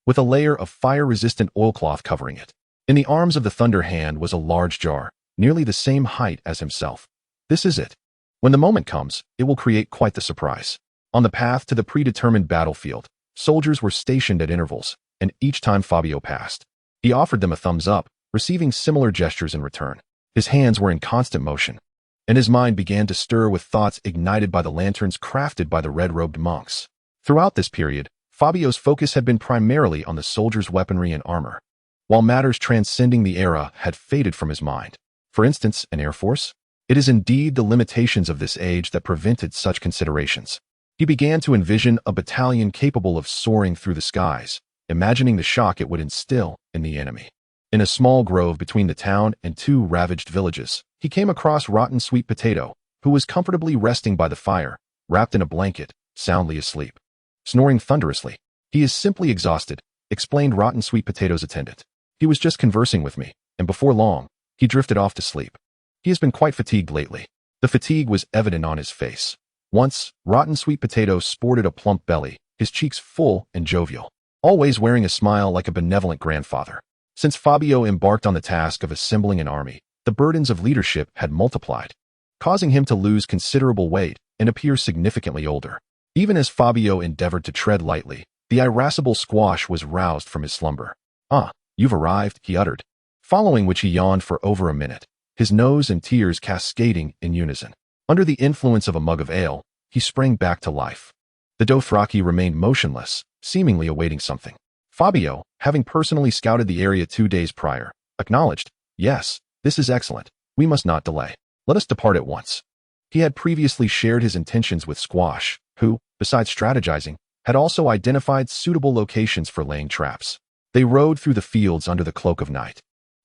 with a layer of fire-resistant oilcloth covering it. In the arms of the Thunder Hand was a large jar, nearly the same height as himself. This is it. When the moment comes, it will create quite the surprise. On the path to the predetermined battlefield, soldiers were stationed at intervals, and each time Fabio passed, he offered them a thumbs up, receiving similar gestures in return. His hands were in constant motion, and his mind began to stir with thoughts ignited by the lanterns crafted by the red-robed monks. Throughout this period, Fabio's focus had been primarily on the soldiers' weaponry and armor, while matters transcending the era had faded from his mind. For instance, an air force? It is indeed the limitations of this age that prevented such considerations. He began to envision a battalion capable of soaring through the skies, imagining the shock it would instill in the enemy. In a small grove between the town and two ravaged villages, he came across Rotten Sweet Potato, who was comfortably resting by the fire, wrapped in a blanket, soundly asleep, snoring thunderously. He is simply exhausted, explained Rotten Sweet Potato's attendant. He was just conversing with me, and before long, he drifted off to sleep. He has been quite fatigued lately. The fatigue was evident on his face. Once, Rotten Sweet Potato sported a plump belly, his cheeks full and jovial, always wearing a smile like a benevolent grandfather. Since Fabio embarked on the task of assembling an army, the burdens of leadership had multiplied, causing him to lose considerable weight and appear significantly older. Even as Fabio endeavored to tread lightly, the irascible Squash was roused from his slumber. "Ah, you've arrived," he uttered, following which he yawned for over a minute, his nose and tears cascading in unison. Under the influence of a mug of ale, he sprang back to life. The Dothraki remained motionless, seemingly awaiting something. Fabio, having personally scouted the area 2 days prior, acknowledged, "Yes, this is excellent. We must not delay. Let us depart at once." He had previously shared his intentions with Squash, who, besides strategizing, had also identified suitable locations for laying traps. They rode through the fields under the cloak of night,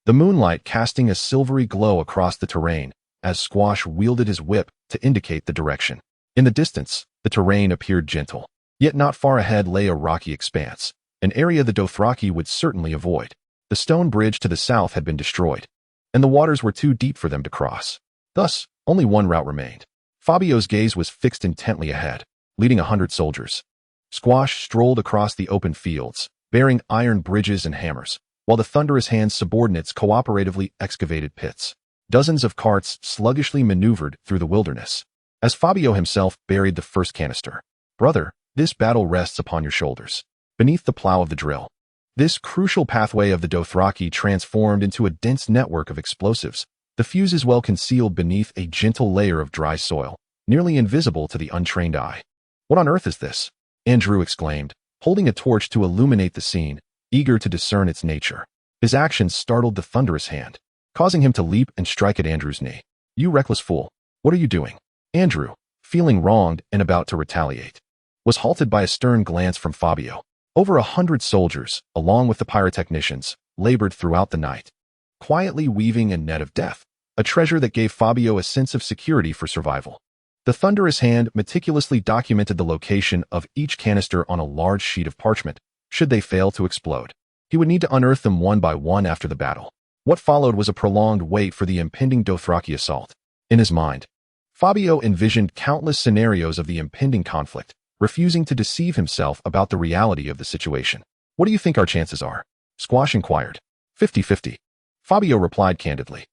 the moonlight casting a silvery glow across the terrain as Squash wielded his whip to indicate the direction. In the distance, the terrain appeared gentle, yet not far ahead lay a rocky expanse, an area the Dothraki would certainly avoid. The stone bridge to the south had been destroyed, and the waters were too deep for them to cross. Thus, only one route remained. Fabio's gaze was fixed intently ahead, leading 100 soldiers. Squash strolled across the open fields, bearing iron bridges and hammers, while the thunderous hand's subordinates cooperatively excavated pits. Dozens of carts sluggishly maneuvered through the wilderness, as Fabio himself buried the first canister. Brother, this battle rests upon your shoulders. Beneath the plow of the drill, this crucial pathway of the Dothraki transformed into a dense network of explosives, the fuses well concealed beneath a gentle layer of dry soil, nearly invisible to the untrained eye. What on earth is this? Andrew exclaimed, holding a torch to illuminate the scene, eager to discern its nature. His actions startled the thunderous hand, causing him to leap and strike at Andrew's knee. You reckless fool, what are you doing? Andrew, feeling wronged and about to retaliate, was halted by a stern glance from Fabio. Over 100 soldiers, along with the pyrotechnicians, labored throughout the night, quietly weaving a net of death, a treasure that gave Fabio a sense of security for survival. The thunderous hand meticulously documented the location of each canister on a large sheet of parchment. Should they fail to explode, he would need to unearth them one by one after the battle. What followed was a prolonged wait for the impending Dothraki assault. In his mind, Fabio envisioned countless scenarios of the impending conflict, refusing to deceive himself about the reality of the situation. What do you think our chances are? Squash inquired. 50-50. Fabio replied candidly,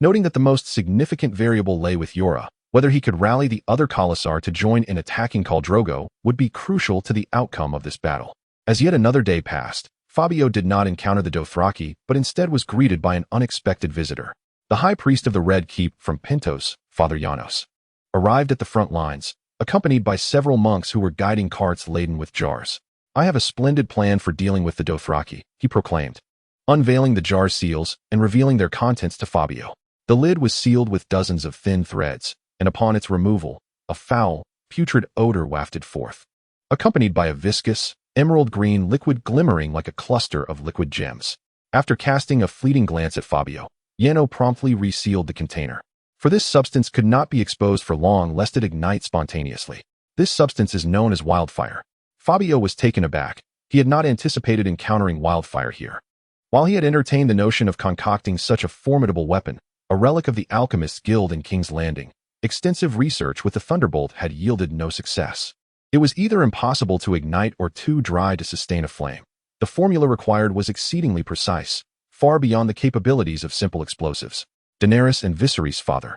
noting that the most significant variable lay with Yora. Whether he could rally the other Khalasar to join in attacking Khal Drogo would be crucial to the outcome of this battle. As yet another day passed, Fabio did not encounter the Dothraki, but instead was greeted by an unexpected visitor. The high priest of the Red Keep from Pentos, Father Janos, arrived at the front lines, accompanied by several monks who were guiding carts laden with jars. I have a splendid plan for dealing with the Dothraki, he proclaimed, unveiling the jar seals and revealing their contents to Fabio. The lid was sealed with dozens of thin threads, and upon its removal, a foul, putrid odor wafted forth, accompanied by a viscous, emerald-green liquid glimmering like a cluster of liquid gems. After casting a fleeting glance at Fabio, Yano promptly resealed the container. For this substance could not be exposed for long lest it ignite spontaneously. This substance is known as wildfire. Fabio was taken aback. He had not anticipated encountering wildfire here. While he had entertained the notion of concocting such a formidable weapon, a relic of the Alchemists Guild in King's Landing, extensive research with the Thunderbolt had yielded no success. It was either impossible to ignite or too dry to sustain a flame. The formula required was exceedingly precise, far beyond the capabilities of simple explosives. Daenerys and Viserys' father,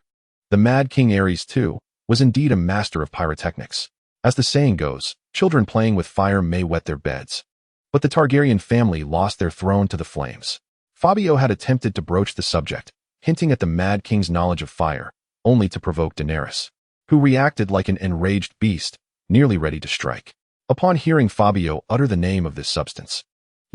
the Mad King Aerys too, was indeed a master of pyrotechnics. As the saying goes, children playing with fire may wet their beds. But the Targaryen family lost their throne to the flames. Fabio had attempted to broach the subject, hinting at the Mad King's knowledge of fire, only to provoke Daenerys, who reacted like an enraged beast, nearly ready to strike. Upon hearing Fabio utter the name of this substance,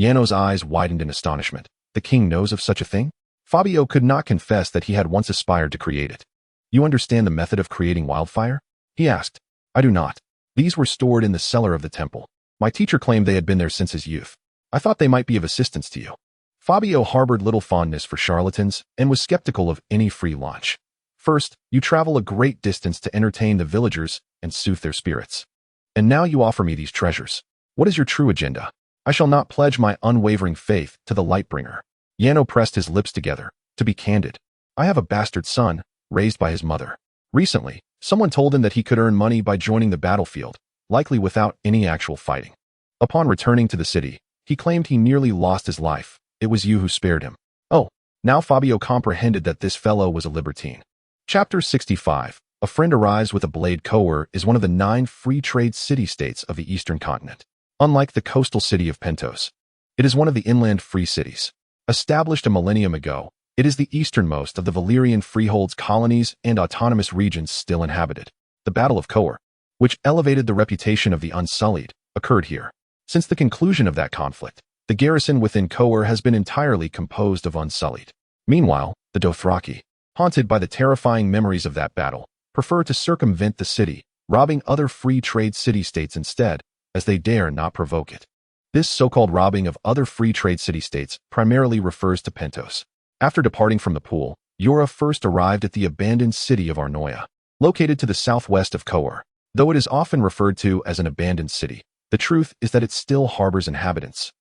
Yano's eyes widened in astonishment. The king knows of such a thing? Fabio could not confess that he had once aspired to create it. You understand the method of creating wildfire? He asked. I do not. These were stored in the cellar of the temple. My teacher claimed they had been there since his youth. I thought they might be of assistance to you. Fabio harbored little fondness for charlatans and was skeptical of any free lunch. First, you travel a great distance to entertain the villagers and soothe their spirits. And now you offer me these treasures. What is your true agenda? I shall not pledge my unwavering faith to the Lightbringer. Yano pressed his lips together. To be candid, I have a bastard son, raised by his mother. Recently, someone told him that he could earn money by joining the battlefield, likely without any actual fighting. Upon returning to the city, he claimed he nearly lost his life. It was you who spared him. Oh, now Fabio comprehended that this fellow was a libertine. Chapter 65. A friend arrives with a blade. Coer is one of the 9 free trade city-states of the eastern continent. Unlike the coastal city of Pentos, it is one of the inland free cities. Established a millennium ago, it is the easternmost of the Valyrian freeholds, colonies, and autonomous regions still inhabited. The Battle of Coer, which elevated the reputation of the Unsullied, occurred here. Since the conclusion of that conflict, the garrison within Coer has been entirely composed of Unsullied. Meanwhile, the Dothraki, haunted by the terrifying memories of that battle, prefer to circumvent the city, robbing other free trade city-states instead, as they dare not provoke it. This so-called robbing of other free trade city-states primarily refers to Pentos. After departing from the pool, Yora first arrived at the abandoned city of Arnoia, located to the southwest of Coer. Though it is often referred to as an abandoned city, the truth is that it still harbors inhabitants.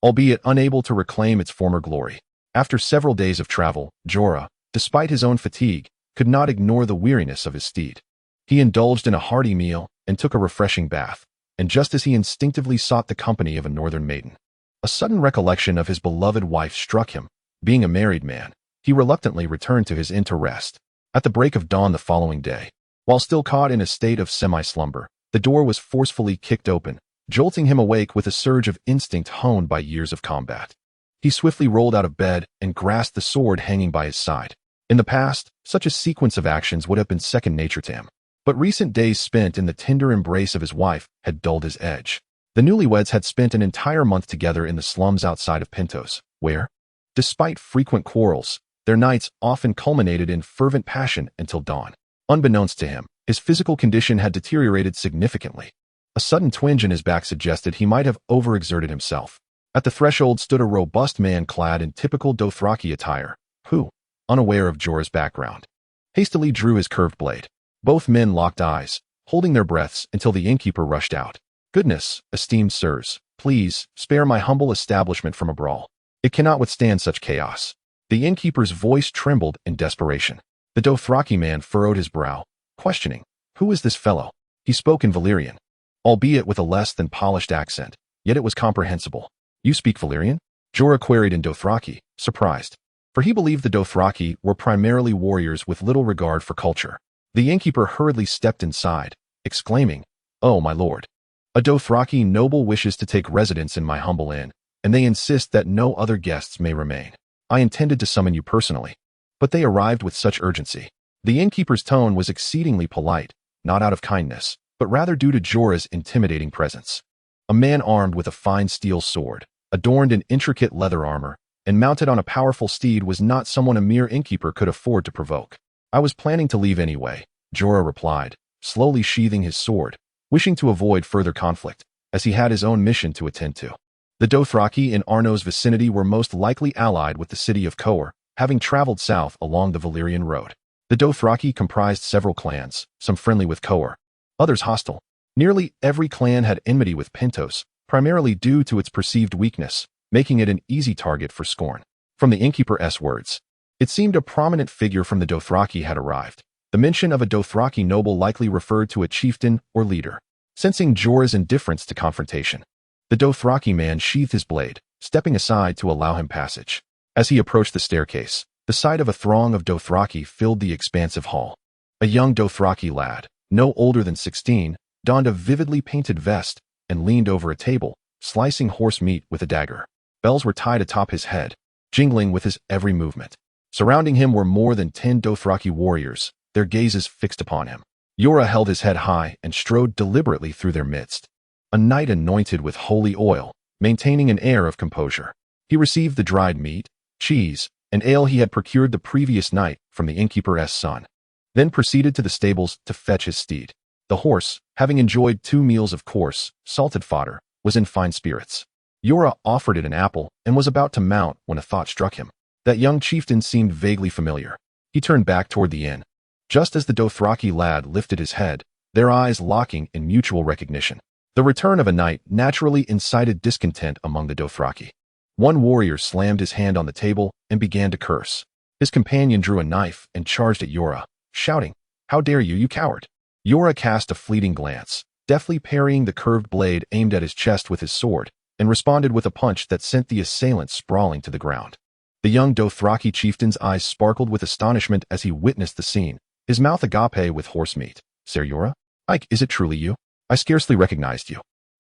albeit unable to reclaim its former glory. After several days of travel, Jorah, despite his own fatigue, could not ignore the weariness of his steed. He indulged in a hearty meal and took a refreshing bath, and just as he instinctively sought the company of a northern maiden, a sudden recollection of his beloved wife struck him. Being a married man, he reluctantly returned to his inn to rest. At the break of dawn the following day, while still caught in a state of semi-slumber, the door was forcefully kicked open, jolting him awake with a surge of instinct honed by years of combat. He swiftly rolled out of bed and grasped the sword hanging by his side. In the past, such a sequence of actions would have been second nature to him. But recent days spent in the tender embrace of his wife had dulled his edge. The newlyweds had spent an entire month together in the slums outside of Pentos, where, despite frequent quarrels, their nights often culminated in fervent passion until dawn. Unbeknownst to him, his physical condition had deteriorated significantly. A sudden twinge in his back suggested he might have overexerted himself. At the threshold stood a robust man clad in typical Dothraki attire, who, unaware of Jorah's background, hastily drew his curved blade. Both men locked eyes, holding their breaths until the innkeeper rushed out. "Goodness, esteemed sirs, please, spare my humble establishment from a brawl. It cannot withstand such chaos." The innkeeper's voice trembled in desperation. The Dothraki man furrowed his brow, questioning, "Who is this fellow?" He spoke in Valyrian, albeit with a less than polished accent, yet it was comprehensible. "You speak Valyrian?" Jorah queried in Dothraki, surprised, for he believed the Dothraki were primarily warriors with little regard for culture. The innkeeper hurriedly stepped inside, exclaiming, "Oh, my lord. A Dothraki noble wishes to take residence in my humble inn, and they insist that no other guests may remain. I intended to summon you personally, but they arrived with such urgency." The innkeeper's tone was exceedingly polite, not out of kindness, but rather due to Jorah's intimidating presence. A man armed with a fine steel sword, adorned in intricate leather armor, and mounted on a powerful steed was not someone a mere innkeeper could afford to provoke. "I was planning to leave anyway," Jorah replied, slowly sheathing his sword, wishing to avoid further conflict, as he had his own mission to attend to. The Dothraki in Arno's vicinity were most likely allied with the city of Qohor, having traveled south along the Valyrian road. The Dothraki comprised several clans, some friendly with Qohor, others hostile. Nearly every clan had enmity with Pentos, primarily due to its perceived weakness, making it an easy target for scorn. From the innkeeper's words, it seemed a prominent figure from the Dothraki had arrived. The mention of a Dothraki noble likely referred to a chieftain or leader. Sensing Jorah's indifference to confrontation, the Dothraki man sheathed his blade, stepping aside to allow him passage. As he approached the staircase, the sight of a throng of Dothraki filled the expansive hall. A young Dothraki lad, no older than 16, donned a vividly painted vest and leaned over a table, slicing horse meat with a dagger. Bells were tied atop his head, jingling with his every movement. Surrounding him were more than 10 Dothraki warriors, their gazes fixed upon him. Jorah held his head high and strode deliberately through their midst, a knight anointed with holy oil, maintaining an air of composure. He received the dried meat, cheese, and ale he had procured the previous night from the innkeeper's son, then proceeded to the stables to fetch his steed. The horse, having enjoyed 2 meals of coarse, salted fodder, was in fine spirits. Jorah offered it an apple and was about to mount when a thought struck him. That young chieftain seemed vaguely familiar. He turned back toward the inn, just as the Dothraki lad lifted his head, their eyes locking in mutual recognition. The return of a knight naturally incited discontent among the Dothraki. One warrior slammed his hand on the table and began to curse. His companion drew a knife and charged at Jorah, shouting, "How dare you, you coward!" Jorah cast a fleeting glance, deftly parrying the curved blade aimed at his chest with his sword, and responded with a punch that sent the assailant sprawling to the ground. The young Dothraki chieftain's eyes sparkled with astonishment as he witnessed the scene, his mouth agape with horse meat. "Ser Jorah? Ike, is it truly you? I scarcely recognized you."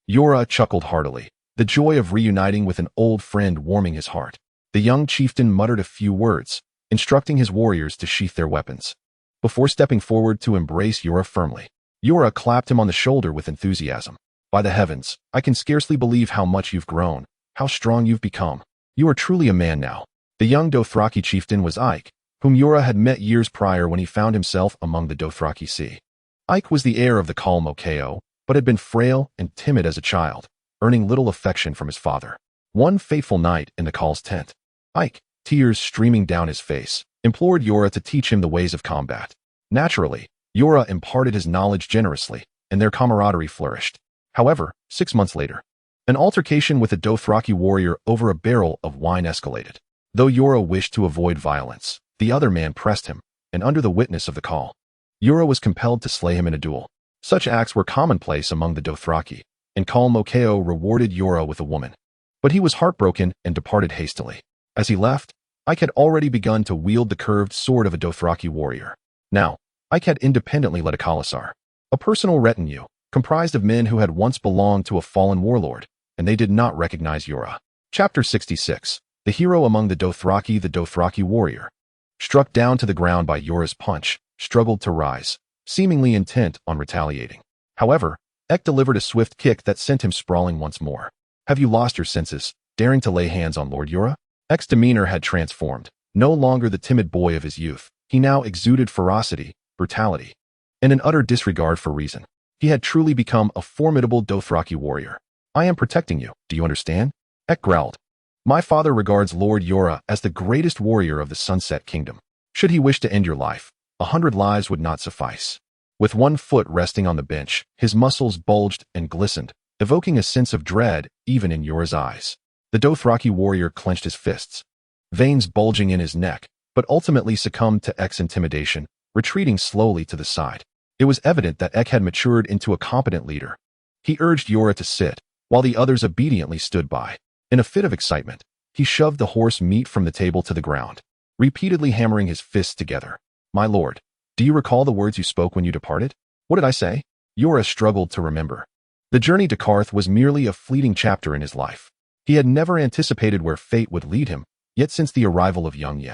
Jorah chuckled heartily, the joy of reuniting with an old friend warming his heart. The young chieftain muttered a few words, instructing his warriors to sheath their weapons, before stepping forward to embrace Jorah firmly. Jorah clapped him on the shoulder with enthusiasm. "By the heavens, I can scarcely believe how much you've grown, how strong you've become. You are truly a man now." The young Dothraki chieftain was Ike, whom Jorah had met years prior when he found himself among the Dothraki Sea. Ike was the heir of the Khal Mokao, but had been frail and timid as a child, earning little affection from his father. One fateful night in the Khal's tent, Ike, tears streaming down his face, implored Jorah to teach him the ways of combat. Naturally, Jorah imparted his knowledge generously, and their camaraderie flourished. However, 6 months later, An altercation with a Dothraki warrior over a barrel of wine escalated. Though Yura wished to avoid violence, the other man pressed him, and under the witness of the call, Yura was compelled to slay him in a duel. Such acts were commonplace among the Dothraki, and Khal Mokao rewarded Yura with a woman. But he was heartbroken and departed hastily. As he left, Ike had already begun to wield the curved sword of a Dothraki warrior. Now, Ike had independently led a Khalasar, a personal retinue, comprised of men who had once belonged to a fallen warlord, and they did not recognize Yura. Chapter 66. The hero among the Dothraki warrior, struck down to the ground by Yura's punch, struggled to rise, seemingly intent on retaliating. However, Ek delivered a swift kick that sent him sprawling once more. Have you lost your senses, daring to lay hands on Lord Yura? Ek's demeanor had transformed. No longer the timid boy of his youth, he now exuded ferocity, brutality, and an utter disregard for reason. He had truly become a formidable Dothraki warrior. I am protecting you, do you understand? Ek growled. My father regards Lord Yura as the greatest warrior of the Sunset Kingdom. Should he wish to end your life, 100 lives would not suffice. With one foot resting on the bench, his muscles bulged and glistened, evoking a sense of dread even in Yura's eyes. The Dothraki warrior clenched his fists, veins bulging in his neck, but ultimately succumbed to Ek's intimidation, retreating slowly to the side. It was evident that Ek had matured into a competent leader. He urged Yura to sit, while the others obediently stood by. In a fit of excitement, he shoved the horse meat from the table to the ground, repeatedly hammering his fists together. My lord, do you recall the words you spoke when you departed? What did I say? Yura struggled to remember. The journey to Karth was merely a fleeting chapter in his life. He had never anticipated where fate would lead him, yet since the arrival of young Ye,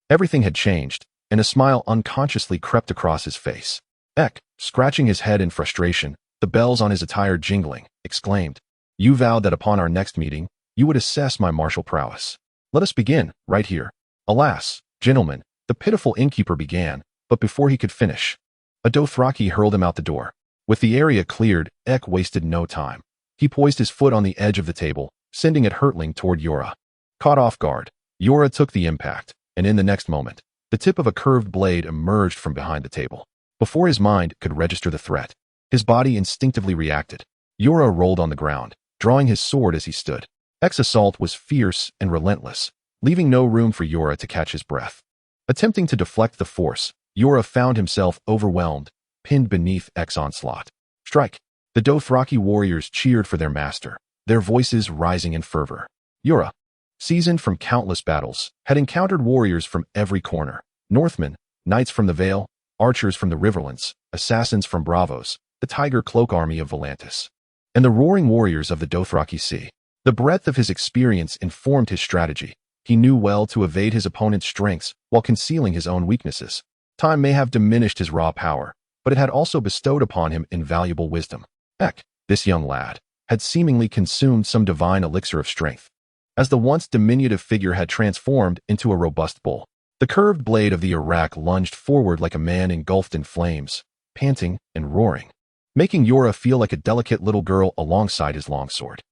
everything had changed, and a smile unconsciously crept across his face. Ek, scratching his head in frustration, the bells on his attire jingling, exclaimed, You vowed that upon our next meeting, you would assess my martial prowess. Let us begin, right here. Alas, gentlemen, the pitiful innkeeper began, but before he could finish, a Dothraki hurled him out the door. With the area cleared, Ek wasted no time. He poised his foot on the edge of the table, sending it hurtling toward Yura. Caught off guard, Yura took the impact, and in the next moment, the tip of a curved blade emerged from behind the table. Before his mind could register the threat, his body instinctively reacted. Yura rolled on the ground, drawing his sword as he stood. Ek's assault was fierce and relentless, leaving no room for Yura to catch his breath. Attempting to deflect the force, Yura found himself overwhelmed, pinned beneath Ek's onslaught. Strike! The Dothraki warriors cheered for their master, their voices rising in fervor. Yura, seasoned from countless battles, had encountered warriors from every corner. Northmen, knights from the Vale, archers from the Riverlands, assassins from Bravos, the Tiger Cloak army of Volantis, and the roaring warriors of the Dothraki Sea. The breadth of his experience informed his strategy. He knew well to evade his opponent's strengths while concealing his own weaknesses. Time may have diminished his raw power, but it had also bestowed upon him invaluable wisdom. Ek, this young lad, had seemingly consumed some divine elixir of strength. As the once diminutive figure had transformed into a robust bull, the curved blade of the Iraq lunged forward like a man engulfed in flames, panting and roaring, making Yura feel like a delicate little girl alongside his longsword.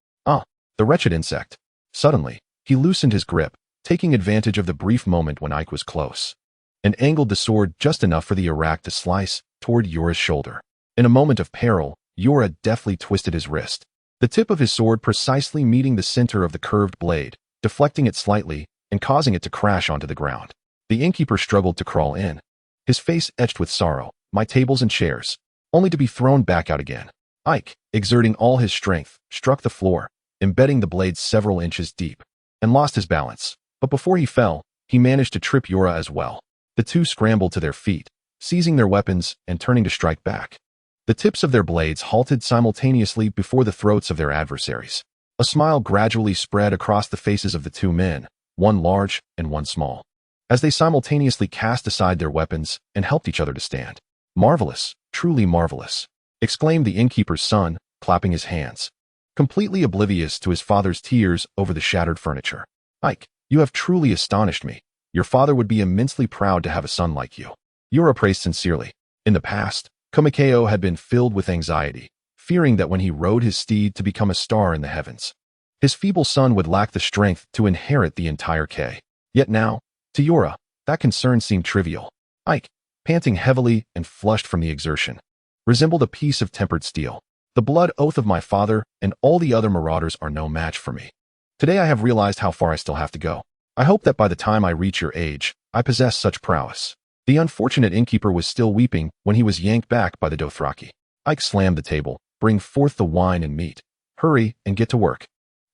The wretched insect. Suddenly, he loosened his grip, taking advantage of the brief moment when Ike was close, and angled the sword just enough for the Iraq to slice toward Yura's shoulder. In a moment of peril, Yura deftly twisted his wrist, the tip of his sword precisely meeting the center of the curved blade, deflecting it slightly and causing it to crash onto the ground. The innkeeper struggled to crawl in, his face etched with sorrow. My tables and chairs, only to be thrown back out again. Ike, exerting all his strength, struck the floor, embedding the blade several inches deep, and lost his balance. But before he fell, he managed to trip Yura as well. The two scrambled to their feet, seizing their weapons and turning to strike back. The tips of their blades halted simultaneously before the throats of their adversaries. A smile gradually spread across the faces of the two men, one large and one small, as they simultaneously cast aside their weapons and helped each other to stand. Marvelous, truly marvelous, exclaimed the innkeeper's son, clapping his hands, completely oblivious to his father's tears over the shattered furniture. Ike, you have truly astonished me. Your father would be immensely proud to have a son like you. Yura praised sincerely. In the past, Komikeo had been filled with anxiety, fearing that when he rode his steed to become a star in the heavens, his feeble son would lack the strength to inherit the entire K. Yet now, to Yura, that concern seemed trivial. Ike, panting heavily and flushed from the exertion, resembled a piece of tempered steel. The blood oath of my father and all the other marauders are no match for me. Today I have realized how far I still have to go. I hope that by the time I reach your age, I possess such prowess." The unfortunate innkeeper was still weeping when he was yanked back by the Dothraki. Ike slammed the table. "Bring forth the wine and meat. Hurry and get to work."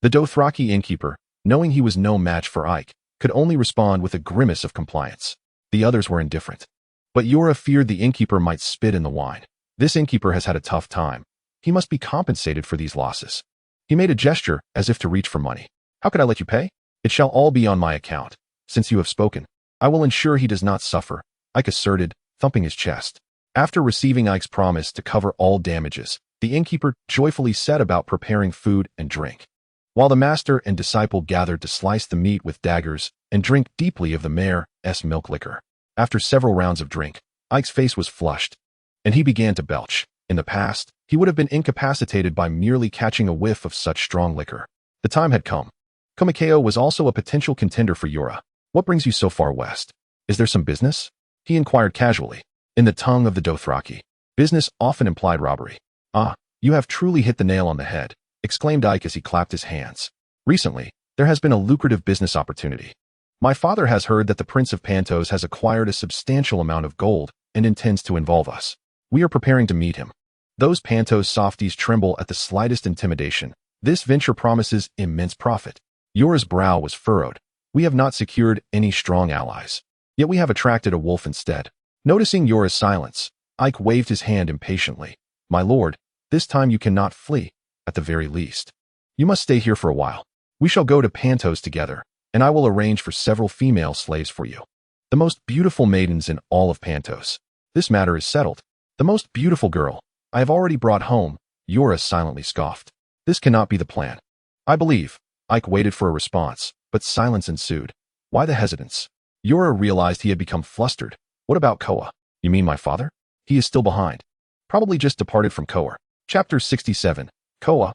The Dothraki innkeeper, knowing he was no match for Ike, could only respond with a grimace of compliance. The others were indifferent. But Yora feared the innkeeper might spit in the wine. This innkeeper has had a tough time. He must be compensated for these losses. He made a gesture as if to reach for money. "How could I let you pay? It shall all be on my account. Since you have spoken, I will ensure he does not suffer," Ike asserted, thumping his chest. After receiving Ike's promise to cover all damages, the innkeeper joyfully set about preparing food and drink. While the master and disciple gathered to slice the meat with daggers and drink deeply of the mare's milk liquor. After several rounds of drink, Ike's face was flushed, and he began to belch. In the past, he would have been incapacitated by merely catching a whiff of such strong liquor. The time had come. Komikeo was also a potential contender for Yora. "What brings you so far west? Is there some business?" he inquired casually. In the tongue of the Dothraki, business often implied robbery. "Ah, you have truly hit the nail on the head," exclaimed Ike as he clapped his hands. "Recently, there has been a lucrative business opportunity. My father has heard that the Prince of Pentos has acquired a substantial amount of gold and intends to involve us. We are preparing to meet him." Those Pentos softies tremble at the slightest intimidation. This venture promises immense profit. Yora's brow was furrowed. "We have not secured any strong allies. Yet we have attracted a wolf instead." Noticing Yora's silence, Ike waved his hand impatiently. "My lord, this time you cannot flee, at the very least. You must stay here for a while. We shall go to Pentos together, and I will arrange for several female slaves for you. The most beautiful maidens in all of Pentos. This matter is settled. The most beautiful girl I have already brought home," Yora silently scoffed. "This cannot be the plan. I believe." Ike waited for a response, but silence ensued. Why the hesitance? Yora realized he had become flustered. "What about Koa?" "You mean my father? He is still behind. Probably just departed from Koa." Chapter 67. Koa.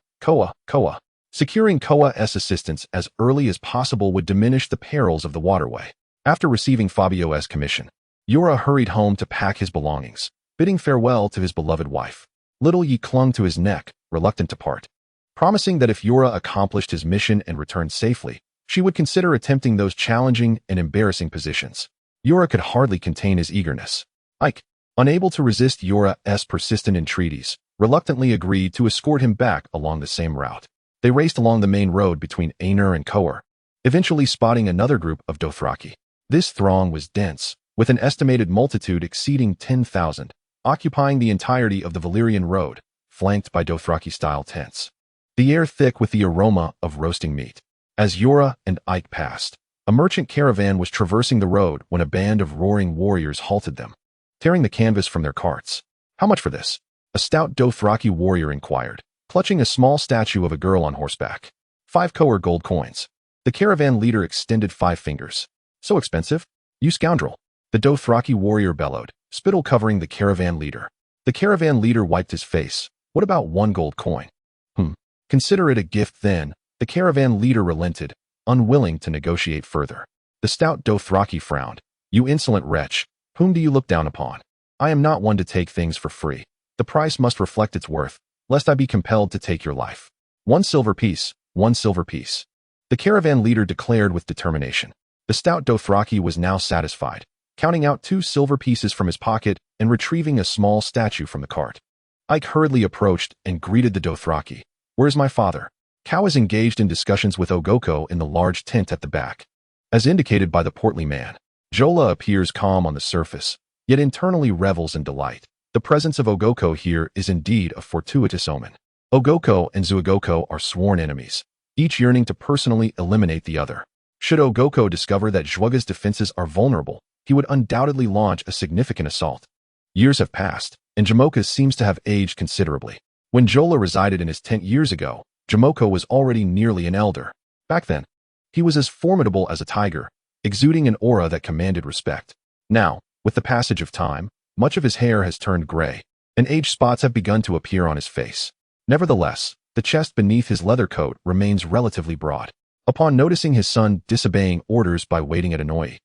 Securing Koa's assistance as early as possible would diminish the perils of the waterway. After receiving Fabio's commission, Yora hurried home to pack his belongings, bidding farewell to his beloved wife. Little Yi clung to his neck, reluctant to part, promising that if Yora accomplished his mission and returned safely, she would consider attempting those challenging and embarrassing positions. Yora could hardly contain his eagerness. Ike, unable to resist Yora's persistent entreaties, reluctantly agreed to escort him back along the same route. They raced along the main road between Ainur and Koar, eventually spotting another group of Dothraki. This throng was dense, with an estimated multitude exceeding 10,000, occupying the entirety of the Valyrian road, flanked by Dothraki-style tents. The air thick with the aroma of roasting meat. As Yora and Ike passed, a merchant caravan was traversing the road when a band of roaring warriors halted them, tearing the canvas from their carts. "How much for this?" a stout Dothraki warrior inquired, clutching a small statue of a girl on horseback. 5 Koar gold coins. The caravan leader extended 5 fingers. "So expensive? You scoundrel!" the Dothraki warrior bellowed, spittle covering the caravan leader. The caravan leader wiped his face. "What about 1 gold coin?" Consider it a gift then." The caravan leader relented, unwilling to negotiate further. The stout Dothraki frowned. "You insolent wretch, whom do you look down upon? I am not one to take things for free. The price must reflect its worth, lest I be compelled to take your life. 1 silver piece, 1 silver piece." The caravan leader declared with determination. The stout Dothraki was now satisfied, counting out 2 silver pieces from his pocket and retrieving a small statue from the cart. Ike hurriedly approached and greeted the Dothraki. "Where's my father?" Kao is engaged in discussions with Ogoko in the large tent at the back. As indicated by the portly man, Jola appears calm on the surface, yet internally revels in delight. The presence of Ogoko here is indeed a fortuitous omen. Ogoko and Zuagoko are sworn enemies, each yearning to personally eliminate the other. Should Ogoko discover that Zhuge's defenses are vulnerable, he would undoubtedly launch a significant assault. Years have passed, and Jamoka seems to have aged considerably. When Jola resided in his tent years ago, Jamoka was already nearly an elder. Back then, he was as formidable as a tiger, exuding an aura that commanded respect. Now, with the passage of time, much of his hair has turned gray, and age spots have begun to appear on his face. Nevertheless, the chest beneath his leather coat remains relatively broad. Upon noticing his son disobeying orders by waiting at Anoi,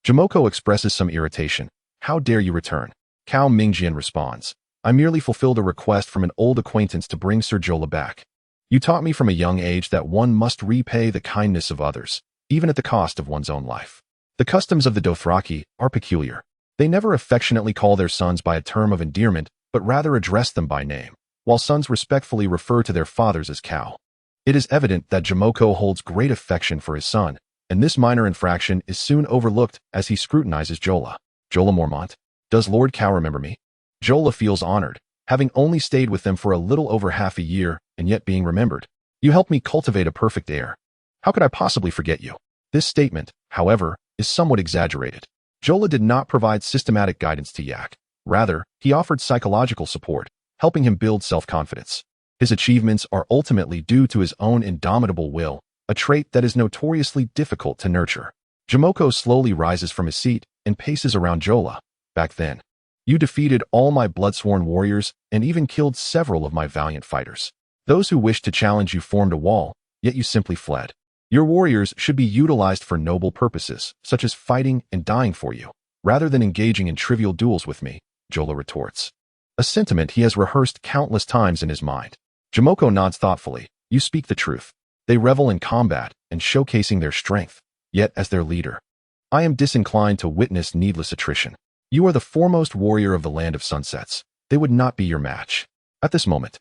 Jamoka expresses some irritation. "How dare you return?" Cao Mingjian responds. I merely fulfilled a request from an old acquaintance to bring Sir Jola back. You taught me from a young age that one must repay the kindness of others, even at the cost of one's own life. The customs of the Dothraki are peculiar. They never affectionately call their sons by a term of endearment, but rather address them by name, while sons respectfully refer to their fathers as cow. It is evident that Jomoko holds great affection for his son, and this minor infraction is soon overlooked as he scrutinizes Jola. Jola Mormont, does Lord Cow remember me? Jola feels honored, having only stayed with them for a little over half a year and yet being remembered. You helped me cultivate a perfect heir. How could I possibly forget you? This statement, however, is somewhat exaggerated. Jola did not provide systematic guidance to Yak. Rather, he offered psychological support, helping him build self-confidence. His achievements are ultimately due to his own indomitable will, a trait that is notoriously difficult to nurture. Jomoko slowly rises from his seat and paces around Jola. Back then, you defeated all my bloodsworn warriors and even killed several of my valiant fighters. Those who wished to challenge you formed a wall, yet you simply fled. Your warriors should be utilized for noble purposes, such as fighting and dying for you, rather than engaging in trivial duels with me, Jola retorts. A sentiment he has rehearsed countless times in his mind. Jomoko nods thoughtfully. You speak the truth. They revel in combat and showcasing their strength. Yet, as their leader, I am disinclined to witness needless attrition. You are the foremost warrior of the Land of Sunsets. They would not be your match. At this moment,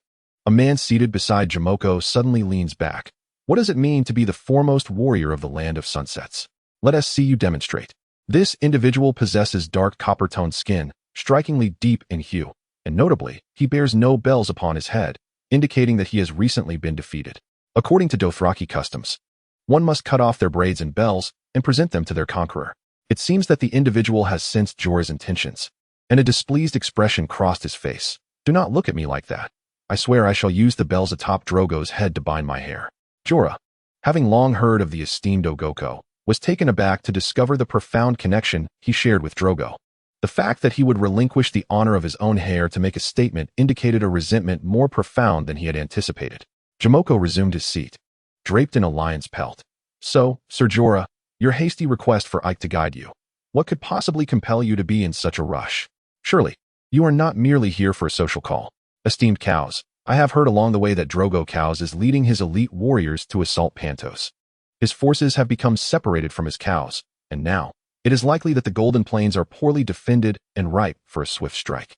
a man seated beside Jomoko suddenly leans back. What does it mean to be the foremost warrior of the Land of Sunsets? Let us see you demonstrate. This individual possesses dark copper-toned skin, strikingly deep in hue, and notably, he bears no bells upon his head, indicating that he has recently been defeated. According to Dothraki customs, one must cut off their braids and bells and present them to their conqueror. It seems that the individual has sensed Jorah's intentions, and a displeased expression crossed his face. Do not look at me like that. I swear I shall use the bells atop Drogo's head to bind my hair. Jorah, having long heard of the esteemed Ogoko, was taken aback to discover the profound connection he shared with Drogo. The fact that he would relinquish the honor of his own hair to make a statement indicated a resentment more profound than he had anticipated. Jomoko resumed his seat, draped in a lion's pelt. So, Sir Jorah, your hasty request for Ike to guide you. What could possibly compel you to be in such a rush? Surely, you are not merely here for a social call. Esteemed cows, I have heard along the way that Drogo Cows is leading his elite warriors to assault Pentos. His forces have become separated from his cows, and now, it is likely that the Golden Plains are poorly defended and ripe for a swift strike.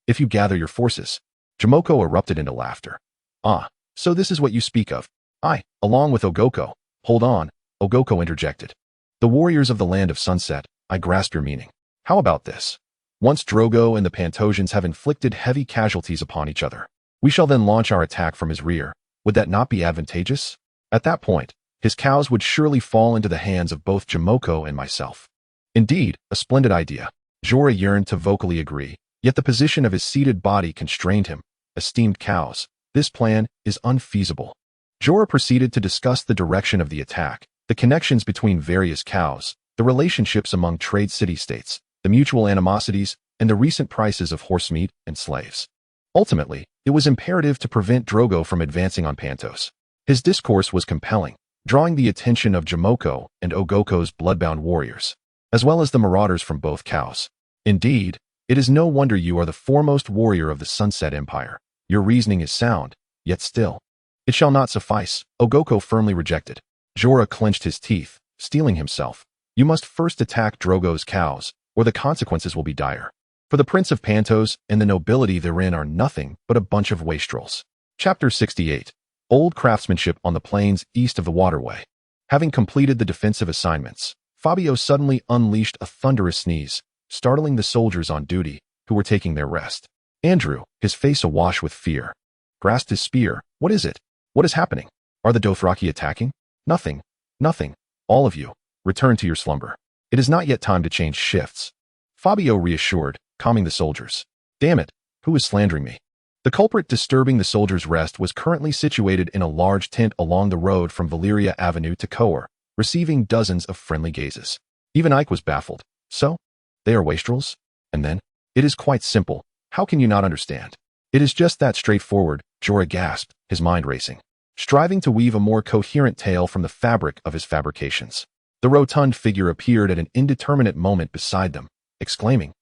If you gather your forces, Jomoko erupted into laughter. Ah, so this is what you speak of. I, along with Ogoko. Hold on, Ogoko interjected. The warriors of the Land of Sunset, I grasp your meaning. How about this? Once Drogo and the Pantosians have inflicted heavy casualties upon each other, we shall then launch our attack from his rear. Would that not be advantageous? At that point, his cows would surely fall into the hands of both Jomoko and myself. Indeed, a splendid idea. Jorah yearned to vocally agree, yet the position of his seated body constrained him. Esteemed cows, this plan is unfeasible. Jorah proceeded to discuss the direction of the attack, the connections between various cows, the relationships among trade city-states, the mutual animosities, and the recent prices of horse meat and slaves. Ultimately, it was imperative to prevent Drogo from advancing on Pentos. His discourse was compelling, drawing the attention of Jomoko and Ogoko's bloodbound warriors, as well as the marauders from both cows. Indeed, it is no wonder you are the foremost warrior of the Sunset Empire. Your reasoning is sound, yet still. It shall not suffice, Ogoko firmly rejected. Jorah clenched his teeth, steeling himself. You must first attack Drogo's cows, or the consequences will be dire. For the Prince of Pentos and the nobility therein are nothing but a bunch of wastrels. Chapter 68. Old craftsmanship on the plains east of the waterway. Having completed the defensive assignments, Fabio suddenly unleashed a thunderous sneeze, startling the soldiers on duty, who were taking their rest. Andrew, his face awash with fear, grasped his spear. What is it? What is happening? Are the Dothraki attacking? Nothing. Nothing. All of you, return to your slumber. It is not yet time to change shifts. Fabio reassured, calming the soldiers. Damn it, who is slandering me? The culprit disturbing the soldiers' rest was currently situated in a large tent along the road from Valyria Avenue to Coer, receiving dozens of friendly gazes. Even Ike was baffled. So? They are wastrels? And then? It is quite simple. How can you not understand? It is just that straightforward, Jorah gasped, his mind racing, striving to weave a more coherent tale from the fabric of his fabrications. The rotund figure appeared at an indeterminate moment beside them, exclaiming,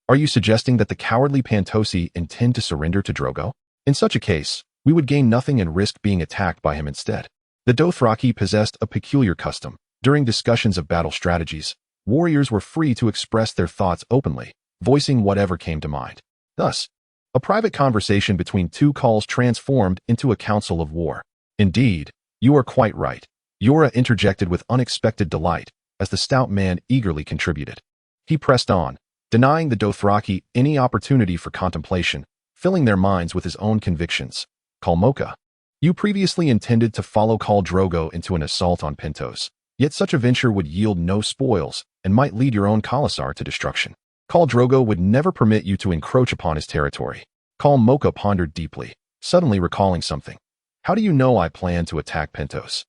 Are you suggesting that the cowardly Pentosi intend to surrender to Drogo? In such a case, we would gain nothing and risk being attacked by him instead. The Dothraki possessed a peculiar custom. During discussions of battle strategies, warriors were free to express their thoughts openly, voicing whatever came to mind. Thus, a private conversation between two khals transformed into a council of war. Indeed, you are quite right. Yora interjected with unexpected delight, as the stout man eagerly contributed. He pressed on, denying the Dothraki any opportunity for contemplation, filling their minds with his own convictions. Khal Mocha, you previously intended to follow Khal Drogo into an assault on Pentos, yet such a venture would yield no spoils and might lead your own khalasar to destruction. Khal Drogo would never permit you to encroach upon his territory. Khal Mocha pondered deeply, suddenly recalling something. How do you know I plan to attack Pentos?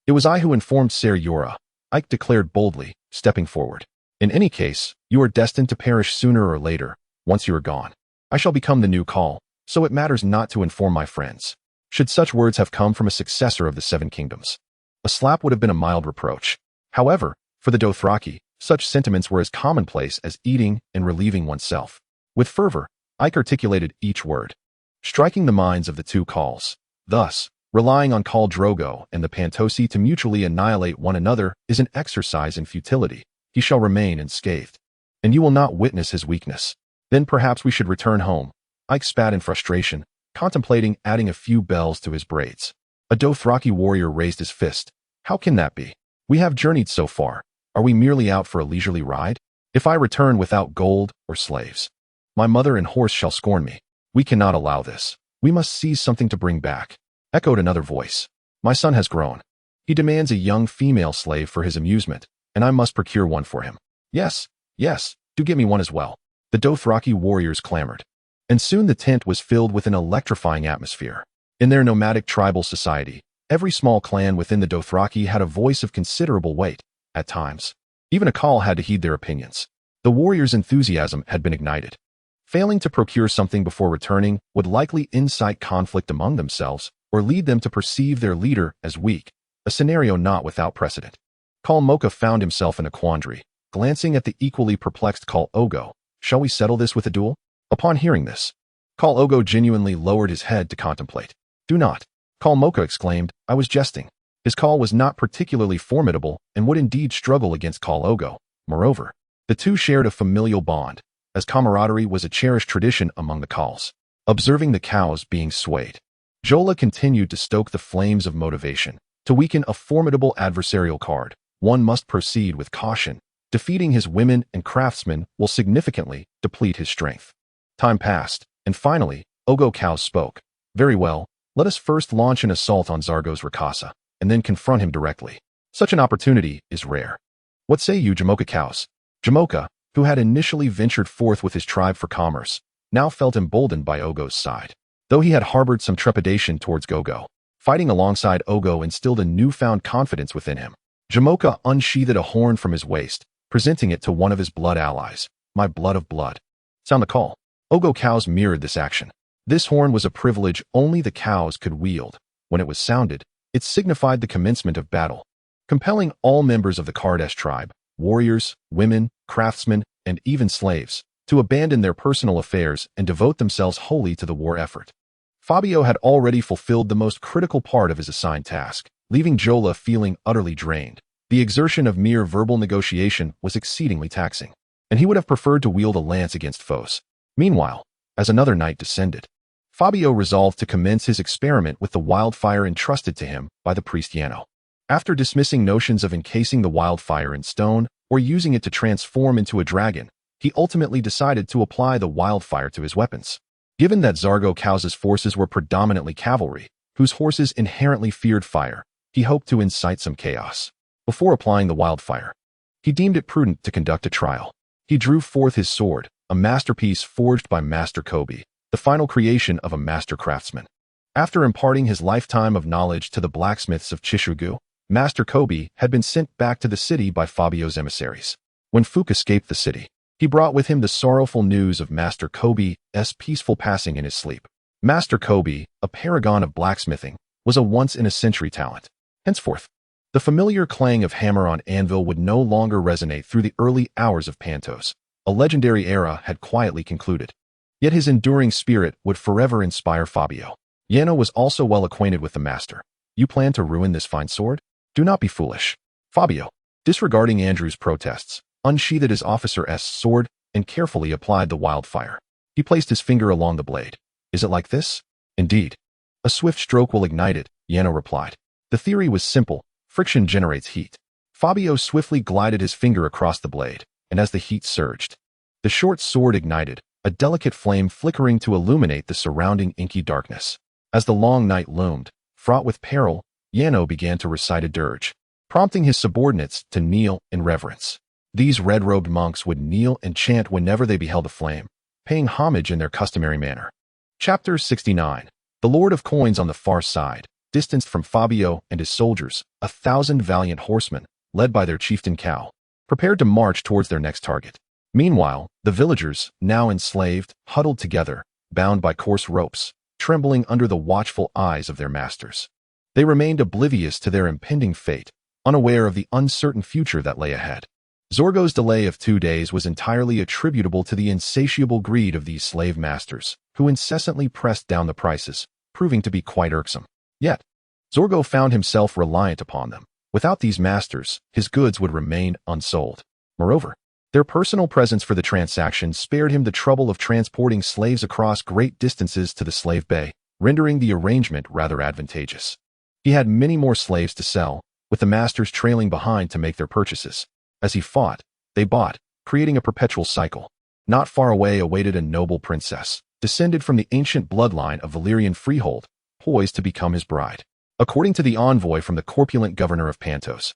It was I who informed Ser Yora, Ike declared boldly, stepping forward. In any case, you are destined to perish sooner or later. Once you are gone, I shall become the new Khal, so it matters not to inform my friends. Should such words have come from a successor of the Seven Kingdoms, a slap would have been a mild reproach. However, for the Dothraki, such sentiments were as commonplace as eating and relieving oneself. With fervor, Ike articulated each word, striking the minds of the two Khals. Thus, relying on Khal Drogo and the Pentosi to mutually annihilate one another is an exercise in futility. He shall remain unscathed, and you will not witness his weakness. Then perhaps we should return home. Ike spat in frustration, contemplating adding a few bells to his braids. A Dothraki warrior raised his fist. How can that be? We have journeyed so far. Are we merely out for a leisurely ride? If I return without gold or slaves, my mother and horse shall scorn me. We cannot allow this. We must seize something to bring back. Echoed another voice. My son has grown. He demands a young female slave for his amusement, and I must procure one for him. Yes, do get me one as well. The Dothraki warriors clamored. And soon the tent was filled with an electrifying atmosphere. In their nomadic tribal society, every small clan within the Dothraki had a voice of considerable weight. At times, even a Khal had to heed their opinions. The warriors' enthusiasm had been ignited. Failing to procure something before returning would likely incite conflict among themselves or lead them to perceive their leader as weak, a scenario not without precedent. Khal Mocha found himself in a quandary, glancing at the equally perplexed Khal Ogo. Shall we settle this with a duel? Upon hearing this, Khal Ogo genuinely lowered his head to contemplate. Do not, Khal Mocha exclaimed. I was jesting. His Khal was not particularly formidable and would indeed struggle against Khal Ogo. Moreover, the two shared a familial bond, as camaraderie was a cherished tradition among the Khals. Observing the cows being swayed, Jola continued to stoke the flames of motivation. To weaken a formidable adversarial card, one must proceed with caution. Defeating his women and craftsmen will significantly deplete his strength. Time passed, and finally, Ogo Cows spoke. Very well, let us first launch an assault on Zargo's Rakasa, and then confront him directly. Such an opportunity is rare. What say you, Jamoka Cows? Jamoka, who had initially ventured forth with his tribe for commerce, now felt emboldened by Ogo's side. Though he had harbored some trepidation towards Gogo, fighting alongside Ogo instilled a newfound confidence within him. Jamoka unsheathed a horn from his waist, presenting it to one of his blood allies. My blood of blood. Sound the call. Ogo Cows mirrored this action. This horn was a privilege only the cows could wield. When it was sounded, it signified the commencement of battle, compelling all members of the Kardash tribe, warriors, women, craftsmen, and even slaves, to abandon their personal affairs and devote themselves wholly to the war effort. Fabio had already fulfilled the most critical part of his assigned task, leaving Jola feeling utterly drained. The exertion of mere verbal negotiation was exceedingly taxing, and he would have preferred to wield a lance against foes. Meanwhile, as another night descended, Fabio resolved to commence his experiment with the wildfire entrusted to him by the priest Yano. After dismissing notions of encasing the wildfire in stone or using it to transform into a dragon, he ultimately decided to apply the wildfire to his weapons. Given that Zargo Cows' forces were predominantly cavalry, whose horses inherently feared fire, he hoped to incite some chaos. Before applying the wildfire, he deemed it prudent to conduct a trial. He drew forth his sword, a masterpiece forged by Master Kobe, the final creation of a master craftsman. After imparting his lifetime of knowledge to the blacksmiths of Chishugu, Master Kobe had been sent back to the city by Fabio's emissaries. When Fook escaped the city, he brought with him the sorrowful news of Master Kobe's peaceful passing in his sleep. Master Kobe, a paragon of blacksmithing, was a once-in-a-century talent. Henceforth, the familiar clang of hammer on anvil would no longer resonate through the early hours of Pentos. A legendary era had quietly concluded. Yet his enduring spirit would forever inspire Fabio. Yano was also well acquainted with the master. You plan to ruin this fine sword? Do not be foolish. Fabio, disregarding Andrew's protests, unsheathed his officer's sword and carefully applied the wildfire. He placed his finger along the blade. Is it like this? Indeed. A swift stroke will ignite it, Yano replied. The theory was simple. Friction generates heat. Fabio swiftly glided his finger across the blade, and as the heat surged, the short sword ignited, a delicate flame flickering to illuminate the surrounding inky darkness. As the long night loomed, fraught with peril, Yano began to recite a dirge, prompting his subordinates to kneel in reverence. These red-robed monks would kneel and chant whenever they beheld the flame, paying homage in their customary manner. Chapter 69. The Lord of Coins on the far side, distanced from Fabio and his soldiers, 1,000 valiant horsemen, led by their chieftain Cal, prepared to march towards their next target. Meanwhile, the villagers, now enslaved, huddled together, bound by coarse ropes, trembling under the watchful eyes of their masters. They remained oblivious to their impending fate, unaware of the uncertain future that lay ahead. Zorgo's delay of 2 days was entirely attributable to the insatiable greed of these slave masters, who incessantly pressed down the prices, proving to be quite irksome. Yet, Zorgo found himself reliant upon them. Without these masters, his goods would remain unsold. Moreover, their personal presence for the transaction spared him the trouble of transporting slaves across great distances to the slave bay, rendering the arrangement rather advantageous. He had many more slaves to sell, with the masters trailing behind to make their purchases. As he fought, they bought, creating a perpetual cycle. Not far away awaited a noble princess, descended from the ancient bloodline of Valyrian freehold, poised to become his bride. According to the envoy from the corpulent governor of Pentos,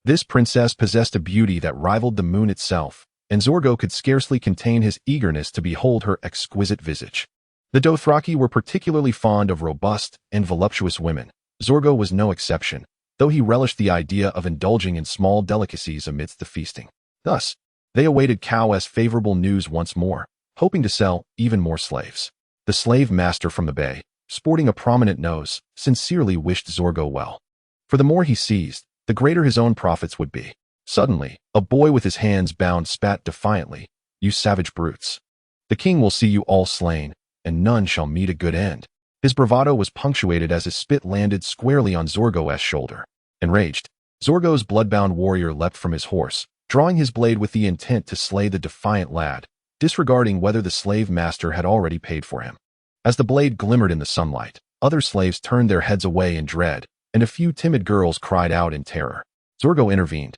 this princess possessed a beauty that rivaled the moon itself, and Zorgo could scarcely contain his eagerness to behold her exquisite visage. The Dothraki were particularly fond of robust and voluptuous women. Zorgo was no exception, though he relished the idea of indulging in small delicacies amidst the feasting. Thus, they awaited Cal's favorable news once more, hoping to sell even more slaves. The slave master from the bay, sporting a prominent nose, sincerely wished Zorgo well. For the more he seized, the greater his own profits would be. Suddenly, a boy with his hands bound spat defiantly, "You savage brutes! The king will see you all slain, and none shall meet a good end." His bravado was punctuated as his spit landed squarely on Zorgo's shoulder. Enraged, Zorgo's bloodbound warrior leapt from his horse, drawing his blade with the intent to slay the defiant lad, disregarding whether the slave master had already paid for him. As the blade glimmered in the sunlight, other slaves turned their heads away in dread, and a few timid girls cried out in terror. Zorgo intervened,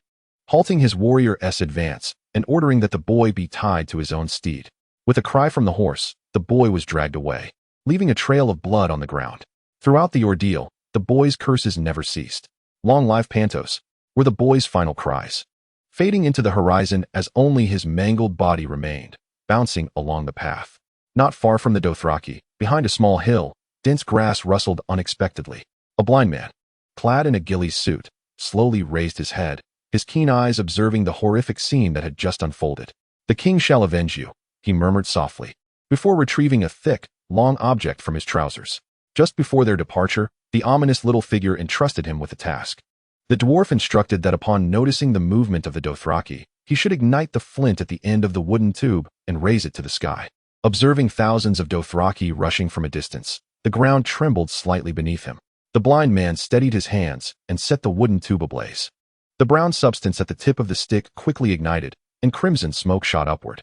halting his warrior's advance and ordering that the boy be tied to his own steed. With a cry from the horse, the boy was dragged away, leaving a trail of blood on the ground. Throughout the ordeal, the boy's curses never ceased. "Long live Pentos," were the boy's final cries, fading into the horizon as only his mangled body remained, bouncing along the path. Not far from the Dothraki, behind a small hill, dense grass rustled unexpectedly. A blind man, clad in a ghillie suit, slowly raised his head, his keen eyes observing the horrific scene that had just unfolded. "The king shall avenge you," he murmured softly, before retrieving a thick, long object from his trousers. Just before their departure, the ominous little figure entrusted him with a task. The dwarf instructed that upon noticing the movement of the Dothraki, he should ignite the flint at the end of the wooden tube and raise it to the sky. Observing thousands of Dothraki rushing from a distance, the ground trembled slightly beneath him. The blind man steadied his hands and set the wooden tube ablaze. The brown substance at the tip of the stick quickly ignited, and crimson smoke shot upward.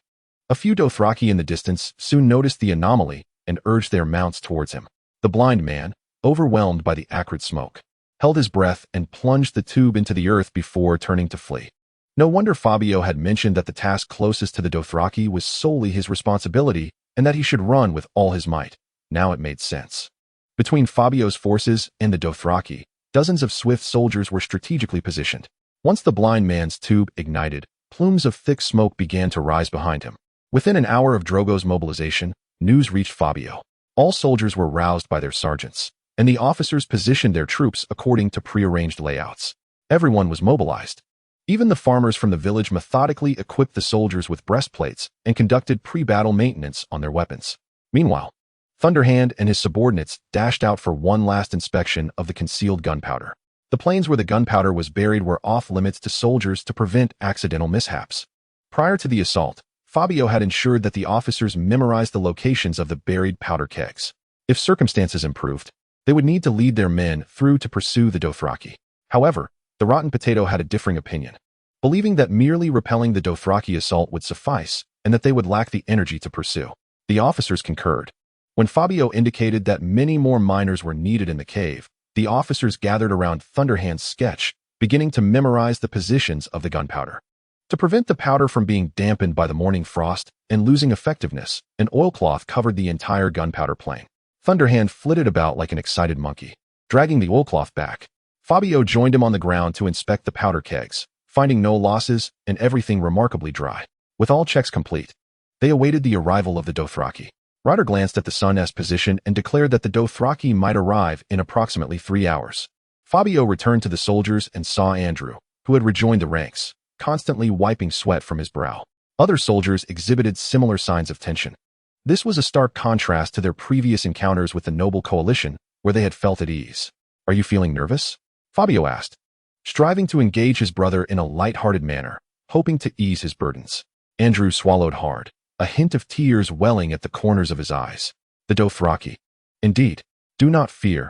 A few Dothraki in the distance soon noticed the anomaly and urged their mounts towards him. The blind man, overwhelmed by the acrid smoke, held his breath and plunged the tube into the earth before turning to flee. No wonder Fabio had mentioned that the task closest to the Dothraki was solely his responsibility and that he should run with all his might. Now it made sense. Between Fabio's forces and the Dothraki, dozens of swift soldiers were strategically positioned. Once the blind man's tube ignited, plumes of thick smoke began to rise behind him. Within an hour of Drogo's mobilization, news reached Fabio. All soldiers were roused by their sergeants, and the officers positioned their troops according to prearranged layouts. Everyone was mobilized. Even the farmers from the village methodically equipped the soldiers with breastplates and conducted pre-battle maintenance on their weapons. Meanwhile, Thunderhand and his subordinates dashed out for one last inspection of the concealed gunpowder. The plains where the gunpowder was buried were off-limits to soldiers to prevent accidental mishaps. Prior to the assault, Fabio had ensured that the officers memorized the locations of the buried powder kegs. If circumstances improved, they would need to lead their men through to pursue the Dothraki. However, the rotten potato had a differing opinion, believing that merely repelling the Dothraki assault would suffice and that they would lack the energy to pursue. The officers concurred. When Fabio indicated that many more miners were needed in the cave, the officers gathered around Thunderhand's sketch, beginning to memorize the positions of the gunpowder. To prevent the powder from being dampened by the morning frost and losing effectiveness, an oilcloth covered the entire gunpowder plain. Thunderhand flitted about like an excited monkey, dragging the oilcloth back. Fabio joined him on the ground to inspect the powder kegs, finding no losses and everything remarkably dry. With all checks complete, they awaited the arrival of the Dothraki. Ryder glanced at the sun's position and declared that the Dothraki might arrive in approximately 3 hours. Fabio returned to the soldiers and saw Andrew, who had rejoined the ranks, constantly wiping sweat from his brow. Other soldiers exhibited similar signs of tension. This was a stark contrast to their previous encounters with the Noble Coalition, where they had felt at ease. "Are you feeling nervous?" Fabio asked, striving to engage his brother in a light-hearted manner, hoping to ease his burdens. Andrew swallowed hard, a hint of tears welling at the corners of his eyes. "The Dothraki. Indeed. Do not fear,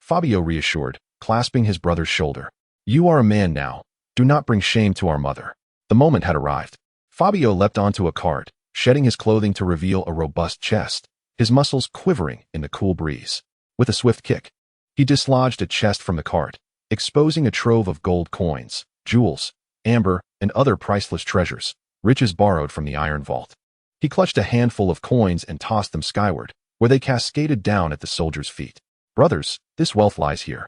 Fabio reassured, clasping his brother's shoulder. "You are a man now. Do not bring shame to our mother." The moment had arrived. Fabio leapt onto a cart, shedding his clothing to reveal a robust chest, his muscles quivering in the cool breeze. With a swift kick, he dislodged a chest from the cart, exposing a trove of gold coins, jewels, amber, and other priceless treasures, riches borrowed from the iron vault. He clutched a handful of coins and tossed them skyward, where they cascaded down at the soldiers' feet. "Brothers, this wealth lies here,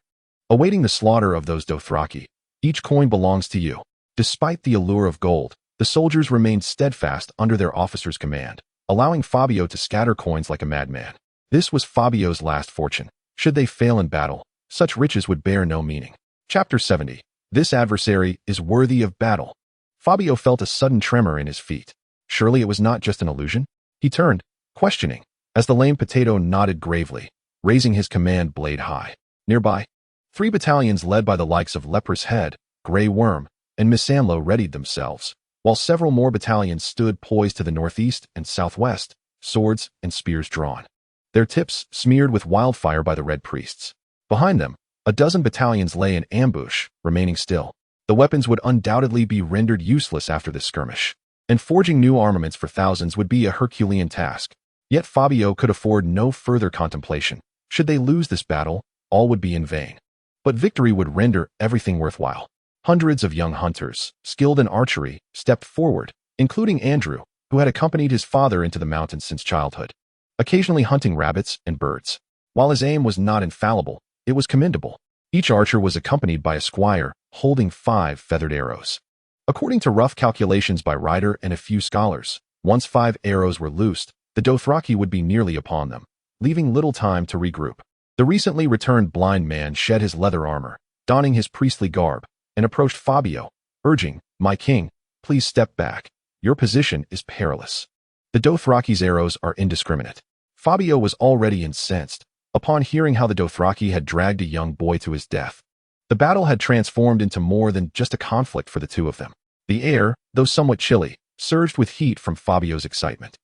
awaiting the slaughter of those Dothraki. Each coin belongs to you." Despite the allure of gold, the soldiers remained steadfast under their officer's command, allowing Fabio to scatter coins like a madman. This was Fabio's last fortune. Should they fail in battle, such riches would bear no meaning. Chapter 70. This adversary is worthy of battle. Fabio felt a sudden tremor in his feet. Surely it was not just an illusion? He turned, questioning, as the lame potato nodded gravely, raising his command blade high. Nearby, 3 battalions led by the likes of Leprous Head, Grey Worm, and Missanlo readied themselves, while several more battalions stood poised to the northeast and southwest, swords and spears drawn, their tips smeared with wildfire by the Red Priests. Behind them, a dozen battalions lay in ambush, remaining still. The weapons would undoubtedly be rendered useless after this skirmish, and forging new armaments for thousands would be a Herculean task. Yet Fabio could afford no further contemplation. Should they lose this battle, all would be in vain. But victory would render everything worthwhile. Hundreds of young hunters, skilled in archery, stepped forward, including Andrew, who had accompanied his father into the mountains since childhood, occasionally hunting rabbits and birds. While his aim was not infallible, it was commendable. Each archer was accompanied by a squire, holding 5 feathered arrows. According to rough calculations by Ryder and a few scholars, once 5 arrows were loosed, the Dothraki would be nearly upon them, leaving little time to regroup. The recently returned blind man shed his leather armor, donning his priestly garb, and approached Fabio, urging, "My king, please step back. Your position is perilous." The Dothraki's arrows are indiscriminate. Fabio was already incensed upon hearing how the Dothraki had dragged a young boy to his death. The battle had transformed into more than just a conflict for the two of them. The air, though somewhat chilly, surged with heat from Fabio's excitement.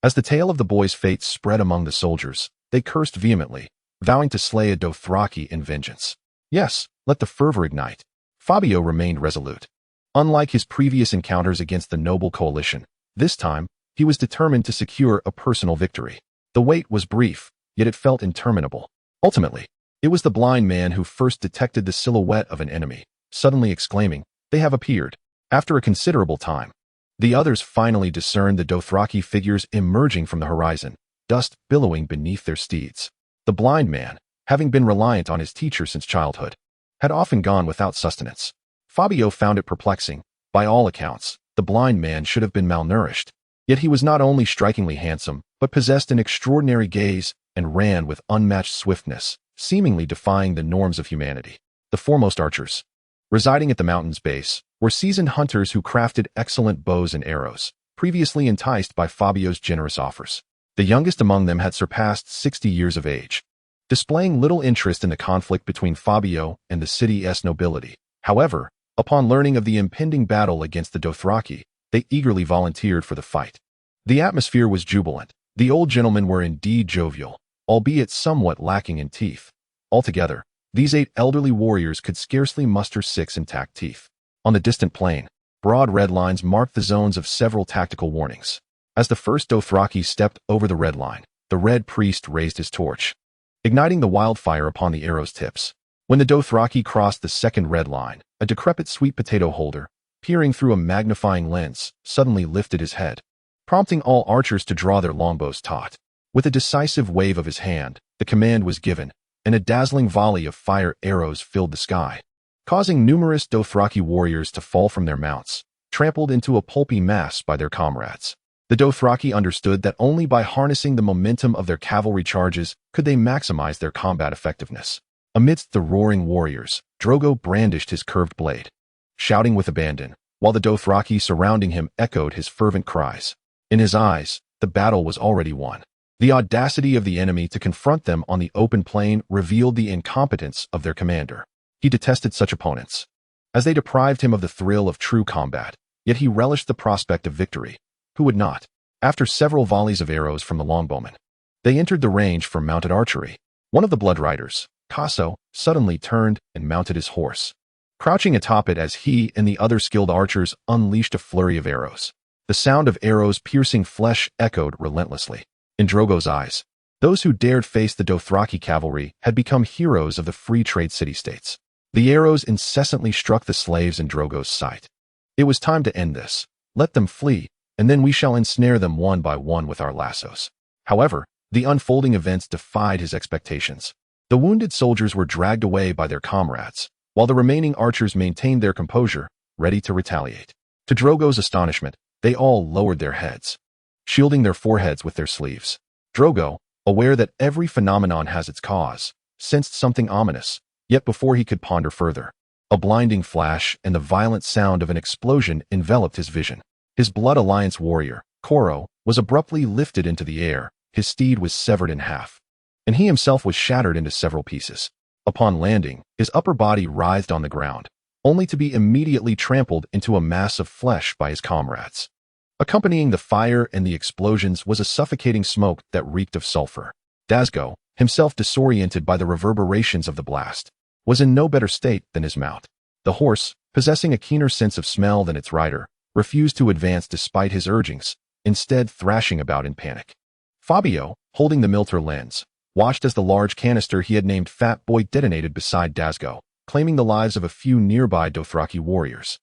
As the tale of the boy's fate spread among the soldiers, they cursed vehemently, vowing to slay a Dothraki in vengeance. Yes, let the fervor ignite. Fabio remained resolute. Unlike his previous encounters against the Noble Coalition, this time, he was determined to secure a personal victory. The wait was brief, yet it felt interminable. Ultimately, it was the blind man who first detected the silhouette of an enemy, suddenly exclaiming, "They have appeared." After a considerable time, the others finally discerned the Dothraki figures emerging from the horizon, dust billowing beneath their steeds. The blind man, having been reliant on his teacher since childhood, had often gone without sustenance. Fabio found it perplexing. By all accounts, the blind man should have been malnourished. Yet he was not only strikingly handsome, but possessed an extraordinary gaze and ran with unmatched swiftness, seemingly defying the norms of humanity. The foremost archers, residing at the mountain's base, were seasoned hunters who crafted excellent bows and arrows, previously enticed by Fabio's generous offers. The youngest among them had surpassed 60 years of age, displaying little interest in the conflict between Fabio and the city's nobility. However, upon learning of the impending battle against the Dothraki, they eagerly volunteered for the fight. The atmosphere was jubilant. The old gentlemen were indeed jovial, albeit somewhat lacking in teeth. Altogether, these 8 elderly warriors could scarcely muster 6 intact teeth. On the distant plain, broad red lines marked the zones of several tactical warnings. As the first Dothraki stepped over the red line, the Red Priest raised his torch, igniting the wildfire upon the arrow's tips. When the Dothraki crossed the second red line, a decrepit sweet potato holder, peering through a magnifying lens, suddenly lifted his head, prompting all archers to draw their longbows taut. With a decisive wave of his hand, the command was given, and a dazzling volley of fire arrows filled the sky, causing numerous Dothraki warriors to fall from their mounts, trampled into a pulpy mass by their comrades. The Dothraki understood that only by harnessing the momentum of their cavalry charges could they maximize their combat effectiveness. Amidst the roaring warriors, Drogo brandished his curved blade, shouting with abandon, while the Dothraki surrounding him echoed his fervent cries. In his eyes, the battle was already won. The audacity of the enemy to confront them on the open plain revealed the incompetence of their commander. He detested such opponents, as they deprived him of the thrill of true combat, yet he relished the prospect of victory. Who would not? After several volleys of arrows from the longbowmen, they entered the range for mounted archery. One of the blood riders, Casso, suddenly turned and mounted his horse, crouching atop it as he and the other skilled archers unleashed a flurry of arrows. The sound of arrows piercing flesh echoed relentlessly. In Drogo's eyes, those who dared face the Dothraki cavalry had become heroes of the free trade city-states. The arrows incessantly struck the slaves in Drogo's sight. It was time to end this. Let them flee, and then we shall ensnare them one by one with our lassos. However, the unfolding events defied his expectations. The wounded soldiers were dragged away by their comrades, while the remaining archers maintained their composure, ready to retaliate. To Drogo's astonishment, they all lowered their heads, shielding their foreheads with their sleeves. Drogo, aware that every phenomenon has its cause, sensed something ominous, yet before he could ponder further, a blinding flash and the violent sound of an explosion enveloped his vision. His Blood Alliance warrior, Koro, was abruptly lifted into the air, his steed was severed in half, and he himself was shattered into several pieces. Upon landing, his upper body writhed on the ground, only to be immediately trampled into a mass of flesh by his comrades. Accompanying the fire and the explosions was a suffocating smoke that reeked of sulfur. Dazgo, himself disoriented by the reverberations of the blast, was in no better state than his mount. The horse, possessing a keener sense of smell than its rider, refused to advance despite his urgings, instead thrashing about in panic. Fabio, holding the Milter lens, watched as the large canister he had named Fat Boy detonated beside Dazgo, claiming the lives of a few nearby Dothraki warriors.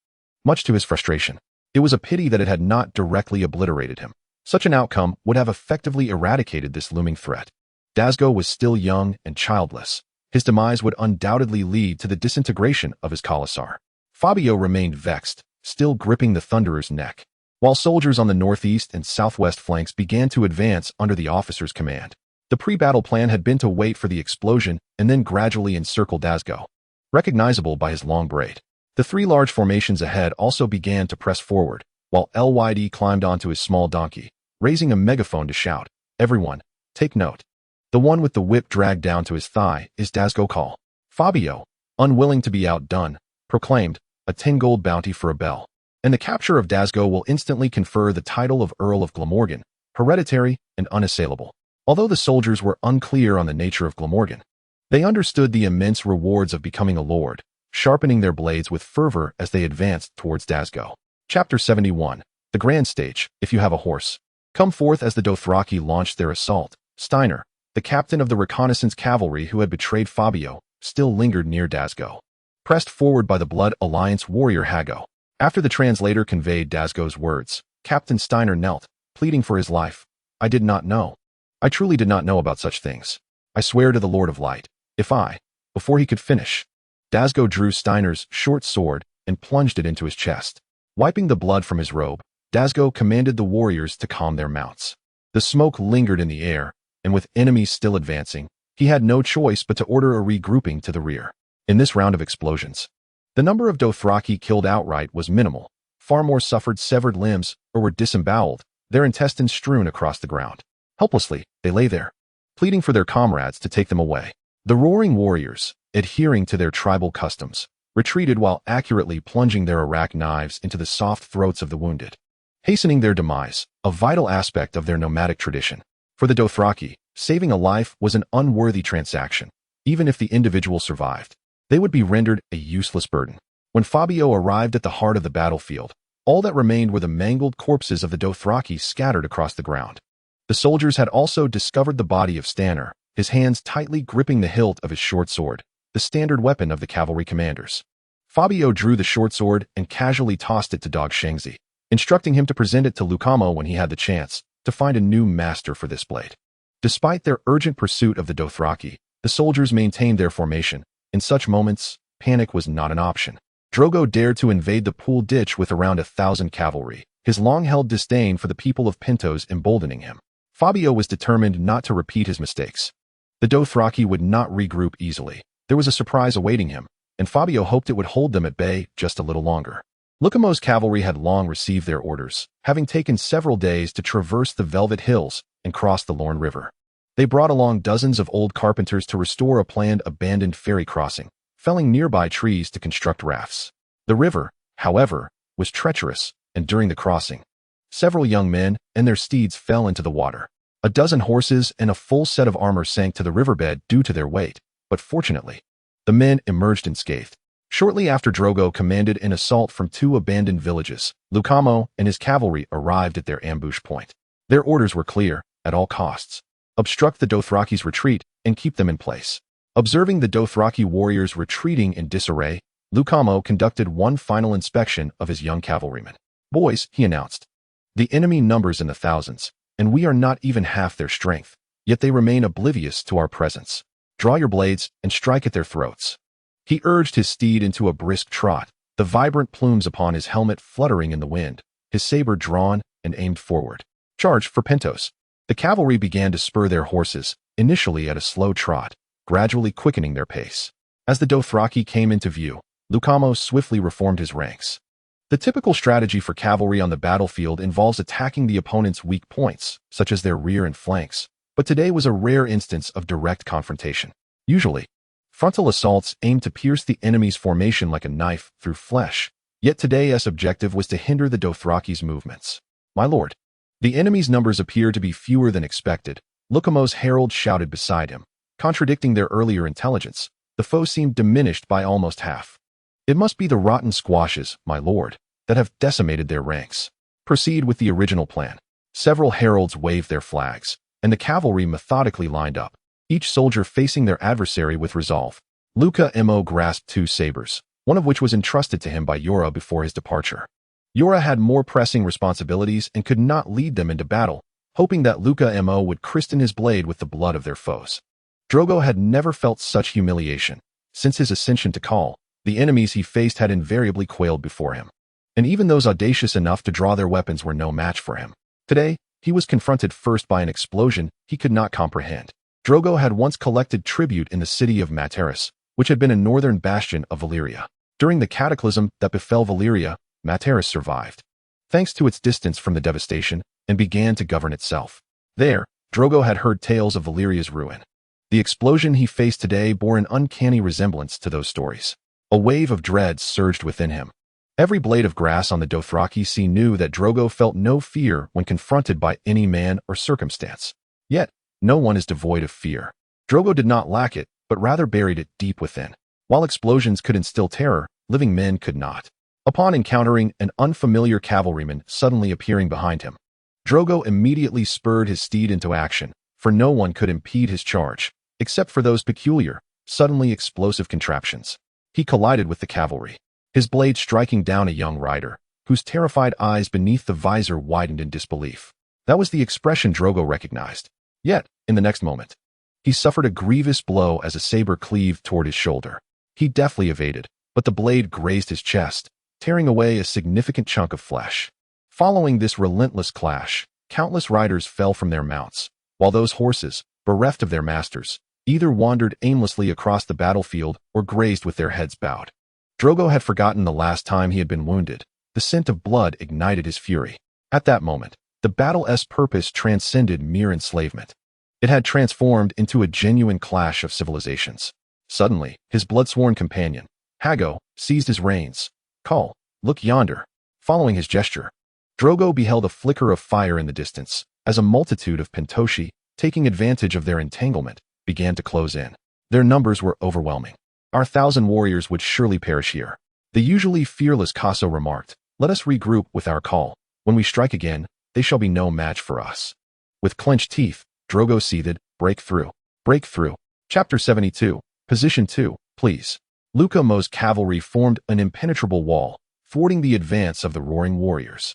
Much to his frustration, it was a pity that it had not directly obliterated him. Such an outcome would have effectively eradicated this looming threat. Dazgo was still young and childless. His demise would undoubtedly lead to the disintegration of his Khalasar. Fabio remained vexed, still gripping the Thunderer's neck, while soldiers on the northeast and southwest flanks began to advance under the officer's command. The pre-battle plan had been to wait for the explosion and then gradually encircle Dazgo, recognizable by his long braid. The 3 large formations ahead also began to press forward, while LYD climbed onto his small donkey, raising a megaphone to shout, "Everyone, take note. The one with the whip dragged down to his thigh is Dazgo Call." Fabio, unwilling to be outdone, proclaimed, "A 10 gold bounty for a bell, and the capture of Dazgo will instantly confer the title of Earl of Glamorgan, hereditary and unassailable." Although the soldiers were unclear on the nature of Glamorgan, they understood the immense rewards of becoming a lord, sharpening their blades with fervor as they advanced towards Dazgo. Chapter 71. The Grand Stage, If You Have a Horse. Come forth as the Dothraki launched their assault. Steiner, the captain of the reconnaissance cavalry who had betrayed Fabio, still lingered near Dazgo, pressed forward by the Blood Alliance warrior Hago. After the translator conveyed Dazgo's words, Captain Steiner knelt, pleading for his life. "I did not know. I truly did not know about such things. I swear to the Lord of Light, if I..." Before he could finish, Dazgo drew Steiner's short sword and plunged it into his chest. Wiping the blood from his robe, Dazgo commanded the warriors to calm their mounts. The smoke lingered in the air, and with enemies still advancing, he had no choice but to order a regrouping to the rear. In this round of explosions, the number of Dothraki killed outright was minimal. Far more suffered severed limbs or were disemboweled, their intestines strewn across the ground. Helplessly, they lay there, pleading for their comrades to take them away. The roaring warriors, adhering to their tribal customs, retreated while accurately plunging their Arak knives into the soft throats of the wounded. hastening their demise, a vital aspect of their nomadic tradition. For the Dothraki, saving a life was an unworthy transaction. Even if the individual survived, they would be rendered a useless burden. When Fabio arrived at the heart of the battlefield, all that remained were the mangled corpses of the Dothraki scattered across the ground. The soldiers had also discovered the body of Stanner, his hands tightly gripping the hilt of his short sword, the standard weapon of the cavalry commanders. Fabio drew the short sword and casually tossed it to Dog Shengzi, instructing him to present it to Lucamo when he had the chance to find a new master for this blade. Despite their urgent pursuit of the Dothraki, the soldiers maintained their formation. In such moments, panic was not an option. Drogo dared to invade the pool ditch with around 1,000 cavalry, his long-held disdain for the people of Pentos emboldening him. Fabio was determined not to repeat his mistakes. The Dothraki would not regroup easily. There was a surprise awaiting him, and Fabio hoped it would hold them at bay just a little longer. Lucamo's cavalry had long received their orders, having taken several days to traverse the Velvet Hills and cross the Lorne River. They brought along dozens of old carpenters to restore a planned abandoned ferry crossing, felling nearby trees to construct rafts. The river, however, was treacherous, and during the crossing, several young men and their steeds fell into the water. A dozen horses and a full set of armor sank to the riverbed due to their weight, but fortunately, the men emerged unscathed. Shortly after Drogo commanded an assault from 2 abandoned villages, Lucamo and his cavalry arrived at their ambush point. Their orders were clear, at all costs: obstruct the Dothraki's retreat and keep them in place. Observing the Dothraki warriors retreating in disarray, Lucamo conducted one final inspection of his young cavalrymen. "Boys," he announced, "the enemy numbers in the thousands, and we are not even half their strength, yet they remain oblivious to our presence. Draw your blades and strike at their throats." He urged his steed into a brisk trot, the vibrant plumes upon his helmet fluttering in the wind, his saber drawn and aimed forward. "Charge for Pentos." The cavalry began to spur their horses, initially at a slow trot, gradually quickening their pace. As the Dothraki came into view, Lucamo swiftly reformed his ranks. The typical strategy for cavalry on the battlefield involves attacking the opponent's weak points, such as their rear and flanks, but today was a rare instance of direct confrontation. Usually, frontal assaults aimed to pierce the enemy's formation like a knife through flesh, yet today's objective was to hinder the Dothraki's movements. "My lord." The enemy's numbers appeared to be fewer than expected. Lucamo's herald shouted beside him. Contradicting their earlier intelligence, the foe seemed diminished by almost half. "It must be the rotten squashes, my lord, that have decimated their ranks. Proceed with the original plan." Several heralds waved their flags, and the cavalry methodically lined up, each soldier facing their adversary with resolve. Lucamo grasped 2 sabers, one of which was entrusted to him by Yora before his departure. Yora had more pressing responsibilities and could not lead them into battle, hoping that Lucamo would christen his blade with the blood of their foes. Drogo had never felt such humiliation. Since his ascension to Khal, the enemies he faced had invariably quailed before him. And even those audacious enough to draw their weapons were no match for him. Today, he was confronted first by an explosion he could not comprehend. Drogo had once collected tribute in the city of Materis, which had been a northern bastion of Valyria. During the cataclysm that befell Valyria, Materis survived, thanks to its distance from the devastation, and began to govern itself. There, Drogo had heard tales of Valyria's ruin. The explosion he faced today bore an uncanny resemblance to those stories. A wave of dread surged within him. Every blade of grass on the Dothraki sea knew that Drogo felt no fear when confronted by any man or circumstance. Yet, no one is devoid of fear. Drogo did not lack it, but rather buried it deep within. While explosions could instill terror, living men could not. Upon encountering an unfamiliar cavalryman suddenly appearing behind him, Drogo immediately spurred his steed into action, for no one could impede his charge, except for those peculiar, suddenly explosive contraptions. He collided with the cavalry, his blade striking down a young rider, whose terrified eyes beneath the visor widened in disbelief. That was the expression Drogo recognized. Yet, in the next moment, he suffered a grievous blow as a saber cleaved toward his shoulder. He deftly evaded, but the blade grazed his chest, tearing away a significant chunk of flesh. Following this relentless clash, countless riders fell from their mounts, while those horses, bereft of their masters, either wandered aimlessly across the battlefield or grazed with their heads bowed. Drogo had forgotten the last time he had been wounded. The scent of blood ignited his fury. At that moment, the battle's purpose transcended mere enslavement. It had transformed into a genuine clash of civilizations. Suddenly, his blood-sworn companion, Hago, seized his reins. "Khal, look yonder." Following his gesture, Drogo beheld a flicker of fire in the distance, as a multitude of Pentoshi, taking advantage of their entanglement, began to close in. Their numbers were overwhelming. Our 1,000 warriors would surely perish here. The usually fearless Kaso remarked, "Let us regroup with our call. When we strike again, they shall be no match for us." With clenched teeth, Drogo seethed, "Break through. Break through." Chapter 72, Position 2, please. Luca Mo's cavalry formed an impenetrable wall, thwarting the advance of the roaring warriors.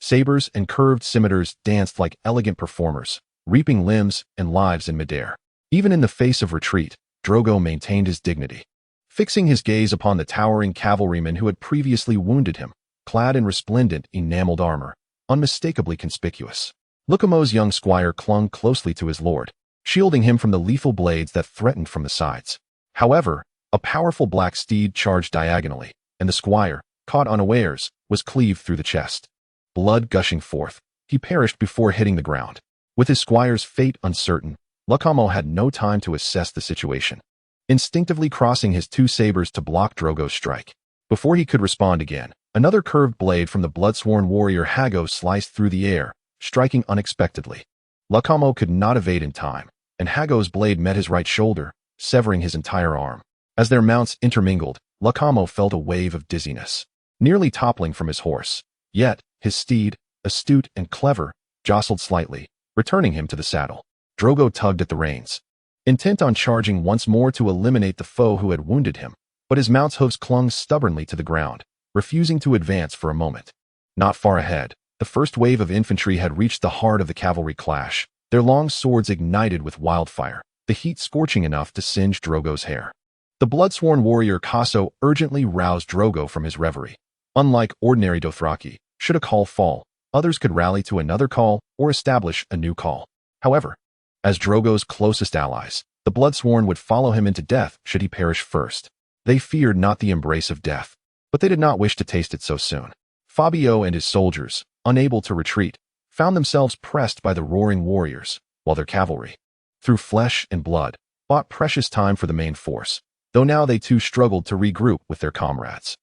Sabers and curved scimitars danced like elegant performers, reaping limbs and lives in midair. Even in the face of retreat, Drogo maintained his dignity. Fixing his gaze upon the towering cavalryman who had previously wounded him, clad in resplendent, enameled armor, unmistakably conspicuous. Lucamo's young squire clung closely to his lord, shielding him from the lethal blades that threatened from the sides. However, a powerful black steed charged diagonally, and the squire, caught unawares, was cleaved through the chest. Blood gushing forth, he perished before hitting the ground. With his squire's fate uncertain, Lucamo had no time to assess the situation, instinctively crossing his two sabers to block Drogo's strike. Before he could respond again, another curved blade from the blood-sworn warrior Hago sliced through the air, striking unexpectedly. Lucamo could not evade in time, and Hago's blade met his right shoulder, severing his entire arm. As their mounts intermingled, Lucamo felt a wave of dizziness, nearly toppling from his horse. Yet, his steed, astute and clever, jostled slightly, returning him to the saddle. Drogo tugged at the reins, intent on charging once more to eliminate the foe who had wounded him, but his mount's hooves clung stubbornly to the ground, refusing to advance for a moment. Not far ahead, the first wave of infantry had reached the heart of the cavalry clash, their long swords ignited with wildfire, the heat scorching enough to singe Drogo's hair. The blood-sworn warrior Kaso urgently roused Drogo from his reverie. Unlike ordinary Dothraki, should a call fall, others could rally to another call or establish a new call. However, as Drogo's closest allies, the blood-sworn would follow him into death should he perish first. They feared not the embrace of death, but they did not wish to taste it so soon. Fabio and his soldiers, unable to retreat, found themselves pressed by the roaring warriors, while their cavalry, through flesh and blood, bought precious time for the main force, though now they too struggled to regroup with their comrades.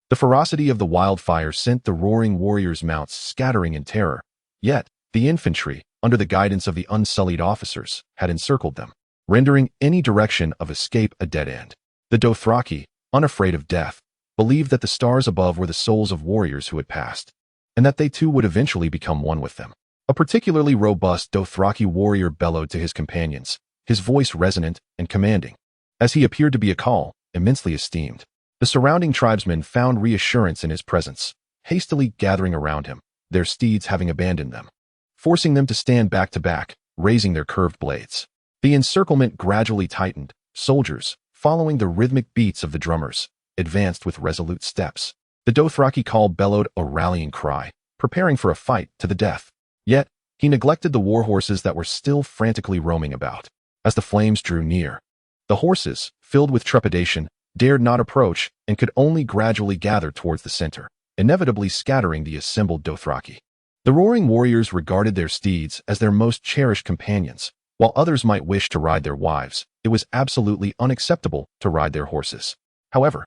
The ferocity of the wildfire sent the roaring warriors' mounts scattering in terror, yet the infantry, under the guidance of the unsullied officers, had encircled them, rendering any direction of escape a dead end. The Dothraki, unafraid of death, believed that the stars above were the souls of warriors who had passed, and that they too would eventually become one with them. A particularly robust Dothraki warrior bellowed to his companions, his voice resonant and commanding, as he appeared to be a call, immensely esteemed. The surrounding tribesmen found reassurance in his presence, hastily gathering around him, their steeds having abandoned them, forcing them to stand back to back, raising their curved blades. The encirclement gradually tightened. Soldiers, following the rhythmic beats of the drummers, advanced with resolute steps. The Dothraki call bellowed a rallying cry, preparing for a fight to the death. Yet, he neglected the war horses that were still frantically roaming about. As the flames drew near, the horses, filled with trepidation, dared not approach and could only gradually gather towards the center, inevitably scattering the assembled Dothraki. The roaring warriors regarded their steeds as their most cherished companions. While others might wish to ride their wives, it was absolutely unacceptable to ride their horses. However,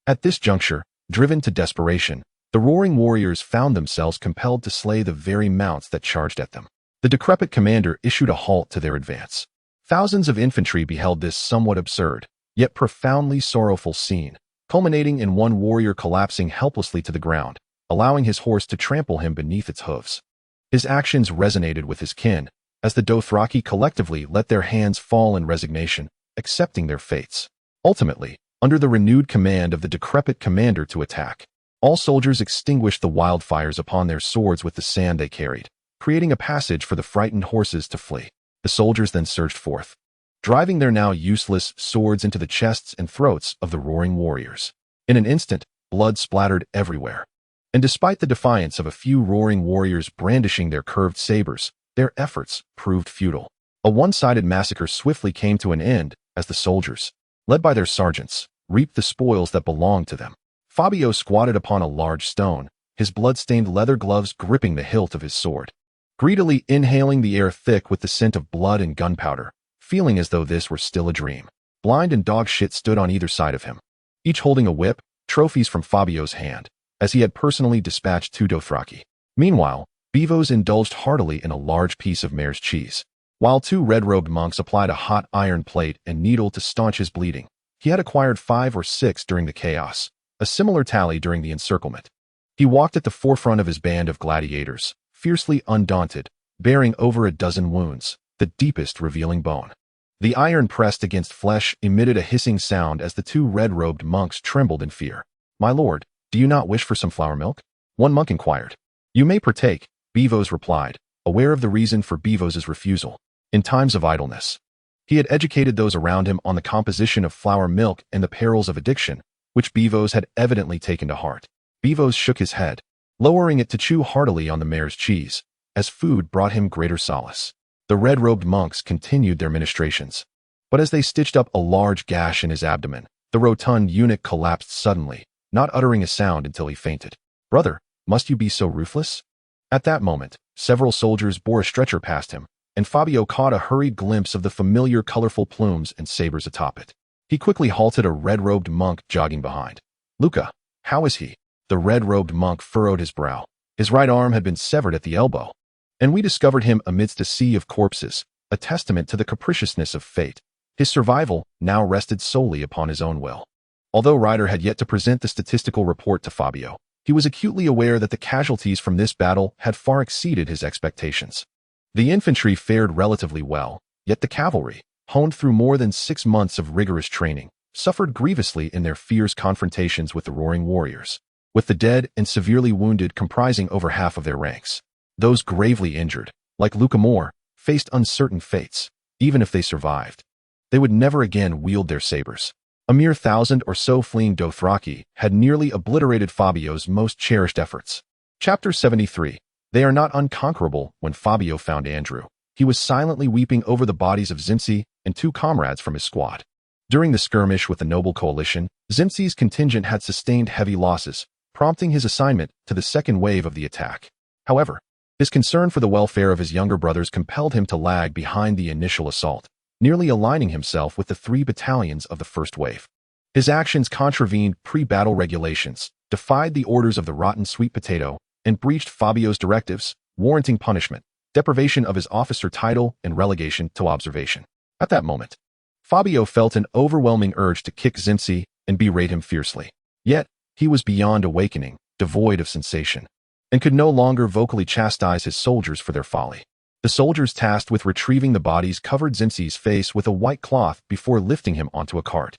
at this juncture, driven to desperation, the roaring warriors found themselves compelled to slay the very mounts that charged at them. The decrepit commander issued a halt to their advance. Thousands of infantry beheld this somewhat absurd, yet profoundly sorrowful scene, culminating in one warrior collapsing helplessly to the ground, allowing his horse to trample him beneath its hooves. His actions resonated with his kin, as the Dothraki collectively let their hands fall in resignation, accepting their fates. Ultimately, under the renewed command of the decrepit commander to attack, all soldiers extinguished the wildfires upon their swords with the sand they carried, creating a passage for the frightened horses to flee. The soldiers then surged forth, driving their now useless swords into the chests and throats of the roaring warriors. In an instant, blood splattered everywhere. And despite the defiance of a few roaring warriors brandishing their curved sabers, their efforts proved futile. A one-sided massacre swiftly came to an end as the soldiers, led by their sergeants, reaped the spoils that belonged to them. Fabio squatted upon a large stone, his blood-stained leather gloves gripping the hilt of his sword, greedily inhaling the air thick with the scent of blood and gunpowder, feeling as though this were still a dream. Blind and Dogshit stood on either side of him, each holding a whip, trophies from Fabio's hand, as he had personally dispatched two Dothraki. Meanwhile, Bevos indulged heartily in a large piece of mare's cheese. While two red-robed monks applied a hot iron plate and needle to staunch his bleeding, he had acquired 5 or 6 during the chaos, a similar tally during the encirclement. He walked at the forefront of his band of gladiators, fiercely undaunted, bearing over a dozen wounds, the deepest revealing bone. The iron pressed against flesh emitted a hissing sound as the two red-robed monks trembled in fear. "My lord, do you not wish for some flour milk?" one monk inquired. "You may partake," Bevos replied, aware of the reason for Bevos's refusal. In times of idleness, he had educated those around him on the composition of flour milk and the perils of addiction, which Bevos had evidently taken to heart. Bevos shook his head, lowering it to chew heartily on the mare's cheese, as food brought him greater solace. The red-robed monks continued their ministrations, but as they stitched up a large gash in his abdomen, the rotund eunuch collapsed suddenly, not uttering a sound until he fainted. "Brother, must you be so ruthless?" At that moment, several soldiers bore a stretcher past him, and Fabio caught a hurried glimpse of the familiar colorful plumes and sabers atop it. He quickly halted a red-robed monk jogging behind. "Luca, how is he?" The red-robed monk furrowed his brow. His right arm had been severed at the elbow, and we discovered him amidst a sea of corpses, a testament to the capriciousness of fate. His survival now rested solely upon his own will. Although Ryder had yet to present the statistical report to Fabio, he was acutely aware that the casualties from this battle had far exceeded his expectations. The infantry fared relatively well, yet the cavalry, honed through more than 6 months of rigorous training, suffered grievously in their fierce confrontations with the roaring warriors, with the dead and severely wounded comprising over half of their ranks. Those gravely injured, like Luca Moore, faced uncertain fates. Even if they survived, they would never again wield their sabers. A mere 1,000 or so fleeing Dothraki had nearly obliterated Fabio's most cherished efforts. Chapter 73. They are not unconquerable. When Fabio found Andrew, he was silently weeping over the bodies of Zimsi and 2 comrades from his squad. During the skirmish with the noble coalition, Zimsi's contingent had sustained heavy losses, prompting his assignment to the second wave of the attack. However, his concern for the welfare of his younger brothers compelled him to lag behind the initial assault, nearly aligning himself with the 3 battalions of the first wave. His actions contravened pre-battle regulations, defied the orders of the rotten sweet potato, and breached Fabio's directives, warranting punishment, deprivation of his officer title, and relegation to observation. At that moment, Fabio felt an overwhelming urge to kick Zimsi and berate him fiercely. Yet, he was beyond awakening, devoid of sensation, and could no longer vocally chastise his soldiers for their folly. The soldiers tasked with retrieving the bodies covered Zimsi's face with a white cloth before lifting him onto a cart,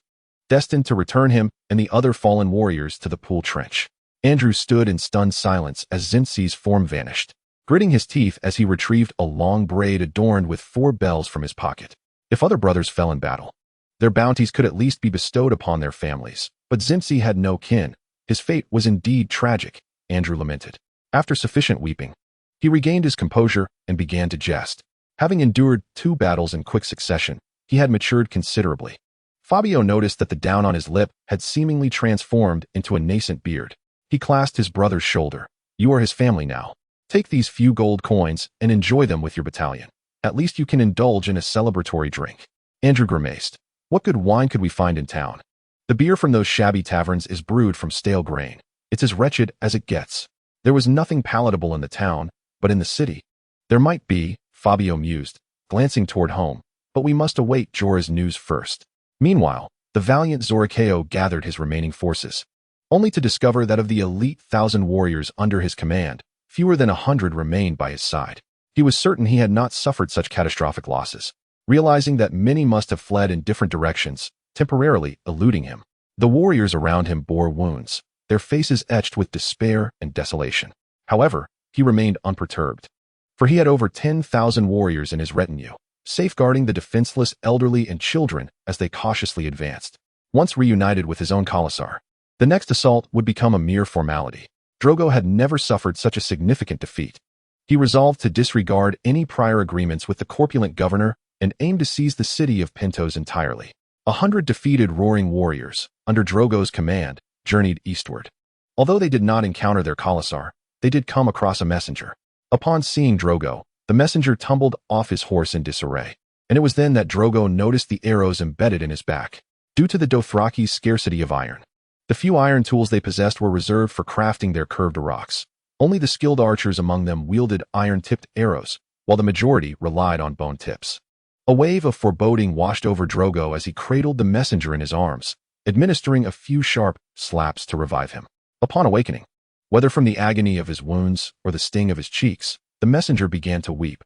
destined to return him and the other fallen warriors to the pool trench. Andrew stood in stunned silence as Zimsi's form vanished, gritting his teeth as he retrieved a long braid adorned with 4 bells from his pocket. If other brothers fell in battle, their bounties could at least be bestowed upon their families, but Zimsi had no kin. His fate was indeed tragic, Andrew lamented. After sufficient weeping, he regained his composure and began to jest. Having endured 2 battles in quick succession, he had matured considerably. Fabio noticed that the down on his lip had seemingly transformed into a nascent beard. He clasped his brother's shoulder. "You are his family now. Take these few gold coins and enjoy them with your battalion. At least you can indulge in a celebratory drink." Andrew grimaced. "What good wine could we find in town? The beer from those shabby taverns is brewed from stale grain. It's as wretched as it gets." There was nothing palatable in the town, but in the city there might be, Fabio mused, glancing toward home, but we must await Jorah's news first. Meanwhile, the valiant Zorikeo gathered his remaining forces, only to discover that of the elite 1,000 warriors under his command, fewer than 100 remained by his side. He was certain he had not suffered such catastrophic losses, realizing that many must have fled in different directions, temporarily eluding him. The warriors around him bore wounds, their faces etched with despair and desolation. However, he remained unperturbed, for he had over 10,000 warriors in his retinue, safeguarding the defenseless elderly and children as they cautiously advanced. Once reunited with his own Khalasar, the next assault would become a mere formality. Drogo had never suffered such a significant defeat. He resolved to disregard any prior agreements with the corpulent governor and aimed to seize the city of Pentos entirely. 100 defeated roaring warriors, under Drogo's command, journeyed eastward. Although they did not encounter their Khalasar, they did come across a messenger. Upon seeing Drogo, the messenger tumbled off his horse in disarray, and it was then that Drogo noticed the arrows embedded in his back. Due to the Dothraki's scarcity of iron, the few iron tools they possessed were reserved for crafting their curved rocks. Only the skilled archers among them wielded iron-tipped arrows, while the majority relied on bone tips. A wave of foreboding washed over Drogo as he cradled the messenger in his arms, administering a few sharp slaps to revive him. Upon awakening, whether from the agony of his wounds or the sting of his cheeks, the messenger began to weep.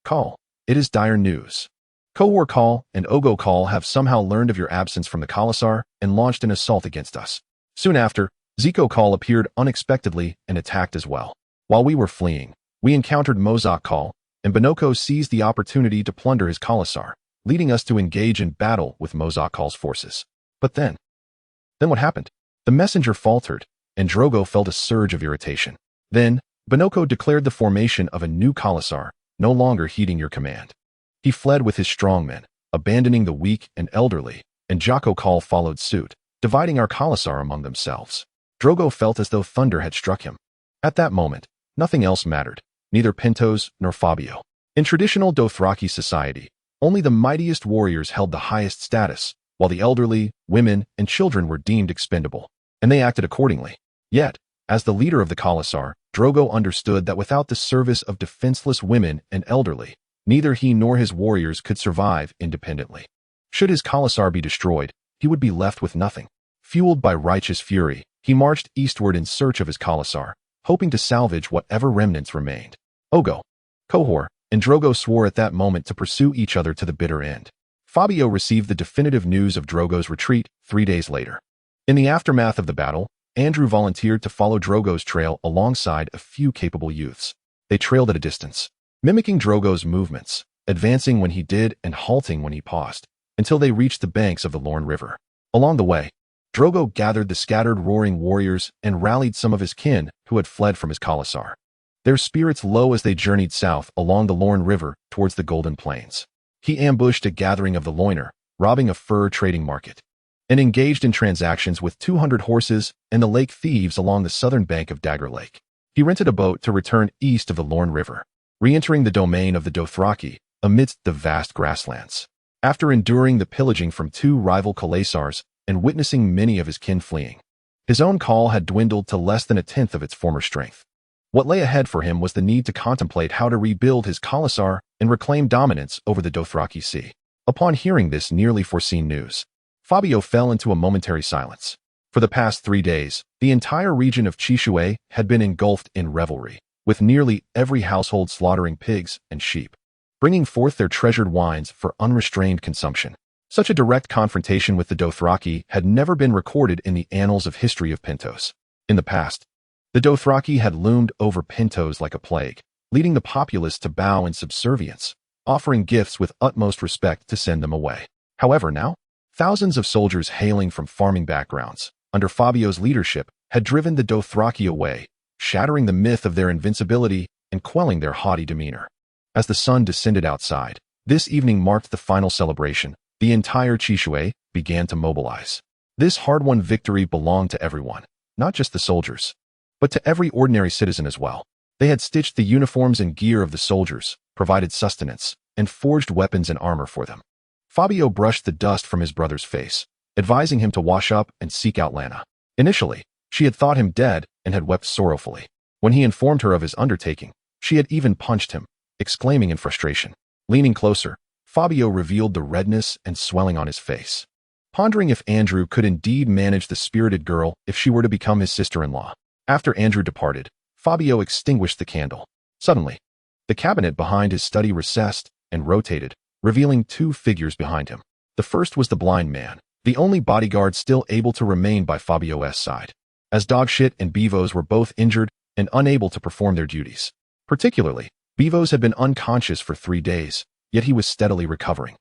"Call, it is dire news. Cohor Call and Ogo Call have somehow learned of your absence from the Khalasar and launched an assault against us. Soon after, Zico Call appeared unexpectedly and attacked as well. While we were fleeing, we encountered Mozak Call, and Bonoko seized the opportunity to plunder his Khalasar, leading us to engage in battle with Mozak Call's forces. But then what happened? The messenger faltered, and Drogo felt a surge of irritation. Then, Bonoko declared the formation of a new Khalasar, no longer heeding your command. He fled with his strongmen, abandoning the weak and elderly, and Jocko Call followed suit, dividing our Khalasar among themselves. Drogo felt as though thunder had struck him. At that moment, nothing else mattered, neither Pentos nor Fabio. In traditional Dothraki society, only the mightiest warriors held the highest status, while the elderly, women, and children were deemed expendable, and they acted accordingly. Yet, as the leader of the Khalasar, Drogo understood that without the service of defenseless women and elderly, neither he nor his warriors could survive independently. Should his Khalasar be destroyed, he would be left with nothing. Fueled by righteous fury, he marched eastward in search of his Khalasar, hoping to salvage whatever remnants remained. Ogo, Cohor, and Drogo swore at that moment to pursue each other to the bitter end. Fabio received the definitive news of Drogo's retreat 3 days later. In the aftermath of the battle, Andrew volunteered to follow Drogo's trail alongside a few capable youths. They trailed at a distance, mimicking Drogo's movements, advancing when he did and halting when he paused, until they reached the banks of the Lorne River. Along the way, Drogo gathered the scattered roaring warriors and rallied some of his kin who had fled from his Khalasar. Their spirits low as they journeyed south along the Lorne River towards the Golden Plains. He ambushed a gathering of the Loiner, robbing a fur trading market, and engaged in transactions with 200 horses and the lake thieves along the southern bank of Dagger Lake. He rented a boat to return east of the Lorne River, re-entering the domain of the Dothraki amidst the vast grasslands. After enduring the pillaging from 2 rival Khalasars and witnessing many of his kin fleeing, his own call had dwindled to less than a tenth of its former strength. What lay ahead for him was the need to contemplate how to rebuild his Khalasar and reclaim dominance over the Dothraki Sea. Upon hearing this nearly foreseen news, Fabio fell into a momentary silence. For the past 3 days, the entire region of Chishué had been engulfed in revelry, with nearly every household slaughtering pigs and sheep, bringing forth their treasured wines for unrestrained consumption. Such a direct confrontation with the Dothraki had never been recorded in the annals of history of Pentos. In the past, the Dothraki had loomed over Pentos like a plague, leading the populace to bow in subservience, offering gifts with utmost respect to send them away. However, now, thousands of soldiers hailing from farming backgrounds, under Fabio's leadership, had driven the Dothraki away, shattering the myth of their invincibility and quelling their haughty demeanor. As the sun descended outside, this evening marked the final celebration. The entire Chishué began to mobilize. This hard-won victory belonged to everyone, not just the soldiers, but to every ordinary citizen as well. They had stitched the uniforms and gear of the soldiers, provided sustenance, and forged weapons and armor for them. Fabio brushed the dust from his brother's face, advising him to wash up and seek out Lana. Initially, she had thought him dead and had wept sorrowfully. When he informed her of his undertaking, she had even punched him, exclaiming in frustration. Leaning closer, Fabio revealed the redness and swelling on his face, pondering if Andrew could indeed manage the spirited girl if she were to become his sister-in-law. After Andrew departed, Fabio extinguished the candle. Suddenly, the cabinet behind his study recessed and rotated, revealing 2 figures behind him. The first was the blind man, the only bodyguard still able to remain by Fabio's side, as Dogshit and Beavos were both injured and unable to perform their duties. Particularly, Beavos had been unconscious for 3 days, yet he was steadily recovering,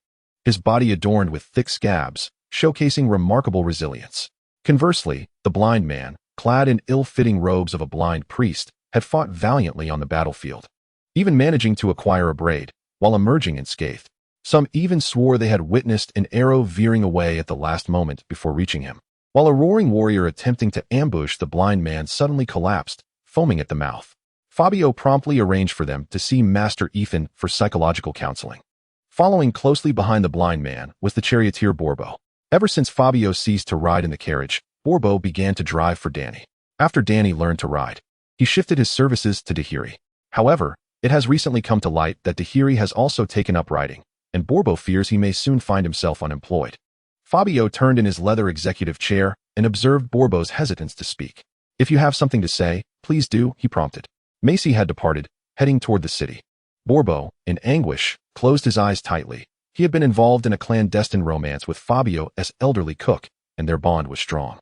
his body adorned with thick scabs, showcasing remarkable resilience. Conversely, the blind man, clad in ill-fitting robes of a blind priest, had fought valiantly on the battlefield, even managing to acquire a braid, while emerging unscathed. Some even swore they had witnessed an arrow veering away at the last moment before reaching him, while a roaring warrior attempting to ambush the blind man suddenly collapsed, foaming at the mouth. Fabio promptly arranged for them to see Master Ethan for psychological counseling. Following closely behind the blind man was the charioteer Borbo. Ever since Fabio ceased to ride in the carriage, Borbo began to drive for Danny. After Danny learned to ride, He shifted his services to Dahiri. However, it has recently come to light that Dahiri has also taken up writing, and Borbo fears he may soon find himself unemployed. Fabio turned in his leather executive chair and observed Borbo's hesitance to speak. "If you have something to say, please do," he prompted. Macy had departed, heading toward the city. Borbo, in anguish, closed his eyes tightly. He had been involved in a clandestine romance with Fabio as elderly cook, and their bond was strong.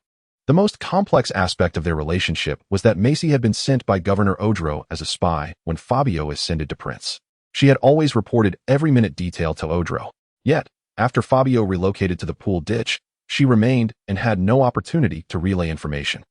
The most complex aspect of their relationship was that Macy had been sent by Governor Odro as a spy when Fabio ascended to prince. She had always reported every minute detail to Odro. Yet, after Fabio relocated to the pool ditch, she remained and had no opportunity to relay information.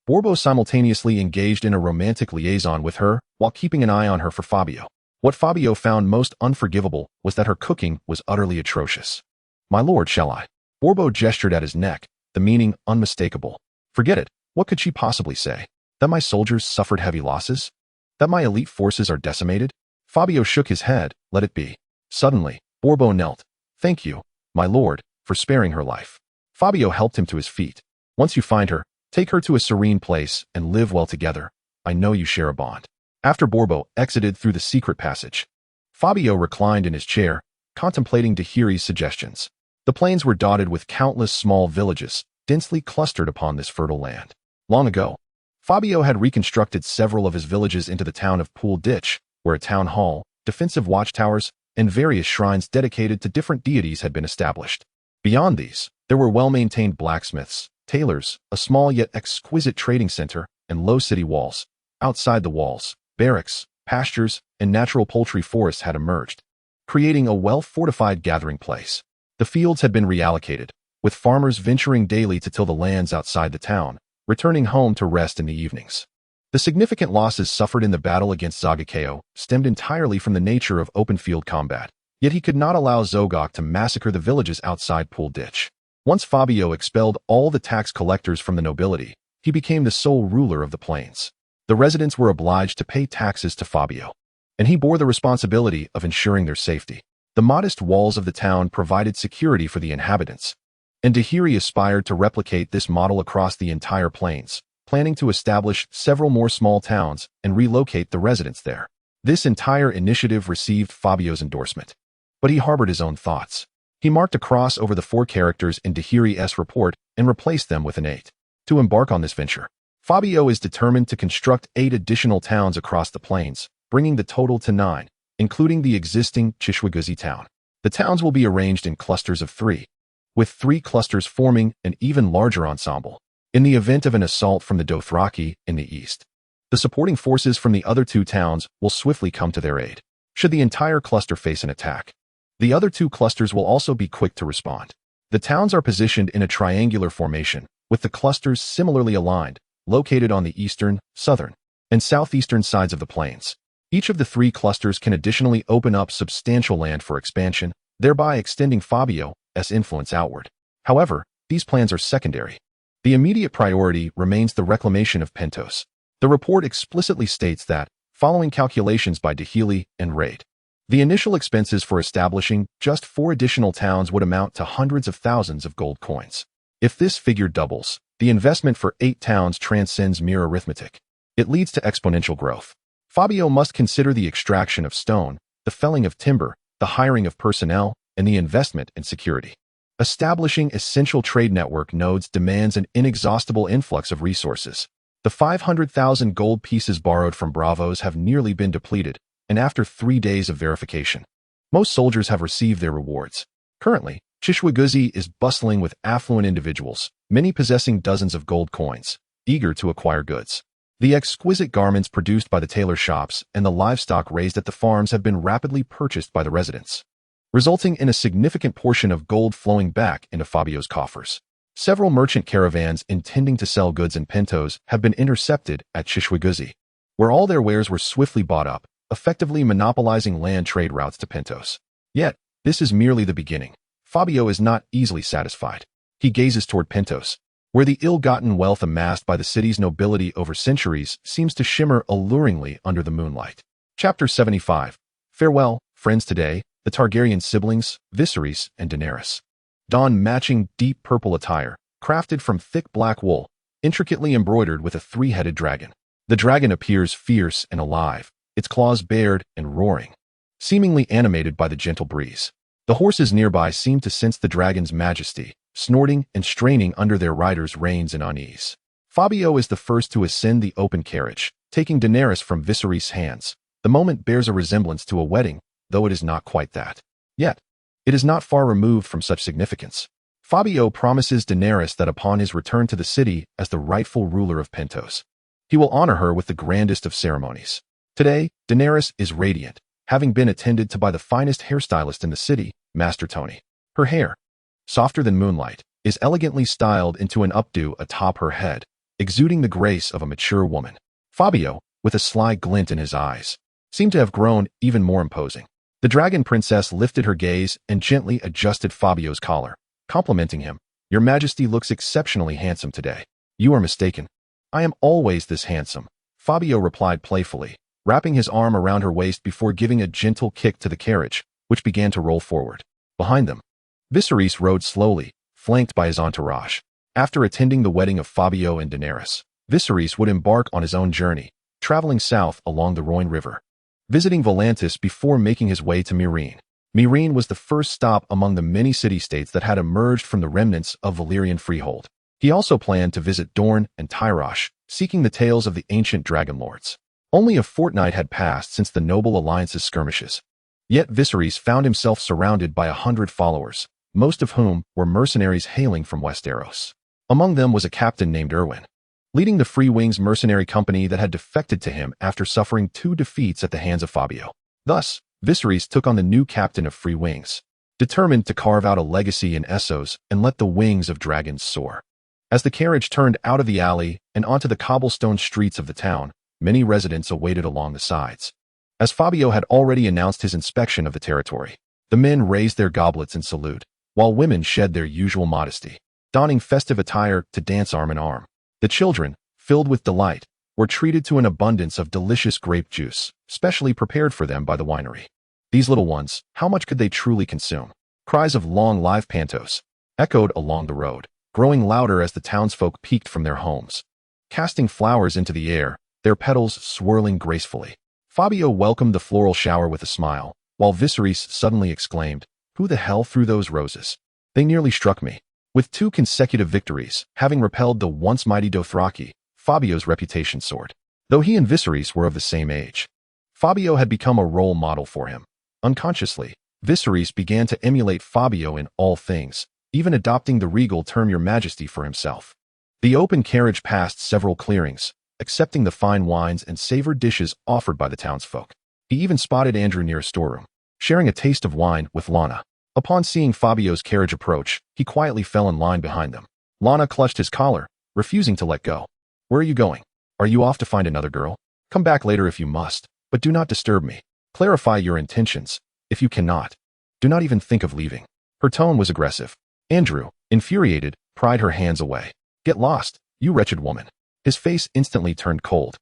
Borbo simultaneously engaged in a romantic liaison with her while keeping an eye on her for Fabio. What Fabio found most unforgivable was that her cooking was utterly atrocious. "My lord, shall I?" Borbo gestured at his neck, the meaning unmistakable. Forget it. What could she possibly say? That my soldiers suffered heavy losses? That my elite forces are decimated? Fabio shook his head. Let it be. Suddenly, Borbo knelt. "Thank you, my lord, for sparing her life." Fabio helped him to his feet. "Once you find her, take her to a serene place and live well together. I know you share a bond." After Borbo exited through the secret passage, Fabio reclined in his chair, contemplating Dahiri's suggestions. The plains were dotted with countless small villages, densely clustered upon this fertile land. Long ago, Fabio had reconstructed several of his villages into the town of Pool Ditch, where a town hall, defensive watchtowers, and various shrines dedicated to different deities had been established. Beyond these, there were well-maintained blacksmiths, tailors, a small yet exquisite trading center, and low city walls. Outside the walls, barracks, pastures, and natural poultry forests had emerged, creating a well-fortified gathering place. The fields had been reallocated, with farmers venturing daily to till the lands outside the town, returning home to rest in the evenings. The significant losses suffered in the battle against Zagakeo stemmed entirely from the nature of open-field combat, yet he could not allow Zogok to massacre the villages outside Pool Ditch. Once Fabio expelled all the tax collectors from the nobility, he became the sole ruler of the plains. The residents were obliged to pay taxes to Fabio, and he bore the responsibility of ensuring their safety. The modest walls of the town provided security for the inhabitants, and Dahiri aspired to replicate this model across the entire plains, planning to establish several more small towns and relocate the residents there. This entire initiative received Fabio's endorsement, but he harbored his own thoughts. He marked a cross over the 4 characters in Dahiri's report and replaced them with an 8. To embark on this venture, Fabio is determined to construct 8 additional towns across the plains, bringing the total to 9, including the existing Chishwaguzi town. The towns will be arranged in clusters of 3, with 3 clusters forming an even larger ensemble. In the event of an assault from the Dothraki in the east, the supporting forces from the other 2 towns will swiftly come to their aid. Should the entire cluster face an attack, the other 2 clusters will also be quick to respond. The towns are positioned in a triangular formation, with the clusters similarly aligned, located on the eastern, southern, and southeastern sides of the plains. Each of the 3 clusters can additionally open up substantial land for expansion, thereby extending Fabio's influence outward. However, these plans are secondary. The immediate priority remains the reclamation of Pentos. The report explicitly states that, following calculations by Dahili and Raid, the initial expenses for establishing just 4 additional towns would amount to hundreds of thousands of gold coins. If this figure doubles, the investment for 8 towns transcends mere arithmetic. It leads to exponential growth. Fabio must consider the extraction of stone, the felling of timber, the hiring of personnel, and the investment in security. Establishing essential trade network nodes demands an inexhaustible influx of resources. The 500,000 gold pieces borrowed from Bravos have nearly been depleted, and after 3 days of verification, most soldiers have received their rewards. Currently, Chishwaguzi is bustling with affluent individuals, many possessing dozens of gold coins, eager to acquire goods. The exquisite garments produced by the tailor shops and the livestock raised at the farms have been rapidly purchased by the residents, resulting in a significant portion of gold flowing back into Fabio's coffers. Several merchant caravans intending to sell goods in Pentos have been intercepted at Chishwaguzi, where all their wares were swiftly bought up, effectively monopolizing land trade routes to Pentos. Yet, this is merely the beginning. Fabio is not easily satisfied. He gazes toward Pentos, where the ill-gotten wealth amassed by the city's nobility over centuries seems to shimmer alluringly under the moonlight. Chapter 75. Farewell, friends. Today, the Targaryen siblings, Viserys and Daenerys, don matching deep purple attire, crafted from thick black wool, intricately embroidered with a 3-headed dragon. The dragon appears fierce and alive, its claws bared and roaring, seemingly animated by the gentle breeze. The horses nearby seem to sense the dragon's majesty, snorting and straining under their riders' reins in unease. Fabio is the first to ascend the open carriage, taking Daenerys from Viserys' hands. The moment bears a resemblance to a wedding, though it is not quite that. Yet, it is not far removed from such significance. Fabio promises Daenerys that upon his return to the city as the rightful ruler of Pentos, he will honor her with the grandest of ceremonies. Today, Daenerys is radiant, having been attended to by the finest hairstylist in the city, Master Tony. Her hair, softer than moonlight, is elegantly styled into an updo atop her head, exuding the grace of a mature woman. Fabio, with a sly glint in his eyes, seemed to have grown even more imposing. The dragon princess lifted her gaze and gently adjusted Fabio's collar, complimenting him. "Your Majesty looks exceptionally handsome today." "You are mistaken. I am always this handsome," Fabio replied playfully, wrapping his arm around her waist before giving a gentle kick to the carriage, which began to roll forward. Behind them, Viserys rode slowly, flanked by his entourage. After attending the wedding of Fabio and Daenerys, Viserys would embark on his own journey, traveling south along the Rhine River, visiting Volantis before making his way to Meereen. Meereen was the first stop among the many city-states that had emerged from the remnants of Valyrian freehold. He also planned to visit Dorne and Tyrosh, seeking the tales of the ancient dragon lords. Only a fortnight had passed since the Noble Alliance's skirmishes. Yet Viserys found himself surrounded by 100 followers, most of whom were mercenaries hailing from Westeros. Among them was a captain named Erwin, leading the Free Wings mercenary company that had defected to him after suffering 2 defeats at the hands of Fabio. Thus, Viserys took on the new captain of Free Wings, determined to carve out a legacy in Essos and let the wings of dragons soar. As the carriage turned out of the alley and onto the cobblestone streets of the town, many residents awaited along the sides. As Fabio had already announced his inspection of the territory, the men raised their goblets in salute, while women shed their usual modesty, donning festive attire to dance arm in arm. The children, filled with delight, were treated to an abundance of delicious grape juice, specially prepared for them by the winery. These little ones, how much could they truly consume? Cries of "Long live Pentos" echoed along the road, growing louder as the townsfolk peeked from their homes, casting flowers into the air, their petals swirling gracefully. Fabio welcomed the floral shower with a smile, while Viserys suddenly exclaimed, "Who the hell threw those roses? They nearly struck me." With 2 consecutive victories, having repelled the once mighty Dothraki, Fabio's reputation soared. Though he and Viserys were of the same age, Fabio had become a role model for him. Unconsciously, Viserys began to emulate Fabio in all things, even adopting the regal term "Your Majesty" for himself. The open carriage passed several clearings, accepting the fine wines and savored dishes offered by the townsfolk. He even spotted Andrew near a storeroom, sharing a taste of wine with Lana. Upon seeing Fabio's carriage approach, he quietly fell in line behind them. Lana clutched his collar, refusing to let go. "Where are you going? Are you off to find another girl? Come back later if you must, but do not disturb me. Clarify your intentions. If you cannot, do not even think of leaving." Her tone was aggressive. Andrew, infuriated, pried her hands away. "Get lost, you wretched woman." His face instantly turned cold,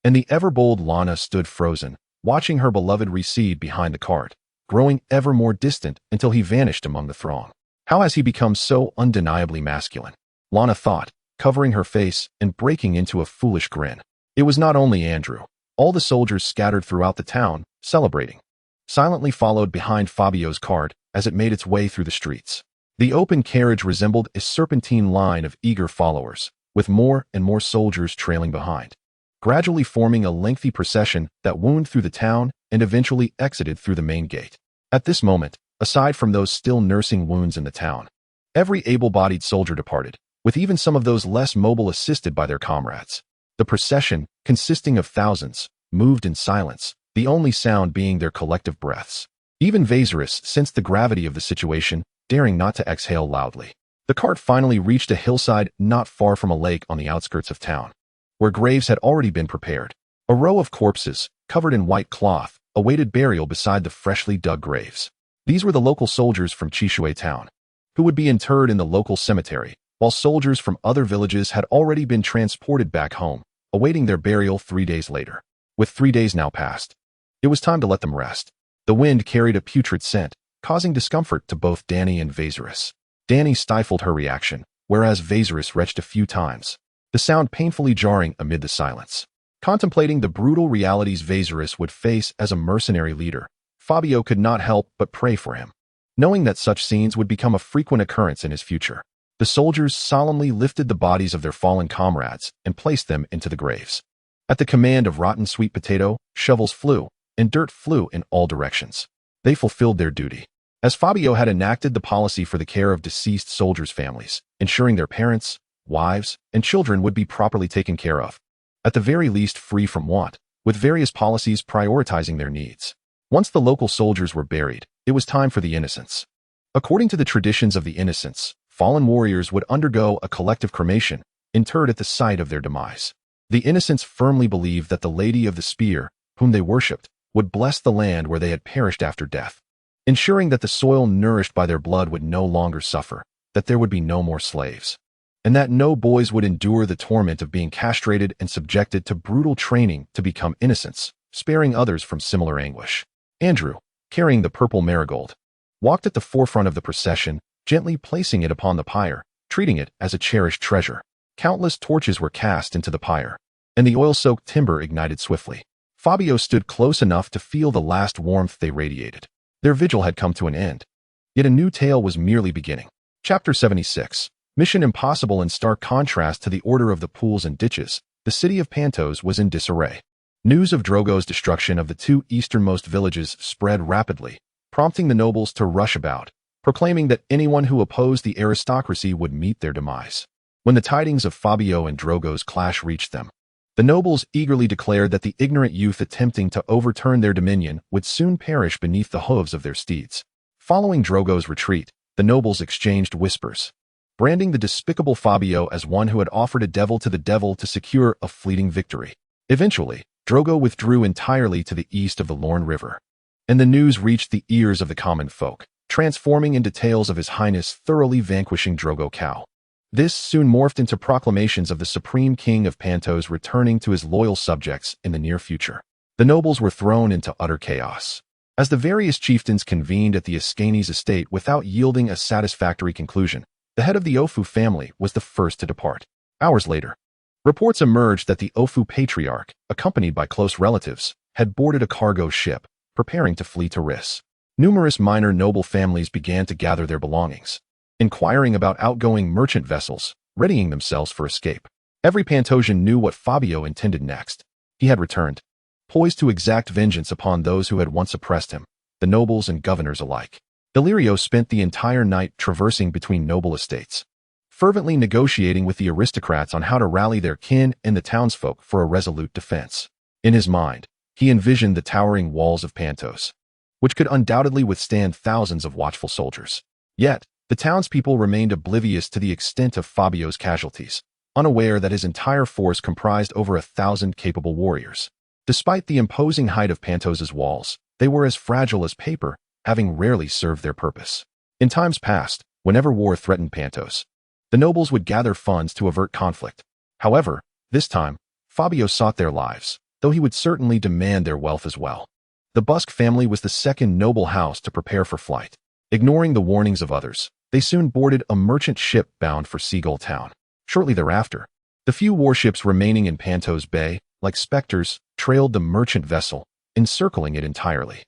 and the ever-bold Lana stood frozen, watching her beloved recede behind the cart, growing ever more distant until he vanished among the throng. How has he become so undeniably masculine? Lana thought, covering her face and breaking into a foolish grin. It was not only Andrew. All the soldiers scattered throughout the town, celebrating, silently followed behind Fabio's cart as it made its way through the streets. The open carriage resembled a serpentine line of eager followers, with more and more soldiers trailing behind, gradually forming a lengthy procession that wound through the town and eventually exited through the main gate. At this moment, aside from those still nursing wounds in the town, every able-bodied soldier departed, with even some of those less mobile assisted by their comrades. The procession, consisting of thousands, moved in silence, the only sound being their collective breaths. Even Viserys sensed the gravity of the situation, daring not to exhale loudly. The cart finally reached a hillside not far from a lake on the outskirts of town, where graves had already been prepared. A row of corpses, covered in white cloth, awaited burial beside the freshly dug graves. These were the local soldiers from Chishui town, who would be interred in the local cemetery, while soldiers from other villages had already been transported back home, awaiting their burial 3 days later. With 3 days now past, it was time to let them rest. The wind carried a putrid scent, causing discomfort to both Dany and Viserys. Dany stifled her reaction, whereas Viserys retched a few times, the sound painfully jarring amid the silence. Contemplating the brutal realities Vaserus would face as a mercenary leader, Fabio could not help but pray for him. Knowing that such scenes would become a frequent occurrence in his future, the soldiers solemnly lifted the bodies of their fallen comrades and placed them into the graves. At the command of rotten sweet potato, shovels flew, and dirt flew in all directions. They fulfilled their duty. As Fabio had enacted the policy for the care of deceased soldiers' families, ensuring their parents, wives, and children would be properly taken care of, at the very least free from want, with various policies prioritizing their needs. Once the local soldiers were buried, it was time for the innocents. According to the traditions of the innocents, fallen warriors would undergo a collective cremation, interred at the site of their demise. The innocents firmly believed that the Lady of the Spear, whom they worshipped, would bless the land where they had perished after death, ensuring that the soil nourished by their blood would no longer suffer, that there would be no more slaves, and that no boys would endure the torment of being castrated and subjected to brutal training to become innocents, sparing others from similar anguish. Andrew, carrying the purple marigold, walked at the forefront of the procession, gently placing it upon the pyre, treating it as a cherished treasure. Countless torches were cast into the pyre, and the oil-soaked timber ignited swiftly. Fabio stood close enough to feel the last warmth they radiated. Their vigil had come to an end. Yet a new tale was merely beginning. Chapter 76. Mission Impossible. In stark contrast to the order of the pools and ditches, the city of Pentos was in disarray. News of Drogo's destruction of the two easternmost villages spread rapidly, prompting the nobles to rush about, proclaiming that anyone who opposed the aristocracy would meet their demise. When the tidings of Fabio and Drogo's clash reached them, the nobles eagerly declared that the ignorant youth attempting to overturn their dominion would soon perish beneath the hooves of their steeds. Following Drogo's retreat, the nobles exchanged whispers, branding the despicable Fabio as one who had offered a devil to secure a fleeting victory. Eventually, Drogo withdrew entirely to the east of the Lorne River, and the news reached the ears of the common folk, transforming into tales of His Highness thoroughly vanquishing Drogo Cow. This soon morphed into proclamations of the Supreme King of Pentos returning to his loyal subjects in the near future. The nobles were thrown into utter chaos. As the various chieftains convened at the Ascani's estate without yielding a satisfactory conclusion, the head of the Ofu family was the first to depart. Hours later, reports emerged that the Ofu patriarch, accompanied by close relatives, had boarded a cargo ship, preparing to flee to Riss. Numerous minor noble families began to gather their belongings, inquiring about outgoing merchant vessels, readying themselves for escape. Every Pantosian knew what Fabio intended next. He had returned, poised to exact vengeance upon those who had once oppressed him, the nobles and governors alike. Illyrio spent the entire night traversing between noble estates, fervently negotiating with the aristocrats on how to rally their kin and the townsfolk for a resolute defense. In his mind, he envisioned the towering walls of Pentos, which could undoubtedly withstand thousands of watchful soldiers. Yet, the townspeople remained oblivious to the extent of Fabio's casualties, unaware that his entire force comprised over 1,000 capable warriors. Despite the imposing height of Pentos's walls, they were as fragile as paper, having rarely served their purpose. In times past, whenever war threatened Pentos, the nobles would gather funds to avert conflict. However, this time, Fabio sought their lives, though he would certainly demand their wealth as well. The Busk family was the second noble house to prepare for flight. Ignoring the warnings of others, they soon boarded a merchant ship bound for Seagull Town. Shortly thereafter, the few warships remaining in Pentos Bay, like specters, trailed the merchant vessel, encircling it entirely.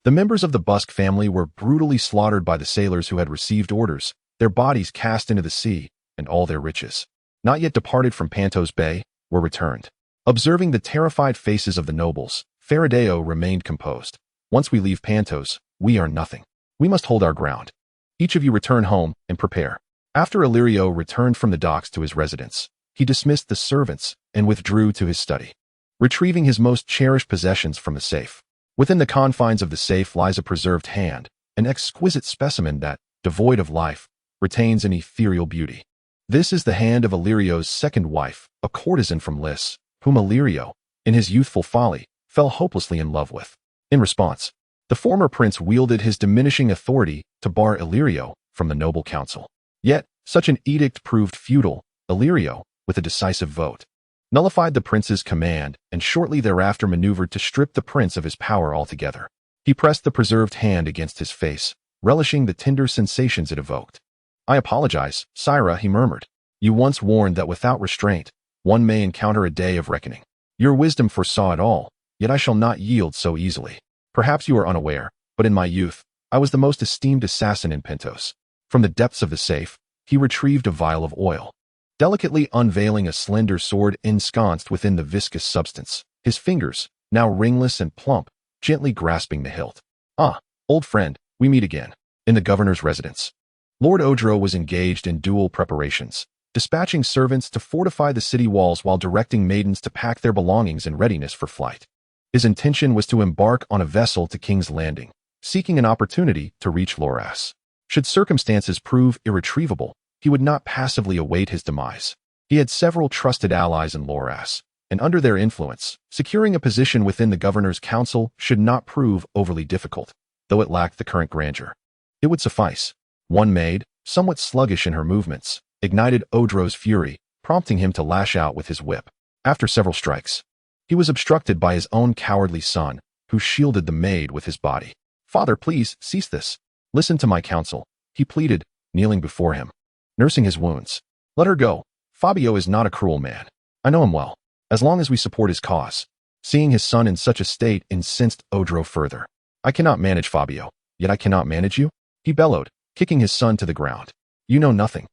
The members of the Busk family were brutally slaughtered by the sailors who had received orders, their bodies cast into the sea, and all their riches, not yet departed from Pentos Bay, were returned. Observing the terrified faces of the nobles, Faradeo remained composed. Once we leave Pentos, we are nothing. We must hold our ground. Each of you return home and prepare. After Illyrio returned from the docks to his residence, he dismissed the servants and withdrew to his study, retrieving his most cherished possessions from the safe. Within the confines of the safe lies a preserved hand, an exquisite specimen that, devoid of life, retains an ethereal beauty. This is the hand of Illyrio's second wife, a courtesan from Liss, whom Illyrio, in his youthful folly, fell hopelessly in love with. In response, the former prince wielded his diminishing authority to bar Illyrio from the noble council. Yet, such an edict proved futile. Illyrio, with a decisive vote, nullified the prince's command and shortly thereafter maneuvered to strip the prince of his power altogether. He pressed the preserved hand against his face, relishing the tender sensations it evoked. "I apologize, Sira," he murmured. "You once warned that without restraint, one may encounter a day of reckoning. Your wisdom foresaw it all, yet I shall not yield so easily. Perhaps you are unaware, but in my youth, I was the most esteemed assassin in Pentos. From the depths of the safe, he retrieved a vial of oil, delicately unveiling a slender sword ensconced within the viscous substance, his fingers, now ringless and plump, gently grasping the hilt. Ah, old friend, we meet again. In the governor's residence, Lord Odro was engaged in dual preparations, dispatching servants to fortify the city walls while directing maidens to pack their belongings in readiness for flight. His intention was to embark on a vessel to King's Landing, seeking an opportunity to reach Loras. Should circumstances prove irretrievable, he would not passively await his demise. He had several trusted allies in Loras, and under their influence, securing a position within the governor's council should not prove overly difficult, though it lacked the current grandeur. It would suffice. One maid, somewhat sluggish in her movements, ignited Odro's fury, prompting him to lash out with his whip. After several strikes, he was obstructed by his own cowardly son, who shielded the maid with his body. Father, please, cease this. Listen to my counsel, he pleaded, kneeling before him, nursing his wounds. Let her go. Fabio is not a cruel man. I know him well, as long as we support his cause. Seeing his son in such a state incensed Odro further. I cannot manage Fabio, yet I cannot manage you? He bellowed, kicking his son to the ground. You know nothing.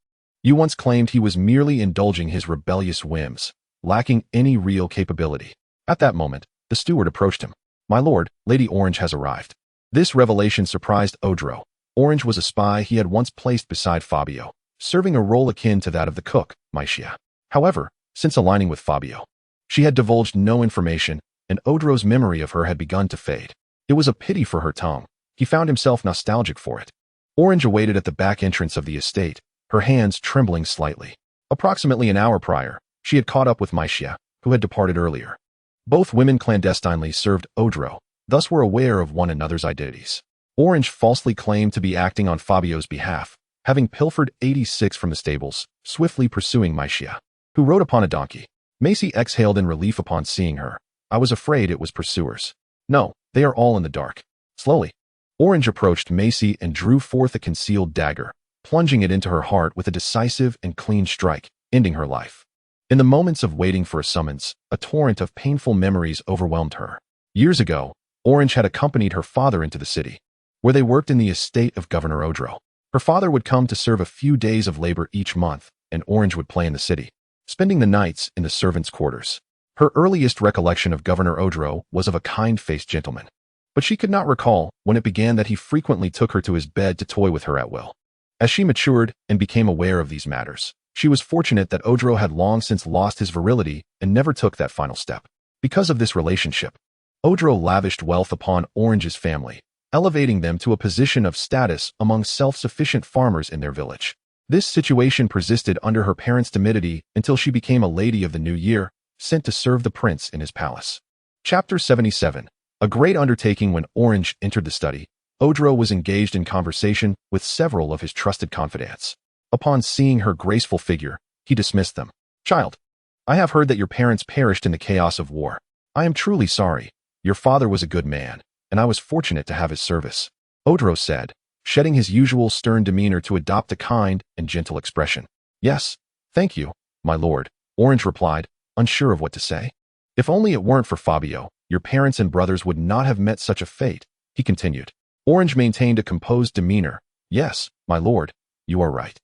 You once claimed he was merely indulging his rebellious whims, lacking any real capability. At that moment, the steward approached him. My lord, Lady Orange has arrived. This revelation surprised Odro. Orange was a spy he had once placed beside Fabio, serving a role akin to that of the cook, Mycia. However, since aligning with Fabio, she had divulged no information, and Odro's memory of her had begun to fade. It was a pity for her tongue. He found himself nostalgic for it. Orange awaited at the back entrance of the estate, her hands trembling slightly. Approximately an hour prior, she had caught up with Mycia, who had departed earlier. Both women clandestinely served Odro, thus were aware of one another's identities. Orange falsely claimed to be acting on Fabio's behalf, having pilfered 86 from the stables, swiftly pursuing Mycia, who rode upon a donkey. Macy exhaled in relief upon seeing her. I was afraid it was pursuers. No, they are all in the dark. Slowly, Orange approached Macy and drew forth a concealed dagger, plunging it into her heart with a decisive and clean strike, ending her life. In the moments of waiting for a summons, a torrent of painful memories overwhelmed her. Years ago, Orange had accompanied her father into the city, where they worked in the estate of Governor Odro. Her father would come to serve a few days of labor each month, and Orange would play in the city, spending the nights in the servants' quarters. Her earliest recollection of Governor Odro was of a kind-faced gentleman, but she could not recall when it began that he frequently took her to his bed to toy with her at will. As she matured and became aware of these matters, she was fortunate that Odro had long since lost his virility and never took that final step. Because of this relationship, Odro lavished wealth upon Orange's family, elevating them to a position of status among self-sufficient farmers in their village. This situation persisted under her parents' timidity until she became a lady of the new year, sent to serve the prince in his palace. Chapter 77. A great undertaking. When Orange entered the study, Odro was engaged in conversation with several of his trusted confidants. Upon seeing her graceful figure, he dismissed them. Child, I have heard that your parents perished in the chaos of war. I am truly sorry. Your father was a good man, and I was fortunate to have his service, Odro said, shedding his usual stern demeanor to adopt a kind and gentle expression. Yes, thank you, my lord, Orange replied, unsure of what to say. If only it weren't for Fabio, your parents and brothers would not have met such a fate, he continued. Orange maintained a composed demeanor. Yes, my lord, you are right.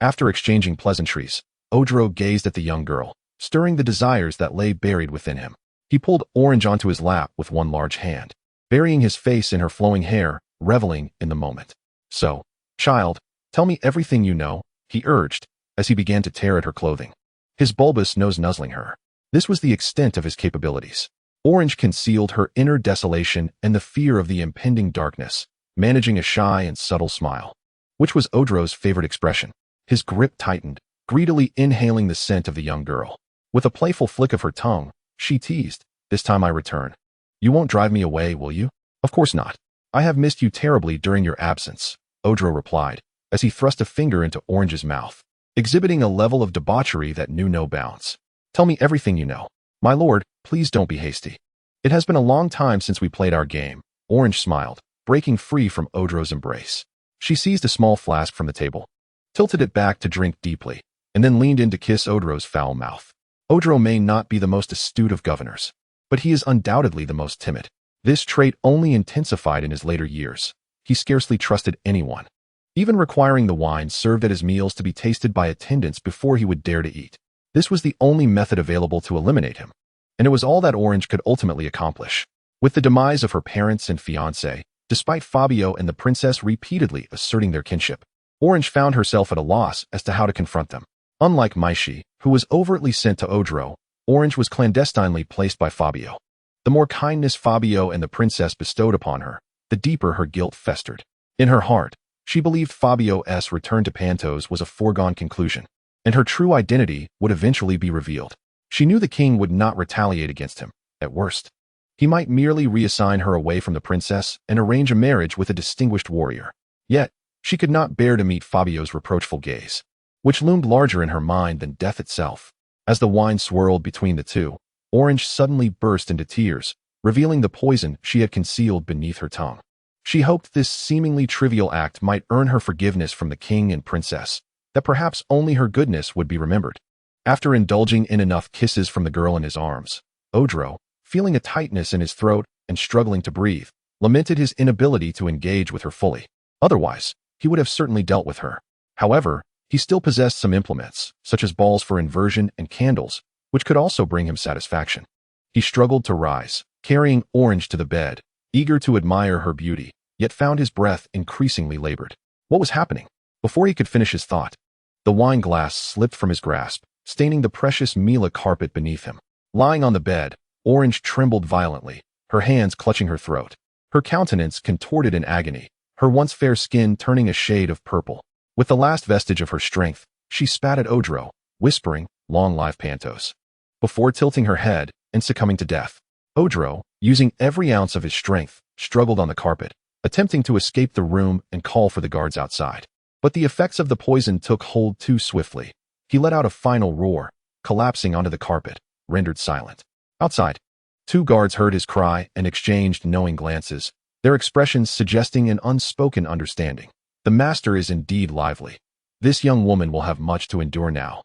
After exchanging pleasantries, Odro gazed at the young girl, stirring the desires that lay buried within him. He pulled Orange onto his lap with one large hand, burying his face in her flowing hair, reveling in the moment. So, child, tell me everything you know, he urged, as he began to tear at her clothing, his bulbous nose nuzzling her. This was the extent of his capabilities. Orange concealed her inner desolation and the fear of the impending darkness, managing a shy and subtle smile, which was Odro's favorite expression. His grip tightened, greedily inhaling the scent of the young girl. With a playful flick of her tongue, she teased, this time I return. You won't drive me away, will you? Of course not. I have missed you terribly during your absence, Odro replied, as he thrust a finger into Orange's mouth, exhibiting a level of debauchery that knew no bounds. Tell me everything you know. My lord, please don't be hasty. It has been a long time since we played our game, Orange smiled, breaking free from Odro's embrace. She seized a small flask from the table, tilted it back to drink deeply, and then leaned in to kiss Odro's foul mouth. Odro may not be the most astute of governors, but he is undoubtedly the most timid. This trait only intensified in his later years. He scarcely trusted anyone, even requiring the wine served at his meals to be tasted by attendants before he would dare to eat. This was the only method available to eliminate him, and it was all that Orange could ultimately accomplish. With the demise of her parents and fiancé, despite Fabio and the princess repeatedly asserting their kinship, Orange found herself at a loss as to how to confront them. Unlike Maishi, who was overtly sent to Odro, Orange was clandestinely placed by Fabio. The more kindness Fabio and the princess bestowed upon her, the deeper her guilt festered. In her heart, she believed Fabio's return to Pentos was a foregone conclusion, and her true identity would eventually be revealed. She knew the king would not retaliate against him. At worst, he might merely reassign her away from the princess and arrange a marriage with a distinguished warrior. Yet, she could not bear to meet Fabio's reproachful gaze, which loomed larger in her mind than death itself. As the wine swirled between the two, Orange suddenly burst into tears, revealing the poison she had concealed beneath her tongue. She hoped this seemingly trivial act might earn her forgiveness from the king and princess, that perhaps only her goodness would be remembered. After indulging in enough kisses from the girl in his arms, Odro, feeling a tightness in his throat and struggling to breathe, lamented his inability to engage with her fully. Otherwise, he would have certainly dealt with her. However, he still possessed some implements, such as balls for inversion and candles, which could also bring him satisfaction. He struggled to rise, carrying Orange to the bed, eager to admire her beauty, yet found his breath increasingly labored. What was happening? Before he could finish his thought, the wine glass slipped from his grasp, staining the precious Mila carpet beneath him. Lying on the bed, Orange trembled violently, her hands clutching her throat. Her countenance contorted in agony, her once fair skin turning a shade of purple. With the last vestige of her strength, she spat at Odro, whispering, "Long live Pentos," before tilting her head and succumbing to death. Odro, using every ounce of his strength, struggled on the carpet, attempting to escape the room and call for the guards outside. But the effects of the poison took hold too swiftly. He let out a final roar, collapsing onto the carpet, rendered silent. Outside, two guards heard his cry and exchanged knowing glances, their expressions suggesting an unspoken understanding. The master is indeed lively. This young woman will have much to endure now.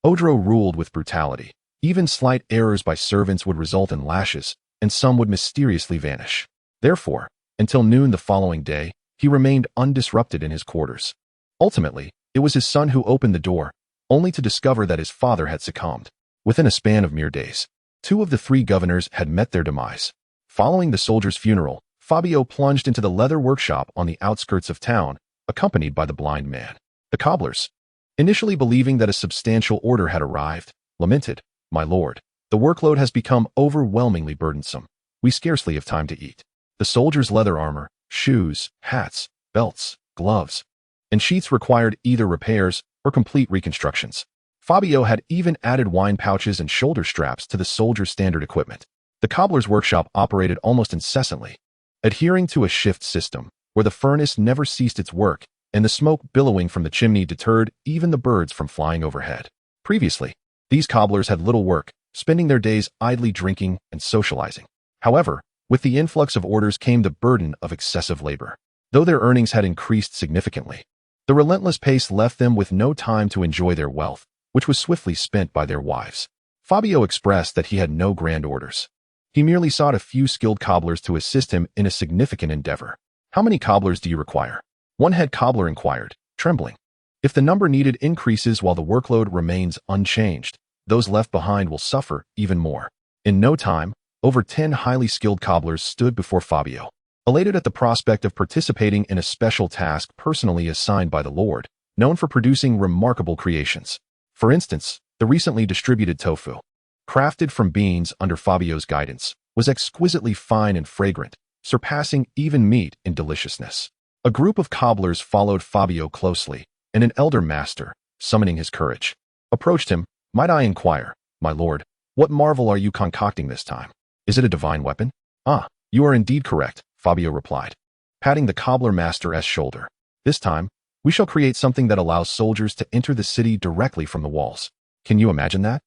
Odro ruled with brutality. Even slight errors by servants would result in lashes, and some would mysteriously vanish. Therefore, until noon the following day, he remained undisrupted in his quarters. Ultimately, it was his son who opened the door, only to discover that his father had succumbed. Within a span of mere days, two of the three governors had met their demise. Following the soldier's funeral, Fabio plunged into the leather workshop on the outskirts of town, accompanied by the blind man. The cobblers, initially believing that a substantial order had arrived, lamented, "My lord, the workload has become overwhelmingly burdensome. We scarcely have time to eat." The soldier's leather armor, shoes, hats, belts, gloves, and sheaths required either repairs or complete reconstructions. Fabio had even added wine pouches and shoulder straps to the soldier's standard equipment. The cobbler's workshop operated almost incessantly, adhering to a shift system, where the furnace never ceased its work, and the smoke billowing from the chimney deterred even the birds from flying overhead. Previously, these cobblers had little work, spending their days idly drinking and socializing. However, with the influx of orders came the burden of excessive labor. Though their earnings had increased significantly, the relentless pace left them with no time to enjoy their wealth, which was swiftly spent by their wives. Fabio expressed that he had no grand orders. He merely sought a few skilled cobblers to assist him in a significant endeavor. "How many cobblers do you require?" one head cobbler inquired, trembling. "If the number needed increases while the workload remains unchanged, those left behind will suffer even more." In no time, over 10 highly skilled cobblers stood before Fabio. Elated at the prospect of participating in a special task personally assigned by the Lord, known for producing remarkable creations. For instance, the recently distributed tofu, crafted from beans under Fabio's guidance, was exquisitely fine and fragrant, surpassing even meat in deliciousness. A group of cobblers followed Fabio closely, and an elder master, summoning his courage, approached him. "Might I inquire, my lord, what marvel are you concocting this time? Is it a divine weapon?" "Ah, you are indeed correct," Fabio replied, patting the cobbler master's shoulder. "This time, we shall create something that allows soldiers to enter the city directly from the walls." "Can you imagine that?"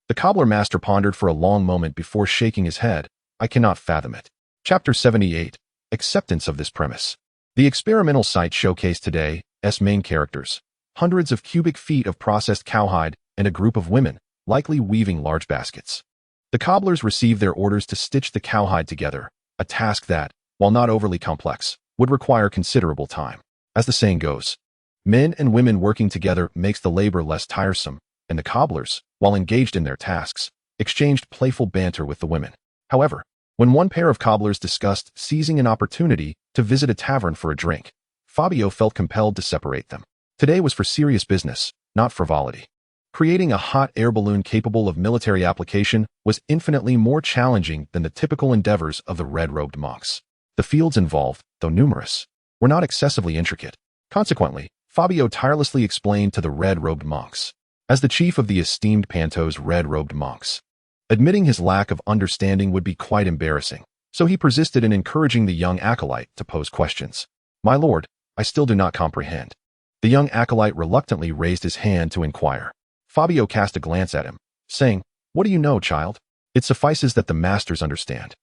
The cobbler master pondered for a long moment before shaking his head. "I cannot fathom it." Chapter 78. Acceptance of this premise. The experimental site showcased today's main characters, hundreds of cubic feet of processed cowhide, and a group of women, likely weaving large baskets. The cobblers received their orders to stitch the cowhide together, a task that, while not overly complex, would require considerable time. As the saying goes, men and women working together makes the labor less tiresome, and the cobblers, while engaged in their tasks, exchanged playful banter with the women. However, when one pair of cobblers discussed seizing an opportunity to visit a tavern for a drink, Fabio felt compelled to separate them. Today was for serious business, not frivolity. Creating a hot air balloon capable of military application was infinitely more challenging than the typical endeavors of the red-robed monks. The fields involved, though numerous, were not excessively intricate. Consequently, Fabio tirelessly explained to the red-robed monks, as the chief of the esteemed Pentos red-robed monks. Admitting his lack of understanding would be quite embarrassing, so he persisted in encouraging the young acolyte to pose questions. "My lord, I still do not comprehend." The young acolyte reluctantly raised his hand to inquire. Fabio cast a glance at him, saying, "What do you know, child? It suffices that the masters understand."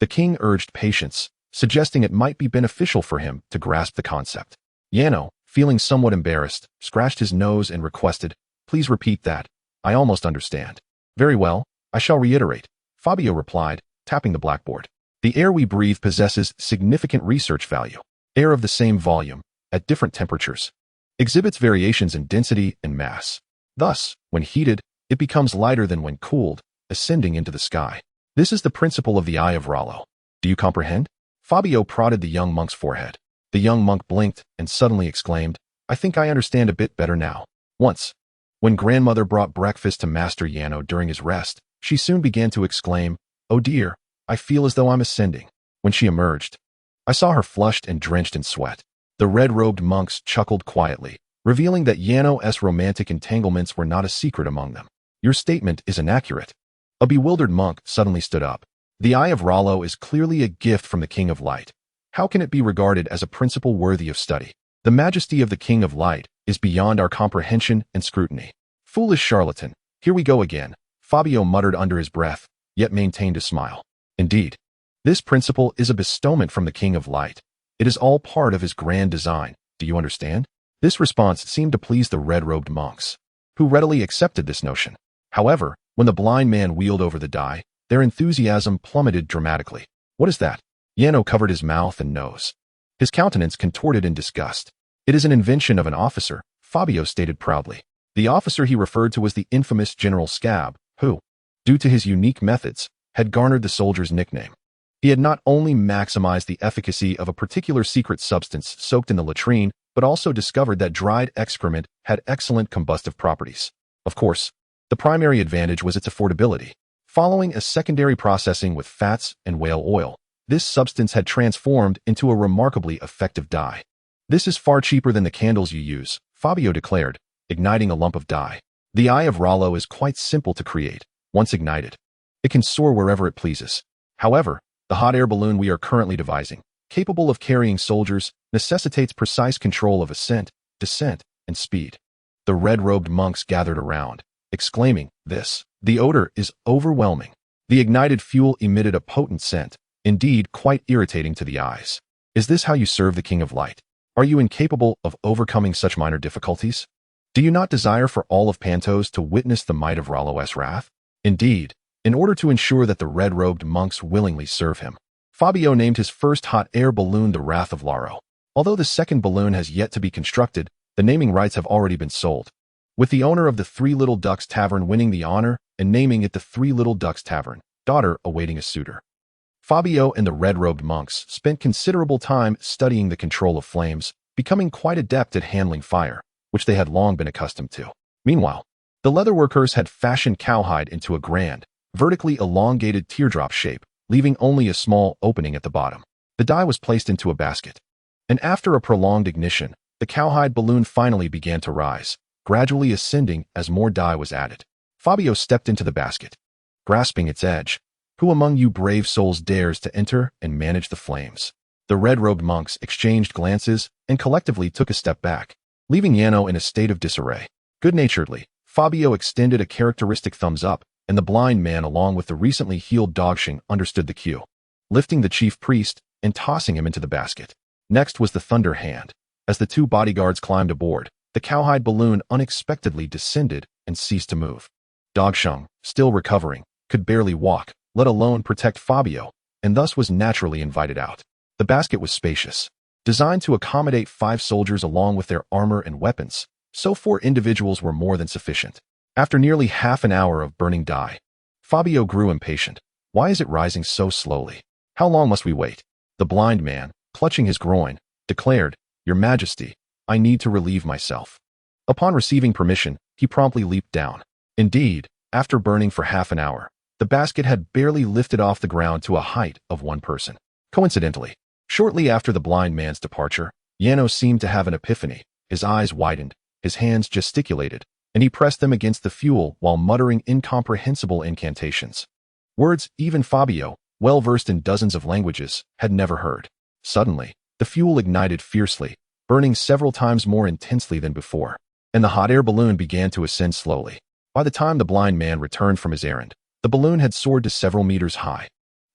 The king urged patience, suggesting it might be beneficial for him to grasp the concept. Yano, feeling somewhat embarrassed, scratched his nose and requested, "Please repeat that. I almost understand." "Very well, I shall reiterate," Fabio replied, tapping the blackboard. "The air we breathe possesses significant research value. Air of the same volume, at different temperatures, exhibits variations in density and mass. Thus, when heated, it becomes lighter than when cooled, ascending into the sky. This is the principle of the Eye of Rollo. Do you comprehend?" Fabio prodded the young monk's forehead. The young monk blinked and suddenly exclaimed, "I think I understand a bit better now." Once, when grandmother brought breakfast to Master Yano during his rest, she soon began to exclaim, "Oh dear, I feel as though I'm ascending." When she emerged, I saw her flushed and drenched in sweat. The red-robed monks chuckled quietly, revealing that Yano's romantic entanglements were not a secret among them. "Your statement is inaccurate." A bewildered monk suddenly stood up. "The Eye of Rollo is clearly a gift from the King of Light. How can it be regarded as a principle worthy of study? The majesty of the King of Light is beyond our comprehension and scrutiny." "Foolish charlatan, here we go again," Fabio muttered under his breath, yet maintained a smile. "Indeed, this principle is a bestowment from the King of Light. It is all part of his grand design. Do you understand?" This response seemed to please the red-robed monks, who readily accepted this notion. However, when the blind man wheeled over the die, their enthusiasm plummeted dramatically. "What is that?" Yano covered his mouth and nose. His countenance contorted in disgust. "It is an invention of an officer," Fabio stated proudly. The officer he referred to was the infamous General Scab, who, due to his unique methods, had garnered the soldier's nickname. He had not only maximized the efficacy of a particular secret substance soaked in the latrine, but also discovered that dried excrement had excellent combustive properties. Of course, the primary advantage was its affordability. Following a secondary processing with fats and whale oil, this substance had transformed into a remarkably effective dye. "This is far cheaper than the candles you use," Fabio declared, igniting a lump of dye. "The Eye of Rollo is quite simple to create. Once ignited, it can soar wherever it pleases. However, the hot air balloon we are currently devising, capable of carrying soldiers, necessitates precise control of ascent, descent, and speed." The red-robed monks gathered around, exclaiming, The odor is overwhelming." The ignited fuel emitted a potent scent, indeed quite irritating to the eyes. "Is this how you serve the King of Light? Are you incapable of overcoming such minor difficulties? Do you not desire for all of Pentos to witness the might of Rollo's wrath?" Indeed, in order to ensure that the red-robed monks willingly serve him, Fabio named his first hot air balloon the Wrath of Laro. Although the second balloon has yet to be constructed, the naming rights have already been sold, with the owner of the Three Little Ducks Tavern winning the honor and naming it the Three Little Ducks Tavern, daughter awaiting a suitor. Fabio and the red-robed monks spent considerable time studying the control of flames, becoming quite adept at handling fire, which they had long been accustomed to. Meanwhile, the leatherworkers had fashioned cowhide into a grand, vertically elongated teardrop shape, leaving only a small opening at the bottom. The dye was placed into a basket, and after a prolonged ignition, the cowhide balloon finally began to rise, gradually ascending as more dye was added. Fabio stepped into the basket, grasping its edge. "Who among you brave souls dares to enter and manage the flames?" The red-robed monks exchanged glances and collectively took a step back, leaving Yano in a state of disarray. Good-naturedly, Fabio extended a characteristic thumbs up, and the blind man along with the recently healed Dogshing understood the cue, lifting the chief priest and tossing him into the basket. Next was the thunder hand. As the two bodyguards climbed aboard, the cowhide balloon unexpectedly descended and ceased to move. Dogshung, still recovering, could barely walk, let alone protect Fabio, and thus was naturally invited out. The basket was spacious, designed to accommodate 5 soldiers along with their armor and weapons, so 4 individuals were more than sufficient. After nearly half an hour of burning dye, Fabio grew impatient. Why is it rising so slowly? How long must we wait? The blind man, clutching his groin, declared, "Your Majesty, I need to relieve myself." Upon receiving permission, he promptly leaped down. Indeed, after burning for half an hour, the basket had barely lifted off the ground to a height of 1 person. Coincidentally, shortly after the blind man's departure, Yano seemed to have an epiphany. His eyes widened, his hands gesticulated, and he pressed them against the fuel while muttering incomprehensible incantations. Words even Fabio, well versed in dozens of languages, had never heard. Suddenly, the fuel ignited fiercely, burning several times more intensely than before, and the hot air balloon began to ascend slowly. By the time the blind man returned from his errand, the balloon had soared to several meters high.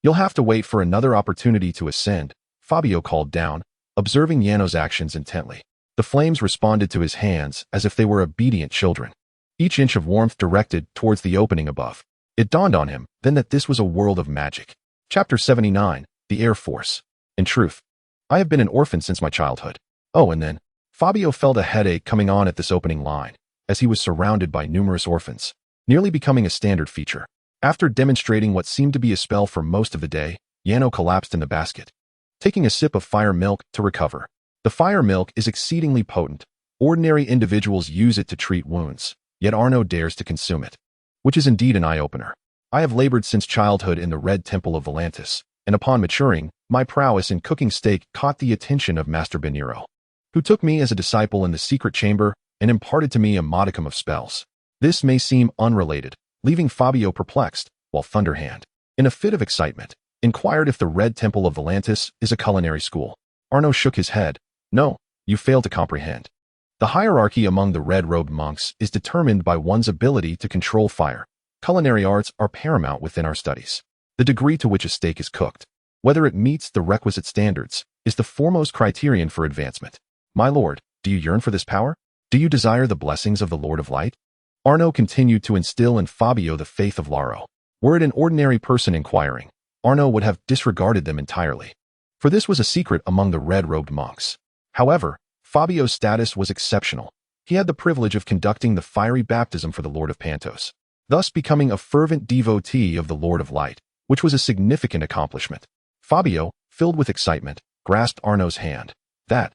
"You'll have to wait for another opportunity to ascend," Fabio called down, observing Yano's actions intently. The flames responded to his hands as if they were obedient children, each inch of warmth directed towards the opening above. It dawned on him then that this was a world of magic. Chapter 79, The Air Force. In truth, I have been an orphan since my childhood. Oh, and then, Fabio felt a headache coming on at this opening line, as he was surrounded by numerous orphans, nearly becoming a standard feature. After demonstrating what seemed to be a spell for most of the day, Yano collapsed in the basket, taking a sip of fire milk to recover. The fire milk is exceedingly potent. Ordinary individuals use it to treat wounds, yet Arno dares to consume it, which is indeed an eye-opener. I have labored since childhood in the Red Temple of Volantis, and upon maturing, my prowess in cooking steak caught the attention of Master Beniro, who took me as a disciple in the secret chamber and imparted to me a modicum of spells. This may seem unrelated, leaving Fabio perplexed, while Thunderhand, in a fit of excitement, inquired if the Red Temple of Volantis is a culinary school. Arno shook his head. No, you fail to comprehend. The hierarchy among the red-robed monks is determined by one's ability to control fire. Culinary arts are paramount within our studies. The degree to which a steak is cooked, whether it meets the requisite standards, is the foremost criterion for advancement. My lord, do you yearn for this power? Do you desire the blessings of the Lord of Light? Arno continued to instill in Fabio the faith of Laro. Were it an ordinary person inquiring, Arno would have disregarded them entirely, for this was a secret among the red-robed monks. However, Fabio's status was exceptional. He had the privilege of conducting the fiery baptism for the Lord of Pentos, thus becoming a fervent devotee of the Lord of Light, which was a significant accomplishment. Fabio, filled with excitement, grasped Arno's hand. That,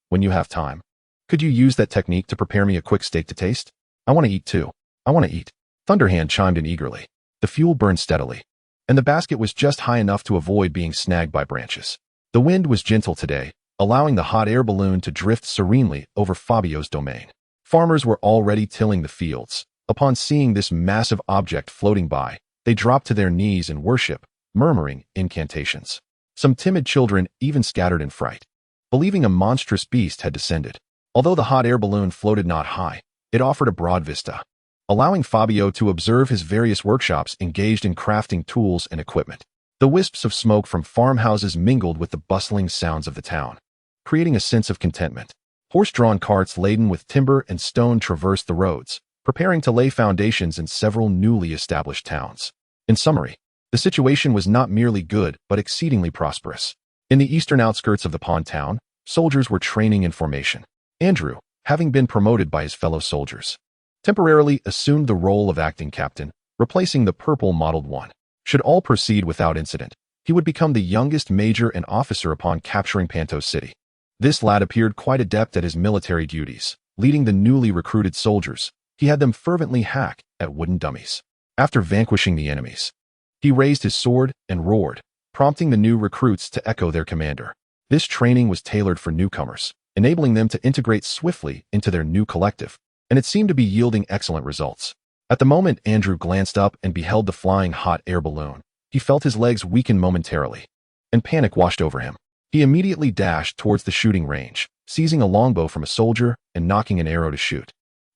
when you have time. Could you use that technique to prepare me a quick steak to taste? I want to eat too. I want to eat. Thunderhand chimed in eagerly. The fuel burned steadily, and the basket was just high enough to avoid being snagged by branches. The wind was gentle today, allowing the hot air balloon to drift serenely over Fabio's domain. Farmers were already tilling the fields. Upon seeing this massive object floating by, they dropped to their knees in worship, murmuring incantations. Some timid children even scattered in fright, believing a monstrous beast had descended. Although the hot air balloon floated not high, it offered a broad vista, allowing Fabio to observe his various workshops engaged in crafting tools and equipment. The wisps of smoke from farmhouses mingled with the bustling sounds of the town, creating a sense of contentment. Horse-drawn carts laden with timber and stone traversed the roads, preparing to lay foundations in several newly established towns. In summary, the situation was not merely good but exceedingly prosperous. In the eastern outskirts of the pond town, soldiers were training in formation. Andrew, having been promoted by his fellow soldiers, temporarily assumed the role of acting captain, replacing the purple-mottled one. Should all proceed without incident, he would become the youngest major and officer upon capturing Pentos City. This lad appeared quite adept at his military duties, leading the newly recruited soldiers. He had them fervently hack at wooden dummies. After vanquishing the enemies, he raised his sword and roared, prompting the new recruits to echo their commander. This training was tailored for newcomers, enabling them to integrate swiftly into their new collective, and it seemed to be yielding excellent results. At the moment Andrew glanced up and beheld the flying hot air balloon, he felt his legs weaken momentarily, and panic washed over him. He immediately dashed towards the shooting range, seizing a longbow from a soldier and knocking an arrow to shoot.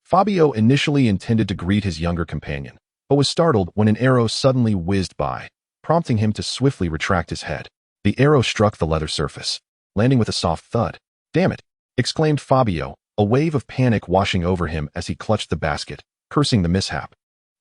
Fabio initially intended to greet his younger companion, but was startled when an arrow suddenly whizzed by, prompting him to swiftly retract his head. The arrow struck the leather surface, landing with a soft thud. "Damn it!" exclaimed Fabio, a wave of panic washing over him as he clutched the basket, cursing the mishap.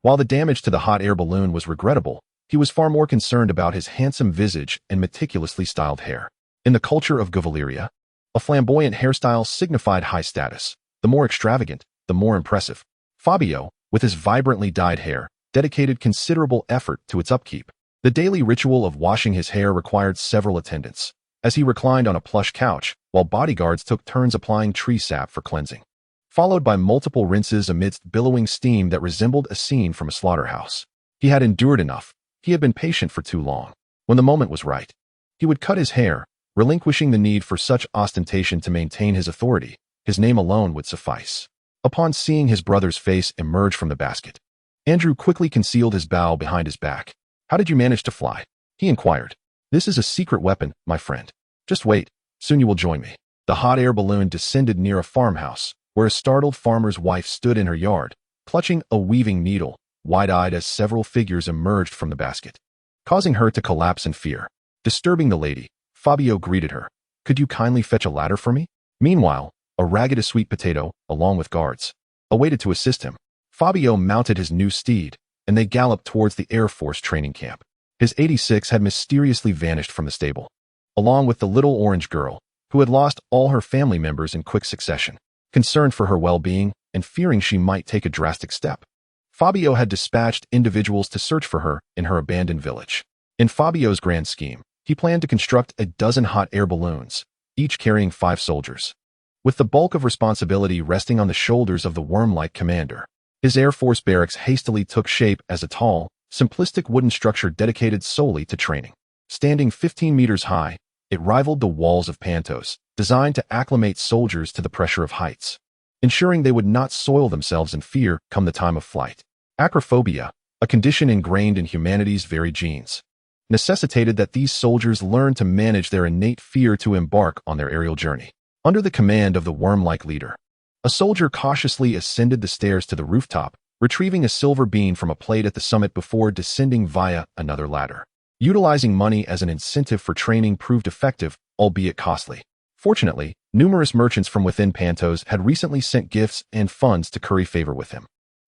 While the damage to the hot air balloon was regrettable, he was far more concerned about his handsome visage and meticulously styled hair. In the culture of Gavaleria, a flamboyant hairstyle signified high status. The more extravagant, the more impressive. Fabio, with his vibrantly dyed hair, dedicated considerable effort to its upkeep. The daily ritual of washing his hair required several attendants, as he reclined on a plush couch, while bodyguards took turns applying tree sap for cleansing, followed by multiple rinses amidst billowing steam that resembled a scene from a slaughterhouse. He had endured enough. He had been patient for too long. When the moment was right, he would cut his hair, relinquishing the need for such ostentation to maintain his authority. His name alone would suffice. Upon seeing his brother's face emerge from the basket, Andrew quickly concealed his bow behind his back. "How did you manage to fly?" he inquired. "This is a secret weapon, my friend. Just wait, soon you will join me." The hot air balloon descended near a farmhouse, where a startled farmer's wife stood in her yard, clutching a weaving needle, wide-eyed as several figures emerged from the basket, causing her to collapse in fear. Disturbing the lady, Fabio greeted her. "Could you kindly fetch a ladder for me?" Meanwhile, a ragged sweet potato, along with guards, awaited to assist him. Fabio mounted his new steed, and they galloped towards the Air Force training camp. His 86 had mysteriously vanished from the stable, along with the little orange girl, who had lost all her family members in quick succession. Concerned for her well-being and fearing she might take a drastic step, Fabio had dispatched individuals to search for her in her abandoned village. In Fabio's grand scheme, he planned to construct a dozen hot air balloons, each carrying 5 soldiers, with the bulk of responsibility resting on the shoulders of the worm-like commander. His Air Force barracks hastily took shape as a tall, simplistic wooden structure dedicated solely to training. Standing 15 meters high, it rivaled the walls of Pentos, designed to acclimate soldiers to the pressure of heights, ensuring they would not soil themselves in fear come the time of flight. Acrophobia, a condition ingrained in humanity's very genes, necessitated that these soldiers learn to manage their innate fear to embark on their aerial journey. Under the command of the worm-like leader, a soldier cautiously ascended the stairs to the rooftop, retrieving a silver bean from a plate at the summit before descending via another ladder. Utilizing money as an incentive for training proved effective, albeit costly. Fortunately, numerous merchants from within Pentos had recently sent gifts and funds to curry favor with him,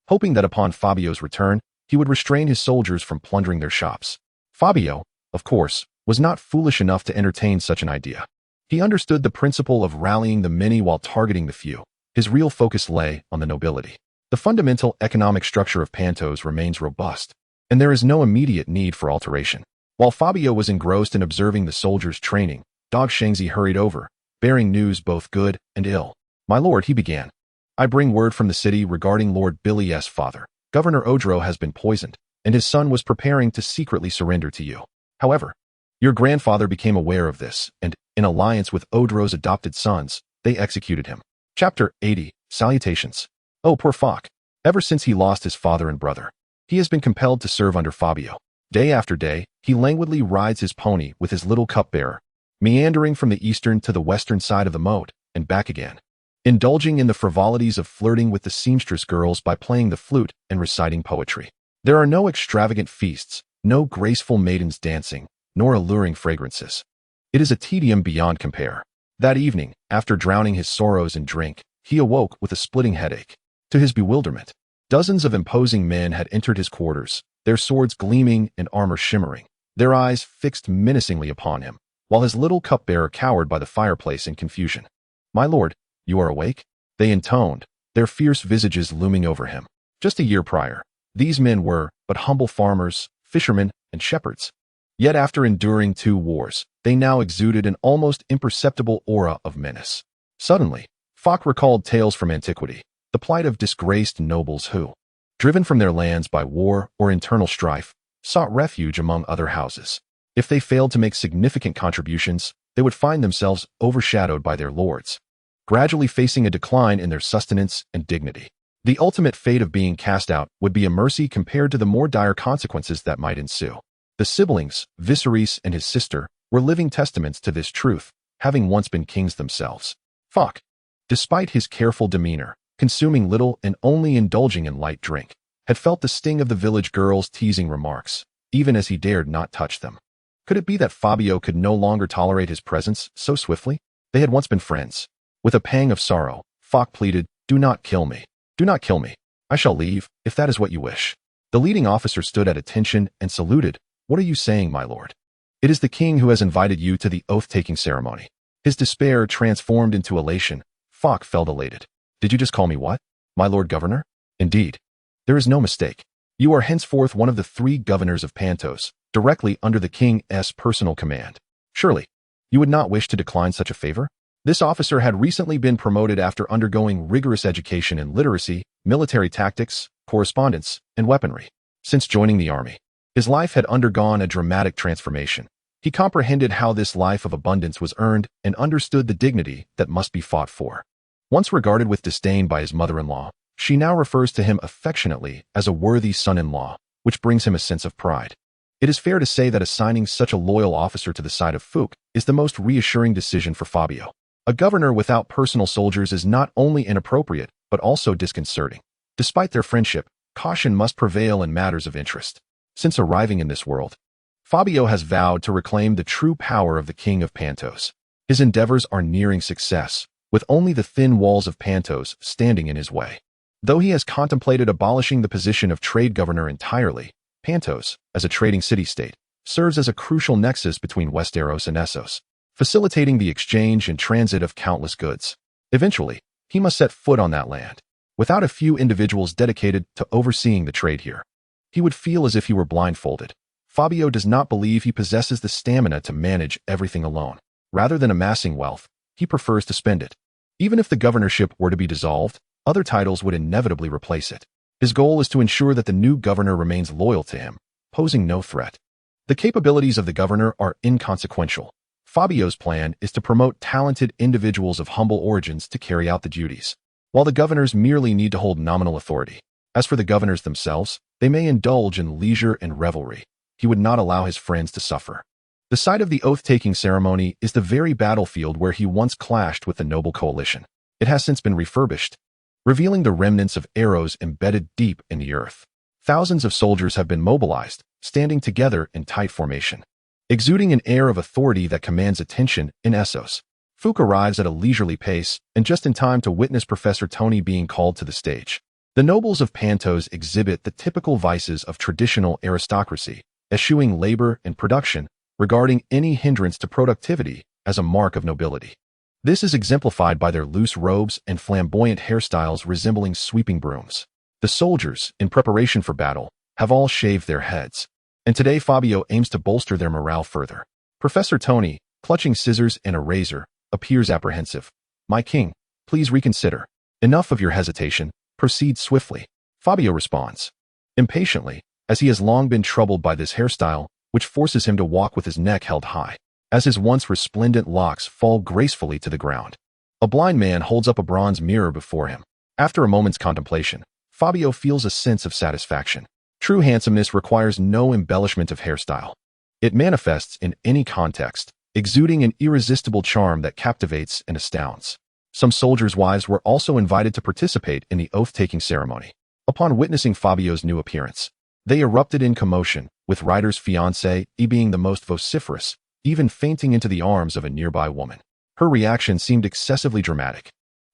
hoping that upon Fabio's return, he would restrain his soldiers from plundering their shops. Fabio, of course, was not foolish enough to entertain such an idea. He understood the principle of rallying the many while targeting the few. His real focus lay on the nobility. The fundamental economic structure of Pentos remains robust, and there is no immediate need for alteration. While Fabio was engrossed in observing the soldiers' training, Dog Shangzi hurried over, bearing news both good and ill. "My lord," he began, "I bring word from the city regarding Lord Billy's father. Governor Odro has been poisoned, and his son was preparing to secretly surrender to you. However, your grandfather became aware of this, and, in alliance with Odro's adopted sons, they executed him." Chapter 80, Salutations. Oh, poor Fock. Ever since he lost his father and brother, he has been compelled to serve under Fabio. Day after day, he languidly rides his pony with his little cupbearer, meandering from the eastern to the western side of the moat and back again, indulging in the frivolities of flirting with the seamstress girls by playing the flute and reciting poetry. There are no extravagant feasts, no graceful maidens dancing, nor alluring fragrances. It is a tedium beyond compare. That evening, after drowning his sorrows in drink, he awoke with a splitting headache. To his bewilderment, dozens of imposing men had entered his quarters, their swords gleaming and armor shimmering, their eyes fixed menacingly upon him, while his little cupbearer cowered by the fireplace in confusion. "My lord, you are awake?" they intoned, their fierce visages looming over him. Just a year prior, these men were but humble farmers, fishermen, and shepherds. Yet after enduring 2 wars, they now exuded an almost imperceptible aura of menace. Suddenly, Fock recalled tales from antiquity, the plight of disgraced nobles who, driven from their lands by war or internal strife, sought refuge among other houses. If they failed to make significant contributions, they would find themselves overshadowed by their lords, gradually facing a decline in their sustenance and dignity. The ultimate fate of being cast out would be a mercy compared to the more dire consequences that might ensue. The siblings, Viserys and his sister, were living testaments to this truth, having once been kings themselves. Fock, despite his careful demeanor, consuming little and only indulging in light drink, had felt the sting of the village girls' teasing remarks, even as he dared not touch them. Could it be that Fabio could no longer tolerate his presence so swiftly? They had once been friends. With a pang of sorrow, Fock pleaded, "Do not kill me. Do not kill me. I shall leave, if that is what you wish." The leading officer stood at attention and saluted. "What are you saying, my lord?" "It is the king who has invited you to the oath-taking ceremony." His despair transformed into elation. Falk felt elated. "Did you just call me what? My lord governor?" "Indeed. There is no mistake. You are henceforth one of the 3 governors of Pentos, directly under the king's personal command. Surely, you would not wish to decline such a favor?" This officer had recently been promoted after undergoing rigorous education in literacy, military tactics, correspondence, and weaponry. Since joining the army, his life had undergone a dramatic transformation. He comprehended how this life of abundance was earned and understood the dignity that must be fought for. Once regarded with disdain by his mother-in-law, she now refers to him affectionately as a worthy son-in-law, which brings him a sense of pride. It is fair to say that assigning such a loyal officer to the side of Fook is the most reassuring decision for Fabio. A governor without personal soldiers is not only inappropriate, but also disconcerting. Despite their friendship, caution must prevail in matters of interest. Since arriving in this world, Fabio has vowed to reclaim the true power of the King of Pentos. His endeavors are nearing success, with only the thin walls of Pentos standing in his way. Though he has contemplated abolishing the position of trade governor entirely, Pentos, as a trading city-state, serves as a crucial nexus between Westeros and Essos, facilitating the exchange and transit of countless goods. Eventually, he must set foot on that land. Without a few individuals dedicated to overseeing the trade here, he would feel as if he were blindfolded. Fabio does not believe he possesses the stamina to manage everything alone. Rather than amassing wealth, he prefers to spend it. Even if the governorship were to be dissolved, other titles would inevitably replace it. His goal is to ensure that the new governor remains loyal to him, posing no threat. The capabilities of the governor are inconsequential. Fabio's plan is to promote talented individuals of humble origins to carry out the duties, while the governors merely need to hold nominal authority. As for the governors themselves, they may indulge in leisure and revelry. He would not allow his friends to suffer. The site of the oath-taking ceremony is the very battlefield where he once clashed with the noble coalition. It has since been refurbished, revealing the remnants of arrows embedded deep in the earth. Thousands of soldiers have been mobilized, standing together in tight formation, exuding an air of authority that commands attention in Essos. Fook arrives at a leisurely pace and just in time to witness Professor Tony being called to the stage. The nobles of Pentos exhibit the typical vices of traditional aristocracy, eschewing labor and production, regarding any hindrance to productivity as a mark of nobility. This is exemplified by their loose robes and flamboyant hairstyles resembling sweeping brooms. The soldiers, in preparation for battle, have all shaved their heads, and today Fabio aims to bolster their morale further. Professor Tony, clutching scissors and a razor, appears apprehensive. "My king, please reconsider. Enough of your hesitation. Proceed swiftly." Fabio responds impatiently, as he has long been troubled by this hairstyle, which forces him to walk with his neck held high, as his once resplendent locks fall gracefully to the ground. A blind man holds up a bronze mirror before him. After a moment's contemplation, Fabio feels a sense of satisfaction. True handsomeness requires no embellishment of hairstyle. It manifests in any context, exuding an irresistible charm that captivates and astounds. Some soldiers' wives were also invited to participate in the oath-taking ceremony. Upon witnessing Fabio's new appearance, they erupted in commotion, with Ryder's fiancée being the most vociferous, even fainting into the arms of a nearby woman. Her reaction seemed excessively dramatic,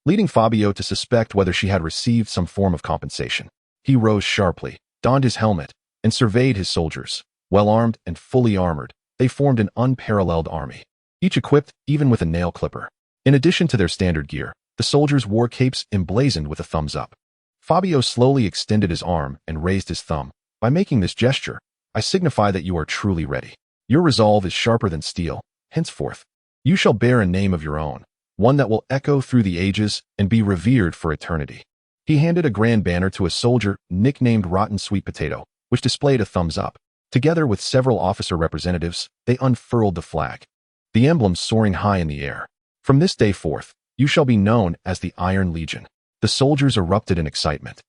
leading Fabio to suspect whether she had received some form of compensation. He rose sharply, donned his helmet, and surveyed his soldiers. Well-armed and fully armored, they formed an unparalleled army, each equipped even with a nail clipper. In addition to their standard gear, the soldiers wore capes emblazoned with a thumbs up. Fabio slowly extended his arm and raised his thumb. "By making this gesture, I signify that you are truly ready. Your resolve is sharper than steel. Henceforth, you shall bear a name of your own, one that will echo through the ages and be revered for eternity." He handed a grand banner to a soldier nicknamed Rotten Sweet Potato, which displayed a thumbs up. Together with several officer representatives, they unfurled the flag, the emblem soaring high in the air. "From this day forth, you shall be known as the Iron Legion." The soldiers erupted in excitement,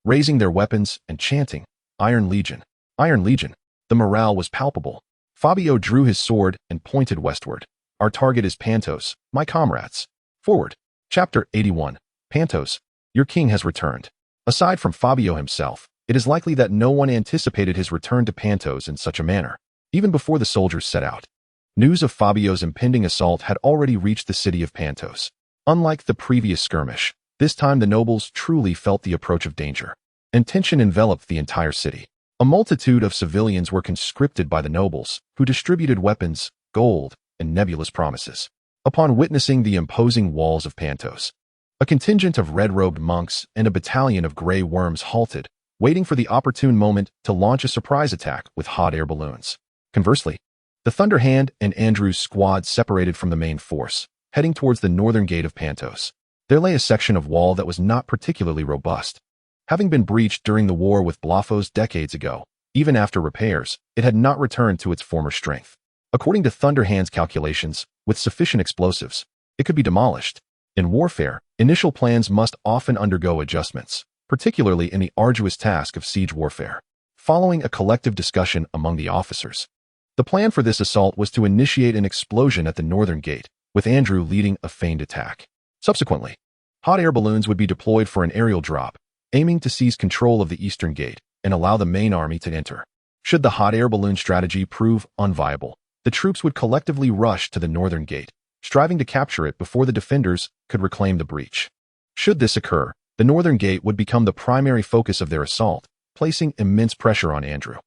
raising their weapons and chanting, "Iron Legion! Iron Legion!" The morale was palpable. Fabio drew his sword and pointed westward. "Our target is Pentos, my comrades. Forward." Chapter 81. Pentos, your king has returned. Aside from Fabio himself, it is likely that no one anticipated his return to Pentos in such a manner. Even before the soldiers set out, news of Fabio's impending assault had already reached the city of Pentos. Unlike the previous skirmish, this time the nobles truly felt the approach of danger, and tension enveloped the entire city. A multitude of civilians were conscripted by the nobles, who distributed weapons, gold, and nebulous promises. Upon witnessing the imposing walls of Pentos, a contingent of red-robed monks and a battalion of gray worms halted, waiting for the opportune moment to launch a surprise attack with hot air balloons. Conversely, the Thunderhand and Andrew's squad separated from the main force, heading towards the northern gate of Pentos. There lay a section of wall that was not particularly robust. Having been breached during the war with Blafos decades ago, even after repairs, it had not returned to its former strength. According to Thunderhand's calculations, with sufficient explosives, it could be demolished. In warfare, initial plans must often undergo adjustments, particularly in the arduous task of siege warfare. Following a collective discussion among the officers, the plan for this assault was to initiate an explosion at the northern gate, with Andrew leading a feigned attack. Subsequently, hot air balloons would be deployed for an aerial drop, aiming to seize control of the eastern gate and allow the main army to enter. Should the hot air balloon strategy prove unviable, the troops would collectively rush to the northern gate, striving to capture it before the defenders could reclaim the breach. Should this occur, the northern gate would become the primary focus of their assault, placing immense pressure on Andrew.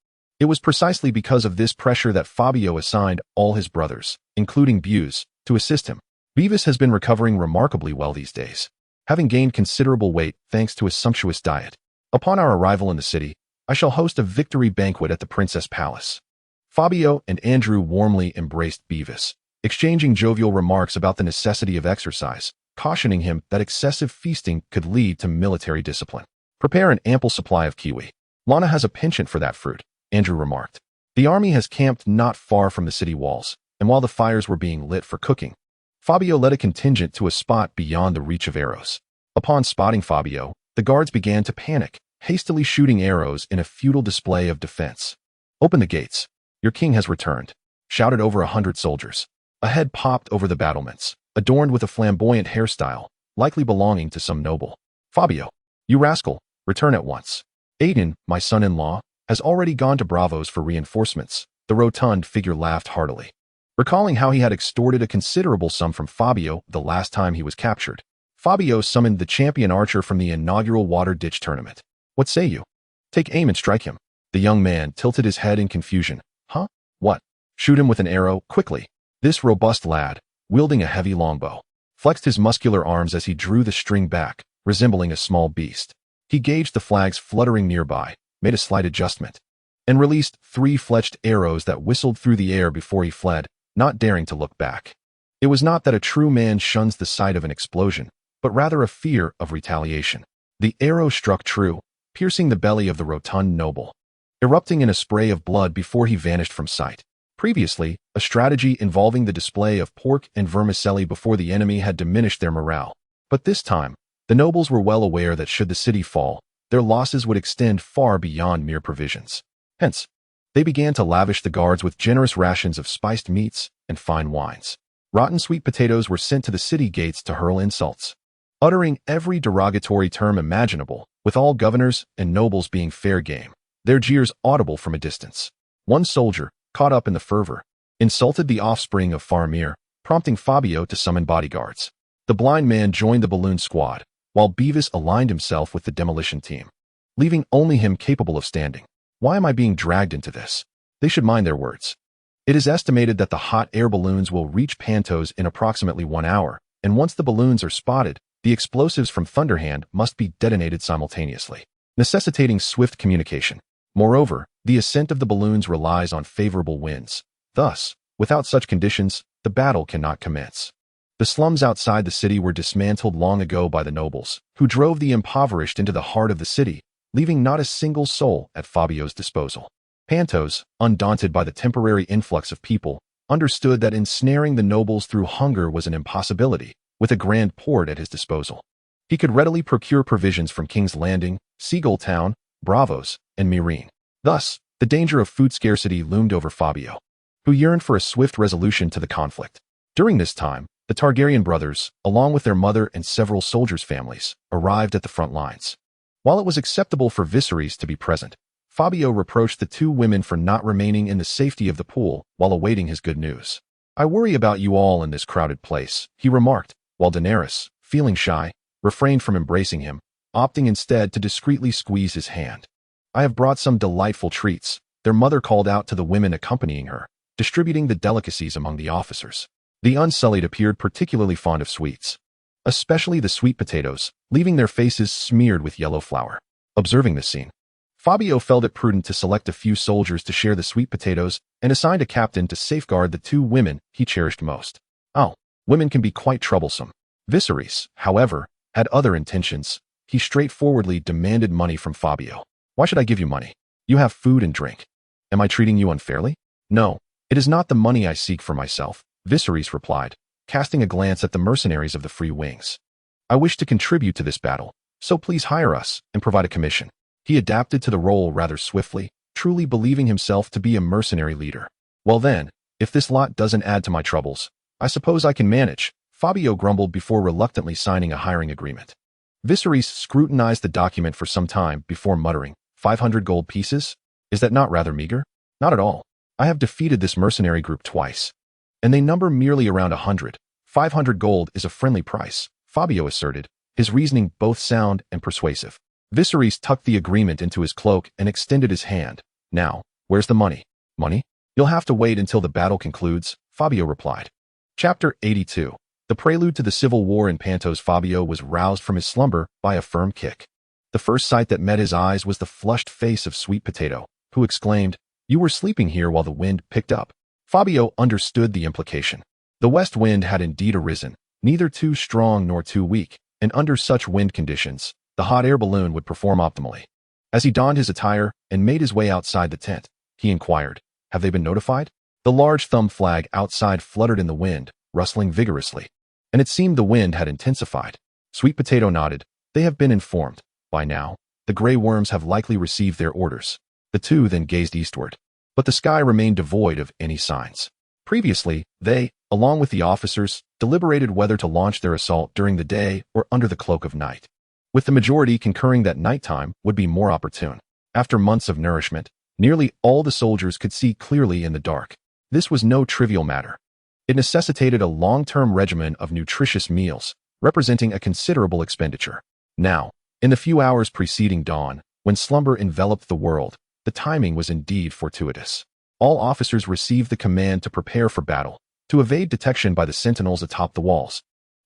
It was precisely because of this pressure that Fabio assigned all his brothers, including Buse, to assist him. Beavis has been recovering remarkably well these days, having gained considerable weight thanks to his sumptuous diet. Upon our arrival in the city, I shall host a victory banquet at the Princess Palace. Fabio and Andrew warmly embraced Beavis, exchanging jovial remarks about the necessity of exercise, cautioning him that excessive feasting could lead to military discipline. Prepare an ample supply of kiwi. Lana has a penchant for that fruit, Andrew remarked. The army has camped not far from the city walls, and while the fires were being lit for cooking, Fabio led a contingent to a spot beyond the reach of arrows. Upon spotting Fabio, the guards began to panic, hastily shooting arrows in a futile display of defense. "Open the gates. Your king has returned," shouted over 100 soldiers. A head popped over the battlements, adorned with a flamboyant hairstyle, likely belonging to some noble. "Fabio, you rascal, return at once. Aiden, my son-in-law, has already gone to Bravos for reinforcements." The rotund figure laughed heartily, recalling how he had extorted a considerable sum from Fabio the last time he was captured. Fabio summoned the champion archer from the inaugural water ditch tournament. "What say you? Take aim and strike him." The young man tilted his head in confusion. "Huh? What?" "Shoot him with an arrow, quickly." This robust lad, wielding a heavy longbow, flexed his muscular arms as he drew the string back, resembling a small beast. He gauged the flags fluttering nearby, made a slight adjustment, and released 3 fletched arrows that whistled through the air before he fled, not daring to look back. It was not that a true man shuns the sight of an explosion, but rather a fear of retaliation. The arrow struck true, piercing the belly of the rotund noble, erupting in a spray of blood before he vanished from sight. Previously, a strategy involving the display of pork and vermicelli before the enemy had diminished their morale. But this time, the nobles were well aware that should the city fall, their losses would extend far beyond mere provisions. Hence, they began to lavish the guards with generous rations of spiced meats and fine wines. Rotten sweet potatoes were sent to the city gates to hurl insults, uttering every derogatory term imaginable, with all governors and nobles being fair game, their jeers audible from a distance. One soldier, caught up in the fervor, insulted the offspring of Faramir, prompting Fabio to summon bodyguards. The blind man joined the balloon squad, while Beavis aligned himself with the demolition team, leaving only him capable of standing. Why am I being dragged into this? They should mind their words. It is estimated that the hot air balloons will reach Pentos in approximately 1 hour, and once the balloons are spotted, the explosives from Thunderhand must be detonated simultaneously, necessitating swift communication. Moreover, the ascent of the balloons relies on favorable winds. Thus, without such conditions, the battle cannot commence. The slums outside the city were dismantled long ago by the nobles, who drove the impoverished into the heart of the city, leaving not a single soul at Fabio's disposal. Pentos, undaunted by the temporary influx of people, understood that ensnaring the nobles through hunger was an impossibility, with a grand port at his disposal. He could readily procure provisions from King's Landing, Seagull Town, Bravos, and Myrene. Thus, the danger of food scarcity loomed over Fabio, who yearned for a swift resolution to the conflict. During this time, the Targaryen brothers, along with their mother and several soldiers' families, arrived at the front lines. While it was acceptable for Viserys to be present, Fabio reproached the 2 women for not remaining in the safety of the pool while awaiting his good news. "I worry about you all in this crowded place," he remarked, while Daenerys, feeling shy, refrained from embracing him, opting instead to discreetly squeeze his hand. I have brought some delightful treats," their mother called out to the women accompanying her, distributing the delicacies among the officers. The Unsullied appeared particularly fond of sweets, especially the sweet potatoes, leaving their faces smeared with yellow flour. Observing this scene, Fabio felt it prudent to select a few soldiers to share the sweet potatoes and assigned a captain to safeguard the two women he cherished most. Oh, women can be quite troublesome. Viserys, however, had other intentions. He straightforwardly demanded money from Fabio. "Why should I give you money? You have food and drink. Am I treating you unfairly?" "No, it is not the money I seek for myself," Viserys replied, casting a glance at the mercenaries of the Free Wings. "I wish to contribute to this battle, so please hire us and provide a commission." He adapted to the role rather swiftly, truly believing himself to be a mercenary leader. "Well then, if this lot doesn't add to my troubles, I suppose I can manage," Fabio grumbled before reluctantly signing a hiring agreement. Viserys scrutinized the document for some time before muttering, 500 gold pieces? Is that not rather meager?" "Not at all. I have defeated this mercenary group twice, and they number merely around 100. 500 gold is a friendly price," Fabio asserted, his reasoning both sound and persuasive. Viserys tucked the agreement into his cloak and extended his hand. "Now, where's the money?" "Money? You'll have to wait until the battle concludes," Fabio replied. Chapter 82. The prelude to the civil war in Pentos. Fabio was roused from his slumber by a firm kick. The first sight that met his eyes was the flushed face of Sweet Potato, who exclaimed, "You were sleeping here while the wind picked up." Fabio understood the implication. The west wind had indeed arisen, neither too strong nor too weak, and under such wind conditions, the hot air balloon would perform optimally. As he donned his attire and made his way outside the tent, he inquired, "Have they been notified?" The large thumb flag outside fluttered in the wind, rustling vigorously, and it seemed the wind had intensified. Sweet Potato nodded. "They have been informed. By now, the Grey Worms have likely received their orders." The two then gazed eastward, but the sky remained devoid of any signs. Previously, they, along with the officers, deliberated whether to launch their assault during the day or under the cloak of night, with the majority concurring that nighttime would be more opportune. After months of nourishment, nearly all the soldiers could see clearly in the dark. This was no trivial matter. It necessitated a long-term regimen of nutritious meals, representing a considerable expenditure. Now, in the few hours preceding dawn, when slumber enveloped the world, the timing was indeed fortuitous. All officers received the command to prepare for battle, to evade detection by the sentinels atop the walls.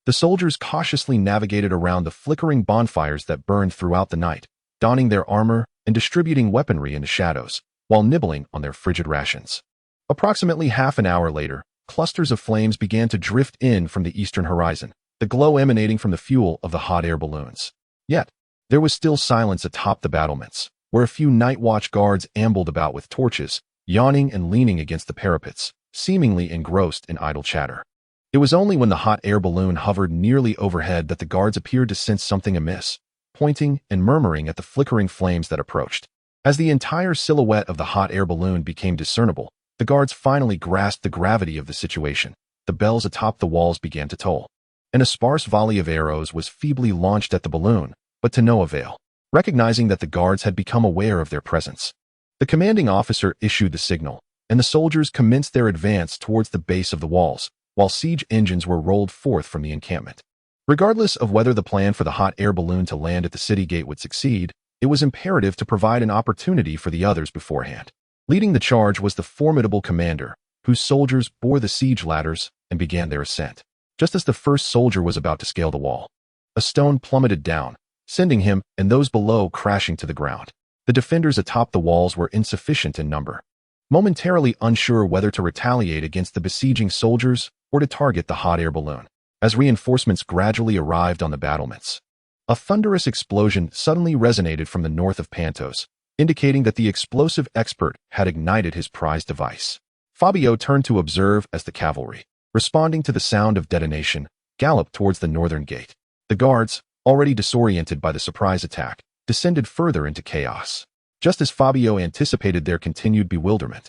The soldiers cautiously navigated around the flickering bonfires that burned throughout the night, donning their armor and distributing weaponry in the shadows, while nibbling on their frigid rations. Approximately half an hour later, clusters of flames began to drift in from the eastern horizon, the glow emanating from the fuel of the hot air balloons. Yet, there was still silence atop the battlements, where a few night watch guards ambled about with torches, yawning and leaning against the parapets, seemingly engrossed in idle chatter. It was only when the hot air balloon hovered nearly overhead that the guards appeared to sense something amiss, pointing and murmuring at the flickering flames that approached. As the entire silhouette of the hot air balloon became discernible, the guards finally grasped the gravity of the situation. The bells atop the walls began to toll, and a sparse volley of arrows was feebly launched at the balloon, but to no avail. Recognizing that the guards had become aware of their presence, the commanding officer issued the signal, and the soldiers commenced their advance towards the base of the walls, while siege engines were rolled forth from the encampment. Regardless of whether the plan for the hot air balloon to land at the city gate would succeed, it was imperative to provide an opportunity for the others beforehand. Leading the charge was the formidable commander, whose soldiers bore the siege ladders and began their ascent. Just as the first soldier was about to scale the wall, a stone plummeted down, sending him and those below crashing to the ground. The defenders atop the walls were insufficient in number, momentarily unsure whether to retaliate against the besieging soldiers or to target the hot air balloon. As reinforcements gradually arrived on the battlements, a thunderous explosion suddenly resonated from the north of Pentos, indicating that the explosive expert had ignited his prized device. Fabio turned to observe as the cavalry, responding to the sound of detonation, galloped towards the northern gate. The guards, already disoriented by the surprise attack, descended further into chaos. Just as Fabio anticipated their continued bewilderment,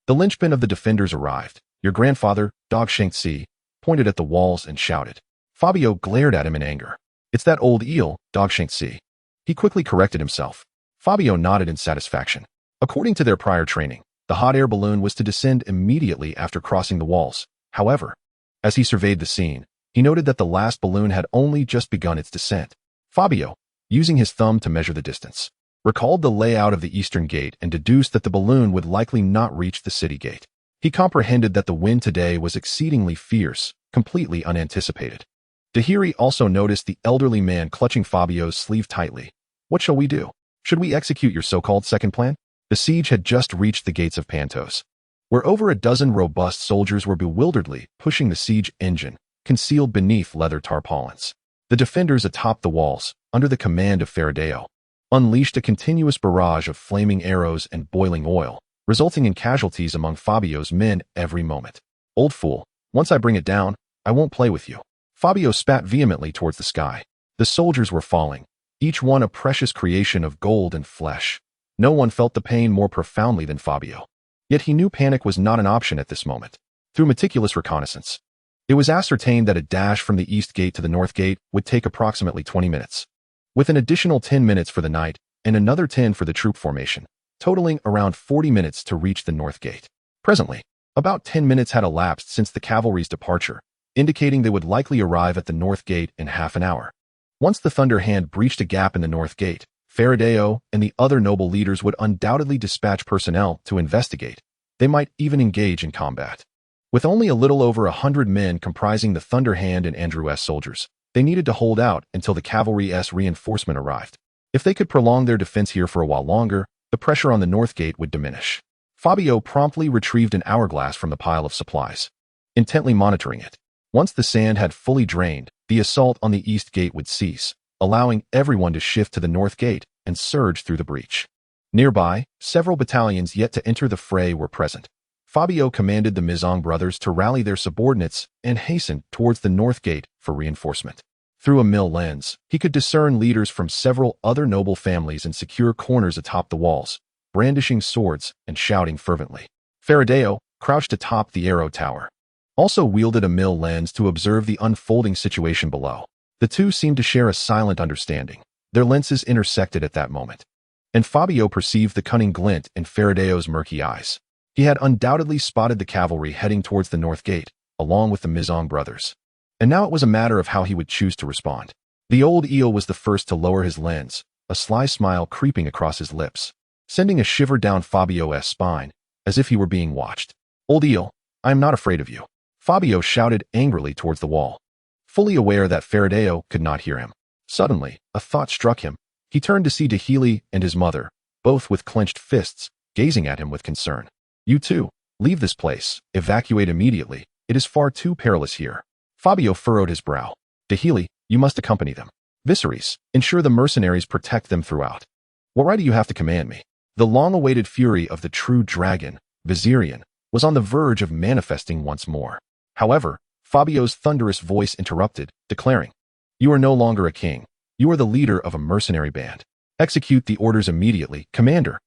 the linchpin of the defenders arrived. Your grandfather, Dog Shanksi, pointed at the walls and shouted. Fabio glared at him in anger. It's that old eel, Dog Shanksi. He quickly corrected himself. Fabio nodded in satisfaction. According to their prior training, the hot air balloon was to descend immediately after crossing the walls. However, as he surveyed the scene, he noted that the last balloon had only just begun its descent. Fabio, using his thumb to measure the distance, recalled the layout of the eastern gate and deduced that the balloon would likely not reach the city gate. He comprehended that the wind today was exceedingly fierce, completely unanticipated. Tahiri also noticed the elderly man clutching Fabio's sleeve tightly. What shall we do? Should we execute your so-called second plan? The siege had just reached the gates of Pentos, where over a dozen robust soldiers were bewilderedly pushing the siege engine, concealed beneath leather tarpaulins. The defenders atop the walls, under the command of Fabio, unleashed a continuous barrage of flaming arrows and boiling oil, resulting in casualties among Fabio's men every moment. Old fool, once I bring it down, I won't play with you. Fabio spat vehemently towards the sky. The soldiers were falling, each one a precious creation of gold and flesh. No one felt the pain more profoundly than Fabio. Yet he knew panic was not an option at this moment. Through meticulous reconnaissance, it was ascertained that a dash from the east gate to the north gate would take approximately 20 minutes, with an additional 10 minutes for the night and another 10 for the troop formation, totaling around 40 minutes to reach the north gate. Presently, about 10 minutes had elapsed since the cavalry's departure, indicating they would likely arrive at the north gate in half an hour. Once the Thunder Hand breached a gap in the north gate, Fabio and the other noble leaders would undoubtedly dispatch personnel to investigate. They might even engage in combat. With only a little over 100 men comprising the Thunder Hand and Andrew's soldiers, they needed to hold out until the cavalry's reinforcement arrived. If they could prolong their defense here for a while longer, the pressure on the north gate would diminish. Fabio promptly retrieved an hourglass from the pile of supplies, intently monitoring it. Once the sand had fully drained, the assault on the east gate would cease, allowing everyone to shift to the north gate and surge through the breach. Nearby, several battalions yet to enter the fray were present. Fabio commanded the Mizong brothers to rally their subordinates and hasten towards the north gate for reinforcement. Through a mill lens, he could discern leaders from several other noble families in secure corners atop the walls, brandishing swords and shouting fervently. Fabio, crouched atop the arrow tower, also wielded a mill lens to observe the unfolding situation below. The two seemed to share a silent understanding. Their lenses intersected at that moment, and Fabio perceived the cunning glint in Fabio's murky eyes. He had undoubtedly spotted the cavalry heading towards the north gate, along with the Mizong brothers. And now it was a matter of how he would choose to respond. The old eel was the first to lower his lens, a sly smile creeping across his lips, sending a shiver down Fabio's spine, as if he were being watched. Old eel, I am not afraid of you. Fabio shouted angrily towards the wall, fully aware that Fabio could not hear him. Suddenly, a thought struck him. He turned to see Tahili and his mother, both with clenched fists, gazing at him with concern. You too, leave this place, evacuate immediately, it is far too perilous here. Fabio furrowed his brow. Tahili, you must accompany them. Viserys, ensure the mercenaries protect them throughout. What right do you have to command me? The long-awaited fury of the true dragon, Viserion, was on the verge of manifesting once more. However, Fabio's thunderous voice interrupted, declaring, You are no longer a king. You are the leader of a mercenary band. Execute the orders immediately, Commander.